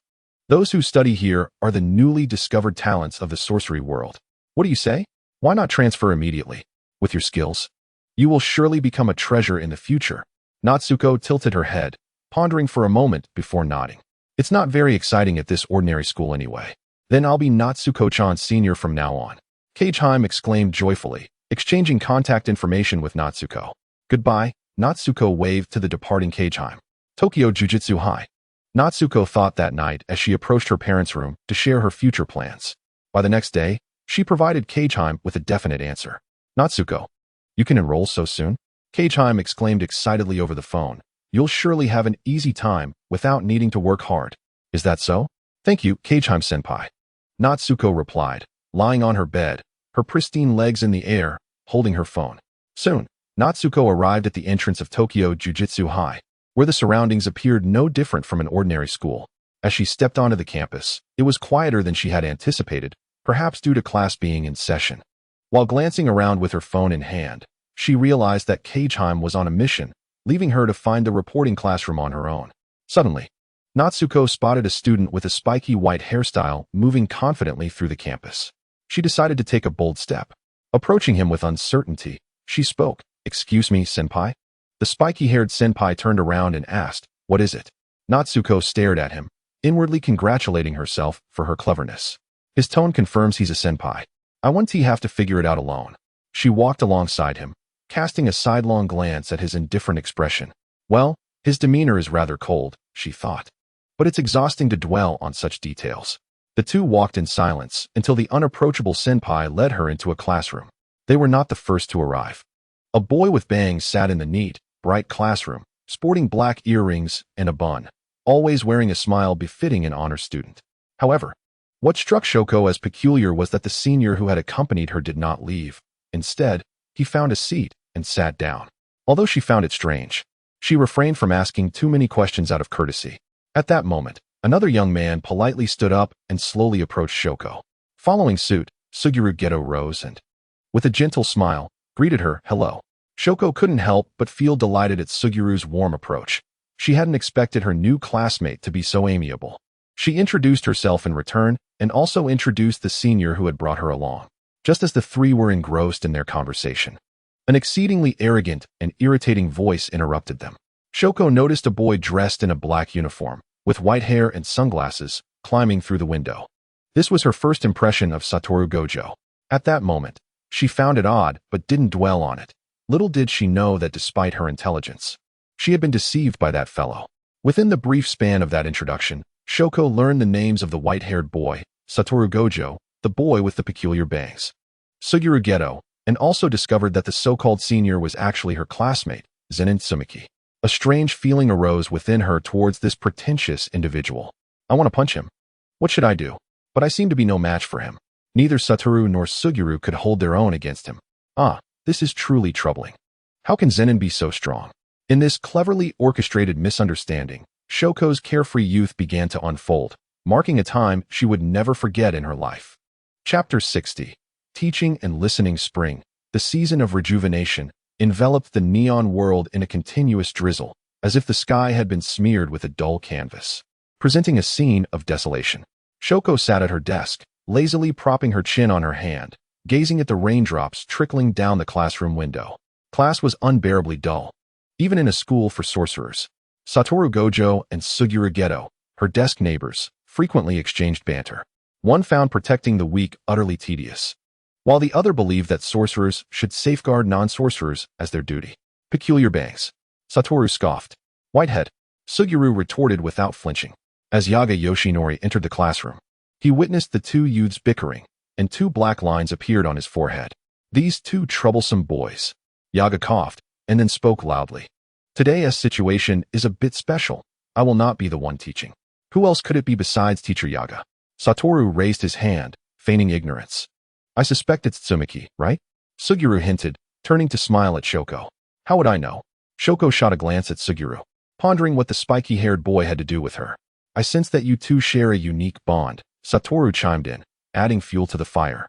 Those who study here are the newly discovered talents of the sorcery world. What do you say? Why not transfer immediately? With your skills, you will surely become a treasure in the future. Natsuko tilted her head, pondering for a moment before nodding. It's not very exciting at this ordinary school anyway. Then I'll be Natsuko-chan Senior from now on. Kageheim exclaimed joyfully, exchanging contact information with Natsuko. Goodbye, Natsuko waved to the departing Kageheim. Tokyo Jujutsu High. Natsuko thought that night as she approached her parents' room to share her future plans. By the next day, she provided Kageheim with a definite answer. Natsuko, you can enroll so soon? Kageheim exclaimed excitedly over the phone. You'll surely have an easy time without needing to work hard. Is that so? Thank you, Kageheim-senpai. Natsuko replied, lying on her bed, her pristine legs in the air, holding her phone. Soon, Natsuko arrived at the entrance of Tokyo Jujutsu High, where the surroundings appeared no different from an ordinary school. As she stepped onto the campus, it was quieter than she had anticipated, perhaps due to class being in session. While glancing around with her phone in hand, she realized that Kageheim was on a mission, leaving her to find the reporting classroom on her own. Suddenly, Natsuko spotted a student with a spiky white hairstyle moving confidently through the campus. She decided to take a bold step. Approaching him with uncertainty, she spoke, "Excuse me, senpai?" The spiky-haired senpai turned around and asked, "What is it?" Natsuko stared at him, inwardly congratulating herself for her cleverness. His tone confirms he's a senpai. I want to have to figure it out alone. She walked alongside him, casting a sidelong glance at his indifferent expression. Well, his demeanor is rather cold, she thought. But it's exhausting to dwell on such details. The two walked in silence until the unapproachable senpai led her into a classroom. They were not the first to arrive. A boy with bangs sat in the neat, bright classroom, sporting black earrings and a bun, always wearing a smile befitting an honor student. However, what struck Shoko as peculiar was that the senior who had accompanied her did not leave. Instead, he found a seat and sat down. Although she found it strange, she refrained from asking too many questions out of courtesy. At that moment, another young man politely stood up and slowly approached Shoko. Following suit, Suguru Geto rose and, with a gentle smile, greeted her, "Hello." Shoko couldn't help but feel delighted at Suguru's warm approach. She hadn't expected her new classmate to be so amiable. She introduced herself in return and also introduced the senior who had brought her along. Just as the three were engrossed in their conversation, an exceedingly arrogant and irritating voice interrupted them. Shoko noticed a boy dressed in a black uniform, with white hair and sunglasses, climbing through the window. This was her first impression of Satoru Gojo. At that moment, she found it odd but didn't dwell on it. Little did she know that despite her intelligence, she had been deceived by that fellow. Within the brief span of that introduction, Shoko learned the names of the white-haired boy, Satoru Gojo, the boy with the peculiar bangs, Suguru Geto, and also discovered that the so-called senior was actually her classmate, Zenin Tsumaki. A strange feeling arose within her towards this pretentious individual. I want to punch him. What should I do? But I seem to be no match for him. Neither Satoru nor Suguru could hold their own against him. This is truly troubling. How can Zenin be so strong? In this cleverly orchestrated misunderstanding, Shoko's carefree youth began to unfold, marking a time she would never forget in her life. Chapter 60. Teaching and Listening Spring, the season of rejuvenation, enveloped the neon world in a continuous drizzle, as if the sky had been smeared with a dull canvas, presenting a scene of desolation. Shoko sat at her desk, lazily propping her chin on her hand, gazing at the raindrops trickling down the classroom window. Class was unbearably dull, even in a school for sorcerers. Satoru Gojo and Suguru Geto, her desk neighbors, frequently exchanged banter. One found protecting the weak utterly tedious, while the other believed that sorcerers should safeguard non-sorcerers as their duty. Peculiar bangs. Satoru scoffed. Whitehead. Suguru retorted without flinching. As Yaga Yoshinori entered the classroom, he witnessed the two youths bickering, and two black lines appeared on his forehead. These two troublesome boys. Yaga coughed, and then spoke loudly. Today's situation is a bit special. I will not be the one teaching. Who else could it be besides Teacher Yaga? Satoru raised his hand, feigning ignorance. I suspect it's Tsumaki, right? Suguru hinted, turning to smile at Shoko. How would I know? Shoko shot a glance at Suguru, pondering what the spiky-haired boy had to do with her. I sense that you two share a unique bond, Satoru chimed in, adding fuel to the fire.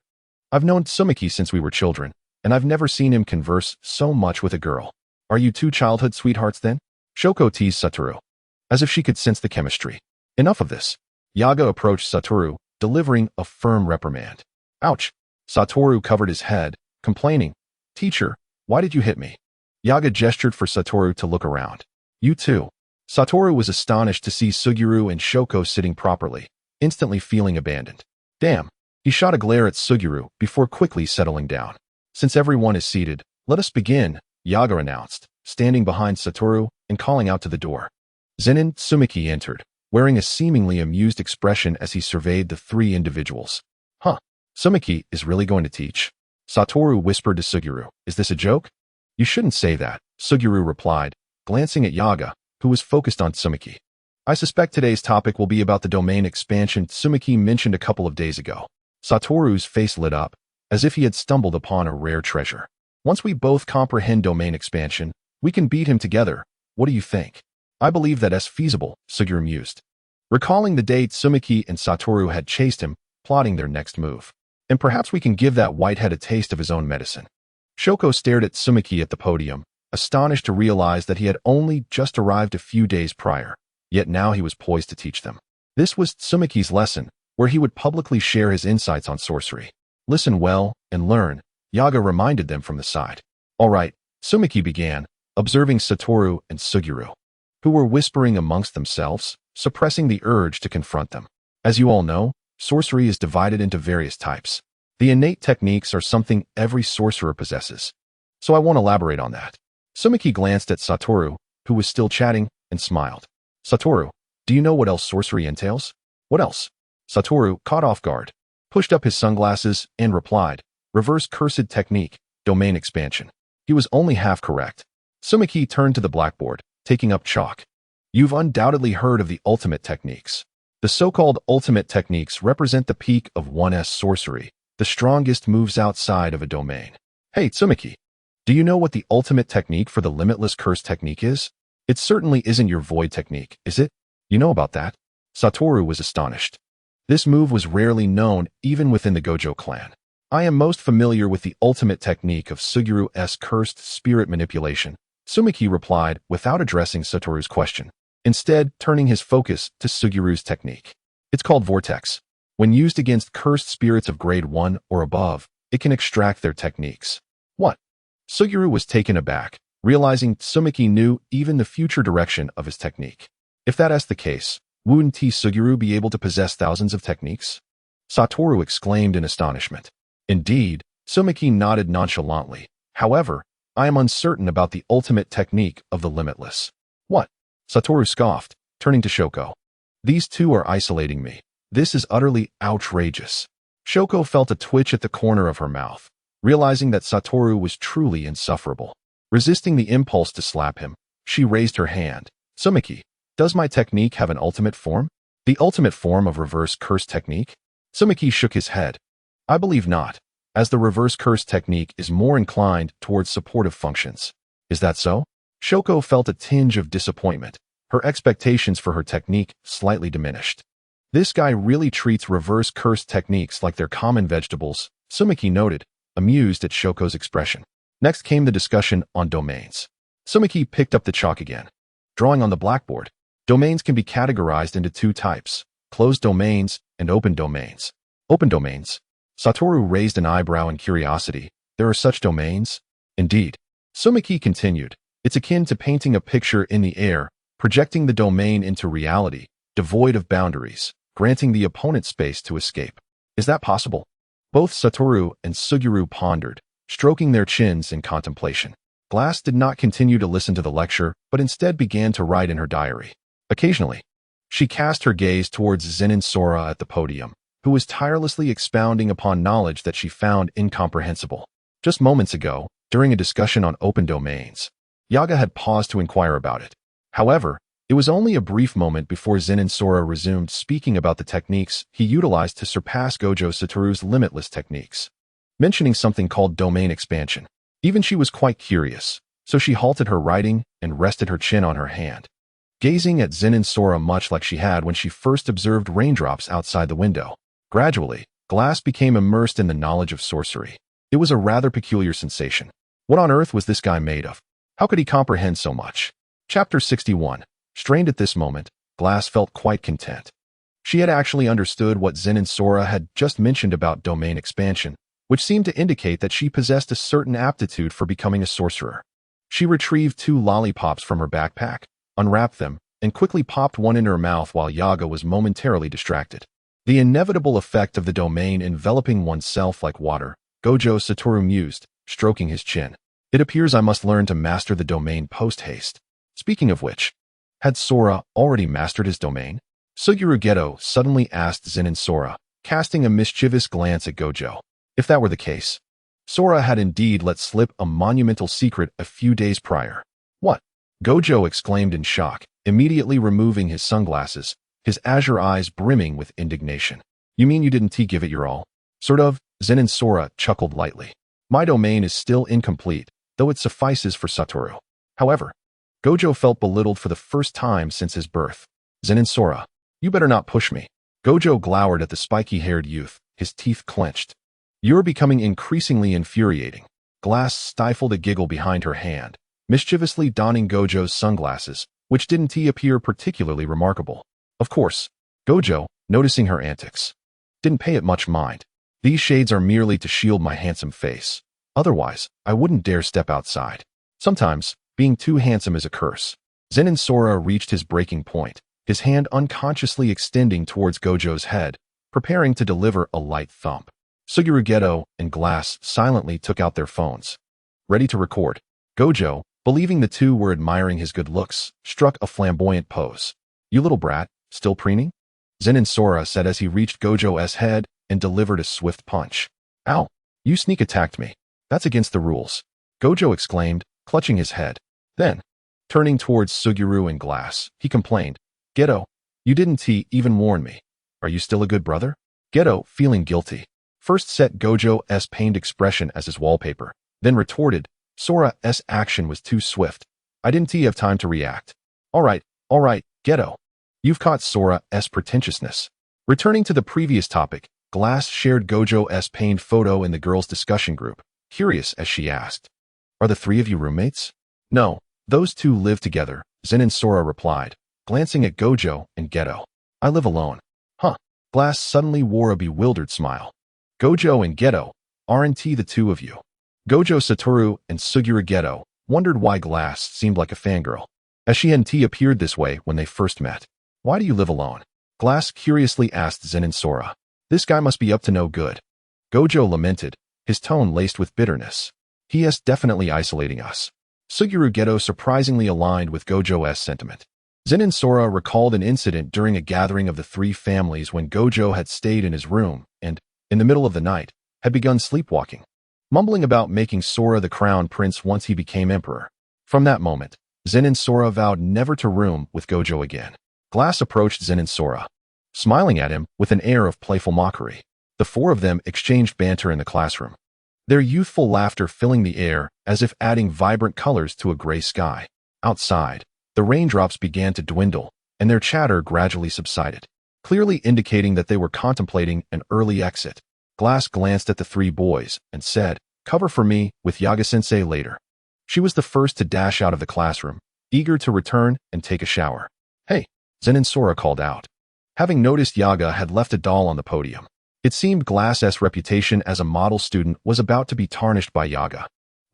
I've known Tsumaki since we were children, and I've never seen him converse so much with a girl. Are you two childhood sweethearts then? Shoko teased Satoru, as if she could sense the chemistry. Enough of this. Yaga approached Satoru, delivering a firm reprimand. Ouch. Satoru covered his head, complaining. Teacher, why did you hit me? Yaga gestured for Satoru to look around. You too. Satoru was astonished to see Suguru and Shoko sitting properly, instantly feeling abandoned. Damn. He shot a glare at Suguru before quickly settling down. Since everyone is seated, let us begin, Yaga announced, standing behind Satoru and calling out to the door. Zenin Tsumaki entered, wearing a seemingly amused expression as he surveyed the three individuals. Huh. Tsumaki is really going to teach? Satoru whispered to Suguru. Is this a joke? You shouldn't say that, Suguru replied, glancing at Yaga, who was focused on Tsumaki. I suspect today's topic will be about the domain expansion Tsumaki mentioned a couple of days ago. Satoru's face lit up, as if he had stumbled upon a rare treasure. Once we both comprehend domain expansion, we can beat him together. What do you think? I believe that is feasible, Suguru mused, recalling the day Tsumaki and Satoru had chased him, plotting their next move. And perhaps we can give that whitehead a taste of his own medicine. Shoko stared at Tsumaki at the podium, astonished to realize that he had only just arrived a few days prior, yet now he was poised to teach them. This was Tsumaki's lesson, where he would publicly share his insights on sorcery. Listen well and learn, Yaga reminded them from the side. All right, Tsumaki began, observing Satoru and Suguru, who were whispering amongst themselves, suppressing the urge to confront them. As you all know, sorcery is divided into various types. The innate techniques are something every sorcerer possesses. So I won't elaborate on that. Tsumaki glanced at Satoru, who was still chatting, and smiled. Satoru, do you know what else sorcery entails? What else? Satoru, caught off guard, pushed up his sunglasses and replied, reverse cursed technique, domain expansion. He was only half correct. Tsumaki turned to the blackboard, taking up chalk. You've undoubtedly heard of the ultimate techniques. The so-called ultimate techniques represent the peak of one's sorcery, the strongest moves outside of a domain. Hey, Tsumaki, do you know what the ultimate technique for the limitless curse technique is? It certainly isn't your void technique, is it? You know about that? Satoru was astonished. This move was rarely known even within the Gojo clan. I am most familiar with the ultimate technique of Suguru's cursed spirit manipulation, Tsumaki replied without addressing Satoru's question, instead turning his focus to Suguru's technique. It's called Vortex. When used against cursed spirits of grade 1 or above, it can extract their techniques. What? Suguru was taken aback, realizing Tsumaki knew even the future direction of his technique. If that is the case, wouldn't Suguru be able to possess thousands of techniques? Satoru exclaimed in astonishment. Indeed, Tsumaki nodded nonchalantly. However, I am uncertain about the ultimate technique of the limitless. What? Satoru scoffed, turning to Shoko. These two are isolating me. This is utterly outrageous. Shoko felt a twitch at the corner of her mouth, realizing that Satoru was truly insufferable. Resisting the impulse to slap him, she raised her hand. Tsumaki, does my technique have an ultimate form? The ultimate form of reverse curse technique? Tsumaki shook his head. I believe not, as the reverse curse technique is more inclined towards supportive functions. Is that so? Shoko felt a tinge of disappointment, her expectations for her technique slightly diminished. This guy really treats reverse curse techniques like they're common vegetables, Tsumaki noted, amused at Shoko's expression. Next came the discussion on domains. Tsumaki picked up the chalk again. Drawing on the blackboard, domains can be categorized into two types, closed domains and open domains. Open domains. Satoru raised an eyebrow in curiosity. There are such domains? Indeed. Tsumaki continued. It's akin to painting a picture in the air, projecting the domain into reality, devoid of boundaries, granting the opponent space to escape. Is that possible? Both Satoru and Suguru pondered, stroking their chins in contemplation. Glass did not continue to listen to the lecture, but instead began to write in her diary. Occasionally, she cast her gaze towards Zenin Sora at the podium, who was tirelessly expounding upon knowledge that she found incomprehensible. Just moments ago, during a discussion on open domains, Yaga had paused to inquire about it. However, it was only a brief moment before Zenin Sora resumed speaking about the techniques he utilized to surpass Gojo Satoru's limitless techniques, mentioning something called domain expansion. Even she was quite curious, so she halted her writing and rested her chin on her hand, gazing at Zenin Sora much like she had when she first observed raindrops outside the window. Gradually, Glass became immersed in the knowledge of sorcery. It was a rather peculiar sensation. What on earth was this guy made of? How could he comprehend so much? Chapter 61. Strained at this moment, Glass felt quite content. She had actually understood what Zenin Sora had just mentioned about domain expansion, which seemed to indicate that she possessed a certain aptitude for becoming a sorcerer. She retrieved 2 lollipops from her backpack, unwrapped them, and quickly popped one in her mouth while Yaga was momentarily distracted. The inevitable effect of the domain enveloping oneself like water, Gojo Satoru mused, stroking his chin. It appears I must learn to master the domain post-haste. Speaking of which, had Sora already mastered his domain? Suguru Geto suddenly asked Zenin Sora, casting a mischievous glance at Gojo. If that were the case, Sora had indeed let slip a monumental secret a few days prior. What? Gojo exclaimed in shock, immediately removing his sunglasses, his azure eyes brimming with indignation. You mean you didn't give it your all? Sort of, Zenin Sora chuckled lightly. My domain is still incomplete, though it suffices for Satoru. However, Gojo felt belittled for the first time since his birth. Zenin Sora, you better not push me. Gojo glowered at the spiky-haired youth, his teeth clenched. You're becoming increasingly infuriating. Glass stifled a giggle behind her hand, mischievously donning Gojo's sunglasses, which didn't appear particularly remarkable. Of course, Gojo, noticing her antics, didn't pay it much mind. These shades are merely to shield my handsome face. Otherwise, I wouldn't dare step outside. Sometimes, being too handsome is a curse. Zenin Sora reached his breaking point, his hand unconsciously extending towards Gojo's head, preparing to deliver a light thump. Suguru Geto and Glass silently took out their phones, ready to record. Gojo, believing the two were admiring his good looks, struck a flamboyant pose. You little brat, still preening? Zenin Sora said as he reached Gojo's head and delivered a swift punch. Ow! You sneak attacked me. That's against the rules. Gojo exclaimed, clutching his head. Then, turning towards Suguru and Glass, he complained, Geto, you didn't even warn me. Are you still a good brother? Geto, feeling guilty, first set Gojo's pained expression as his wallpaper, then retorted, Sora's action was too swift. I didn't have time to react. All right, Geto. You've caught Sora's pretentiousness. Returning to the previous topic, Glass shared Gojo's pained photo in the girls' discussion group, curious as she asked, Are the 3 of you roommates? No, those 2 live together, Zenin Sora replied, glancing at Gojo and Geto. I live alone. Huh. Glass suddenly wore a bewildered smile. Gojo and Geto, aren't the 2 of you? Gojo Satoru and Suguru Geto wondered why Glass seemed like a fangirl, as she hadn't appeared this way when they first met. Why do you live alone? Glass curiously asked Zenin Sora. This guy must be up to no good. Gojo lamented, his tone laced with bitterness. He is definitely isolating us. Suguru Geto surprisingly aligned with Gojo's sentiment. Zenin Sora recalled an incident during a gathering of the 3 families when Gojo had stayed in his room and, in the middle of the night, had begun sleepwalking, mumbling about making Sora the crown prince once he became emperor. From that moment, Zenin Sora vowed never to room with Gojo again. Glass approached Zenin Sora, smiling at him with an air of playful mockery. The 4 of them exchanged banter in the classroom, their youthful laughter filling the air as if adding vibrant colors to a gray sky. Outside, the raindrops began to dwindle, and their chatter gradually subsided, clearly indicating that they were contemplating an early exit. Glass glanced at the 3 boys and said, Cover for me with Yaga-sensei later. She was the first to dash out of the classroom, eager to return and take a shower. Hey, Zenin Sora called out, having noticed Yaga had left a doll on the podium. It seemed Glass's reputation as a model student was about to be tarnished by Yaga.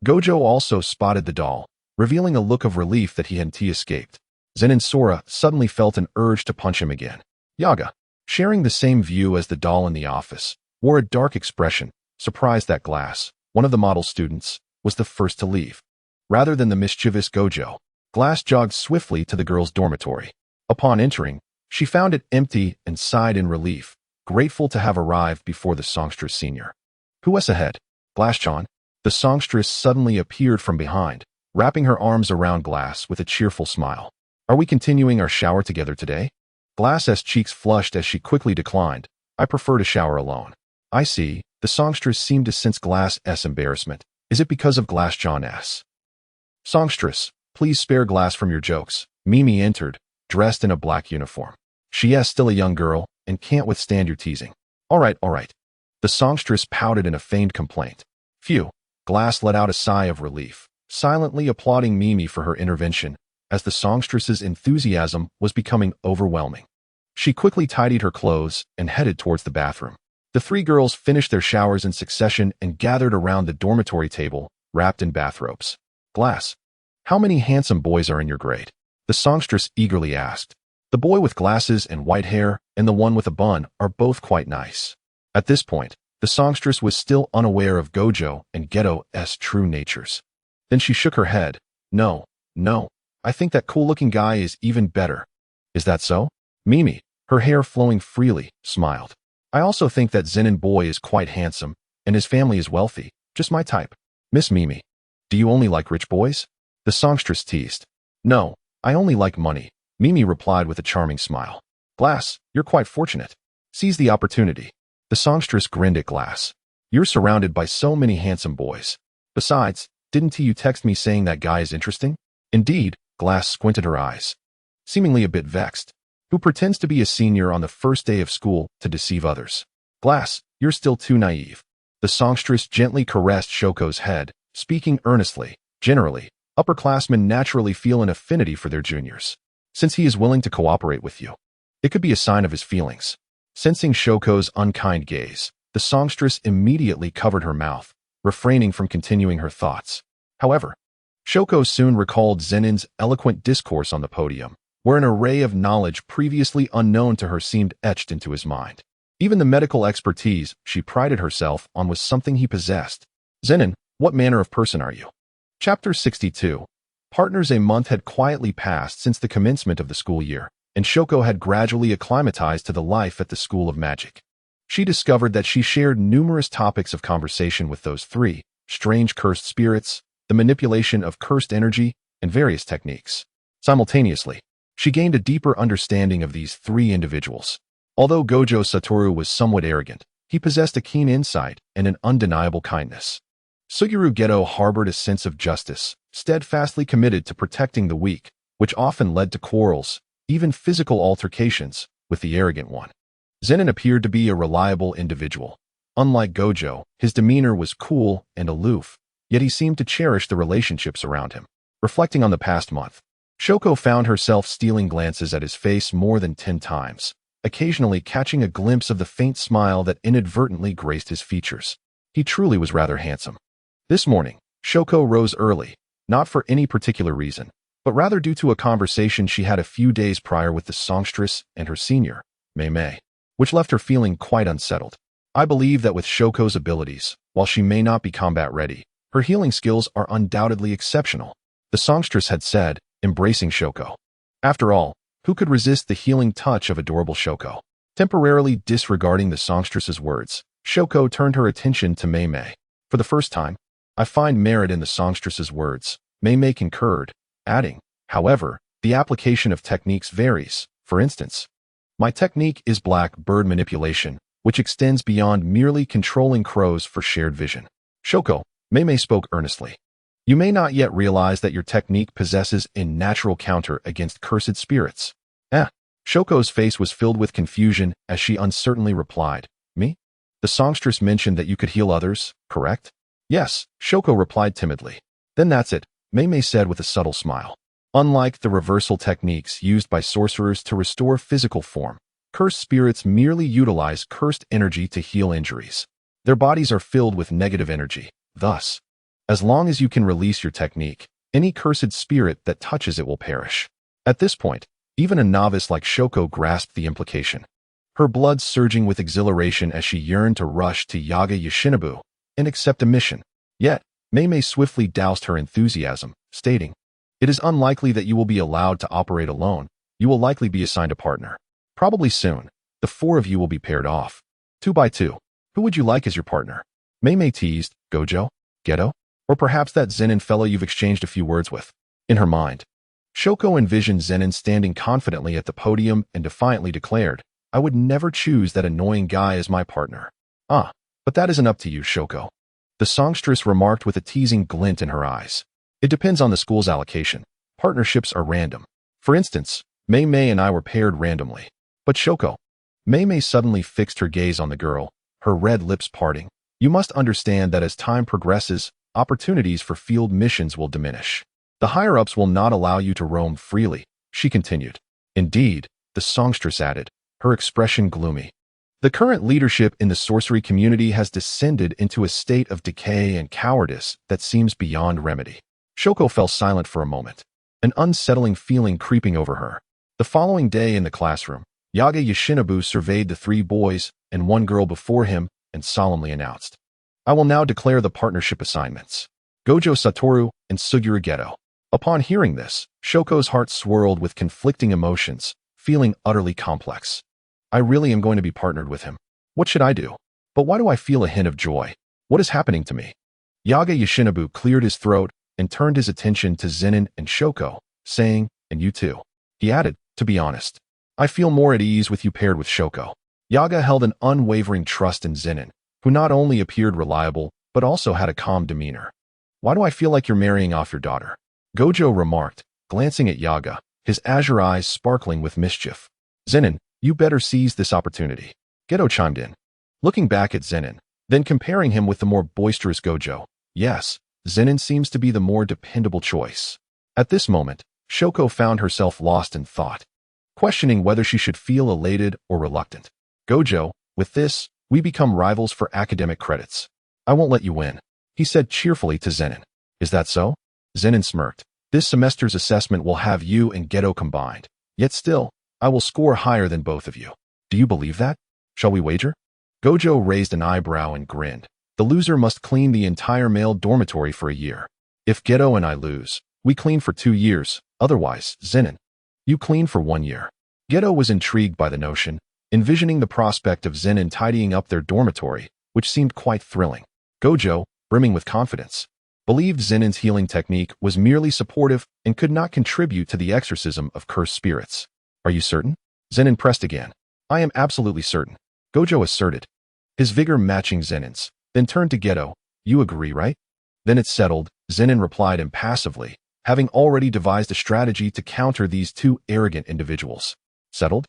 Gojo also spotted the doll, revealing a look of relief that he hadn't escaped. Zenin Sora suddenly felt an urge to punch him again. Yaga, sharing the same view as the doll in the office, wore a dark expression, surprised that Glass, one of the model students, was the first to leave. Rather than the mischievous Gojo, Glass jogged swiftly to the girls' dormitory. Upon entering, she found it empty and sighed in relief, grateful to have arrived before the songstress senior. Who was ahead? Glass-chan. The songstress suddenly appeared from behind, wrapping her arms around Glass with a cheerful smile. Are we continuing our shower together today? Glass's cheeks flushed as she quickly declined. I prefer to shower alone. I see. The songstress seemed to sense Glass's embarrassment. Is it because of Glass-chan's? Songstress, please spare Glass from your jokes. Mimi entered, dressed in a black uniform. She is still a young girl and can't withstand your teasing. All right. The songstress pouted in a feigned complaint. Phew. Glass let out a sigh of relief, silently applauding Mimi for her intervention, as the songstress's enthusiasm was becoming overwhelming. She quickly tidied her clothes and headed towards the bathroom. The three girls finished their showers in succession and gathered around the dormitory table, wrapped in bathrobes. Glass, how many handsome boys are in your grade? The songstress eagerly asked. The boy with glasses and white hair and the one with a bun are both quite nice. At this point, the songstress was still unaware of Gojo and Geto's true natures. Then she shook her head. No, I think that cool-looking guy is even better. Is that so? Mimi, her hair flowing freely, smiled. I also think that Zenin boy is quite handsome, and his family is wealthy, just my type. Miss Mimi, do you only like rich boys? The songstress teased. No, I only like money, Mimi replied with a charming smile. Glass, you're quite fortunate. Seize the opportunity. The songstress grinned at Glass. You're surrounded by so many handsome boys. Besides, didn't you text me saying that guy is interesting? Indeed, Glass squinted her eyes, seemingly a bit vexed. Who pretends to be a senior on the first day of school to deceive others? Glass, you're still too naive. The songstress gently caressed Shoko's head, speaking earnestly. Generally, upperclassmen naturally feel an affinity for their juniors. Since he is willing to cooperate with you, it could be a sign of his feelings. Sensing Shoko's unkind gaze, the songstress immediately covered her mouth, refraining from continuing her thoughts. However, Shoko soon recalled Zenin's eloquent discourse on the podium, where an array of knowledge previously unknown to her seemed etched into his mind. Even the medical expertise she prided herself on was something he possessed. Zenin, what manner of person are you? Chapter 62. Partners. A month had quietly passed since the commencement of the school year, and Shoko had gradually acclimatized to the life at the School of Magic. She discovered that she shared numerous topics of conversation with those three: strange cursed spirits, the manipulation of cursed energy, and various techniques. Simultaneously, she gained a deeper understanding of these three individuals. Although Gojo Satoru was somewhat arrogant, he possessed a keen insight and an undeniable kindness. Suguru Geto harbored a sense of justice, steadfastly committed to protecting the weak, which often led to quarrels, even physical altercations, with the arrogant one. Zenin appeared to be a reliable individual. Unlike Gojo, his demeanor was cool and aloof, yet he seemed to cherish the relationships around him. Reflecting on the past month, Shoko found herself stealing glances at his face more than 10 times, occasionally catching a glimpse of the faint smile that inadvertently graced his features. He truly was rather handsome. This morning, Shoko rose early, not for any particular reason, but rather due to a conversation she had a few days prior with the songstress and her senior, Mei, which left her feeling quite unsettled. I believe that with Shoko's abilities, while she may not be combat ready, her healing skills are undoubtedly exceptional, the songstress had said, embracing Shoko. After all, who could resist the healing touch of adorable Shoko? Temporarily disregarding the songstress's words, Shoko turned her attention to Mei. For the first time, I find merit in the songstress's words, Mei concurred, adding, however, the application of techniques varies. For instance, my technique is black bird manipulation, which extends beyond merely controlling crows for shared vision. Shoko, Mei spoke earnestly. You may not yet realize that your technique possesses a natural counter against cursed spirits. Shoko's face was filled with confusion as she uncertainly replied, Me? The songstress mentioned that you could heal others, correct? Yes, Shoko replied timidly. Then that's it, Mei said with a subtle smile. Unlike the reversal techniques used by sorcerers to restore physical form, cursed spirits merely utilize cursed energy to heal injuries. Their bodies are filled with negative energy. Thus, as long as you can release your technique, any cursed spirit that touches it will perish. At this point, even a novice like Shoko grasped the implication, her blood surging with exhilaration as she yearned to rush to Yaga Yoshinobu and accept a mission. Yet, Mei swiftly doused her enthusiasm, stating, It is unlikely that you will be allowed to operate alone. You will likely be assigned a partner. Probably soon, the four of you will be paired off, 2 by 2. Who would you like as your partner? Mei teased, Gojo? Geto? Or perhaps that Zenin fellow you've exchanged a few words with. In her mind, Shoko envisioned Zenin standing confidently at the podium and defiantly declared, I would never choose that annoying guy as my partner. But that isn't up to you, Shoko. The songstress remarked with a teasing glint in her eyes. It depends on the school's allocation. Partnerships are random. For instance, Mei and I were paired randomly. But Shoko. Mei suddenly fixed her gaze on the girl, her red lips parting. You must understand that as time progresses, opportunities for field missions will diminish. The higher-ups will not allow you to roam freely, she continued. Indeed, the songstress added, her expression gloomy. The current leadership in the sorcery community has descended into a state of decay and cowardice that seems beyond remedy. Shoko fell silent for a moment, an unsettling feeling creeping over her. The following day in the classroom, Yaga Yoshinobu surveyed the 3 boys and 1 girl before him and solemnly announced, "I will now declare the partnership assignments. Gojo Satoru and Suguru Geto." Upon hearing this, Shoko's heart swirled with conflicting emotions, feeling utterly complex. I really am going to be partnered with him. What should I do? But why do I feel a hint of joy? What is happening to me? Yaga Yoshinobu cleared his throat and turned his attention to Zenin and Shoko, saying, "And you too." He added, "To be honest, I feel more at ease with you paired with Shoko." Yaga held an unwavering trust in Zenin, who not only appeared reliable, but also had a calm demeanor. "Why do I feel like you're marrying off your daughter?" Gojo remarked, glancing at Yaga, his azure eyes sparkling with mischief. "Zenin, you better seize this opportunity." Geto chimed in, looking back at Zenin, then comparing him with the more boisterous Gojo. Yes, Zenin seems to be the more dependable choice. At this moment, Shoko found herself lost in thought, questioning whether she should feel elated or reluctant. "Gojo, with this, we become rivals for academic credits. I won't let you win," he said cheerfully to Zenin. "Is that so?" Zenin smirked. "This semester's assessment will have you and Geto combined. Yet still, I will score higher than both of you. Do you believe that? Shall we wager?" Gojo raised an eyebrow and grinned. "The loser must clean the entire male dormitory for a year. If Geto and I lose, we clean for 2 years. Otherwise, Zenin, you clean for 1 year." Geto was intrigued by the notion, envisioning the prospect of Zenin tidying up their dormitory, which seemed quite thrilling. Gojo, brimming with confidence, believed Zenin's healing technique was merely supportive and could not contribute to the exorcism of cursed spirits. "Are you certain?" Zenin pressed again. "I am absolutely certain," Gojo asserted, his vigor matching Zenin's, then turned to Geto. "You agree, right?" "Then it's settled," Zenin replied impassively, having already devised a strategy to counter these 2 arrogant individuals. "Settled?"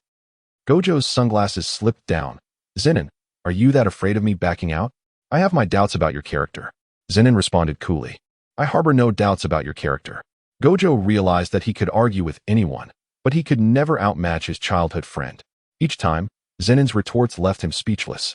Gojo's sunglasses slipped down. "Zenin, are you that afraid of me backing out?" "I have my doubts about your character," Zenin responded coolly. "I harbor no doubts about your character." Gojo realized that he could argue with anyone, but he could never outmatch his childhood friend. Each time, Zenin's retorts left him speechless.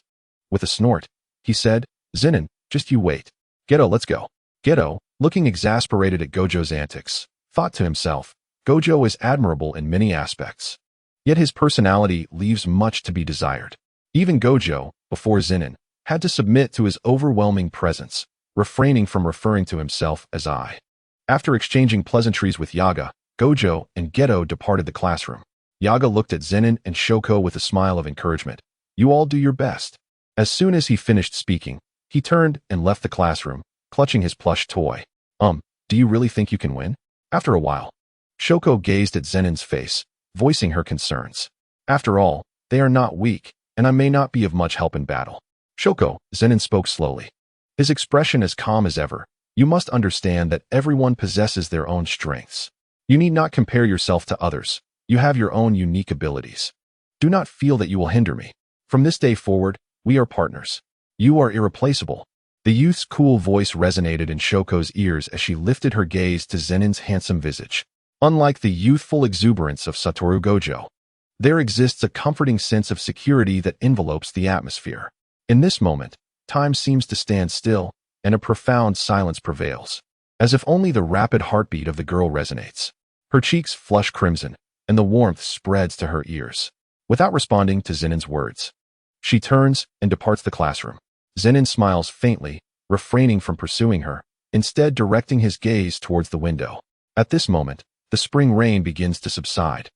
With a snort, he said, "Zenin, just you wait. Geto, let's go." Geto, looking exasperated at Gojo's antics, thought to himself, Gojo is admirable in many aspects. Yet his personality leaves much to be desired. Even Gojo, before Zenin, had to submit to his overwhelming presence, refraining from referring to himself as I. After exchanging pleasantries with Yaga, Gojo and Geto departed the classroom. Yaga looked at Zenin and Shoko with a smile of encouragement. "You all do your best." As soon as he finished speaking, he turned and left the classroom, clutching his plush toy. Do you really think you can win?" After a while, Shoko gazed at Zenin's face, voicing her concerns. "After all, they are not weak, and I may not be of much help in battle." "Shoko," Zenin spoke slowly, his expression as calm as ever, "you must understand that everyone possesses their own strengths. You need not compare yourself to others. You have your own unique abilities. Do not feel that you will hinder me. From this day forward, we are partners. You are irreplaceable." The youth's cool voice resonated in Shoko's ears as she lifted her gaze to Zenin's handsome visage. Unlike the youthful exuberance of Satoru Gojo, there exists a comforting sense of security that envelopes the atmosphere. In this moment, time seems to stand still, and a profound silence prevails, as if only the rapid heartbeat of the girl resonates. Her cheeks flush crimson, and the warmth spreads to her ears. Without responding to Zenin's words, she turns and departs the classroom. Zenin smiles faintly, refraining from pursuing her, instead directing his gaze towards the window. At this moment, the spring rain begins to subside,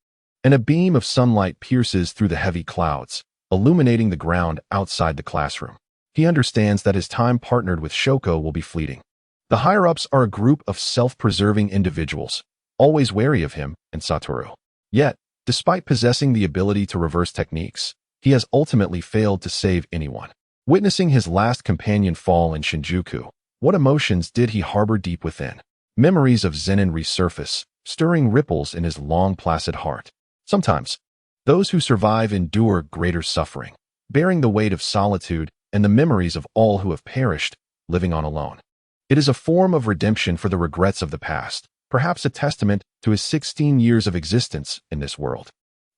and a beam of sunlight pierces through the heavy clouds, illuminating the ground outside the classroom. He understands that his time partnered with Shoko will be fleeting. The higher-ups are a group of self-preserving individuals, always wary of him and Satoru. Yet, despite possessing the ability to reverse techniques, he has ultimately failed to save anyone. Witnessing his last companion fall in Shinjuku, what emotions did he harbor deep within? Memories of Zenin resurface, stirring ripples in his long placid heart. Sometimes, those who survive endure greater suffering, bearing the weight of solitude and the memories of all who have perished, living on alone. It is a form of redemption for the regrets of the past, perhaps a testament to his 16 years of existence in this world.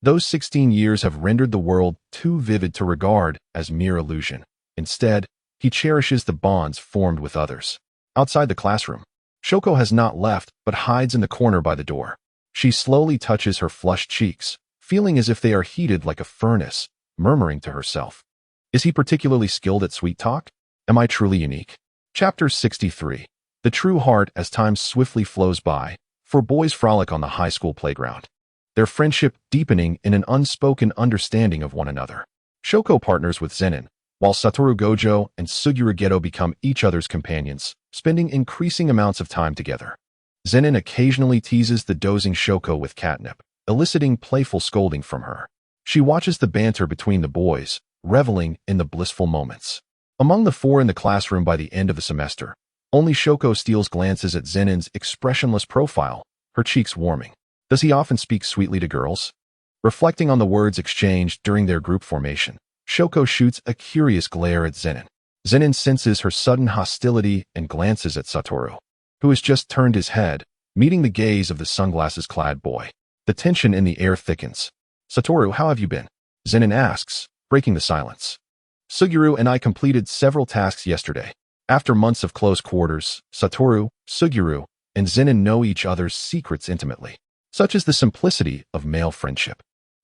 Those 16 years have rendered the world too vivid to regard as mere illusion. Instead, he cherishes the bonds formed with others. Outside the classroom, Shoko has not left but hides in the corner by the door. She slowly touches her flushed cheeks, feeling as if they are heated like a furnace, murmuring to herself, "Is he particularly skilled at sweet talk? Am I truly unique?" Chapter 63. The True Heart. As time swiftly flows by, four boys frolic on the high school playground, their friendship deepening in an unspoken understanding of one another. Shoko partners with Zenin, while Satoru Gojo and Suguru Geto become each other's companions, spending increasing amounts of time together. Zenin occasionally teases the dozing Shoko with catnip, eliciting playful scolding from her. She watches the banter between the boys, reveling in the blissful moments. Among the four in the classroom by the end of the semester, only Shoko steals glances at Zenin's expressionless profile, her cheeks warming. Does he often speak sweetly to girls? Reflecting on the words exchanged during their group formation, Shoko shoots a curious glare at Zenin. Zenin senses her sudden hostility and glances at Satoru, who has just turned his head, meeting the gaze of the sunglasses-clad boy. The tension in the air thickens. "Satoru, how have you been?" Zenin asks, breaking the silence. "Suguru and I completed several tasks yesterday." After months of close quarters, Satoru, Suguru, and Zenin know each other's secrets intimately. Such is the simplicity of male friendship.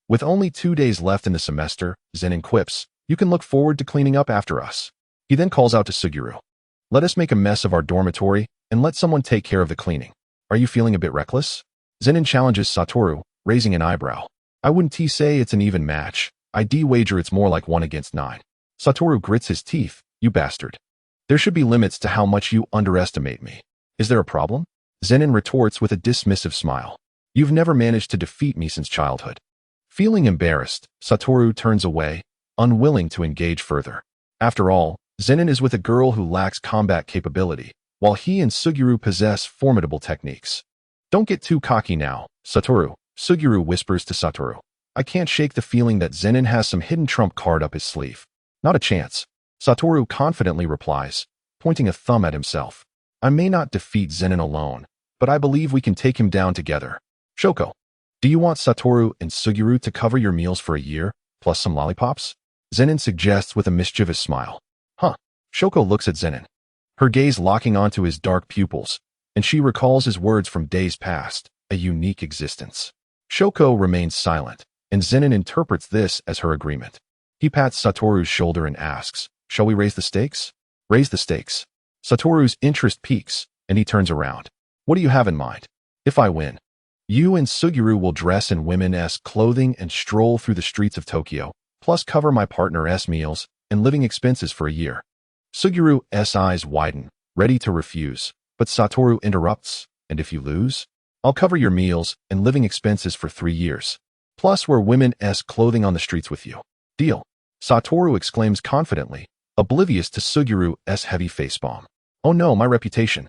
With only 2 days left in the semester, Zenin quips, "You can look forward to cleaning up after us." He then calls out to Suguru, "Let us make a mess of our dormitory and let someone take care of the cleaning. Are you feeling a bit reckless?" Zenin challenges Satoru, raising an eyebrow. "I wouldn't say it's an even match. I'd wager it's more like 1 against 9. Satoru grits his teeth. "You bastard. There should be limits to how much you underestimate me. Is there a problem?" Zenin retorts with a dismissive smile. "You've never managed to defeat me since childhood." Feeling embarrassed, Satoru turns away, unwilling to engage further. After all, Zenin is with a girl who lacks combat capability, while he and Suguru possess formidable techniques. "Don't get too cocky now, Satoru," Suguru whispers to Satoru. "I can't shake the feeling that Zenin has some hidden trump card up his sleeve." "Not a chance," Satoru confidently replies, pointing a thumb at himself. "I may not defeat Zenin alone, but I believe we can take him down together." "Shoko, do you want Satoru and Suguru to cover your meals for a year, plus some lollipops?" Zenin suggests with a mischievous smile. "Huh." Shoko looks at Zenin, her gaze locking onto his dark pupils, and she recalls his words from days past, a unique existence. Shoko remains silent, and Zenin interprets this as her agreement. He pats Satoru's shoulder and asks, "Shall we raise the stakes?" "Raise the stakes." Satoru's interest peaks, and he turns around. "What do you have in mind?" "If I win, you and Suguru will dress in women's clothing and stroll through the streets of Tokyo, plus cover my partner's meals and living expenses for a year." Suguru's eyes widen, ready to refuse, but Satoru interrupts, "And if you lose? I'll cover your meals and living expenses for 3 years. Plus wear women's clothing on the streets with you." "Deal," Satoru exclaims confidently, oblivious to Suguru's heavy facepalm. "Oh no, my reputation."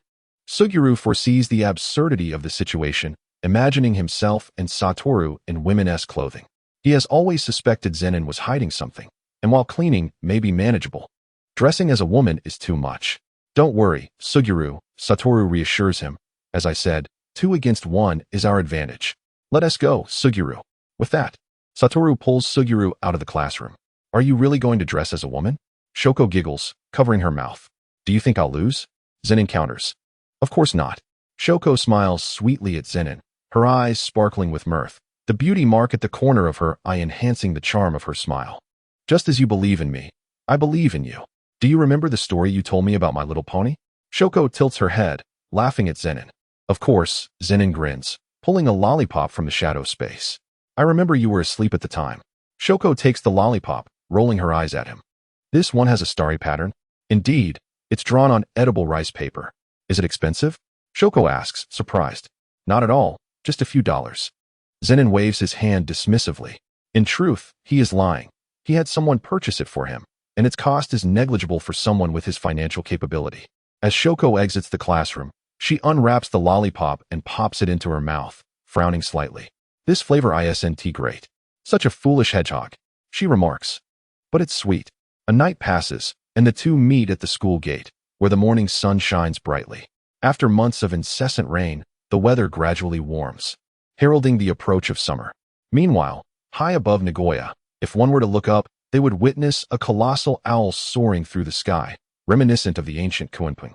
Suguru foresees the absurdity of the situation, imagining himself and Satoru in women's clothing. He has always suspected Zenin was hiding something, and while cleaning may be manageable, dressing as a woman is too much. "Don't worry, Suguru," Satoru reassures him. "As I said, 2 against 1 is our advantage. Let us go, Suguru." With that, Satoru pulls Suguru out of the classroom. "Are you really going to dress as a woman?" Shoko giggles, covering her mouth. "Do you think I'll lose?" Zenin counters. "Of course not." Shoko smiles sweetly at Zenin, her eyes sparkling with mirth, the beauty mark at the corner of her eye enhancing the charm of her smile. "Just as you believe in me, I believe in you. Do you remember the story you told me about My Little Pony?" Shoko tilts her head, laughing at Zenin. "Of course," Zenin grins, pulling a lollipop from the shadow space. "I remember you were asleep at the time." Shoko takes the lollipop, rolling her eyes at him. "This one has a starry pattern." "Indeed, it's drawn on edible rice paper." "Is it expensive?" Shoko asks, surprised. "Not at all, just a few dollars." Zenin waves his hand dismissively. In truth, he is lying. He had someone purchase it for him, and its cost is negligible for someone with his financial capability. As Shoko exits the classroom, she unwraps the lollipop and pops it into her mouth, frowning slightly. "This flavor isn't great. Such a foolish hedgehog," she remarks. "But it's sweet." A night passes, and the two meet at the school gate, where the morning sun shines brightly. After months of incessant rain, the weather gradually warms, heralding the approach of summer. Meanwhile, High above Nagoya, if one were to look up, they would witness a colossal owl soaring through the sky, reminiscent of the ancient Kuenping,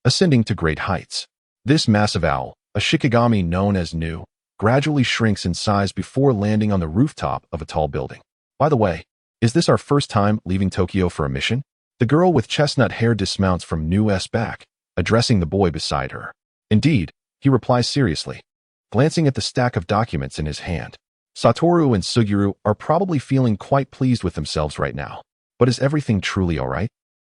ascending to great heights. This massive owl, a Shikigami known as Nu, gradually shrinks in size before landing on the rooftop of a tall building. By the way, is this our first time leaving Tokyo for a mission? The girl with chestnut hair dismounts from Nu's back, addressing the boy beside her. Indeed, he replies seriously, glancing at the stack of documents in his hand. Satoru and Suguru are probably feeling quite pleased with themselves right now. But is everything truly all right?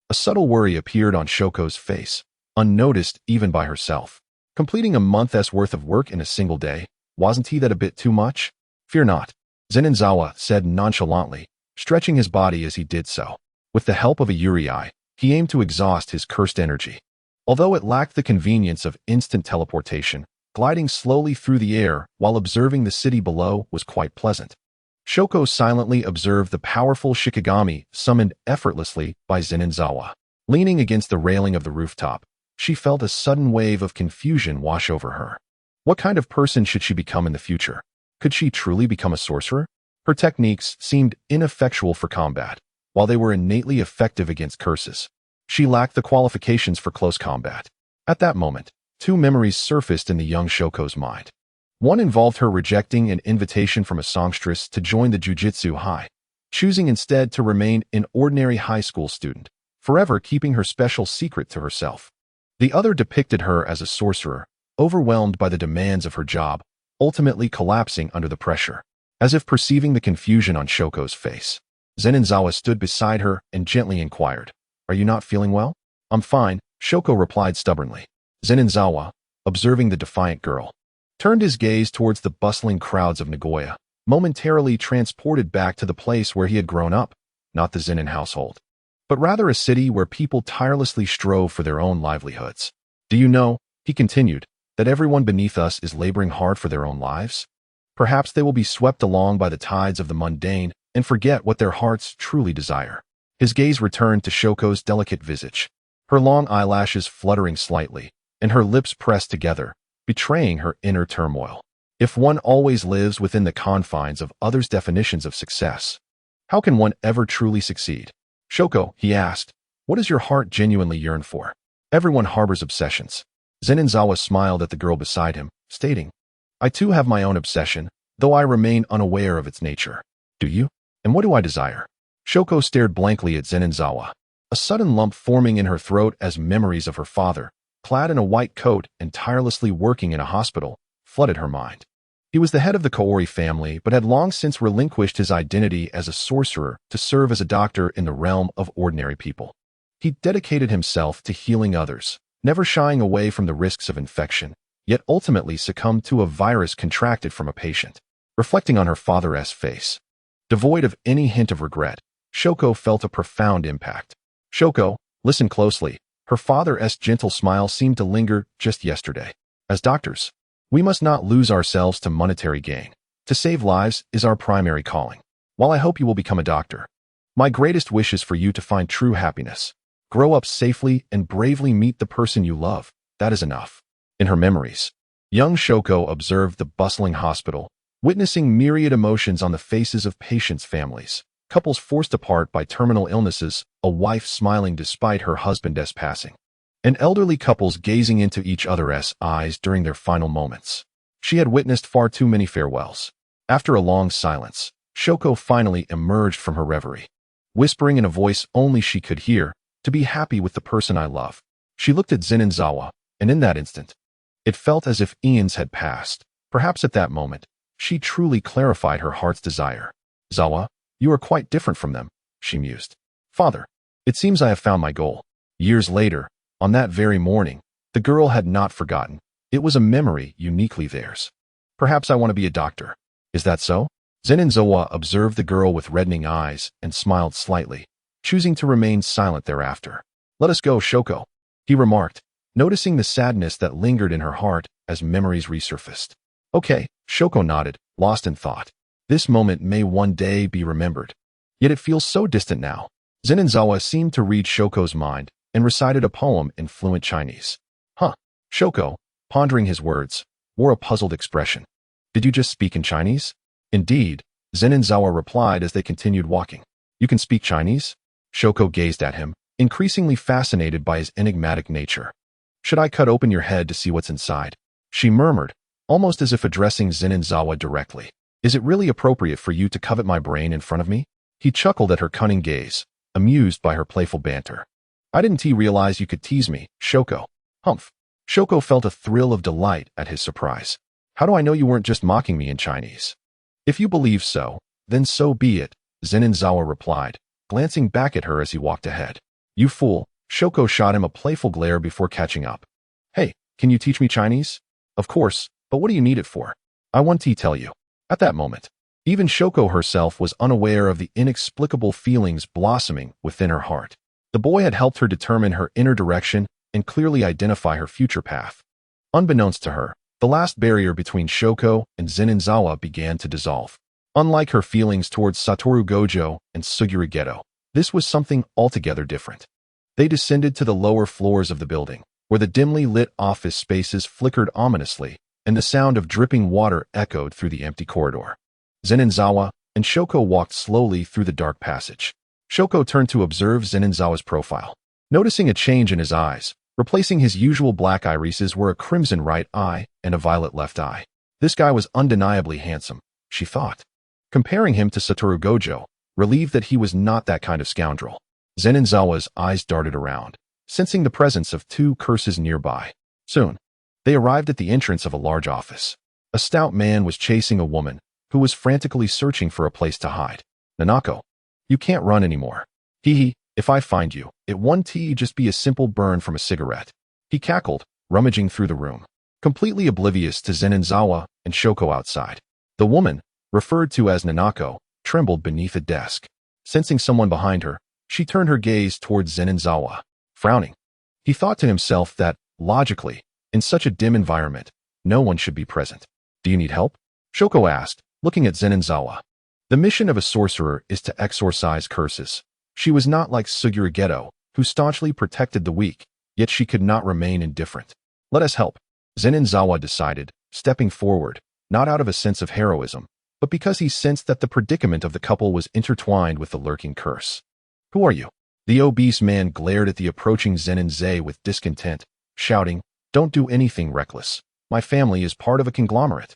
A subtle worry appeared on Shoko's face, unnoticed even by herself. Completing a month's worth of work in a single day, wasn't he that a bit too much? Fear not, Zenin said nonchalantly, stretching his body as he did so. With the help of a Yuri-eye, he aimed to exhaust his cursed energy. Although it lacked the convenience of instant teleportation, gliding slowly through the air while observing the city below was quite pleasant. Shoko silently observed the powerful Shikigami summoned effortlessly by Zenin. Leaning against the railing of the rooftop, she felt a sudden wave of confusion wash over her. What kind of person should she become in the future? Could she truly become a sorcerer? Her techniques seemed ineffectual for combat, while they were innately effective against curses. She lacked the qualifications for close combat. At that moment, two memories surfaced in the young Shoko's mind. One involved her rejecting an invitation from a songstress to join the Jujutsu High, choosing instead to remain an ordinary high school student, forever keeping her special secret to herself. The other depicted her as a sorcerer, overwhelmed by the demands of her job, ultimately collapsing under the pressure. As if perceiving the confusion on Shoko's face, Zenin stood beside her and gently inquired, "Are you not feeling well?" "I'm fine," Shoko replied stubbornly. Zenin, observing the defiant girl, turned his gaze towards the bustling crowds of Nagoya, momentarily transported back to the place where he had grown up, not the Zenin household, but rather a city where people tirelessly strove for their own livelihoods. "Do you know," he continued, "that everyone beneath us is laboring hard for their own lives? Perhaps they will be swept along by the tides of the mundane and forget what their hearts truly desire." His gaze returned to Shoko's delicate visage, her long eyelashes fluttering slightly, and her lips pressed together, betraying her inner turmoil. If one always lives within the confines of others' definitions of success, how can one ever truly succeed? "Shoko," he asked, "what does your heart genuinely yearn for?" "Everyone harbors obsessions." Zenin smiled at the girl beside him, stating, "I too have my own obsession, though I remain unaware of its nature." "Do you? And what do I desire?" Shoko stared blankly at Zenin, a sudden lump forming in her throat as memories of her father, clad in a white coat and tirelessly working in a hospital, flooded her mind. He was the head of the Kaori family, but had long since relinquished his identity as a sorcerer to serve as a doctor in the realm of ordinary people. He dedicated himself to healing others, never shying away from the risks of infection, yet ultimately succumbed to a virus contracted from a patient. Reflecting on her father's face, devoid of any hint of regret, Shoko felt a profound impact. "Shoko, listen closely." Her father's gentle smile seemed to linger just yesterday. "As doctors, we must not lose ourselves to monetary gain. To save lives is our primary calling. While I hope you will become a doctor, my greatest wish is for you to find true happiness. Grow up safely and bravely meet the person you love. That is enough." In her memories, young Shoko observed the bustling hospital, witnessing myriad emotions on the faces of patients' families, couples forced apart by terminal illnesses, a wife smiling despite her husband's passing, and elderly couples gazing into each other's eyes during their final moments. She had witnessed far too many farewells. After a long silence, Shoko finally emerged from her reverie, whispering in a voice only she could hear, "To be happy with the person I love." She looked at Zenin, and in that instant, it felt as if eons had passed. Perhaps at that moment, she truly clarified her heart's desire. "Zawa, you are quite different from them," she mused. "Father, it seems I have found my goal." Years later, on that very morning, the girl had not forgotten. It was a memory uniquely theirs. "Perhaps I want to be a doctor." "Is that so?" Zenin observed the girl with reddening eyes and smiled slightly, choosing to remain silent thereafter. "Let us go, Shoko," he remarked, noticing the sadness that lingered in her heart as memories resurfaced. "Okay," Shoko nodded, lost in thought. This moment may one day be remembered. Yet it feels so distant now. Zenin seemed to read Shoko's mind and recited a poem in fluent Chinese. "Huh." Shoko, pondering his words, wore a puzzled expression. "Did you just speak in Chinese?" "Indeed," Zenin replied as they continued walking. You can speak Chinese? Shoko gazed at him, increasingly fascinated by his enigmatic nature. Should I cut open your head to see what's inside? She murmured, almost as if addressing Zenin directly. Is it really appropriate for you to covet my brain in front of me? He chuckled at her cunning gaze, amused by her playful banter. I didn't realize you could tease me, Shoko. Humph. Shoko felt a thrill of delight at his surprise. How do I know you weren't just mocking me in Chinese? If you believe so, then so be it, Zenin replied, glancing back at her as he walked ahead. You fool, Shoko shot him a playful glare before catching up. Hey, can you teach me Chinese? Of course, but what do you need it for? I want to tell you. At that moment, even Shoko herself was unaware of the inexplicable feelings blossoming within her heart. The boy had helped her determine her inner direction and clearly identify her future path. Unbeknownst to her, the last barrier between Shoko and Zenin began to dissolve. Unlike her feelings towards Satoru Gojo and Suguru Geto, this was something altogether different. They descended to the lower floors of the building, where the dimly lit office spaces flickered ominously, and the sound of dripping water echoed through the empty corridor. Zenin and Shoko walked slowly through the dark passage. Shoko turned to observe Zenin profile. Noticing a change in his eyes, replacing his usual black irises were a crimson right eye and a violet left eye. This guy was undeniably handsome, she thought. Comparing him to Satoru Gojo, relieved that he was not that kind of scoundrel. Zenin eyes darted around, sensing the presence of two curses nearby. Soon, they arrived at the entrance of a large office. A stout man was chasing a woman, who was frantically searching for a place to hide. Nanako, you can't run anymore. Hee, if I find you, it won't just be a simple burn from a cigarette. He cackled, rummaging through the room, completely oblivious to Zenin and Shoko outside. The woman, referred to as Nanako, trembled beneath a desk. Sensing someone behind her, she turned her gaze towards Zenin, frowning. He thought to himself that, logically, in such a dim environment, no one should be present. Do you need help? Shoko asked, looking at Zenin. The mission of a sorcerer is to exorcise curses. She was not like Suguru Geto, who staunchly protected the weak, yet she could not remain indifferent. Let us help, Zenin decided, stepping forward, not out of a sense of heroism, but because he sensed that the predicament of the couple was intertwined with the lurking curse. Who are you? The obese man glared at the approaching Zenin with discontent, shouting, Don't do anything reckless. My family is part of a conglomerate.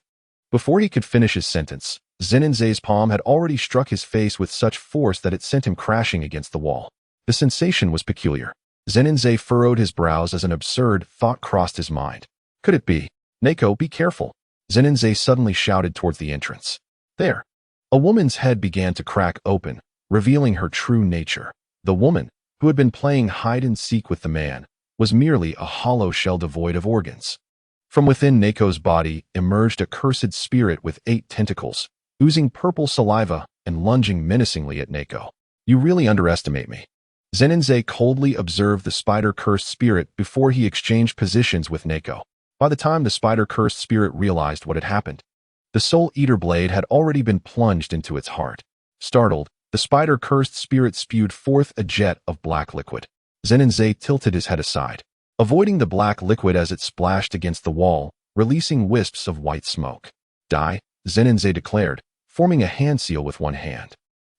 Before he could finish his sentence, Zenin's palm had already struck his face with such force that it sent him crashing against the wall. The sensation was peculiar. Zenin furrowed his brows as an absurd thought crossed his mind. Could it be? Neko, be careful. Zenin suddenly shouted towards the entrance. There. A woman's head began to crack open, revealing her true nature. The woman, who had been playing hide-and-seek with the man, was merely a hollow shell devoid of organs. From within Neko's body emerged a cursed spirit with 8 tentacles, oozing purple saliva and lunging menacingly at Neko. You really underestimate me. Zenin coldly observed the spider-cursed spirit before he exchanged positions with Neko. By the time the spider-cursed spirit realized what had happened, the soul-eater blade had already been plunged into its heart. Startled, the spider-cursed spirit spewed forth a jet of black liquid. Zenin tilted his head aside, avoiding the black liquid as it splashed against the wall, releasing wisps of white smoke. Die, Zenin declared, forming a hand seal with one hand.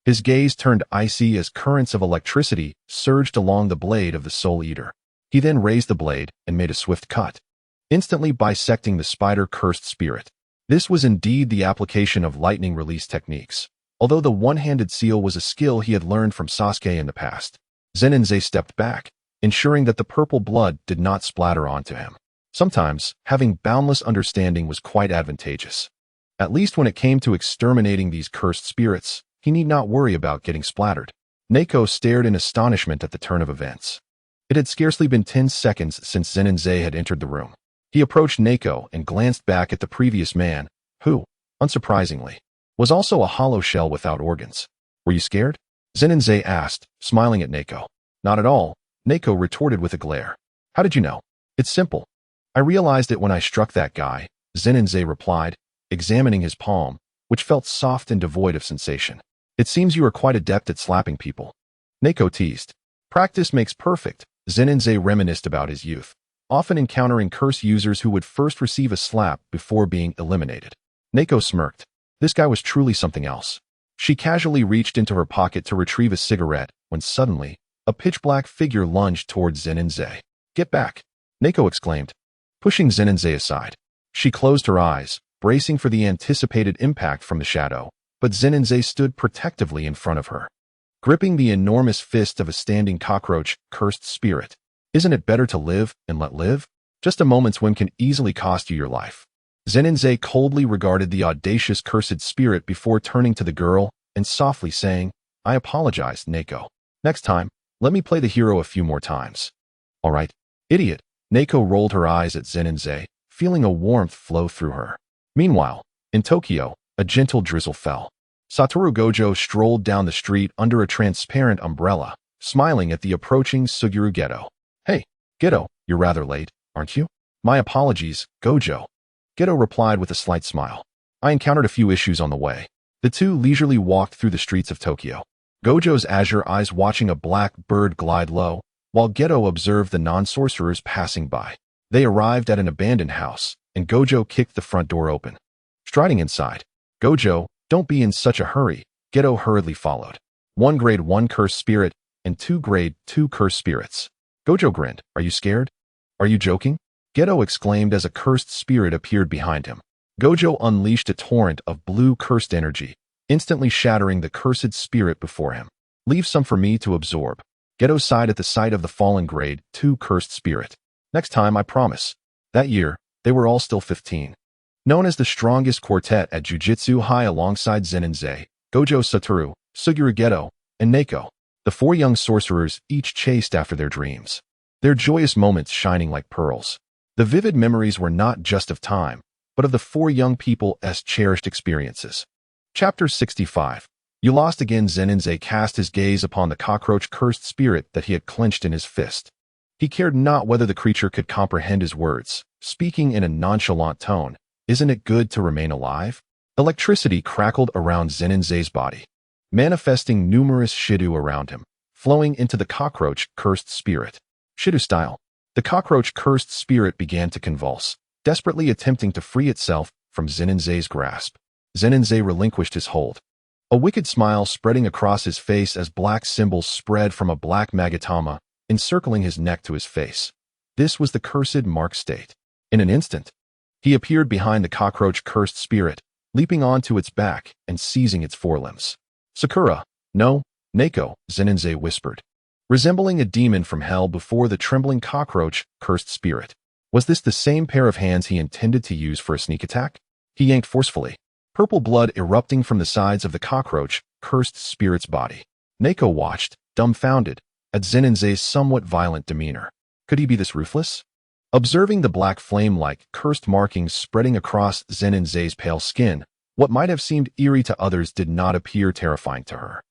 His gaze turned icy as currents of electricity surged along the blade of the soul-eater. He then raised the blade and made a swift cut, instantly bisecting the spider-cursed spirit. This was indeed the application of lightning release techniques. Although the one-handed seal was a skill he had learned from Sasuke in the past, Zenin stepped back, ensuring that the purple blood did not splatter onto him. Sometimes, having boundless understanding was quite advantageous. At least when it came to exterminating these cursed spirits, he need not worry about getting splattered. Neko stared in astonishment at the turn of events. It had scarcely been 10 seconds since Zenin had entered the room. He approached Neko and glanced back at the previous man, who, unsurprisingly, was also a hollow shell without organs. Were you scared? Zenin asked, smiling at Neko. Not at all, Neko retorted with a glare. How did you know? It's simple. I realized it when I struck that guy, Zenin replied, examining his palm, which felt soft and devoid of sensation. It seems you are quite adept at slapping people. Neko teased. Practice makes perfect, Zenin reminisced about his youth, often encountering curse users who would first receive a slap before being eliminated. Neko smirked. This guy was truly something else. She casually reached into her pocket to retrieve a cigarette when suddenly, a pitch-black figure lunged towards Zenin. "Get back!" Neko exclaimed, pushing Zenin aside. She closed her eyes, bracing for the anticipated impact from the shadow, but Zenin stood protectively in front of her, gripping the enormous fist of a standing cockroach, cursed spirit. "Isn't it better to live and let live? Just a moment's whim can easily cost you your life." Zenin coldly regarded the audacious cursed spirit before turning to the girl and softly saying, "I apologize, Neko. Next time, let me play the hero a few more times." "All right, idiot." Neko rolled her eyes at Zenin, feeling a warmth flow through her. Meanwhile, in Tokyo, a gentle drizzle fell. Satoru Gojo strolled down the street under a transparent umbrella, smiling at the approaching Suguru Geto. "Hey, Geto, you're rather late, aren't you?" "My apologies, Gojo." Geto replied with a slight smile. "I encountered a few issues on the way." The two leisurely walked through the streets of Tokyo, Gojo's azure eyes watching a black bird glide low, while Geto observed the non-sorcerers passing by. They arrived at an abandoned house, and Gojo kicked the front door open. Striding inside, "Gojo, don't be in such a hurry," Geto hurriedly followed. 1 grade 1 cursed spirit and 2 grade 2 cursed spirits. Gojo grinned. "Are you scared?" "Are you joking?" Geto exclaimed as a cursed spirit appeared behind him. Gojo unleashed a torrent of blue cursed energy, instantly shattering the cursed spirit before him. "Leave some for me to absorb." Geto sighed at the sight of the fallen grade 2 cursed spirit. "Next time, I promise." That year, they were all still 15. Known as the strongest quartet at Jujutsu High alongside Zenin, Gojo Satoru, Suguru Geto, and Neko, the 4 young sorcerers each chased after their dreams, their joyous moments shining like pearls. The vivid memories were not just of time, but of the 4 young people's cherished experiences. Chapter 65. You lost again. Zenin cast his gaze upon the cockroach-cursed spirit that he had clenched in his fist. He cared not whether the creature could comprehend his words, speaking in a nonchalant tone. "Isn't it good to remain alive?" Electricity crackled around Zenin's body, manifesting numerous Shido around him, flowing into the cockroach-cursed spirit. Shido style. The cockroach-cursed spirit began to convulse, desperately attempting to free itself from Zenin's grasp. Zenin relinquished his hold, a wicked smile spreading across his face as black symbols spread from a black magatama, encircling his neck to his face. This was the cursed mark state. In an instant, he appeared behind the cockroach-cursed spirit, leaping onto its back and seizing its forelimbs. "Sakura, no, Neko," Zenin whispered, resembling a demon from hell before the trembling cockroach-cursed spirit. Was this the same pair of hands he intended to use for a sneak attack? He yanked forcefully, purple blood erupting from the sides of the cockroach-cursed spirit's body. Neko watched, dumbfounded, at Zenin's somewhat violent demeanor. Could he be this ruthless? Observing the black flame-like cursed markings spreading across Zenin's pale skin, what might have seemed eerie to others did not appear terrifying to her.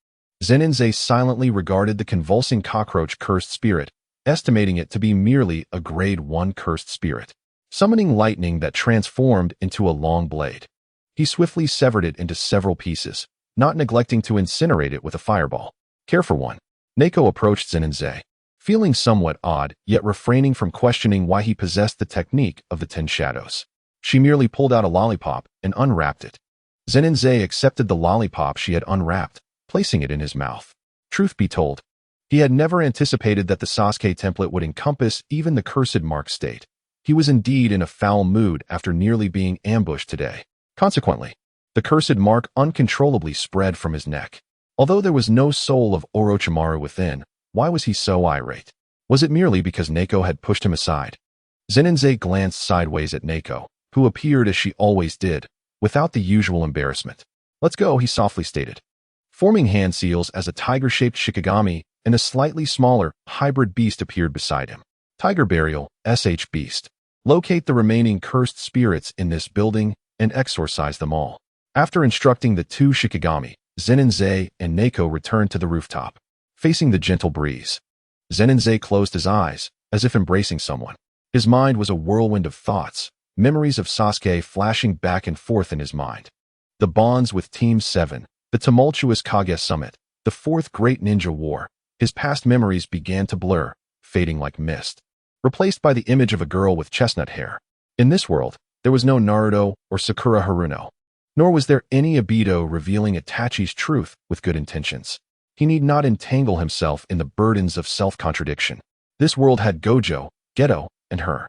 Zenin silently regarded the convulsing cockroach-cursed spirit, estimating it to be merely a grade 1 cursed spirit, summoning lightning that transformed into a long blade. He swiftly severed it into several pieces, not neglecting to incinerate it with a fireball. "Care for one?" Neko approached Zenin, feeling somewhat odd, yet refraining from questioning why he possessed the technique of the 10 shadows. She merely pulled out a lollipop and unwrapped it. Zenin accepted the lollipop she had unwrapped, placing it in his mouth. Truth be told, he had never anticipated that the Sasuke template would encompass even the cursed mark state. He was indeed in a foul mood after nearly being ambushed today. Consequently, the cursed mark uncontrollably spread from his neck. Although there was no soul of Orochimaru within, why was he so irate? Was it merely because Neko had pushed him aside? Zenin glanced sideways at Neko, who appeared as she always did, without the usual embarrassment. "Let's go," he softly stated, forming hand seals as a tiger-shaped Shikigami and a slightly smaller, hybrid beast appeared beside him. "Tiger Burial, SH Beast. Locate the remaining cursed spirits in this building and exorcise them all." After instructing the 2 Shikigami, Zenin and Neko returned to the rooftop, facing the gentle breeze. Zenin closed his eyes, as if embracing someone. His mind was a whirlwind of thoughts, memories of Sasuke flashing back and forth in his mind. The bonds with Team 7, the tumultuous Kage Summit, the 4th Great Ninja War. His past memories began to blur, fading like mist, replaced by the image of a girl with chestnut hair. In this world, there was no Naruto or Sakura Haruno. Nor was there any Obito revealing Itachi's truth with good intentions. He need not entangle himself in the burdens of self-contradiction. This world had Gojo, Geto, and her.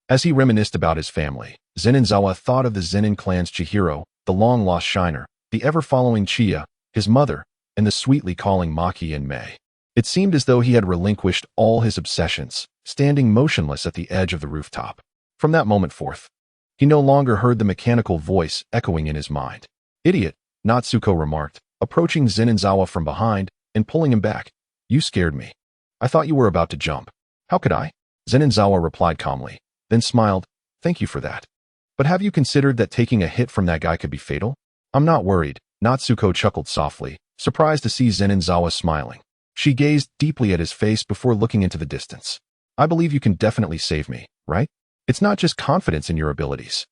As he reminisced about his family, Zeninzawa thought of the Zenin clan's Chihiro, the long-lost Shiner, the ever-following Chie, his mother, and the sweetly calling Maki and Mei. It seemed as though he had relinquished all his obsessions, standing motionless at the edge of the rooftop. From that moment forth, he no longer heard the mechanical voice echoing in his mind. "Idiot," Natsuko remarked, approaching Zeninzawa from behind and pulling him back. "You scared me. I thought you were about to jump." "How could I?" Zeninzawa replied calmly, then smiled. "Thank you for that. But have you considered that taking a hit from that guy could be fatal?" "I'm not worried," Natsuko chuckled softly, surprised to see Zeninzawa smiling. She gazed deeply at his face before looking into the distance. "I believe you can definitely save me, right? It's not just confidence in your abilities,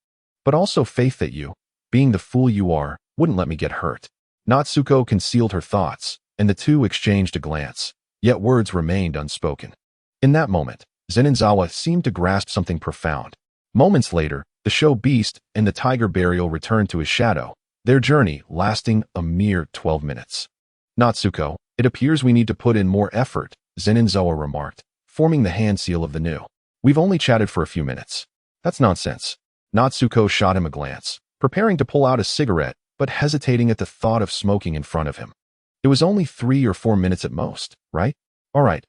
but also faith that you, being the fool you are, wouldn't let me get hurt." Natsuko concealed her thoughts, and the two exchanged a glance, yet words remained unspoken. In that moment, Zeninzawa seemed to grasp something profound. Moments later, the show beast and the tiger burial returned to his shadow, their journey lasting a mere 12 minutes. "Natsuko, it appears we need to put in more effort," Zeninzawa remarked, forming the hand seal of the new. "We've only chatted for a few minutes." "That's nonsense." Natsuko shot him a glance, preparing to pull out a cigarette, but hesitating at the thought of smoking in front of him. "It was only 3 or 4 minutes at most, right?" All right,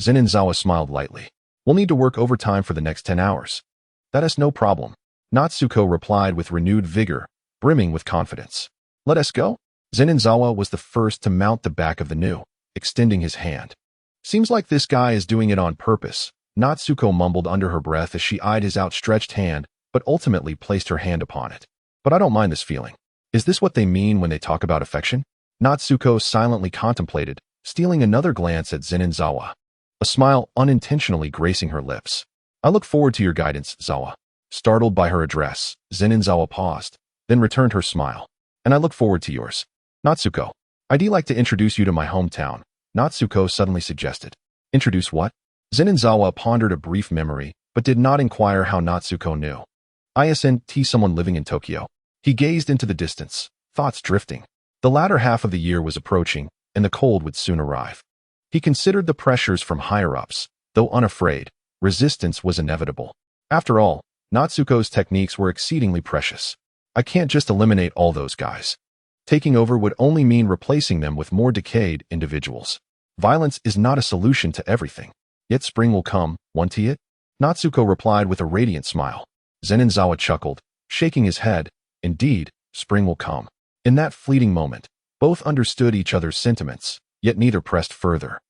Zeninzawa smiled lightly. "We'll need to work overtime for the next 10 hours. "That is no problem," Natsuko replied with renewed vigor, brimming with confidence. "Let us go?" Zeninzawa was the first to mount the back of the new, extending his hand. "Seems like this guy is doing it on purpose," Natsuko mumbled under her breath as she eyed his outstretched hand, but ultimately placed her hand upon it. "But I don't mind this feeling. Is this what they mean when they talk about affection?" Natsuko silently contemplated, stealing another glance at Zeninzawa, a smile unintentionally gracing her lips. "I look forward to your guidance, Zawa." Startled by her address, Zeninzawa paused, then returned her smile. "And I look forward to yours. Natsuko, I'd like to introduce you to my hometown," Natsuko suddenly suggested. "Introduce what?" Zeninzawa pondered a brief memory, but did not inquire how Natsuko knew. "ISNT someone living in Tokyo." He gazed into the distance, thoughts drifting. The latter half of the year was approaching, and the cold would soon arrive. He considered the pressures from higher-ups, though unafraid. Resistance was inevitable. After all, Natsuko's techniques were exceedingly precious. "I can't just eliminate all those guys. Taking over would only mean replacing them with more decayed individuals. Violence is not a solution to everything. Yet spring will come, won't it?" Natsuko replied with a radiant smile. Zeninzawa chuckled, shaking his head. Indeed, spring will come. In that fleeting moment, both understood each other's sentiments, yet neither pressed further.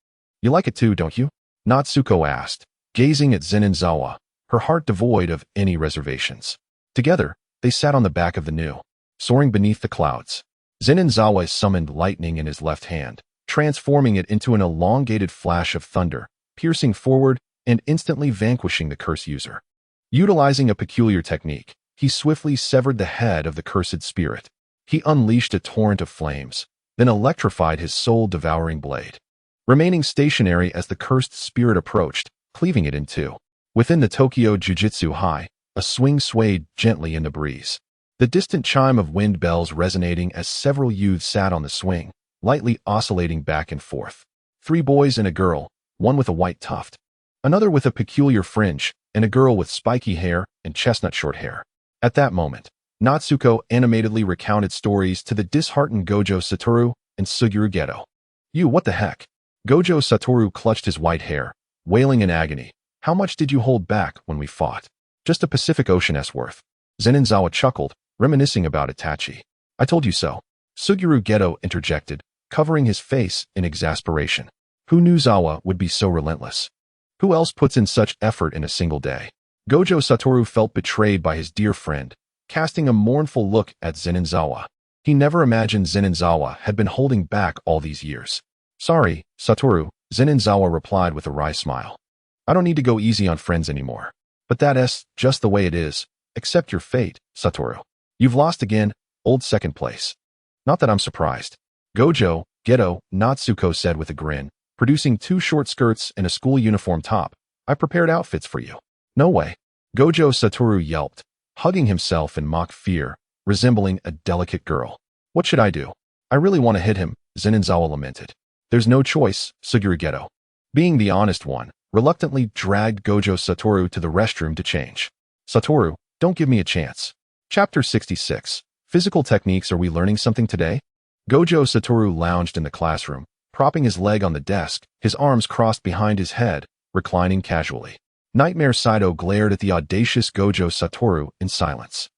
"You like it too, don't you?" Natsuko asked, gazing at Zeninzawa, her heart devoid of any reservations. Together, they sat on the back of the new, soaring beneath the clouds. Zeninzawa summoned lightning in his left hand, transforming it into an elongated flash of thunder, piercing forward and instantly vanquishing the curse user. Utilizing a peculiar technique, he swiftly severed the head of the cursed spirit. He unleashed a torrent of flames, then electrified his soul-devouring blade, remaining stationary as the cursed spirit approached, cleaving it in two. Within the Tokyo Jujutsu High, a swing swayed gently in the breeze, the distant chime of wind bells resonating as several youths sat on the swing, lightly oscillating back and forth. 3 boys and a girl, one with a white tuft, another with a peculiar fringe, and a girl with spiky hair and chestnut short hair. At that moment, Natsuko animatedly recounted stories to the disheartened Gojo Satoru and Suguru Geto. "You, what the heck?" Gojo Satoru clutched his white hair, wailing in agony. "How much did you hold back when we fought?" "Just a Pacific Ocean's worth." Zeninzawa chuckled, reminiscing about Itachi. "I told you so." Suguru Geto interjected, covering his face in exasperation. Who knew Zawa would be so relentless? Who else puts in such effort in a single day? Gojo Satoru felt betrayed by his dear friend, casting a mournful look at Zeninzawa. He never imagined Zeninzawa had been holding back all these years. "Sorry, Satoru," Zeninzawa replied with a wry smile. "I don't need to go easy on friends anymore. But that's just the way it is. Accept your fate, Satoru. You've lost again, old second place." "Not that I'm surprised." Gojo, Geto, Natsuko said with a grin, producing 2 short skirts and a school uniform top. "I prepared outfits for you." "No way." Gojo Satoru yelped, hugging himself in mock fear. resembling a delicate girl. What should I do? I really want to hit him, Zeninzawa lamented. There's no choice, Suguru Geto. Being the honest one, reluctantly dragged Gojo Satoru to the restroom to change. Satoru, don't give me a chance. Chapter 66. Physical techniques. Are we learning something today? Gojo Satoru lounged in the classroom, propping his leg on the desk, his arms crossed behind his head, reclining casually. Nightmare Saito glared at the audacious Gojo Satoru in silence.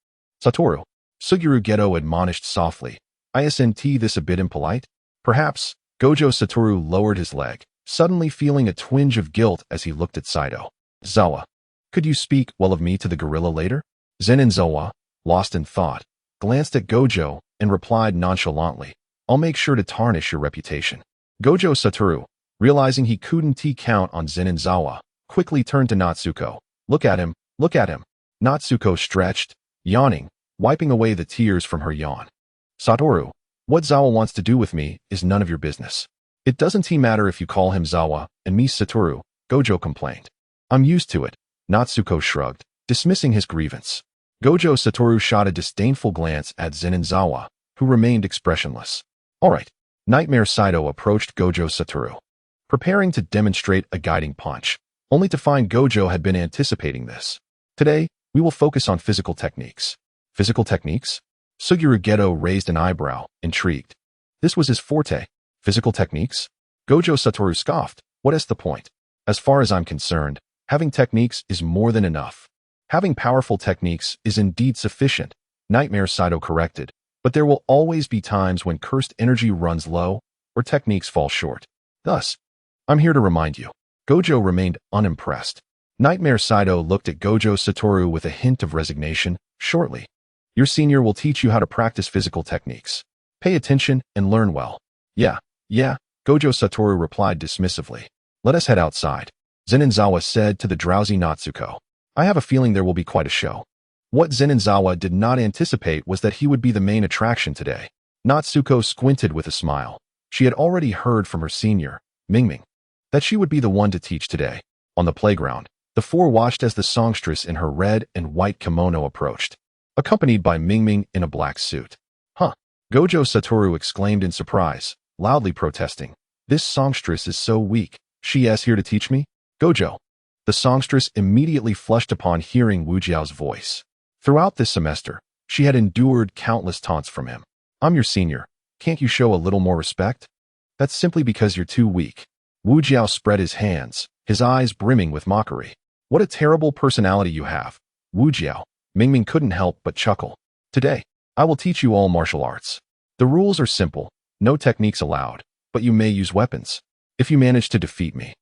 Satoru, Suguru Geto admonished softly. Isn't this a bit impolite? Perhaps. Gojo Satoru lowered his leg, suddenly feeling a twinge of guilt as he looked at Saito. Zawa, could you speak well of me to the gorilla later? Zeninzawa, lost in thought, glanced at Gojo and replied nonchalantly, I'll make sure to tarnish your reputation. Gojo Satoru, realizing he couldn't count on Zeninzawa, quickly turned to Natsuko. Look at him, look at him. Natsuko stretched, yawning, wiping away the tears from her yawn. Satoru, what Zawa wants to do with me is none of your business. It doesn't matter if you call him Zawa and me Satoru, Gojo complained. I'm used to it, Natsuko shrugged, dismissing his grievance. Gojo Satoru shot a disdainful glance at Zeninzawa, who remained expressionless. All right. Nightmare Saito approached Gojo Satoru, preparing to demonstrate a guiding punch, only to find Gojo had been anticipating this. Today, we will focus on physical techniques. Physical techniques? Suguru Geto raised an eyebrow, intrigued. This was his forte. Physical techniques? Gojo Satoru scoffed. What is the point? As far as I'm concerned, having techniques is more than enough. Having powerful techniques is indeed sufficient, Nightmare Saito corrected, but there will always be times when cursed energy runs low or techniques fall short. Thus, I'm here to remind you. Gojo remained unimpressed. Nightmare Saito looked at Gojo Satoru with a hint of resignation. Shortly, your senior will teach you how to practice physical techniques. Pay attention and learn well. Yeah, Gojo Satoru replied dismissively. Let us head outside. Zeninzawa said to the drowsy Natsuko. I have a feeling there will be quite a show. What Zeninzawa did not anticipate was that he would be the main attraction today. Natsuko squinted with a smile. She had already heard from her senior, Mingming, that she would be the one to teach today. On the playground, the four watched as the songstress in her red and white kimono approached, accompanied by Mingming in a black suit. Huh? Gojo Satoru exclaimed in surprise, loudly protesting. This songstress is so weak. She is here to teach me? Gojo. The songstress immediately flushed upon hearing Wu Jiao's voice. Throughout this semester, she had endured countless taunts from him. I'm your senior. Can't you show a little more respect? That's simply because you're too weak. Wu Jiao spread his hands, his eyes brimming with mockery. What a terrible personality you have. Wu Jiao. Mingming couldn't help but chuckle. Today, I will teach you all martial arts. The rules are simple. No techniques allowed, but you may use weapons. If you manage to defeat me,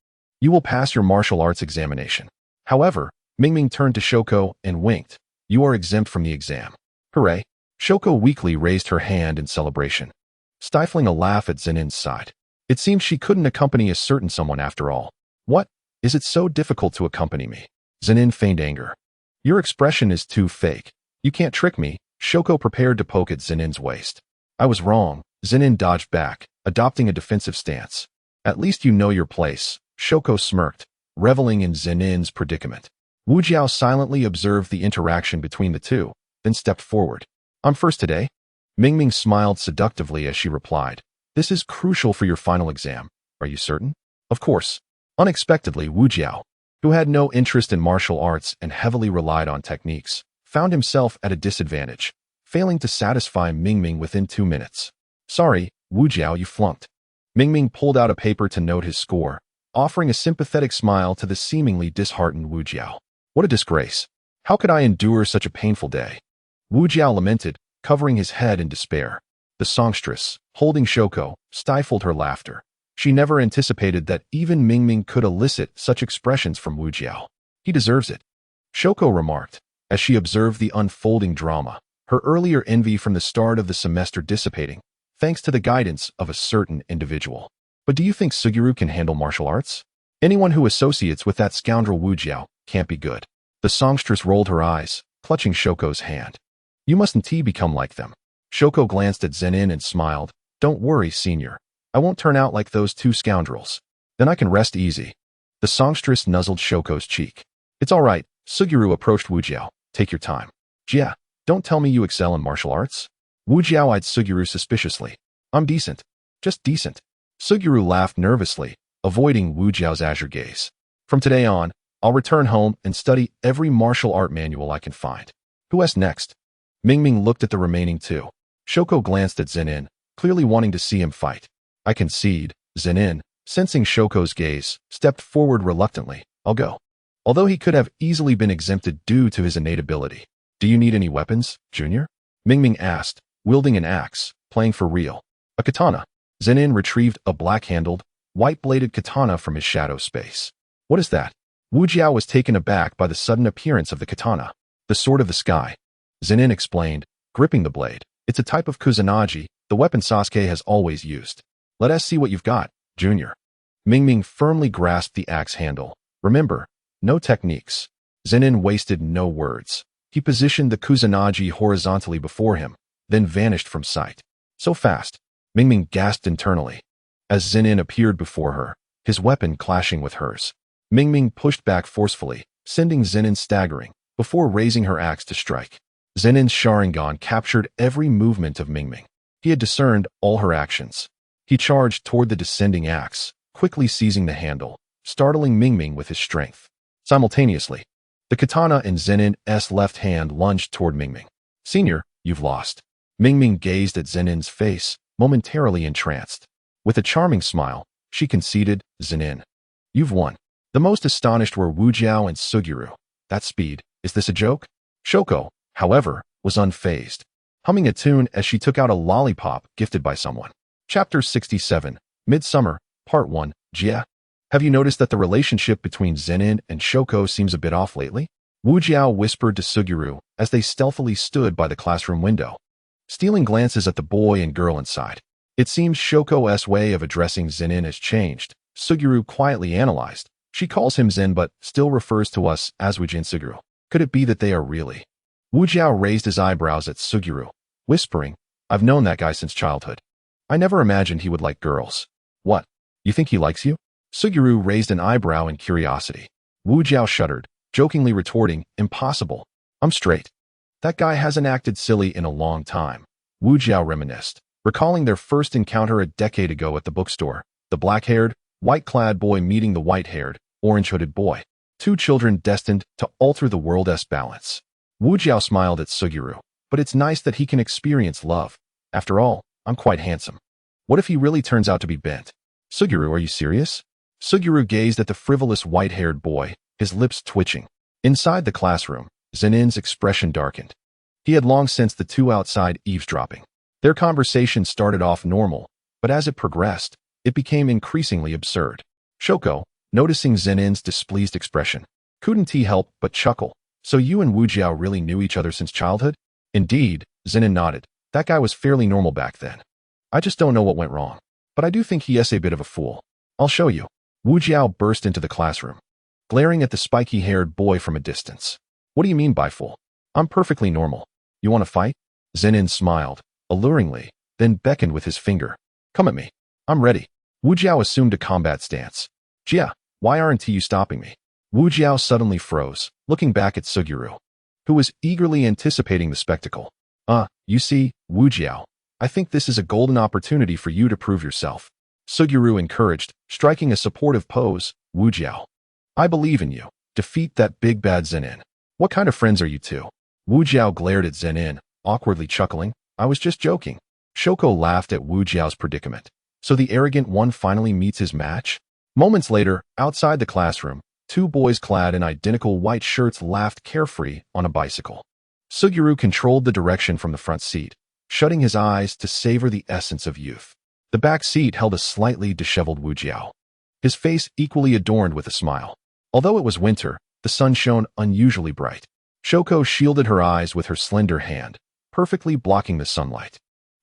you will pass your martial arts examination. However, Mingming turned to Shoko and winked. You are exempt from the exam. Hooray! Shoko weakly raised her hand in celebration, stifling a laugh at Zenin's side. It seemed she couldn't accompany a certain someone after all. What? Is it so difficult to accompany me? Zenin feigned anger. Your expression is too fake. You can't trick me. Shoko prepared to poke at Zenin's waist. I was wrong. Zenin dodged back, adopting a defensive stance. At least you know your place. Shoko smirked, reveling in Zenin's predicament. Wu Jiao silently observed the interaction between the two, then stepped forward. I'm first today. Mingming smiled seductively as she replied. This is crucial for your final exam. Are you certain? Of course. Unexpectedly, Wu Jiao, who had no interest in martial arts and heavily relied on techniques, found himself at a disadvantage, failing to satisfy Mingming within 2 minutes. Sorry, Wu Jiao, you flunked. Mingming pulled out a paper to note his score, offering a sympathetic smile to the seemingly disheartened Wu Jiao. What a disgrace. How could I endure such a painful day? Wu Jiao lamented, covering his head in despair. The songstress, holding Shoko, stifled her laughter. She never anticipated that even Mingming could elicit such expressions from Wu Jiao. He deserves it, Shoko remarked, as she observed the unfolding drama, her earlier envy from the start of the semester dissipating, thanks to the guidance of a certain individual. But do you think Suguru can handle martial arts? Anyone who associates with that scoundrel Wu Jiao can't be good. The songstress rolled her eyes, clutching Shoko's hand. You mustn't become like them. Shoko glanced at Zenin and smiled. Don't worry, senior. I won't turn out like those two scoundrels. Then I can rest easy. The songstress nuzzled Shoko's cheek. It's all right. Suguru approached Wu Jiao. Take your time. Jia. Don't tell me you excel in martial arts? Wu Jiao eyed Suguru suspiciously. I'm decent. Just decent. Suguru laughed nervously, avoiding Wu Jiao's azure gaze. From today on, I'll return home and study every martial art manual I can find. Who's next? Mingming looked at the remaining two. Shoko glanced at Zenin, clearly wanting to see him fight. I concede. Zenin, sensing Shoko's gaze, stepped forward reluctantly. I'll go. Although he could have easily been exempted due to his innate ability. Do you need any weapons, Junior? Mingming asked, wielding an axe, playing for real. A katana. Zenin retrieved a black-handled, white-bladed katana from his shadow space. What is that? Wu Jiao was taken aback by the sudden appearance of the katana. The sword of the sky. Zenin explained, gripping the blade. It's a type of kusanagi, the weapon Sasuke has always used. Let us see what you've got, Junior. Mingming firmly grasped the axe handle. Remember, no techniques. Zenin wasted no words. He positioned the kusanagi horizontally before him, then vanished from sight. So fast. Mingming gasped internally. As Zenin appeared before her, his weapon clashing with hers. Mingming pushed back forcefully, sending Zenin staggering, before raising her axe to strike. Zenin's Sharingan captured every movement of Mingming. He had discerned all her actions. He charged toward the descending axe, quickly seizing the handle, startling Mingming with his strength. Simultaneously, the katana in Zenin's left hand lunged toward Mingming. Senior, you've lost. Mingming gazed at Zenin's face, momentarily entranced. With a charming smile, she conceded, Zenin. You've won. The most astonished were Wu Jiao and Suguru. That speed, is this a joke? Shoko, however, was unfazed, humming a tune as she took out a lollipop gifted by someone. Chapter 67, Midsummer, Part 1, Jia. Have you noticed that the relationship between Zenin and Shoko seems a bit off lately? Wu Jiao whispered to Suguru as they stealthily stood by the classroom window, stealing glances at the boy and girl inside. It seems Shoko's way of addressing Zenin has changed, Suguru quietly analyzed. She calls him Zen but still refers to us as Wujin Suguru. Could it be that they are really? Wu Jiao raised his eyebrows at Suguru, whispering, I've known that guy since childhood. I never imagined he would like girls. What? You think he likes you? Suguru raised an eyebrow in curiosity. Wu Jiao shuddered, jokingly retorting, impossible. I'm straight. That guy hasn't acted silly in a long time. Wu Jiao reminisced, recalling their first encounter a decade ago at the bookstore, the black-haired, white-clad boy meeting the white-haired, orange-hooded boy. Two children destined to alter the world's balance. Wu Jiao smiled at Suguru, but it's nice that he can experience love. After all, I'm quite handsome. What if he really turns out to be bent? Suguru, are you serious? Suguru gazed at the frivolous white-haired boy, his lips twitching. Inside the classroom, Zenin's expression darkened. He had long sensed the two outside eavesdropping. Their conversation started off normal, but as it progressed, it became increasingly absurd. Shoko, noticing Zenin's displeased expression, couldn't he help but chuckle. So you and Wu Jiao really knew each other since childhood? Indeed, Zenin nodded. That guy was fairly normal back then. I just don't know what went wrong. But I do think he is a bit of a fool. I'll show you. Wu Jiao burst into the classroom, glaring at the spiky-haired boy from a distance. What do you mean by fool? I'm perfectly normal. You want to fight? Zenin smiled, alluringly, then beckoned with his finger. Come at me. I'm ready. Wu Jiao assumed a combat stance. Jia, why aren't you stopping me? Wu Jiao suddenly froze, looking back at Suguru, who was eagerly anticipating the spectacle. You see, Wu Jiao, I think this is a golden opportunity for you to prove yourself. Suguru encouraged, striking a supportive pose. Wu Jiao, I believe in you. Defeat that big bad Zenin. What kind of friends are you two? Wu Jiao glared at Zenin, awkwardly chuckling. I was just joking. Shoko laughed at Wu Jiao's predicament. So the arrogant one finally meets his match? Moments later, outside the classroom, two boys clad in identical white shirts laughed carefree on a bicycle. Suguru controlled the direction from the front seat, shutting his eyes to savor the essence of youth. The back seat held a slightly disheveled Wu Jiao, his face equally adorned with a smile. Although it was winter, the sun shone unusually bright. Shoko shielded her eyes with her slender hand, perfectly blocking the sunlight.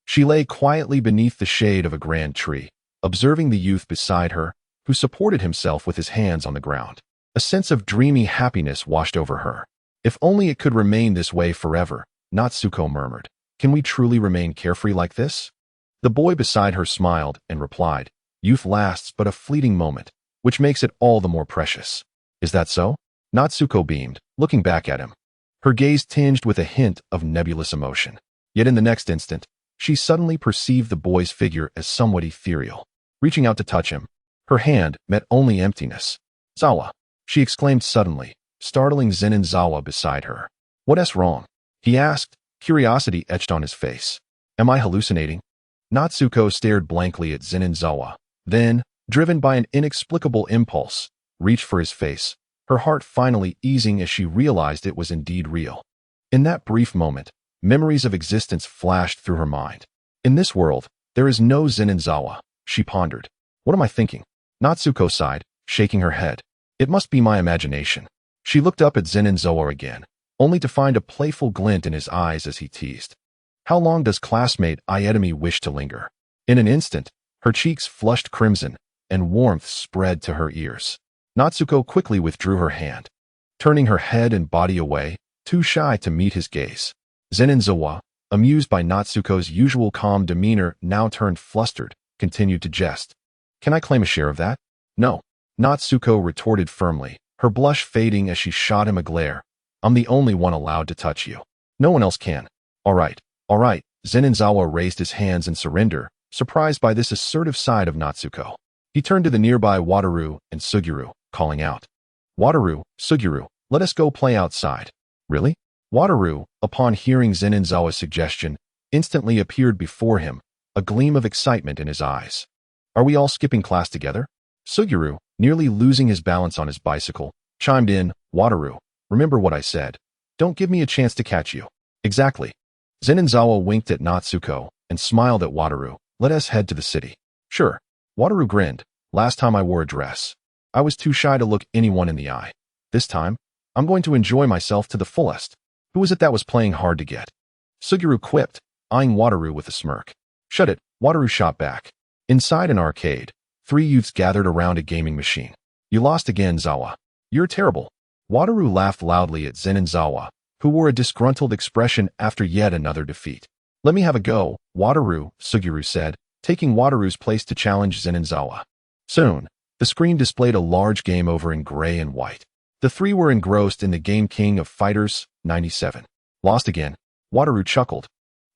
She lay quietly beneath the shade of a grand tree, observing the youth beside her, who supported himself with his hands on the ground. A sense of dreamy happiness washed over her. If only it could remain this way forever, Natsuko murmured. Can we truly remain carefree like this? The boy beside her smiled and replied, youth lasts but a fleeting moment, which makes it all the more precious. Is that so? Natsuko beamed, looking back at him. her gaze tinged with a hint of nebulous emotion. Yet in the next instant, she suddenly perceived the boy's figure as somewhat ethereal. Reaching out to touch him, her hand met only emptiness. "Zawa," she exclaimed suddenly, startling Zenin Zawa beside her. "What's wrong?" he asked, curiosity etched on his face. "Am I hallucinating?" Natsuko stared blankly at Zenin Zawa, then, driven by an inexplicable impulse, reached for his face, her heart finally easing as she realized it was indeed real. In that brief moment, memories of existence flashed through her mind. In this world, there is no Zenin Zawa, she pondered. What am I thinking? Natsuko sighed, shaking her head. It must be my imagination. She looked up at Zenin Zawa again, only to find a playful glint in his eyes as he teased. How long does classmate Ietami wish to linger? In an instant, her cheeks flushed crimson, and warmth spread to her ears. Natsuko quickly withdrew her hand, turning her head and body away, too shy to meet his gaze. Zenin Zawa, amused by Natsuko's usual calm demeanor now turned flustered, continued to jest. "Can I claim a share of that?" "No," Natsuko retorted firmly, her blush fading as she shot him a glare. "I'm the only one allowed to touch you. No one else can." All right. Zenin Zawa raised his hands in surrender, surprised by this assertive side of Natsuko. He turned to the nearby Wataru and Suguru, calling out, "Wataru, Suguru, let us go play outside." "Really?" Wataru, upon hearing Zenin Zawa's suggestion, instantly appeared before him, a gleam of excitement in his eyes. "Are we all skipping class together?" Suguru, nearly losing his balance on his bicycle, chimed in, "Wataru, remember what I said. Don't give me a chance to catch you." "Exactly." Zenin Zawa winked at Natsuko and smiled at Wataru. "Let us head to the city." "Sure." Wataru grinned. "Last time I wore a dress, I was too shy to look anyone in the eye. This time, I'm going to enjoy myself to the fullest." "Who was it that was playing hard to get?" Suguru quipped, eyeing Wataru with a smirk. "Shut it," Wataru shot back. Inside an arcade, three youths gathered around a gaming machine. "You lost again, Zawa. You're terrible." Wataru laughed loudly at Zenin Zawa, who wore a disgruntled expression after yet another defeat. "Let me have a go, Wataru," Suguru said, taking Wataru's place to challenge Zenin Zawa. Soon, the screen displayed a large game over in gray and white. The three were engrossed in the game King of Fighters 97. "Lost again," Wataru chuckled,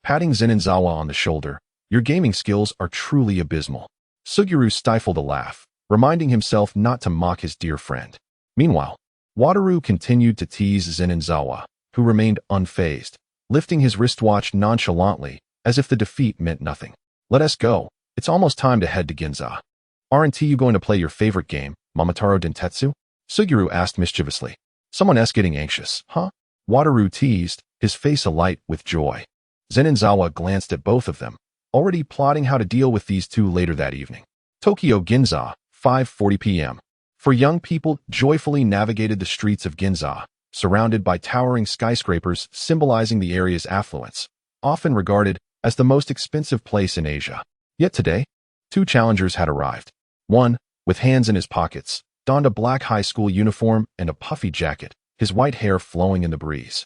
patting Zenin Zawa on the shoulder. "Your gaming skills are truly abysmal." Suguru stifled a laugh, reminding himself not to mock his dear friend. Meanwhile, Wataru continued to tease Zenin Zawa, who remained unfazed, lifting his wristwatch nonchalantly, as if the defeat meant nothing. "Let us go. It's almost time to head to Ginza." "Aren't you going to play your favorite game, Momotaro Dentetsu?" Suguru asked mischievously. "Someone's getting anxious, huh?" Wataru teased, his face alight with joy. Zenin Zawa glanced at both of them, already plotting how to deal with these two later that evening. Tokyo Ginza, 5:40 p.m. Four young people joyfully navigated the streets of Ginza, surrounded by towering skyscrapers symbolizing the area's affluence, often regarded as the most expensive place in Asia. Yet today, two challengers had arrived. One, with hands in his pockets, donned a black high school uniform and a puffy jacket, his white hair flowing in the breeze,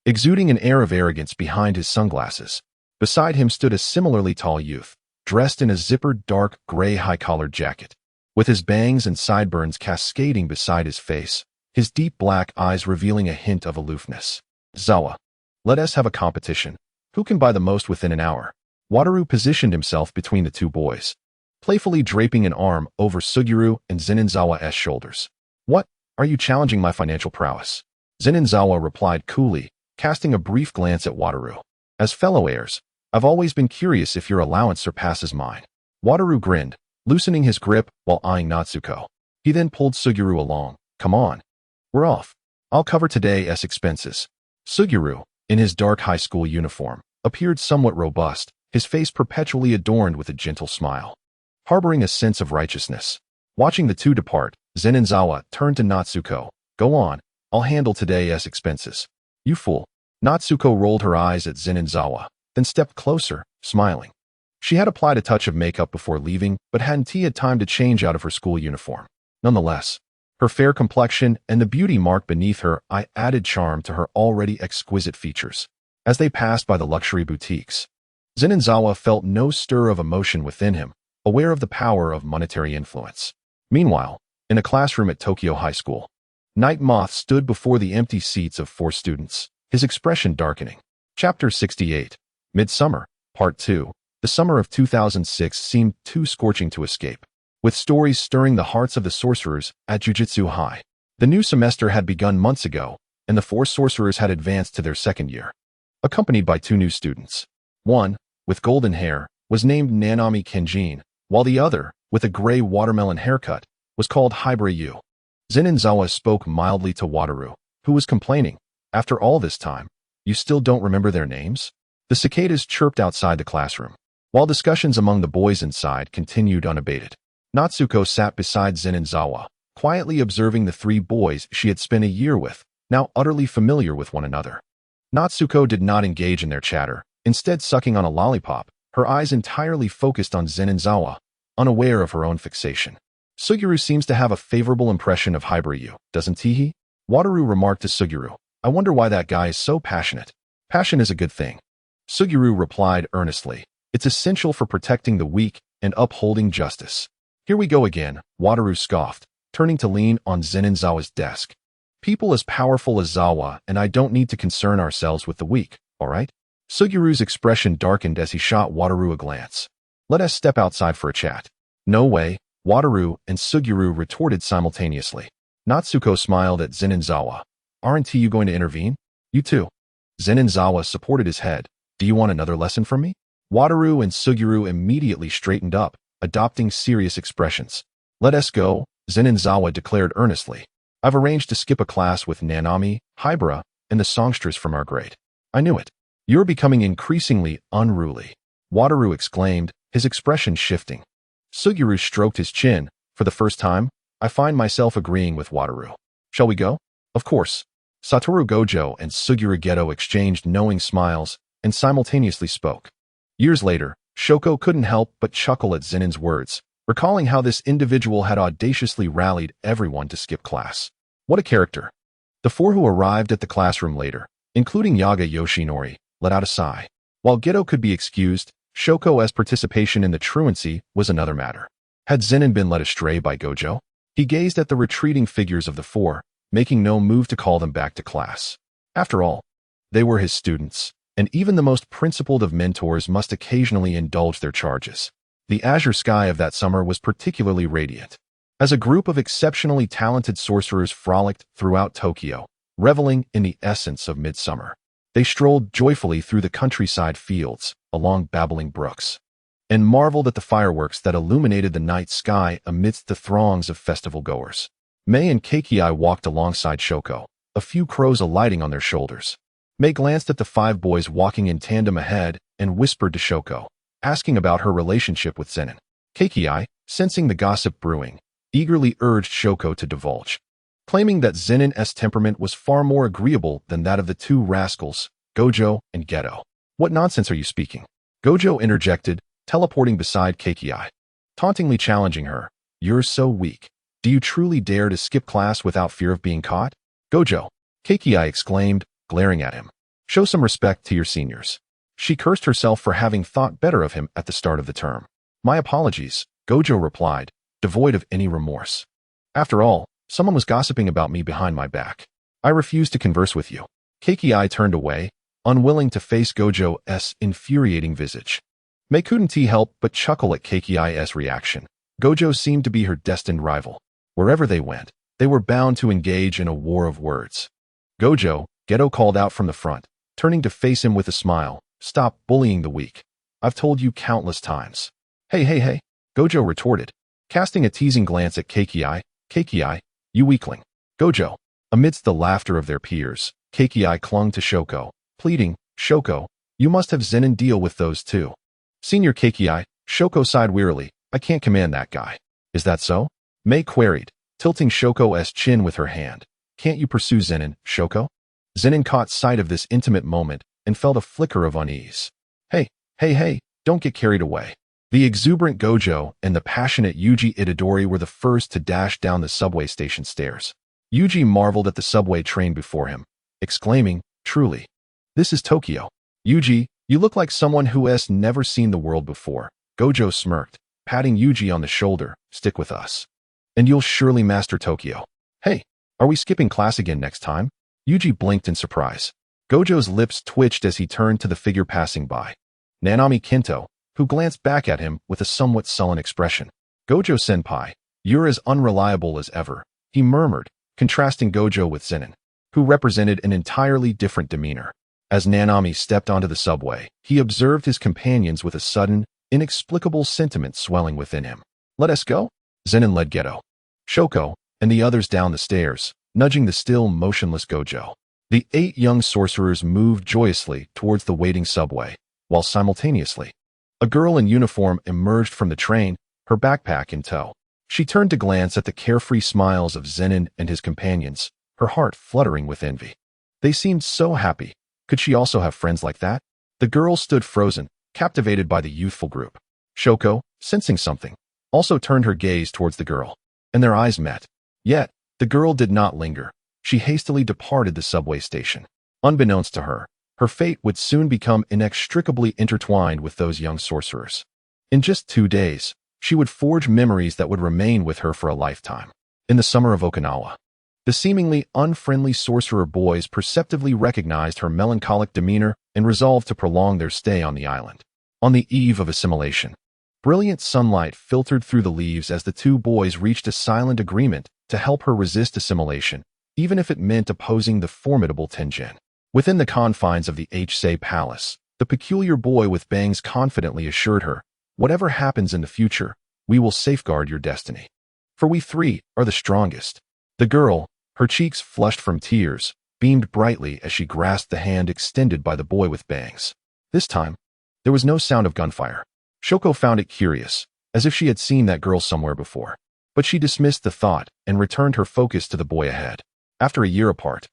exuding an air of arrogance behind his sunglasses. Beside him stood a similarly tall youth, dressed in a zippered dark gray high-collared jacket, with his bangs and sideburns cascading beside his face, his deep black eyes revealing a hint of aloofness. "Zawa, let us have a competition. Who can buy the most within an hour?" Wataru positioned himself between the two boys, playfully draping an arm over Suguru and Zenin Zawa's shoulders. "What? Are you challenging my financial prowess?" Zenin Zawa replied coolly, casting a brief glance at Wataru. "As fellow heirs, I've always been curious if your allowance surpasses mine." Wataru grinned, loosening his grip while eyeing Natsuko. He then pulled Suguru along. "Come on. We're off. I'll cover today's expenses." Suguru, in his dark high school uniform, appeared somewhat robust, his face perpetually adorned with a gentle smile, harboring a sense of righteousness. Watching the two depart, Zenin Zawa turned to Natsuko. "Go on, I'll handle today's expenses." "You fool." Natsuko rolled her eyes at Zenin Zawa, then stepped closer, smiling. She had applied a touch of makeup before leaving, but hadn't had time to change out of her school uniform. Nonetheless, her fair complexion and the beauty mark beneath her eye added charm to her already exquisite features. As they passed by the luxury boutiques, Zenin Zawa felt no stir of emotion within him, aware of the power of monetary influence. Meanwhile, in a classroom at Tokyo High School, Night Moth stood before the empty seats of 4 students. his expression darkening. Chapter 68. Midsummer, Part 2. The summer of 2006 seemed too scorching to escape, with stories stirring the hearts of the sorcerers at Jujutsu High. The new semester had begun months ago, and the 4 sorcerers had advanced to their second year, accompanied by 2 new students. One, with golden hair, was named Nanami Kenjin, while the other, with a gray watermelon haircut, was called Hibare. Zenin Zawa spoke mildly to Wataru, who was complaining. After all this time, you still don't remember their names? The cicadas chirped outside the classroom, while discussions among the boys inside continued unabated. Natsuko sat beside Zenin Zawa, quietly observing the 3 boys she had spent a year with, now utterly familiar with one another. Natsuko did not engage in their chatter, instead sucking on a lollipop, her eyes entirely focused on Zenin Zawa, unaware of her own fixation. Suguru seems to have a favorable impression of Hibare, doesn't he? Wataru remarked to Suguru. I wonder why that guy is so passionate. Passion is a good thing. Suguru replied earnestly. It's essential for protecting the weak and upholding justice. Here we go again, Wataru scoffed, turning to lean on Zenin Zawa's desk. People as powerful as Zawa and I don't need to concern ourselves with the weak, all right? Suguru's expression darkened as he shot Wataru a glance. Let us step outside for a chat. No way, Wataru and Suguru retorted simultaneously. Natsuko smiled at Zenin Zawa. Aren't you going to intervene? You too. Zenin Zawa supported his head. Do you want another lesson from me? Wataru and Suguru immediately straightened up, adopting serious expressions. Let us go, Zenin Zawa declared earnestly. I've arranged to skip a class with Nanami, Hibara, and the songstress from our grade. I knew it. You're becoming increasingly unruly, Wataru exclaimed, his expression shifting. Suguru stroked his chin. For the first time, I find myself agreeing with Wataru. Shall we go? Of course. Satoru Gojo and Suguru Geto exchanged knowing smiles and simultaneously spoke. Years later, Shoko couldn't help but chuckle at Zenin's words, recalling how this individual had audaciously rallied everyone to skip class. What a character. The 4 who arrived at the classroom later, including Yaga Yoshinori, let out a sigh. While Geto could be excused, Shoko's participation in the truancy was another matter. Had Zenin been led astray by Gojo? He gazed at the retreating figures of the 4, making no move to call them back to class. After all, they were his students, and even the most principled of mentors must occasionally indulge their charges. The azure sky of that summer was particularly radiant. As a group of exceptionally talented sorcerers frolicked throughout Tokyo, reveling in the essence of midsummer, they strolled joyfully through the countryside fields, along babbling brooks, and marveled at the fireworks that illuminated the night sky amidst the throngs of festival-goers. Mei and Keikei walked alongside Shoko, a few crows alighting on their shoulders. Mei glanced at the 5 boys walking in tandem ahead and whispered to Shoko, asking about her relationship with Zenin. Keikei, sensing the gossip brewing, eagerly urged Shoko to divulge, claiming that Zenin's temperament was far more agreeable than that of the 2 rascals, Gojo and Geto. What nonsense are you speaking? Gojo interjected, teleporting beside Keikei, tauntingly challenging her. You're so weak. Do you truly dare to skip class without fear of being caught? Gojo, Keikei exclaimed, glaring at him. Show some respect to your seniors. She cursed herself for having thought better of him at the start of the term. My apologies, Gojo replied, devoid of any remorse. After all, someone was gossiping about me behind my back. I refuse to converse with you. Keikei turned away, unwilling to face Gojo's infuriating visage. Mei couldn't help but chuckle at Keikei's reaction. Gojo seemed to be her destined rival. Wherever they went, they were bound to engage in a war of words. Gojo, Geto called out from the front, turning to face him with a smile. Stop bullying the weak. I've told you countless times. Hey, Gojo retorted, casting a teasing glance at Keikei. Keikei, you weakling. Gojo. Amidst the laughter of their peers, Keikei clung to Shoko, pleading, Shoko, you must have Zenin deal with those 2. Senior Keikei, Shoko sighed wearily, I can't command that guy. Is that so? Mei queried, tilting Shoko's chin with her hand. Can't you pursue Zenin, Shoko? Zenin caught sight of this intimate moment and felt a flicker of unease. Hey, don't get carried away. The exuberant Gojo and the passionate Yuji Itadori were the first to dash down the subway station stairs. Yuji marveled at the subway train before him, exclaiming, truly, this is Tokyo. Yuji, you look like someone who has never seen the world before. Gojo smirked, patting Yuji on the shoulder. Stick with us, and you'll surely master Tokyo. Hey, are we skipping class again next time? Yuji blinked in surprise. Gojo's lips twitched as he turned to the figure passing by. Nanami Kinto, who glanced back at him with a somewhat sullen expression. Gojo-senpai, you're as unreliable as ever, he murmured, contrasting Gojo with Zenin, who represented an entirely different demeanor. As Nanami stepped onto the subway, he observed his companions with a sudden, inexplicable sentiment swelling within him. Let us go? Zenin led Geto, Shoko, and the others down the stairs, nudging the still motionless Gojo. The 8 young sorcerers moved joyously towards the waiting subway, while simultaneously, a girl in uniform emerged from the train, her backpack in tow. She turned to glance at the carefree smiles of Zenin and his companions, her heart fluttering with envy. They seemed so happy. Could she also have friends like that? The girl stood frozen, captivated by the youthful group. Shoko, sensing something, also turned her gaze towards the girl, and their eyes met. Yet, the girl did not linger. She hastily departed the subway station. Unbeknownst to her, her fate would soon become inextricably intertwined with those young sorcerers. In just 2 days, she would forge memories that would remain with her for a lifetime. In the summer of Okinawa, the seemingly unfriendly sorcerer boys perceptibly recognized her melancholic demeanor and resolved to prolong their stay on the island. On the eve of assimilation, brilliant sunlight filtered through the leaves as the 2 boys reached a silent agreement to help her resist assimilation, even if it meant opposing the formidable Tenjin. Within the confines of the Uchiha Palace, the peculiar boy with bangs confidently assured her, whatever happens in the future, we will safeguard your destiny. For we 3 are the strongest. The girl, her cheeks flushed from tears, beamed brightly as she grasped the hand extended by the boy with bangs. This time, there was no sound of gunfire. Shoko found it curious, as if she had seen that girl somewhere before. But she dismissed the thought and returned her focus to the boy ahead. After a year apart,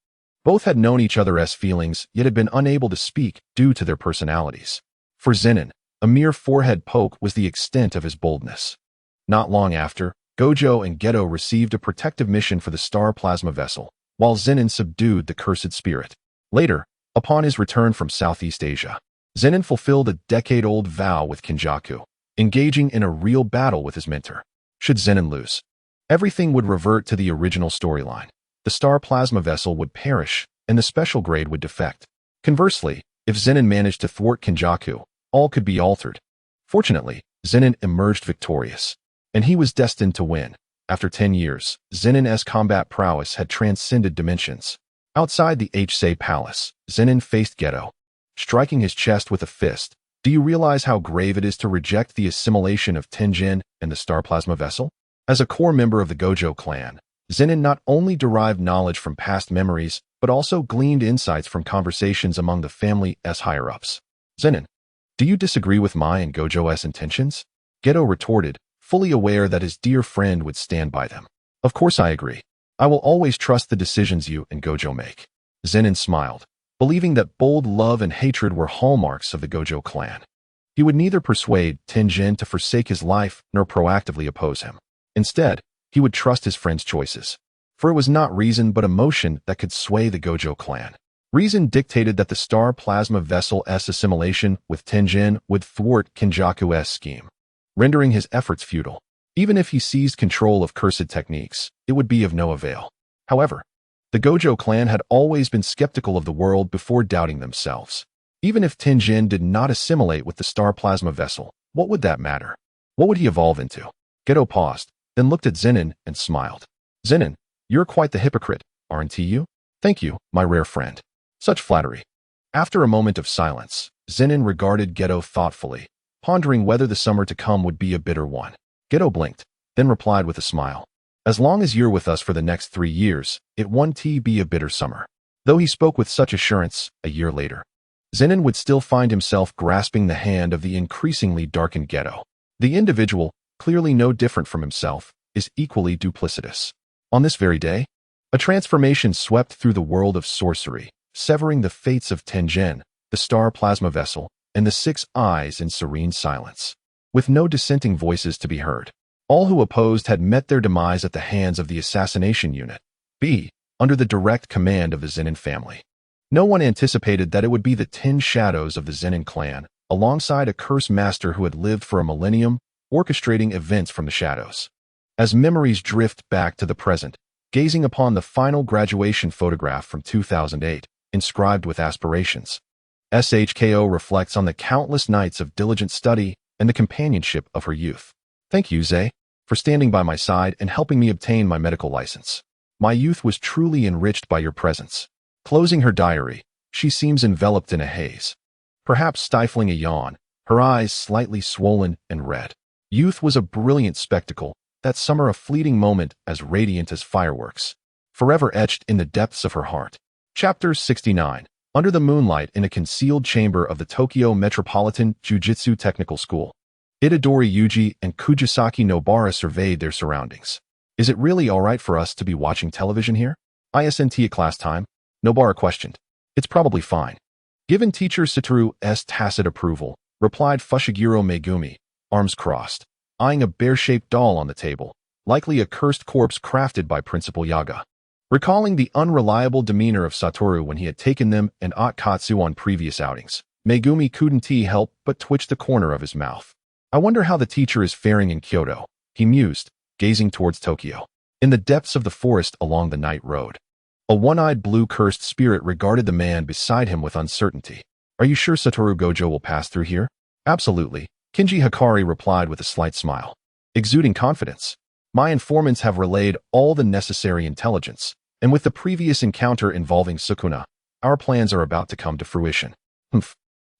both had known each other's feelings, yet had been unable to speak due to their personalities. For Zenin, a mere forehead poke was the extent of his boldness. Not long after, Gojo and Geto received a protective mission for the star plasma vessel, while Zenin subdued the cursed spirit. Later, upon his return from Southeast Asia, Zenin fulfilled a decade-old vow with Kenjaku, engaging in a real battle with his mentor. Should Zenin lose, everything would revert to the original storyline. The star plasma vessel would perish, and the special grade would defect. Conversely, if Zenin managed to thwart Kenjaku, all could be altered. Fortunately, Zenin emerged victorious, and he was destined to win. After 10 years, Zenin's combat prowess had transcended dimensions. Outside the Uchiha Palace, Zenin faced Geto, striking his chest with a fist. Do you realize how grave it is to reject the assimilation of Tenjin and the star plasma vessel? As a core member of the Gojo clan, Zenin not only derived knowledge from past memories, but also gleaned insights from conversations among the family's higher-ups. Zenin, do you disagree with my and Gojo's intentions? Geto retorted, fully aware that his dear friend would stand by them. Of course I agree. I will always trust the decisions you and Gojo make. Zenin smiled, believing that bold love and hatred were hallmarks of the Gojo clan. He would neither persuade Tenjin to forsake his life nor proactively oppose him. Instead, he would trust his friend's choices. For it was not reason but emotion that could sway the Gojo clan. Reason dictated that the star plasma vessel's assimilation with Tenjin would thwart Kenjaku's scheme, rendering his efforts futile. Even if he seized control of cursed techniques, it would be of no avail. However, the Gojo clan had always been skeptical of the world before doubting themselves. Even if Tenjin did not assimilate with the star plasma vessel, what would that matter? What would he evolve into? Geto paused, then looked at Zenin and smiled. Zenin, you're quite the hypocrite, aren't you? Thank you, my rare friend. Such flattery. After a moment of silence, Zenin regarded Geto thoughtfully, pondering whether the summer to come would be a bitter one. Geto blinked, then replied with a smile. As long as you're with us for the next 3 years, it won't be a bitter summer. Though he spoke with such assurance, a year later, Zenin would still find himself grasping the hand of the increasingly darkened Geto. The individual, clearly no different from himself, is equally duplicitous. On this very day, a transformation swept through the world of sorcery, severing the fates of Tenjin, the star plasma vessel, and the 6 eyes in serene silence. With no dissenting voices to be heard, all who opposed had met their demise at the hands of the assassination unit, under the direct command of the Zenin family. No one anticipated that it would be the 10 shadows of the Zenin clan, alongside a curse master who had lived for a millennium, orchestrating events from the shadows. As memories drift back to the present, gazing upon the final graduation photograph from 2008, inscribed with aspirations. SHKO reflects on the countless nights of diligent study and the companionship of her youth. Thank you, Zay, for standing by my side and helping me obtain my medical license. My youth was truly enriched by your presence. Closing her diary, she seems enveloped in a haze. Perhaps stifling a yawn, her eyes slightly swollen and red. Youth was a brilliant spectacle, that summer a fleeting moment as radiant as fireworks, forever etched in the depths of her heart. Chapter 69. Under the moonlight in a concealed chamber of the Tokyo Metropolitan Jujutsu Technical School. Itadori Yuji and Kujisaki Nobara surveyed their surroundings. Is it really alright for us to be watching television here? Isn't at class time? Nobara questioned. It's probably fine. Given teacher Satoru's tacit approval, replied Fushiguro Megumi, arms crossed, eyeing a bear-shaped doll on the table, likely a cursed corpse crafted by Principal Yaga. Recalling the unreliable demeanor of Satoru when he had taken them and Otkatsu on previous outings, Megumi couldn't help but twitch the corner of his mouth. I wonder how the teacher is faring in Kyoto, he mused, gazing towards Tokyo. In the depths of the forest along the night road, a one-eyed blue cursed spirit regarded the man beside him with uncertainty. Are you sure Satoru Gojo will pass through here? Absolutely, Kinji Hikari replied with a slight smile. Exuding confidence. My informants have relayed all the necessary intelligence, and with the previous encounter involving Sukuna, our plans are about to come to fruition. Humph.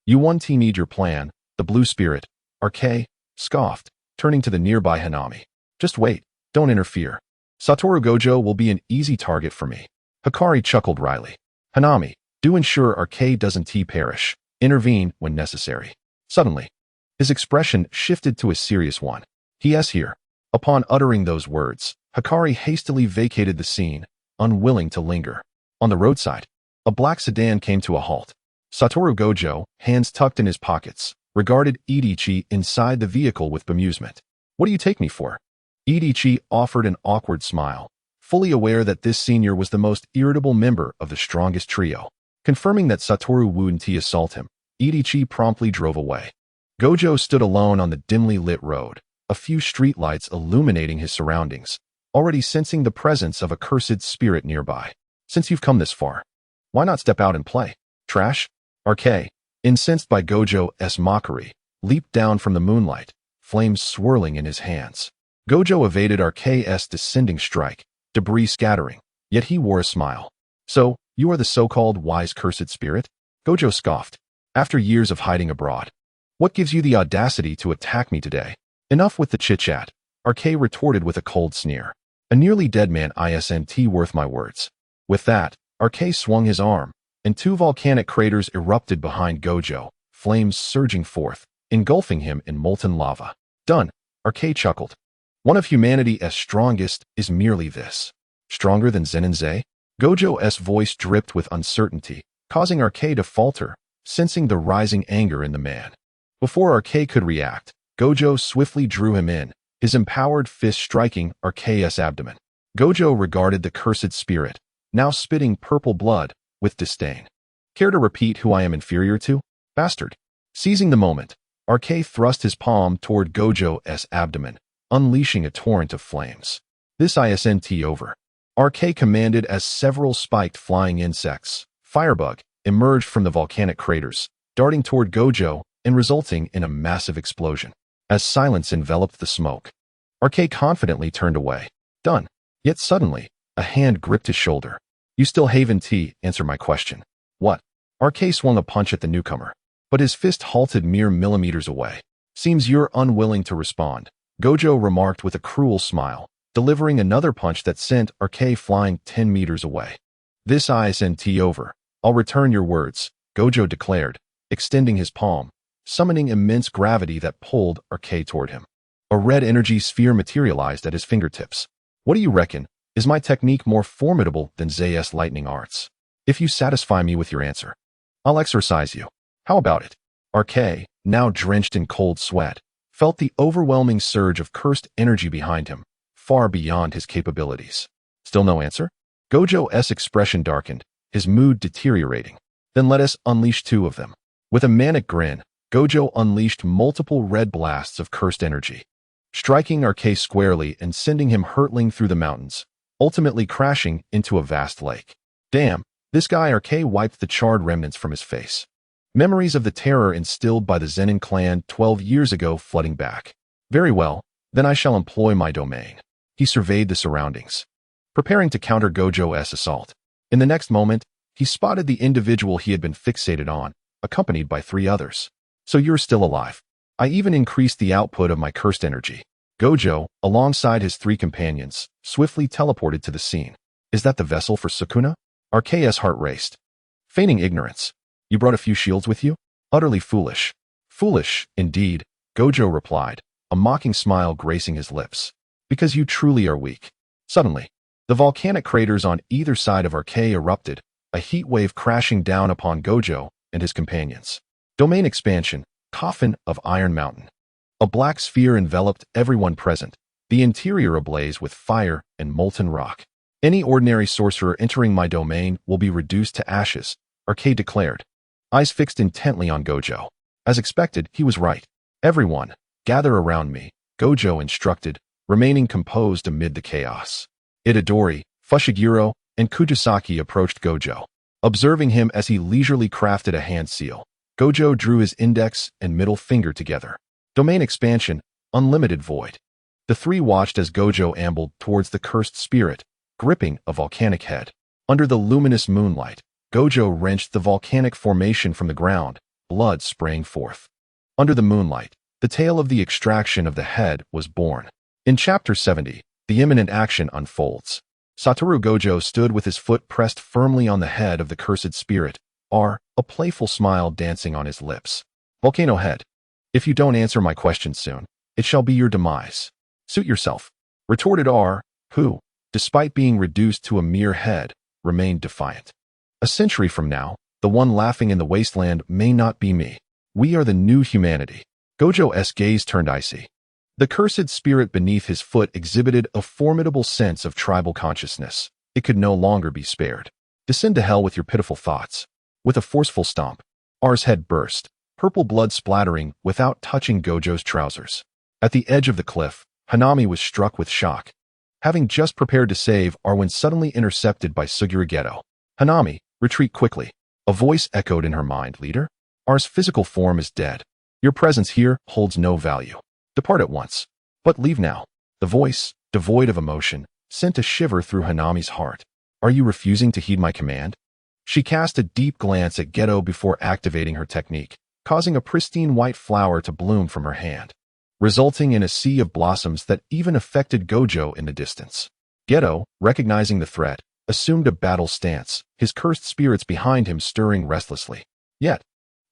You one team need your plan, the blue spirit, RK, scoffed, turning to the nearby Hanami. Just wait, don't interfere. Satoru Gojo will be an easy target for me. Hikari chuckled wryly. Hanami, do ensure RK doesn't perish. Intervene when necessary. Suddenly, his expression shifted to a serious one. He.s. here. Upon uttering those words, Hikari hastily vacated the scene, unwilling to linger. On the roadside, a black sedan came to a halt. Satoru Gojo, hands tucked in his pockets, regarded Idichi inside the vehicle with bemusement. What do you take me for? Idichi offered an awkward smile, fully aware that this senior was the most irritable member of the strongest trio. Confirming that Satoru wouldn't assault him, Idichi promptly drove away. Gojo stood alone on the dimly lit road, a few streetlights illuminating his surroundings, already sensing the presence of a cursed spirit nearby. Since you've come this far, why not step out and play? Trash? RK, incensed by Gojo's mockery, leaped down from the moonlight, flames swirling in his hands. Gojo evaded RK's descending strike, debris scattering, yet he wore a smile. So, you are the so-called wise cursed spirit? Gojo scoffed. After years of hiding abroad, what gives you the audacity to attack me today? Enough with the chit-chat, RK retorted with a cold sneer. A nearly dead man isn't worth my words. With that, RK swung his arm, and two volcanic craters erupted behind Gojo, flames surging forth, engulfing him in molten lava. Done, RK chuckled. One of humanity's strongest is merely this. Stronger than Zenin Zay? Gojo's voice dripped with uncertainty, causing RK to falter, sensing the rising anger in the man. Before RK could react, Gojo swiftly drew him in, his empowered fist striking RK's abdomen. Gojo regarded the cursed spirit, now spitting purple blood, with disdain. Care to repeat who I am inferior to? Bastard. Seizing the moment, RK thrust his palm toward Gojo's abdomen, unleashing a torrent of flames. This isn't over. RK commanded as several spiked flying insects, firebug, emerged from the volcanic craters, darting toward Gojo and resulting in a massive explosion. As silence enveloped the smoke, RK confidently turned away. Done. Yet suddenly, a hand gripped his shoulder. You still haven't answered my question. What? RK swung a punch at the newcomer, but his fist halted mere millimeters away. Seems you're unwilling to respond, Gojo remarked with a cruel smile, delivering another punch that sent RK flying 10 meters away. This isn't over. I'll return your words, Gojo declared, extending his palm, summoning immense gravity that pulled RK toward him. A red energy sphere materialized at his fingertips. What do you reckon? Is my technique more formidable than Zay's lightning arts? If you satisfy me with your answer, I'll exorcise you. How about it? RK, now drenched in cold sweat, felt the overwhelming surge of cursed energy behind him, far beyond his capabilities. Still no answer? Gojo's expression darkened, his mood deteriorating. Then let us unleash two of them. With a manic grin, Gojo unleashed multiple red blasts of cursed energy, striking RK squarely and sending him hurtling through the mountains, ultimately crashing into a vast lake. Damn, This guy RK wiped the charred remnants from his face. Memories of the terror instilled by the Zenin clan 12 years ago flooding back. Very well, then I shall employ my domain. He surveyed the surroundings, preparing to counter Gojo's assault. In the next moment, he spotted the individual he had been fixated on, accompanied by 3 others. So you're still alive. I even increased the output of my cursed energy. Gojo, alongside his 3 companions, swiftly teleported to the scene. Is that the vessel for Sukuna? RK's heart raced. Feigning ignorance. You brought a few shields with you? Utterly foolish. Foolish, indeed, Gojo replied, a mocking smile gracing his lips. Because you truly are weak. Suddenly, the volcanic craters on either side of RK erupted, a heat wave crashing down upon Gojo and his companions. Domain expansion, coffin of Iron Mountain. A black sphere enveloped everyone present, the interior ablaze with fire and molten rock. Any ordinary sorcerer entering my domain will be reduced to ashes, RK declared, eyes fixed intently on Gojo. As expected, he was right. Everyone, gather around me, Gojo instructed, remaining composed amid the chaos. Itadori, Fushiguro, and Kujisaki approached Gojo. Observing him as he leisurely crafted a hand seal, Gojo drew his index and middle finger together. Domain expansion, unlimited void. The 3 watched as Gojo ambled towards the cursed spirit, gripping a volcanic head. Under the luminous moonlight, Gojo wrenched the volcanic formation from the ground, blood spraying forth. Under the moonlight, the tale of the extraction of the head was born. In Chapter 70, the imminent action unfolds. Satoru Gojo stood with his foot pressed firmly on the head of the cursed spirit, a playful smile dancing on his lips. Volcano head. If you don't answer my question soon, it shall be your demise. Suit yourself, retorted who, despite being reduced to a mere head, remained defiant. A century from now, the one laughing in the wasteland may not be me. We are the new humanity. Gojo's gaze turned icy. The cursed spirit beneath his foot exhibited a formidable sense of tribal consciousness. It could no longer be spared. Descend to hell with your pitiful thoughts. With a forceful stomp, R's head burst, purple blood splattering without touching Gojo's trousers. At the edge of the cliff, Hanami was struck with shock, having just prepared to save R when suddenly intercepted by Suguru Geto. Hanami, retreat quickly. A voice echoed in her mind, leader. R's physical form is dead. Your presence here holds no value. Depart at once. But leave now. The voice, devoid of emotion, sent a shiver through Hanami's heart. Are you refusing to heed my command? She cast a deep glance at Geto before activating her technique, causing a pristine white flower to bloom from her hand, resulting in a sea of blossoms that even affected Gojo in the distance. Geto, recognizing the threat, assumed a battle stance, his cursed spirits behind him stirring restlessly. Yet,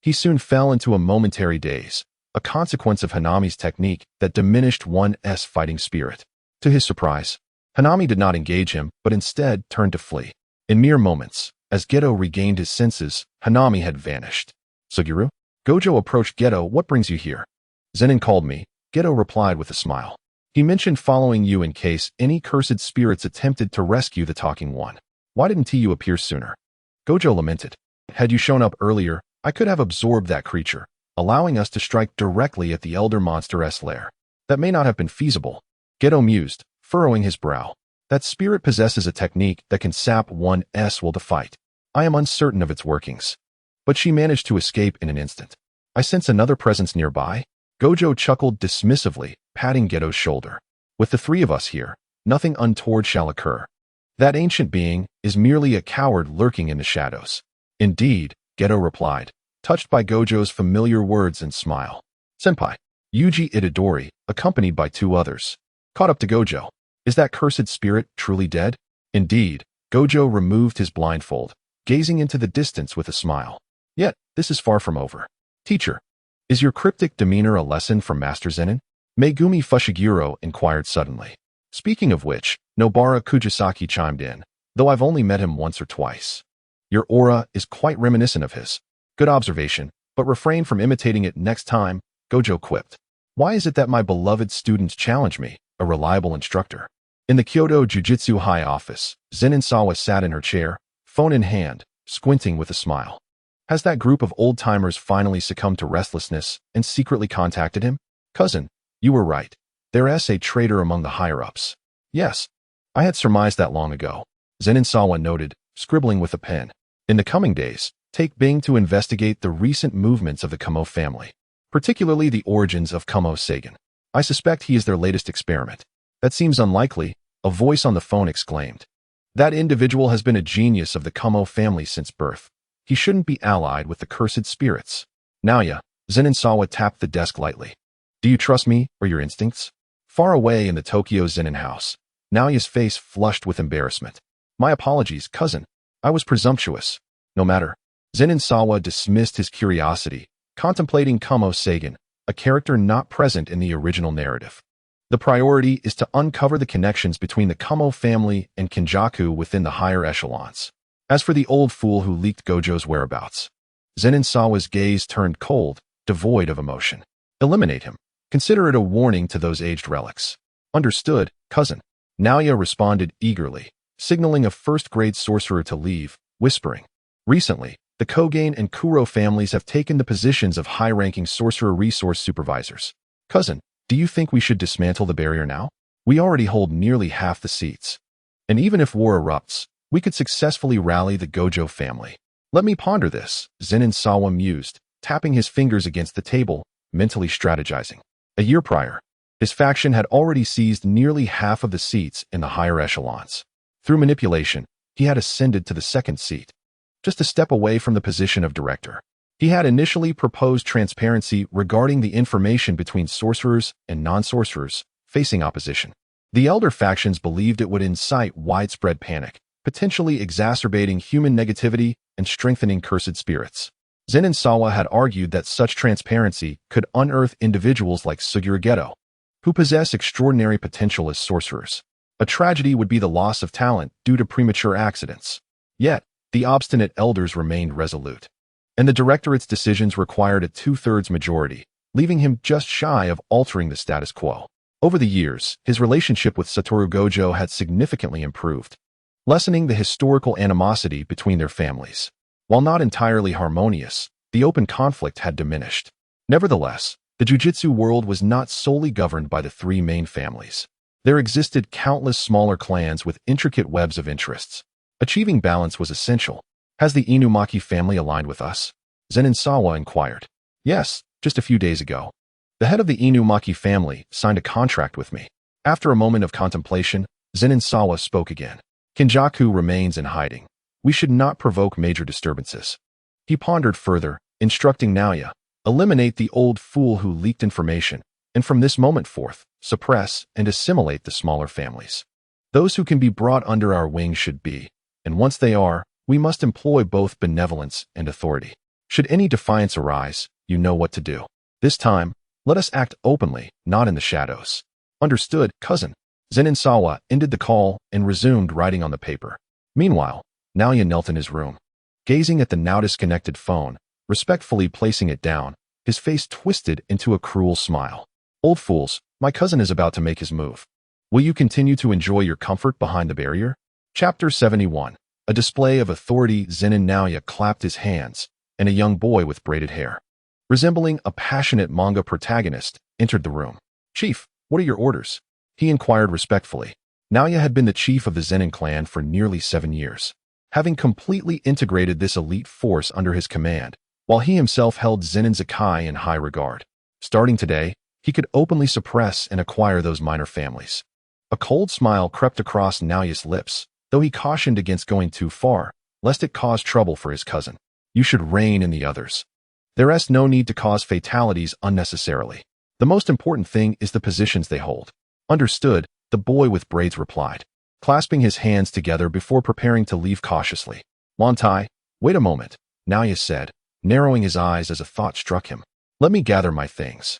he soon fell into a momentary daze, a consequence of Hanami's technique that diminished one's fighting spirit. To his surprise, Hanami did not engage him, but instead turned to flee. In mere moments, as Geto regained his senses, Hanami had vanished. Suguru? Gojo approached Geto. What brings you here? Zenin called me, Geto replied with a smile. He mentioned following you in case any cursed spirits attempted to rescue the Talking One. Why didn't you appear sooner? Gojo lamented. Had you shown up earlier, I could have absorbed that creature, allowing us to strike directly at the elder monster's lair. That may not have been feasible. Geto mused, furrowing his brow. That spirit possesses a technique that can sap one's will to fight. I am uncertain of its workings. But she managed to escape in an instant. I sense another presence nearby. Gojo chuckled dismissively, patting Geto's shoulder. With the 3 of us here, nothing untoward shall occur. That ancient being is merely a coward lurking in the shadows. Indeed, Geto replied, touched by Gojo's familiar words and smile. Senpai. Yuji Itadori, accompanied by 2 others, caught up to Gojo. Is that cursed spirit truly dead? Indeed, Gojo removed his blindfold, gazing into the distance with a smile. Yet, this is far from over. Teacher, is your cryptic demeanor a lesson from Master Zenin? Megumi Fushiguro inquired suddenly. Speaking of which, Nobara Kujisaki chimed in, though I've only met him once or twice. Your aura is quite reminiscent of his. Good observation, but refrain from imitating it next time, Gojo quipped. Why is it that my beloved students challenge me, a reliable instructor? In the Kyoto Jujutsu High office, Zenin Sawa sat in her chair, phone in hand, squinting with a smile. Has that group of old-timers finally succumbed to restlessness and secretly contacted him? Cousin, you were right. There's a traitor among the higher-ups. Yes, I had surmised that long ago, Zenin Sawa noted, scribbling with a pen. In the coming days, take Bing to investigate the recent movements of the Kumo family, particularly the origins of Kumo Seigen. I suspect he is their latest experiment. That seems unlikely, a voice on the phone exclaimed. That individual has been a genius of the Kumo family since birth. He shouldn't be allied with the cursed spirits. Naoya, Zenin Sawa tapped the desk lightly. Do you trust me or your instincts? Far away in the Tokyo Zenin house, Naoya's face flushed with embarrassment. My apologies, cousin. I was presumptuous. No matter. Zenin Sawa dismissed his curiosity, contemplating Kumo Seigen, a character not present in the original narrative. The priority is to uncover the connections between the Kumo family and Kenjaku within the higher echelons. As for the old fool who leaked Gojo's whereabouts, Zenin Sawa's gaze turned cold, devoid of emotion. Eliminate him. Consider it a warning to those aged relics. Understood, cousin. Naoya responded eagerly, signaling a first-grade sorcerer to leave, whispering. Recently, the Kogen and Kuro families have taken the positions of high-ranking sorcerer resource supervisors. Cousin, do you think we should dismantle the barrier now? We already hold nearly half the seats. And even if war erupts, we could successfully rally the Gojo family. Let me ponder this, Zenin Sawa mused, tapping his fingers against the table, mentally strategizing. A year prior, his faction had already seized nearly half of the seats in the higher echelons. Through manipulation, he had ascended to the second seat, just a step away from the position of director. He had initially proposed transparency regarding the information between sorcerers and non-sorcerers facing opposition. The elder factions believed it would incite widespread panic, potentially exacerbating human negativity and strengthening cursed spirits. Zenin Sawa had argued that such transparency could unearth individuals like Suguru Geto, who possess extraordinary potential as sorcerers. A tragedy would be the loss of talent due to premature accidents. Yet, the obstinate elders remained resolute, and the directorate's decisions required a 2/3 majority, leaving him just shy of altering the status quo. Over the years, his relationship with Satoru Gojo had significantly improved, lessening the historical animosity between their families. While not entirely harmonious, the open conflict had diminished. Nevertheless, the Jujutsu world was not solely governed by the three main families. There existed countless smaller clans with intricate webs of interests. Achieving balance was essential. Has the Inumaki family aligned with us? Zenin Sawa inquired. Yes, just a few days ago. The head of the Inumaki family signed a contract with me. After a moment of contemplation, Zenin Sawa spoke again. Kenjaku remains in hiding. We should not provoke major disturbances. He pondered further, instructing Naoya, eliminate the old fool who leaked information, and from this moment forth, suppress and assimilate the smaller families. Those who can be brought under our wing should be, and once they are, we must employ both benevolence and authority. Should any defiance arise, you know what to do. This time, let us act openly, not in the shadows. Understood, cousin. Zenin Sawa ended the call and resumed writing on the paper. Meanwhile, Naoya knelt in his room, gazing at the now disconnected phone, respectfully placing it down, his face twisted into a cruel smile. Old fools, my cousin is about to make his move. Will you continue to enjoy your comfort behind the barrier? Chapter 71. A display of authority. Zenin Naoya clapped his hands, and a young boy with braided hair, resembling a passionate manga protagonist, entered the room. Chief, what are your orders? He inquired respectfully. Naoya had been the chief of the Zenin clan for nearly 7 years, having completely integrated this elite force under his command, while he himself held Zenin Zakai in high regard. Starting today, he could openly suppress and acquire those minor families. A cold smile crept across Naoya's lips, though he cautioned against going too far, lest it cause trouble for his cousin. You should rein in the others. There is no need to cause fatalities unnecessarily. The most important thing is the positions they hold. Understood, the boy with braids replied, clasping his hands together before preparing to leave cautiously. Lantai, wait a moment, Naoya said, narrowing his eyes as a thought struck him. Let me gather my things.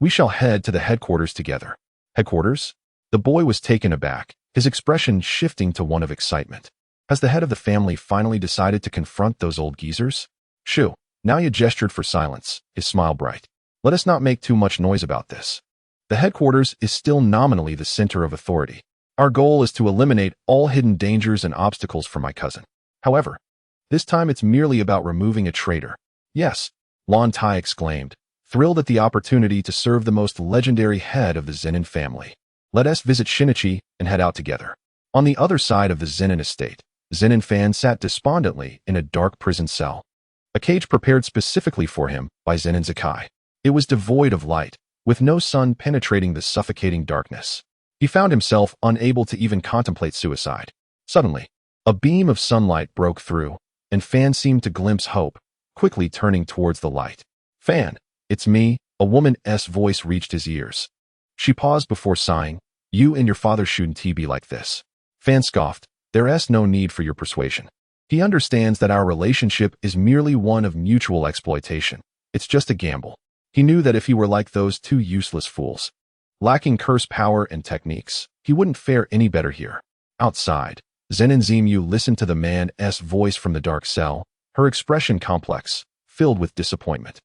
We shall head to the headquarters together. Headquarters? The boy was taken aback, his expression shifting to one of excitement. Has the head of the family finally decided to confront those old geezers? Shoo. Naoya gestured for silence, his smile bright. Let us not make too much noise about this. The headquarters is still nominally the center of authority. Our goal is to eliminate all hidden dangers and obstacles for my cousin. However, this time it's merely about removing a traitor. Yes, Lon Tai exclaimed, thrilled at the opportunity to serve the most legendary head of the Zenin family. Let us visit Shinichi and head out together. On the other side of the Zenin estate, Zenin Fan sat despondently in a dark prison cell, a cage prepared specifically for him by Zenin Zakai. It was devoid of light, with no sun penetrating the suffocating darkness. He found himself unable to even contemplate suicide. Suddenly, a beam of sunlight broke through, and Fan seemed to glimpse hope, quickly turning towards the light. "Fan, it's me," a woman's voice reached his ears. She paused before sighing. "You and your father shouldn't be like this." Fan scoffed. "There's no need for your persuasion. He understands that our relationship is merely one of mutual exploitation. It's just a gamble." He knew that if he were like those two useless fools, lacking curse power and techniques, he wouldn't fare any better here. Outside, Zenin Zemu listened to the man's voice from the dark cell, her expression complex, filled with disappointment.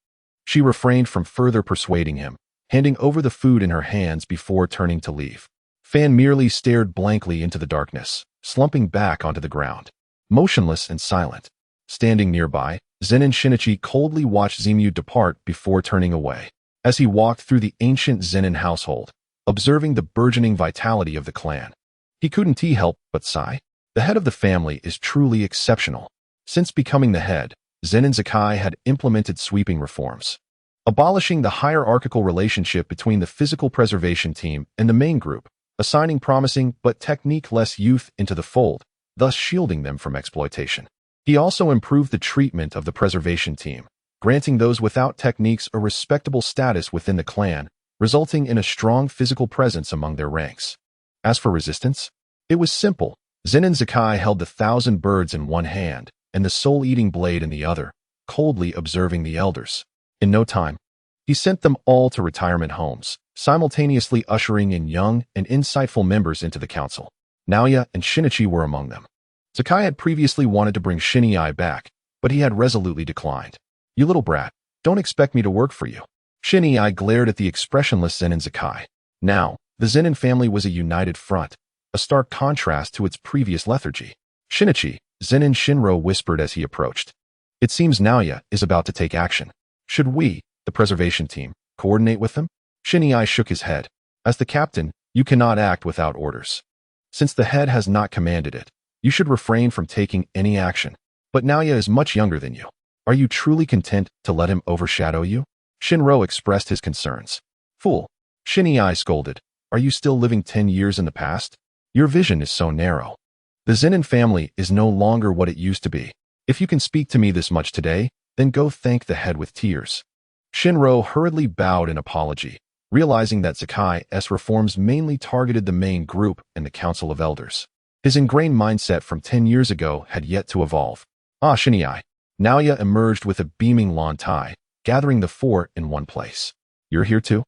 She refrained from further persuading him, handing over the food in her hands before turning to leave. Fan merely stared blankly into the darkness, slumping back onto the ground, motionless and silent. Standing nearby, Zenin Shinichi coldly watched Zemu depart before turning away. As he walked through the ancient Zenin household, observing the burgeoning vitality of the clan, he couldn't help but sigh. The head of the family is truly exceptional. Since becoming the head, Zenin Zakai had implemented sweeping reforms, abolishing the hierarchical relationship between the physical preservation team and the main group, assigning promising but technique-less youth into the fold, thus shielding them from exploitation. He also improved the treatment of the preservation team, granting those without techniques a respectable status within the clan, resulting in a strong physical presence among their ranks. As for resistance, it was simple. Zenin Zakai held the 1,000 birds in one hand and the soul-eating blade in the other, coldly observing the elders. In no time, he sent them all to retirement homes, simultaneously ushering in young and insightful members into the council. Naoya and Shinichi were among them. Zakai had previously wanted to bring Shinai back, but he had resolutely declined. "You little brat, don't expect me to work for you." Shinai glared at the expressionless Zenin Zakai. Now, the Zenin family was a united front, a stark contrast to its previous lethargy. "Shinichi," Zenin Shinro whispered as he approached. "It seems Naoya is about to take action. Should we, the preservation team, coordinate with them?" Shinai shook his head. "As the captain, you cannot act without orders. Since the head has not commanded it, you should refrain from taking any action. But Naoya is much younger than you. Are you truly content to let him overshadow you?" Shinro expressed his concerns. "Fool," Shinai scolded. "Are you still living 10 years in the past? Your vision is so narrow. The Zenin family is no longer what it used to be. If you can speak to me this much today, then go thank the head with tears." Shinro hurriedly bowed in apology, realizing that Zakai's reforms mainly targeted the main group and the Council of Elders. His ingrained mindset from 10 years ago had yet to evolve. "Ah, Shinai." Naoya emerged with a beaming lawn tie, gathering the four in one place. "You're here too?"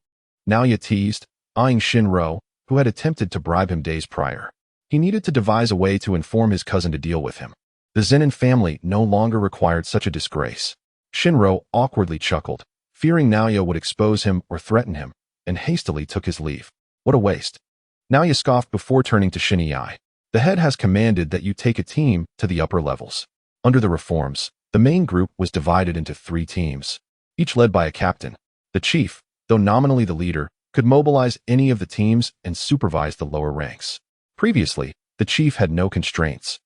Naoya teased, eyeing Shinro, who had attempted to bribe him days prior. He needed to devise a way to inform his cousin to deal with him. The Zenin family no longer required such a disgrace. Shinro awkwardly chuckled, fearing Naoya would expose him or threaten him, and hastily took his leave. "What a waste." Naoya scoffed before turning to Shinai. "The head has commanded that you take a team to the upper levels." Under the reforms, the main group was divided into 3 teams, each led by a captain. The chief, though nominally the leader, could mobilize any of the teams and supervise the lower ranks. Previously, the chief had no constraints,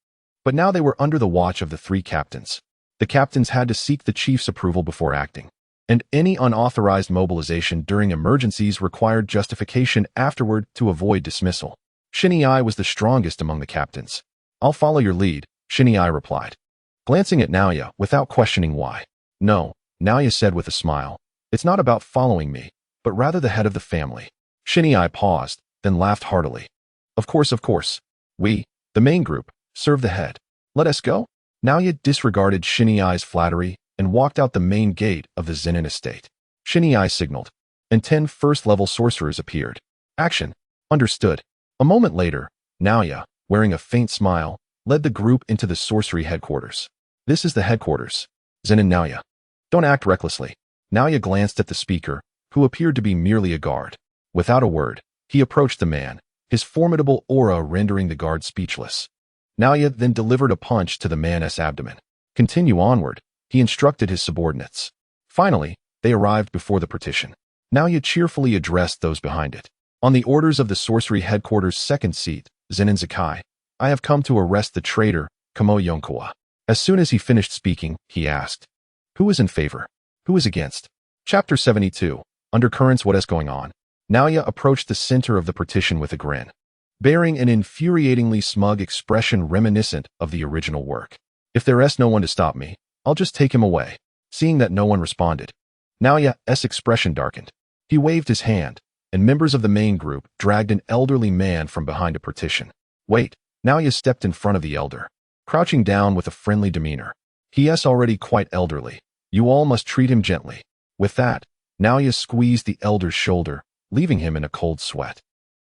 but now they were under the watch of the 3 captains. The captains had to seek the chief's approval before acting, and any unauthorized mobilization during emergencies required justification afterward to avoid dismissal. Shinai was the strongest among the captains. "I'll follow your lead," Shinai replied, glancing at Naoya without questioning why. "No," Naoya said with a smile. "It's not about following me, but rather the head of the family." Shinai paused, then laughed heartily. Of course. We, the main group, serve the head. Let us go." Naoya disregarded Shinai's flattery and walked out the main gate of the Zenin estate. Shinai signaled, and 10 first-level sorcerers appeared. "Action." "Understood." A moment later, Naoya, wearing a faint smile, led the group into the sorcery headquarters. "This is the headquarters. Zenin Naoya. Don't act recklessly." Naoya glanced at the speaker, who appeared to be merely a guard. Without a word, he approached the man, his formidable aura rendering the guard speechless. Naoya then delivered a punch to the man's abdomen. "Continue onward," he instructed his subordinates. Finally, they arrived before the partition. Naoya cheerfully addressed those behind it. "On the orders of the sorcery headquarters' second seat, Zenin Zakai, I have come to arrest the traitor Kamo Yonkawa. As soon as he finished speaking, he asked, "Who is in favor? Who is against?" Chapter 72. Undercurrents. What is going on? Naoya approached the center of the partition with a grin, bearing an infuriatingly smug expression reminiscent of the original work. "If there's no one to stop me, I'll just take him away." Seeing that no one responded, Naoya's expression darkened. He waved his hand, and members of the main group dragged an elderly man from behind a partition. "Wait." Naoya stepped in front of the elder, crouching down with a friendly demeanor. "He is already quite elderly. You all must treat him gently." With that, Naoya squeezed the elder's shoulder, leaving him in a cold sweat.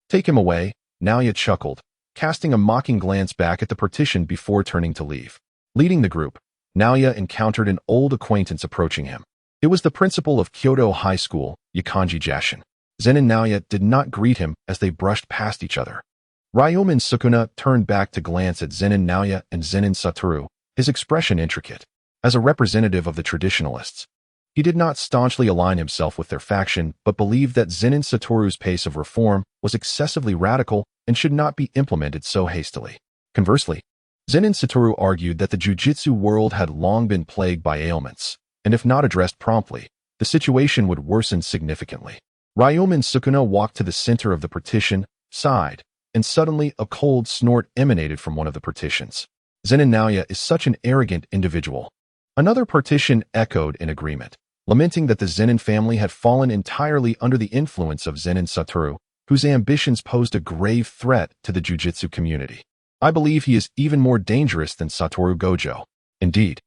"Take him away," Naoya chuckled, casting a mocking glance back at the partition before turning to leave. Leading the group, Naoya encountered an old acquaintance approaching him. It was the principal of Kyoto High School, Yakanji Jashin. Zen and Naoya did not greet him as they brushed past each other. Ryumin Sukuna turned back to glance at Zenin Naoya and Zenin Satoru, his expression intricate. As a representative of the traditionalists, he did not staunchly align himself with their faction, but believed that Zenin Satoru's pace of reform was excessively radical and should not be implemented so hastily. Conversely, Zenin Satoru argued that the jujitsu world had long been plagued by ailments, and if not addressed promptly, the situation would worsen significantly. Ryumin Sukuna walked to the center of the partition, sighed, and suddenly a cold snort emanated from one of the partitions. "Zenin Naoya is such an arrogant individual." Another partition echoed in agreement, lamenting that the Zenin family had fallen entirely under the influence of Zenin Satoru, whose ambitions posed a grave threat to the jujitsu community. "I believe he is even more dangerous than Satoru Gojo." Indeed,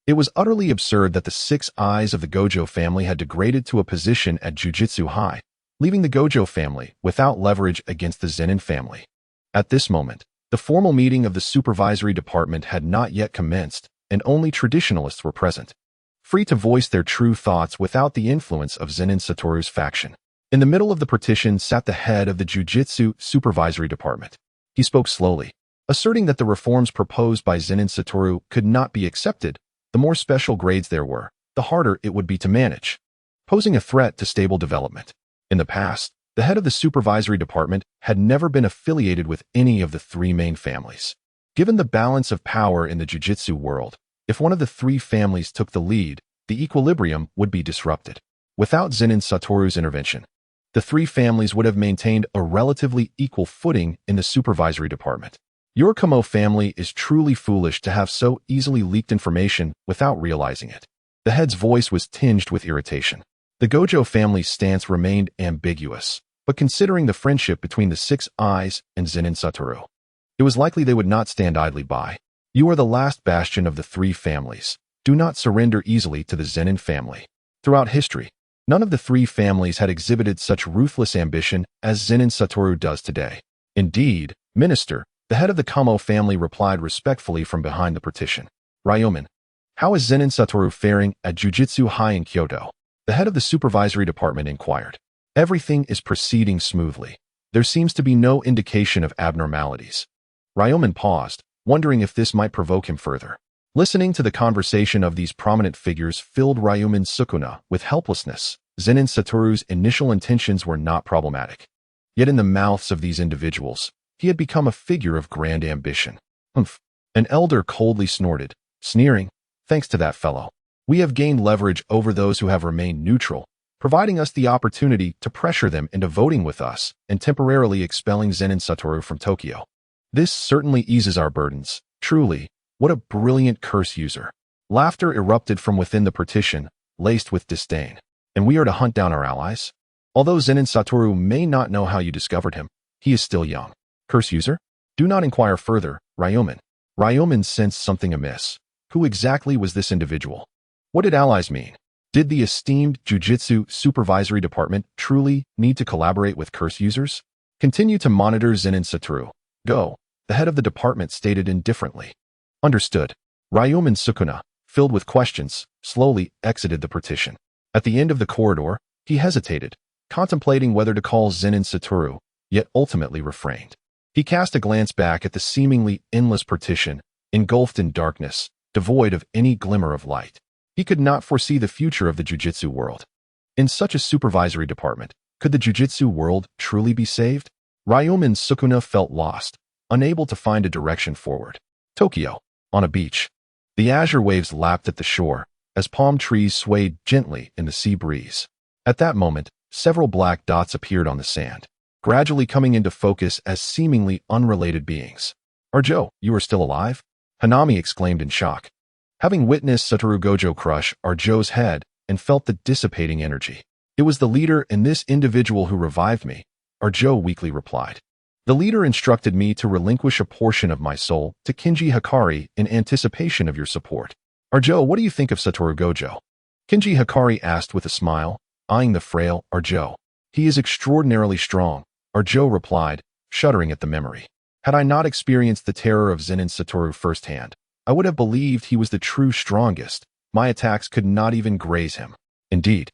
it was utterly absurd that the 6 eyes of the Gojo family had degraded to a position at Jujutsu High, leaving the Gojo family without leverage against the Zenin family. At this moment, the formal meeting of the supervisory department had not yet commenced, and only traditionalists were present, free to voice their true thoughts without the influence of Zenin Satoru's faction. In the middle of the partition sat the head of the Jujutsu supervisory department. He spoke slowly, asserting that the reforms proposed by Zenin Satoru could not be accepted. The more special grades there were, the harder it would be to manage, posing a threat to stable development. In the past, the head of the supervisory department had never been affiliated with any of the 3 main families. Given the balance of power in the jujitsu world, if one of the 3 families took the lead, the equilibrium would be disrupted. Without Zenin Satoru's intervention, the 3 families would have maintained a relatively equal footing in the supervisory department. "Your Kamo family is truly foolish to have so easily leaked information without realizing it." The head's voice was tinged with irritation. The Gojo family's stance remained ambiguous, but considering the friendship between the 6 eyes and Zenin Satoru, it was likely they would not stand idly by. "You are the last bastion of the 3 families. Do not surrender easily to the Zenin family." Throughout history, none of the 3 families had exhibited such ruthless ambition as Zenin Satoru does today. "Indeed, Minister," the head of the Kamo family replied respectfully from behind the partition. "Ryumin, how is Zenin Satoru faring at Jujutsu High in Kyoto?" the head of the supervisory department inquired. "Everything is proceeding smoothly. There seems to be no indication of abnormalities." Ryumin paused, wondering if this might provoke him further. Listening to the conversation of these prominent figures filled Ryumin Sukuna with helplessness. Zenin Satoru's initial intentions were not problematic. Yet in the mouths of these individuals, he had become a figure of grand ambition. "Humph." An elder coldly snorted, sneering, "Thanks to that fellow, we have gained leverage over those who have remained neutral, providing us the opportunity to pressure them into voting with us and temporarily expelling Zenin Satoru from Tokyo. This certainly eases our burdens. Truly, what a brilliant curse user." Laughter erupted from within the partition, laced with disdain. "And we are to hunt down our allies? Although Zenin Satoru may not know how you discovered him, he is still young." "Curse user? Do not inquire further, Ryumin." Ryumin sensed something amiss. Who exactly was this individual? What did allies mean? Did the esteemed Jujutsu supervisory department truly need to collaborate with curse users? "Continue to monitor Zenin Satoru. Go," the head of the department stated indifferently. "Understood." Ryumin Sukuna, filled with questions, slowly exited the partition. At the end of the corridor, he hesitated, contemplating whether to call Zenin Satoru, yet ultimately refrained. He cast a glance back at the seemingly endless partition, engulfed in darkness, devoid of any glimmer of light. He could not foresee the future of the jujitsu world. In such a supervisory department, could the jujitsu world truly be saved? Ryumin Sukuna felt lost, unable to find a direction forward. Tokyo. On a beach, the azure waves lapped at the shore as palm trees swayed gently in the sea breeze. At that moment, several black dots appeared on the sand, gradually coming into focus as seemingly unrelated beings. Arjo, you are still alive? Hanami exclaimed in shock. Having witnessed Satoru Gojo crush Arjo's head and felt the dissipating energy. It was the leader and this individual who revived me, Arjo weakly replied. The leader instructed me to relinquish a portion of my soul to Kinji Hikari in anticipation of your support. Arjo, what do you think of Satoru Gojo? Kinji Hikari asked with a smile, eyeing the frail Arjo. He is extraordinarily strong, Arjo replied, shuddering at the memory. Had I not experienced the terror of Zenin Satoru firsthand, I would have believed he was the true strongest. My attacks could not even graze him. Indeed.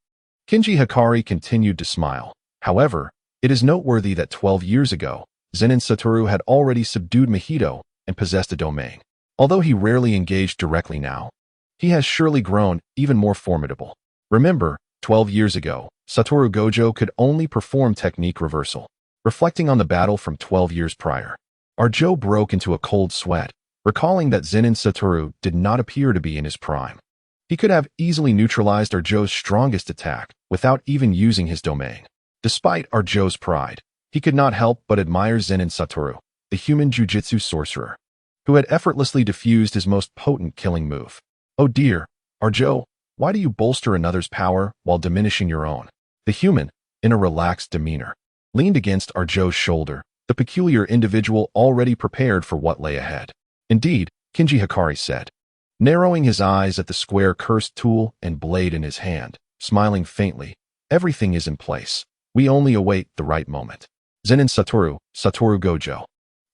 Kinji Hikari continued to smile. However, it is noteworthy that 12 years ago, Zenin Satoru had already subdued Mahito and possessed a domain. Although he rarely engaged directly now, he has surely grown even more formidable. Remember, 12 years ago, Satoru Gojo could only perform technique reversal. Reflecting on the battle from 12 years prior, Arjo broke into a cold sweat, recalling that Zenin Satoru did not appear to be in his prime. He could have easily neutralized Arjo's strongest attack without even using his domain. Despite Arjo's pride, he could not help but admire Zenin Satoru, the human jujutsu sorcerer, who had effortlessly diffused his most potent killing move. Oh dear, Arjo, why do you bolster another's power while diminishing your own? The human, in a relaxed demeanor, leaned against Arjo's shoulder, the peculiar individual already prepared for what lay ahead. Indeed, Kinji Hikari said, narrowing his eyes at the square cursed tool and blade in his hand, smiling faintly, everything is in place. We only await the right moment. Zenin Satoru, Satoru Gojo.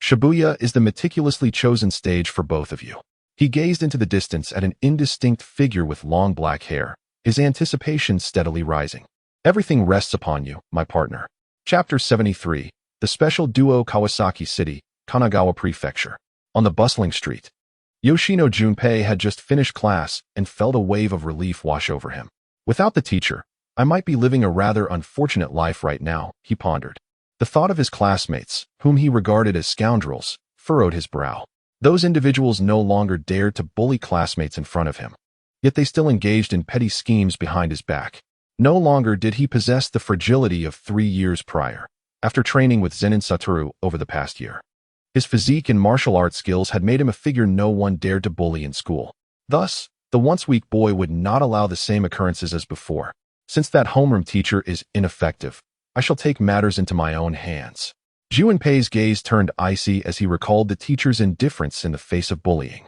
Shibuya is the meticulously chosen stage for both of you. He gazed into the distance at an indistinct figure with long black hair, his anticipation steadily rising. Everything rests upon you, my partner. Chapter 73, The Special Duo Kawasaki City, Kanagawa Prefecture. On the bustling street, Yoshino Junpei had just finished class and felt a wave of relief wash over him. Without the teacher, I might be living a rather unfortunate life right now, he pondered. The thought of his classmates, whom he regarded as scoundrels, furrowed his brow. Those individuals no longer dared to bully classmates in front of him. Yet they still engaged in petty schemes behind his back. No longer did he possess the fragility of 3 years prior, after training with Zenin Satoru over the past year. His physique and martial arts skills had made him a figure no one dared to bully in school. Thus, the once weak boy would not allow the same occurrences as before. Since that homeroom teacher is ineffective, I shall take matters into my own hands. Junpei's gaze turned icy as he recalled the teacher's indifference in the face of bullying.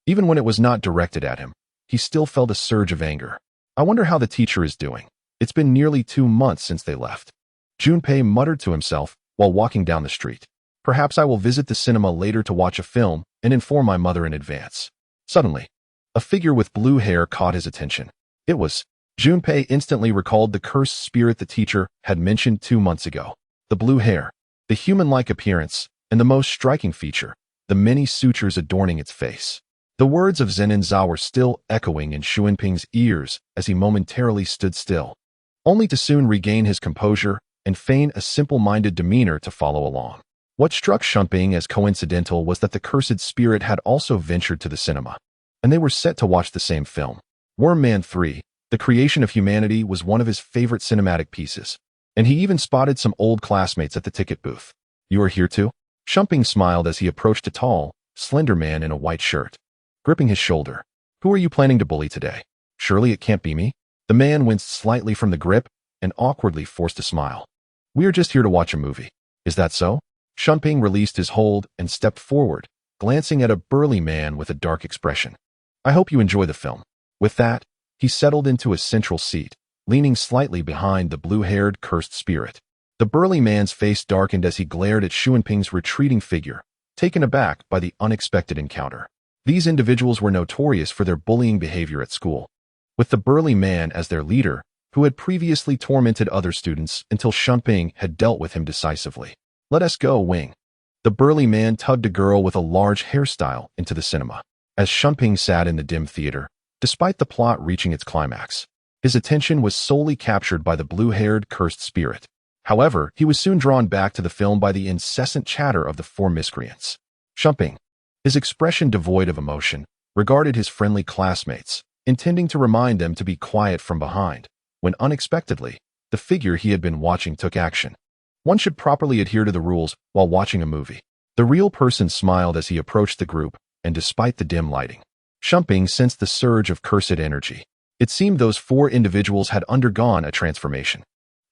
Even when it was not directed at him, he still felt a surge of anger. I wonder how the teacher is doing. It's been nearly 2 months since they left. Junpei muttered to himself while walking down the street. Perhaps I will visit the cinema later to watch a film and inform my mother in advance. Suddenly, a figure with blue hair caught his attention. It was. Junpei instantly recalled the cursed spirit the teacher had mentioned 2 months ago. The blue hair, the human-like appearance, and the most striking feature, the many sutures adorning its face. The words of Zenin Za were still echoing in Xuanping's ears as he momentarily stood still, only to soon regain his composure and feign a simple-minded demeanor to follow along. What struck Xuanping as coincidental was that the cursed spirit had also ventured to the cinema, and they were set to watch the same film. Worm Man 3, The Creation of Humanity, was one of his favorite cinematic pieces, and he even spotted some old classmates at the ticket booth. You are here too? Xuanping smiled as he approached a tall, slender man in a white shirt, gripping his shoulder. Who are you planning to bully today? Surely it can't be me? The man winced slightly from the grip and awkwardly forced a smile. We are just here to watch a movie. Is that so? Xuanping released his hold and stepped forward, glancing at a burly man with a dark expression. I hope you enjoy the film. With that, he settled into a central seat, leaning slightly behind the blue-haired cursed spirit. The burly man's face darkened as he glared at Xuanping's retreating figure, taken aback by the unexpected encounter. These individuals were notorious for their bullying behavior at school, with the burly man as their leader, who had previously tormented other students until Xuanping had dealt with him decisively. Let us go, Wing. The burly man tugged a girl with a large hairstyle into the cinema. As Xuanping sat in the dim theater, despite the plot reaching its climax, his attention was solely captured by the blue-haired cursed spirit. However, he was soon drawn back to the film by the incessant chatter of the 4 miscreants. Xuanping, His expression devoid of emotion, regarded his friendly classmates, intending to remind them to be quiet from behind, when unexpectedly, the figure he had been watching took action. One should properly adhere to the rules while watching a movie. The real person smiled as he approached the group, and despite the dim lighting, Shumping sensed the surge of cursed energy. It seemed those 4 individuals had undergone a transformation.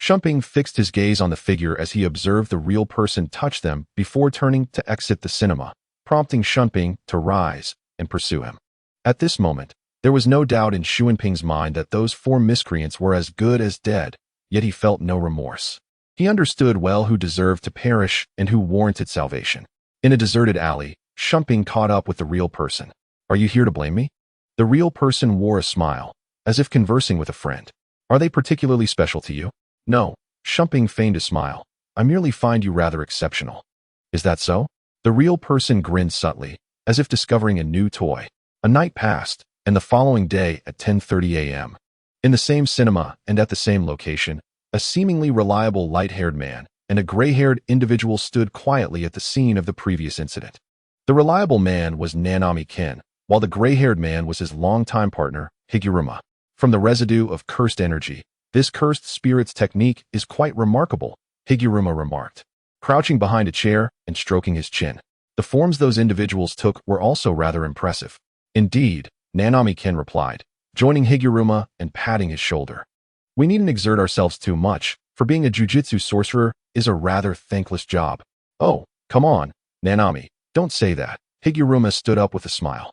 Shumping fixed his gaze on the figure as he observed the real person touch them before turning to exit the cinema, prompting Shumping to rise and pursue him. At this moment, there was no doubt in Xuanping's mind that those 4 miscreants were as good as dead, yet he felt no remorse. He understood well who deserved to perish and who warranted salvation. In a deserted alley, Shumping caught up with the real person. "Are you here to blame me?" The real person wore a smile, as if conversing with a friend. "Are they particularly special to you?" "No," Shumping feigned a smile. "I merely find you rather exceptional." "Is that so?" The real person grinned subtly, as if discovering a new toy. A night passed, and the following day at 10:30 a.m. In the same cinema and at the same location, a seemingly reliable light-haired man and a gray-haired individual stood quietly at the scene of the previous incident. The reliable man was Nanami Ken, while the gray-haired man was his longtime partner, Higuruma. From the residue of cursed energy, this cursed spirit's technique is quite remarkable, Higuruma remarked, crouching behind a chair and stroking his chin. The forms those individuals took were also rather impressive. Indeed, Nanami Ken replied, joining Higuruma and patting his shoulder. "We needn't exert ourselves too much, for being a jujutsu sorcerer is a rather thankless job." "Oh, come on, Nanami, don't say that." Higuruma stood up with a smile.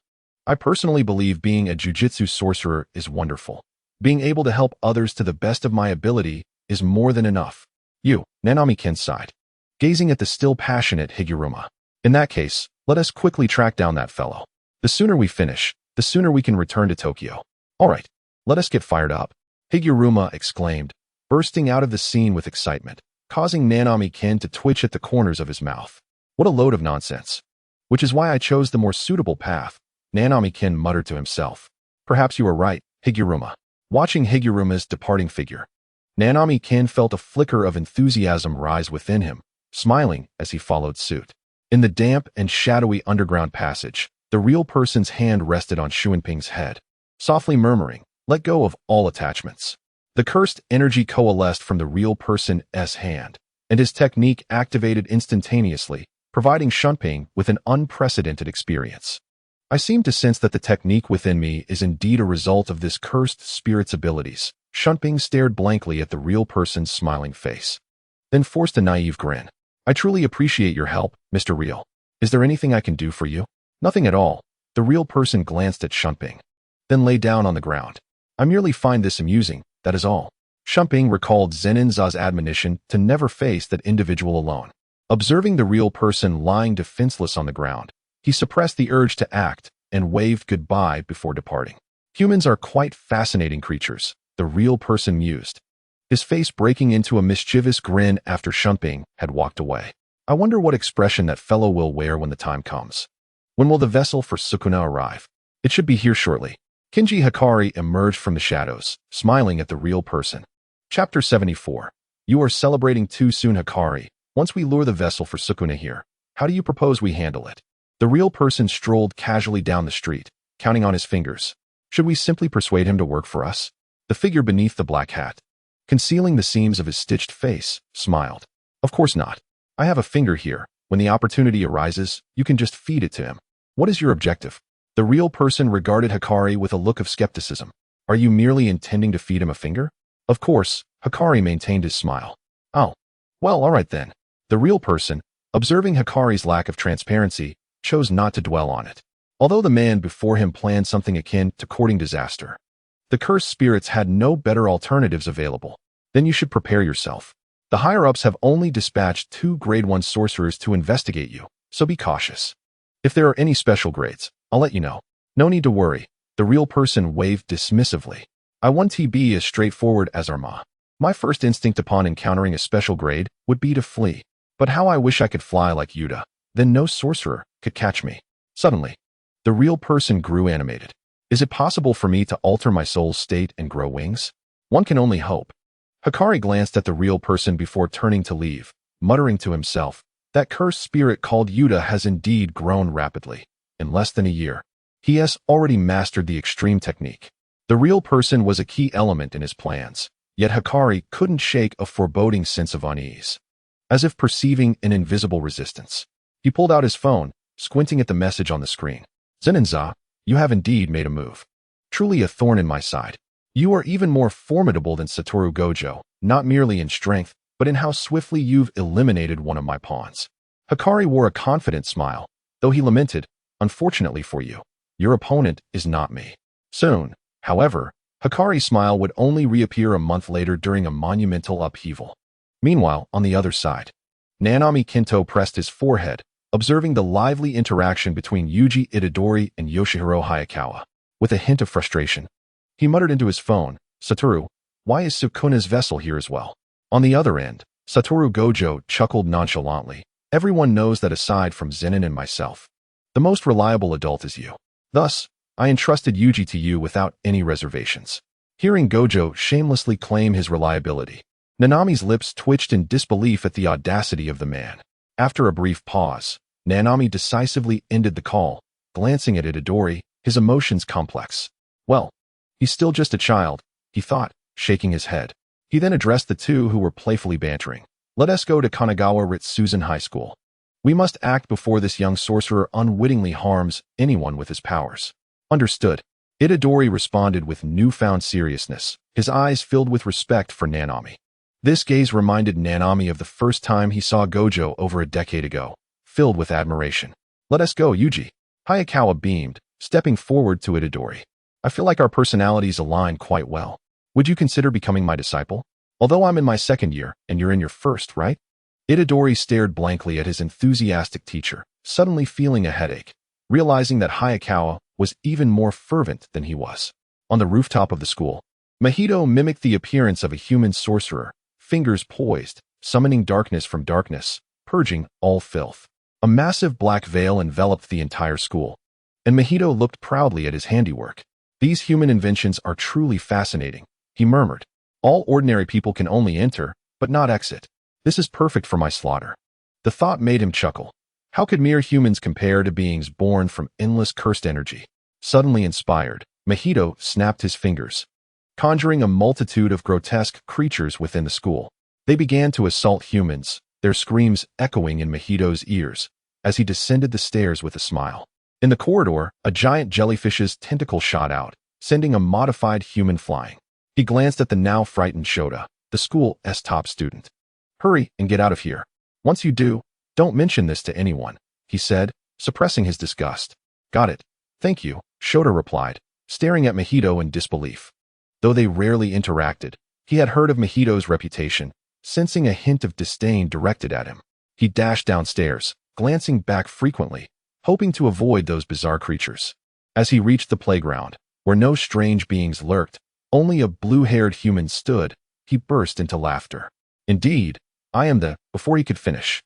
"I personally believe being a jujutsu sorcerer is wonderful. Being able to help others to the best of my ability is more than enough." "You," Nanami Ken sighed, gazing at the still passionate Higuruma. "In that case, let us quickly track down that fellow. The sooner we finish, the sooner we can return to Tokyo." "All right, let us get fired up," Higuruma exclaimed, bursting out of the scene with excitement, causing Nanami Ken to twitch at the corners of his mouth. "What a load of nonsense. Which is why I chose the more suitable path," Nanami Ken muttered to himself. "Perhaps you are right, Higuruma." Watching Higuruma's departing figure, Nanami Ken felt a flicker of enthusiasm rise within him, smiling as he followed suit. In the damp and shadowy underground passage, the real person's hand rested on Xuanping's head, softly murmuring, "Let go of all attachments." The cursed energy coalesced from the real person's hand, and his technique activated instantaneously, providing Xuanping with an unprecedented experience. "I seem to sense that the technique within me is indeed a result of this cursed spirit's abilities." Xuanping stared blankly at the real person's smiling face, then forced a naive grin. "I truly appreciate your help, Mr. Real. Is there anything I can do for you?" "Nothing at all." The real person glanced at Xuanping, then lay down on the ground. "I merely find this amusing, that is all." Xuanping recalled Zenin's admonition to never face that individual alone. Observing the real person lying defenseless on the ground, he suppressed the urge to act and waved goodbye before departing. "Humans are quite fascinating creatures," the real person mused, his face breaking into a mischievous grin after Xuanping had walked away. "I wonder what expression that fellow will wear when the time comes. When will the vessel for Sukuna arrive? It should be here shortly." Kinji Hikari emerged from the shadows, smiling at the real person. Chapter 74. "You are celebrating too soon, Hikari. Once we lure the vessel for Sukuna here, how do you propose we handle it?" The real person strolled casually down the street, counting on his fingers. "Should we simply persuade him to work for us?" The figure beneath the black hat, concealing the seams of his stitched face, smiled. "Of course not. I have a finger here. When the opportunity arises, you can just feed it to him. What is your objective?" The real person regarded Hikari with a look of skepticism. "Are you merely intending to feed him a finger?" "Of course," Hikari maintained his smile. "Oh, well, all right then." The real person, observing Hikari's lack of transparency, chose not to dwell on it. Although the man before him planned something akin to courting disaster, the cursed spirits had no better alternatives available. "Then you should prepare yourself. The higher-ups have only dispatched 2 grade 1 sorcerers to investigate you, so be cautious. If there are any special grades, I'll let you know." "No need to worry," the real person waved dismissively. "I want to be as straightforward as Arma. My first instinct upon encountering a special grade would be to flee. But how I wish I could fly like Yuta, then no sorcerer could catch me." Suddenly, the real person grew animated. "Is it possible for me to alter my soul's state and grow wings? One can only hope." Hikari glanced at the real person before turning to leave, muttering to himself, "That cursed spirit called Yuta has indeed grown rapidly." in less than a year. He has already mastered the extreme technique. The real person was a key element in his plans, yet Hikari couldn't shake a foreboding sense of unease. As if perceiving an invisible resistance, he pulled out his phone, squinting at the message on the screen. Zenin-za, you have indeed made a move. Truly a thorn in my side. You are even more formidable than Satoru Gojo, not merely in strength, but in how swiftly you've eliminated one of my pawns. Hikari wore a confident smile, though he lamented, unfortunately for you, your opponent is not me. Soon, however, Hikari's smile would only reappear a month later during a monumental upheaval. Meanwhile, on the other side, Nanami Kinto pressed his forehead, observing the lively interaction between Yuji Itadori and Yoshihiro Hayakawa. With a hint of frustration, he muttered into his phone, Satoru, why is Sukuna's vessel here as well? On the other end, Satoru Gojo chuckled nonchalantly. Everyone knows that aside from Zenin and myself, the most reliable adult is you. Thus, I entrusted Yuji to you without any reservations. Hearing Gojo shamelessly claim his reliability, Nanami's lips twitched in disbelief at the audacity of the man. After a brief pause, Nanami decisively ended the call, glancing at Itadori, his emotions complex. Well, he's still just a child, he thought, shaking his head. He then addressed the two who were playfully bantering. Let us go to Kanagawa Ritsuzen High School. We must act before this young sorcerer unwittingly harms anyone with his powers. Understood. Itadori responded with newfound seriousness, his eyes filled with respect for Nanami. This gaze reminded Nanami of the first time he saw Gojo over a decade ago, filled with admiration. Let us go, Yuji. Hayakawa beamed, stepping forward to Itadori. I feel like our personalities align quite well. Would you consider becoming my disciple? Although I'm in my second year, and you're in your first, right? Itadori stared blankly at his enthusiastic teacher, suddenly feeling a headache, realizing that Hayakawa was even more fervent than he was. On the rooftop of the school, Mahito mimicked the appearance of a human sorcerer, fingers poised, summoning darkness from darkness, purging all filth. A massive black veil enveloped the entire school, and Mahito looked proudly at his handiwork. These human inventions are truly fascinating, he murmured. All ordinary people can only enter, but not exit. This is perfect for my slaughter. The thought made him chuckle. How could mere humans compare to beings born from endless cursed energy? Suddenly inspired, Mahito snapped his fingers, conjuring a multitude of grotesque creatures within the school. They began to assault humans, their screams echoing in Mahito's ears as he descended the stairs with a smile. In the corridor, a giant jellyfish's tentacle shot out, sending a modified human flying. He glanced at the now frightened Shota, the school's top student. Hurry and get out of here. Once you do, don't mention this to anyone, he said, suppressing his disgust. Got it. Thank you, Shota replied, staring at Mahito in disbelief. Though they rarely interacted, he had heard of Mahito's reputation, sensing a hint of disdain directed at him. He dashed downstairs, glancing back frequently, hoping to avoid those bizarre creatures. As he reached the playground, where no strange beings lurked, only a blue-haired human stood, he burst into laughter. Indeed, I am the... Before he could finish,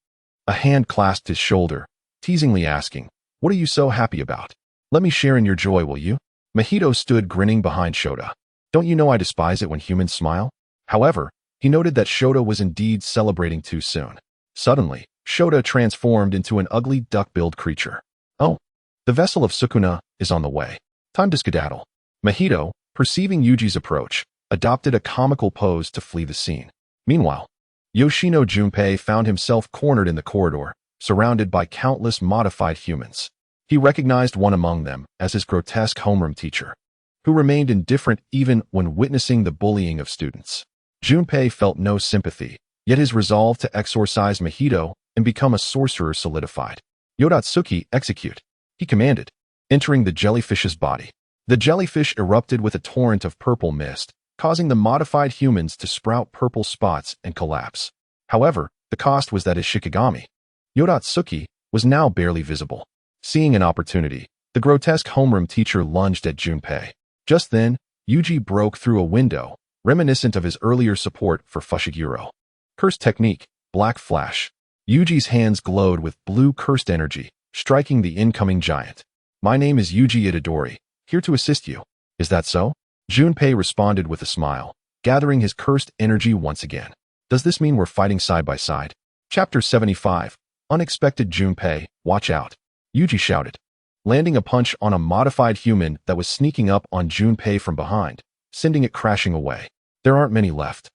a hand clasped his shoulder, teasingly asking, what are you so happy about? Let me share in your joy, will you? Mahito stood grinning behind Shota. Don't you know I despise it when humans smile? However, he noted that Shota was indeed celebrating too soon. Suddenly, Shota transformed into an ugly duck-billed creature. Oh, the vessel of Sukuna is on the way. Time to skedaddle. Mahito, perceiving Yuji's approach, adopted a comical pose to flee the scene. Meanwhile, Yoshino Junpei found himself cornered in the corridor, surrounded by countless modified humans. He recognized one among them as his grotesque homeroom teacher, who remained indifferent even when witnessing the bullying of students. Junpei felt no sympathy, yet his resolve to exorcise Mahito and become a sorcerer solidified. Yodatsuki, execute, he commanded, entering the jellyfish's body. The jellyfish erupted with a torrent of purple mist, causing the modified humans to sprout purple spots and collapse. However, the cost was that his Shikigami, Yodatsuki, was now barely visible. Seeing an opportunity, the grotesque homeroom teacher lunged at Junpei. Just then, Yuji broke through a window, reminiscent of his earlier support for Fushiguro. Cursed technique, Black Flash. Yuji's hands glowed with blue cursed energy, striking the incoming giant. My name is Yuji Itadori, here to assist you. Is that so? Junpei responded with a smile, gathering his cursed energy once again. Does this mean we're fighting side by side? Chapter 75. Unexpected Junpei, watch out. Yuji shouted. landing a punch on a modified human that was sneaking up on Junpei from behind, sending it crashing away. There aren't many left.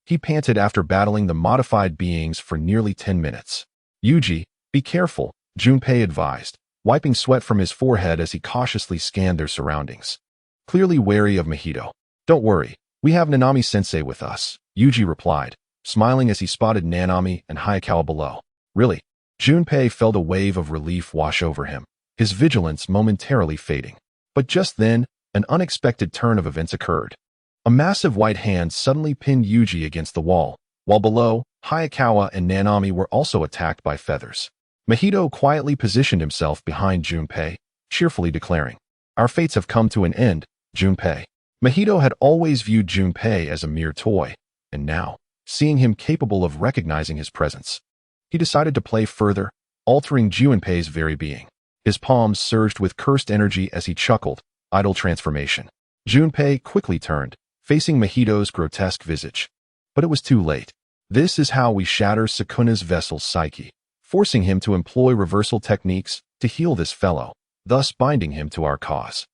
He panted after battling the modified beings for nearly 10 minutes. Yuji, be careful, Junpei advised, wiping sweat from his forehead as he cautiously scanned their surroundings. Clearly wary of Mahito. Don't worry, we have Nanami-sensei with us, Yuji replied, smiling as he spotted Nanami and Hayakawa below. Really? Junpei felt a wave of relief wash over him, his vigilance momentarily fading. But just then, an unexpected turn of events occurred. A massive white hand suddenly pinned Yuji against the wall, while below, Hayakawa and Nanami were also attacked by feathers. Mahito quietly positioned himself behind Junpei, cheerfully declaring, "Our fates have come to an end, Junpei." Mahito had always viewed Junpei as a mere toy, and now, seeing him capable of recognizing his presence, he decided to play further, altering Junpei's very being. His palms surged with cursed energy as he chuckled, idle transformation. Junpei quickly turned, facing Mahito's grotesque visage. But it was too late. This is how we shatter Sukuna's vessel's psyche, forcing him to employ reversal techniques to heal this fellow, thus binding him to our cause.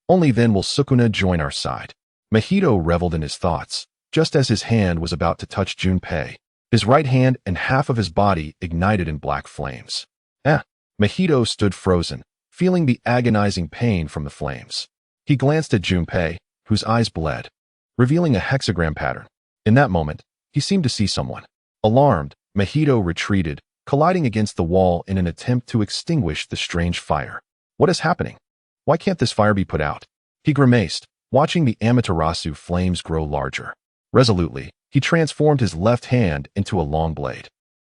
Only then will Sukuna join our side. Mahito reveled in his thoughts, just as his hand was about to touch Junpei. His right hand and half of his body ignited in black flames. Mahito stood frozen, feeling the agonizing pain from the flames. He glanced at Junpei, whose eyes bled, revealing a hexagram pattern. In that moment, he seemed to see someone. Alarmed, Mahito retreated, colliding against the wall in an attempt to extinguish the strange fire. What is happening? Why can't this fire be put out? He grimaced, watching the Amaterasu flames grow larger. Resolutely, he transformed his left hand into a long blade,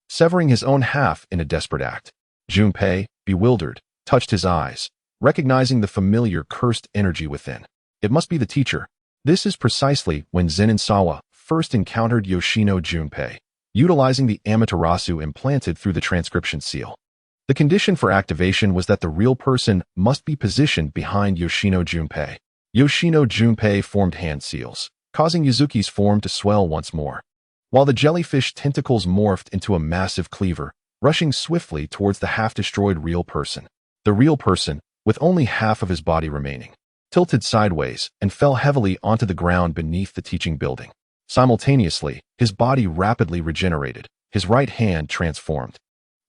severing his own half in a desperate act. Junpei, bewildered, touched his eyes, recognizing the familiar cursed energy within. It must be the teacher. This is precisely when Zenin Sawa first encountered Yoshino Junpei, utilizing the Amaterasu implanted through the transcription seal. The condition for activation was that the real person must be positioned behind Yoshino Junpei. Yoshino Junpei formed hand seals, causing Yuzuki's form to swell once more, while the jellyfish tentacles morphed into a massive cleaver, rushing swiftly towards the half-destroyed real person. The real person, with only half of his body remaining, tilted sideways and fell heavily onto the ground beneath the teaching building. Simultaneously, his body rapidly regenerated, his right hand transformed,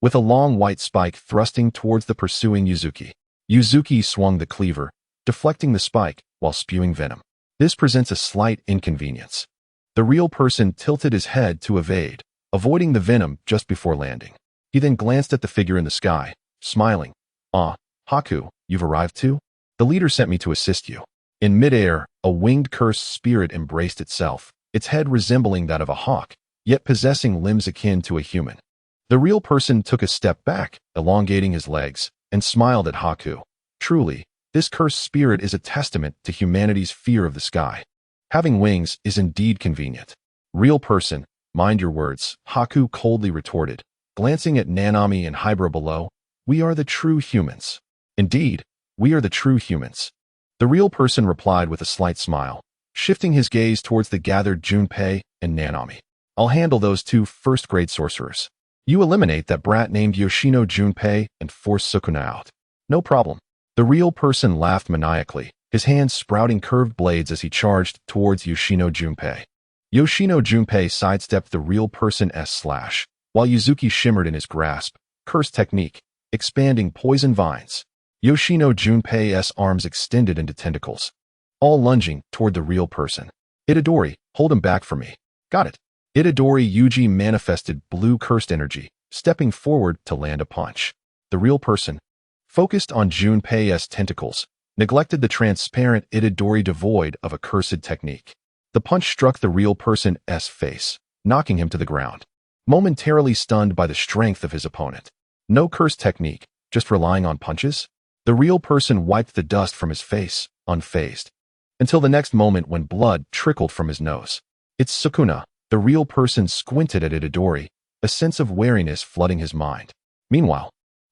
with a long white spike thrusting towards the pursuing Yuzuki. Yuzuki swung the cleaver, deflecting the spike while spewing venom. This presents a slight inconvenience. The real person tilted his head to evade, avoiding the venom just before landing. He then glanced at the figure in the sky, smiling. "Ah, Haku, you've arrived too? The leader sent me to assist you." In midair, a winged cursed spirit embraced itself, its head resembling that of a hawk, yet possessing limbs akin to a human. The real person took a step back, elongating his legs, and smiled at Haku. Truly, this cursed spirit is a testament to humanity's fear of the sky. Having wings is indeed convenient. Real person, mind your words, Haku coldly retorted, glancing at Nanami and Hybra below. We are the true humans. Indeed, we are the true humans. The real person replied with a slight smile, shifting his gaze towards the gathered Junpei and Nanami. I'll handle those two first-grade sorcerers. You eliminate that brat named Yoshino Junpei and force Sukuna out. No problem. The real person laughed maniacally, his hands sprouting curved blades as he charged towards Yoshino Junpei. Yoshino Junpei sidestepped the real person's slash, while Yuzuki shimmered in his grasp. Curse technique, expanding poison vines. Yoshino Junpei's arms extended into tentacles, all lunging toward the real person. Itadori, hold him back for me. Got it. Itadori Yuji manifested blue cursed energy, stepping forward to land a punch. The real person, focused on Junpei's tentacles, neglected the transparent Itadori devoid of a cursed technique. The punch struck the real person's face, knocking him to the ground, momentarily stunned by the strength of his opponent. No curse technique, just relying on punches? The real person wiped the dust from his face, unfazed, until the next moment when blood trickled from his nose. It's Sukuna. The real person squinted at Itadori, a sense of wariness flooding his mind. Meanwhile,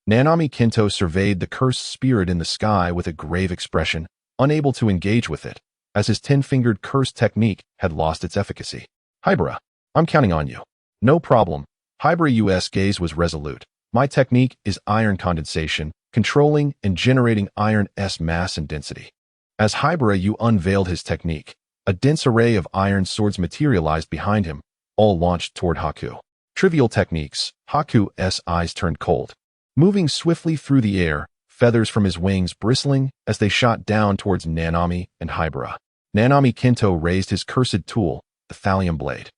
Nanami Kento surveyed the cursed spirit in the sky with a grave expression, unable to engage with it, as his 10-fingered curse technique had lost its efficacy. Hybra, I'm counting on you. No problem. Hybra's gaze was resolute. My technique is iron condensation, controlling and generating Iron-S mass and density. As Hibara-Yu unveiled his technique, a dense array of iron swords materialized behind him, all launched toward Haku. Trivial techniques. Haku's eyes turned cold. Moving swiftly through the air, feathers from his wings bristling as they shot down towards Nanami and Hibara. Nanami Kinto raised his cursed tool, the thallium blade,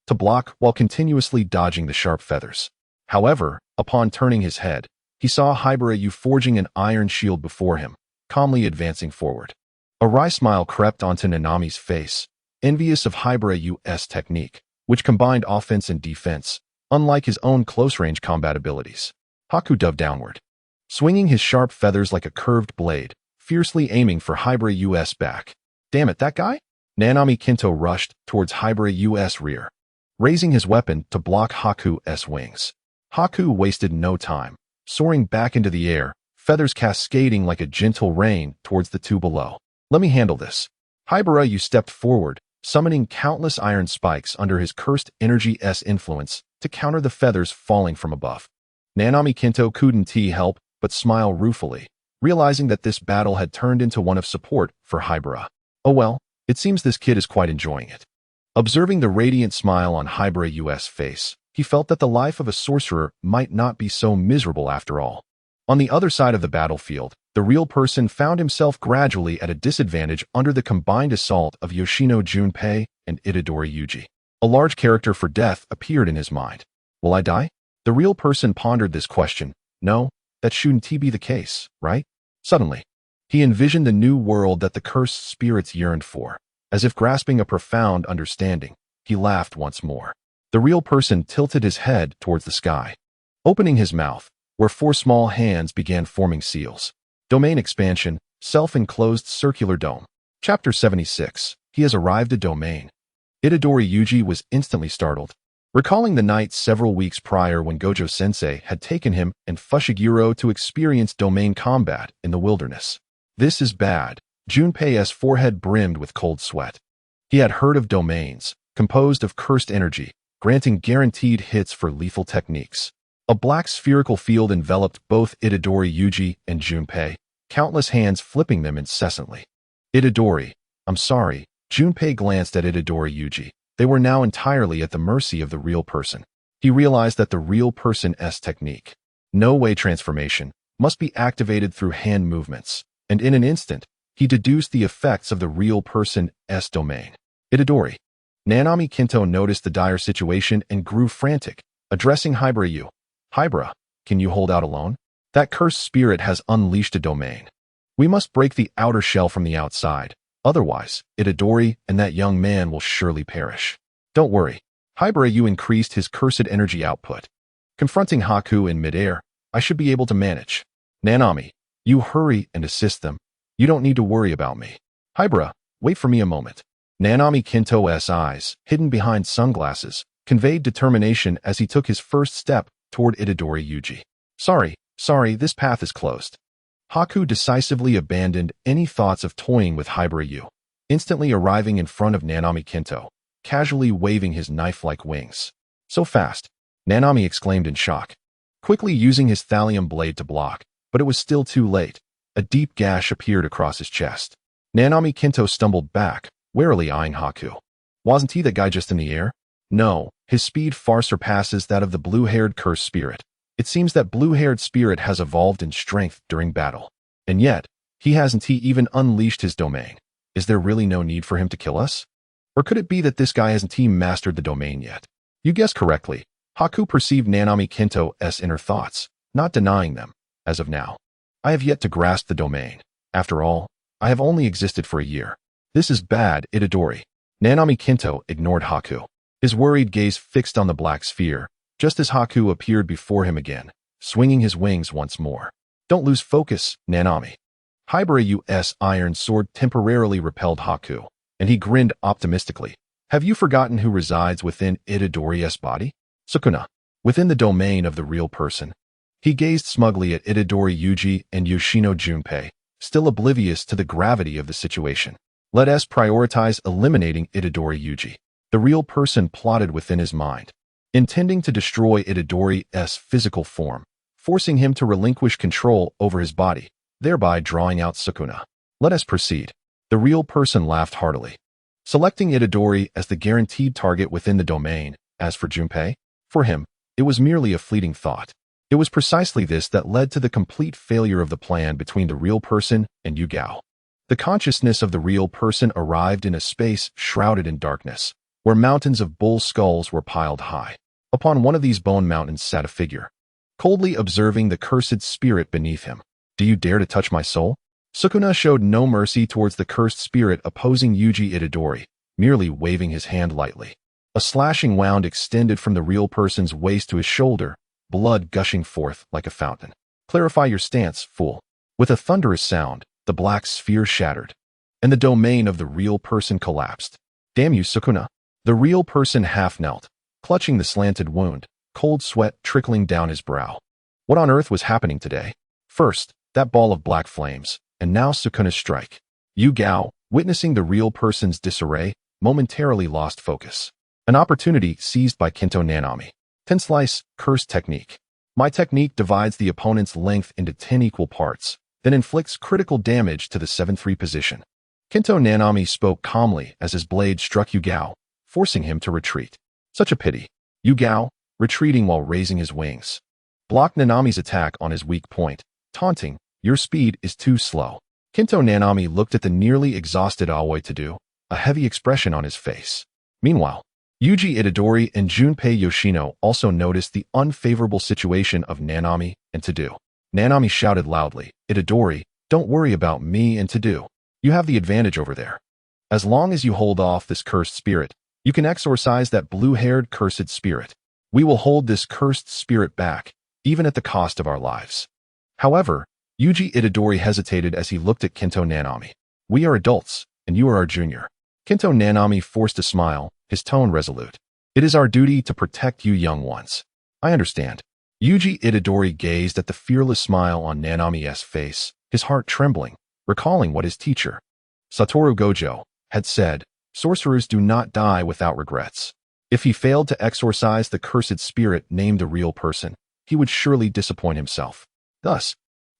to block while continuously dodging the sharp feathers. However, upon turning his head, he saw Hibara-Yu forging an iron shield before him, calmly advancing forward. A wry smile crept onto Nanami's face, envious of Hibara-Yu's technique, which combined offense and defense, unlike his own close-range combat abilities. Haku dove downward, swinging his sharp feathers like a curved blade, fiercely aiming for Hibara-Yu's back. Damn it, that guy? Nanami Kinto rushed towards Hibara-Yu's rear, raising his weapon to block Haku's wings. Haku wasted no time, soaring back into the air, feathers cascading like a gentle rain towards the two below. Let me handle this. Hibara-Yu stepped forward, summoning countless iron spikes under his cursed energy-S influence to counter the feathers falling from above. Nanami Kinto couldn't help but smile ruefully, realizing that this battle had turned into one of support for Hibara. Oh well, it seems this kid is quite enjoying it. Observing the radiant smile on Hibara-Yu's face, he felt that the life of a sorcerer might not be so miserable after all. On the other side of the battlefield, the real person found himself gradually at a disadvantage under the combined assault of Yoshino Junpei and Itadori Yuji. A large character for death appeared in his mind. Will I die? The real person pondered this question. No, that shouldn't be the case, right? Suddenly, he envisioned the new world that the cursed spirits yearned for. As if grasping a profound understanding, he laughed once more. The real person tilted his head towards the sky, opening his mouth, where four small hands began forming seals. Domain expansion, self-enclosed circular dome. Chapter 76. He has arrived at domain. Itadori Yuji was instantly startled, recalling the night several weeks prior when Gojo-sensei had taken him and Fushiguro to experience domain combat in the wilderness. This is bad. Junpei's forehead brimmed with cold sweat. He had heard of domains, composed of cursed energy, granting guaranteed hits for lethal techniques. A black spherical field enveloped both Itadori Yuji and Junpei, countless hands flipping them incessantly. Itadori, I'm sorry. Junpei glanced at Itadori Yuji. They were now entirely at the mercy of the real person. He realized that the real person's technique, no-way transformation, must be activated through hand movements, and in an instant, he deduced the effects of the real person's domain. Itadori. Nanami Kinto noticed the dire situation and grew frantic, addressing Hibara-Yu. Hibara, can you hold out alone? That cursed spirit has unleashed a domain. We must break the outer shell from the outside. Otherwise, Itadori and that young man will surely perish. Don't worry. Hibara-Yu increased his cursed energy output. Confronting Haku in midair, I should be able to manage. Nanami, you hurry and assist them. You don't need to worry about me. Hibara, wait for me a moment. Nanami Kinto's eyes, hidden behind sunglasses, conveyed determination as he took his first step toward Itadori Yuji. Sorry, this path is closed. Haku decisively abandoned any thoughts of toying with Hibara-Yu, instantly arriving in front of Nanami Kinto, casually waving his knife-like wings. So fast, Nanami exclaimed in shock, quickly using his thallium blade to block, but it was still too late. A deep gash appeared across his chest. Nanami Kinto stumbled back, warily eyeing Haku. Wasn't he that guy just in the air? No, his speed far surpasses that of the blue-haired cursed spirit. It seems that blue-haired spirit has evolved in strength during battle. And yet, he hasn't even unleashed his domain. Is there really no need for him to kill us? Or could it be that this guy hasn't mastered the domain yet? You guessed correctly. Haku perceived Nanami Kinto's inner thoughts, not denying them, as of now. I have yet to grasp the domain. After all, I have only existed for a year. This is bad, Itadori. Nanami Kinto ignored Haku, his worried gaze fixed on the black sphere, just as Haku appeared before him again, swinging his wings once more. Don't lose focus, Nanami. Hibara-Yu's iron sword temporarily repelled Haku, and he grinned optimistically. Have you forgotten who resides within Itadori's body? Sukuna. Within the domain of the real person. He gazed smugly at Itadori Yuji and Yoshino Junpei, still oblivious to the gravity of the situation. Let us prioritize eliminating Itadori Yuji. The real person plotted within his mind, intending to destroy Itadori's physical form, forcing him to relinquish control over his body, thereby drawing out Sukuna. Let us proceed. The real person laughed heartily, selecting Itadori as the guaranteed target within the domain. As for Junpei, for him, it was merely a fleeting thought. It was precisely this that led to the complete failure of the plan between the real person and Yugao. The consciousness of the real person arrived in a space shrouded in darkness, where mountains of bull skulls were piled high. Upon one of these bone mountains sat a figure, coldly observing the cursed spirit beneath him. Do you dare to touch my soul? Sukuna showed no mercy towards the cursed spirit opposing Yuji Itadori, merely waving his hand lightly. A slashing wound extended from the real person's waist to his shoulder, blood gushing forth like a fountain. Clarify your stance, fool. With a thunderous sound, the black sphere shattered, and the domain of the real person collapsed. Damn you, Sukuna. The real person half knelt, clutching the slanted wound, cold sweat trickling down his brow. What on earth was happening today? First, that ball of black flames, and now Sukuna's strike. Yugao, witnessing the real person's disarray, momentarily lost focus. An opportunity seized by Kinto Nanami. 10 slice, curse technique. My technique divides the opponent's length into 10 equal parts, then inflicts critical damage to the 7-3 position. Kinto Nanami spoke calmly as his blade struck Yugao, forcing him to retreat. Such a pity. Yugao, retreating while raising his wings, blocked Nanami's attack on his weak point, taunting, your speed is too slow. Kinto Nanami looked at the nearly exhausted Aoi Tadu, a heavy expression on his face. Meanwhile, Yuji Itadori and Junpei Yoshino also noticed the unfavorable situation of Nanami and Tadu. Nanami shouted loudly, Itadori, don't worry about me and Tadu. You have the advantage over there. As long as you hold off this cursed spirit, you can exorcise that blue-haired cursed spirit. We will hold this cursed spirit back, even at the cost of our lives. However, Yuji Itadori hesitated as he looked at Kinto Nanami. We are adults, and you are our junior. Kinto Nanami forced a smile, his tone resolute. It is our duty to protect you young ones. I understand. Yuji Itadori gazed at the fearless smile on Nanami's face, his heart trembling, recalling what his teacher, Satoru Gojo, had said, sorcerers do not die without regrets. If he failed to exorcise the cursed spirit named the real person, he would surely disappoint himself. Thus,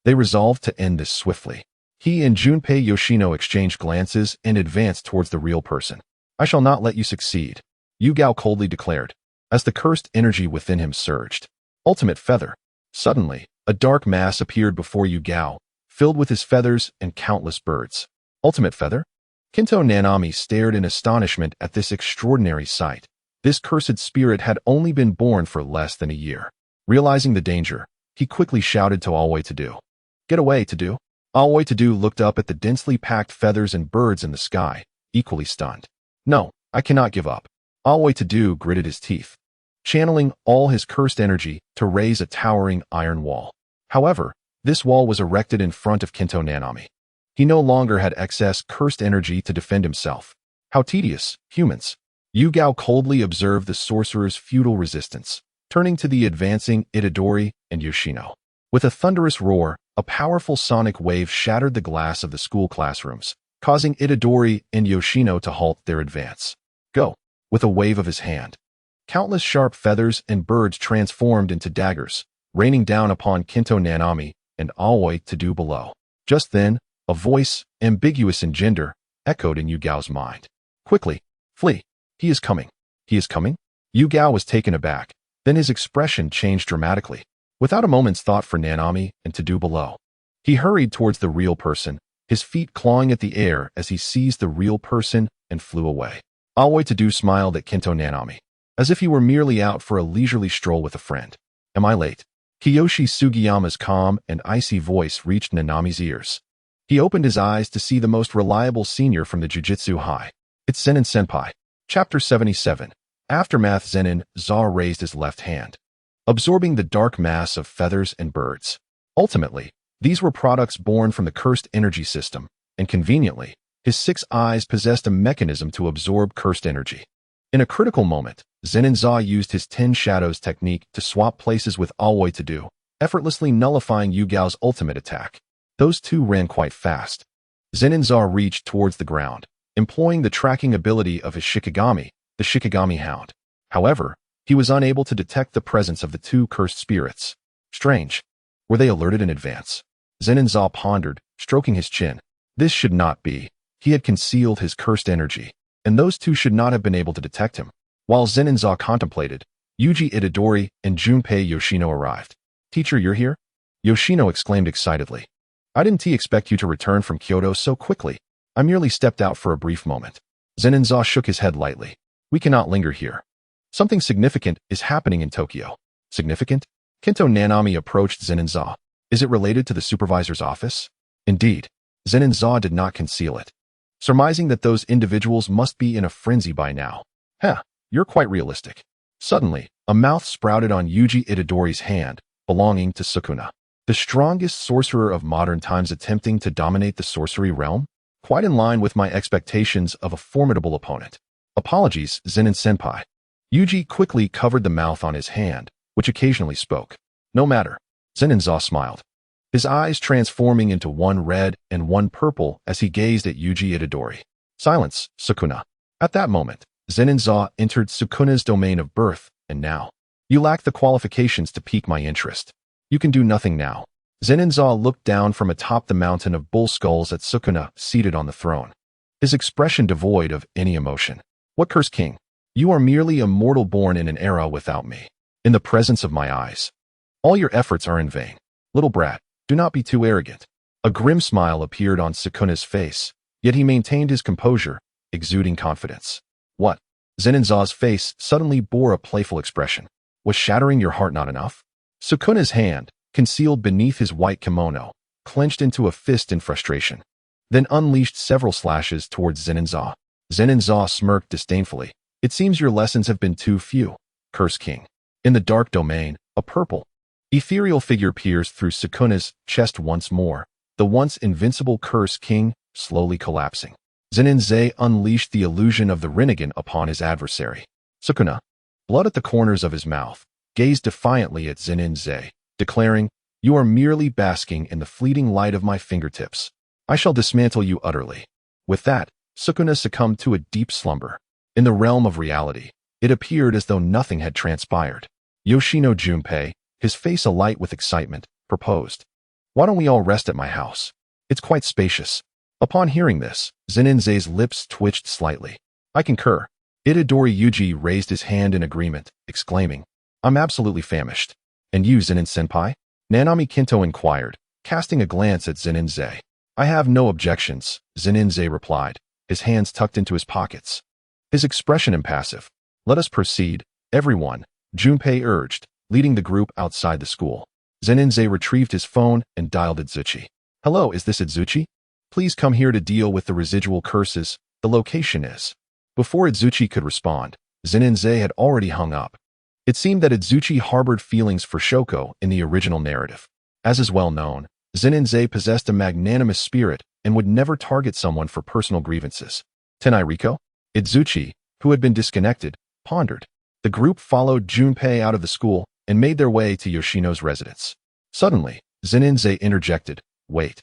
they resolved to end this swiftly. He and Junpei Yoshino exchanged glances and advanced towards the real person. I shall not let you succeed, Yugao coldly declared, as the cursed energy within him surged. Ultimate feather. Suddenly, a dark mass appeared before Yugao, filled with his feathers and countless birds. Ultimate feather? Kinto Nanami stared in astonishment at this extraordinary sight. This cursed spirit had only been born for less than a year. Realizing the danger, he quickly shouted to Aoi Tadu. Get away, Tadu. Aoi Tadu looked up at the densely packed feathers and birds in the sky, equally stunned. No, I cannot give up. Aoi Tadu gritted his teeth, channeling all his cursed energy to raise a towering iron wall. However, this wall was erected in front of Kinto Nanami. He no longer had excess cursed energy to defend himself. How tedious, humans. Yugao coldly observed the sorcerer's futile resistance, turning to the advancing Itadori and Yoshino. With a thunderous roar, a powerful sonic wave shattered the glass of the school classrooms, causing Itadori and Yoshino to halt their advance. Go, with a wave of his hand. Countless sharp feathers and birds transformed into daggers, raining down upon Kinto Nanami and Aoi Tadu below. Just then, a voice, ambiguous in gender, echoed in Yugao's mind. Quickly, flee. He is coming. He is coming? Yugao was taken aback. Then his expression changed dramatically. Without a moment's thought for Nanami and Tadu below, he hurried towards the real person, his feet clawing at the air as he seized the real person and flew away. Aoi Tadu smiled at Kinto Nanami, as if he were merely out for a leisurely stroll with a friend. Am I late? Kiyoshi Sugiyama's calm and icy voice reached Nanami's ears. He opened his eyes to see the most reliable senior from the Jujutsu High. It's Zenin Senpai. Chapter 77. Aftermath. Zenin Za raised his left hand, absorbing the dark mass of feathers and birds. Ultimately, these were products born from the cursed energy system, and conveniently, his 6 eyes possessed a mechanism to absorb cursed energy. In a critical moment, Zenin Za used his 10 shadows technique to swap places with Aoi Tadu, effortlessly nullifying Yugao's ultimate attack. Those two ran quite fast. Zenin Za reached towards the ground, employing the tracking ability of his Shikigami, the Shikigami Hound. However, he was unable to detect the presence of the 2 cursed spirits. Strange. Were they alerted in advance? Zenin pondered, stroking his chin. This should not be. He had concealed his cursed energy, and those two should not have been able to detect him. While Zenin contemplated, Yuji Itadori and Junpei Yoshino arrived. Teacher, you're here? Yoshino exclaimed excitedly. I didn't expect you to return from Kyoto so quickly. I merely stepped out for a brief moment. Zenin shook his head lightly. We cannot linger here. Something significant is happening in Tokyo. Significant? Kento Nanami approached Zenin. Is it related to the supervisor's office? Indeed. Zenin did not conceal it, surmising that those individuals must be in a frenzy by now. You're quite realistic. Suddenly, a mouth sprouted on Yuji Itadori's hand, belonging to Sukuna, the strongest sorcerer of modern times attempting to dominate the sorcery realm, quite in line with my expectations of a formidable opponent. Apologies, Zenin-senpai. Yuji quickly covered the mouth on his hand, which occasionally spoke. No matter. Zenin smiled, his eyes transforming into one red and one purple as he gazed at Yuji Itadori. Silence, Sukuna. At that moment, Zenin entered Sukuna's domain of birth, and now. You lack the qualifications to pique my interest. You can do nothing now. Zenin looked down from atop the mountain of bull skulls at Sukuna seated on the throne, his expression devoid of any emotion. What curse king? You are merely a mortal born in an era without me, in the presence of my eyes. All your efforts are in vain. Little brat, do not be too arrogant. A grim smile appeared on Sukuna's face, yet he maintained his composure, exuding confidence. What? Zenin face suddenly bore a playful expression. Was shattering your heart not enough? Sukuna's hand, concealed beneath his white kimono, clenched into a fist in frustration, then unleashed several slashes towards Zenin. Zenin smirked disdainfully. It seems your lessons have been too few, Curse King. In the dark domain, a purple, ethereal figure pierced through Sukuna's chest once more, the once invincible Curse King slowly collapsing. Zenin unleashed the illusion of the Rinnegan upon his adversary. Sukuna, blood at the corners of his mouth, gazed defiantly at Zenin, declaring, You are merely basking in the fleeting light of my fingertips. I shall dismantle you utterly. With that, Sukuna succumbed to a deep slumber. In the realm of reality, it appeared as though nothing had transpired. Yoshino Junpei, his face alight with excitement, proposed. Why don't we all rest at my house? It's quite spacious. Upon hearing this, Zenin's lips twitched slightly. I concur. Itadori Yuji raised his hand in agreement, exclaiming, I'm absolutely famished. And you, Zenin-senpai? Nanami Kinto inquired, casting a glance at Zenin. I have no objections, Zenin replied, his hands tucked into his pockets, his expression impassive. Let us proceed, everyone, Junpei urged, leading the group outside the school. Zenin retrieved his phone and dialed Itsuchi. Hello, is this Itsuchi? Please come here to deal with the residual curses. The location is. Before Itsuchi could respond, Zenin had already hung up. It seemed that Itsuchi harbored feelings for Shoko in the original narrative. As is well known, Zenin possessed a magnanimous spirit and would never target someone for personal grievances. Tenai Riko? Itsuchi, who had been disconnected, pondered. The group followed Junpei out of the school and made their way to Yoshino's residence. Suddenly, Zenin interjected, Wait.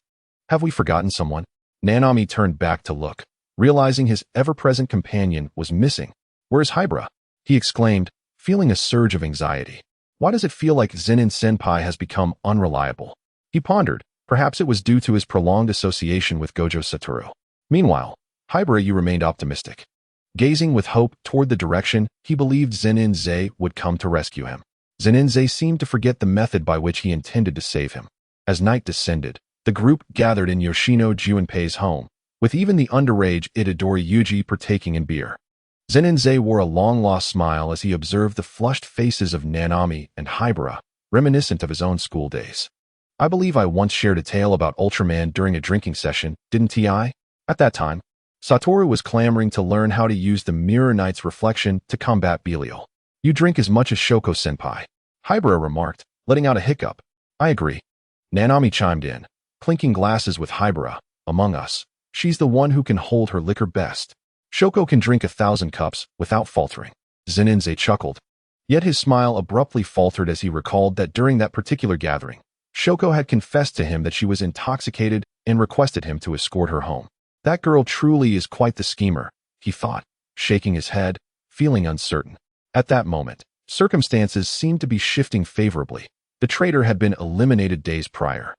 Have we forgotten someone? Nanami turned back to look, realizing his ever-present companion was missing. Where's Hybra? He exclaimed, feeling a surge of anxiety. Why does it feel like Zenin-senpai has become unreliable? He pondered. Perhaps it was due to his prolonged association with Gojo Satoru. Meanwhile, Hybra remained optimistic, gazing with hope toward the direction he believed Zenin would come to rescue him. Zenin seemed to forget the method by which he intended to save him. As night descended, the group gathered in Yoshino Junpei's home, with even the underage Itadori Yuji partaking in beer. Zenin wore a long-lost smile as he observed the flushed faces of Nanami and Hybra, reminiscent of his own school days. I believe I once shared a tale about Ultraman during a drinking session, didn't I? At that time, Satoru was clamoring to learn how to use the Mirror Knight's reflection to combat Belial. You drink as much as Shoko-senpai, Hybra remarked, letting out a hiccup. I agree. Nanami chimed in, clinking glasses with Hybra. Among us, she's the one who can hold her liquor best. Shoko can drink 1,000 cups without faltering. Zenin chuckled. Yet his smile abruptly faltered as he recalled that during that particular gathering, Shoko had confessed to him that she was intoxicated and requested him to escort her home. That girl truly is quite the schemer, he thought, shaking his head, feeling uncertain. At that moment, circumstances seemed to be shifting favorably. The traitor had been eliminated days prior,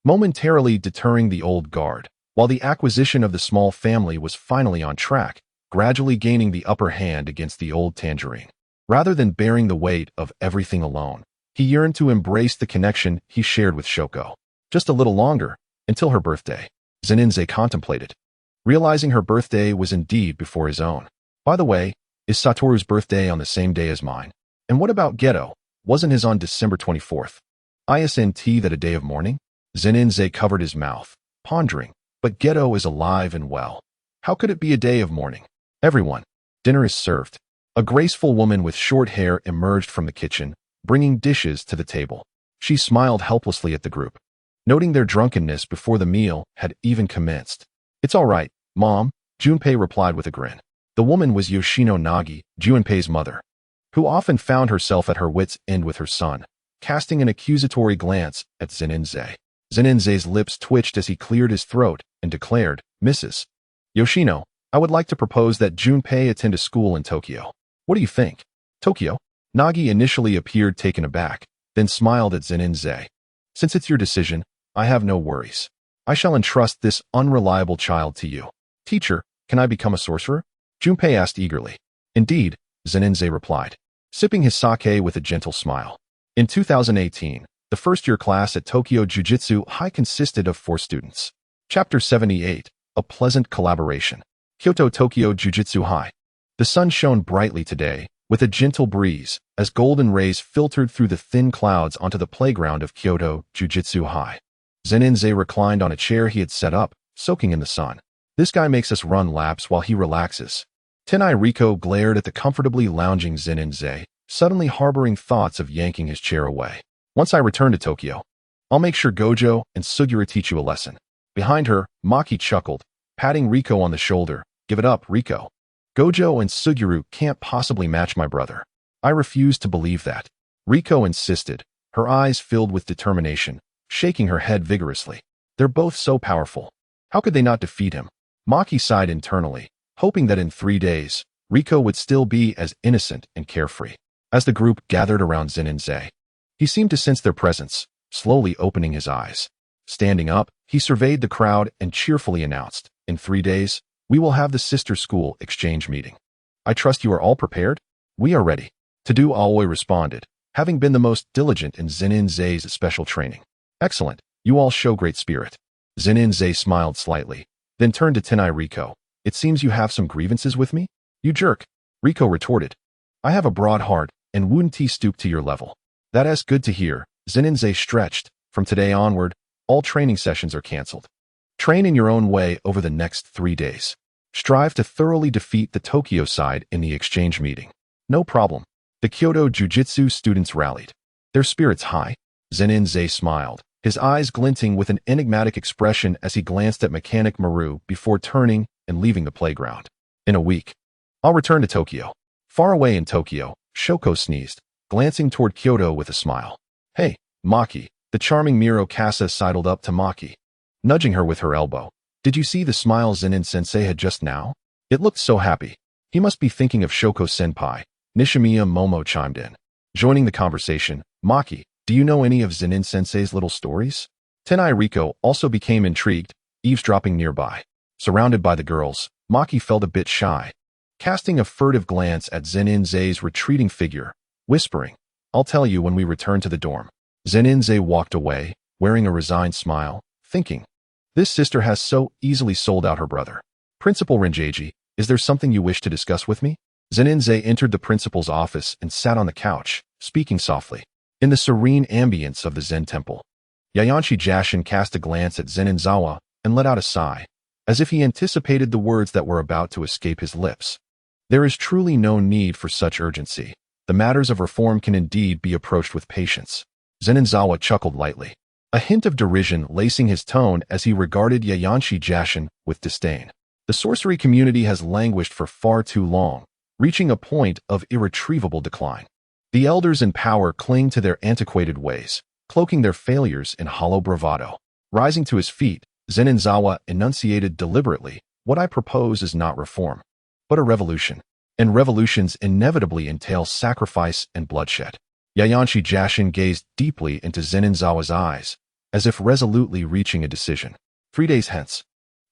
momentarily deterring the old guard, while the acquisition of the small family was finally on track, gradually gaining the upper hand against the old Tangerine. Rather than bearing the weight of everything alone, he yearned to embrace the connection he shared with Shoko. Just a little longer, until her birthday. Zenin contemplated, realizing her birthday was indeed before his own. By the way, is Satoru's birthday on the same day as mine? And what about Geto? Wasn't his on December 24th? Isn't that a day of mourning? Zenin covered his mouth, pondering, but Geto is alive and well. How could it be a day of mourning? Everyone, dinner is served. A graceful woman with short hair emerged from the kitchen, bringing dishes to the table. She smiled helplessly at the group, noting their drunkenness before the meal had even commenced. It's all right, Mom, Junpei replied with a grin. The woman was Yoshino Nagi, Junpei's mother, who often found herself at her wits' end with her son, casting an accusatory glance at Zenin. Zenin's lips twitched as he cleared his throat and declared, Mrs. Yoshino, I would like to propose that Junpei attend a school in Tokyo. What do you think? Tokyo? Nagi initially appeared taken aback, then smiled at Zenin. Since it's your decision, I have no worries. I shall entrust this unreliable child to you. Teacher, can I become a sorcerer? Junpei asked eagerly. Indeed, Zenin replied, sipping his sake with a gentle smile. In 2018, the first-year class at Tokyo Jujutsu High consisted of 4 students. Chapter 78, A Pleasant Collaboration. Kyoto Tokyo Jujutsu High. The sun shone brightly today, with a gentle breeze, as golden rays filtered through the thin clouds onto the playground of Kyoto Jujutsu High. Zenin reclined on a chair he had set up, soaking in the sun. This guy makes us run laps while he relaxes. Tenai Riko glared at the comfortably lounging Zenin, suddenly harboring thoughts of yanking his chair away. Once I return to Tokyo, I'll make sure Gojo and Suguru teach you a lesson. Behind her, Maki chuckled, patting Riko on the shoulder. Give it up, Riko. Gojo and Suguru can't possibly match my brother. I refuse to believe that. Riko insisted, her eyes filled with determination, shaking her head vigorously. They're both so powerful. How could they not defeat him? Maki sighed internally, hoping that in 3 days, Riko would still be as innocent and carefree. As the group gathered around Zenin, he seemed to sense their presence, slowly opening his eyes. Standing up, he surveyed the crowd and cheerfully announced, in 3 days, we will have the sister school exchange meeting. I trust you are all prepared? We are ready. Tadu Aoi responded, having been the most diligent in Zenin-Zei's special training. Excellent, you all show great spirit. Zenin-Zei smiled slightly, then turned to Tenai Riko. It seems you have some grievances with me? You jerk, Riko retorted. I have a broad heart and wouldn't stoop to your level. That's good to hear. Zenin-Zei stretched. From today onward, all training sessions are cancelled. Train in your own way over the next 3 days. Strive to thoroughly defeat the Tokyo side in the exchange meeting. No problem. The Kyoto Jujutsu students rallied, their spirits high. Zenin-Zei smiled, his eyes glinting with an enigmatic expression as he glanced at Mechanic Maru before turning and leaving the playground. In a week, I'll return to Tokyo. Far away in Tokyo, Shoko sneezed, glancing toward Kyoto with a smile. Hey, Maki, the charming Miro Kasa sidled up to Maki, nudging her with her elbow. Did you see the smile Zenin-sensei had just now? It looked so happy. He must be thinking of Shoko-senpai. Nishimiya Momo chimed in, joining the conversation. Maki, do you know any of Zenin-sensei's little stories? Tenai Riko also became intrigued, eavesdropping nearby. Surrounded by the girls, Maki felt a bit shy, casting a furtive glance at Zenin-Zei's retreating figure, whispering, I'll tell you when we return to the dorm. Zenin-Zei walked away, wearing a resigned smile, thinking, this sister has so easily sold out her brother. Principal Rengeji, is there something you wish to discuss with me? Zenin-Zei entered the principal's office and sat on the couch, speaking softly. In the serene ambience of the Zen temple, Yayanshi Jashin cast a glance at Zenin-Zawa and let out a sigh, as if he anticipated the words that were about to escape his lips. There is truly no need for such urgency. The matters of reform can indeed be approached with patience. Zenin-Zawa chuckled lightly, a hint of derision lacing his tone as he regarded Yayanshi Jashin with disdain. The sorcery community has languished for far too long, reaching a point of irretrievable decline. The elders in power cling to their antiquated ways, cloaking their failures in hollow bravado. Rising to his feet, Zenin-Zawa enunciated deliberately, what I propose is not reform, but a revolution. And revolutions inevitably entail sacrifice and bloodshed. Yayanshi Jashin gazed deeply into Zenin-zawa's eyes, as if resolutely reaching a decision. 3 days hence,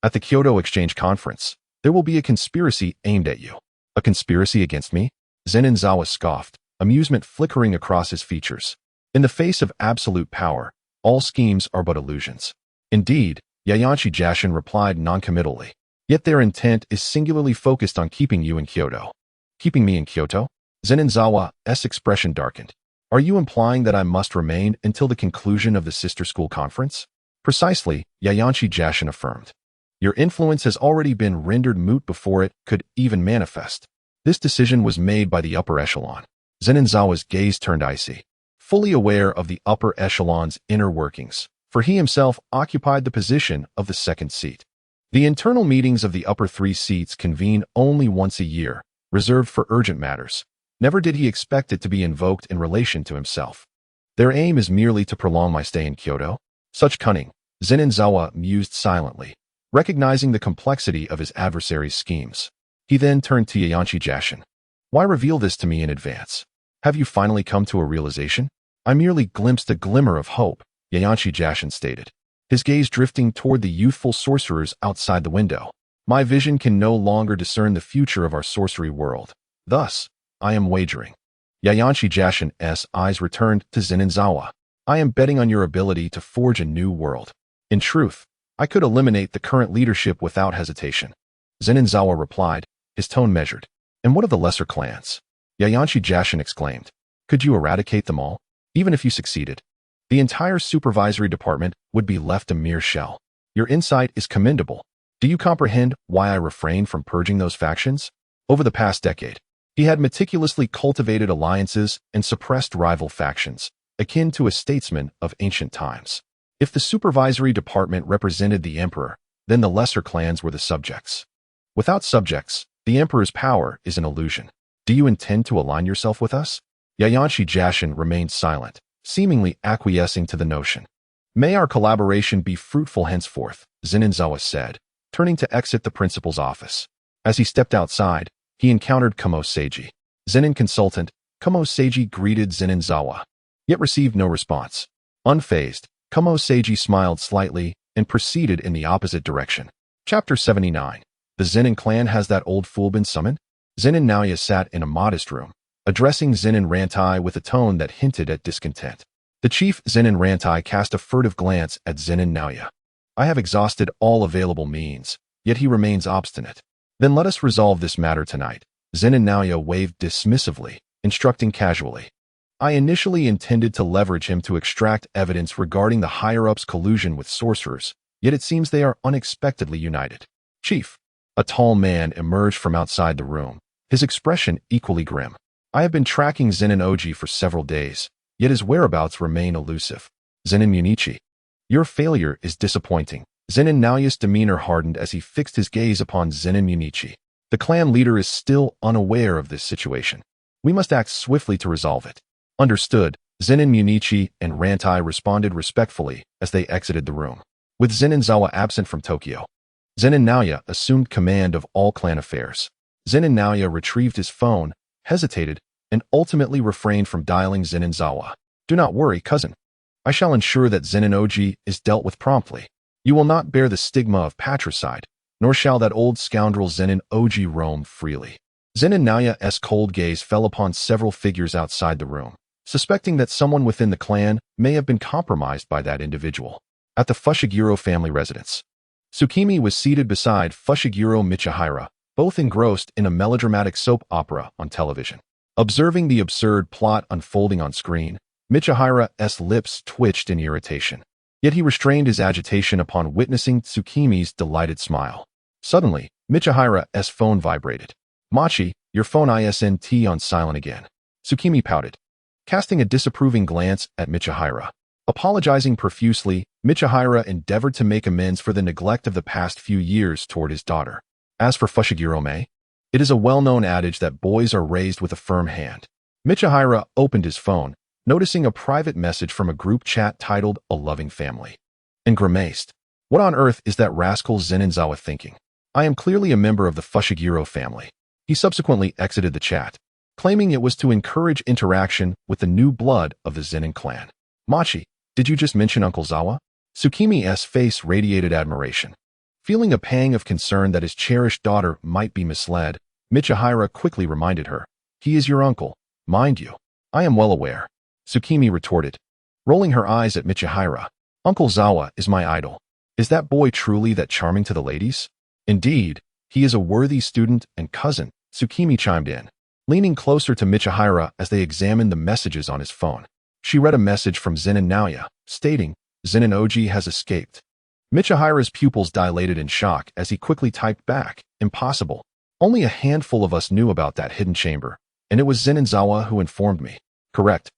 at the Kyoto Exchange Conference, there will be a conspiracy aimed at you. A conspiracy against me? Zenin-zawa scoffed, amusement flickering across his features. In the face of absolute power, all schemes are but illusions. Indeed, Yayanshi Jashin replied noncommittally. Yet their intent is singularly focused on keeping you in Kyoto. Keeping me in Kyoto? Zenin-zawa's expression darkened. Are you implying that I must remain until the conclusion of the sister school conference? Precisely, Yayanshi Jashin affirmed. Your influence has already been rendered moot before it could even manifest. This decision was made by the upper echelon. Zenin-zawa's gaze turned icy, fully aware of the upper echelon's inner workings, for he himself occupied the position of the second seat. The internal meetings of the upper 3 seats convene only once a year, reserved for urgent matters. Never did he expect it to be invoked in relation to himself. Their aim is merely to prolong my stay in Kyoto? Such cunning, Zenin-zawa mused silently, recognizing the complexity of his adversary's schemes. He then turned to Yayanshi Jashin. Why reveal this to me in advance? Have you finally come to a realization? I merely glimpsed a glimmer of hope, Yayanshi Jashin stated, his gaze drifting toward the youthful sorcerers outside the window. My vision can no longer discern the future of our sorcery world. Thus, I am wagering. Yayanshi Jashin's eyes returned to Zenin-zawa. I am betting on your ability to forge a new world. In truth, I could eliminate the current leadership without hesitation. Zenin-zawa replied, his tone measured. And what of the lesser clans? Yayanshi Jashin exclaimed. Could you eradicate them all? Even if you succeeded, the entire supervisory department would be left a mere shell. Your insight is commendable. Do you comprehend why I refrained from purging those factions? Over the past decade, he had meticulously cultivated alliances and suppressed rival factions, akin to a statesman of ancient times. If the supervisory department represented the emperor, then the lesser clans were the subjects. Without subjects, the emperor's power is an illusion. Do you intend to align yourself with us? Yayanshi Jashin remained silent, seemingly acquiescing to the notion. May our collaboration be fruitful henceforth, Zenin-zawa said, turning to exit the principal's office. As he stepped outside, he encountered Kamo Seiji. Zenin consultant, Kamo Seiji greeted Zenin-zawa, yet received no response. Unfazed, Kamo Seiji smiled slightly and proceeded in the opposite direction. Chapter 79. The Zenin clan has that old fool been summoned? Zenin Naoya sat in a modest room, addressing Zenin Rantai with a tone that hinted at discontent. The chief Zenin Rantai cast a furtive glance at Zenin Naoya. I have exhausted all available means, yet he remains obstinate. Then let us resolve this matter tonight. Zenin Naoya waved dismissively, instructing casually. I initially intended to leverage him to extract evidence regarding the higher-ups' collusion with sorcerers, yet it seems they are unexpectedly united. Chief. A tall man emerged from outside the room, his expression equally grim. I have been tracking Zenin Oji for several days, yet his whereabouts remain elusive. Zenin Munichi. Your failure is disappointing. Zenin Naoya's demeanor hardened as he fixed his gaze upon Zenin Munichi. The clan leader is still unaware of this situation. We must act swiftly to resolve it. Understood, Zenin Munichi and Rantai responded respectfully as they exited the room. With Zenin-zawa absent from Tokyo, Zenin Naoya assumed command of all clan affairs. Zenin Naoya retrieved his phone, hesitated, and ultimately refrained from dialing Zenin-zawa. Do not worry, cousin. I shall ensure that Zenin Oji is dealt with promptly. You will not bear the stigma of patricide, nor shall that old scoundrel Zenin Oji roam freely. Zenin Naoya's cold gaze fell upon several figures outside the room, suspecting that someone within the clan may have been compromised by that individual. At the Fushiguro family residence, Tsukimi was seated beside Fushiguro Michihira, both engrossed in a melodramatic soap opera on television. Observing the absurd plot unfolding on screen, Michihira's lips twitched in irritation. Yet he restrained his agitation upon witnessing Tsukimi's delighted smile. Suddenly, Michihira's phone vibrated. Machi, your phone isn't on silent again. Tsukimi pouted, casting a disapproving glance at Michihira. Apologizing profusely, Michihira endeavored to make amends for the neglect of the past few years toward his daughter. As for Fushiguro-me, it is a well-known adage that boys are raised with a firm hand. Michihira opened his phone, noticing a private message from a group chat titled A Loving Family. And grimaced. What on earth is that rascal Zenin-zawa thinking? I am clearly a member of the Fushiguro family. He subsequently exited the chat. claiming it was to encourage interaction with the new blood of the Zenin clan. Machi, did you just mention Uncle Zawa? Tsukimi's face radiated admiration. Feeling a pang of concern that his cherished daughter might be misled, Michihara quickly reminded her, "He is your uncle, mind you." "I am well aware," Tsukimi retorted, rolling her eyes at Michihara. "Uncle Zawa is my idol. Is that boy truly that charming to the ladies?" "Indeed, he is a worthy student and cousin," Tsukimi chimed in, leaning closer to Michihara as they examined the messages on his phone. She read a message from Zenin Naoya, stating, "Zenin Oji has escaped." Michihara's pupils dilated in shock as he quickly typed back, "Impossible. Only a handful of us knew about that hidden chamber, and it was Zenin Zawa who informed me." "Correct,"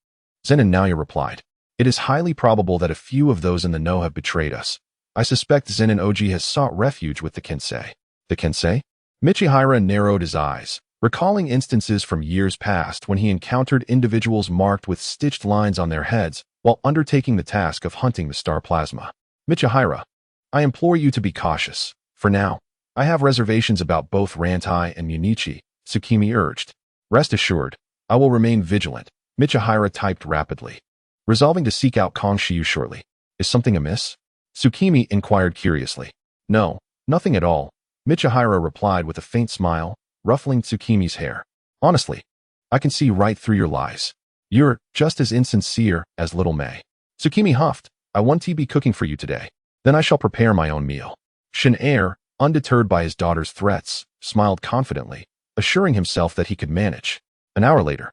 Zenin Naoya replied. "It is highly probable that a few of those in the know have betrayed us. I suspect Zenin Oji has sought refuge with the Kensei." "The Kensei?" Michihara narrowed his eyes, recalling instances from years past when he encountered individuals marked with stitched lines on their heads while undertaking the task of hunting the star plasma. "Michihara, I implore you to be cautious. For now, I have reservations about both Rantai and Munichi," Tsukimi urged. "Rest assured, I will remain vigilant," Michihara typed rapidly, resolving to seek out Kong Shiyu shortly. "Is something amiss?" Tsukimi inquired curiously. "No, nothing at all," Michihara replied with a faint smile, ruffling Tsukimi's hair. "Honestly, I can see right through your lies. You're just as insincere as little May." Tsukimi huffed. "I won't be cooking for you today. Then I shall prepare my own meal." Shin-er, undeterred by his daughter's threats, smiled confidently, assuring himself that he could manage. An hour later,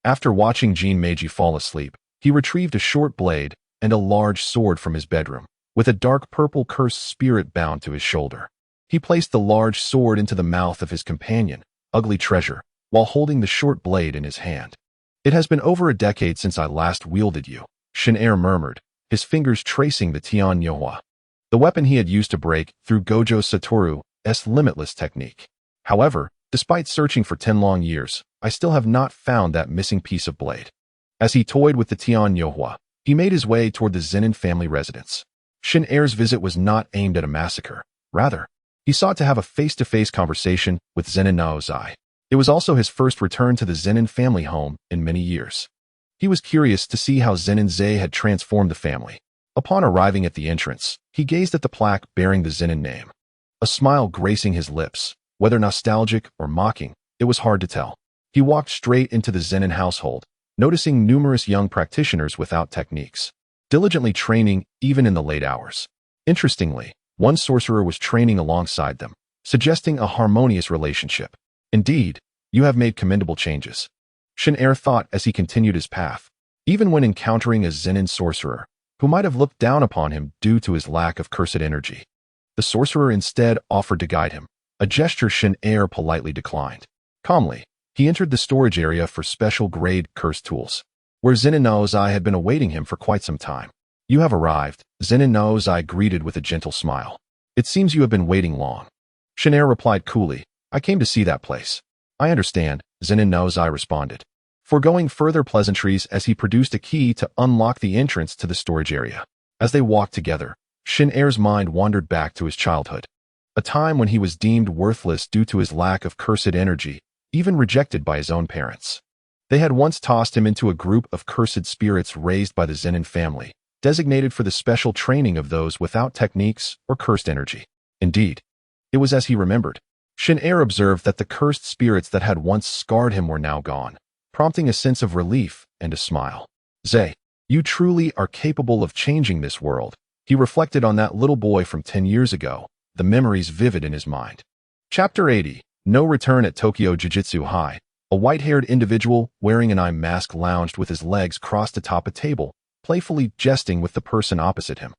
after watching Jin Meiji fall asleep, he retrieved a short blade and a large sword from his bedroom, with a dark purple cursed spirit bound to his shoulder. He placed the large sword into the mouth of his companion, Ugly Treasure, while holding the short blade in his hand. "It has been over a decade since I last wielded you," Shin-er murmured, his fingers tracing the Tian Nyohua, the weapon he had used to break through Gojo Satoru's limitless technique. "However, despite searching for 10 long years, I still have not found that missing piece of blade." As he toyed with the Tian Nyohua, he made his way toward the Zenin family residence. Shin-er's visit was not aimed at a massacre. Rather, he sought to have a face-to-face conversation with Zenin Naozai. It was also his first return to the Zenin family home in many years. He was curious to see how Zenin Zei had transformed the family. Upon arriving at the entrance, he gazed at the plaque bearing the Zenin name. A smile gracing his lips, whether nostalgic or mocking, it was hard to tell. He walked straight into the Zenin household, noticing numerous young practitioners without techniques, diligently training even in the late hours. Interestingly, one sorcerer was training alongside them, suggesting a harmonious relationship. "Indeed, you have made commendable changes," Shin-er thought as he continued his path. Even when encountering a Zenin sorcerer, who might have looked down upon him due to his lack of cursed energy, the sorcerer instead offered to guide him, a gesture Shin-er politely declined. Calmly, he entered the storage area for special-grade cursed tools, where Zenin Naozai had been awaiting him for quite some time. "You have arrived," Zenin Naozai greeted with a gentle smile. "It seems you have been waiting long." Shin-er replied coolly, "I came to see that place." "I understand," Zenin Naozai responded, foregoing further pleasantries as he produced a key to unlock the entrance to the storage area. As they walked together, Shin-er's mind wandered back to his childhood, a time when he was deemed worthless due to his lack of cursed energy, even rejected by his own parents. They had once tossed him into a group of cursed spirits raised by the Zenin family, designated for the special training of those without techniques or cursed energy. Indeed, it was as he remembered. Shin-er observed that the cursed spirits that had once scarred him were now gone, prompting a sense of relief and a smile. "Zei, you truly are capable of changing this world." He reflected on that little boy from 10 years ago, the memories vivid in his mind. Chapter 80, No Return at Tokyo Jujutsu High. A white-haired individual wearing an eye mask lounged with his legs crossed atop a table, playfully jesting with the person opposite him.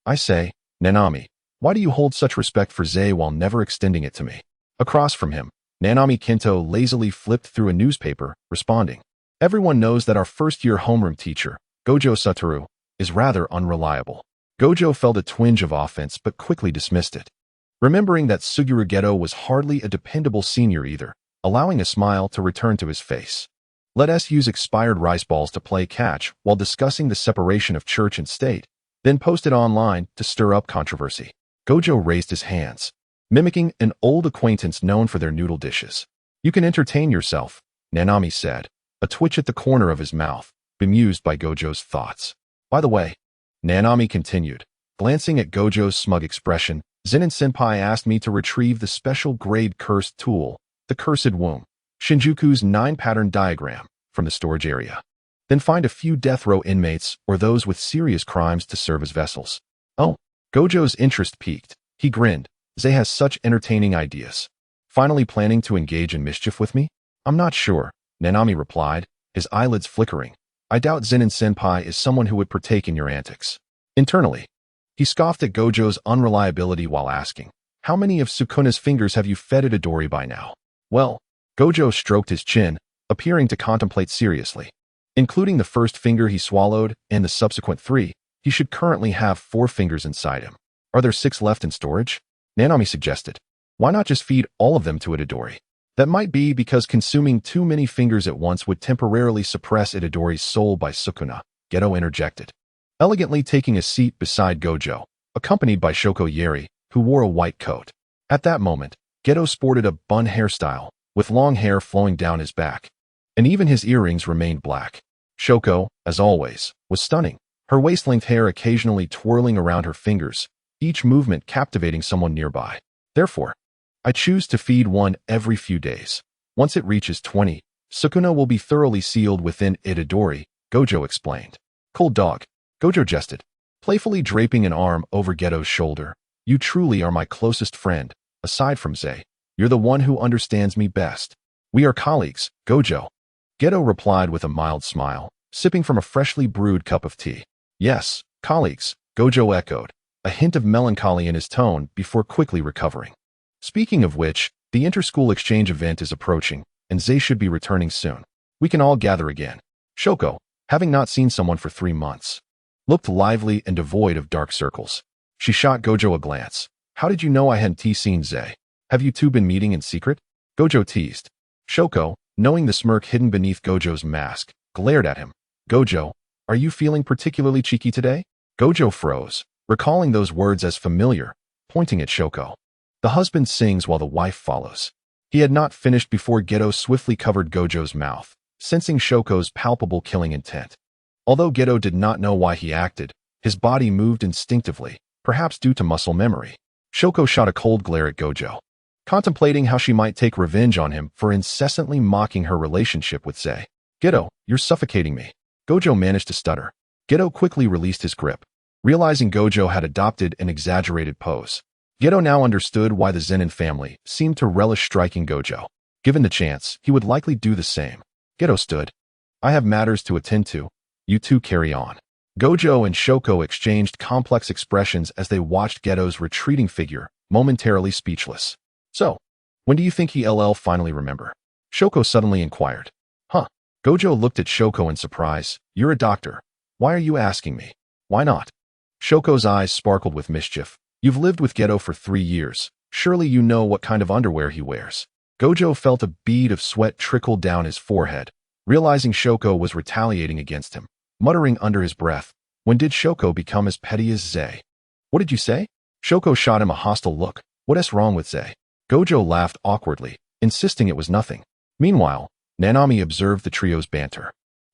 "I say, Nanami, why do you hold such respect for Zei while never extending it to me?" Across from him, Nanami Kinto lazily flipped through a newspaper, responding, "Everyone knows that our first-year homeroom teacher, Gojo Satoru, is rather unreliable." Gojo felt a twinge of offense but quickly dismissed it, remembering that Suguru Geto was hardly a dependable senior either, allowing a smile to return to his face. "Let us use expired rice balls to play catch while discussing the separation of church and state, then post it online to stir up controversy." Gojo raised his hands, mimicking an old acquaintance known for their noodle dishes. "You can entertain yourself, Nanami said, a twitch at the corner of his mouth, bemused by Gojo's thoughts. By the way, Nanami continued, glancing at Gojo's smug expression, Zenin-senpai asked me to retrieve the special grade cursed tool, the Cursed Womb, Shinjuku's 9-pattern diagram, from the storage area. Then find a few death row inmates or those with serious crimes to serve as vessels. Oh, Gojo's interest piqued. He grinned. Zay has such entertaining ideas. Finally planning to engage in mischief with me? I'm not sure, Nanami replied, his eyelids flickering. I doubt Zenin-senpai is someone who would partake in your antics. Internally, he scoffed at Gojo's unreliability while asking, how many of Sukuna's fingers have you fed Itadori by now? Well, Gojo stroked his chin, appearing to contemplate seriously. Including the first finger he swallowed and the subsequent 3, he should currently have 4 fingers inside him. Are there 6 left in storage? Nanami suggested. Why not just feed all of them to Itadori? That might be because consuming too many fingers at once would temporarily suppress Itadori's soul by Sukuna, Geto interjected. Elegantly taking a seat beside Gojo, accompanied by Shoko Yeri, who wore a white coat. At that moment, Geto sported a bun hairstyle, with long hair flowing down his back. And even his earrings remained black. Shoko, as always, was stunning, her waist-length hair occasionally twirling around her fingers, each movement captivating someone nearby. Therefore, I choose to feed one every few days. Once it reaches 20, Sukuna will be thoroughly sealed within Itadori, Gojo explained. Cold dog, Gojo jested, playfully draping an arm over Geto's shoulder. You truly are my closest friend, aside from Zay. You're the one who understands me best. We are colleagues, Gojo. Geto replied with a mild smile, sipping from a freshly brewed cup of tea. Yes, colleagues, Gojo echoed, a hint of melancholy in his tone before quickly recovering. Speaking of which, the inter-school exchange event is approaching, and Zay should be returning soon. We can all gather again. Shoko, having not seen someone for 3 months, looked lively and devoid of dark circles. She shot Gojo a glance. How did you know I hadn't seen Zay? Have you two been meeting in secret? Gojo teased. Shoko, knowing the smirk hidden beneath Gojo's mask, glared at him. Gojo, are you feeling particularly cheeky today? Gojo froze, recalling those words as familiar, pointing at Shoko. The husband sings while the wife follows. He had not finished before Geto swiftly covered Gojo's mouth, sensing Shoko's palpable killing intent. Although Geto did not know why he acted, his body moved instinctively, perhaps due to muscle memory. Shoko shot a cold glare at Gojo, contemplating how she might take revenge on him for incessantly mocking her relationship with Zay. Geto, you're suffocating me. Gojo managed to stutter. Geto quickly released his grip, realizing Gojo had adopted an exaggerated pose. Geto now understood why the Zenin family seemed to relish striking Gojo. Given the chance, he would likely do the same. Geto stood. I have matters to attend to. You two carry on. Gojo and Shoko exchanged complex expressions as they watched Geto's retreating figure, momentarily speechless. So, when do you think he'll finally remember? Shoko suddenly inquired. Huh. Gojo looked at Shoko in surprise. You're a doctor. Why are you asking me? Why not? Shoko's eyes sparkled with mischief. You've lived with Geto for 3 years. Surely you know what kind of underwear he wears. Gojo felt a bead of sweat trickle down his forehead, realizing Shoko was retaliating against him, muttering under his breath, when did Shoko become as petty as Zay? What did you say? Shoko shot him a hostile look. What's wrong with Zay? Gojo laughed awkwardly, insisting it was nothing. Meanwhile, Nanami observed the trio's banter,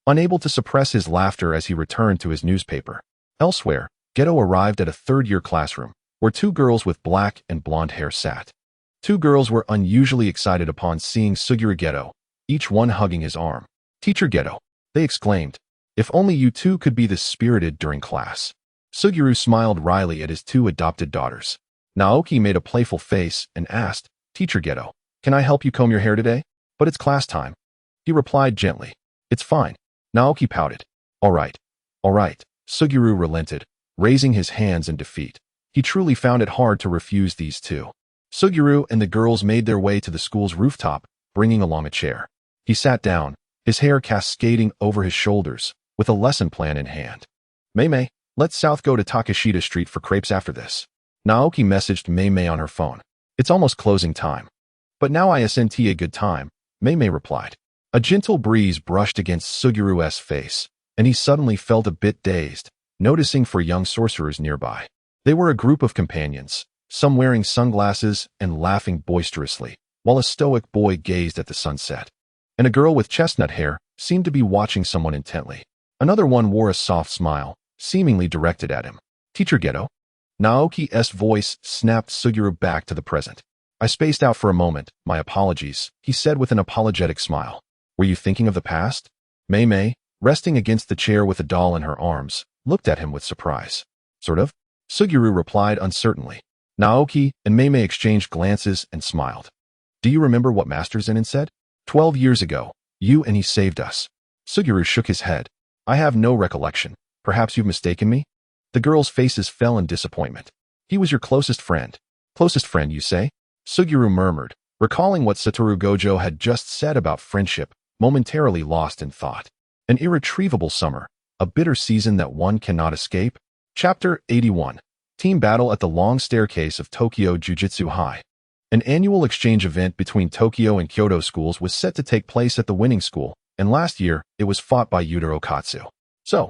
unable to suppress his laughter as he returned to his newspaper. Elsewhere, Geto arrived at a third-year classroom, where 2 girls with black and blonde hair sat. 2 girls were unusually excited upon seeing Suguru Geto, each one hugging his arm. Teacher Geto, they exclaimed. If only you two could be this spirited during class. Suguru smiled wryly at his 2 adopted daughters. Naoki made a playful face and asked, Teacher Geto, can I help you comb your hair today? But it's class time. He replied gently. It's fine. Naoki pouted. All right. Suguru relented, raising his hands in defeat. He truly found it hard to refuse these 2. Suguru and the girls made their way to the school's rooftop, bringing along a chair. He sat down, his hair cascading over his shoulders, with a lesson plan in hand. Mei, let's south go to Takeshita Street for crepes after this. Naoki messaged Mei on her phone. It's almost closing time. But now I sent a good time, Mei replied. A gentle breeze brushed against Suguru's face, and he suddenly felt a bit dazed, noticing 4 young sorcerers nearby. They were a group of companions, some wearing sunglasses and laughing boisterously, while a stoic boy gazed at the sunset. and a girl with chestnut hair seemed to be watching someone intently. Another one wore a soft smile, seemingly directed at him. Teacher Geto? Naoki's voice snapped Suguru back to the present. I spaced out for a moment. My apologies, he said with an apologetic smile. Were you thinking of the past? Mei, resting against the chair with a doll in her arms, looked at him with surprise. Sort of? Suguru replied uncertainly. Naoki and Mei exchanged glances and smiled. Do you remember what Master Zenin said? 12 years ago, you and he saved us. Suguru shook his head. I have no recollection. Perhaps you've mistaken me? The girls' faces fell in disappointment. He was your closest friend. Closest friend, you say? Suguru murmured, recalling what Satoru Gojo had just said about friendship, momentarily lost in thought. An irretrievable summer, a bitter season that one cannot escape. Chapter 81. Team Battle at the Long Staircase of Tokyo Jujutsu High. An annual exchange event between Tokyo and Kyoto schools was set to take place at the winning school, and last year it was fought by Yutaro Katsu. So,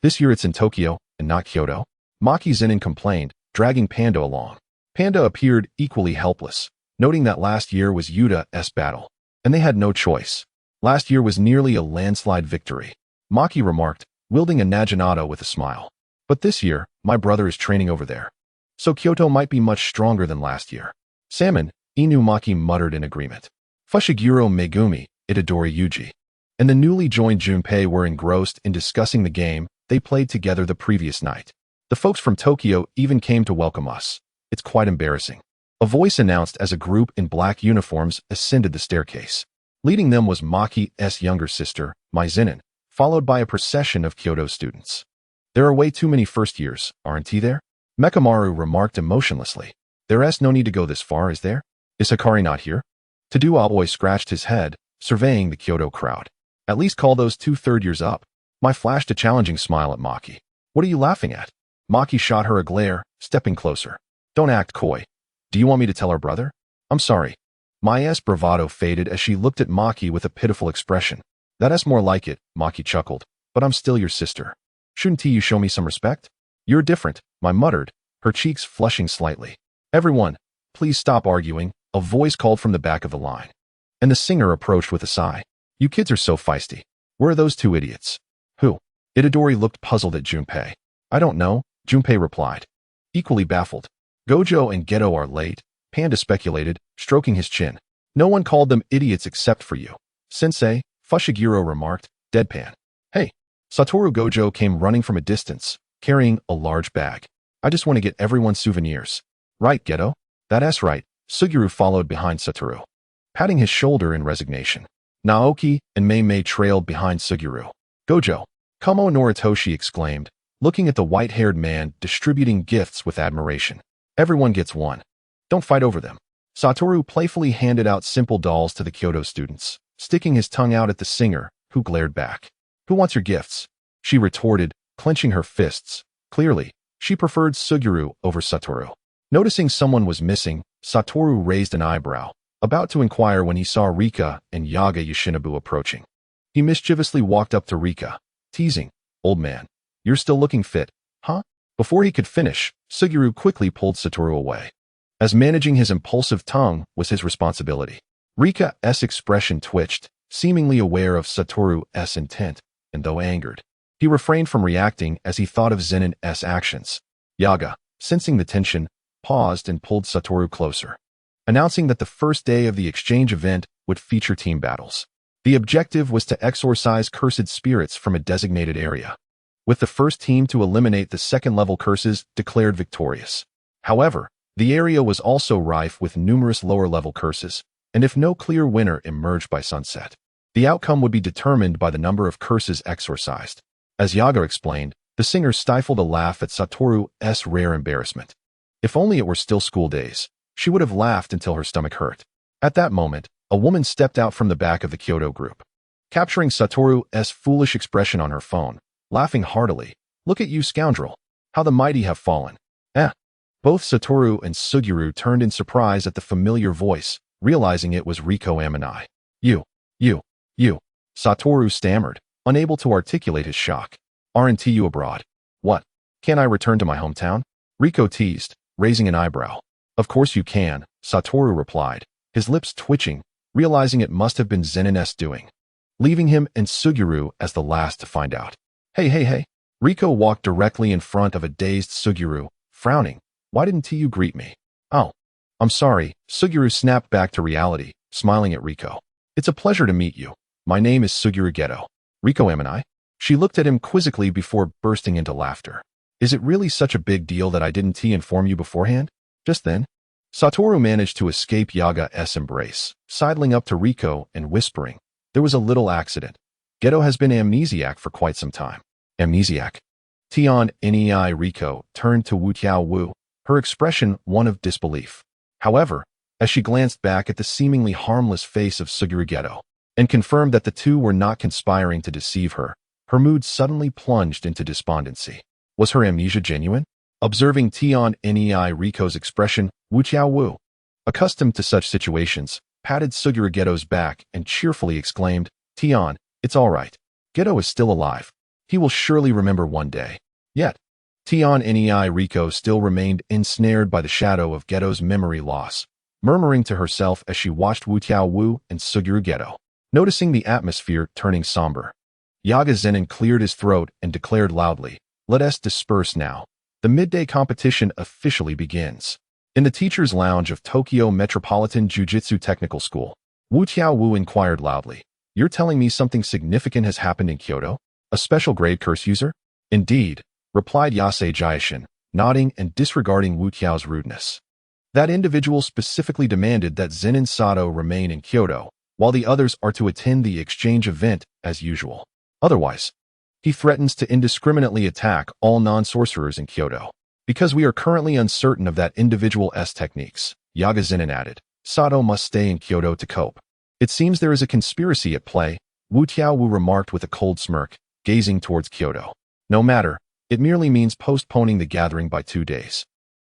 this year it's in Tokyo and not Kyoto? Maki Zenin complained, dragging Panda along. Panda appeared equally helpless, noting that last year was Yuta's battle, and they had no choice. Last year was nearly a landslide victory. Maki remarked, wielding a naginata with a smile. But this year, my brother is training over there. So Kyoto might be much stronger than last year. Salmon, Inumaki muttered in agreement. Fushiguro Megumi, Itadori Yuji, and the newly joined Junpei were engrossed in discussing the game they played together the previous night. The folks from Tokyo even came to welcome us. It's quite embarrassing. A voice announced as a group in black uniforms ascended the staircase. Leading them was Maki's younger sister, Mai Zenin, followed by a procession of Kyoto students. There are way too many first years, aren't there? Mekamaru remarked emotionlessly. There's no need to go this far, is there? Is Hikari not here? Tadu Aoi scratched his head, surveying the Kyoto crowd. At least call those 2 third years up. Mai flashed a challenging smile at Maki. What are you laughing at? Maki shot her a glare, stepping closer. Don't act coy. Do you want me to tell our brother? I'm sorry. Mai's bravado faded as she looked at Maki with a pitiful expression. That's more like it, Maki chuckled. But I'm still your sister. Shouldn't you show me some respect? You're different, Mai muttered, her cheeks flushing slightly. Everyone, please stop arguing, a voice called from the back of the line. And the singer approached with a sigh. You kids are so feisty. Where are those 2 idiots? Who? Itadori looked puzzled at Junpei. I don't know, Junpei replied. Equally baffled. Gojo and Geto are late, Panda speculated, stroking his chin. No one called them idiots except for you. Sensei, Fushiguro remarked, deadpan. Hey. Satoru Gojo came running from a distance, carrying a large bag. I just want to get everyone's souvenirs. Right, Geto? That's right. Suguru followed behind Satoru, patting his shoulder in resignation. Naoki and Mei trailed behind Suguru. Gojo, Kamo Noritoshi exclaimed, looking at the white-haired man distributing gifts with admiration. Everyone gets one. Don't fight over them. Satoru playfully handed out simple dolls to the Kyoto students, sticking his tongue out at the singer, who glared back. Who wants your gifts? She retorted, clenching her fists. Clearly, she preferred Suguru over Satoru. Noticing someone was missing, Satoru raised an eyebrow, about to inquire when he saw Rika and Yaga Yoshinobu approaching. He mischievously walked up to Rika, teasing, Old man, you're still looking fit, huh? Before he could finish, Suguru quickly pulled Satoru away, as managing his impulsive tongue was his responsibility. Rika's expression twitched, seemingly aware of Satoru's intent, and though angered, he refrained from reacting as he thought of Zenin's actions. Yaga, sensing the tension, paused and pulled Satoru closer, announcing that the first day of the exchange event would feature team battles. The objective was to exorcise cursed spirits from a designated area, with the first team to eliminate the second-level curses declared victorious. However, the area was also rife with numerous lower-level curses, and if no clear winner emerged by sunset, the outcome would be determined by the number of curses exorcised. As Yaga explained, the singer stifled a laugh at Satoru's rare embarrassment. If only it were still school days, she would have laughed until her stomach hurt. At that moment, a woman stepped out from the back of the Kyoto group, capturing Satoru's foolish expression on her phone, laughing heartily. Look at you, scoundrel. How the mighty have fallen. Both Satoru and Suguru turned in surprise at the familiar voice, realizing it was Riko Amanai. You. Satoru stammered, unable to articulate his shock. Aren't you abroad? What? Can't I return to my hometown? Riko teased, raising an eyebrow. Of course you can, Satoru replied, his lips twitching, realizing it must have been Zenin's doing, leaving him and Suguru as the last to find out. Hey. Riko walked directly in front of a dazed Suguru, frowning. Why didn't you greet me? Oh, I'm sorry. Suguru snapped back to reality, smiling at Riko. It's a pleasure to meet you. My name is Suguru Geto. Riko, am I? She looked at him quizzically before bursting into laughter. Is it really such a big deal that I didn't inform you beforehand? Just then, Satoru managed to escape Yaga's embrace, sidling up to Riko and whispering, there was a little accident. Geto has been amnesiac for quite some time. Amnesiac? Tion Nei Riko turned to Wu Tiao, her expression one of disbelief. However, as she glanced back at the seemingly harmless face of Suguru Geto and confirmed that the two were not conspiring to deceive her, her mood suddenly plunged into despondency. Was her amnesia genuine? Observing Tion Nei Riko's expression, Wu Tiao, accustomed to such situations, patted Suguru Geto's back and cheerfully exclaimed, Tion, it's all right. Geto is still alive. He will surely remember one day. Yet, Tion Nei Riko still remained ensnared by the shadow of Geto's memory loss, murmuring to herself as she watched Wu Tiao and Suguru Geto, noticing the atmosphere turning somber. Yaga Zenin cleared his throat and declared loudly, let us disperse now. The midday competition officially begins. In the teacher's lounge of Tokyo Metropolitan Jujutsu Technical School, Wu Tiao inquired loudly, you're telling me something significant has happened in Kyoto? A special grade curse user? Indeed, replied Yasei Jishin, nodding and disregarding Wu Tiao's rudeness. That individual specifically demanded that Zenin Sato remain in Kyoto, while the others are to attend the exchange event as usual. Otherwise, he threatens to indiscriminately attack all non-sorcerers in Kyoto. Because we are currently uncertain of that individual's techniques, Yaga Zenin added, Sato must stay in Kyoto to cope. It seems there is a conspiracy at play, Wu Tiao remarked with a cold smirk, gazing towards Kyoto. No matter, it merely means postponing the gathering by 2 days.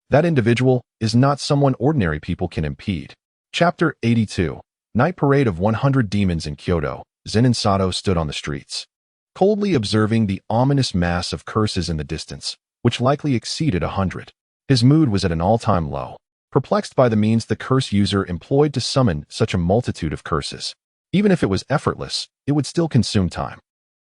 That individual is not someone ordinary people can impede. Chapter 82. Night Parade of 100 Demons in Kyoto. Zenin Sato stood on the streets, coldly observing the ominous mass of curses in the distance, which likely exceeded 100. His mood was at an all-time low, perplexed by the means the curse user employed to summon such a multitude of curses. Even if it was effortless, it would still consume time.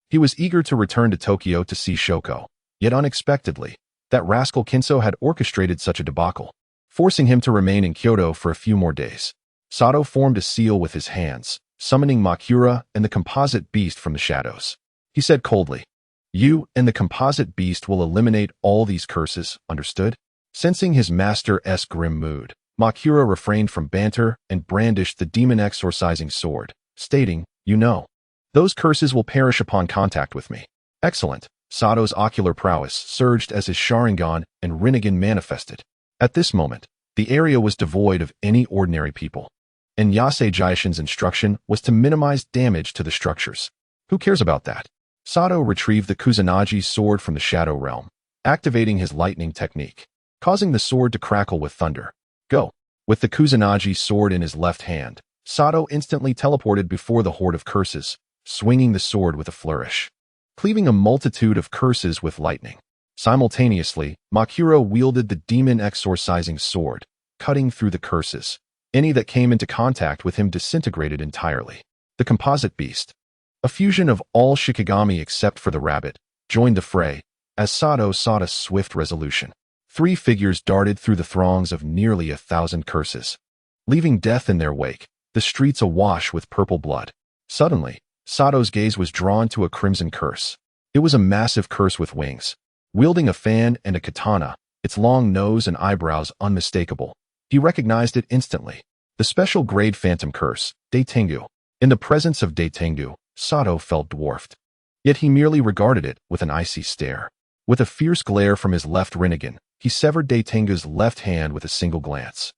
He was eager to return to Tokyo to see Shoko, yet unexpectedly, that rascal Kinso had orchestrated such a debacle, forcing him to remain in Kyoto for a few more days. Sato formed a seal with his hands, summoning Makura and the composite beast from the shadows. He said coldly, you and the composite beast will eliminate all these curses, understood? Sensing his master's grim mood, Makura refrained from banter and brandished the demon exorcising sword, stating, you know, those curses will perish upon contact with me. Excellent. Sato's ocular prowess surged as his Sharingan and Rinnegan manifested. At this moment, the area was devoid of any ordinary people, and Yasei Jishin's instruction was to minimize damage to the structures. Who cares about that? Sato retrieved the Kusanagi sword from the Shadow Realm, activating his lightning technique, causing the sword to crackle with thunder. Go! With the Kusanagi sword in his left hand, Sato instantly teleported before the horde of curses, swinging the sword with a flourish, cleaving a multitude of curses with lightning. Simultaneously, Makura wielded the demon exorcising sword, cutting through the curses. Any that came into contact with him disintegrated entirely. The composite beast, a fusion of all Shikigami except for the rabbit, joined the fray, as Sato sought a swift resolution. 3 figures darted through the throngs of nearly 1,000 curses, leaving death in their wake, the streets awash with purple blood. Suddenly, Sato's gaze was drawn to a crimson curse. It was a massive curse with wings, wielding a fan and a katana, its long nose and eyebrows unmistakable. He recognized it instantly. The special grade phantom curse, Daitengu. In the presence of Daitengu, Sato felt dwarfed. Yet he merely regarded it with an icy stare. With a fierce glare from his left Rinnegan, he severed Daitengu's left hand with a single glance,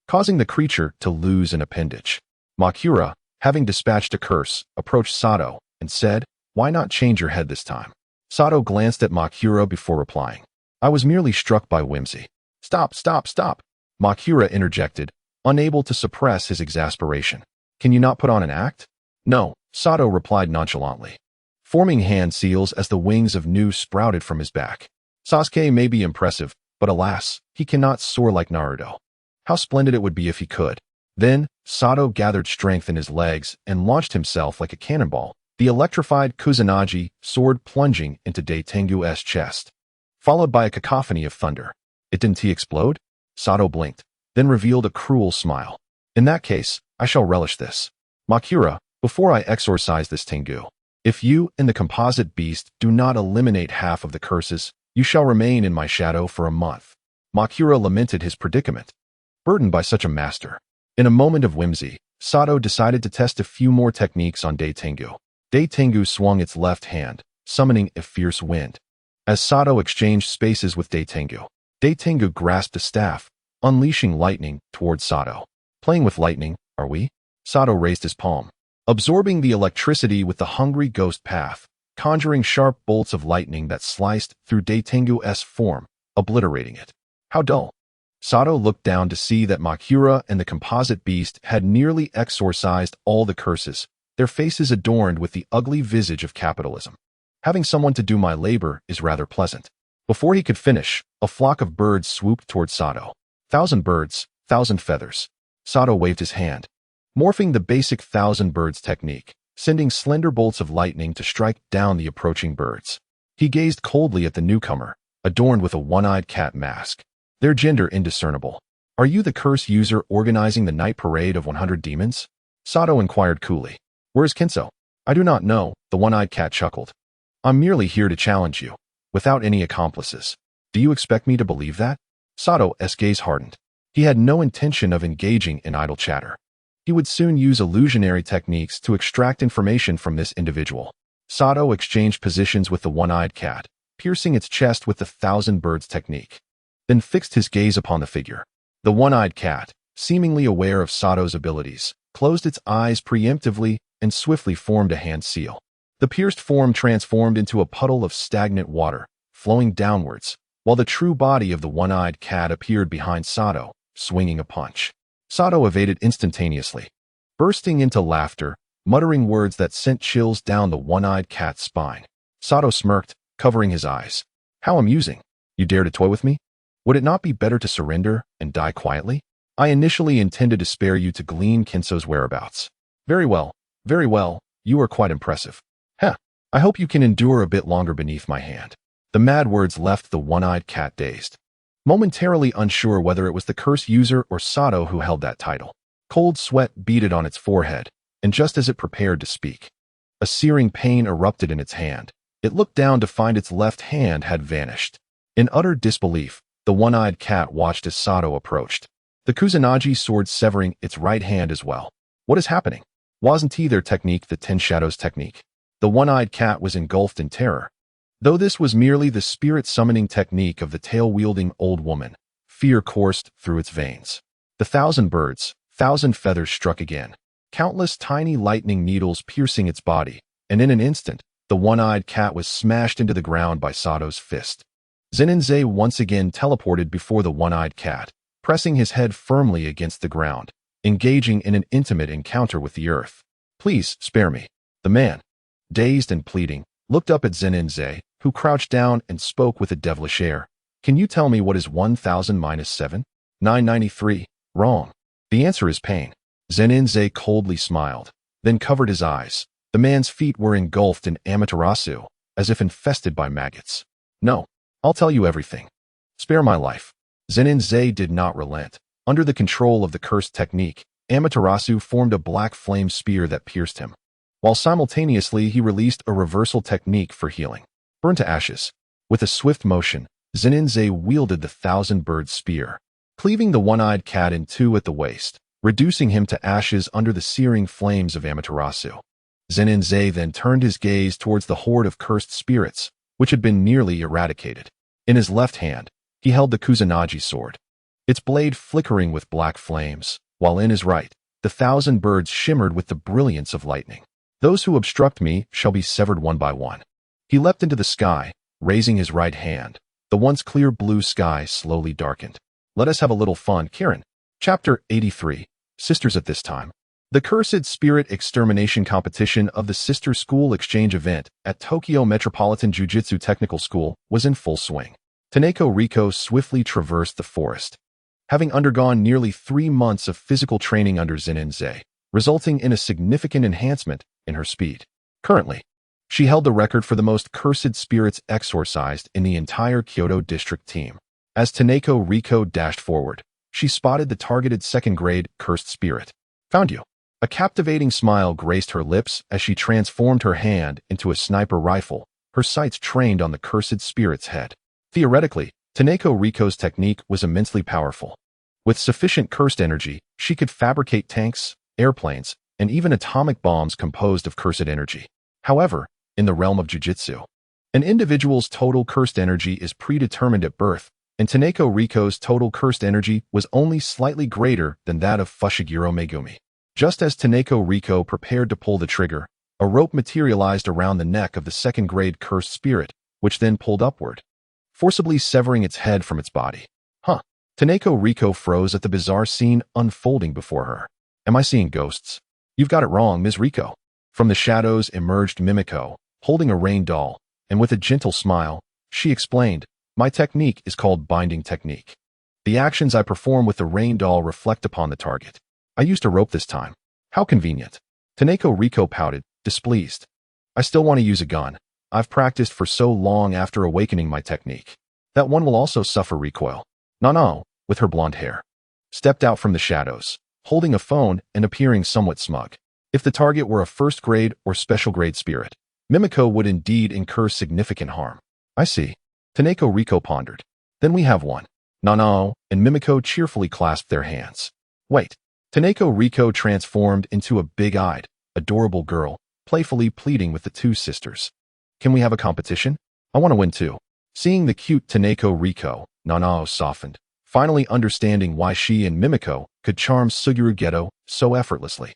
causing the creature to lose an appendage. Makura, having dispatched a curse, approached Sato and said, why not change your head this time? Sato glanced at Makura before replying. I was merely struck by whimsy. Stop! Makura interjected, unable to suppress his exasperation. Can you not put on an act? No, Sato replied nonchalantly, forming hand seals as the wings of Nu sprouted from his back. Sasuke may be impressive, but alas, he cannot soar like Naruto. How splendid it would be if he could. Then, Sato gathered strength in his legs and launched himself like a cannonball, the electrified Kusanagi sword plunging into Daitengu's chest, followed by a cacophony of thunder. Didn't he explode? Sato blinked, then revealed a cruel smile. In that case, I shall relish this. Makura, before I exorcise this Tengu, if you and the composite beast do not eliminate half of the curses, you shall remain in my shadow for a month. Makura lamented his predicament, burdened by such a master. In a moment of whimsy, Sato decided to test a few more techniques on Daitengu. Daitengu swung its left hand, summoning a fierce wind. As Sato exchanged spaces with Daitengu, Daitengu grasped a staff, unleashing lightning towards Sato. Playing with lightning, are we? Sato raised his palm, absorbing the electricity with the hungry ghost path, conjuring sharp bolts of lightning that sliced through Daitengu's form, obliterating it. How dull. Sato looked down to see that Makura and the composite beast had nearly exorcised all the curses, their faces adorned with the ugly visage of capitalism. Having someone to do my labor is rather pleasant. Before he could finish, a flock of birds swooped towards Sato. 1,000 birds, 1,000 feathers. Sato waved his hand, morphing the basic 1,000 birds technique, sending slender bolts of lightning to strike down the approaching birds. He gazed coldly at the newcomer, adorned with a one-eyed cat mask, their gender indiscernible. Are you the curse user organizing the night parade of 100 demons? Sato inquired coolly. Where's Kinso? I do not know, the one-eyed cat chuckled. I'm merely here to challenge you, without any accomplices. Do you expect me to believe that? Sato's gaze hardened. He had no intention of engaging in idle chatter. He would soon use illusionary techniques to extract information from this individual. Sato exchanged positions with the one-eyed cat, piercing its chest with the 1,000 birds technique, then fixed his gaze upon the figure. The one-eyed cat, seemingly aware of Sato's abilities, closed its eyes preemptively and swiftly formed a hand seal. The pierced form transformed into a puddle of stagnant water, flowing downwards, while the true body of the one-eyed cat appeared behind Sato, swinging a punch. Sato evaded instantaneously, bursting into laughter, muttering words that sent chills down the one-eyed cat's spine. Sato smirked, covering his eyes. How amusing. You dare to toy with me? Would it not be better to surrender and die quietly? I initially intended to spare you to glean Kinso's whereabouts. Very well, you are quite impressive. Heh, I hope you can endure a bit longer beneath my hand. The mad words left the one-eyed cat dazed, momentarily unsure whether it was the curse user or Sato who held that title. Cold sweat beaded on its forehead, and just as it prepared to speak, a searing pain erupted in its hand. It looked down to find its left hand had vanished. In utter disbelief, the one-eyed cat watched as Sato approached, the Kusanagi sword severing its right hand as well. What is happening? Wasn't their technique the 10 Shadows technique? The one-eyed cat was engulfed in terror. Though this was merely the spirit-summoning technique of the tail-wielding old woman, fear coursed through its veins. The 1,000 birds, 1,000 feathers struck again, countless tiny lightning needles piercing its body, and in an instant, the one-eyed cat was smashed into the ground by Sato's fist. Zenin once again teleported before the one-eyed cat, pressing his head firmly against the ground, engaging in an intimate encounter with the earth. Please, spare me. The man, dazed and pleading, looked up at Zenin, who crouched down and spoke with a devilish air. Can you tell me what is 1,000 minus 7? 993. Wrong. The answer is pain. Zenin coldly smiled, then covered his eyes. The man's feet were engulfed in Amaterasu, as if infested by maggots. No, I'll tell you everything. Spare my life. Zenin did not relent. Under the control of the cursed technique, Amaterasu formed a black flame spear that pierced him, while simultaneously he released a reversal technique for healing. Burn to ashes. With a swift motion, Zenin wielded the 1,000-bird spear, cleaving the one-eyed cat in two at the waist, reducing him to ashes under the searing flames of Amaterasu. Zenin then turned his gaze towards the horde of cursed spirits, which had been nearly eradicated. In his left hand, he held the Kusanagi sword, its blade flickering with black flames, while in his right, the 1,000 birds shimmered with the brilliance of lightning. Those who obstruct me shall be severed one by one. He leapt into the sky, raising his right hand. The once clear blue sky slowly darkened. Let us have a little fun, Kirin. Chapter 83. Sisters at this time. The Cursed Spirit Extermination Competition of the Sister School Exchange event at Tokyo Metropolitan Jujutsu Technical School was in full swing. Taneko Riko swiftly traversed the forest, having undergone nearly 3 months of physical training under Zenin, resulting in a significant enhancement in her speed. Currently, she held the record for the most cursed spirits exorcised in the entire Kyoto district team. As Taneko Riko dashed forward, she spotted the targeted second-grade cursed spirit. Found you. A captivating smile graced her lips as she transformed her hand into a sniper rifle, her sights trained on the cursed spirit's head. Theoretically, Taneko Riko's technique was immensely powerful. With sufficient cursed energy, she could fabricate tanks, airplanes, and even atomic bombs composed of cursed energy. However, in the realm of Jujutsu, an individual's total cursed energy is predetermined at birth, and Taneko Riko's total cursed energy was only slightly greater than that of Fushiguro Megumi. Just as Taneko Riko prepared to pull the trigger, a rope materialized around the neck of the second-grade cursed spirit, which then pulled upward, forcibly severing its head from its body. Taneko Riko froze at the bizarre scene unfolding before her. Am I seeing ghosts? You've got it wrong, Ms. Riko. From the shadows emerged Mimiko, holding a rain doll, and with a gentle smile, she explained, my technique is called binding technique. The actions I perform with the rain doll reflect upon the target. I used a rope this time. How convenient. Taneko Riko pouted, displeased. I still want to use a gun. I've practiced for so long after awakening my technique. That one will also suffer recoil. Nanao, with her blonde hair, stepped out from the shadows, holding a phone and appearing somewhat smug. If the target were a first-grade or special-grade spirit, Mimiko would indeed incur significant harm. I see. Taneko Riko pondered. Then we have one. Nanao and Mimiko cheerfully clasped their hands. Wait. Taneko Riko transformed into a big-eyed, adorable girl, playfully pleading with the two sisters. Can we have a competition? I want to win too. Seeing the cute Taneko Riko, Nanao softened, finally understanding why she and Mimiko could charm Suguru Geto so effortlessly.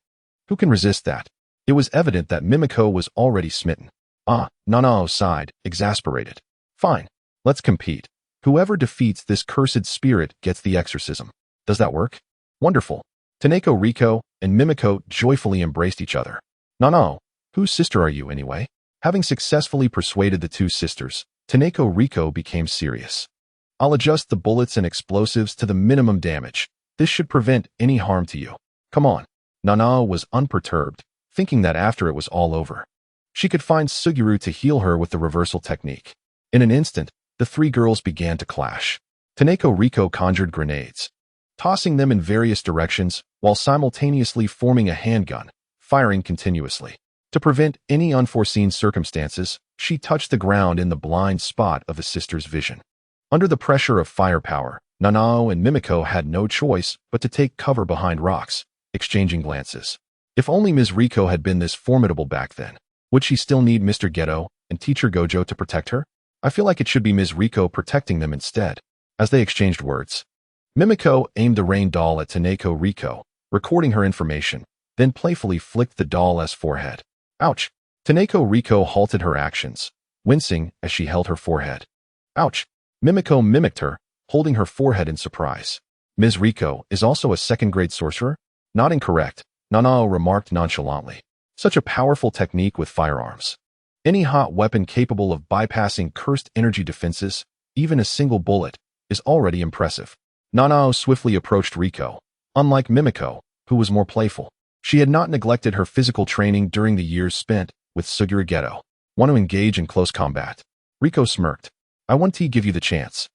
Who can resist that? It was evident that Mimiko was already smitten. Nanao sighed, exasperated. Fine, let's compete. Whoever defeats this cursed spirit gets the exorcism. Does that work? Wonderful. Taneko Riko and Mimiko joyfully embraced each other. Nanao, whose sister are you anyway? Having successfully persuaded the two sisters, Taneko Riko became serious. I'll adjust the bullets and explosives to the minimum damage. This should prevent any harm to you. Come on. Nanao was unperturbed, thinking that after it was all over, she could find Suguru to heal her with the reversal technique. In an instant, the three girls began to clash. Taneko Riko conjured grenades, tossing them in various directions while simultaneously forming a handgun, firing continuously. To prevent any unforeseen circumstances, she touched the ground in the blind spot of the sisters' vision. Under the pressure of firepower, Nanao and Mimiko had no choice but to take cover behind rocks, exchanging glances. If only Ms. Riko had been this formidable back then. Would she still need Mr. Geto and Teacher Gojo to protect her? I feel like it should be Ms. Riko protecting them instead. As they exchanged words, Mimiko aimed the rain doll at Taneko Riko, recording her information, then playfully flicked the doll's forehead. Ouch! Taneko Riko halted her actions, wincing as she held her forehead. Ouch! Mimiko mimicked her, holding her forehead in surprise. Ms. Riko is also a second-grade sorcerer? Not incorrect, Nanao remarked nonchalantly. Such a powerful technique with firearms. Any hot weapon capable of bypassing cursed energy defenses, even a single bullet, is already impressive. Nanao swiftly approached Riko. Unlike Mimiko, who was more playful, she had not neglected her physical training during the years spent with Suguru Geto. Want to engage in close combat? Riko smirked. I want to give you the chance.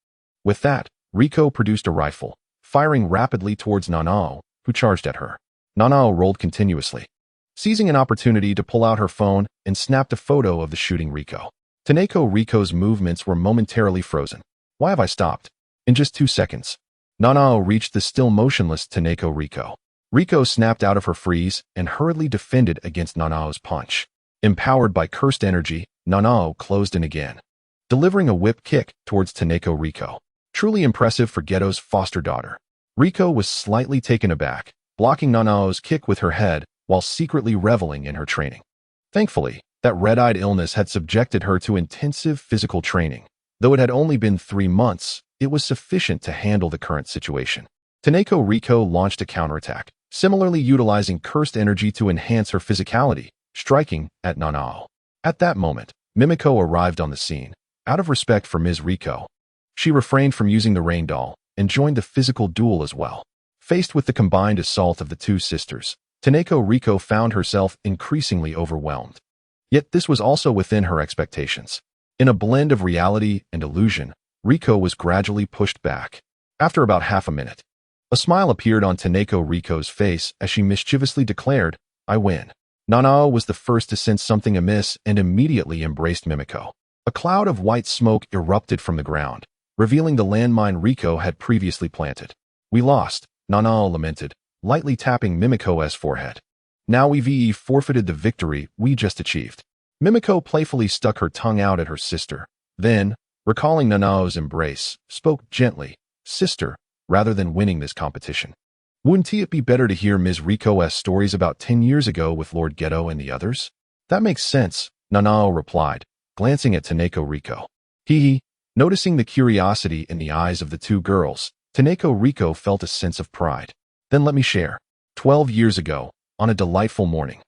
With that, Riko produced a rifle, firing rapidly towards Nanao, who charged at her. Nanao rolled continuously, seizing an opportunity to pull out her phone and snapped a photo of the shooting Riko. Taneko Riko's movements were momentarily frozen. Why have I stopped? In just 2 seconds, Nanao reached the still motionless Taneko Riko. Riko snapped out of her freeze and hurriedly defended against Nanao's punch. Empowered by cursed energy, Nanao closed in again, delivering a whip kick towards Taneko Riko. Truly impressive for Geto's foster daughter. Riko was slightly taken aback, blocking Nanao's kick with her head while secretly reveling in her training. Thankfully, that red-eyed illness had subjected her to intensive physical training. Though it had only been 3 months, it was sufficient to handle the current situation. Taneko Riko launched a counterattack, similarly utilizing cursed energy to enhance her physicality, striking at Nanao. At that moment, Mimiko arrived on the scene. Out of respect for Ms. Riko, she refrained from using the rain doll, and joined the physical duel as well. Faced with the combined assault of the two sisters, Taneko Riko found herself increasingly overwhelmed. Yet this was also within her expectations. In a blend of reality and illusion, Riko was gradually pushed back. After about half a minute, a smile appeared on Taneko Riko's face as she mischievously declared, "I win." Nanao was the first to sense something amiss and immediately embraced Mimiko. A cloud of white smoke erupted from the ground, revealing the landmine Riko had previously planted. "We lost," Nanao lamented, lightly tapping Mimiko's forehead. "Now we've forfeited the victory we just achieved." Mimiko playfully stuck her tongue out at her sister, then, recalling Nanao's embrace, spoke gently, "Sister," rather than winning this competition. "Wouldn't it be better to hear Ms. Riko's stories about 10 years ago with Lord Geto and the others?" "That makes sense," Nanao replied, glancing at Taneko Riko. Hee. Noticing the curiosity in the eyes of the two girls, Taneko Riko felt a sense of pride. "Then let me share. 12 years ago, on a delightful morning,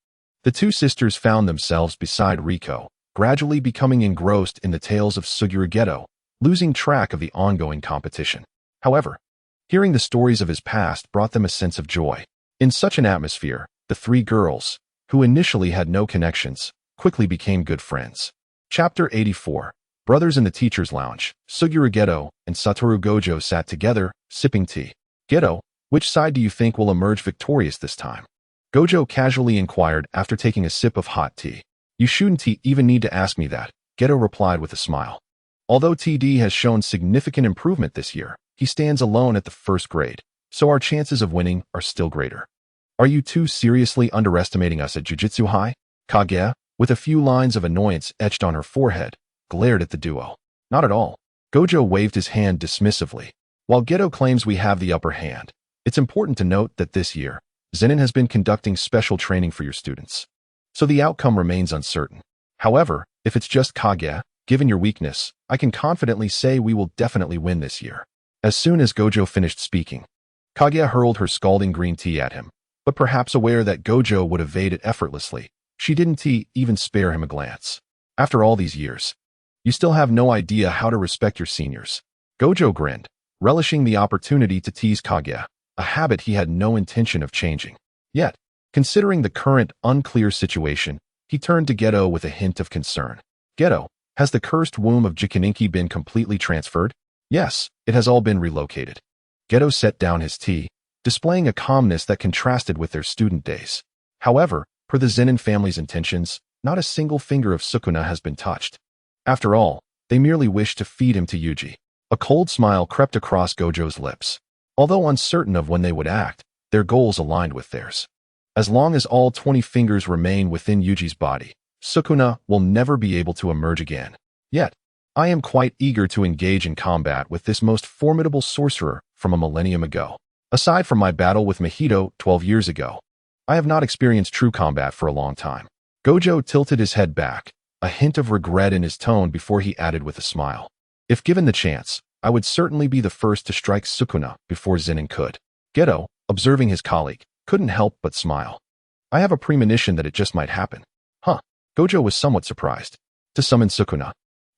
the two sisters found themselves beside Riko, gradually becoming engrossed in the tales of Suguru Geto, losing track of the ongoing competition. However, hearing the stories of his past brought them a sense of joy. In such an atmosphere, the three girls, who initially had no connections, quickly became good friends." Chapter 84. Brothers in the Teacher's Lounge. Suguru Geto and Satoru Gojo sat together, sipping tea. "Geto, which side do you think will emerge victorious this time?" Gojo casually inquired after taking a sip of hot tea. "You shouldn't even need to ask me that," Geto replied with a smile. "Although TD has shown significant improvement this year, he stands alone at the first grade, so our chances of winning are still greater." "Are you two seriously underestimating us at Jujutsu High?" Kage, with a few lines of annoyance etched on her forehead, glared at the duo. "Not at all." Gojo waved his hand dismissively. "While Geto claims we have the upper hand, it's important to note that this year, Zenin has been conducting special training for your students. So the outcome remains uncertain. However, if it's just Kage, given your weakness, I can confidently say we will definitely win this year." As soon as Gojo finished speaking, Kage hurled her scalding green tea at him, but perhaps aware that Gojo would evade it effortlessly, she didn't even spare him a glance. "After all these years, you still have no idea how to respect your seniors." Gojo grinned, relishing the opportunity to tease Kage, a habit he had no intention of changing. Yet, considering the current unclear situation, he turned to Geto with a hint of concern. "Geto, has the cursed womb of Jikaninki been completely transferred?" "Yes, it has all been relocated." Geto set down his tea, displaying a calmness that contrasted with their student days. "However, per the Zenin family's intentions, not a single finger of Sukuna has been touched. After all, they merely wish to feed him to Yuji." A cold smile crept across Gojo's lips. Although uncertain of when they would act, their goals aligned with theirs. As long as all 20 fingers remain within Yuji's body, Sukuna will never be able to emerge again. Yet, I am quite eager to engage in combat with this most formidable sorcerer from a millennium ago. Aside from my battle with Mahito 12 years ago, I have not experienced true combat for a long time. Gojo tilted his head back, a hint of regret in his tone before he added with a smile. "If given the chance, I would certainly be the first to strike Sukuna before Zenin could." Geto, observing his colleague, couldn't help but smile. "I have a premonition that it just might happen." "Huh." Gojo was somewhat surprised. To summon Sukuna,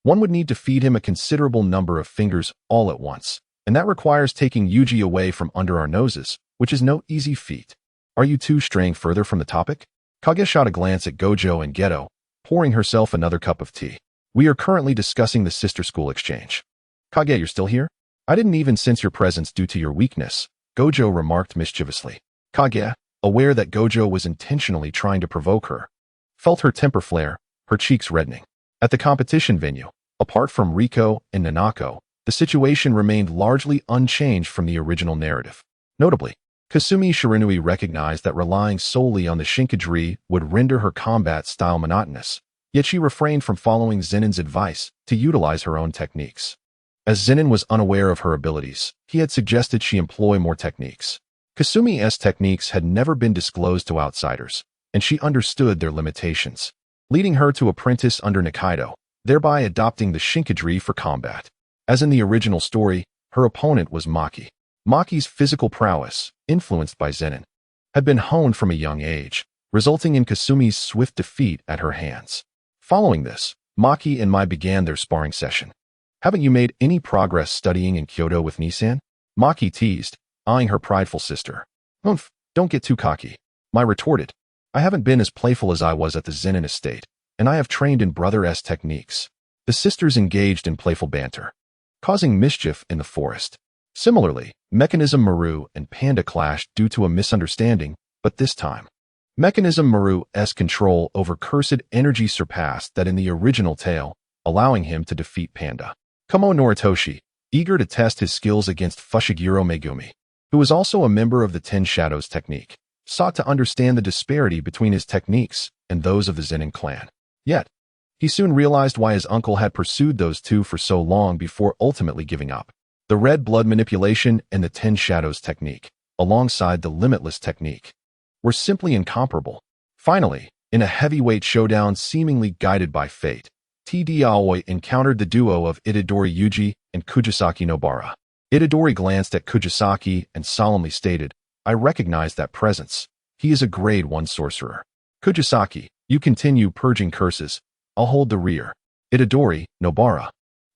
one would need to feed him a considerable number of fingers all at once, and that requires taking Yuji away from under our noses, which is no easy feat. "Are you two straying further from the topic?" Kage shot a glance at Gojo and Geto, pouring herself another cup of tea. "We are currently discussing the sister school exchange." "Kage, you're still here?" "I didn't even sense your presence due to your weakness," Gojo remarked mischievously. Kage, aware that Gojo was intentionally trying to provoke her, felt her temper flare, her cheeks reddening. At the competition venue, apart from Riko and Nanako, the situation remained largely unchanged from the original narrative. Notably, Kasumi Shiranui recognized that relying solely on the Shinkajiri would render her combat style monotonous, yet she refrained from following Zenin's advice to utilize her own techniques. As Zenin was unaware of her abilities, he had suggested she employ more techniques. Kasumi's techniques had never been disclosed to outsiders, and she understood their limitations, leading her to apprentice under Nikaido, thereby adopting the Shinkajiri for combat. As in the original story, her opponent was Maki. Maki's physical prowess, influenced by Zenin, had been honed from a young age, resulting in Kasumi's swift defeat at her hands. Following this, Maki and Mai began their sparring session. "Haven't you made any progress studying in Kyoto with Nissan?" Maki teased, eyeing her prideful sister. Humph, don't get too cocky. Mai retorted. I haven't been as playful as I was at the Zenin estate, and I have trained in brother-esque techniques. The sisters engaged in playful banter, causing mischief in the forest. Similarly, Mechanism Maru and Panda clashed due to a misunderstanding, but this time, Mechanism Maru's control over cursed energy surpassed that in the original tale, allowing him to defeat Panda. Kamo Noritoshi, eager to test his skills against Fushiguro Megumi, who was also a member of the Ten Shadows technique, sought to understand the disparity between his techniques and those of the Zenin clan. Yet, he soon realized why his uncle had pursued those two for so long before ultimately giving up. The red blood manipulation and the Ten Shadows technique, alongside the Limitless technique, were simply incomparable. Finally, in a heavyweight showdown seemingly guided by fate, T.D. Aoi encountered the duo of Itadori Yuji and Kujisaki Nobara. Itadori glanced at Kujisaki and solemnly stated, I recognize that presence. He is a grade 1 sorcerer. Kujisaki, you continue purging curses. I'll hold the rear. Itadori, Nobara.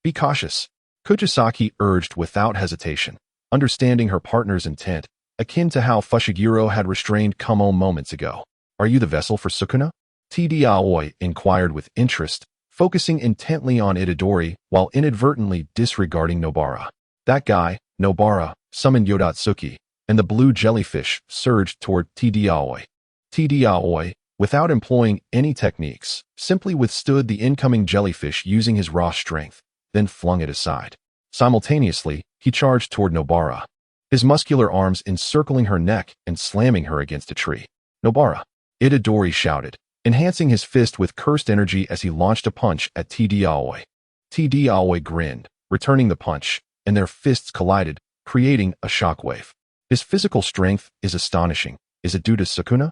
Be cautious. Kujisaki urged without hesitation, understanding her partner's intent, akin to how Fushiguro had restrained Kamo moments ago. Are you the vessel for Sukuna? T.D. Aoi inquired with interest, focusing intently on Itadori while inadvertently disregarding Nobara. That guy, Nobara, summoned Yodotsuki, and the blue jellyfish surged toward T.D. Aoi. T.D. Aoi, without employing any techniques, simply withstood the incoming jellyfish using his raw strength, then flung it aside. Simultaneously, he charged toward Nobara, his muscular arms encircling her neck and slamming her against a tree. Nobara! Itadori shouted, enhancing his fist with cursed energy as he launched a punch at T.D. Aoi. T.D. Aoi grinned, returning the punch, and their fists collided, creating a shockwave. His physical strength is astonishing. Is it due to Sukuna?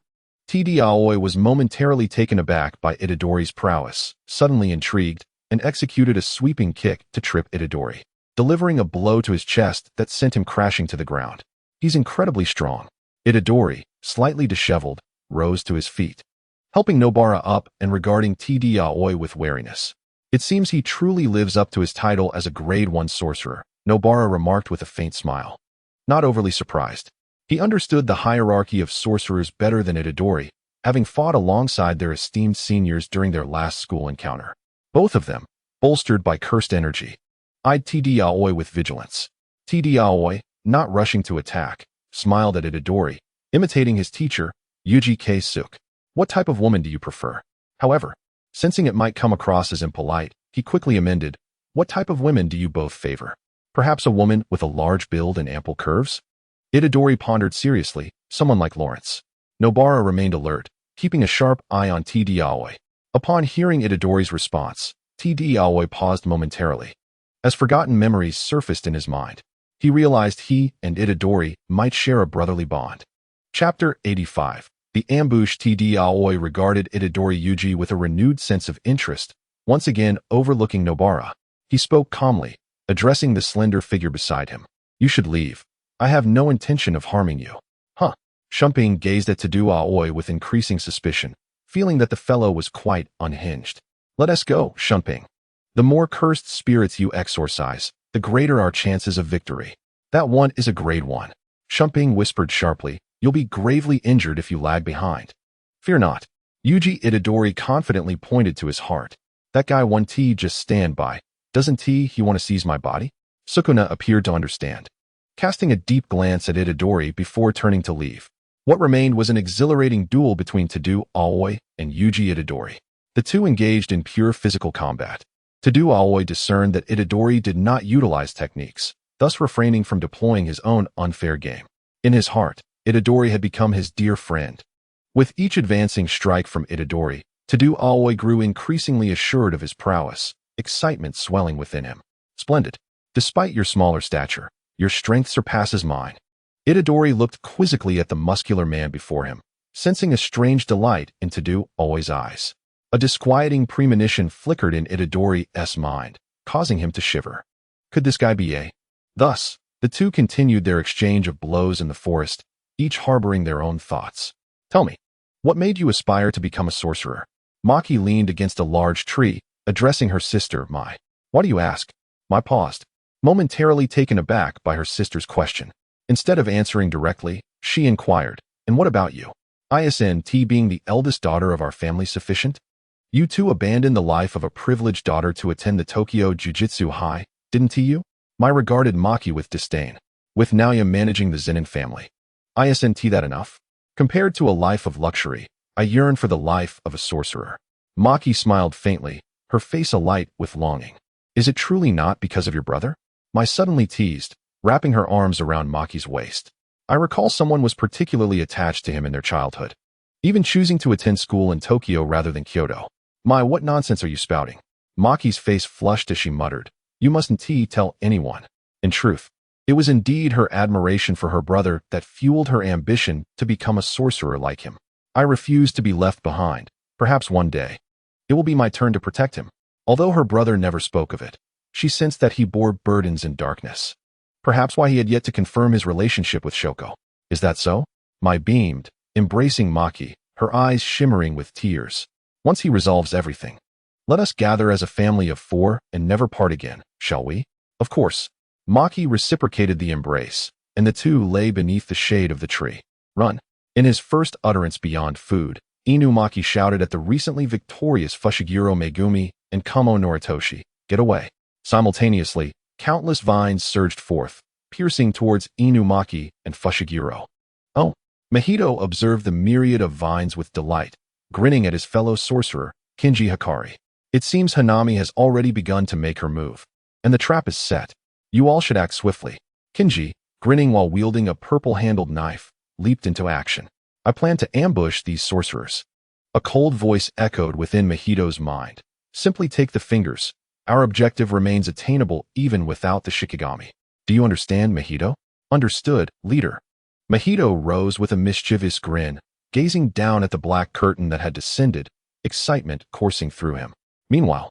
T.D. Aoi was momentarily taken aback by Itadori's prowess, suddenly intrigued, and executed a sweeping kick to trip Itadori, delivering a blow to his chest that sent him crashing to the ground. He's incredibly strong. Itadori, slightly disheveled, rose to his feet, helping Nobara up and regarding T.D. Aoi with wariness. It seems he truly lives up to his title as a grade 1 sorcerer, Nobara remarked with a faint smile. Not overly surprised. He understood the hierarchy of sorcerers better than Itadori, having fought alongside their esteemed seniors during their last school encounter. Both of them, bolstered by cursed energy, eyed T.D. Aoi with vigilance. T.D. Aoi, not rushing to attack, smiled at Itadori, imitating his teacher, Uchiha Sasuke. What type of woman do you prefer? However, sensing it might come across as impolite, he quickly amended, what type of women do you both favor? Perhaps a woman with a large build and ample curves? Itadori pondered seriously, someone like Lawrence. Nobara remained alert, keeping a sharp eye on T.D. Aoi. Upon hearing Itadori's response, T.D. Aoi paused momentarily. As forgotten memories surfaced in his mind, he realized he and Itadori might share a brotherly bond. Chapter 85. The ambush. T.D. Aoi regarded Itadori Yuji with a renewed sense of interest, once again overlooking Nobara. He spoke calmly, addressing the slender figure beside him. You should leave. I have no intention of harming you. Huh. Shumping gazed at T.D. Aoi with increasing suspicion, feeling that the fellow was quite unhinged. Let us go, Shumping. The more cursed spirits you exorcise, the greater our chances of victory. That one is a grade 1. Shumping whispered sharply, you'll be gravely injured if you lag behind. Fear not. Yuji Itadori confidently pointed to his heart. That guy 1T just stand by. Doesn't he want to seize my body? Sukuna appeared to understand, casting a deep glance at Itadori before turning to leave. What remained was an exhilarating duel between T.D. Aoi and Yuji Itadori. The two engaged in pure physical combat. T.D. Aoi discerned that Itadori did not utilize techniques, thus refraining from deploying his own unfair game. In his heart, Itadori had become his dear friend. With each advancing strike from Itadori, T.D. Aoi grew increasingly assured of his prowess, excitement swelling within him. Splendid. Despite your smaller stature, your strength surpasses mine. Itadori looked quizzically at the muscular man before him, sensing a strange delight in T.D. Aoi's eyes. A disquieting premonition flickered in Itadori's mind, causing him to shiver. Could this guy be a? Thus, the two continued their exchange of blows in the forest, each harboring their own thoughts. Tell me, what made you aspire to become a sorcerer? Maki leaned against a large tree, addressing her sister, Mai. Why do you ask? Mai paused, momentarily taken aback by her sister's question. Instead of answering directly, she inquired, "And what about you? Isn't being the eldest daughter of our family sufficient? You too abandoned the life of a privileged daughter to attend the Tokyo Jujutsu High, didn't you?" Mai regarded Maki with disdain. "With Naoya managing the Zenin family, isn't that enough? Compared to a life of luxury, I yearn for the life of a sorcerer." Maki smiled faintly, her face alight with longing. "Is it truly not because of your brother?" Mai suddenly teased, wrapping her arms around Maki's waist. "I recall someone was particularly attached to him in their childhood, even choosing to attend school in Tokyo rather than Kyoto." "Mai, what nonsense are you spouting?" Maki's face flushed as she muttered, "You mustn't tell anyone." In truth, it was indeed her admiration for her brother that fueled her ambition to become a sorcerer like him. "I refuse to be left behind. Perhaps one day, it will be my turn to protect him." Although her brother never spoke of it, she sensed that he bore burdens in darkness. Perhaps why he had yet to confirm his relationship with Shoko. "Is that so?" Mai beamed, embracing Maki, her eyes shimmering with tears. "Once he resolves everything, let us gather as a family of 4 and never part again, shall we?" "Of course." Maki reciprocated the embrace, and the two lay beneath the shade of the tree. "Run." In his first utterance beyond food, Inumaki shouted at the recently victorious Fushiguro Megumi and Kamo Noritoshi, "Get away." Simultaneously, countless vines surged forth, piercing towards Inumaki and Fushiguro. "Oh!" Mahito observed the myriad of vines with delight, grinning at his fellow sorcerer, Kinji Hikari. "It seems Hanami has already begun to make her move, and the trap is set. You all should act swiftly." Kinji, grinning while wielding a purple-handled knife, leaped into action. "I plan to ambush these sorcerers." A cold voice echoed within Mahito's mind. "Simply take the fingers. Our objective remains attainable even without the Shikigami. Do you understand, Mahito?" "Understood, leader." Mahito rose with a mischievous grin, gazing down at the black curtain that had descended, excitement coursing through him. Meanwhile,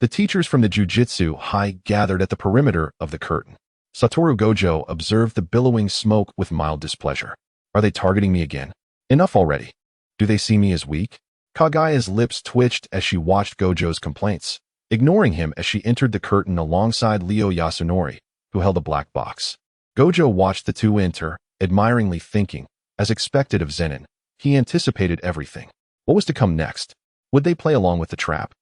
the teachers from the Jujutsu High gathered at the perimeter of the curtain. Satoru Gojo observed the billowing smoke with mild displeasure. "Are they targeting me again? Enough already. Do they see me as weak?" Kagaya's lips twitched as she watched Gojo's complaints, ignoring him as she entered the curtain alongside Ryo Yasunori, who held a black box. Gojo watched the two enter, admiringly thinking, as expected of Zenin, he anticipated everything. What was to come next? Would they play along with the trap?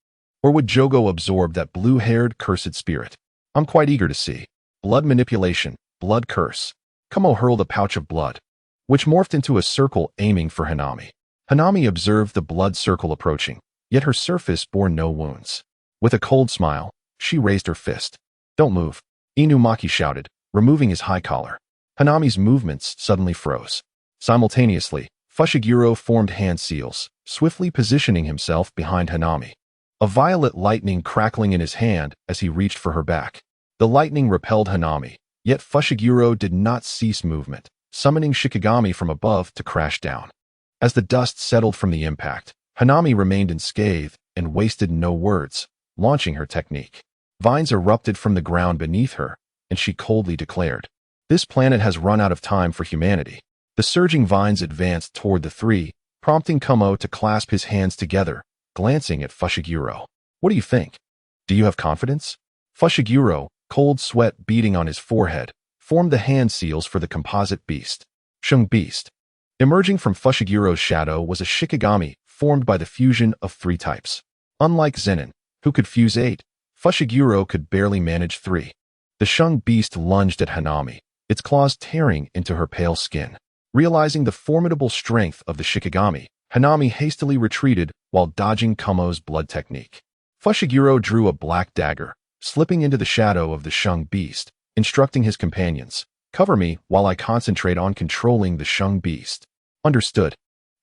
Or would Jogo absorb that blue-haired cursed spirit? "I'm quite eager to see." Blood manipulation, blood curse. Kamo hurled a pouch of blood, which morphed into a circle aiming for Hanami. Hanami observed the blood circle approaching, yet her surface bore no wounds. With a cold smile, she raised her fist. "Don't move," Inumaki shouted, removing his high collar. Hanami's movements suddenly froze. Simultaneously, Fushiguro formed hand seals, swiftly positioning himself behind Hanami. A violet lightning crackling in his hand as he reached for her back. The lightning repelled Hanami, yet Fushiguro did not cease movement, summoning Shikigami from above to crash down. As the dust settled from the impact, Hanami remained unscathed and wasted no words, launching her technique. Vines erupted from the ground beneath her, and she coldly declared, "This planet has run out of time for humanity." The surging vines advanced toward the three, prompting Kamo to clasp his hands together, glancing at Fushiguro. "What do you think? Do you have confidence?" Fushiguro, cold sweat beading on his forehead, formed the hand seals for the composite beast. Shung Beast. Emerging from Fushiguro's shadow was a Shikigami formed by the fusion of 3 types. Unlike Zenin, who could fuse 8, Fushiguro could barely manage 3. The Shung Beast lunged at Hanami, its claws tearing into her pale skin. Realizing the formidable strength of the Shikigami, Hanami hastily retreated while dodging Kamo's blood technique. Fushiguro drew a black dagger, slipping into the shadow of the Shung Beast, instructing his companions, "Cover me while I concentrate on controlling the Shung Beast." "Understood."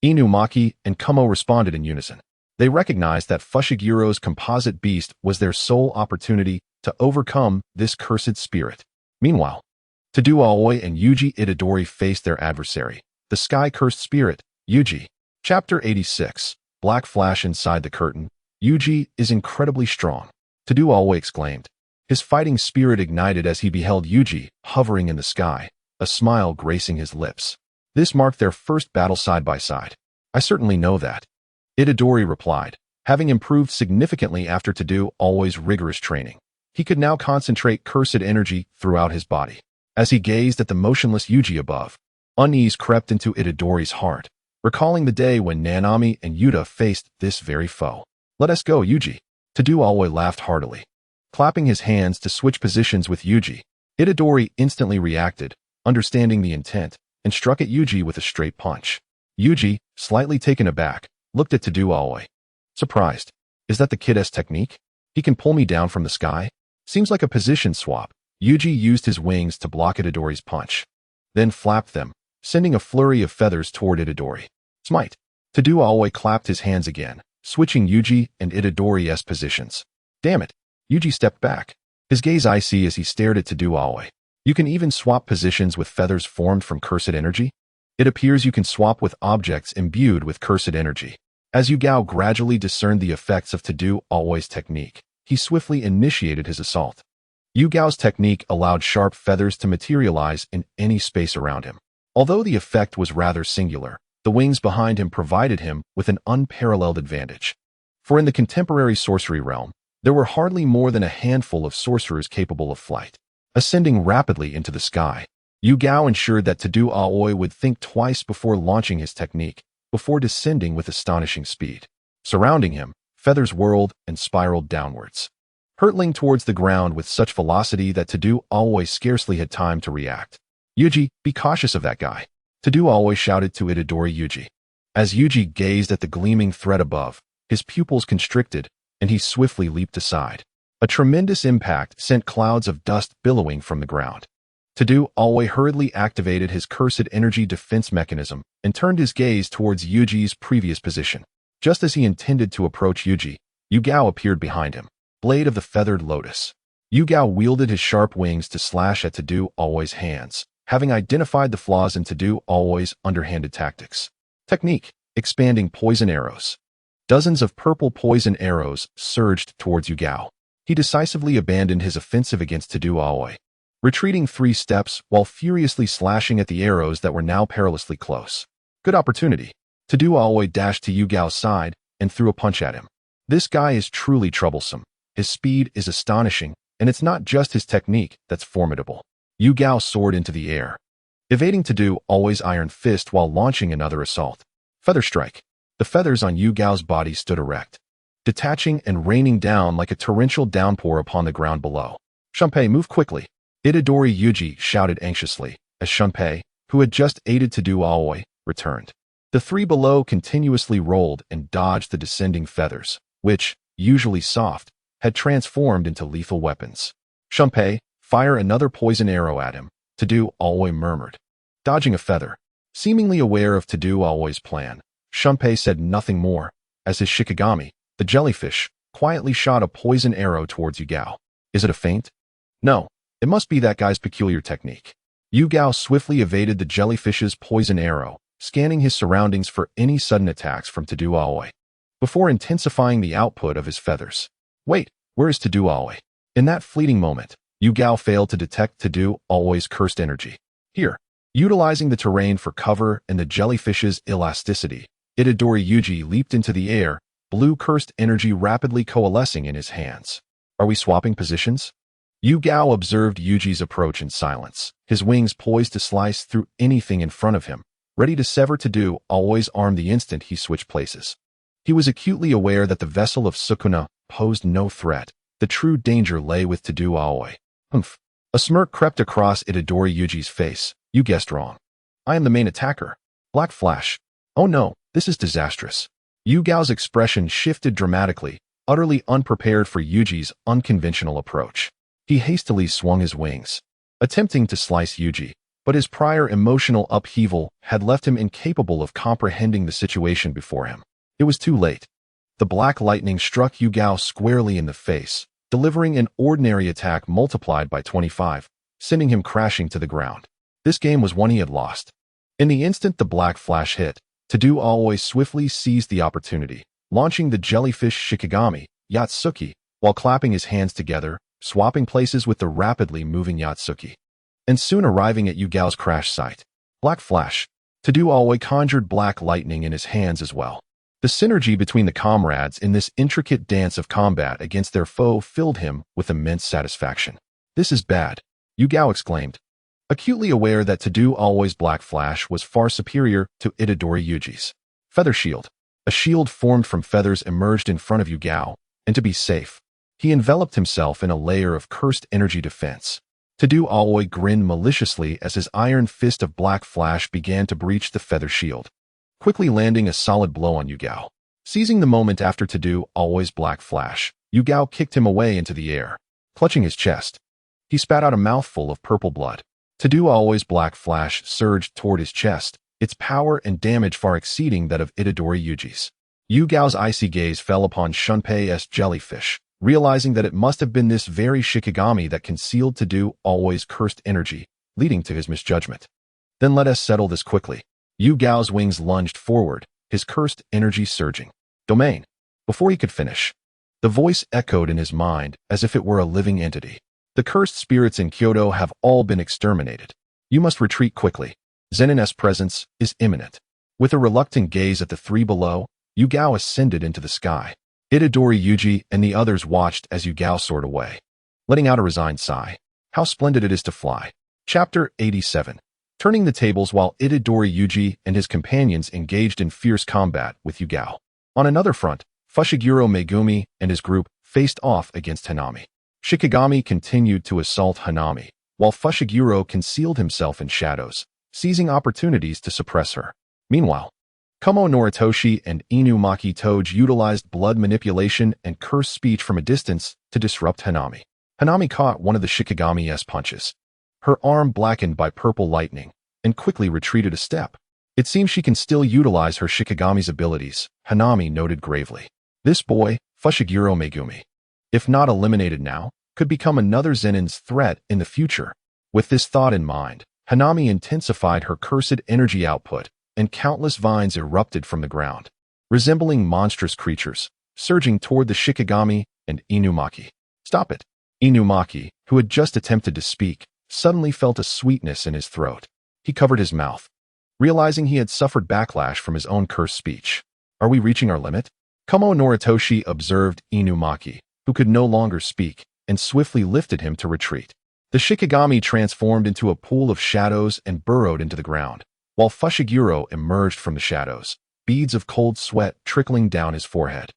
Inumaki and Kamo responded in unison. They recognized that Fushiguro's composite beast was their sole opportunity to overcome this cursed spirit. Meanwhile, Tadou Aoi and Yuji Itadori faced their adversary, the sky-cursed spirit, Yuji. Chapter 86. Black flash inside the curtain. "Yuji is incredibly strong," Tadou Aoi exclaimed. His fighting spirit ignited as he beheld Yuji hovering in the sky, a smile gracing his lips. This marked their first battle side by side. "I certainly know that," Itadori replied, having improved significantly after Tadou Aoi's rigorous training. He could now concentrate cursed energy throughout his body. As he gazed at the motionless Yuji above, unease crept into Itadori's heart, recalling the day when Nanami and Yuta faced this very foe. "Let us go, Yuji." Tadao Aoi laughed heartily. Clapping his hands to switch positions with Yuji, Itadori instantly reacted, understanding the intent, and struck at Yuji with a straight punch. Yuji, slightly taken aback, looked at Tadao Aoi. Surprised. Is that the kid's technique? He can pull me down from the sky? Seems like a position swap. Yuji used his wings to block Itadori's punch, then flapped them, sending a flurry of feathers toward Itadori. Smite. Tadao Aoi clapped his hands again, switching Yuji and Itadori's positions. Damn it. Yuji stepped back, his gaze icy as he stared at Tadao Aoi. You can even swap positions with feathers formed from cursed energy? It appears you can swap with objects imbued with cursed energy. As Yugao gradually discerned the effects of Tadao Aoi's technique, he swiftly initiated his assault. Yugao's technique allowed sharp feathers to materialize in any space around him. Although the effect was rather singular, the wings behind him provided him with an unparalleled advantage. For in the contemporary sorcery realm, there were hardly more than a handful of sorcerers capable of flight. Ascending rapidly into the sky, Yugao ensured that Tadao Aoi would think twice before launching his technique, before descending with astonishing speed. Surrounding him, feathers whirled and spiraled downwards, hurtling towards the ground with such velocity that Tadao Aoi scarcely had time to react. Yuji, be cautious of that guy. Tadao Aoi shouted to Itadori Yuji. As Yuji gazed at the gleaming thread above, his pupils constricted, and he swiftly leaped aside. A tremendous impact sent clouds of dust billowing from the ground. Tadao Aoi hurriedly activated his cursed energy defense mechanism and turned his gaze towards Yuji's previous position. Just as he intended to approach Yuji, Yugao appeared behind him, blade of the feathered lotus. Yugao wielded his sharp wings to slash at Tadao Aoi's hands, having identified the flaws in Tadao Aoi's underhanded tactics. Technique: expanding poison arrows. Dozens of purple poison arrows surged towards Yugao. He decisively abandoned his offensive against Tadao Aoi, retreating 3 steps while furiously slashing at the arrows that were now perilously close. Good opportunity. Tadao Aoi dashed to Yugao's side and threw a punch at him. This guy is truly troublesome. His speed is astonishing, and it's not just his technique that's formidable. Yugao soared into the air, evading Tadao Aoi's iron fist while launching another assault. Feather strike. The feathers on Yugao's body stood erect, detaching and raining down like a torrential downpour upon the ground below. Shunpei, move quickly. Itadori Yuji shouted anxiously, as Shunpei, who had just aided Tadao Aoi, returned. The 3 below continuously rolled and dodged the descending feathers, which, usually soft, had transformed into lethal weapons. Shunpei, fire another poison arrow at him, Tadao Aoi murmured. Dodging a feather. Seemingly aware of Tadao Aoi's plan, Shunpei said nothing more, as his Shikigami, the jellyfish, quietly shot a poison arrow towards Yugao. Is it a feint? No, it must be that guy's peculiar technique. Yugao swiftly evaded the jellyfish's poison arrow, scanning his surroundings for any sudden attacks from Tadao Aoi, before intensifying the output of his feathers. Wait, where is Tadao Aoi? In that fleeting moment, Yugao failed to detect Tadao Aoi's cursed energy. Here, utilizing the terrain for cover and the jellyfish's elasticity, Itadori Yuji leaped into the air, blue cursed energy rapidly coalescing in his hands. Are we swapping positions? Yugao observed Yuji's approach in silence, his wings poised to slice through anything in front of him, ready to sever Tadao Aoi's arm the instant he switched places. He was acutely aware that the vessel of Sukuna posed no threat. The true danger lay with Tadao Aoi. Humph. A smirk crept across Itadori Yuji's face. You guessed wrong. I am the main attacker. Black flash. Oh no, this is disastrous. Yugao's expression shifted dramatically, utterly unprepared for Yuji's unconventional approach. He hastily swung his wings, attempting to slice Yuji, but his prior emotional upheaval had left him incapable of comprehending the situation before him. It was too late. The black lightning struck Yugao squarely in the face, delivering an ordinary attack multiplied by 25, sending him crashing to the ground. This game was one he had lost. In the instant the black flash hit, Tadao Aoi swiftly seized the opportunity, launching the jellyfish Shikigami, Yatsuki, while clapping his hands together, swapping places with the rapidly moving Yatsuki, and soon arriving at Yugao's crash site. Black flash. Tadao Aoi conjured black lightning in his hands as well. The synergy between the comrades in this intricate dance of combat against their foe filled him with immense satisfaction. "This is bad," Yugao exclaimed, acutely aware that to do always Black Flash was far superior to Itadori Yuji's. Feather shield. A shield formed from feathers emerged in front of Yugao, and to be safe, he enveloped himself in a layer of cursed energy defense. To do Aoi grinned maliciously as his iron fist of Black Flash began to breach the feather shield, quickly landing a solid blow on Yugao. Seizing the moment after To do Aoi's Black Flash, Yugao kicked him away into the air. Clutching his chest, he spat out a mouthful of purple blood. To do Aoi's Black Flash surged toward his chest, its power and damage far exceeding that of Itadori Yuji's. Yugao's icy gaze fell upon Shunpei's jellyfish, realizing that it must have been this very Shikigami that concealed To do Aoi's cursed energy, leading to his misjudgment. "Then let us settle this quickly." Yugao's wings lunged forward, his cursed energy surging. "Domain." Before he could finish, the voice echoed in his mind as if it were a living entity. "The cursed spirits in Kyoto have all been exterminated. You must retreat quickly. Zenin's presence is imminent." With a reluctant gaze at the three below, Yugao ascended into the sky. Itadori Yuji and the others watched as Yugao soared away, letting out a resigned sigh. How splendid it is to fly. Chapter 87. Turning the tables while Itadori Yuji and his companions engaged in fierce combat with Yugao. On another front, Fushiguro Megumi and his group faced off against Hanami. Shikigami continued to assault Hanami, while Fushiguro concealed himself in shadows, seizing opportunities to suppress her. Meanwhile, Kumo Noritoshi and Inumaki Toge utilized blood manipulation and cursed speech from a distance to disrupt Hanami. Hanami caught one of the Shikigami's punches. Her arm blackened by purple lightning, and quickly retreated a step. "It seems she can still utilize her Shikigami's abilities," Hanami noted gravely. "This boy, Fushiguro Megumi, if not eliminated now, could become another Zenin's threat in the future." With this thought in mind, Hanami intensified her cursed energy output, and countless vines erupted from the ground, resembling monstrous creatures, surging toward the Shikigami and Inumaki. "Stop it!" Inumaki, who had just attempted to speak, suddenly felt a sweetness in his throat. He covered his mouth, realizing he had suffered backlash from his own cursed speech. "Are we reaching our limit?" Kumo Noritoshi observed Inumaki, who could no longer speak, and swiftly lifted him to retreat. The Shikigami transformed into a pool of shadows and burrowed into the ground, while Fushiguro emerged from the shadows, beads of cold sweat trickling down his forehead.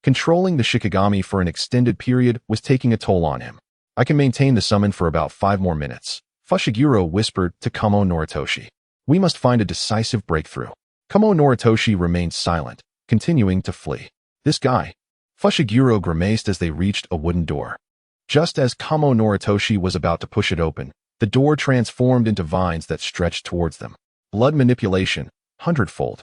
Controlling the Shikigami for an extended period was taking a toll on him. "I can maintain the summon for about 5 more minutes," Fushiguro whispered to Kumo Noritoshi. "We must find a decisive breakthrough." Kumo Noritoshi remained silent, continuing to flee. "This guy." Fushiguro grimaced as they reached a wooden door. Just as Kumo Noritoshi was about to push it open, the door transformed into vines that stretched towards them. Blood manipulation, 100-fold.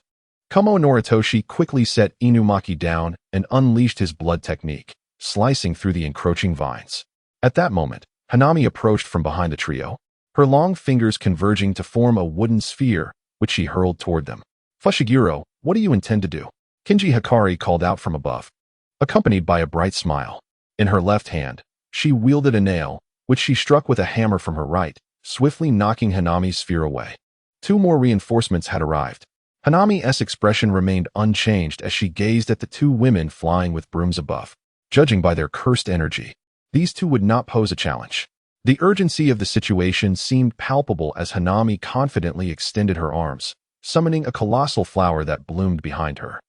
Kumo Noritoshi quickly set Inumaki down and unleashed his blood technique, slicing through the encroaching vines. At that moment, Hanami approached from behind the trio, her long fingers converging to form a wooden sphere, which she hurled toward them. "Fushiguro, what do you intend to do?" Kinji Hikari called out from above, accompanied by a bright smile. In her left hand, she wielded a nail, which she struck with a hammer from her right, swiftly knocking Hanami's sphere away. 2 more reinforcements had arrived. Hanami's expression remained unchanged as she gazed at the 2 women flying with brooms above. Judging by their cursed energy, these 2 would not pose a challenge. The urgency of the situation seemed palpable as Hanami confidently extended her arms, summoning a colossal flower that bloomed behind her,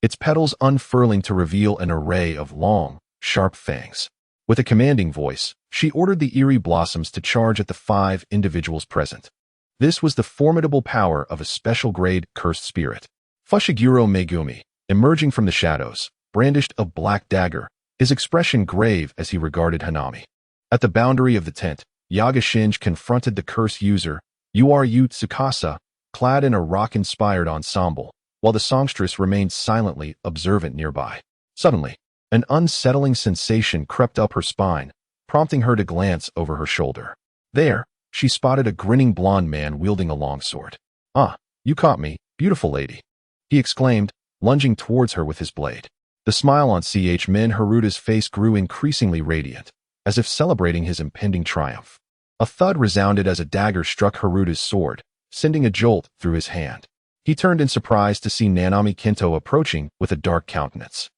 its petals unfurling to reveal an array of long, sharp fangs. With a commanding voice, she ordered the eerie blossoms to charge at the 5 individuals present. This was the formidable power of a special-grade cursed spirit. Fushiguro Megumi, emerging from the shadows, brandished a black dagger, his expression grave as he regarded Hanami. At the boundary of the tent, Yaga Shinji confronted the curse user, Uru Tsukasa, clad in a rock-inspired ensemble, while the songstress remained silently observant nearby. Suddenly, an unsettling sensation crept up her spine, prompting her to glance over her shoulder. There, she spotted a grinning blonde man wielding a longsword. "Ah, you caught me, beautiful lady," he exclaimed, lunging towards her with his blade. The smile on Min Haruda's face grew increasingly radiant, as if celebrating his impending triumph. A thud resounded as a dagger struck Haruda's sword, sending a jolt through his hand. He turned in surprise to see Nanami Kinto approaching with a dark countenance.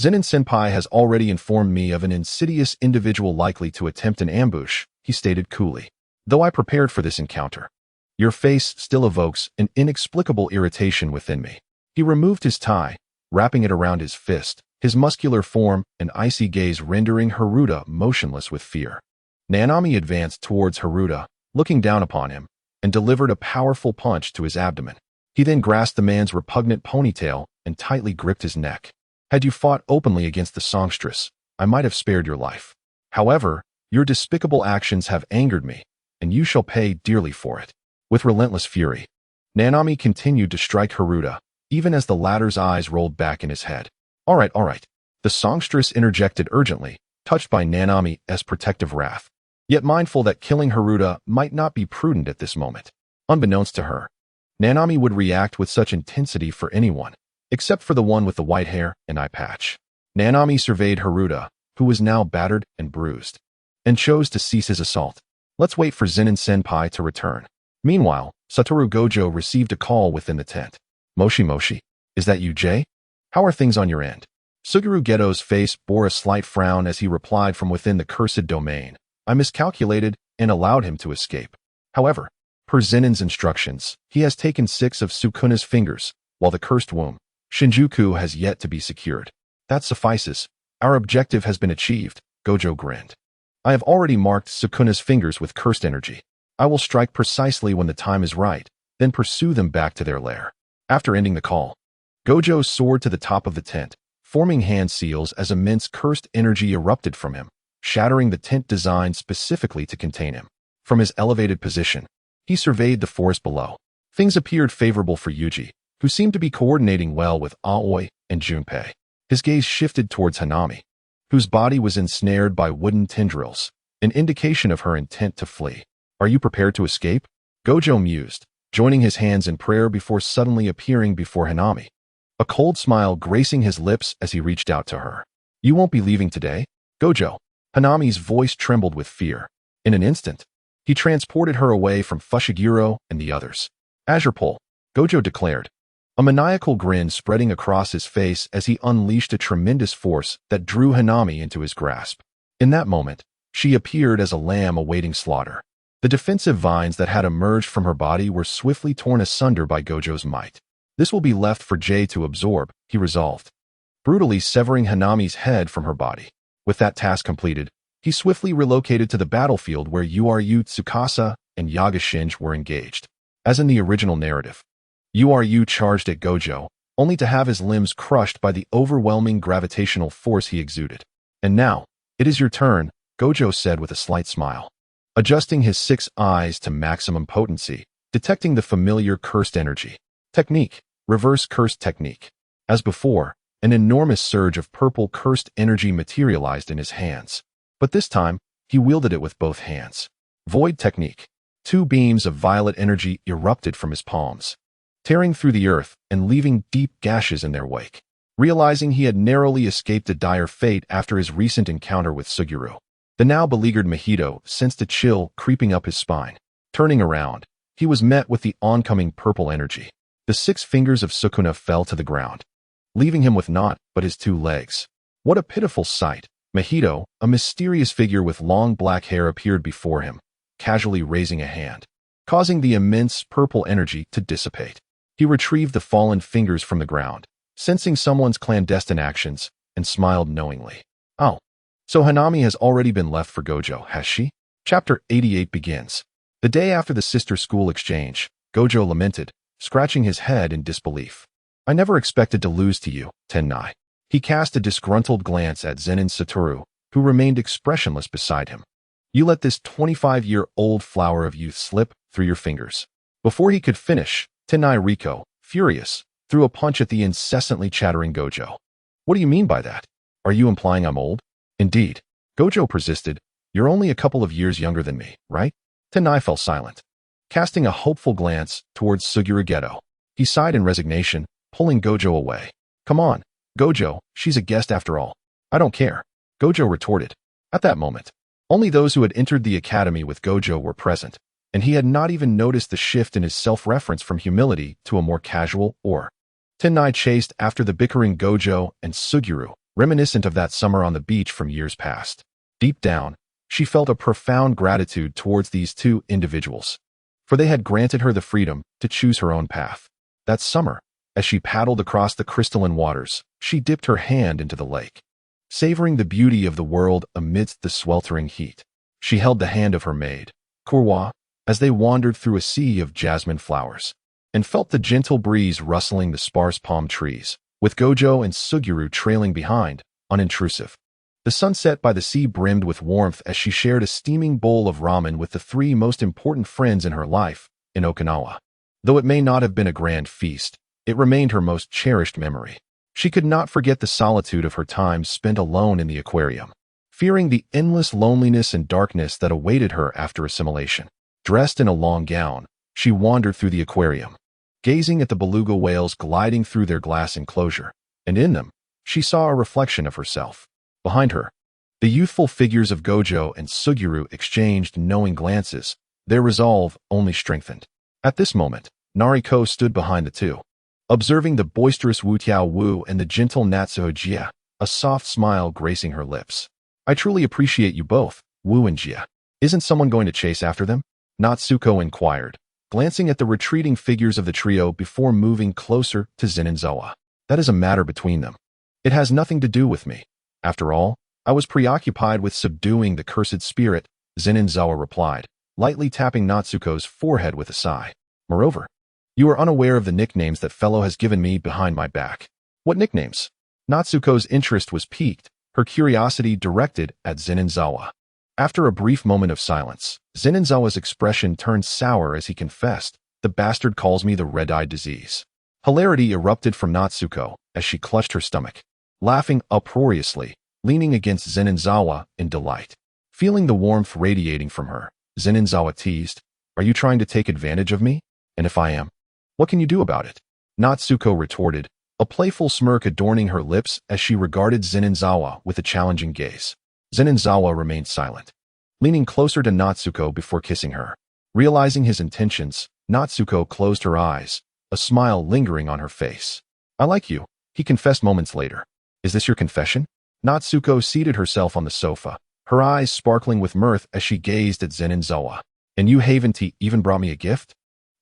Zenin-senpai has already informed me of an insidious individual likely to attempt an ambush, he stated coolly. Though I prepared for this encounter. Your face still evokes an inexplicable irritation within me. He removed his tie, wrapping it around his fist, his muscular form and icy gaze rendering Haruta motionless with fear. Nanami advanced towards Haruta, looking down upon him, and delivered a powerful punch to his abdomen. He then grasped the man's repugnant ponytail and tightly gripped his neck. Had you fought openly against the songstress, I might have spared your life. However, your despicable actions have angered me, and you shall pay dearly for it. With relentless fury, Nanami continued to strike Haruta, even as the latter's eyes rolled back in his head. All right. The songstress interjected urgently, touched by Nanami's protective wrath, yet mindful that killing Haruta might not be prudent at this moment. Unbeknownst to her, Nanami would react with such intensity for anyone, except for the one with the white hair and eye patch. Nanami surveyed Haruta, who was now battered and bruised, and chose to cease his assault. Let's wait for Zenin-senpai to return. Meanwhile, Satoru Gojo received a call within the tent. Moshi, is that you, Jay? How are things on your end? Suguru Geto's face bore a slight frown as he replied from within the cursed domain. I miscalculated and allowed him to escape. However, per Zenin's instructions, he has taken 6 of Sukuna's fingers, while the cursed womb, Shinjuku, has yet to be secured. That suffices. Our objective has been achieved, Gojo grinned. I have already marked Sukuna's fingers with cursed energy. I will strike precisely when the time is right, then pursue them back to their lair. After ending the call, Gojo soared to the top of the tent, forming hand seals as immense cursed energy erupted from him, shattering the tent designed specifically to contain him. From his elevated position, he surveyed the forest below. Things appeared favorable for Yuji, who seemed to be coordinating well with Aoi and Junpei. His gaze shifted towards Hanami, whose body was ensnared by wooden tendrils, an indication of her intent to flee. Are you prepared to escape? Gojo mused, joining his hands in prayer before suddenly appearing before Hanami, a cold smile gracing his lips as he reached out to her. You won't be leaving today, Gojo? Hanami's voice trembled with fear. In an instant, he transported her away from Fushiguro and the others. Azure Pole, Gojo declared, a maniacal grin spreading across his face as he unleashed a tremendous force that drew Hanami into his grasp. In that moment, she appeared as a lamb awaiting slaughter. The defensive vines that had emerged from her body were swiftly torn asunder by Gojo's might. This will be left for Jay to absorb, he resolved, brutally severing Hanami's head from her body. With that task completed, he swiftly relocated to the battlefield where Uru Tsukasa and Yaga Shinji were engaged. As in the original narrative, Uru charged at Gojo, only to have his limbs crushed by the overwhelming gravitational force he exuded. And now, it is your turn, Gojo said with a slight smile, adjusting his 6 eyes to maximum potency, detecting the familiar cursed energy. Technique, reverse cursed technique. As before, an enormous surge of purple cursed energy materialized in his hands. But this time, he wielded it with both hands. Void technique. 2 beams of violet energy erupted from his palms, tearing through the earth and leaving deep gashes in their wake. Realizing he had narrowly escaped a dire fate after his recent encounter with Suguru, the now beleaguered Mahito sensed a chill creeping up his spine. Turning around, he was met with the oncoming purple energy. The 6 fingers of Sukuna fell to the ground, leaving him with naught but his 2 legs. What a pitiful sight! Mahito, a mysterious figure with long black hair, appeared before him, casually raising a hand, causing the immense purple energy to dissipate. He retrieved the fallen fingers from the ground, sensing someone's clandestine actions, and smiled knowingly. Oh, so Hanami has already been left for Gojo, has she? Chapter 88 begins. The day after the sister-school exchange, Gojo lamented, scratching his head in disbelief. I never expected to lose to you, Tennai. He cast a disgruntled glance at Zenin Satoru, who remained expressionless beside him. You let this 25-year-old flower of youth slip through your fingers. Before he could finish, Tennai Riko, furious, threw a punch at the incessantly chattering Gojo. What do you mean by that? Are you implying I'm old? Indeed. Gojo persisted. You're only a couple of years younger than me, right? Tennai fell silent, casting a hopeful glance towards Suguru Geto. He sighed in resignation, pulling Gojo away. Come on, Gojo, she's a guest after all. I don't care, Gojo retorted. At that moment, only those who had entered the academy with Gojo were present, and he had not even noticed the shift in his self-reference from humility to a more casual or. Tenai chased after the bickering Gojo and Suguru, reminiscent of that summer on the beach from years past. Deep down, she felt a profound gratitude towards these two individuals, for they had granted her the freedom to choose her own path. That summer, as she paddled across the crystalline waters, she dipped her hand into the lake, savoring the beauty of the world amidst the sweltering heat. She held the hand of her maid, Kurwa, as they wandered through a sea of jasmine flowers, and felt the gentle breeze rustling the sparse palm trees, with Gojo and Suguru trailing behind, unintrusive. The sunset by the sea brimmed with warmth as she shared a steaming bowl of ramen with the three most important friends in her life, in Okinawa. Though it may not have been a grand feast, it remained her most cherished memory. She could not forget the solitude of her time spent alone in the aquarium, fearing the endless loneliness and darkness that awaited her after assimilation. Dressed in a long gown, she wandered through the aquarium, gazing at the beluga whales gliding through their glass enclosure, and in them, she saw a reflection of herself. Behind her, the youthful figures of Gojo and Suguru exchanged knowing glances, their resolve only strengthened. At this moment, Nariko stood behind the two, observing the boisterous Wu Tiao Wu and the gentle Natsuho Jia, a soft smile gracing her lips. I truly appreciate you both, Wu and Jia. Isn't someone going to chase after them? Natsuko inquired, glancing at the retreating figures of the trio before moving closer to Zenin. That is a matter between them. It has nothing to do with me. After all, I was preoccupied with subduing the cursed spirit, Zenin replied, lightly tapping Natsuko's forehead with a sigh. Moreover, you are unaware of the nicknames that fellow has given me behind my back. What nicknames? Natsuko's interest was piqued, her curiosity directed at Zenin. After a brief moment of silence, Zenin expression turned sour as he confessed, the bastard calls me the red-eyed disease. Hilarity erupted from Natsuko as she clutched her stomach, laughing uproariously, leaning against Zenin in delight. Feeling the warmth radiating from her, Zenin teased, are you trying to take advantage of me? And if I am, what can you do about it? Natsuko retorted, a playful smirk adorning her lips as she regarded Zenin with a challenging gaze. Zenin remained silent, leaning closer to Natsuko before kissing her. Realizing his intentions, Natsuko closed her eyes, a smile lingering on her face. I like you, he confessed moments later. Is this your confession? Natsuko seated herself on the sofa, her eyes sparkling with mirth as she gazed at Zenin. And you haven't even brought me a gift?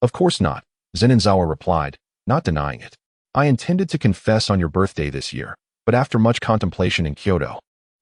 Of course not, Zenin replied, not denying it. I intended to confess on your birthday this year, but after much contemplation in Kyoto,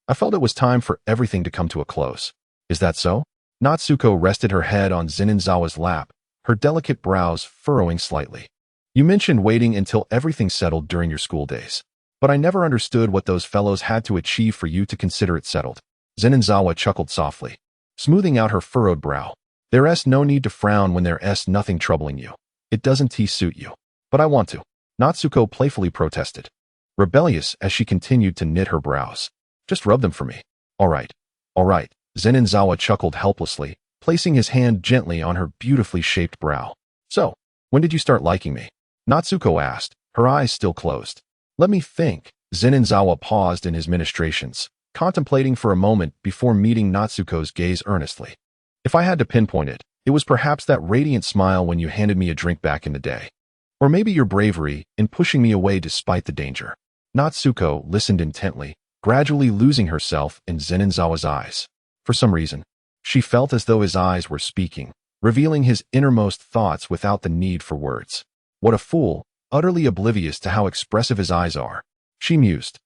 I felt it was time for everything to come to a close. Is that so? Natsuko rested her head on Zenin lap, her delicate brows furrowing slightly. You mentioned waiting until everything settled during your school days, but I never understood what those fellows had to achieve for you to consider it settled. Zenin chuckled softly, smoothing out her furrowed brow. There's no need to frown when there's nothing troubling you. It doesn't suit you. But I want to. Natsuko playfully protested, rebellious as she continued to knit her brows. Just rub them for me. All right. Zenin chuckled helplessly, placing his hand gently on her beautifully shaped brow. So, when did you start liking me? Natsuko asked, her eyes still closed. Let me think. Zenin paused in his ministrations, contemplating for a moment before meeting Natsuko's gaze earnestly. If I had to pinpoint it, it was perhaps that radiant smile when you handed me a drink back in the day. Or maybe your bravery in pushing me away despite the danger. Natsuko listened intently, gradually losing herself in Zenin eyes. For some reason, she felt as though his eyes were speaking, revealing his innermost thoughts without the need for words. What a fool, utterly oblivious to how expressive his eyes are, she mused.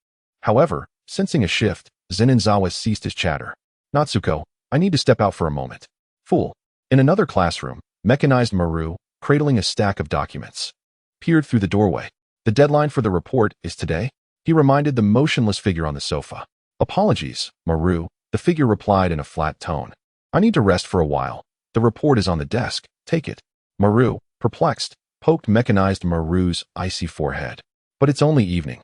However, sensing a shift, Zenin ceased his chatter. Natsuko, I need to step out for a moment. Fool. In another classroom, mechanized Maru, cradling a stack of documents, peered through the doorway. The deadline for the report is today, he reminded the motionless figure on the sofa. Apologies, Maru, the figure replied in a flat tone. I need to rest for a while. The report is on the desk, take it. Maru, perplexed, poked mechanized Maru's icy forehead. But it's only evening.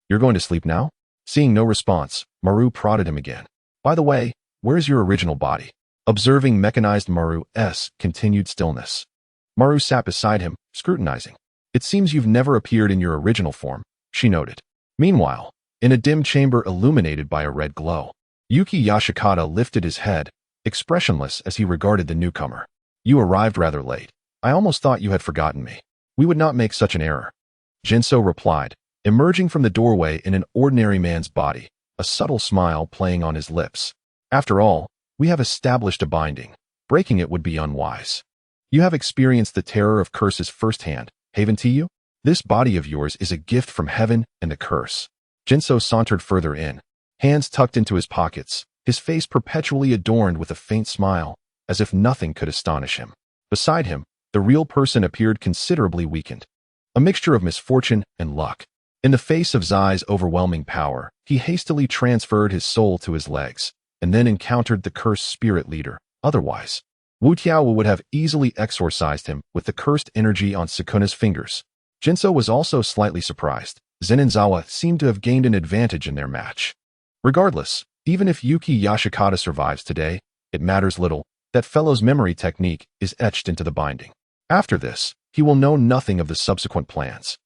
You're going to sleep now? Seeing no response, Maru prodded him again. By the way, where's your original body? Observing mechanized Maru's continued stillness. Maru sat beside him, scrutinizing. It seems you've never appeared in your original form, she noted. Meanwhile, in a dim chamber illuminated by a red glow, Yuki Yashikata lifted his head, expressionless as he regarded the newcomer. You arrived rather late. I almost thought you had forgotten me. We would not make such an error. Jinso replied, emerging from the doorway in an ordinary man's body, a subtle smile playing on his lips. After all, we have established a binding. Breaking it would be unwise. You have experienced the terror of curses firsthand, haven't you? This body of yours is a gift from heaven and the curse. Jinso sauntered further in, hands tucked into his pockets, his face perpetually adorned with a faint smile, as if nothing could astonish him. Beside him, the real person appeared considerably weakened. A mixture of misfortune and luck. In the face of Zai's overwhelming power, he hastily transferred his soul to his legs, and then encountered the cursed spirit leader. Otherwise, Wu Tiao would have easily exorcised him with the cursed energy on Sukuna's fingers. Jinso was also slightly surprised. Zen and Zawa seemed to have gained an advantage in their match. Regardless, even if Yuki Yashikata survives today, it matters little. That fellow's memory technique is etched into the binding. After this, he will know nothing of the subsequent plans.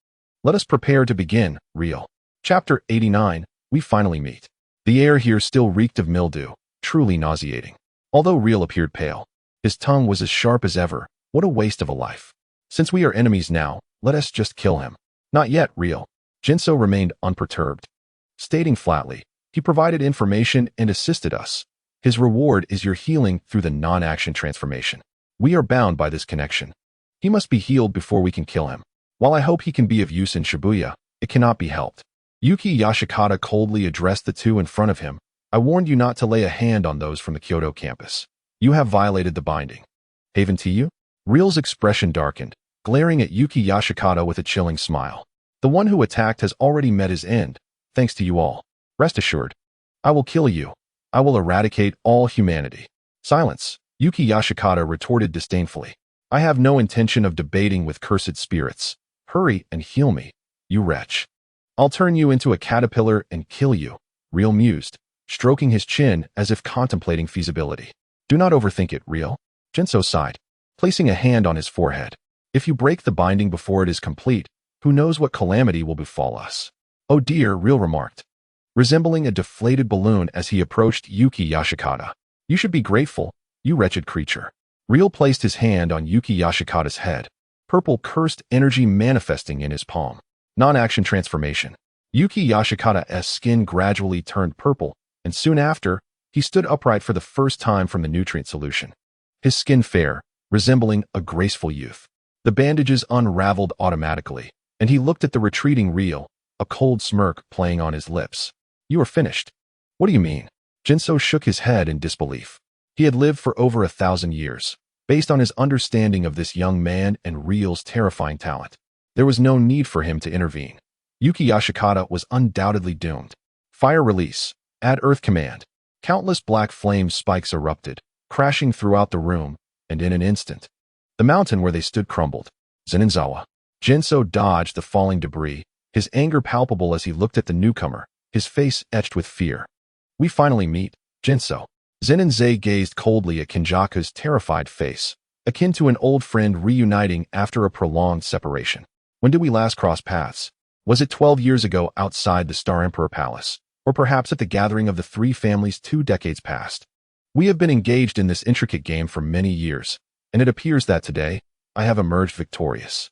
Let us prepare to begin, Real. Chapter 89, we finally meet. The air here still reeked of mildew, truly nauseating. Although Real appeared pale, his tongue was as sharp as ever. What a waste of a life. Since we are enemies now, let us just kill him. Not yet, Real. Jinso remained unperturbed. Stating flatly, he provided information and assisted us. His reward is your healing through the non-action transformation. We are bound by this connection. He must be healed before we can kill him. While I hope he can be of use in Shibuya, it cannot be helped. Yuki Yashikata coldly addressed the two in front of him. I warned you not to lay a hand on those from the Kyoto campus. You have violated the binding. Haven't you? Real's expression darkened, glaring at Yuki Yashikata with a chilling smile. The one who attacked has already met his end, thanks to you all. Rest assured. I will kill you. I will eradicate all humanity. Silence, Yuki Yashikata retorted disdainfully. I have no intention of debating with cursed spirits. Hurry and heal me, you wretch. I'll turn you into a caterpillar and kill you, Real mused, stroking his chin as if contemplating feasibility. Do not overthink it, Real. Jinso sighed, placing a hand on his forehead. If you break the binding before it is complete, who knows what calamity will befall us? Oh dear, Real remarked, resembling a deflated balloon as he approached Yuki Yashikata. You should be grateful, you wretched creature. Real placed his hand on Yuki Yashikata's head, purple cursed energy manifesting in his palm. Non-action transformation. Yuki Yashikata's skin gradually turned purple, and soon after, he stood upright for the first time from the nutrient solution. His skin fair, resembling a graceful youth. The bandages unraveled automatically, and he looked at the retreating Real, a cold smirk playing on his lips. You are finished. What do you mean? Jinso shook his head in disbelief. He had lived for over 1,000 years, based on his understanding of this young man and Real's terrifying talent. There was no need for him to intervene. Yuki Yashikata was undoubtedly doomed. Fire release. Add earth command. Countless black flame spikes erupted, crashing throughout the room, and in an instant, the mountain where they stood crumbled. Zenin Zawa. Jinso dodged the falling debris, his anger palpable as he looked at the newcomer, his face etched with fear. We finally meet, Jinso. Zenin Zai gazed coldly at Kenjaku's terrified face, akin to an old friend reuniting after a prolonged separation. When did we last cross paths? Was it 12 years ago outside the Star Emperor Palace, or perhaps at the gathering of the three families 2 decades past? We have been engaged in this intricate game for many years, and it appears that today, I have emerged victorious.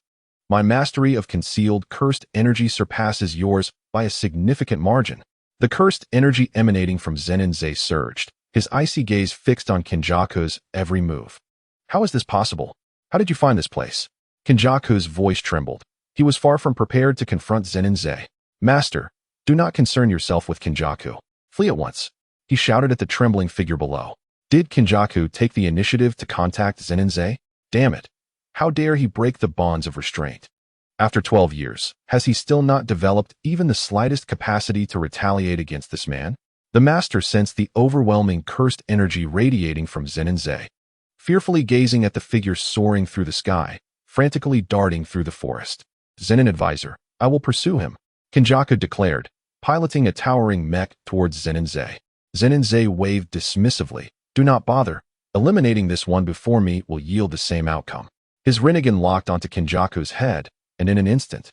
My mastery of concealed cursed energy surpasses yours by a significant margin. The cursed energy emanating from Zenin Zai surged, his icy gaze fixed on Kenjaku's every move. How is this possible? How did you find this place? Kenjaku's voice trembled. He was far from prepared to confront Zenin Zai. Master, do not concern yourself with Kenjaku. Flee at once. He shouted at the trembling figure below. Did Kenjaku take the initiative to contact Zenin Zai? Damn it. How dare he break the bonds of restraint? After 12 years, has he still not developed even the slightest capacity to retaliate against this man? The master sensed the overwhelming cursed energy radiating from Zenin Zai. Fearfully gazing at the figure soaring through the sky, frantically darting through the forest. Zenin advisor, I will pursue him, Kenjaku declared, piloting a towering mech towards Zenin Zai. Zenin Zai waved dismissively. Do not bother. Eliminating this one before me will yield the same outcome. His Rinnegan locked onto Kenjaku's head, and in an instant,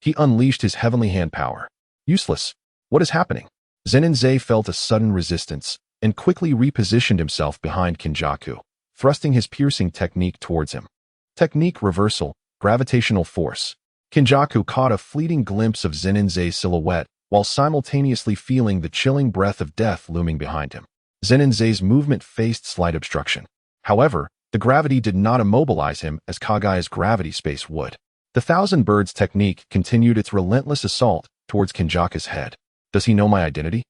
he unleashed his heavenly hand power. Useless. What is happening? Zenin Zai felt a sudden resistance, and quickly repositioned himself behind Kenjaku, thrusting his piercing technique towards him. Technique reversal, gravitational force. Kenjaku caught a fleeting glimpse of Zenin's silhouette while simultaneously feeling the chilling breath of death looming behind him. Zenin's movement faced slight obstruction. However, the gravity did not immobilize him as Kagaya's gravity space would. The Thousand Birds technique continued its relentless assault towards Kenjaku's head. Does he know my identity?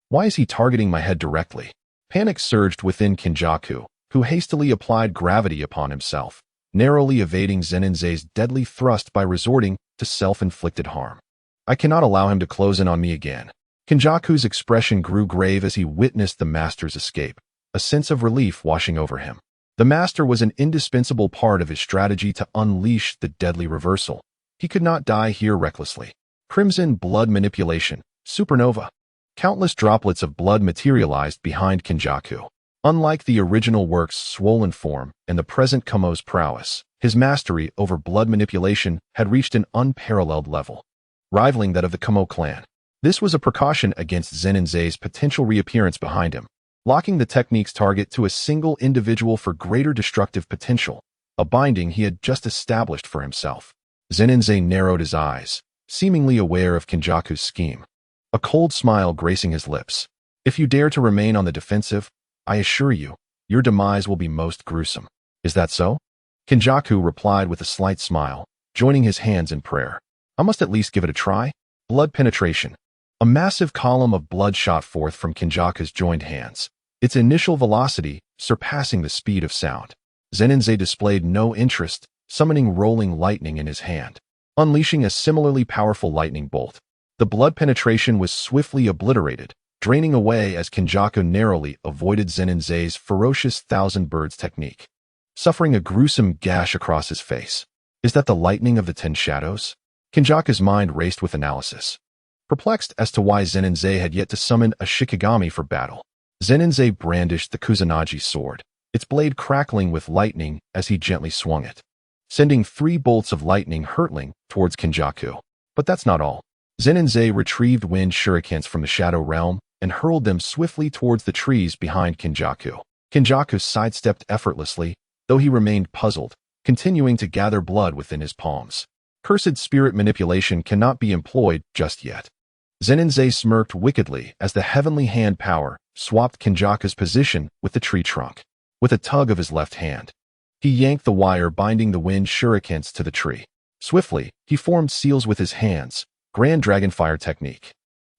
Why is he targeting my head directly? Panic surged within Kenjaku, who hastily applied gravity upon himself, narrowly evading Zenin's deadly thrust by resorting to self-inflicted harm. I cannot allow him to close in on me again. Kenjaku's expression grew grave as he witnessed the master's escape, a sense of relief washing over him. The master was an indispensable part of his strategy to unleash the deadly reversal. He could not die here recklessly. Crimson blood manipulation, supernova. Countless droplets of blood materialized behind Kenjaku. Unlike the original work's swollen form and the present Kumo's prowess, his mastery over blood manipulation had reached an unparalleled level, rivaling that of the Kumo clan. This was a precaution against Zenin's potential reappearance behind him, locking the technique's target to a single individual for greater destructive potential, a binding he had just established for himself. Zenin narrowed his eyes, seemingly aware of Kenjaku's scheme, a cold smile gracing his lips. If you dare to remain on the defensive, I assure you, your demise will be most gruesome. Is that so? Kenjaku replied with a slight smile, joining his hands in prayer. I must at least give it a try. Blood penetration. A massive column of blood shot forth from Kenjaku's joined hands, its initial velocity surpassing the speed of sound. Zenin displayed no interest, summoning rolling lightning in his hand, unleashing a similarly powerful lightning bolt. The blood penetration was swiftly obliterated, draining away as Kenjaku narrowly avoided Zenin's ferocious Thousand Birds technique, suffering a gruesome gash across his face. Is that the lightning of the Ten Shadows? Kenjaku's mind raced with analysis, perplexed as to why Zenin had yet to summon a Shikigami for battle. Zenin brandished the Kusanagi sword, its blade crackling with lightning as he gently swung it, sending 3 bolts of lightning hurtling towards Kenjaku. But that's not all. Zenin retrieved wind shurikens from the Shadow Realm and hurled them swiftly towards the trees behind Kenjaku. Kenjaku sidestepped effortlessly, though he remained puzzled, continuing to gather blood within his palms. Cursed spirit manipulation cannot be employed just yet. Zenin smirked wickedly as the heavenly hand power swapped Kenjaku's position with the tree trunk. With a tug of his left hand, he yanked the wire binding the wind shurikens to the tree. Swiftly, he formed seals with his hands, Grand Dragonfire technique.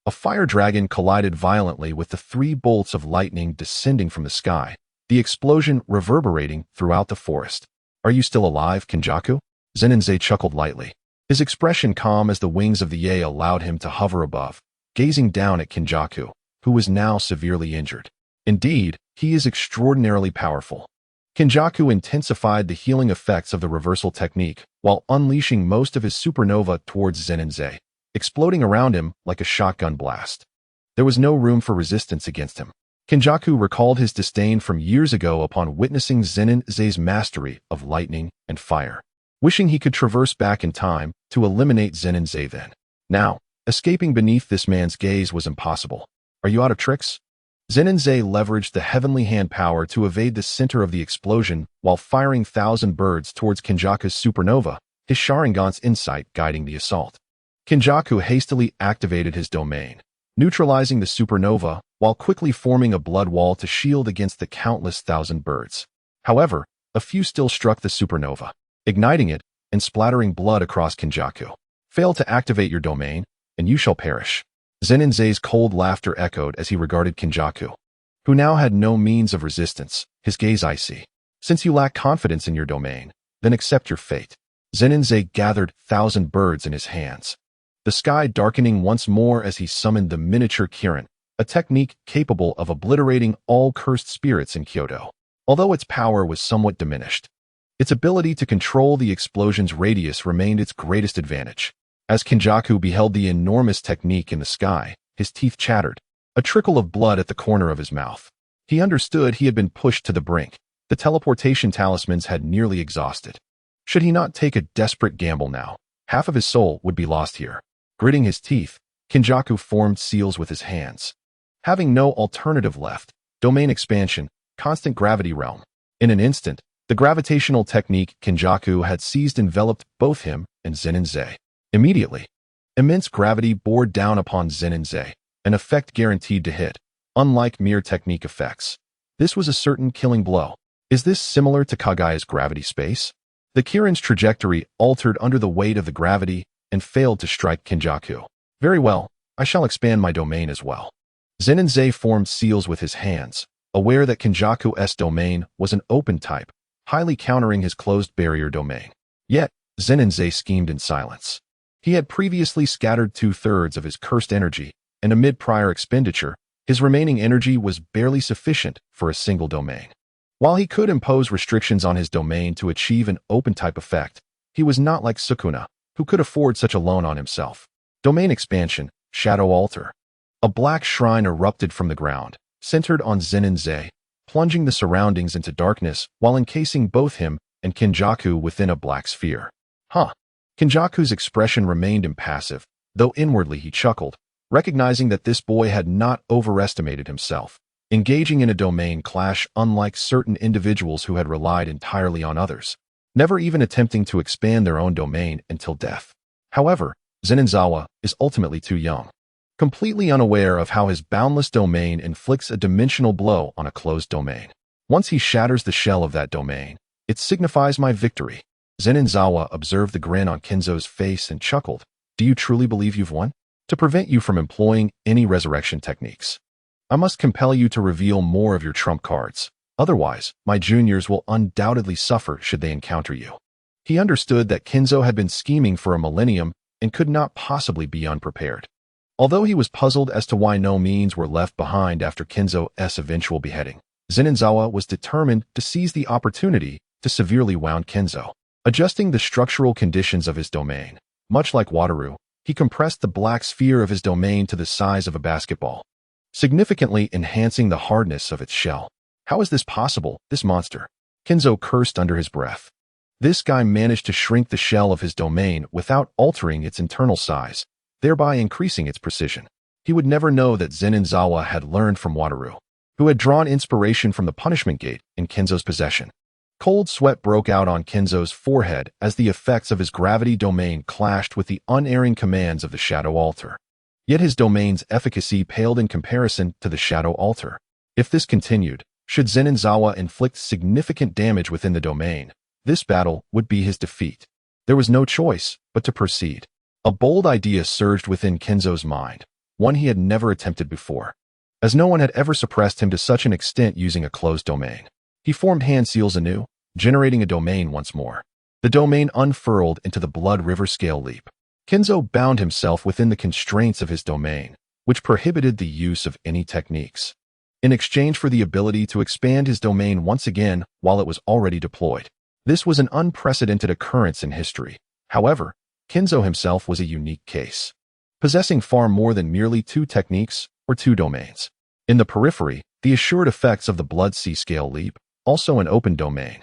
A fire dragon collided violently with the 3 bolts of lightning descending from the sky, the explosion reverberating throughout the forest. Are you still alive, Kenjaku? Zenin chuckled lightly, his expression calm as the wings of the Ye allowed him to hover above, gazing down at Kenjaku, who was now severely injured. Indeed, he is extraordinarily powerful. Kenjaku intensified the healing effects of the reversal technique while unleashing most of his supernova towards Zenin, exploding around him like a shotgun blast. There was no room for resistance against him. Kenjaku recalled his disdain from years ago upon witnessing Zenin's mastery of lightning and fire, wishing he could traverse back in time to eliminate Zenin then. Now, escaping beneath this man's gaze was impossible. Are you out of tricks? Zenin leveraged the heavenly hand power to evade the center of the explosion while firing Thousand Birds towards Kenjaku's supernova, his Sharingan's insight guiding the assault. Kenjaku hastily activated his domain, neutralizing the supernova while quickly forming a blood wall to shield against the countless Thousand Birds. However, a few still struck the supernova, igniting it and splattering blood across Kenjaku. Fail to activate your domain, and you shall perish. Zenin's cold laughter echoed as he regarded Kenjaku, who now had no means of resistance, his gaze icy. Since you lack confidence in your domain, then accept your fate. Zenin gathered Thousand Birds in his hands, the sky darkening once more as he summoned the miniature Kirin, a technique capable of obliterating all cursed spirits in Kyoto. Although its power was somewhat diminished, its ability to control the explosion's radius remained its greatest advantage. As Kenjaku beheld the enormous technique in the sky, his teeth chattered, a trickle of blood at the corner of his mouth. He understood he had been pushed to the brink. The teleportation talismans had nearly exhausted. Should he not take a desperate gamble now, half of his soul would be lost here. Gritting his teeth, Kenjaku formed seals with his hands. Having no alternative left, domain expansion, constant gravity realm. In an instant, the gravitational technique Kenjaku had seized enveloped both him and Zenin. Immediately, immense gravity bore down upon Zenin, an effect guaranteed to hit, unlike mere technique effects. This was a certain killing blow. Is this similar to Kagaya's gravity space? The Kirin's trajectory altered under the weight of the gravity and failed to strike Kenjaku. Very well, I shall expand my domain as well. Zenin formed seals with his hands, aware that Kenjaku's domain was an open type, highly countering his closed barrier domain. Yet, Zenin schemed in silence. He had previously scattered 2/3 of his cursed energy, and amid prior expenditure, his remaining energy was barely sufficient for a single domain. While he could impose restrictions on his domain to achieve an open-type effect, he was not like Sukuna, who could afford such a loan on himself. Domain expansion, shadow altar. A black shrine erupted from the ground, centered on Zenin, plunging the surroundings into darkness while encasing both him and Kenjaku within a black sphere. Kenjaku's expression remained impassive, though inwardly he chuckled, recognizing that this boy had not overestimated himself, engaging in a domain clash unlike certain individuals who had relied entirely on others, never even attempting to expand their own domain until death. However, Zenin is ultimately too young, completely unaware of how his boundless domain inflicts a dimensional blow on a closed domain. Once he shatters the shell of that domain, it signifies my victory. Zenin observed the grin on Kenzo's face and chuckled. Do you truly believe you've won? To prevent you from employing any resurrection techniques, I must compel you to reveal more of your trump cards. Otherwise, my juniors will undoubtedly suffer should they encounter you. He understood that Kenzo had been scheming for a millennium and could not possibly be unprepared. Although he was puzzled as to why no means were left behind after Kenzo's eventual beheading, Zenin was determined to seize the opportunity to severely wound Kenzo. Adjusting the structural conditions of his domain, much like Wataru, he compressed the black sphere of his domain to the size of a basketball, significantly enhancing the hardness of its shell. How is this possible, this monster? Kenzo cursed under his breath. This guy managed to shrink the shell of his domain without altering its internal size, thereby increasing its precision. He would never know that Zenin had learned from Wataru, who had drawn inspiration from the punishment gate in Kenzo's possession. Cold sweat broke out on Kenzo's forehead as the effects of his gravity domain clashed with the unerring commands of the Shadow Altar. Yet his domain's efficacy paled in comparison to the Shadow Altar. If this continued, should Zenin inflict significant damage within the domain, this battle would be his defeat. There was no choice but to proceed. A bold idea surged within Kenzo's mind, one he had never attempted before, as no one had ever suppressed him to such an extent using a closed domain. He formed hand seals anew, generating a domain once more. The domain unfurled into the blood river scale leap. Kenzo bound himself within the constraints of his domain, which prohibited the use of any techniques, in exchange for the ability to expand his domain once again while it was already deployed. This was an unprecedented occurrence in history. However, Kenzo himself was a unique case, possessing far more than merely 2 techniques or 2 domains. In the periphery, the assured effects of the blood sea scale leap, also an open domain,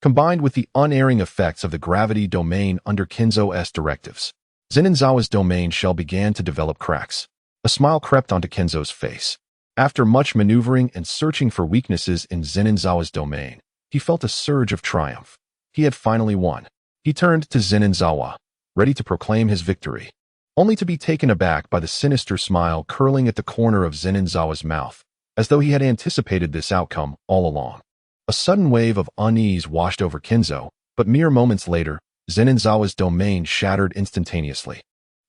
combined with the unerring effects of the gravity domain under Kenzo's directives. Zenin domain shell began to develop cracks. A smile crept onto Kenzo's face. After much maneuvering and searching for weaknesses in Zenin domain, he felt a surge of triumph. He had finally won. He turned to Zenin, ready to proclaim his victory, only to be taken aback by the sinister smile curling at the corner of Zenin mouth, as though he had anticipated this outcome all along. A sudden wave of unease washed over Kenzo, but mere moments later, Zenin domain shattered instantaneously,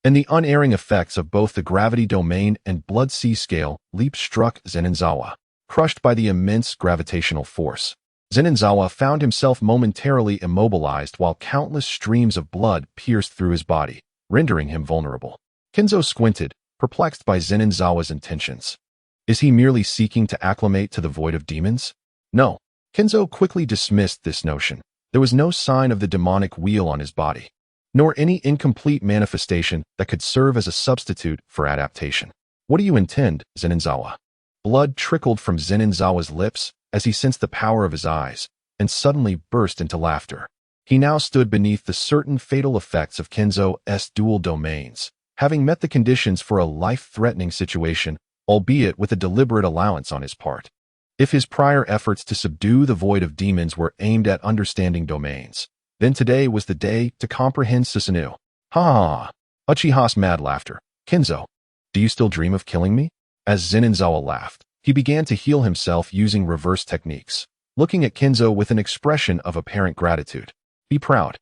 and the unerring effects of both the gravity domain and blood sea scale leap struck Zenin, crushed by the immense gravitational force. Zenin found himself momentarily immobilized while countless streams of blood pierced through his body, rendering him vulnerable. Kenzo squinted, perplexed by Zenin intentions. Is he merely seeking to acclimate to the void of demons? No. Kenzo quickly dismissed this notion. There was no sign of the demonic wheel on his body, nor any incomplete manifestation that could serve as a substitute for adaptation. What do you intend, Zenin? Blood trickled from Zenin lips as he sensed the power of his eyes, and suddenly burst into laughter. He now stood beneath the certain fatal effects of Kenzo's dual domains, having met the conditions for a life-threatening situation, albeit with a deliberate allowance on his part. If his prior efforts to subdue the void of demons were aimed at understanding domains, then today was the day to comprehend Susanoo. Ha ha! Uchiha's mad laughter. Kinzo, do you still dream of killing me? As Zenin laughed, he began to heal himself using reverse techniques, looking at Kinzo with an expression of apparent gratitude. Be proud.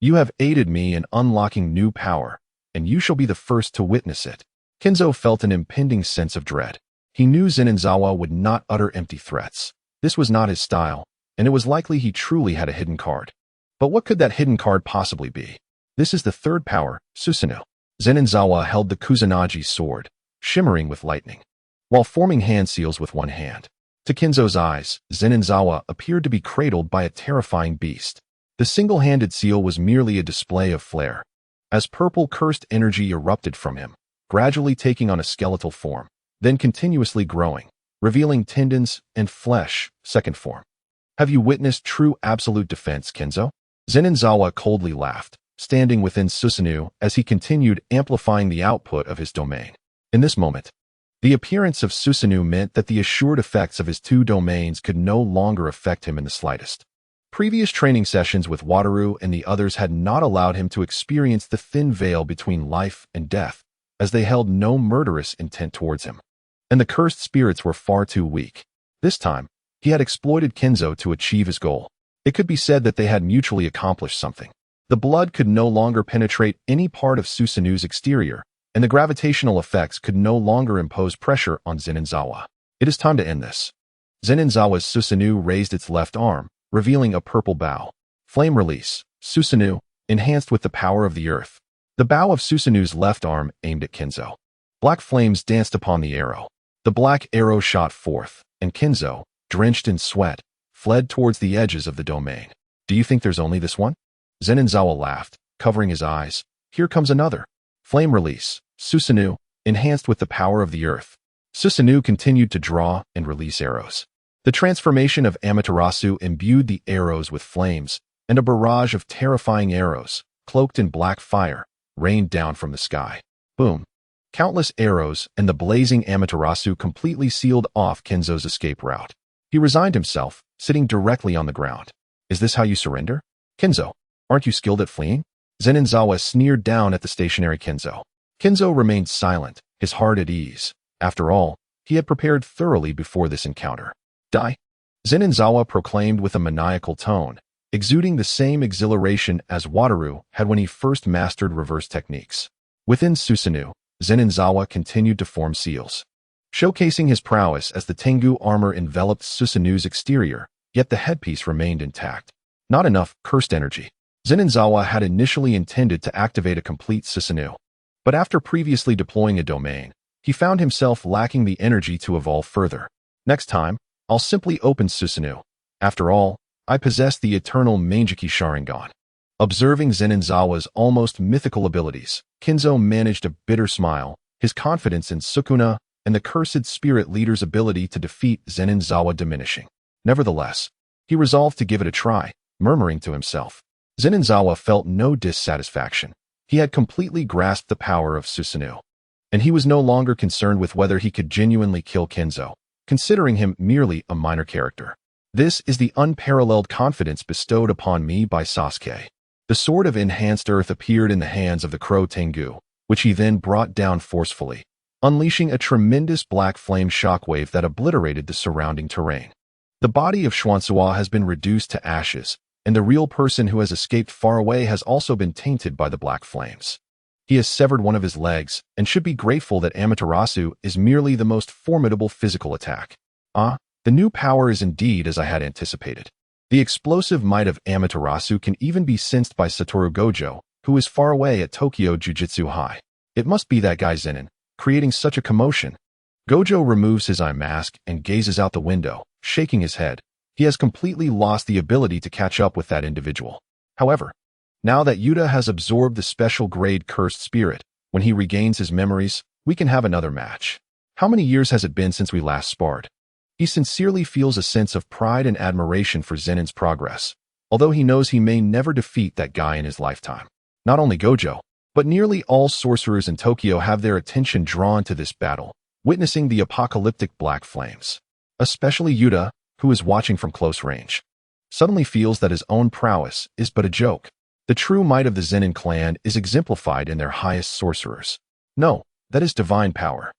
You have aided me in unlocking new power, and you shall be the first to witness it. Kinzo felt an impending sense of dread. He knew Zenin would not utter empty threats. This was not his style, and it was likely he truly had a hidden card. But what could that hidden card possibly be? This is the third power, Susanoo. Zenin held the Kusanagi sword, shimmering with lightning, while forming hand seals with one hand. To Kinzo's eyes, Zenin appeared to be cradled by a terrifying beast. The single-handed seal was merely a display of flair, as purple cursed energy erupted from him, gradually taking on a skeletal form, then continuously growing, revealing tendons and flesh, second form. Have you witnessed true absolute defense, Kinzo? Zenin coldly laughed, standing within Susanoo as he continued amplifying the output of his domain. In this moment, the appearance of Susanoo meant that the assured effects of his two domains could no longer affect him in the slightest. Previous training sessions with Wataru and the others had not allowed him to experience the thin veil between life and death, as they held no murderous intent towards him. And the cursed spirits were far too weak. This time, he had exploited Kinzo to achieve his goal. It could be said that they had mutually accomplished something. The blood could no longer penetrate any part of Susanoo's exterior, and the gravitational effects could no longer impose pressure on Zenin. It is time to end this. Zenin Susanoo raised its left arm, revealing a purple bow. Flame release. Susanoo, enhanced with the power of the earth. The bow of Susanoo's left arm aimed at Kinzo. Black flames danced upon the arrow. The black arrow shot forth, and Kinzo, drenched in sweat, fled towards the edges of the domain. Do you think there's only this one? Zenin laughed, covering his eyes. Here comes another. Flame release. Susanoo, enhanced with the power of the earth. Susanoo continued to draw and release arrows. The transformation of Amaterasu imbued the arrows with flames, and a barrage of terrifying arrows, cloaked in black fire, rained down from the sky. Boom. Countless arrows and the blazing Amaterasu completely sealed off Kinzo's escape route. He resigned himself, sitting directly on the ground. Is this how you surrender? Kinzo, aren't you skilled at fleeing? Zenin sneered down at the stationary Kinzo. Kinzo remained silent, his heart at ease. After all, he had prepared thoroughly before this encounter. Die! Zenin proclaimed with a maniacal tone, exuding the same exhilaration as Wataru had when he first mastered reverse techniques. Within Susanoo, Zenin continued to form seals, showcasing his prowess as the Tengu armor enveloped Susanoo's exterior, yet the headpiece remained intact. Not enough cursed energy. Zenin had initially intended to activate a complete Susanoo, but after previously deploying a domain, he found himself lacking the energy to evolve further. Next time, I'll simply open Susanoo. After all, I possess the eternal Mangeki Sharingan. Observing Zenin almost mythical abilities, Kinzo managed a bitter smile, his confidence in Sukuna and the cursed spirit leader's ability to defeat Zenin diminishing. Nevertheless, he resolved to give it a try, murmuring to himself. Zenin felt no dissatisfaction. He had completely grasped the power of Susanoo, and he was no longer concerned with whether he could genuinely kill Kinzo, considering him merely a minor character. This is the unparalleled confidence bestowed upon me by Sasuke. The sword of enhanced earth appeared in the hands of the Crow Tengu, which he then brought down forcefully, unleashing a tremendous black flame shockwave that obliterated the surrounding terrain. The body of Xuanzhua has been reduced to ashes, and the real person who has escaped far away has also been tainted by the black flames. He has severed one of his legs and should be grateful that Amaterasu is merely the most formidable physical attack. The new power is indeed as I had anticipated. The explosive might of Amaterasu can even be sensed by Satoru Gojo, who is far away at Tokyo Jujutsu High. It must be that guy Zenin, creating such a commotion. Gojo removes his eye mask and gazes out the window, shaking his head. He has completely lost the ability to catch up with that individual. However, now that Yuta has absorbed the special grade cursed spirit, when he regains his memories, we can have another match. How many years has it been since we last sparred? He sincerely feels a sense of pride and admiration for Zenin's progress, although he knows he may never defeat that guy in his lifetime. Not only Gojo, but nearly all sorcerers in Tokyo have their attention drawn to this battle, witnessing the apocalyptic black flames. especially Yuta, who is watching from close range. Suddenly feels that his own prowess is but a joke. The true might of the Zenin clan is exemplified in their highest sorcerers. No, that is divine power.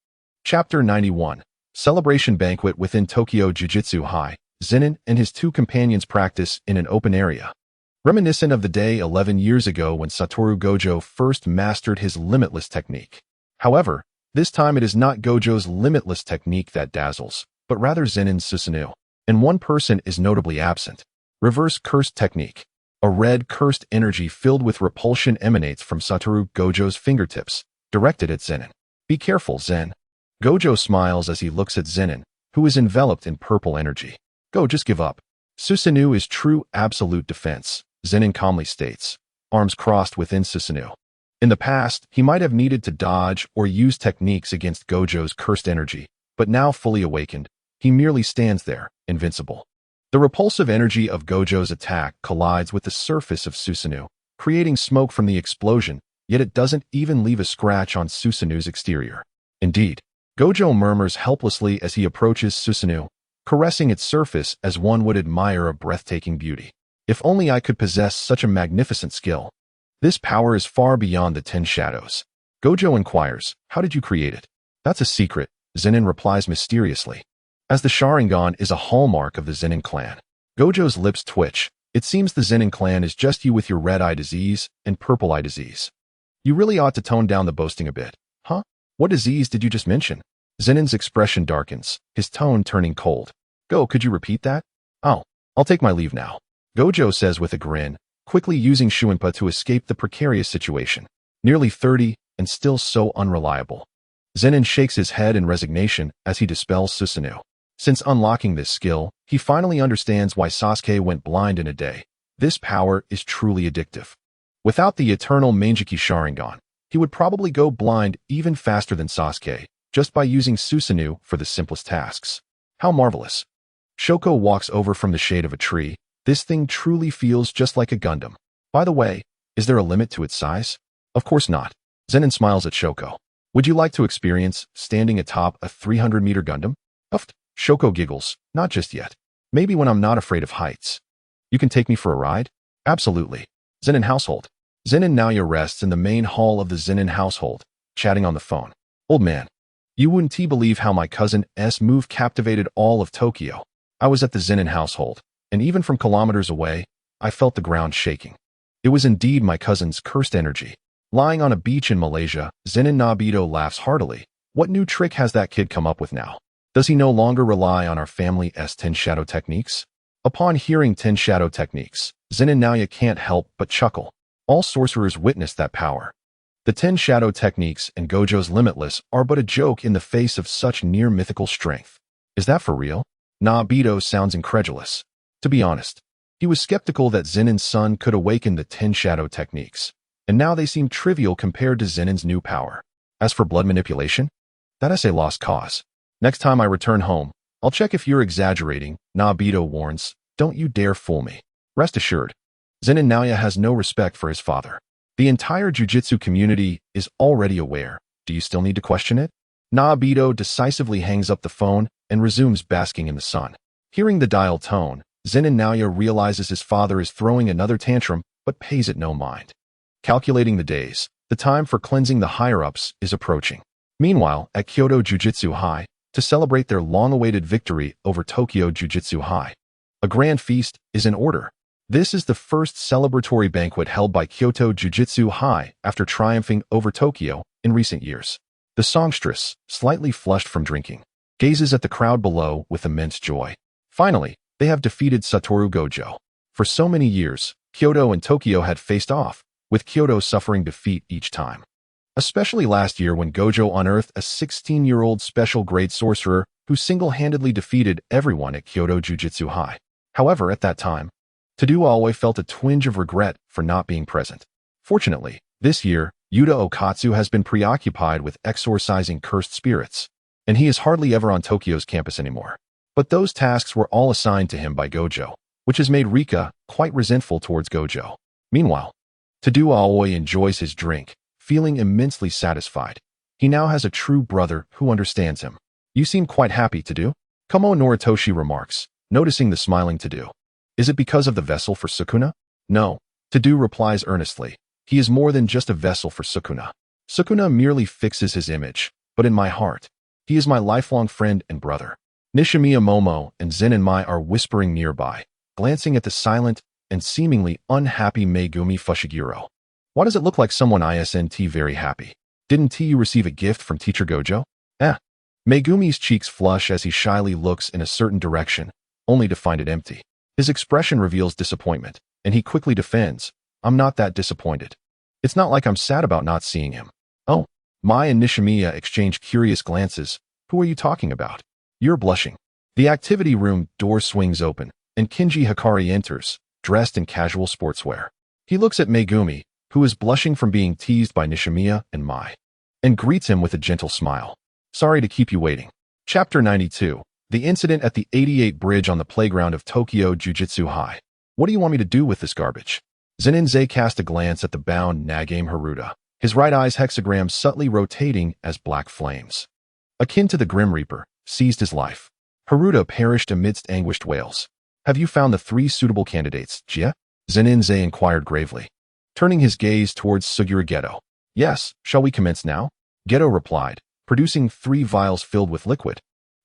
Chapter 91. Celebration Banquet within Tokyo Jujutsu High. Zenin and his two companions practice in an open area. Reminiscent of the day 11 years ago when Satoru Gojo first mastered his limitless technique. However, this time it is not Gojo's limitless technique that dazzles, but rather Zenin's Susanoo. And one person is notably absent. Reverse Cursed Technique. A red cursed energy filled with repulsion emanates from Satoru Gojo's fingertips, directed at Zenin. Be careful, Zen. Gojo smiles as he looks at Zenin, who is enveloped in purple energy. Go, just give up. Susanoo is true absolute defense, Zenin calmly states, arms crossed within Susanoo. In the past, he might have needed to dodge or use techniques against Gojo's cursed energy, but now fully awakened, he merely stands there, invincible. The repulsive energy of Gojo's attack collides with the surface of Susanoo, creating smoke from the explosion, yet it doesn't even leave a scratch on Susanoo's exterior. Indeed, Gojo murmurs helplessly as he approaches Susanoo, caressing its surface as one would admire a breathtaking beauty. If only I could possess such a magnificent skill. This power is far beyond the 10 shadows. Gojo inquires, how did you create it? That's a secret, Zenin replies mysteriously. As the Sharingan is a hallmark of the Zenin clan. Gojo's lips twitch. It seems the Zenin clan is just you with your red eye disease and purple eye disease. You really ought to tone down the boasting a bit. Huh? What disease did you just mention? Zenin's expression darkens, his tone turning cold. Go, could you repeat that? Oh, I'll take my leave now. Gojo says with a grin, quickly using Shuinpa to escape the precarious situation. Nearly 30, and still so unreliable. Zenin shakes his head in resignation as he dispels Susanoo. Since unlocking this skill, he finally understands why Sasuke went blind in a day. This power is truly addictive. Without the eternal Mangeki Sharingan, he would probably go blind even faster than Sasuke, just by using Susanoo for the simplest tasks. How marvelous. Shoko walks over from the shade of a tree. This thing truly feels just like a Gundam. By the way, is there a limit to its size? Of course not. Zenin smiles at Shoko. Would you like to experience standing atop a 300-meter Gundam? Uft. Shoko giggles. Not just yet. Maybe when I'm not afraid of heights. You can take me for a ride? Absolutely. Zenin household. Zenin Naoya rests in the main hall of the Zenin household, chatting on the phone. Old man. You wouldn't believe how my cousin's move captivated all of Tokyo. I was at the Zenin household, and even from kilometers away, I felt the ground shaking. It was indeed my cousin's cursed energy. Lying on a beach in Malaysia, Zenin Nobito laughs heartily. What new trick has that kid come up with now? Does he no longer rely on our family's 10 shadow techniques? Upon hearing 10 shadow techniques, Zenin Naoya can't help but chuckle. All sorcerers witness that power. The 10 shadow techniques and Gojo's limitless are but a joke in the face of such near mythical strength. Is that for real? Nobito sounds incredulous. To be honest, he was skeptical that Zenin's son could awaken the 10 shadow techniques, and now they seem trivial compared to Zenin's new power. As for blood manipulation, that is a lost cause. Next time I return home, I'll check if you're exaggerating, Nobito warns. Don't you dare fool me. Rest assured, Zenin Naoya has no respect for his father. The entire jujutsu community is already aware. Do you still need to question it? Nobito decisively hangs up the phone and resumes basking in the sun. Hearing the dial tone, Zenin Naoya realizes his father is throwing another tantrum, but pays it no mind. Calculating the days, the time for cleansing the higher-ups is approaching. Meanwhile, at Kyoto Jujutsu High, to celebrate their long-awaited victory over Tokyo Jujutsu High, a grand feast is in order. This is the first celebratory banquet held by Kyoto Jujutsu High after triumphing over Tokyo in recent years. The songstress, slightly flushed from drinking, gazes at the crowd below with immense joy. Finally, they have defeated Satoru Gojo. For so many years, Kyoto and Tokyo had faced off, with Kyoto suffering defeat each time. Especially last year when Gojo unearthed a 16-year-old special grade sorcerer who single-handedly defeated everyone at Kyoto Jujutsu High. However, at that time, Tadou Aoi felt a twinge of regret for not being present. Fortunately, this year, Yuta Okatsu has been preoccupied with exorcising cursed spirits, and he is hardly ever on Tokyo's campus anymore. But those tasks were all assigned to him by Gojo, which has made Rika quite resentful towards Gojo. Meanwhile, Tadou Aoi enjoys his drink, feeling immensely satisfied. He now has a true brother who understands him. You seem quite happy, Tadou. Komo Noritoshi remarks, noticing the smiling to-do. Is it because of the vessel for Sukuna? No. To-do replies earnestly. He is more than just a vessel for Sukuna. Sukuna merely fixes his image, but in my heart, he is my lifelong friend and brother. Nishimiya Momo and Zenin Mai are whispering nearby, glancing at the silent and seemingly unhappy Megumi Fushiguro. Why does it look like someone isn't very happy? Didn't you receive a gift from Teacher Gojo? Megumi's cheeks flush as he shyly looks in a certain direction, only to find it empty. His expression reveals disappointment, and he quickly defends, I'm not that disappointed. It's not like I'm sad about not seeing him. Oh, Mai and Nishimiya exchange curious glances. Who are you talking about? You're blushing. The activity room door swings open, and Kinji Hikari enters, dressed in casual sportswear. He looks at Megumi, who is blushing from being teased by Nishimiya and Mai, and greets him with a gentle smile. Sorry to keep you waiting. Chapter 92. The incident at the 88 bridge on the playground of Tokyo Jujutsu High. What do you want me to do with this garbage? Zenin cast a glance at the bound Nagame Haruta, his right eye's hexagram subtly rotating as black flames. Akin to the Grim Reaper, seized his life. Haruta perished amidst anguished wails. Have you found the 3 suitable candidates, Jia? Zenin inquired gravely, turning his gaze towards Sugura Geto. Yes, shall we commence now? Geto replied, producing 3 vials filled with liquid,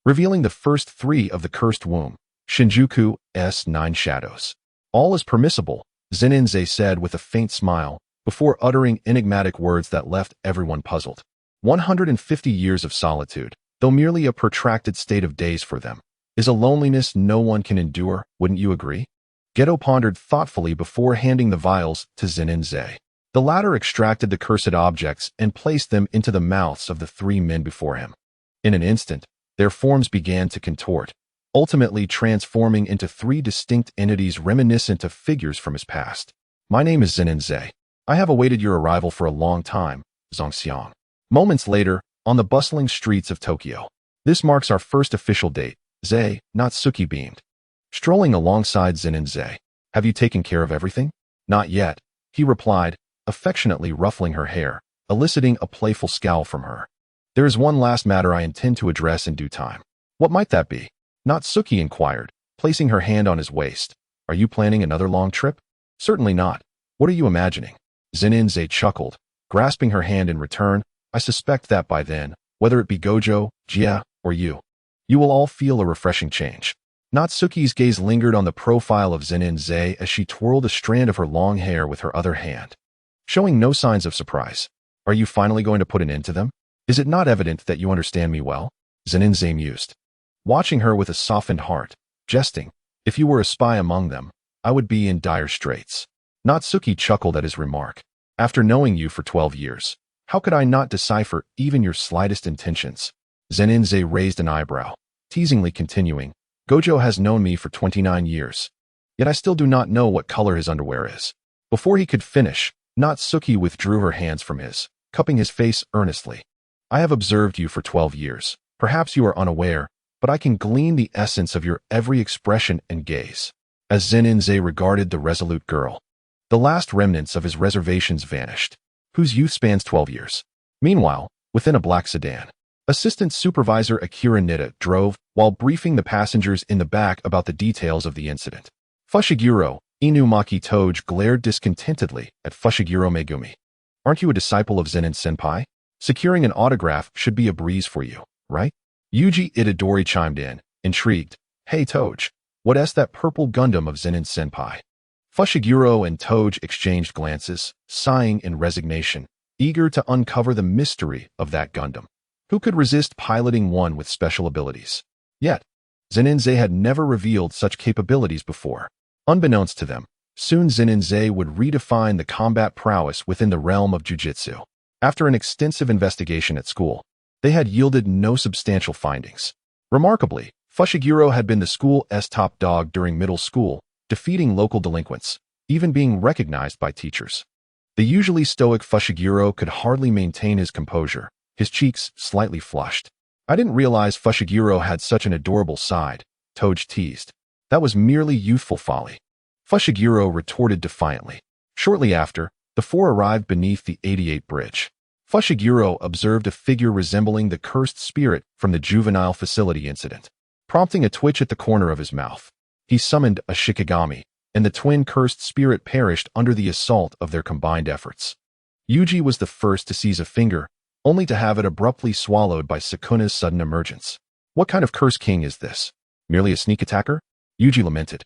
revealing the first 3 of the cursed womb, Shinjuku's 9 shadows. All is permissible, Zenin said with a faint smile, before uttering enigmatic words that left everyone puzzled. 150 years of solitude, though merely a protracted state of days for them, is a loneliness no one can endure, wouldn't you agree? Geto pondered thoughtfully before handing the vials to Zenin. The latter extracted the cursed objects and placed them into the mouths of the 3 men before him. In an instant, their forms began to contort, ultimately transforming into 3 distinct entities reminiscent of figures from his past. My name is Zenin. I have awaited your arrival for a long time, Zongxiang. Moments later, on the bustling streets of Tokyo. This marks our first official date, Natsuki beamed. Strolling alongside Zenin. Have you taken care of everything? Not yet, he replied, affectionately ruffling her hair, eliciting a playful scowl from her. There is one last matter I intend to address in due time. What might that be? Natsuki inquired, placing her hand on his waist. Are you planning another long trip? Certainly not. What are you imagining? Zenin chuckled, grasping her hand in return. I suspect that by then, whether it be Gojo, Jia, or you will all feel a refreshing change. Natsuki's gaze lingered on the profile of Zenin as she twirled a strand of her long hair with her other hand, showing no signs of surprise. Are you finally going to put an end to them? Is it not evident that you understand me well? Zenin mused, watching her with a softened heart, jesting, if you were a spy among them, I would be in dire straits. Natsuki chuckled at his remark. After knowing you for 12 years, how could I not decipher even your slightest intentions? Zenin raised an eyebrow, teasingly continuing, Gojo has known me for 29 years. Yet I still do not know what color his underwear is. Before he could finish, Natsuki withdrew her hands from his, cupping his face earnestly. I have observed you for 12 years. Perhaps you are unaware, but I can glean the essence of your every expression and gaze. As Zenin regarded the resolute girl, the last remnants of his reservations vanished, whose youth spans 12 years. Meanwhile, within a black sedan, Assistant Supervisor Akira Nita drove while briefing the passengers in the back about the details of the incident. Fushiguro, Inumaki Toge glared discontentedly at Fushiguro Megumi. Aren't you a disciple of Zenin Senpai? Securing an autograph should be a breeze for you, right? Yuji Itadori chimed in, intrigued. Hey Toge, what's that purple Gundam of Zenin Senpai? Fushiguro and Toge exchanged glances, sighing in resignation, eager to uncover the mystery of that Gundam. Who could resist piloting one with special abilities? Yet, Zenin had never revealed such capabilities before. Unbeknownst to them, soon Zenin would redefine the combat prowess within the realm of Jujutsu. After an extensive investigation at school, they had yielded no substantial findings. Remarkably, Fushiguro had been the school's top dog during middle school, defeating local delinquents, even being recognized by teachers. The usually stoic Fushiguro could hardly maintain his composure, his cheeks slightly flushed. I didn't realize Fushiguro had such an adorable side, Toge teased. That was merely youthful folly. Fushiguro retorted defiantly. Shortly after, the 4 arrived beneath the 88 bridge. Fushiguro observed a figure resembling the cursed spirit from the juvenile facility incident. prompting a twitch at the corner of his mouth. He summoned a Shikigami, and the twin cursed spirit perished under the assault of their combined efforts. Yuji was the first to seize a finger, only to have it abruptly swallowed by Sukuna's sudden emergence. What kind of curse king is this? Merely a sneak attacker? Yuji lamented,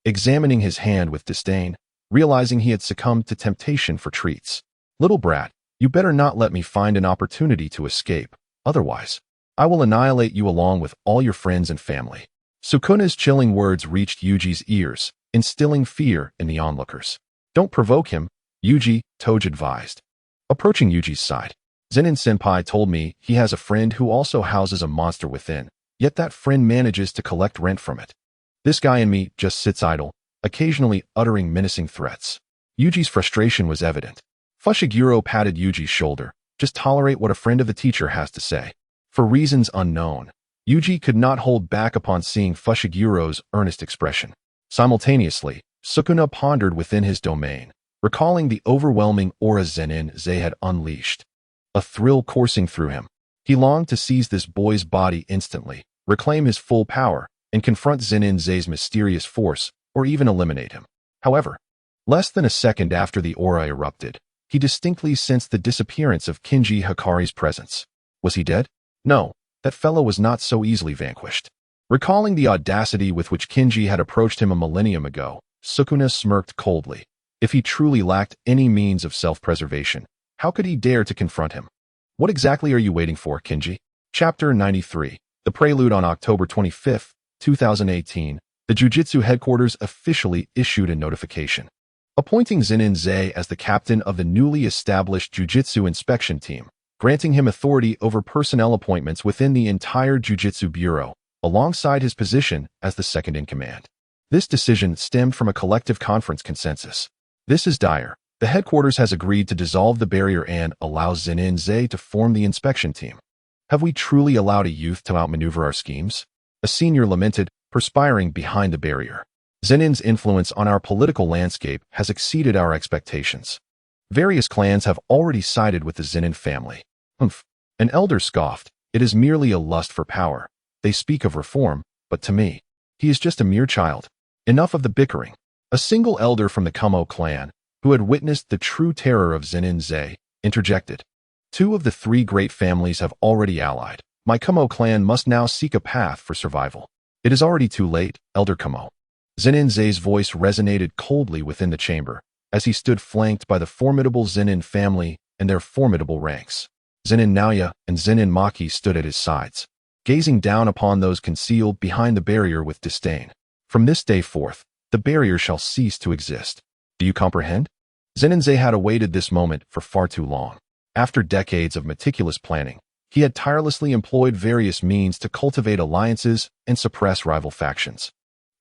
examining his hand with disdain, realizing he had succumbed to temptation for treats. Little brat, you better not let me find an opportunity to escape, otherwise, I will annihilate you along with all your friends and family. Sukuna's chilling words reached Yuji's ears, instilling fear in the onlookers. Don't provoke him, Yuji, Toge advised. Approaching Yuji's side, Zenin-senpai told me he has a friend who also houses a monster within, yet that friend manages to collect rent from it. This guy in me just sits idle, occasionally uttering menacing threats. Yuji's frustration was evident. Fushiguro patted Yuji's shoulder. Just tolerate what a friend of the teacher has to say. For reasons unknown, Yuji could not hold back upon seeing Fushiguro's earnest expression. Simultaneously, Sukuna pondered within his domain, recalling the overwhelming aura Zenin-zai had unleashed. A thrill coursing through him. He longed to seize this boy's body instantly, reclaim his full power, and confront Zenin-zai's mysterious force, or even eliminate him. However, less than a second after the aura erupted, he distinctly sensed the disappearance of Kinji Hikari's presence. Was he dead? No, that fellow was not so easily vanquished. Recalling the audacity with which Kinji had approached him a millennium ago, Sukuna smirked coldly. If he truly lacked any means of self-preservation, how could he dare to confront him? What exactly are you waiting for, Kinji? Chapter 93. The Prelude. On October 25, 2018, the Jujutsu headquarters officially issued a notification, appointing Zenin-zai as the captain of the newly established Jujutsu inspection team, granting him authority over personnel appointments within the entire Jujutsu Bureau, alongside his position as the second-in-command. This decision stemmed from a collective conference consensus. This is dire. The headquarters has agreed to dissolve the barrier and allow Zenin-zai to form the inspection team. Have we truly allowed a youth to outmaneuver our schemes? A senior lamented, perspiring behind the barrier. Zenin's influence on our political landscape has exceeded our expectations. Various clans have already sided with the Zenin family. Humph. An elder scoffed. It is merely a lust for power. They speak of reform, but to me, he is just a mere child. Enough of the bickering. A single elder from the Kumo clan, who had witnessed the true terror of Zenin-zai, interjected. 2 of the 3 great families have already allied. My Kumo clan must now seek a path for survival. It is already too late, Elder Kumo. Zenin-zai's voice resonated coldly within the chamber, as he stood flanked by the formidable Zenin family and their formidable ranks. Zenin Naoya and Zenin Maki stood at his sides, gazing down upon those concealed behind the barrier with disdain. From this day forth, the barrier shall cease to exist. Do you comprehend? Zenin-zai had awaited this moment for far too long. After decades of meticulous planning, he had tirelessly employed various means to cultivate alliances and suppress rival factions,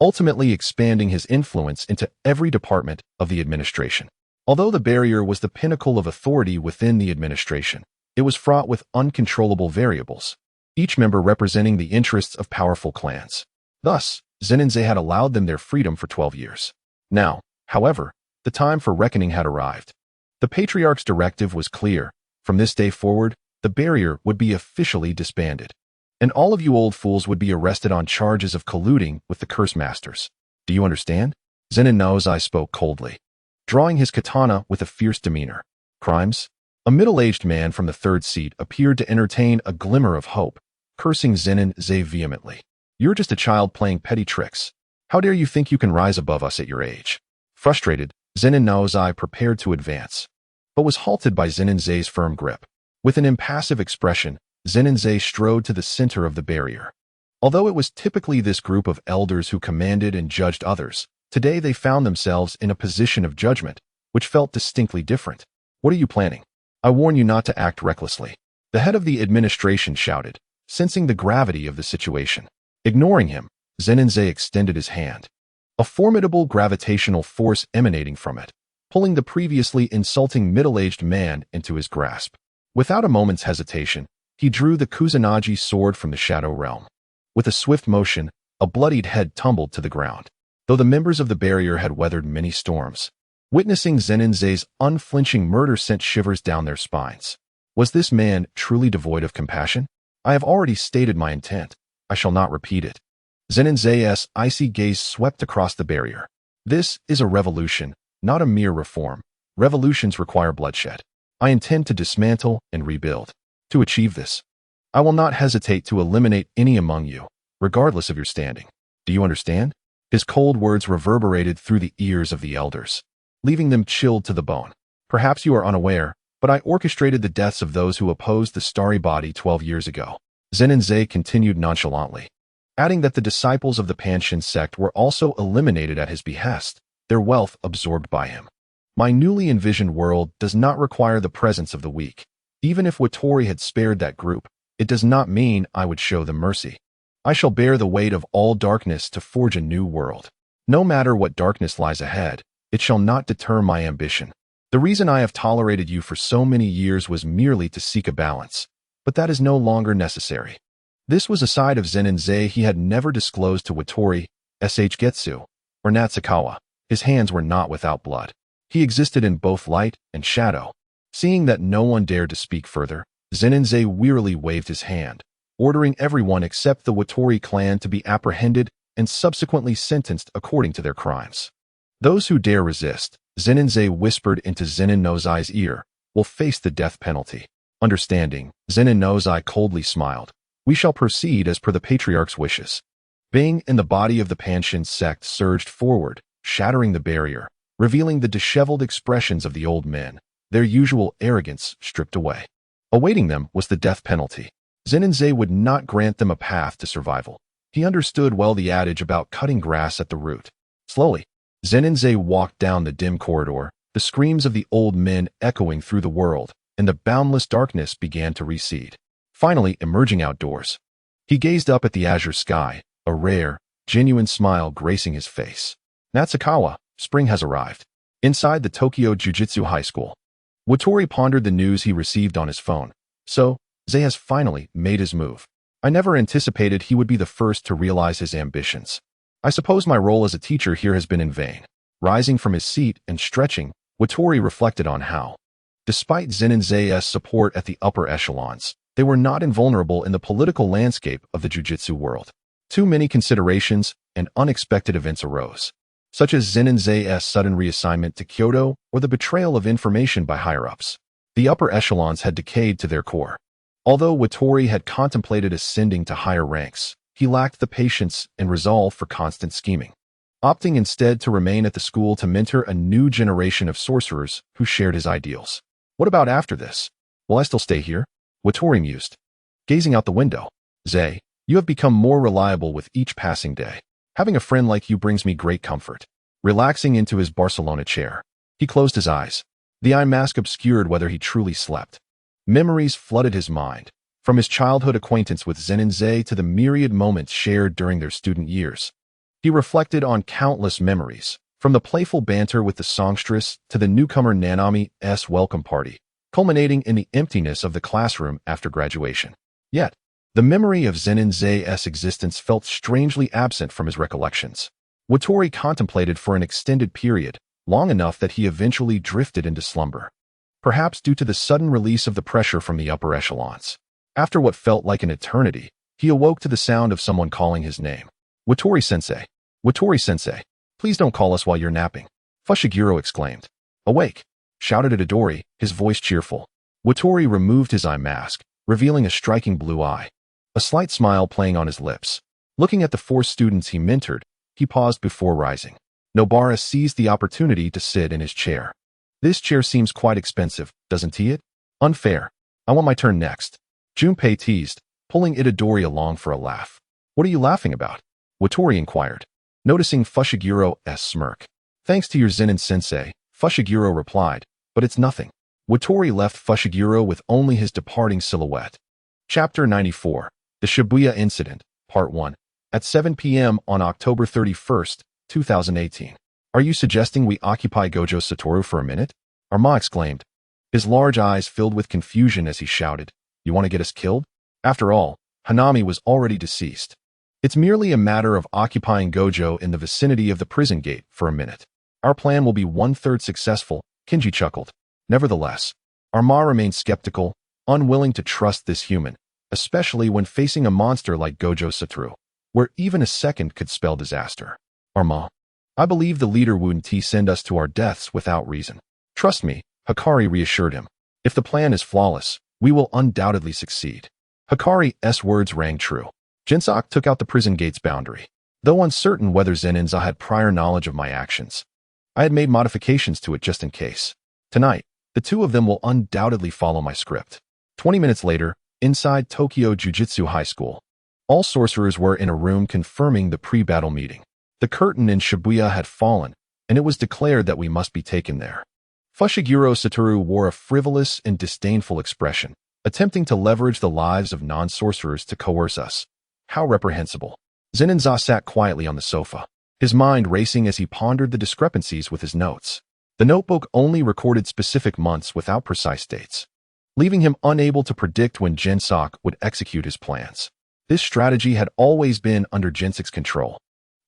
ultimately expanding his influence into every department of the administration. Although the barrier was the pinnacle of authority within the administration, it was fraught with uncontrollable variables, each member representing the interests of powerful clans. Thus, Zenin-zai had allowed them their freedom for 12 years. Now, however, the time for reckoning had arrived. The Patriarch's directive was clear. From this day forward, the barrier would be officially disbanded, and all of you old fools would be arrested on charges of colluding with the Curse Masters. Do you understand? Zenin Naozai spoke coldly, drawing his katana with a fierce demeanor. Crimes? A middle-aged man from the 3rd seat appeared to entertain a glimmer of hope, cursing Zenin-zai vehemently. You're just a child playing petty tricks. How dare you think you can rise above us at your age? Frustrated, Zenin Naozai prepared to advance, but was halted by Zenin-zai's firm grip. With an impassive expression, Zenin-zai strode to the center of the barrier. Although it was typically this group of elders who commanded and judged others, today they found themselves in a position of judgment, which felt distinctly different. What are you planning? I warn you not to act recklessly. The head of the administration shouted, sensing the gravity of the situation. Ignoring him, Zenin-zai extended his hand. A formidable gravitational force emanating from it, pulling the previously insulting middle-aged man into his grasp. Without a moment's hesitation, he drew the Kusanagi sword from the Shadow Realm. With a swift motion, a bloodied head tumbled to the ground. Though the members of the barrier had weathered many storms, witnessing Zenin-zai's unflinching murder sent shivers down their spines. Was this man truly devoid of compassion? I have already stated my intent. I shall not repeat it. Zenin's icy gaze swept across the barrier. This is a revolution, not a mere reform. Revolutions require bloodshed. I intend to dismantle and rebuild. To achieve this, I will not hesitate to eliminate any among you, regardless of your standing. Do you understand? His cold words reverberated through the ears of the elders, leaving them chilled to the bone. Perhaps you are unaware, but I orchestrated the deaths of those who opposed the starry body 12 years ago. Zenin continued nonchalantly, adding that the disciples of the Panshin sect were also eliminated at his behest, their wealth absorbed by him. My newly envisioned world does not require the presence of the weak. Even if Watori had spared that group, it does not mean I would show them mercy. I shall bear the weight of all darkness to forge a new world. No matter what darkness lies ahead, it shall not deter my ambition. The reason I have tolerated you for so many years was merely to seek a balance, but that is no longer necessary. This was a side of Zenin he had never disclosed to Watori, Getsu, or Natsukawa. His hands were not without blood. He existed in both light and shadow. Seeing that no one dared to speak further, Zenin wearily waved his hand, ordering everyone except the Watori clan to be apprehended and subsequently sentenced according to their crimes. Those who dare resist, Zenin whispered into Zenin Nozai's ear, will face the death penalty. Understanding, Zenin Nozai coldly smiled. We shall proceed as per the patriarch's wishes. Bing and the body of the Panshin sect surged forward, shattering the barrier, revealing the disheveled expressions of the old men, their usual arrogance stripped away. Awaiting them was the death penalty. Zenin would not grant them a path to survival. He understood well the adage about cutting grass at the root. Slowly, Zenin walked down the dim corridor, the screams of the old men echoing through the world, and the boundless darkness began to recede. Finally, emerging outdoors, he gazed up at the azure sky, a rare, genuine smile gracing his face. Natsukawa, spring has arrived. Inside the Tokyo Jujutsu High School, Watori pondered the news he received on his phone. So, Zay has finally made his move. I never anticipated he would be the first to realize his ambitions. I suppose my role as a teacher here has been in vain. Rising from his seat and stretching, Watori reflected on how, despite Zenin's support at the upper echelons, they were not invulnerable in the political landscape of the jujutsu world. Too many considerations and unexpected events arose, such as Zenin's sudden reassignment to Kyoto or the betrayal of information by higher-ups. The upper echelons had decayed to their core. Although Watori had contemplated ascending to higher ranks, he lacked the patience and resolve for constant scheming, opting instead to remain at the school to mentor a new generation of sorcerers who shared his ideals. What about after this? Will I still stay here? Watori mused, gazing out the window. Zay, you have become more reliable with each passing day. Having a friend like you brings me great comfort. Relaxing into his Barcelona chair, he closed his eyes. The eye mask obscured whether he truly slept. Memories flooded his mind, from his childhood acquaintance with Zenin to the myriad moments shared during their student years. He reflected on countless memories, from the playful banter with the songstress to the newcomer Nanami's welcome party, culminating in the emptiness of the classroom after graduation. Yet, the memory of Zenin's existence felt strangely absent from his recollections. Watori contemplated for an extended period, long enough that he eventually drifted into slumber, perhaps due to the sudden release of the pressure from the upper echelons. After what felt like an eternity, he awoke to the sound of someone calling his name. Watori-sensei. Watori-sensei. Please don't call us while you're napping. Fushiguro exclaimed. Awake! Shouted Itadori, his voice cheerful. Watori removed his eye mask, revealing a striking blue eye, a slight smile playing on his lips. Looking at the 4 students he mentored, he paused before rising. Nobara seized the opportunity to sit in his chair. This chair seems quite expensive, doesn't it? Unfair. I want my turn next. Junpei teased, pulling Itadori along for a laugh. What are you laughing about? Watori inquired, noticing Fushigiro's smirk. Thanks to your Zenin-sensei, Fushiguro replied, but it's nothing. Watori left Fushiguro with only his departing silhouette. Chapter 94, The Shibuya Incident, Part 1. At 7 p.m. on October 31st, 2018. Are you suggesting we occupy Gojo Satoru for a minute? Arma exclaimed, his large eyes filled with confusion as he shouted, You want to get us killed? After all, Hanami was already deceased. It's merely a matter of occupying Gojo in the vicinity of the prison gate for a minute. Our plan will be 1/3 successful, Kinji chuckled. Nevertheless, Arma remained skeptical, unwilling to trust this human, especially when facing a monster like Gojo Satoru. where even a second could spell disaster. Arma, I believe the leader wouldn't send us to our deaths without reason. Trust me, Hikari reassured him. If the plan is flawless, we will undoubtedly succeed. Hikari's words rang true. Jinsook took out the prison gate's boundary. Though uncertain whether Zenin-za had prior knowledge of my actions, I had made modifications to it just in case. Tonight, the two of them will undoubtedly follow my script. 20 minutes later, inside Tokyo Jujutsu High School, all sorcerers were in a room confirming the pre-battle meeting. The curtain in Shibuya had fallen, and it was declared that we must be taken there. Fushiguro Satoru wore a frivolous and disdainful expression, attempting to leverage the lives of non-sorcerers to coerce us. How reprehensible. Zenin-za sat quietly on the sofa, his mind racing as he pondered the discrepancies with his notes. The notebook only recorded specific months without precise dates, leaving him unable to predict when Jinsook would execute his plans. This strategy had always been under Jinsook's control.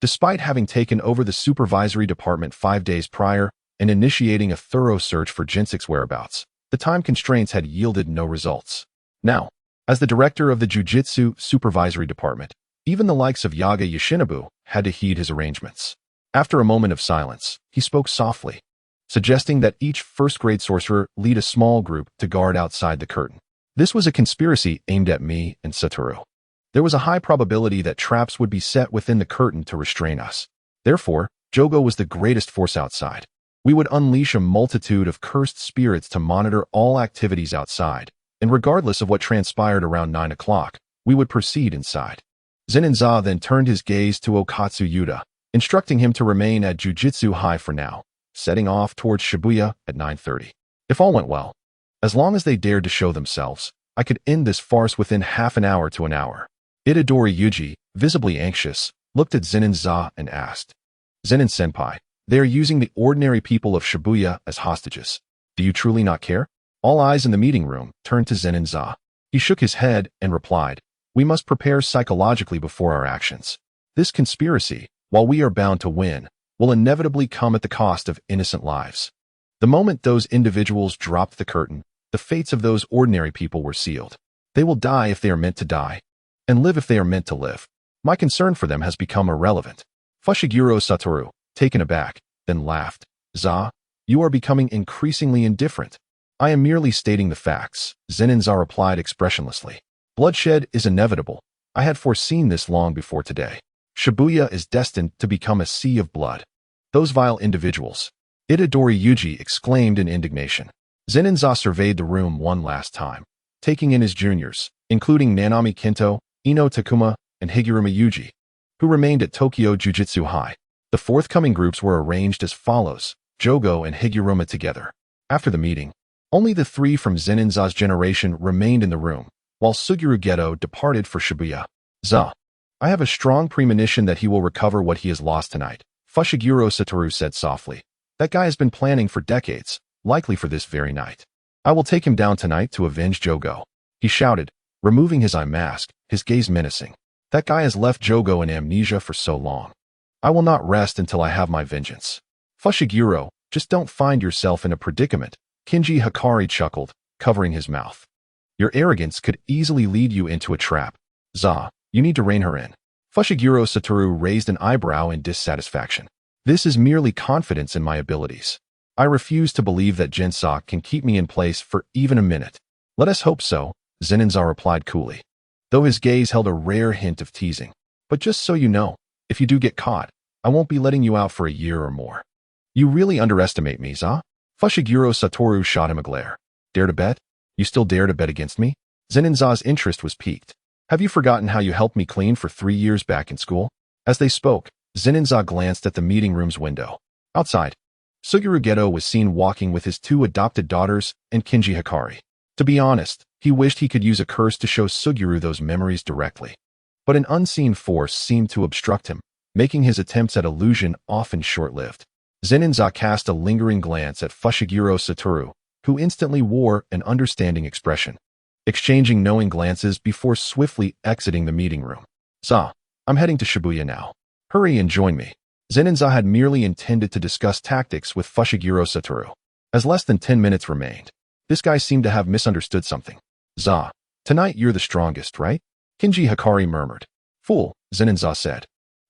Despite having taken over the supervisory department 5 days prior and initiating a thorough search for Jinsook's whereabouts, the time constraints had yielded no results. Now, as the director of the Jujutsu Supervisory Department, even the likes of Yaga Yoshinobu had to heed his arrangements. After a moment of silence, he spoke softly, suggesting that each first-grade sorcerer lead a small group to guard outside the curtain. This was a conspiracy aimed at me and Satoru. There was a high probability that traps would be set within the curtain to restrain us. Therefore, Jogo was the greatest force outside. We would unleash a multitude of cursed spirits to monitor all activities outside, and regardless of what transpired around 9 o'clock, we would proceed inside. Zenin-za then turned his gaze to Okatsu Yuta, instructing him to remain at Jujutsu High for now, setting off towards Shibuya at 9:30. If all went well, as long as they dared to show themselves, I could end this farce within half an hour to an hour. Itadori Yuji, visibly anxious, looked at Zenin-za and asked, Zenin-senpai, they are using the ordinary people of Shibuya as hostages. Do you truly not care? All eyes in the meeting room turned to Zenin-za. He shook his head and replied, we must prepare psychologically before our actions. This conspiracy, while we are bound to win, will inevitably come at the cost of innocent lives. The moment those individuals dropped the curtain, the fates of those ordinary people were sealed. They will die if they are meant to die, and live if they are meant to live. My concern for them has become irrelevant. Fushiguro Satoru, taken aback, then laughed. Za, you are becoming increasingly indifferent. I am merely stating the facts, Zenin-za replied expressionlessly. Bloodshed is inevitable. I had foreseen this long before today. Shibuya is destined to become a sea of blood. Those vile individuals. Itadori Yuji exclaimed in indignation. Zenin-za surveyed the room one last time, taking in his juniors, including Nanami Kinto, Ino Takuma, and Higuruma Yuji, who remained at Tokyo Jujutsu High. The forthcoming groups were arranged as follows, Jogo and Higuruma together. After the meeting, only the 3 from Zenin-za's generation remained in the room, while Suguru Geto departed for Shibuya. Za, I have a strong premonition that he will recover what he has lost tonight, Fushiguro Satoru said softly. That guy has been planning for decades, likely for this very night. I will take him down tonight to avenge Jogo. He shouted, removing his eye mask, his gaze menacing. That guy has left Jogo in amnesia for so long. I will not rest until I have my vengeance. Fushiguro, just don't find yourself in a predicament, Kinji Hikari chuckled, covering his mouth. Your arrogance could easily lead you into a trap. Za, you need to rein her in. Fushiguro Satoru raised an eyebrow in dissatisfaction. This is merely confidence in my abilities. I refuse to believe that Jinsook can keep me in place for even a minute. Let us hope so, Zenin-za replied coolly, though his gaze held a rare hint of teasing. But just so you know, if you do get caught, I won't be letting you out for a year or more. You really underestimate me, Za? Fushiguro Satoru shot him a glare. Dare to bet? You still dare to bet against me? Zenin-za's interest was piqued. Have you forgotten how you helped me clean for 3 years back in school? As they spoke, Zenin-za glanced at the meeting room's window. Outside, Suguru Geto was seen walking with his 2 adopted daughters and Kinji Hikari. To be honest, he wished he could use a curse to show Suguru those memories directly. But an unseen force seemed to obstruct him, making his attempts at illusion often short-lived. Zenin-za cast a lingering glance at Fushiguro Satoru, who instantly wore an understanding expression, exchanging knowing glances before swiftly exiting the meeting room. Za, I'm heading to Shibuya now. Hurry and join me. Zenin-za had merely intended to discuss tactics with Fushiguro Satoru. As less than 10 minutes remained, this guy seemed to have misunderstood something. Za, tonight you're the strongest, right? Kinji Hikari murmured. Fool, Zenin said,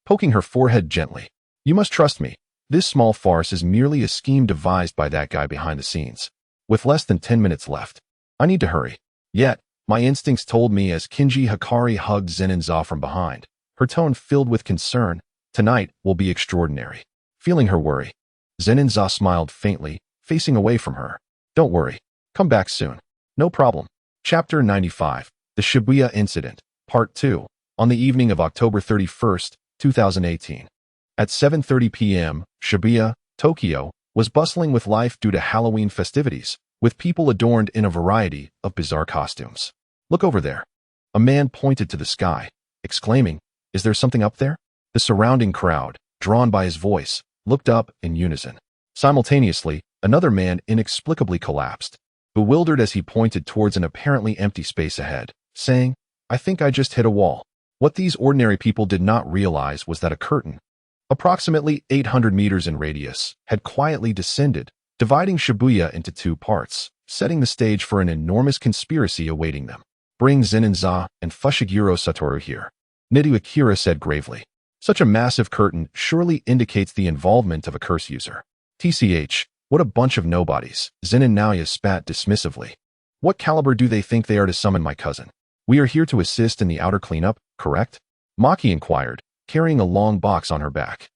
poking her forehead gently. You must trust me. This small farce is merely a scheme devised by that guy behind the scenes. With less than 10 minutes left, I need to hurry. Yet, my instincts told me as Kinji Hikari hugged Zenin from behind, her tone filled with concern, tonight will be extraordinary. Feeling her worry, Zenin smiled faintly, facing away from her. Don't worry. Come back soon. No problem. Chapter 95, The Shibuya Incident, Part 2, on the evening of October 31st, 2018. At 7:30 p.m., Shibuya, Tokyo, was bustling with life due to Halloween festivities, with people adorned in a variety of bizarre costumes. Look over there. A man pointed to the sky, exclaiming, Is there something up there? The surrounding crowd, drawn by his voice, looked up in unison. Simultaneously, another man inexplicably collapsed, bewildered as he pointed towards an apparently empty space ahead, saying, I think I just hit a wall. What these ordinary people did not realize was that a curtain, approximately 800 meters in radius, had quietly descended, dividing Shibuya into two parts, setting the stage for an enormous conspiracy awaiting them. Bring Zenin and Fushiguro Satoru here, Nidu Akira said gravely. Such a massive curtain surely indicates the involvement of a curse user. TCH, what a bunch of nobodies, Zenin Naoya spat dismissively. What caliber do they think they are to summon my cousin? We are here to assist in the outer cleanup, correct? Maki inquired, carrying a long box on her back.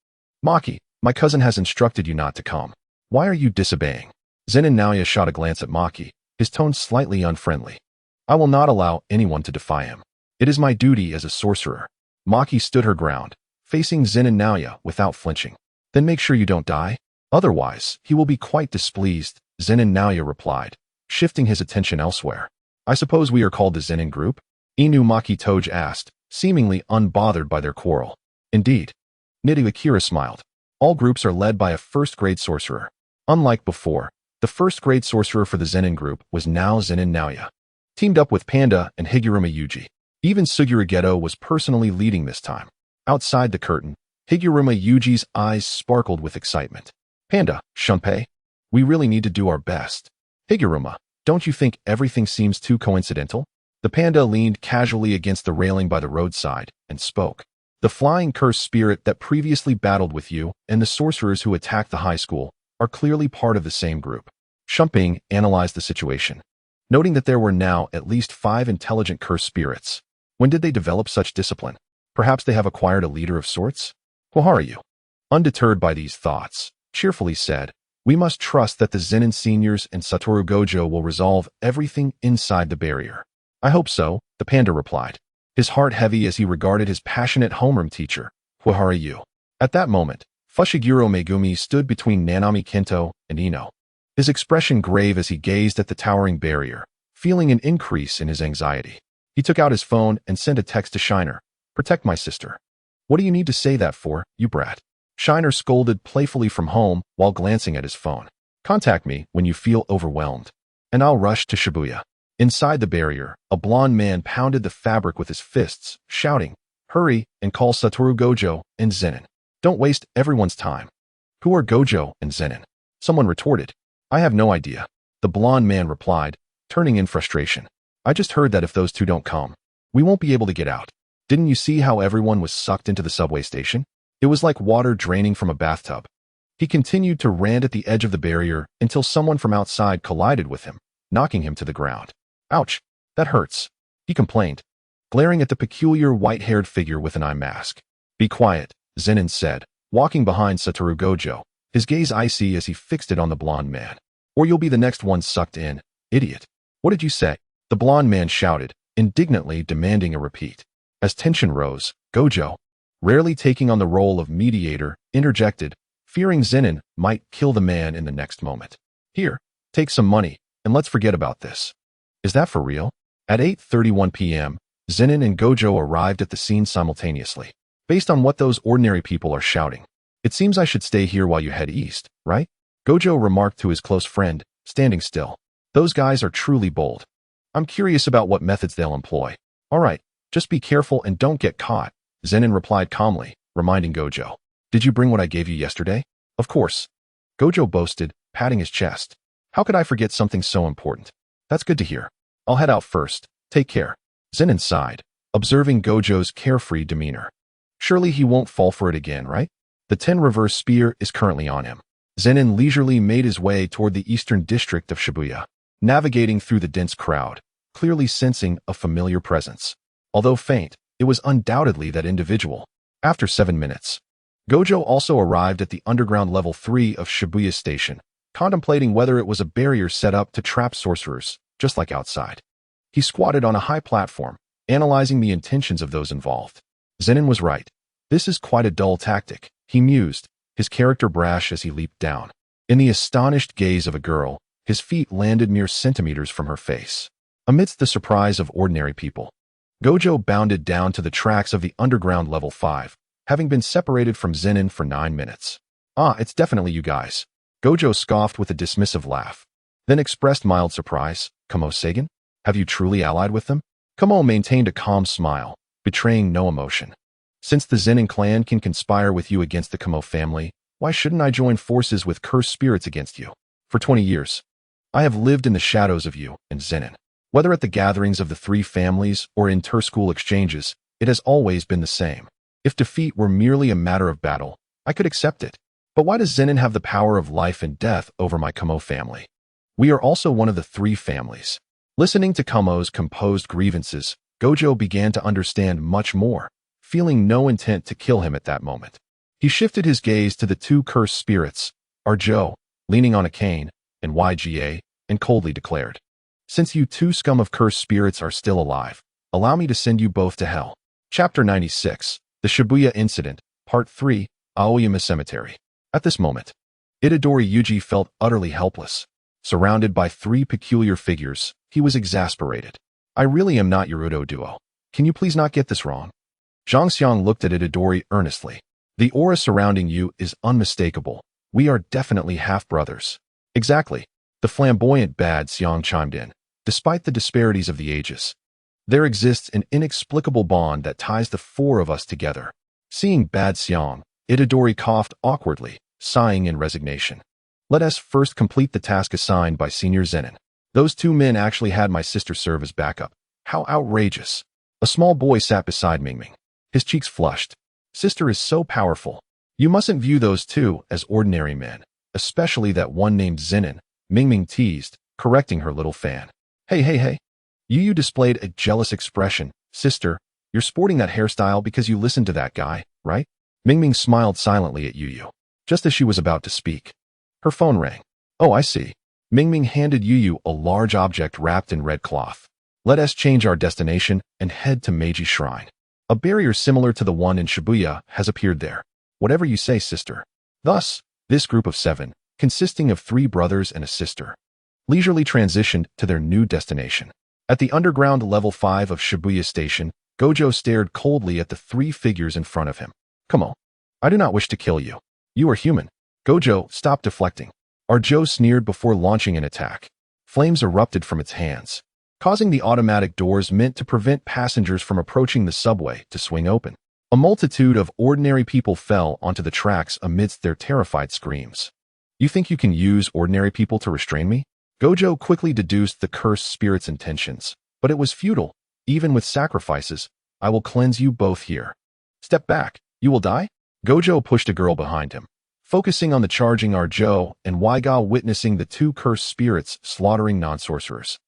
Maki, my cousin has instructed you not to come. Why are you disobeying? Zenin Naoya shot a glance at Maki, his tone slightly unfriendly. I will not allow anyone to defy him. It is my duty as a sorcerer. Maki stood her ground, facing Zenin Naoya without flinching. Then make sure you don't die. Otherwise, he will be quite displeased, Zenin Naoya replied, shifting his attention elsewhere. I suppose we are called the Zenin group? Inu Maki Toge asked, seemingly unbothered by their quarrel. Indeed. Nidu Akira smiled. All groups are led by a first-grade sorcerer. Unlike before, the first-grade sorcerer for the Zenin group was now Zenin Naoya, teamed up with Panda and Higuruma Yuji. Even Suguru Geto was personally leading this time. Outside the curtain, Higuruma Yuji's eyes sparkled with excitement. Panda, Shunpei, we really need to do our best. Higuruma, don't you think everything seems too coincidental? The panda leaned casually against the railing by the roadside and spoke. The flying curse spirit that previously battled with you and the sorcerers who attacked the high school are clearly part of the same group. Shumping analyzed the situation, noting that there were now at least 5 intelligent curse spirits. When did they develop such discipline? Perhaps they have acquired a leader of sorts? Koharu, undeterred by these thoughts, cheerfully said, we must trust that the Zenin seniors and Satoru Gojo will resolve everything inside the barrier. I hope so, the panda replied, his heart heavy as he regarded his passionate homeroom teacher, Koharu. At that moment, Fushiguro Megumi stood between Nanami Kento and Ino, his expression grave as he gazed at the towering barrier, feeling an increase in his anxiety. He took out his phone and sent a text to Shiner. Protect my sister. What do you need to say that for, you brat? Shiner scolded playfully from home while glancing at his phone. Contact me when you feel overwhelmed, and I'll rush to Shibuya. Inside the barrier, a blond man pounded the fabric with his fists, shouting, hurry and call Satoru Gojo and Zenin. Don't waste everyone's time. Who are Gojo and Zenin? Someone retorted. I have no idea. The blond man replied, turning in frustration. I just heard that if those two don't come, we won't be able to get out. Didn't you see how everyone was sucked into the subway station? It was like water draining from a bathtub. He continued to rant at the edge of the barrier until someone from outside collided with him, knocking him to the ground. Ouch, that hurts, he complained, glaring at the peculiar white-haired figure with an eye mask. Be quiet, Zenin said, walking behind Satoru Gojo, his gaze icy as he fixed it on the blond man. Or you'll be the next one sucked in, idiot. What did you say? The blond man shouted, indignantly demanding a repeat. As tension rose, Gojo, rarely taking on the role of mediator, interjected, fearing Zenin might kill the man in the next moment. Here, take some money, and let's forget about this. Is that for real? At 8:31 p.m., Zenin and Gojo arrived at the scene simultaneously. Based on what those ordinary people are shouting, it seems I should stay here while you head east, right? Gojo remarked to his close friend, standing still. Those guys are truly bold. I'm curious about what methods they'll employ. All right, just be careful and don't get caught, Zenin replied calmly, reminding Gojo. Did you bring what I gave you yesterday? Of course. Gojo boasted, patting his chest. How could I forget something so important? That's good to hear. I'll head out first. Take care. Zenin sighed, observing Gojo's carefree demeanor. Surely he won't fall for it again, right? The 10 reverse spear is currently on him. Zenin leisurely made his way toward the eastern district of Shibuya, navigating through the dense crowd, clearly sensing a familiar presence. Although faint, it was undoubtedly that individual. After 7 minutes, Gojo also arrived at the underground level 3 of Shibuya Station, contemplating whether it was a barrier set up to trap sorcerers, just like outside. He squatted on a high platform, analyzing the intentions of those involved. Zenin was right. This is quite a dull tactic, he mused, his character brash as he leaped down. In the astonished gaze of a girl, his feet landed mere centimeters from her face. Amidst the surprise of ordinary people, Gojo bounded down to the tracks of the underground level 5, having been separated from Zenin for 9 minutes. Ah, it's definitely you guys. Gojo scoffed with a dismissive laugh, then expressed mild surprise. Kamo Sagan? Have you truly allied with them? Kamo maintained a calm smile, betraying no emotion. Since the Zenin clan can conspire with you against the Kamo family, why shouldn't I join forces with cursed spirits against you? For 20 years, I have lived in the shadows of you and Zenin. Whether at the gatherings of the 3 families or in inter-school exchanges, it has always been the same. If defeat were merely a matter of battle, I could accept it. But why does Zenin have the power of life and death over my Kamo family? We are also one of the 3 families. Listening to Kamo's composed grievances, Gojo began to understand much more, feeling no intent to kill him at that moment. He shifted his gaze to the 2 cursed spirits, Arjo, leaning on a cane, and YGA, and coldly declared, "Since you 2 scum of cursed spirits are still alive, allow me to send you both to hell." Chapter 96, The Shibuya Incident, Part 3, Aoyama Cemetery. At this moment, Itadori Yuji felt utterly helpless. Surrounded by 3 peculiar figures, he was exasperated. I really am not your Udo duo. Can you please not get this wrong? Zhang Xiang looked at Itadori earnestly. The aura surrounding you is unmistakable. We are definitely half-brothers. Exactly. The flamboyant Bad Xiang chimed in. Despite the disparities of the ages, there exists an inexplicable bond that ties the 4 of us together. Seeing Bad Xiang, Itadori coughed awkwardly, sighing in resignation. Let us first complete the task assigned by Senior Zenin. Those 2 men actually had my sister serve as backup. How outrageous. A small boy sat beside Mingming. His cheeks flushed. Sister is so powerful. You mustn't view those 2 as ordinary men, especially that one named Zenin, Mingming teased, correcting her little fan. Hey. Yu displayed a jealous expression. Sister, you're sporting that hairstyle because you listened to that guy, right? Mingming smiled silently at Yu, just as she was about to speak. Her phone rang. Oh, I see. Mingming handed Yu a large object wrapped in red cloth. Let us change our destination and head to Meiji Shrine. A barrier similar to the one in Shibuya has appeared there. Whatever you say, sister. Thus, this group of 7, consisting of 3 brothers and a sister, leisurely transitioned to their new destination. At the underground level 5 of Shibuya Station, Gojo stared coldly at the 3 figures in front of him. Come on. I do not wish to kill you. You are human. Gojo, stop deflecting. Arjo sneered before launching an attack. Flames erupted from its hands, causing the automatic doors meant to prevent passengers from approaching the subway to swing open. A multitude of ordinary people fell onto the tracks amidst their terrified screams. You think you can use ordinary people to restrain me? Gojo quickly deduced the cursed spirit's intentions, but it was futile. Even with sacrifices, I will cleanse you both here. Step back. You will die? Gojo pushed a girl behind him, focusing on the charging Arjo and Waiga witnessing the 2 cursed spirits slaughtering non-sorcerers.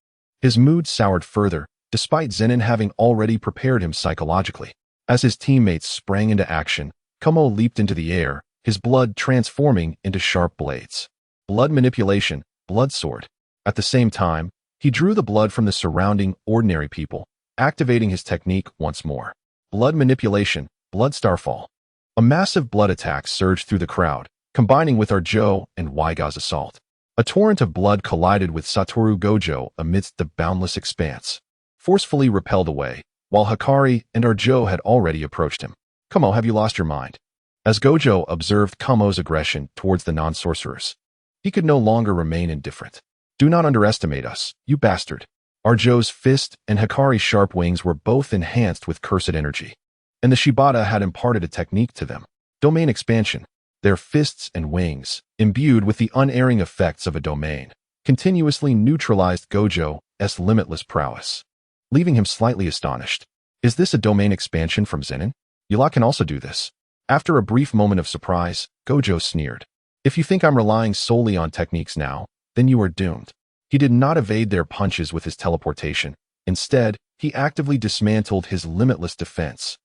His mood soured further, despite Zenin having already prepared him psychologically. As his teammates sprang into action, Kamo leaped into the air, his blood transforming into sharp blades. Blood manipulation, blood sword. At the same time, he drew the blood from the surrounding ordinary people, activating his technique once more. Blood manipulation, blood starfall. A massive blood attack surged through the crowd, combining with Arjo and Waiga's assault. A torrent of blood collided with Satoru Gojo amidst the boundless expanse, forcefully repelled away, while Hikari and Arjo had already approached him. Kamo, have you lost your mind? As Gojo observed Kamo's aggression towards the non-sorcerers, he could no longer remain indifferent. Do not underestimate us, you bastard. Arjo's fist and Hikari's sharp wings were both enhanced with cursed energy, and the Shibata had imparted a technique to them. Domain expansion. Their fists and wings, imbued with the unerring effects of a domain, continuously neutralized Gojo's limitless prowess, leaving him slightly astonished. Is this a domain expansion from Zenin? You lot can also do this. After a brief moment of surprise, Gojo sneered. If you think I'm relying solely on techniques now, then you are doomed. He did not evade their punches with his teleportation. Instead, he actively dismantled his limitless defense,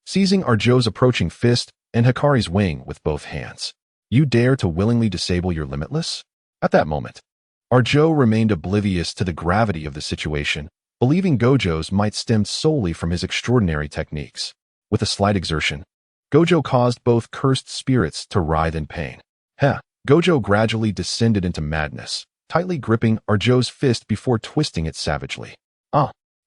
seizing Arjo's approaching fist and Hikari's wing with both hands. You dare to willingly disable your limitless? At that moment, Arjo remained oblivious to the gravity of the situation, believing Gojo's might stem solely from his extraordinary techniques. With a slight exertion, Gojo caused both cursed spirits to writhe in pain. Gojo gradually descended into madness, tightly gripping Arjo's fist before twisting it savagely.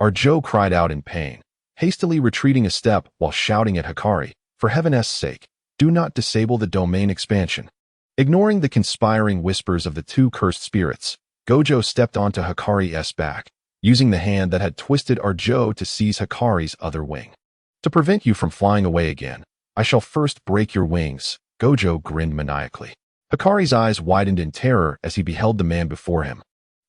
Arjo cried out in pain, hastily retreating a step while shouting at Hikari, for heaven's sake, do not disable the domain expansion. Ignoring the conspiring whispers of the two cursed spirits, Gojo stepped onto Hikari's back, using the hand that had twisted Arjo to seize Hikari's other wing. To prevent you from flying away again, I shall first break your wings, Gojo grinned maniacally. Hikari's eyes widened in terror as he beheld the man before him.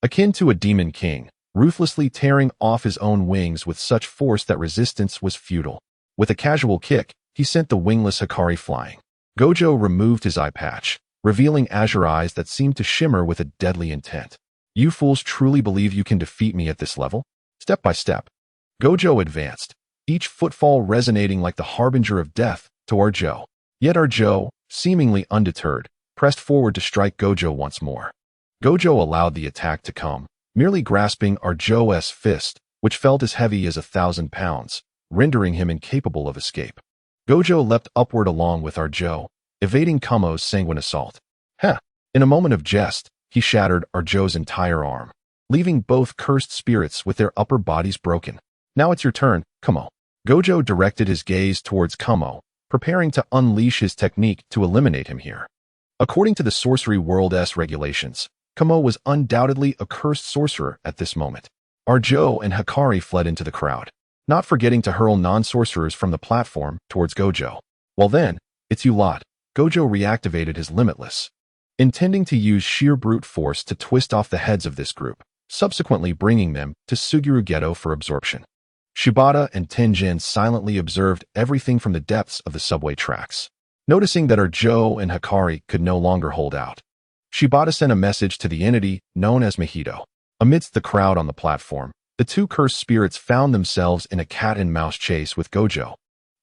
Akin to a demon king, ruthlessly tearing off his own wings with such force that resistance was futile. With a casual kick, he sent the wingless Hikari flying. Gojo removed his eye patch, revealing azure eyes that seemed to shimmer with a deadly intent. You fools truly believe you can defeat me at this level? Step by step, Gojo advanced, each footfall resonating like the harbinger of death to Arjo. Yet Arjo, seemingly undeterred, pressed forward to strike Gojo once more. Gojo allowed the attack to come, merely grasping Arjo's fist, which felt as heavy as 1,000 pounds, rendering him incapable of escape. Gojo leapt upward along with Arjo, evading Kumo's sanguine assault. In a moment of jest, he shattered Arjo's entire arm, leaving both cursed spirits with their upper bodies broken. Now it's your turn, Kumo. Gojo directed his gaze towards Kumo, preparing to unleash his technique to eliminate him here. According to the Sorcery World's regulations, Kumo was undoubtedly a cursed sorcerer at this moment. Arjo and Hikari fled into the crowd, not forgetting to hurl non-sorcerers from the platform towards Gojo. Well then, it's you lot. Gojo reactivated his limitless, intending to use sheer brute force to twist off the heads of this group, subsequently bringing them to Suguru Ghetto for absorption. Shibata and Tenjin silently observed everything from the depths of the subway tracks. Noticing that Arjo and Hikari could no longer hold out, Shibata sent a message to the entity known as Mahito. Amidst the crowd on the platform, the two cursed spirits found themselves in a cat-and-mouse chase with Gojo.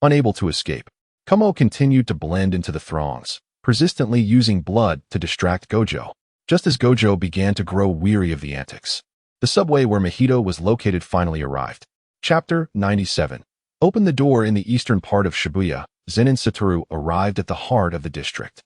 Unable to escape, Kumo continued to blend into the throngs, persistently using blood to distract Gojo. Just as Gojo began to grow weary of the antics, the subway where Mahito was located finally arrived. Chapter 97. Open the door. In the eastern part of Shibuya, Zenin Satoru arrived at the heart of the district.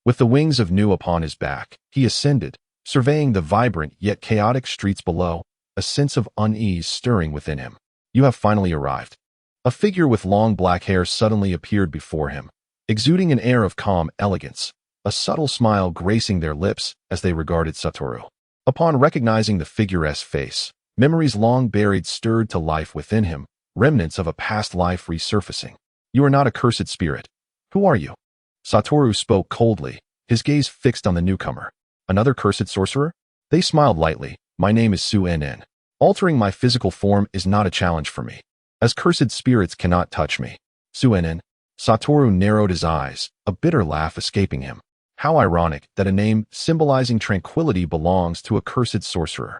With the wings of Nu upon his back, he ascended, surveying the vibrant yet chaotic streets below, a sense of unease stirring within him. You have finally arrived. A figure with long black hair suddenly appeared before him, exuding an air of calm elegance, a subtle smile gracing their lips as they regarded Satoru. Upon recognizing the figure's face, memories long buried stirred to life within him, remnants of a past life resurfacing. You are not a cursed spirit. Who are you? Satoru spoke coldly, his gaze fixed on the newcomer. Another cursed sorcerer? They smiled lightly. My name is Zenin. Altering my physical form is not a challenge for me, as cursed spirits cannot touch me. Zenin. Satoru narrowed his eyes, a bitter laugh escaping him. How ironic that a name symbolizing tranquility belongs to a cursed sorcerer.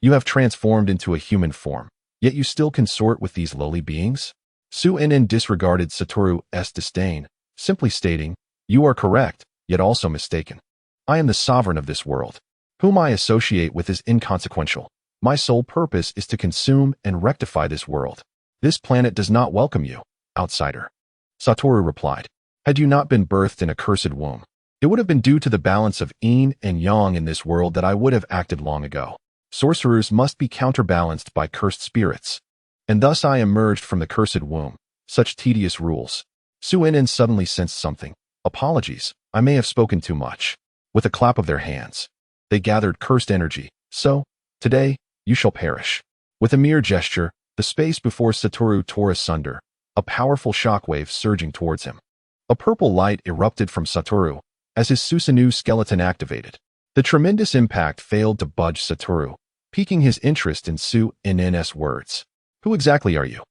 You have transformed into a human form, yet you still consort with these lowly beings? Zenin disregarded Satoru's disdain, simply stating, you are correct, yet also mistaken. I am the sovereign of this world. Whom I associate with is inconsequential. My sole purpose is to consume and rectify this world. This planet does not welcome you, outsider. Satoru replied, had you not been birthed in a cursed womb, it would have been due to the balance of yin and yang in this world that I would have acted long ago. Sorcerers must be counterbalanced by cursed spirits, and thus I emerged from the cursed womb. Such tedious rules. Zenin suddenly sensed something. Apologies, I may have spoken too much. With a clap of their hands, they gathered cursed energy. So, today, you shall perish. With a mere gesture, the space before Satoru tore asunder, a powerful shockwave surging towards him. A purple light erupted from Satoru as his Susanoo skeleton activated. The tremendous impact failed to budge Satoru, piquing his interest in Zenin's words. Who exactly are you?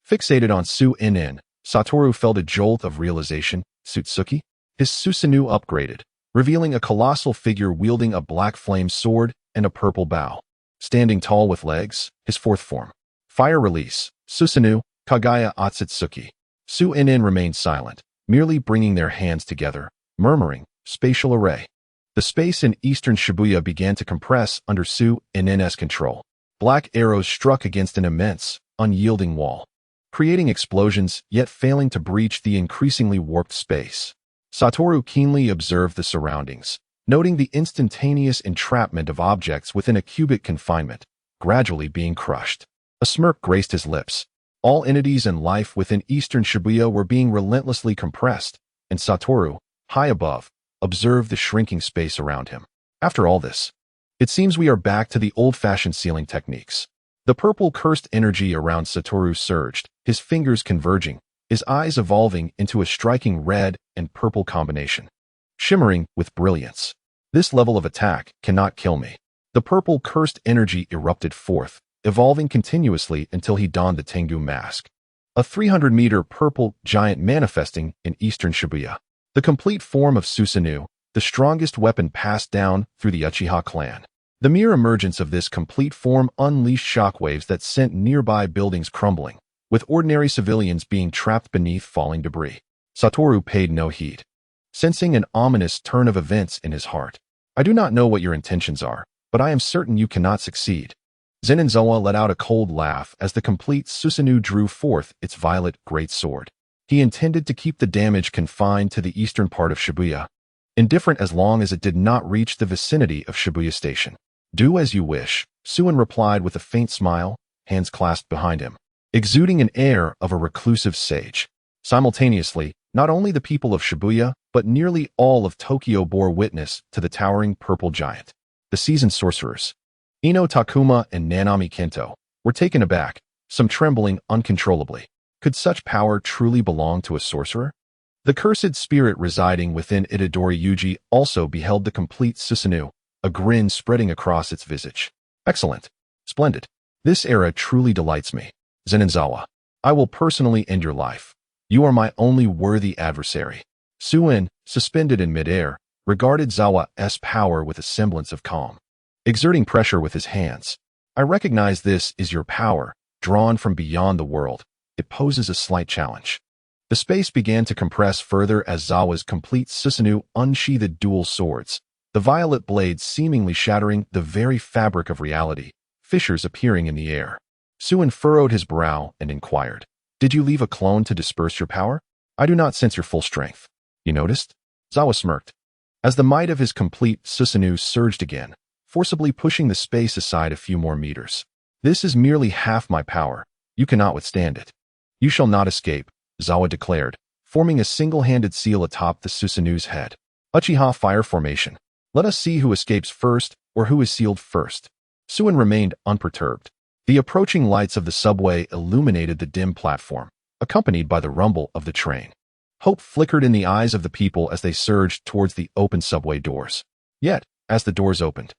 Fixated on Zenin, Satoru felt a jolt of realization. Suzuki? His Susanoo upgraded, revealing a colossal figure wielding a black flame sword and a purple bow. Standing tall with legs, his fourth form. Fire release. Susanoo, Kagaya Otsutsuki. Su-inin remained silent, merely bringing their hands together, murmuring, spatial array. The space in eastern Shibuya began to compress under Su-inin's control. Black arrows struck against an immense, unyielding wall, creating explosions yet failing to breach the increasingly warped space. Satoru keenly observed the surroundings, noting the instantaneous entrapment of objects within a cubic confinement, gradually being crushed. A smirk graced his lips. All entities and life within eastern Shibuya were being relentlessly compressed, and Satoru, high above, observed the shrinking space around him. After all this, it seems we are back to the old-fashioned sealing techniques. The purple cursed energy around Satoru surged, his fingers converging, his eyes evolving into a striking red and purple combination, shimmering with brilliance. This level of attack cannot kill me. The purple cursed energy erupted forth, evolving continuously until he donned the Tengu mask. A 300-meter purple giant manifesting in eastern Shibuya. The complete form of Susanoo, the strongest weapon passed down through the Uchiha clan. The mere emergence of this complete form unleashed shockwaves that sent nearby buildings crumbling, with ordinary civilians being trapped beneath falling debris. Satoru paid no heed, sensing an ominous turn of events in his heart. I do not know what your intentions are, but I am certain you cannot succeed. Zenin let out a cold laugh as the complete Susanoo drew forth its violet great sword. He intended to keep the damage confined to the eastern part of Shibuya, indifferent as long as it did not reach the vicinity of Shibuya Station. Do as you wish, Suin replied with a faint smile, hands clasped behind him, exuding an air of a reclusive sage. Simultaneously, not only the people of Shibuya, but nearly all of Tokyo bore witness to the towering purple giant. The seasoned sorcerers, Ino Takuma and Nanami Kento, were taken aback, some trembling uncontrollably. Could such power truly belong to a sorcerer? The cursed spirit residing within Itadori Yuji also beheld the complete Susanoo, a grin spreading across its visage. Excellent. Splendid. This era truly delights me. Zeninzawa, I will personally end your life. You are my only worthy adversary. Suin, suspended in midair, regarded Zawa's power with a semblance of calm. Exerting pressure with his hands. I recognize this is your power, drawn from beyond the world. It poses a slight challenge. The space began to compress further as Zawa's complete Susanoo unsheathed dual swords, the violet blades seemingly shattering the very fabric of reality, fissures appearing in the air. Suin furrowed his brow and inquired, Did you leave a clone to disperse your power? I do not sense your full strength. You noticed? Zawa smirked, as the might of his complete Susanoo surged again, forcibly pushing the space aside a few more meters. This is merely half my power. You cannot withstand it. You shall not escape, Zawa declared, forming a single-handed seal atop the Susanoo's head. Uchiha fire formation. Let us see who escapes first or who is sealed first. Suin remained unperturbed. The approaching lights of the subway illuminated the dim platform, accompanied by the rumble of the train. Hope flickered in the eyes of the people as they surged towards the open subway doors. Yet, as the doors opened,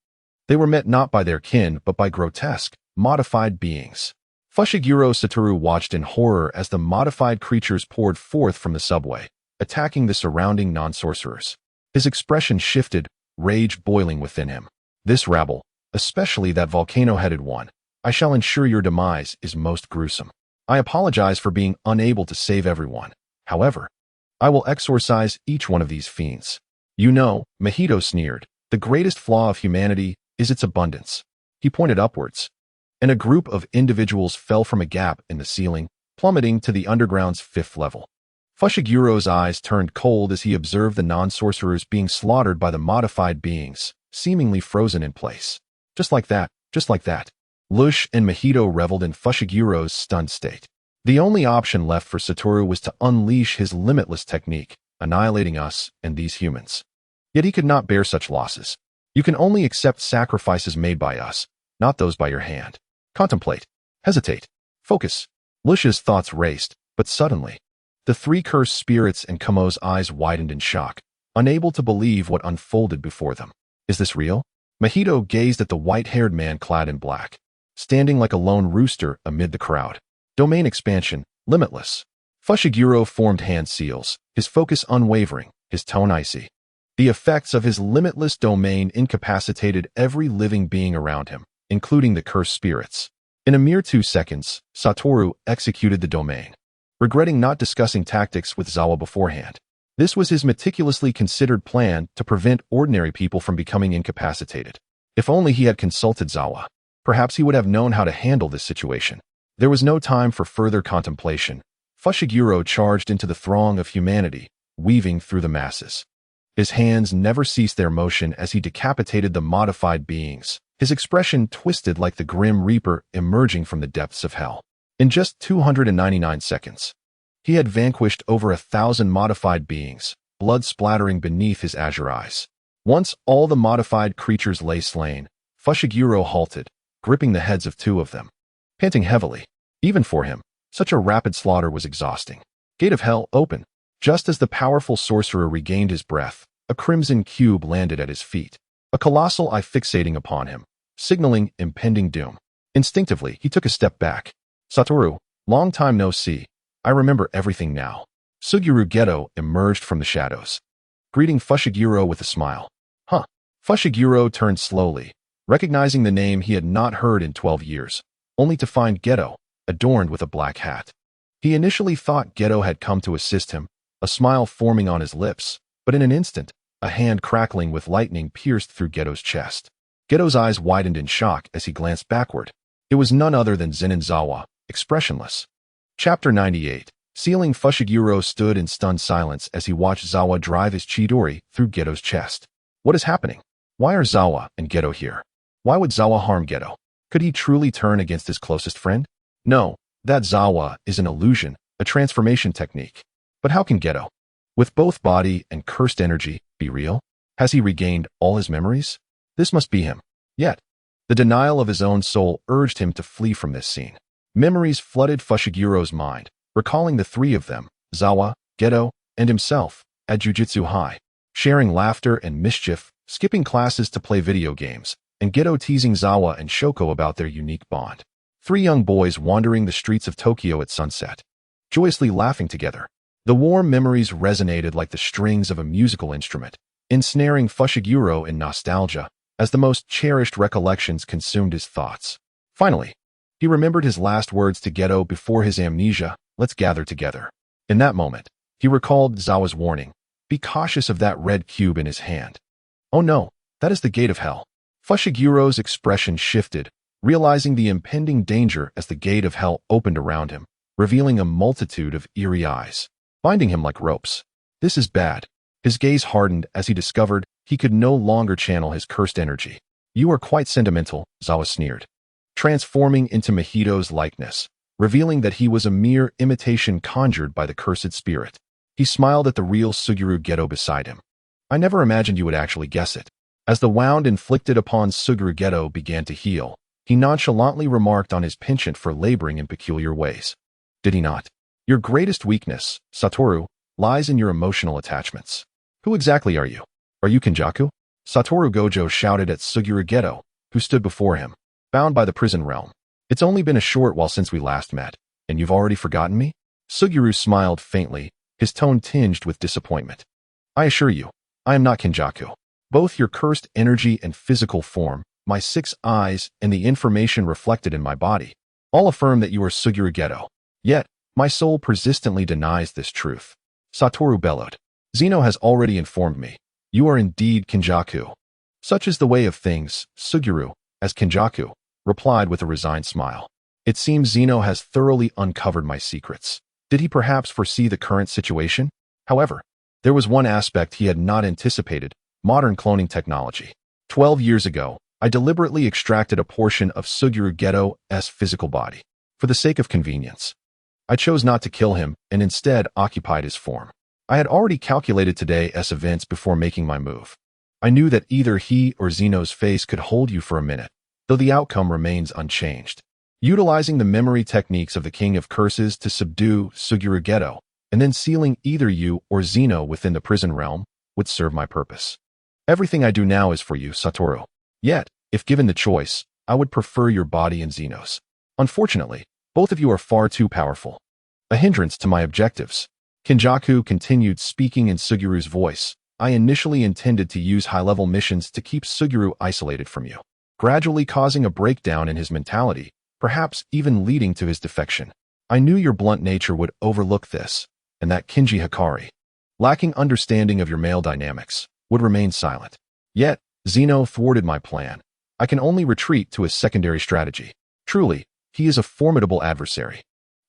they were met not by their kin but by grotesque, modified beings. Fushiguro Satoru watched in horror as the modified creatures poured forth from the subway, attacking the surrounding non-sorcerers. His expression shifted, rage boiling within him. This rabble, especially that volcano-headed one, I shall ensure your demise is most gruesome. I apologize for being unable to save everyone. However, I will exorcise each one of these fiends. You know, Mahito sneered, the greatest flaw of humanity is its abundance. He pointed upwards, and a group of individuals fell from a gap in the ceiling, plummeting to the underground's 5th level. Fushiguro's eyes turned cold as he observed the non-sorcerers being slaughtered by the modified beings, seemingly frozen in place. Just like that, just like that. Lush and Mahito reveled in Fushiguro's stunned state. The only option left for Satoru was to unleash his limitless technique, annihilating us and these humans. Yet he could not bear such losses. You can only accept sacrifices made by us, not those by your hand. Contemplate. Hesitate. Focus. Lush's thoughts raced, but suddenly, the 3 cursed spirits and Kumo's eyes widened in shock, unable to believe what unfolded before them. Is this real? Mahito gazed at the white-haired man clad in black, standing like a lone rooster amid the crowd. Domain expansion, limitless. Fushiguro formed hand seals, his focus unwavering, his tone icy. The effects of his limitless domain incapacitated every living being around him, including the cursed spirits. In a mere 2 seconds, Satoru executed the domain, regretting not discussing tactics with Zawa beforehand. This was his meticulously considered plan to prevent ordinary people from becoming incapacitated. If only he had consulted Zawa, perhaps he would have known how to handle this situation. There was no time for further contemplation. Fushiguro charged into the throng of humanity, weaving through the masses. His hands never ceased their motion as he decapitated the modified beings, his expression twisted like the Grim Reaper emerging from the depths of hell. In just 299 seconds, he had vanquished over 1,000 modified beings, blood splattering beneath his azure eyes. Once all the modified creatures lay slain, Fushiguro halted, gripping the heads of 2 of them. Panting heavily, even for him, such a rapid slaughter was exhausting. Gate of Hell open. Just as the powerful sorcerer regained his breath, a crimson cube landed at his feet, a colossal eye fixating upon him, signaling impending doom. Instinctively, he took a step back. Satoru, long time no see. I remember everything now. Suguru Geto emerged from the shadows, greeting Fushiguro with a smile. Huh. Fushiguro turned slowly, recognizing the name he had not heard in 12 years, only to find Geto, adorned with a black hat. He initially thought Geto had come to assist him, a smile forming on his lips, but in an instant, a hand crackling with lightning pierced through Geto's chest. Geto's eyes widened in shock as he glanced backward. It was none other than Zenin Zawa, expressionless. Chapter 98. Sealing. Fushiguro stood in stunned silence as he watched Zawa drive his Chidori through Geto's chest. What is happening? Why are Zawa and Geto here? Why would Zawa harm Geto? Could he truly turn against his closest friend? No, that Zawa is an illusion, a transformation technique. But how can Geto, with both body and cursed energy, be real? Has he regained all his memories? This must be him. Yet, the denial of his own soul urged him to flee from this scene. Memories flooded Fushiguro's mind, recalling the 3 of them, Zawa, Geto, and himself, at Jujutsu High, sharing laughter and mischief, skipping classes to play video games, and Geto teasing Zawa and Shoko about their unique bond. 3 young boys wandering the streets of Tokyo at sunset, joyously laughing together. The warm memories resonated like the strings of a musical instrument, ensnaring Fushiguro in nostalgia as the most cherished recollections consumed his thoughts. Finally, he remembered his last words to Geto before his amnesia, "Let's gather together." In that moment, he recalled Zawa's warning, "Be cautious of that red cube in his hand." Oh no, that is the Gate of Hell. Fushiguro's expression shifted, realizing the impending danger as the Gate of Hell opened around him, revealing a multitude of eerie eyes, binding him like ropes. This is bad. His gaze hardened as he discovered he could no longer channel his cursed energy. You are quite sentimental, Zawa sneered, transforming into Mahito's likeness, revealing that he was a mere imitation conjured by the cursed spirit. He smiled at the real Suguru Geto beside him. I never imagined you would actually guess it. As the wound inflicted upon Suguru Geto began to heal, he nonchalantly remarked on his penchant for laboring in peculiar ways. Did he not? Your greatest weakness, Satoru, lies in your emotional attachments. Who exactly are you? Are you Kenjaku? Satoru Gojo shouted at Suguru Geto, who stood before him, bound by the prison realm. It's only been a short while since we last met, and you've already forgotten me? Suguru smiled faintly, his tone tinged with disappointment. I assure you, I am not Kenjaku. Both your cursed energy and physical form, my 6 eyes, and the information reflected in my body, all affirm that you are Suguru Geto. Yet, my soul persistently denies this truth. Satoru bellowed. Zeno has already informed me. You are indeed Kenjaku. Such is the way of things, Suguru, as Kenjaku, replied with a resigned smile. It seems Zeno has thoroughly uncovered my secrets. Did he perhaps foresee the current situation? However, there was one aspect he had not anticipated, modern cloning technology. 12 years ago, I deliberately extracted a portion of Suguru Geto's physical body. For the sake of convenience, I chose not to kill him and instead occupied his form. I had already calculated today's events before making my move. I knew that either he or Zeno's face could hold you for a minute, though the outcome remains unchanged. Utilizing the memory techniques of the King of Curses to subdue Suguru Geto, and then sealing either you or Zeno within the prison realm, would serve my purpose. Everything I do now is for you, Satoru. Yet, if given the choice, I would prefer your body and Zeno's. Unfortunately, both of you are far too powerful. a hindrance to my objectives. Kenjaku continued speaking in Sugiru's voice. I initially intended to use high-level missions to keep Suguru isolated from you, gradually causing a breakdown in his mentality, perhaps even leading to his defection. I knew your blunt nature would overlook this, and that Kinji Hikari, lacking understanding of your male dynamics, would remain silent. Yet, Zeno thwarted my plan. I can only retreat to his secondary strategy. Truly, he is a formidable adversary.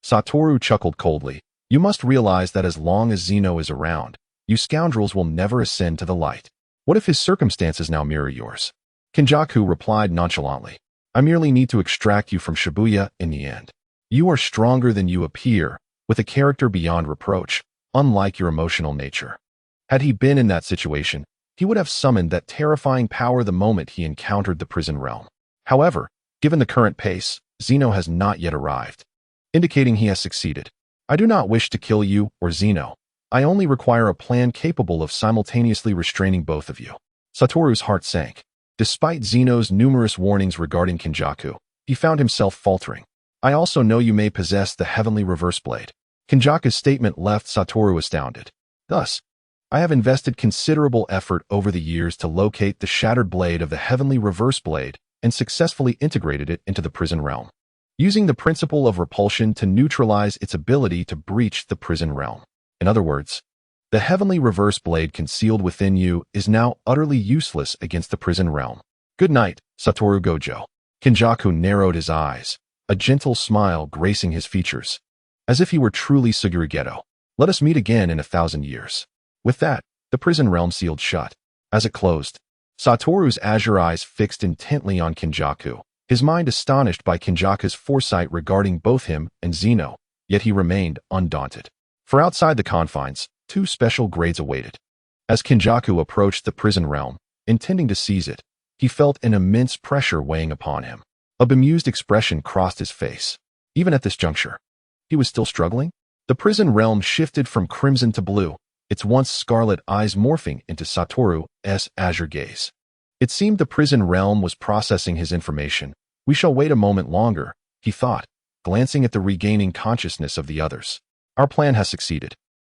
Satoru chuckled coldly. You must realize that as long as Zeno is around, you scoundrels will never ascend to the light. What if his circumstances now mirror yours? Kenjaku replied nonchalantly. I merely need to extract you from Shibuya in the end. You are stronger than you appear, with a character beyond reproach, unlike your emotional nature. Had he been in that situation, he would have summoned that terrifying power the moment he encountered the prison realm. However, given the current pace, Zeno has not yet arrived, indicating he has succeeded. I do not wish to kill you or Zeno. I only require a plan capable of simultaneously restraining both of you. Satoru's heart sank. Despite Zeno's numerous warnings regarding Kenjaku, he found himself faltering. I also know you may possess the heavenly reverse blade. Kenjaku's statement left Satoru astounded. Thus, I have invested considerable effort over the years to locate the shattered blade of the heavenly reverse blade and successfully integrated it into the prison realm, using the principle of repulsion to neutralize its ability to breach the prison realm. In other words, the heavenly reverse blade concealed within you is now utterly useless against the prison realm. Good night, Satoru Gojo. Kenjaku narrowed his eyes, a gentle smile gracing his features, as if he were truly Suguru Geto. Let us meet again in 1,000 years. With that, the prison realm sealed shut. As it closed, Satoru's azure eyes fixed intently on Kenjaku, his mind astonished by Kenjaku's foresight regarding both him and Zeno, yet he remained undaunted. For outside the confines, 2 special grades awaited. As Kenjaku approached the prison realm, intending to seize it, he felt an immense pressure weighing upon him. A bemused expression crossed his face. Even at this juncture, he was still struggling? The prison realm shifted from crimson to blue, its once scarlet eyes morphing into Satoru's azure gaze. It seemed the prison realm was processing his information. We shall wait a moment longer, he thought, glancing at the regaining consciousness of the others. Our plan has succeeded.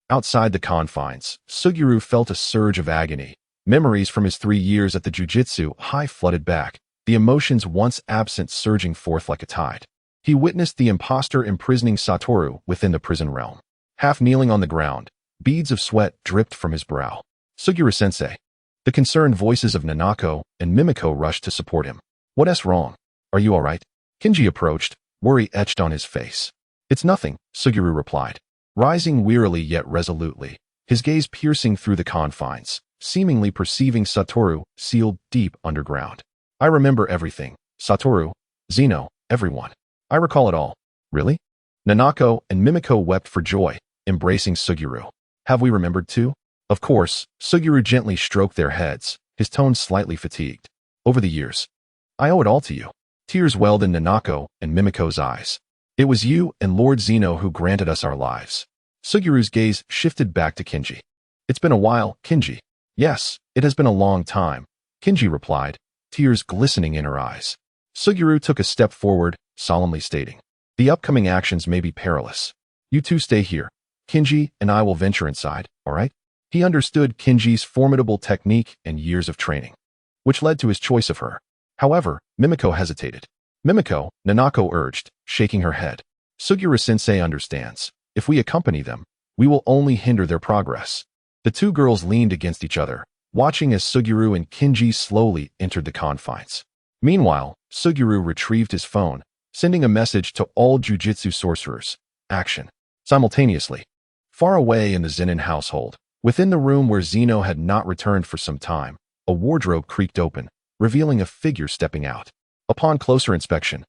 Outside the confines, Suguru felt a surge of agony. Memories from his 3 years at the Jujutsu High flooded back, the emotions once absent surging forth like a tide. He witnessed the impostor imprisoning Satoru within the prison realm. Half kneeling on the ground, beads of sweat dripped from his brow. Suguru-sensei. The concerned voices of Nanako and Mimiko rushed to support him. What's wrong? Are you all right? Kinji approached, worry etched on his face. It's nothing, Suguru replied, rising wearily yet resolutely, his gaze piercing through the confines, seemingly perceiving Satoru sealed deep underground. I remember everything. Satoru, Zeno, everyone. I recall it all. Really? Nanako and Mimiko wept for joy, embracing Suguru. Have we remembered too? Of course, Suguru gently stroked their heads, his tone slightly fatigued. Over the years, I owe it all to you. Tears welled in Nanako and Mimiko's eyes. It was you and Lord Zeno who granted us our lives. Suguru's gaze shifted back to Kinji. It's been a while, Kinji. Yes, it has been a long time, Kinji replied, tears glistening in her eyes. Suguru took a step forward, solemnly stating, the upcoming actions may be perilous. You two stay here. Kinji and I will venture inside, all right? He understood Kinji's formidable technique and years of training, which led to his choice of her. However, Mimiko hesitated. Mimiko, Nanako urged, shaking her head. Suguru-sensei understands. If we accompany them, we will only hinder their progress. The 2 girls leaned against each other, watching as Suguru and Kinji slowly entered the confines. Meanwhile, Suguru retrieved his phone, sending a message to all Jujutsu sorcerers. Action. Simultaneously. Far away in the Zenin household, within the room where Zeno had not returned for some time, a wardrobe creaked open, revealing a figure stepping out. Upon closer inspection,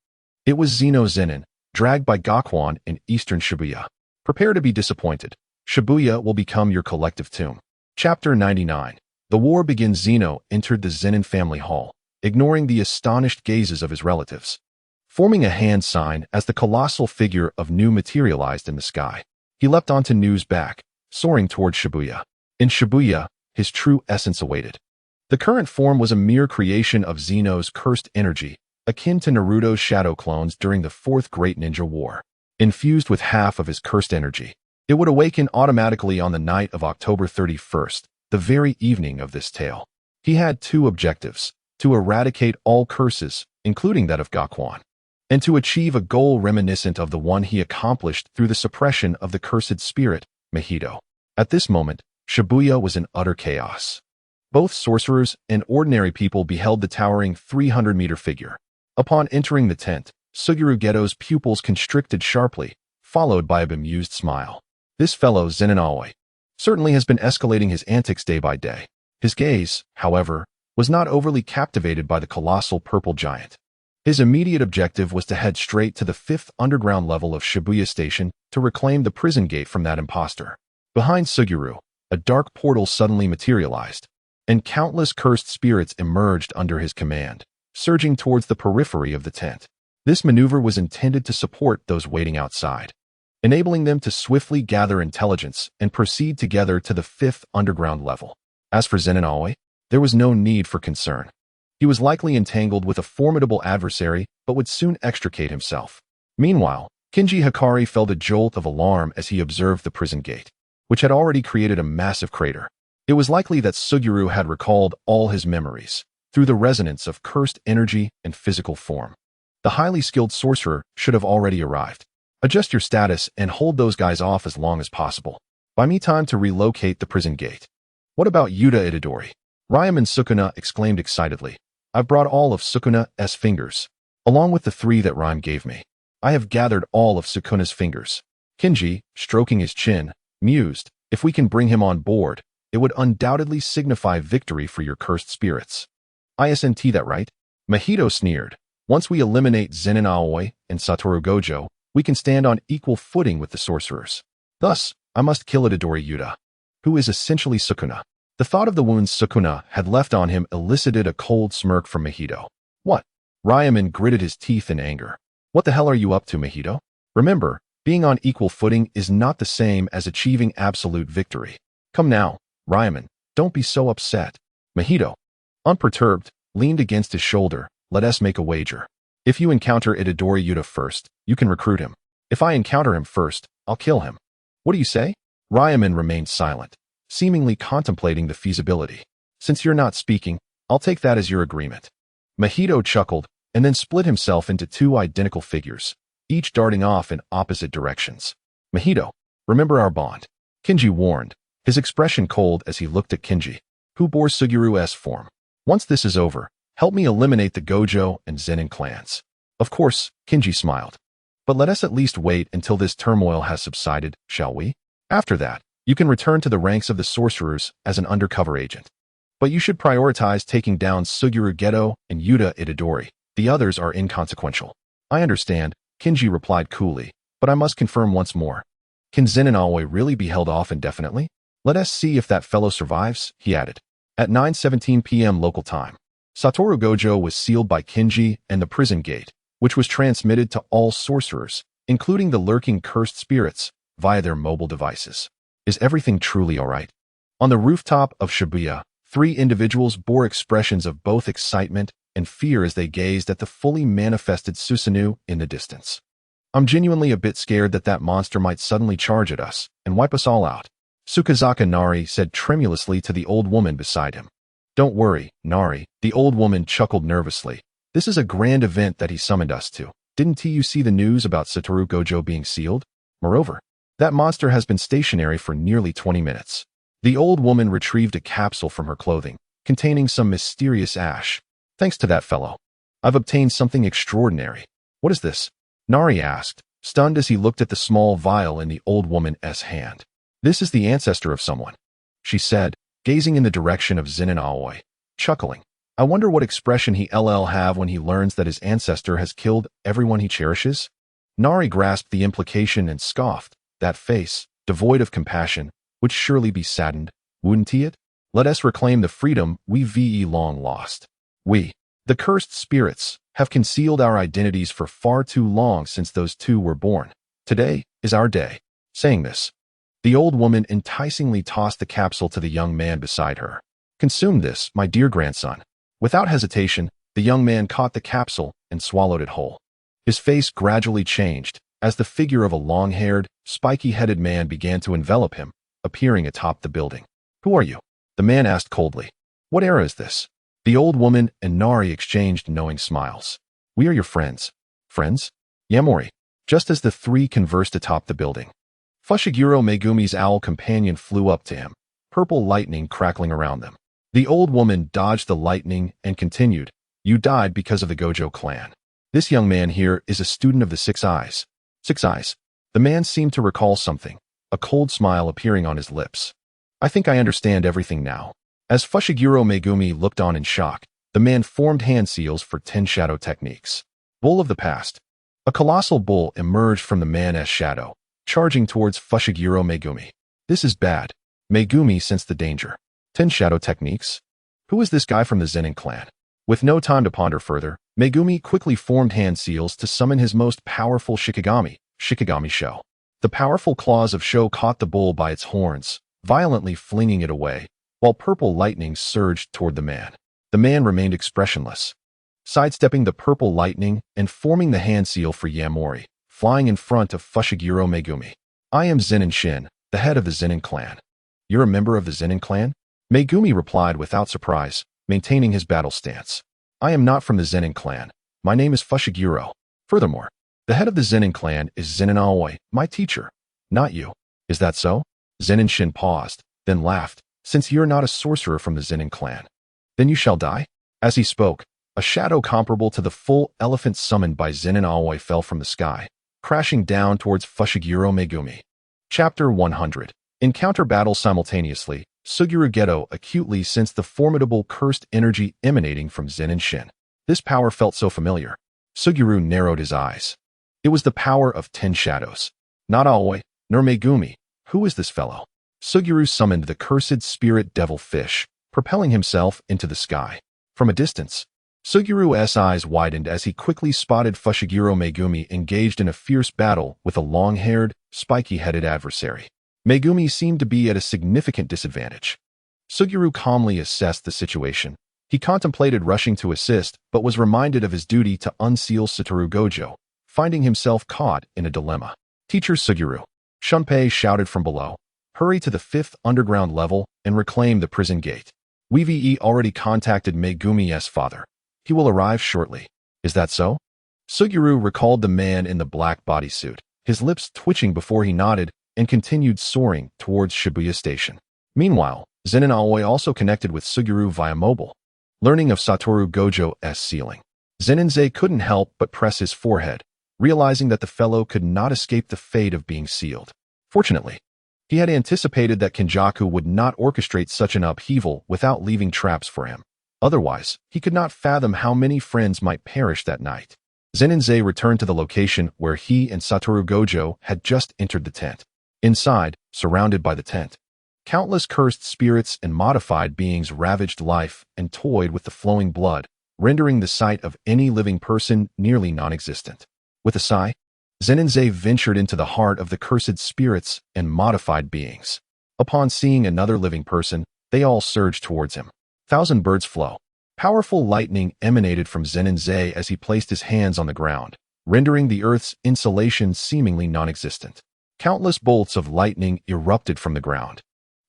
it was Zeno Zenin, dragged by Gakwan in eastern Shibuya. Prepare to be disappointed. Shibuya will become your collective tomb. Chapter 99. The war begins. Zeno entered the Zenin family hall, ignoring the astonished gazes of his relatives, forming a hand sign as the colossal figure of Nu materialized in the sky. He leapt onto Nu's back, soaring toward Shibuya. In Shibuya, his true essence awaited. The current form was a mere creation of Zeno's cursed energy, akin to Naruto's shadow clones during the Fourth Great Ninja War. infused with half of his cursed energy. It would awaken automatically on the night of October 31st, the very evening of this tale. He had two objectives: to eradicate all curses, including that of Gakwan, and to achieve a goal reminiscent of the one he accomplished through the suppression of the cursed spirit, Mahito. At this moment, Shibuya was in utter chaos. Both sorcerers and ordinary people beheld the towering 300-meter figure. Upon entering the tent, Suguru Geto's pupils constricted sharply, followed by a bemused smile. This fellow, Zenin, certainly has been escalating his antics day by day. His gaze, however, was not overly captivated by the colossal purple giant. His immediate objective was to head straight to the 5th underground level of Shibuya Station to reclaim the prison gate from that impostor. Behind Suguru, a dark portal suddenly materialized, and countless cursed spirits emerged under his command, surging towards the periphery of the tent. This maneuver was intended to support those waiting outside, enabling them to swiftly gather intelligence and proceed together to the 5th underground level. As for Zenin, there was no need for concern. He was likely entangled with a formidable adversary, but would soon extricate himself. Meanwhile, Kinji Hikari felt a jolt of alarm as he observed the prison gate, which had already created a massive crater. It was likely that Suguru had recalled all his memories through the resonance of cursed energy and physical form. The highly skilled sorcerer should have already arrived. Adjust your status and hold those guys off as long as possible. Buy me time to relocate the prison gate. What about Yuta Itadori? Ryaman Sukuna exclaimed excitedly. I've brought all of Sukuna's fingers, along with the 3 that Rhyme gave me. I have gathered all of Sukuna's fingers. Kinji, stroking his chin, mused, if we can bring him on board, it would undoubtedly signify victory for your cursed spirits. Isn't that right? Mahito sneered. Once we eliminate Zenin Aoi and Satoru Gojo, we can stand on equal footing with the sorcerers. Thus, I must kill Itadori Yuta, who is essentially Sukuna. The thought of the wounds Sukuna had left on him elicited a cold smirk from Mahito. What? Ryaman gritted his teeth in anger. What the hell are you up to, Mahito? Remember, being on equal footing is not the same as achieving absolute victory. Come now, Ryaman, don't be so upset. Mahito, unperturbed, leaned against his shoulder. Let us make a wager. If you encounter Itadori Yuta first, you can recruit him. If I encounter him first, I'll kill him. What do you say? Ryaman remained silent, seemingly contemplating the feasibility. Since you're not speaking, I'll take that as your agreement. Mahito chuckled and then split himself into 2 identical figures, each darting off in opposite directions. Mahito, remember our bond. Kinji warned, his expression cold as he looked at Kinji, who bore Suguru's form. Once this is over, help me eliminate the Gojo and Zenin clans. Of course, Kinji smiled. But let us at least wait until this turmoil has subsided, shall we? After that, you can return to the ranks of the sorcerers as an undercover agent. But you should prioritize taking down Suguru Geto and Yuta Itadori. The others are inconsequential. I understand, Kinji replied coolly, but I must confirm once more. Can Zenin Aoi really be held off indefinitely? Let us see if that fellow survives, he added. At 9:17 p.m. local time, Satoru Gojo was sealed by Kinji and the prison gate, which was transmitted to all sorcerers, including the lurking cursed spirits, via their mobile devices. Is everything truly all right? On the rooftop of Shibuya, 3 individuals bore expressions of both excitement and fear as they gazed at the fully manifested Susanoo in the distance. I'm genuinely a bit scared that monster might suddenly charge at us and wipe us all out, Tsukazaka Nari said tremulously to the old woman beside him. Don't worry, Nari, the old woman chuckled nervously. This is a grand event that he summoned us to. Didn't you see the news about Satoru Gojo being sealed? Moreover, that monster has been stationary for nearly 20 minutes. The old woman retrieved a capsule from her clothing, containing some mysterious ash. Thanks to that fellow, I've obtained something extraordinary. What is this? Nari asked, stunned as he looked at the small vial in the old woman's hand. This is the ancestor of someone, she said, gazing in the direction of Zenin Aoi, chuckling. I wonder what expression he'll have when he learns that his ancestor has killed everyone he cherishes? Nari grasped the implication and scoffed. That face, devoid of compassion, would surely be saddened, wouldn't it? Let us reclaim the freedom we've long lost. We, the cursed spirits, have concealed our identities for far too long since those 2 were born. Today is our day. Saying this, the old woman enticingly tossed the capsule to the young man beside her. Consume this, my dear grandson. Without hesitation, the young man caught the capsule and swallowed it whole. His face gradually changed, as the figure of a long-haired, spiky-headed man began to envelop him, appearing atop the building. "Who are you?" the man asked coldly. "What era is this?" The old woman and Nari exchanged knowing smiles. "We are your friends." "Friends?" "Yamori." Just as the three conversed atop the building, Fushiguro Megumi's owl companion flew up to him, purple lightning crackling around them. The old woman dodged the lightning and continued, "You died because of the Gojo clan. This young man here is a student of the Six Eyes." "Six Eyes?" The man seemed to recall something, a cold smile appearing on his lips. "I think I understand everything now." As Fushiguro Megumi looked on in shock, the man formed hand seals for 10 shadow techniques. Bull of the past. A colossal bull emerged from the man's shadow, charging towards Fushiguro Megumi. "This is bad." Megumi sensed the danger. 10 shadow techniques? Who is this guy from the Zenin clan? With no time to ponder further, Megumi quickly formed hand seals to summon his most powerful Shikigami, Shikigami Sho. The powerful claws of Sho caught the bull by its horns, violently flinging it away, while purple lightning surged toward the man. The man remained expressionless, sidestepping the purple lightning and forming the hand seal for Yamori, flying in front of Fushiguro Megumi. "I am Zenin Shin, the head of the Zenin clan." "You're a member of the Zenin clan?" Megumi replied without surprise, maintaining his battle stance. "I am not from the Zenin clan. My name is Fushiguro. Furthermore, the head of the Zenin clan is Zenin Aoi, my teacher. Not you." "Is that so?" Zenin Shin paused, then laughed. "Since you're not a sorcerer from the Zenin clan, then you shall die." As he spoke, a shadow comparable to the full elephant summoned by Zenin Aoi fell from the sky, crashing down towards Fushiguro Megumi. Chapter 100. Encounter battle simultaneously. Suguru Geto acutely sensed the formidable cursed energy emanating from Zenin Shin. This power felt so familiar. Suguru narrowed his eyes. It was the power of 10 shadows. Not Aoi, nor Megumi. Who is this fellow? Suguru summoned the cursed spirit devil fish, propelling himself into the sky. From a distance, Suguru's eyes widened as he quickly spotted Fushiguro Megumi engaged in a fierce battle with a long-haired, spiky-headed adversary. Megumi seemed to be at a significant disadvantage. Suguru calmly assessed the situation. He contemplated rushing to assist, but was reminded of his duty to unseal Satoru Gojo, finding himself caught in a dilemma. "Teacher Suguru," Shunpei shouted from below, "hurry to the 5th underground level and reclaim the prison gate. We've already contacted Megumi's father. He will arrive shortly." "Is that so?" Suguru recalled the man in the black bodysuit, his lips twitching before he nodded, and continued soaring towards Shibuya Station. Meanwhile, Zenin Aoi also connected with Suguru via mobile. Learning of Satoru Gojo's sealing, Zenin couldn't help but press his forehead, realizing that the fellow could not escape the fate of being sealed. Fortunately, he had anticipated that Kenjaku would not orchestrate such an upheaval without leaving traps for him. Otherwise, he could not fathom how many friends might perish that night. Zenin returned to the location where he and Satoru Gojo had just entered the tent. Inside, surrounded by the tent, countless cursed spirits and modified beings ravaged life and toyed with the flowing blood, rendering the sight of any living person nearly non-existent. With a sigh, Zenin ventured into the heart of the cursed spirits and modified beings. Upon seeing another living person, they all surged towards him. Thousand birds flow. Powerful lightning emanated from Zenin as he placed his hands on the ground, rendering the earth's insulation seemingly non-existent. Countless bolts of lightning erupted from the ground,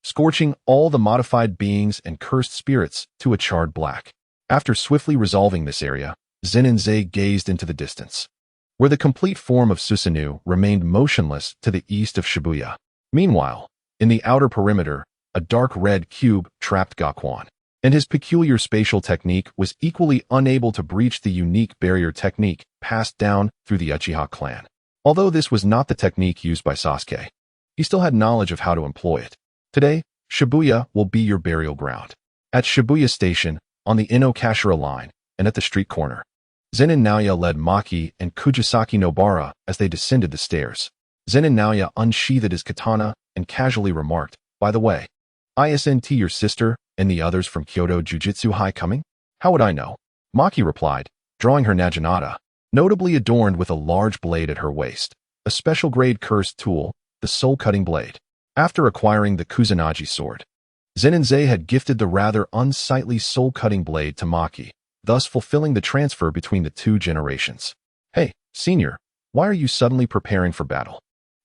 scorching all the modified beings and cursed spirits to a charred black. After swiftly resolving this area, Zenin gazed into the distance, where the complete form of Susanoo remained motionless to the east of Shibuya. Meanwhile, in the outer perimeter, a dark red cube trapped Gakwan, and his peculiar spatial technique was equally unable to breach the unique barrier technique passed down through the Uchiha clan. Although this was not the technique used by Sasuke, he still had knowledge of how to employ it. Today, Shibuya will be your burial ground. At Shibuya Station, on the Inokashira line, and at the street corner, Zenin Naoya led Maki and Kujisaki Nobara as they descended the stairs. Zenin Naoya unsheathed his katana and casually remarked, "By the way, isn't your sister and the others from Kyoto Jujutsu High coming?" "How would I know?" Maki replied, drawing her naginata, notably adorned with a large blade at her waist, a special-grade cursed tool, the soul-cutting blade. After acquiring the Kusanagi sword, Zenin had gifted the rather unsightly soul-cutting blade to Maki, thus fulfilling the transfer between the two generations. "Hey, senior, Why are you suddenly preparing for battle?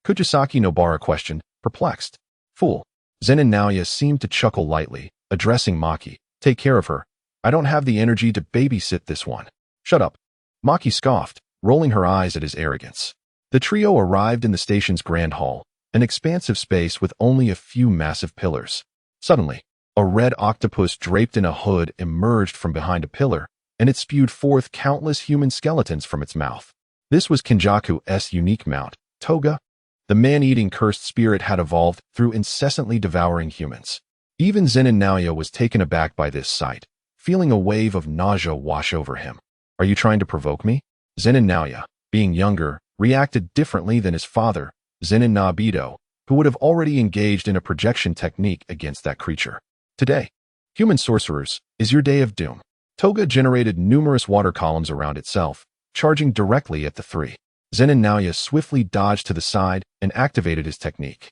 Kujisaki Nobara questioned, perplexed. Fool. Zenin Naoya seemed to chuckle lightly, addressing Maki. Take care of her. I don't have the energy to babysit this one. Shut up. Maki scoffed, rolling her eyes at his arrogance. The trio arrived in the station's grand hall, an expansive space with only a few massive pillars. Suddenly, a red octopus draped in a hood emerged from behind a pillar, and it spewed forth countless human skeletons from its mouth. This was Kenjaku's unique mount, Toga. The man-eating cursed spirit had evolved through incessantly devouring humans. Even Zenin Naoya was taken aback by this sight, feeling a wave of nausea wash over him. Are you trying to provoke me? Zenin Naoya, being younger, reacted differently than his father, Zenin Nabido, who would have already engaged in a projection technique against that creature. Today, human sorcerers, is your day of doom. Toga generated numerous water columns around itself, charging directly at the three. Zenin Naoya swiftly dodged to the side and activated his technique,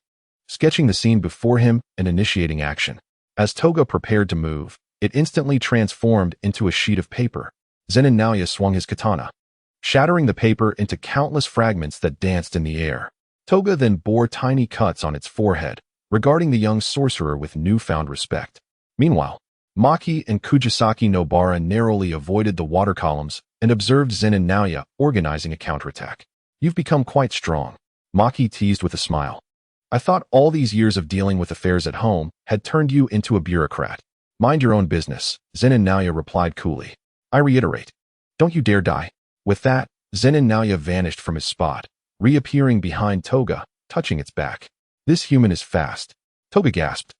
sketching the scene before him and initiating action. As Toga prepared to move, it instantly transformed into a sheet of paper. Zenin Naoya swung his katana, shattering the paper into countless fragments that danced in the air. Toga then bore tiny cuts on its forehead, regarding the young sorcerer with newfound respect. Meanwhile, Maki and Kujisaki Nobara narrowly avoided the water columns and observed Zenin Naoya organizing a counterattack. You've become quite strong, Maki teased with a smile. I thought all these years of dealing with affairs at home had turned you into a bureaucrat. Mind your own business, Zenin Naoya replied coolly. I reiterate, don't you dare die. With that, Zenin Naoya vanished from his spot, reappearing behind Toga, touching its back. This human is fast, Toga gasped,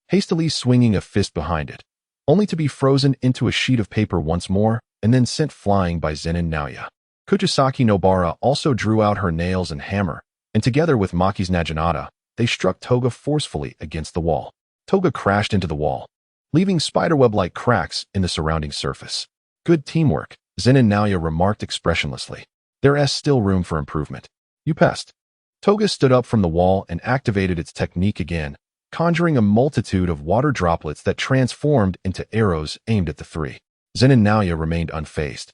hastily swinging a fist behind it, only to be frozen into a sheet of paper once more and then sent flying by Zenin Naoya. Kujisaki Nobara also drew out her nails and hammer, and together with Maki's Naginata, they struck Toga forcefully against the wall. Toga crashed into the wall, leaving spiderweb-like cracks in the surrounding surface. Good teamwork, Zenin Naoya remarked expressionlessly. There's still room for improvement. You pest. Toga stood up from the wall and activated its technique again, conjuring a multitude of water droplets that transformed into arrows aimed at the three. Zenin Naoya remained unfazed,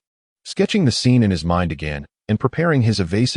sketching the scene in his mind again and preparing his evasive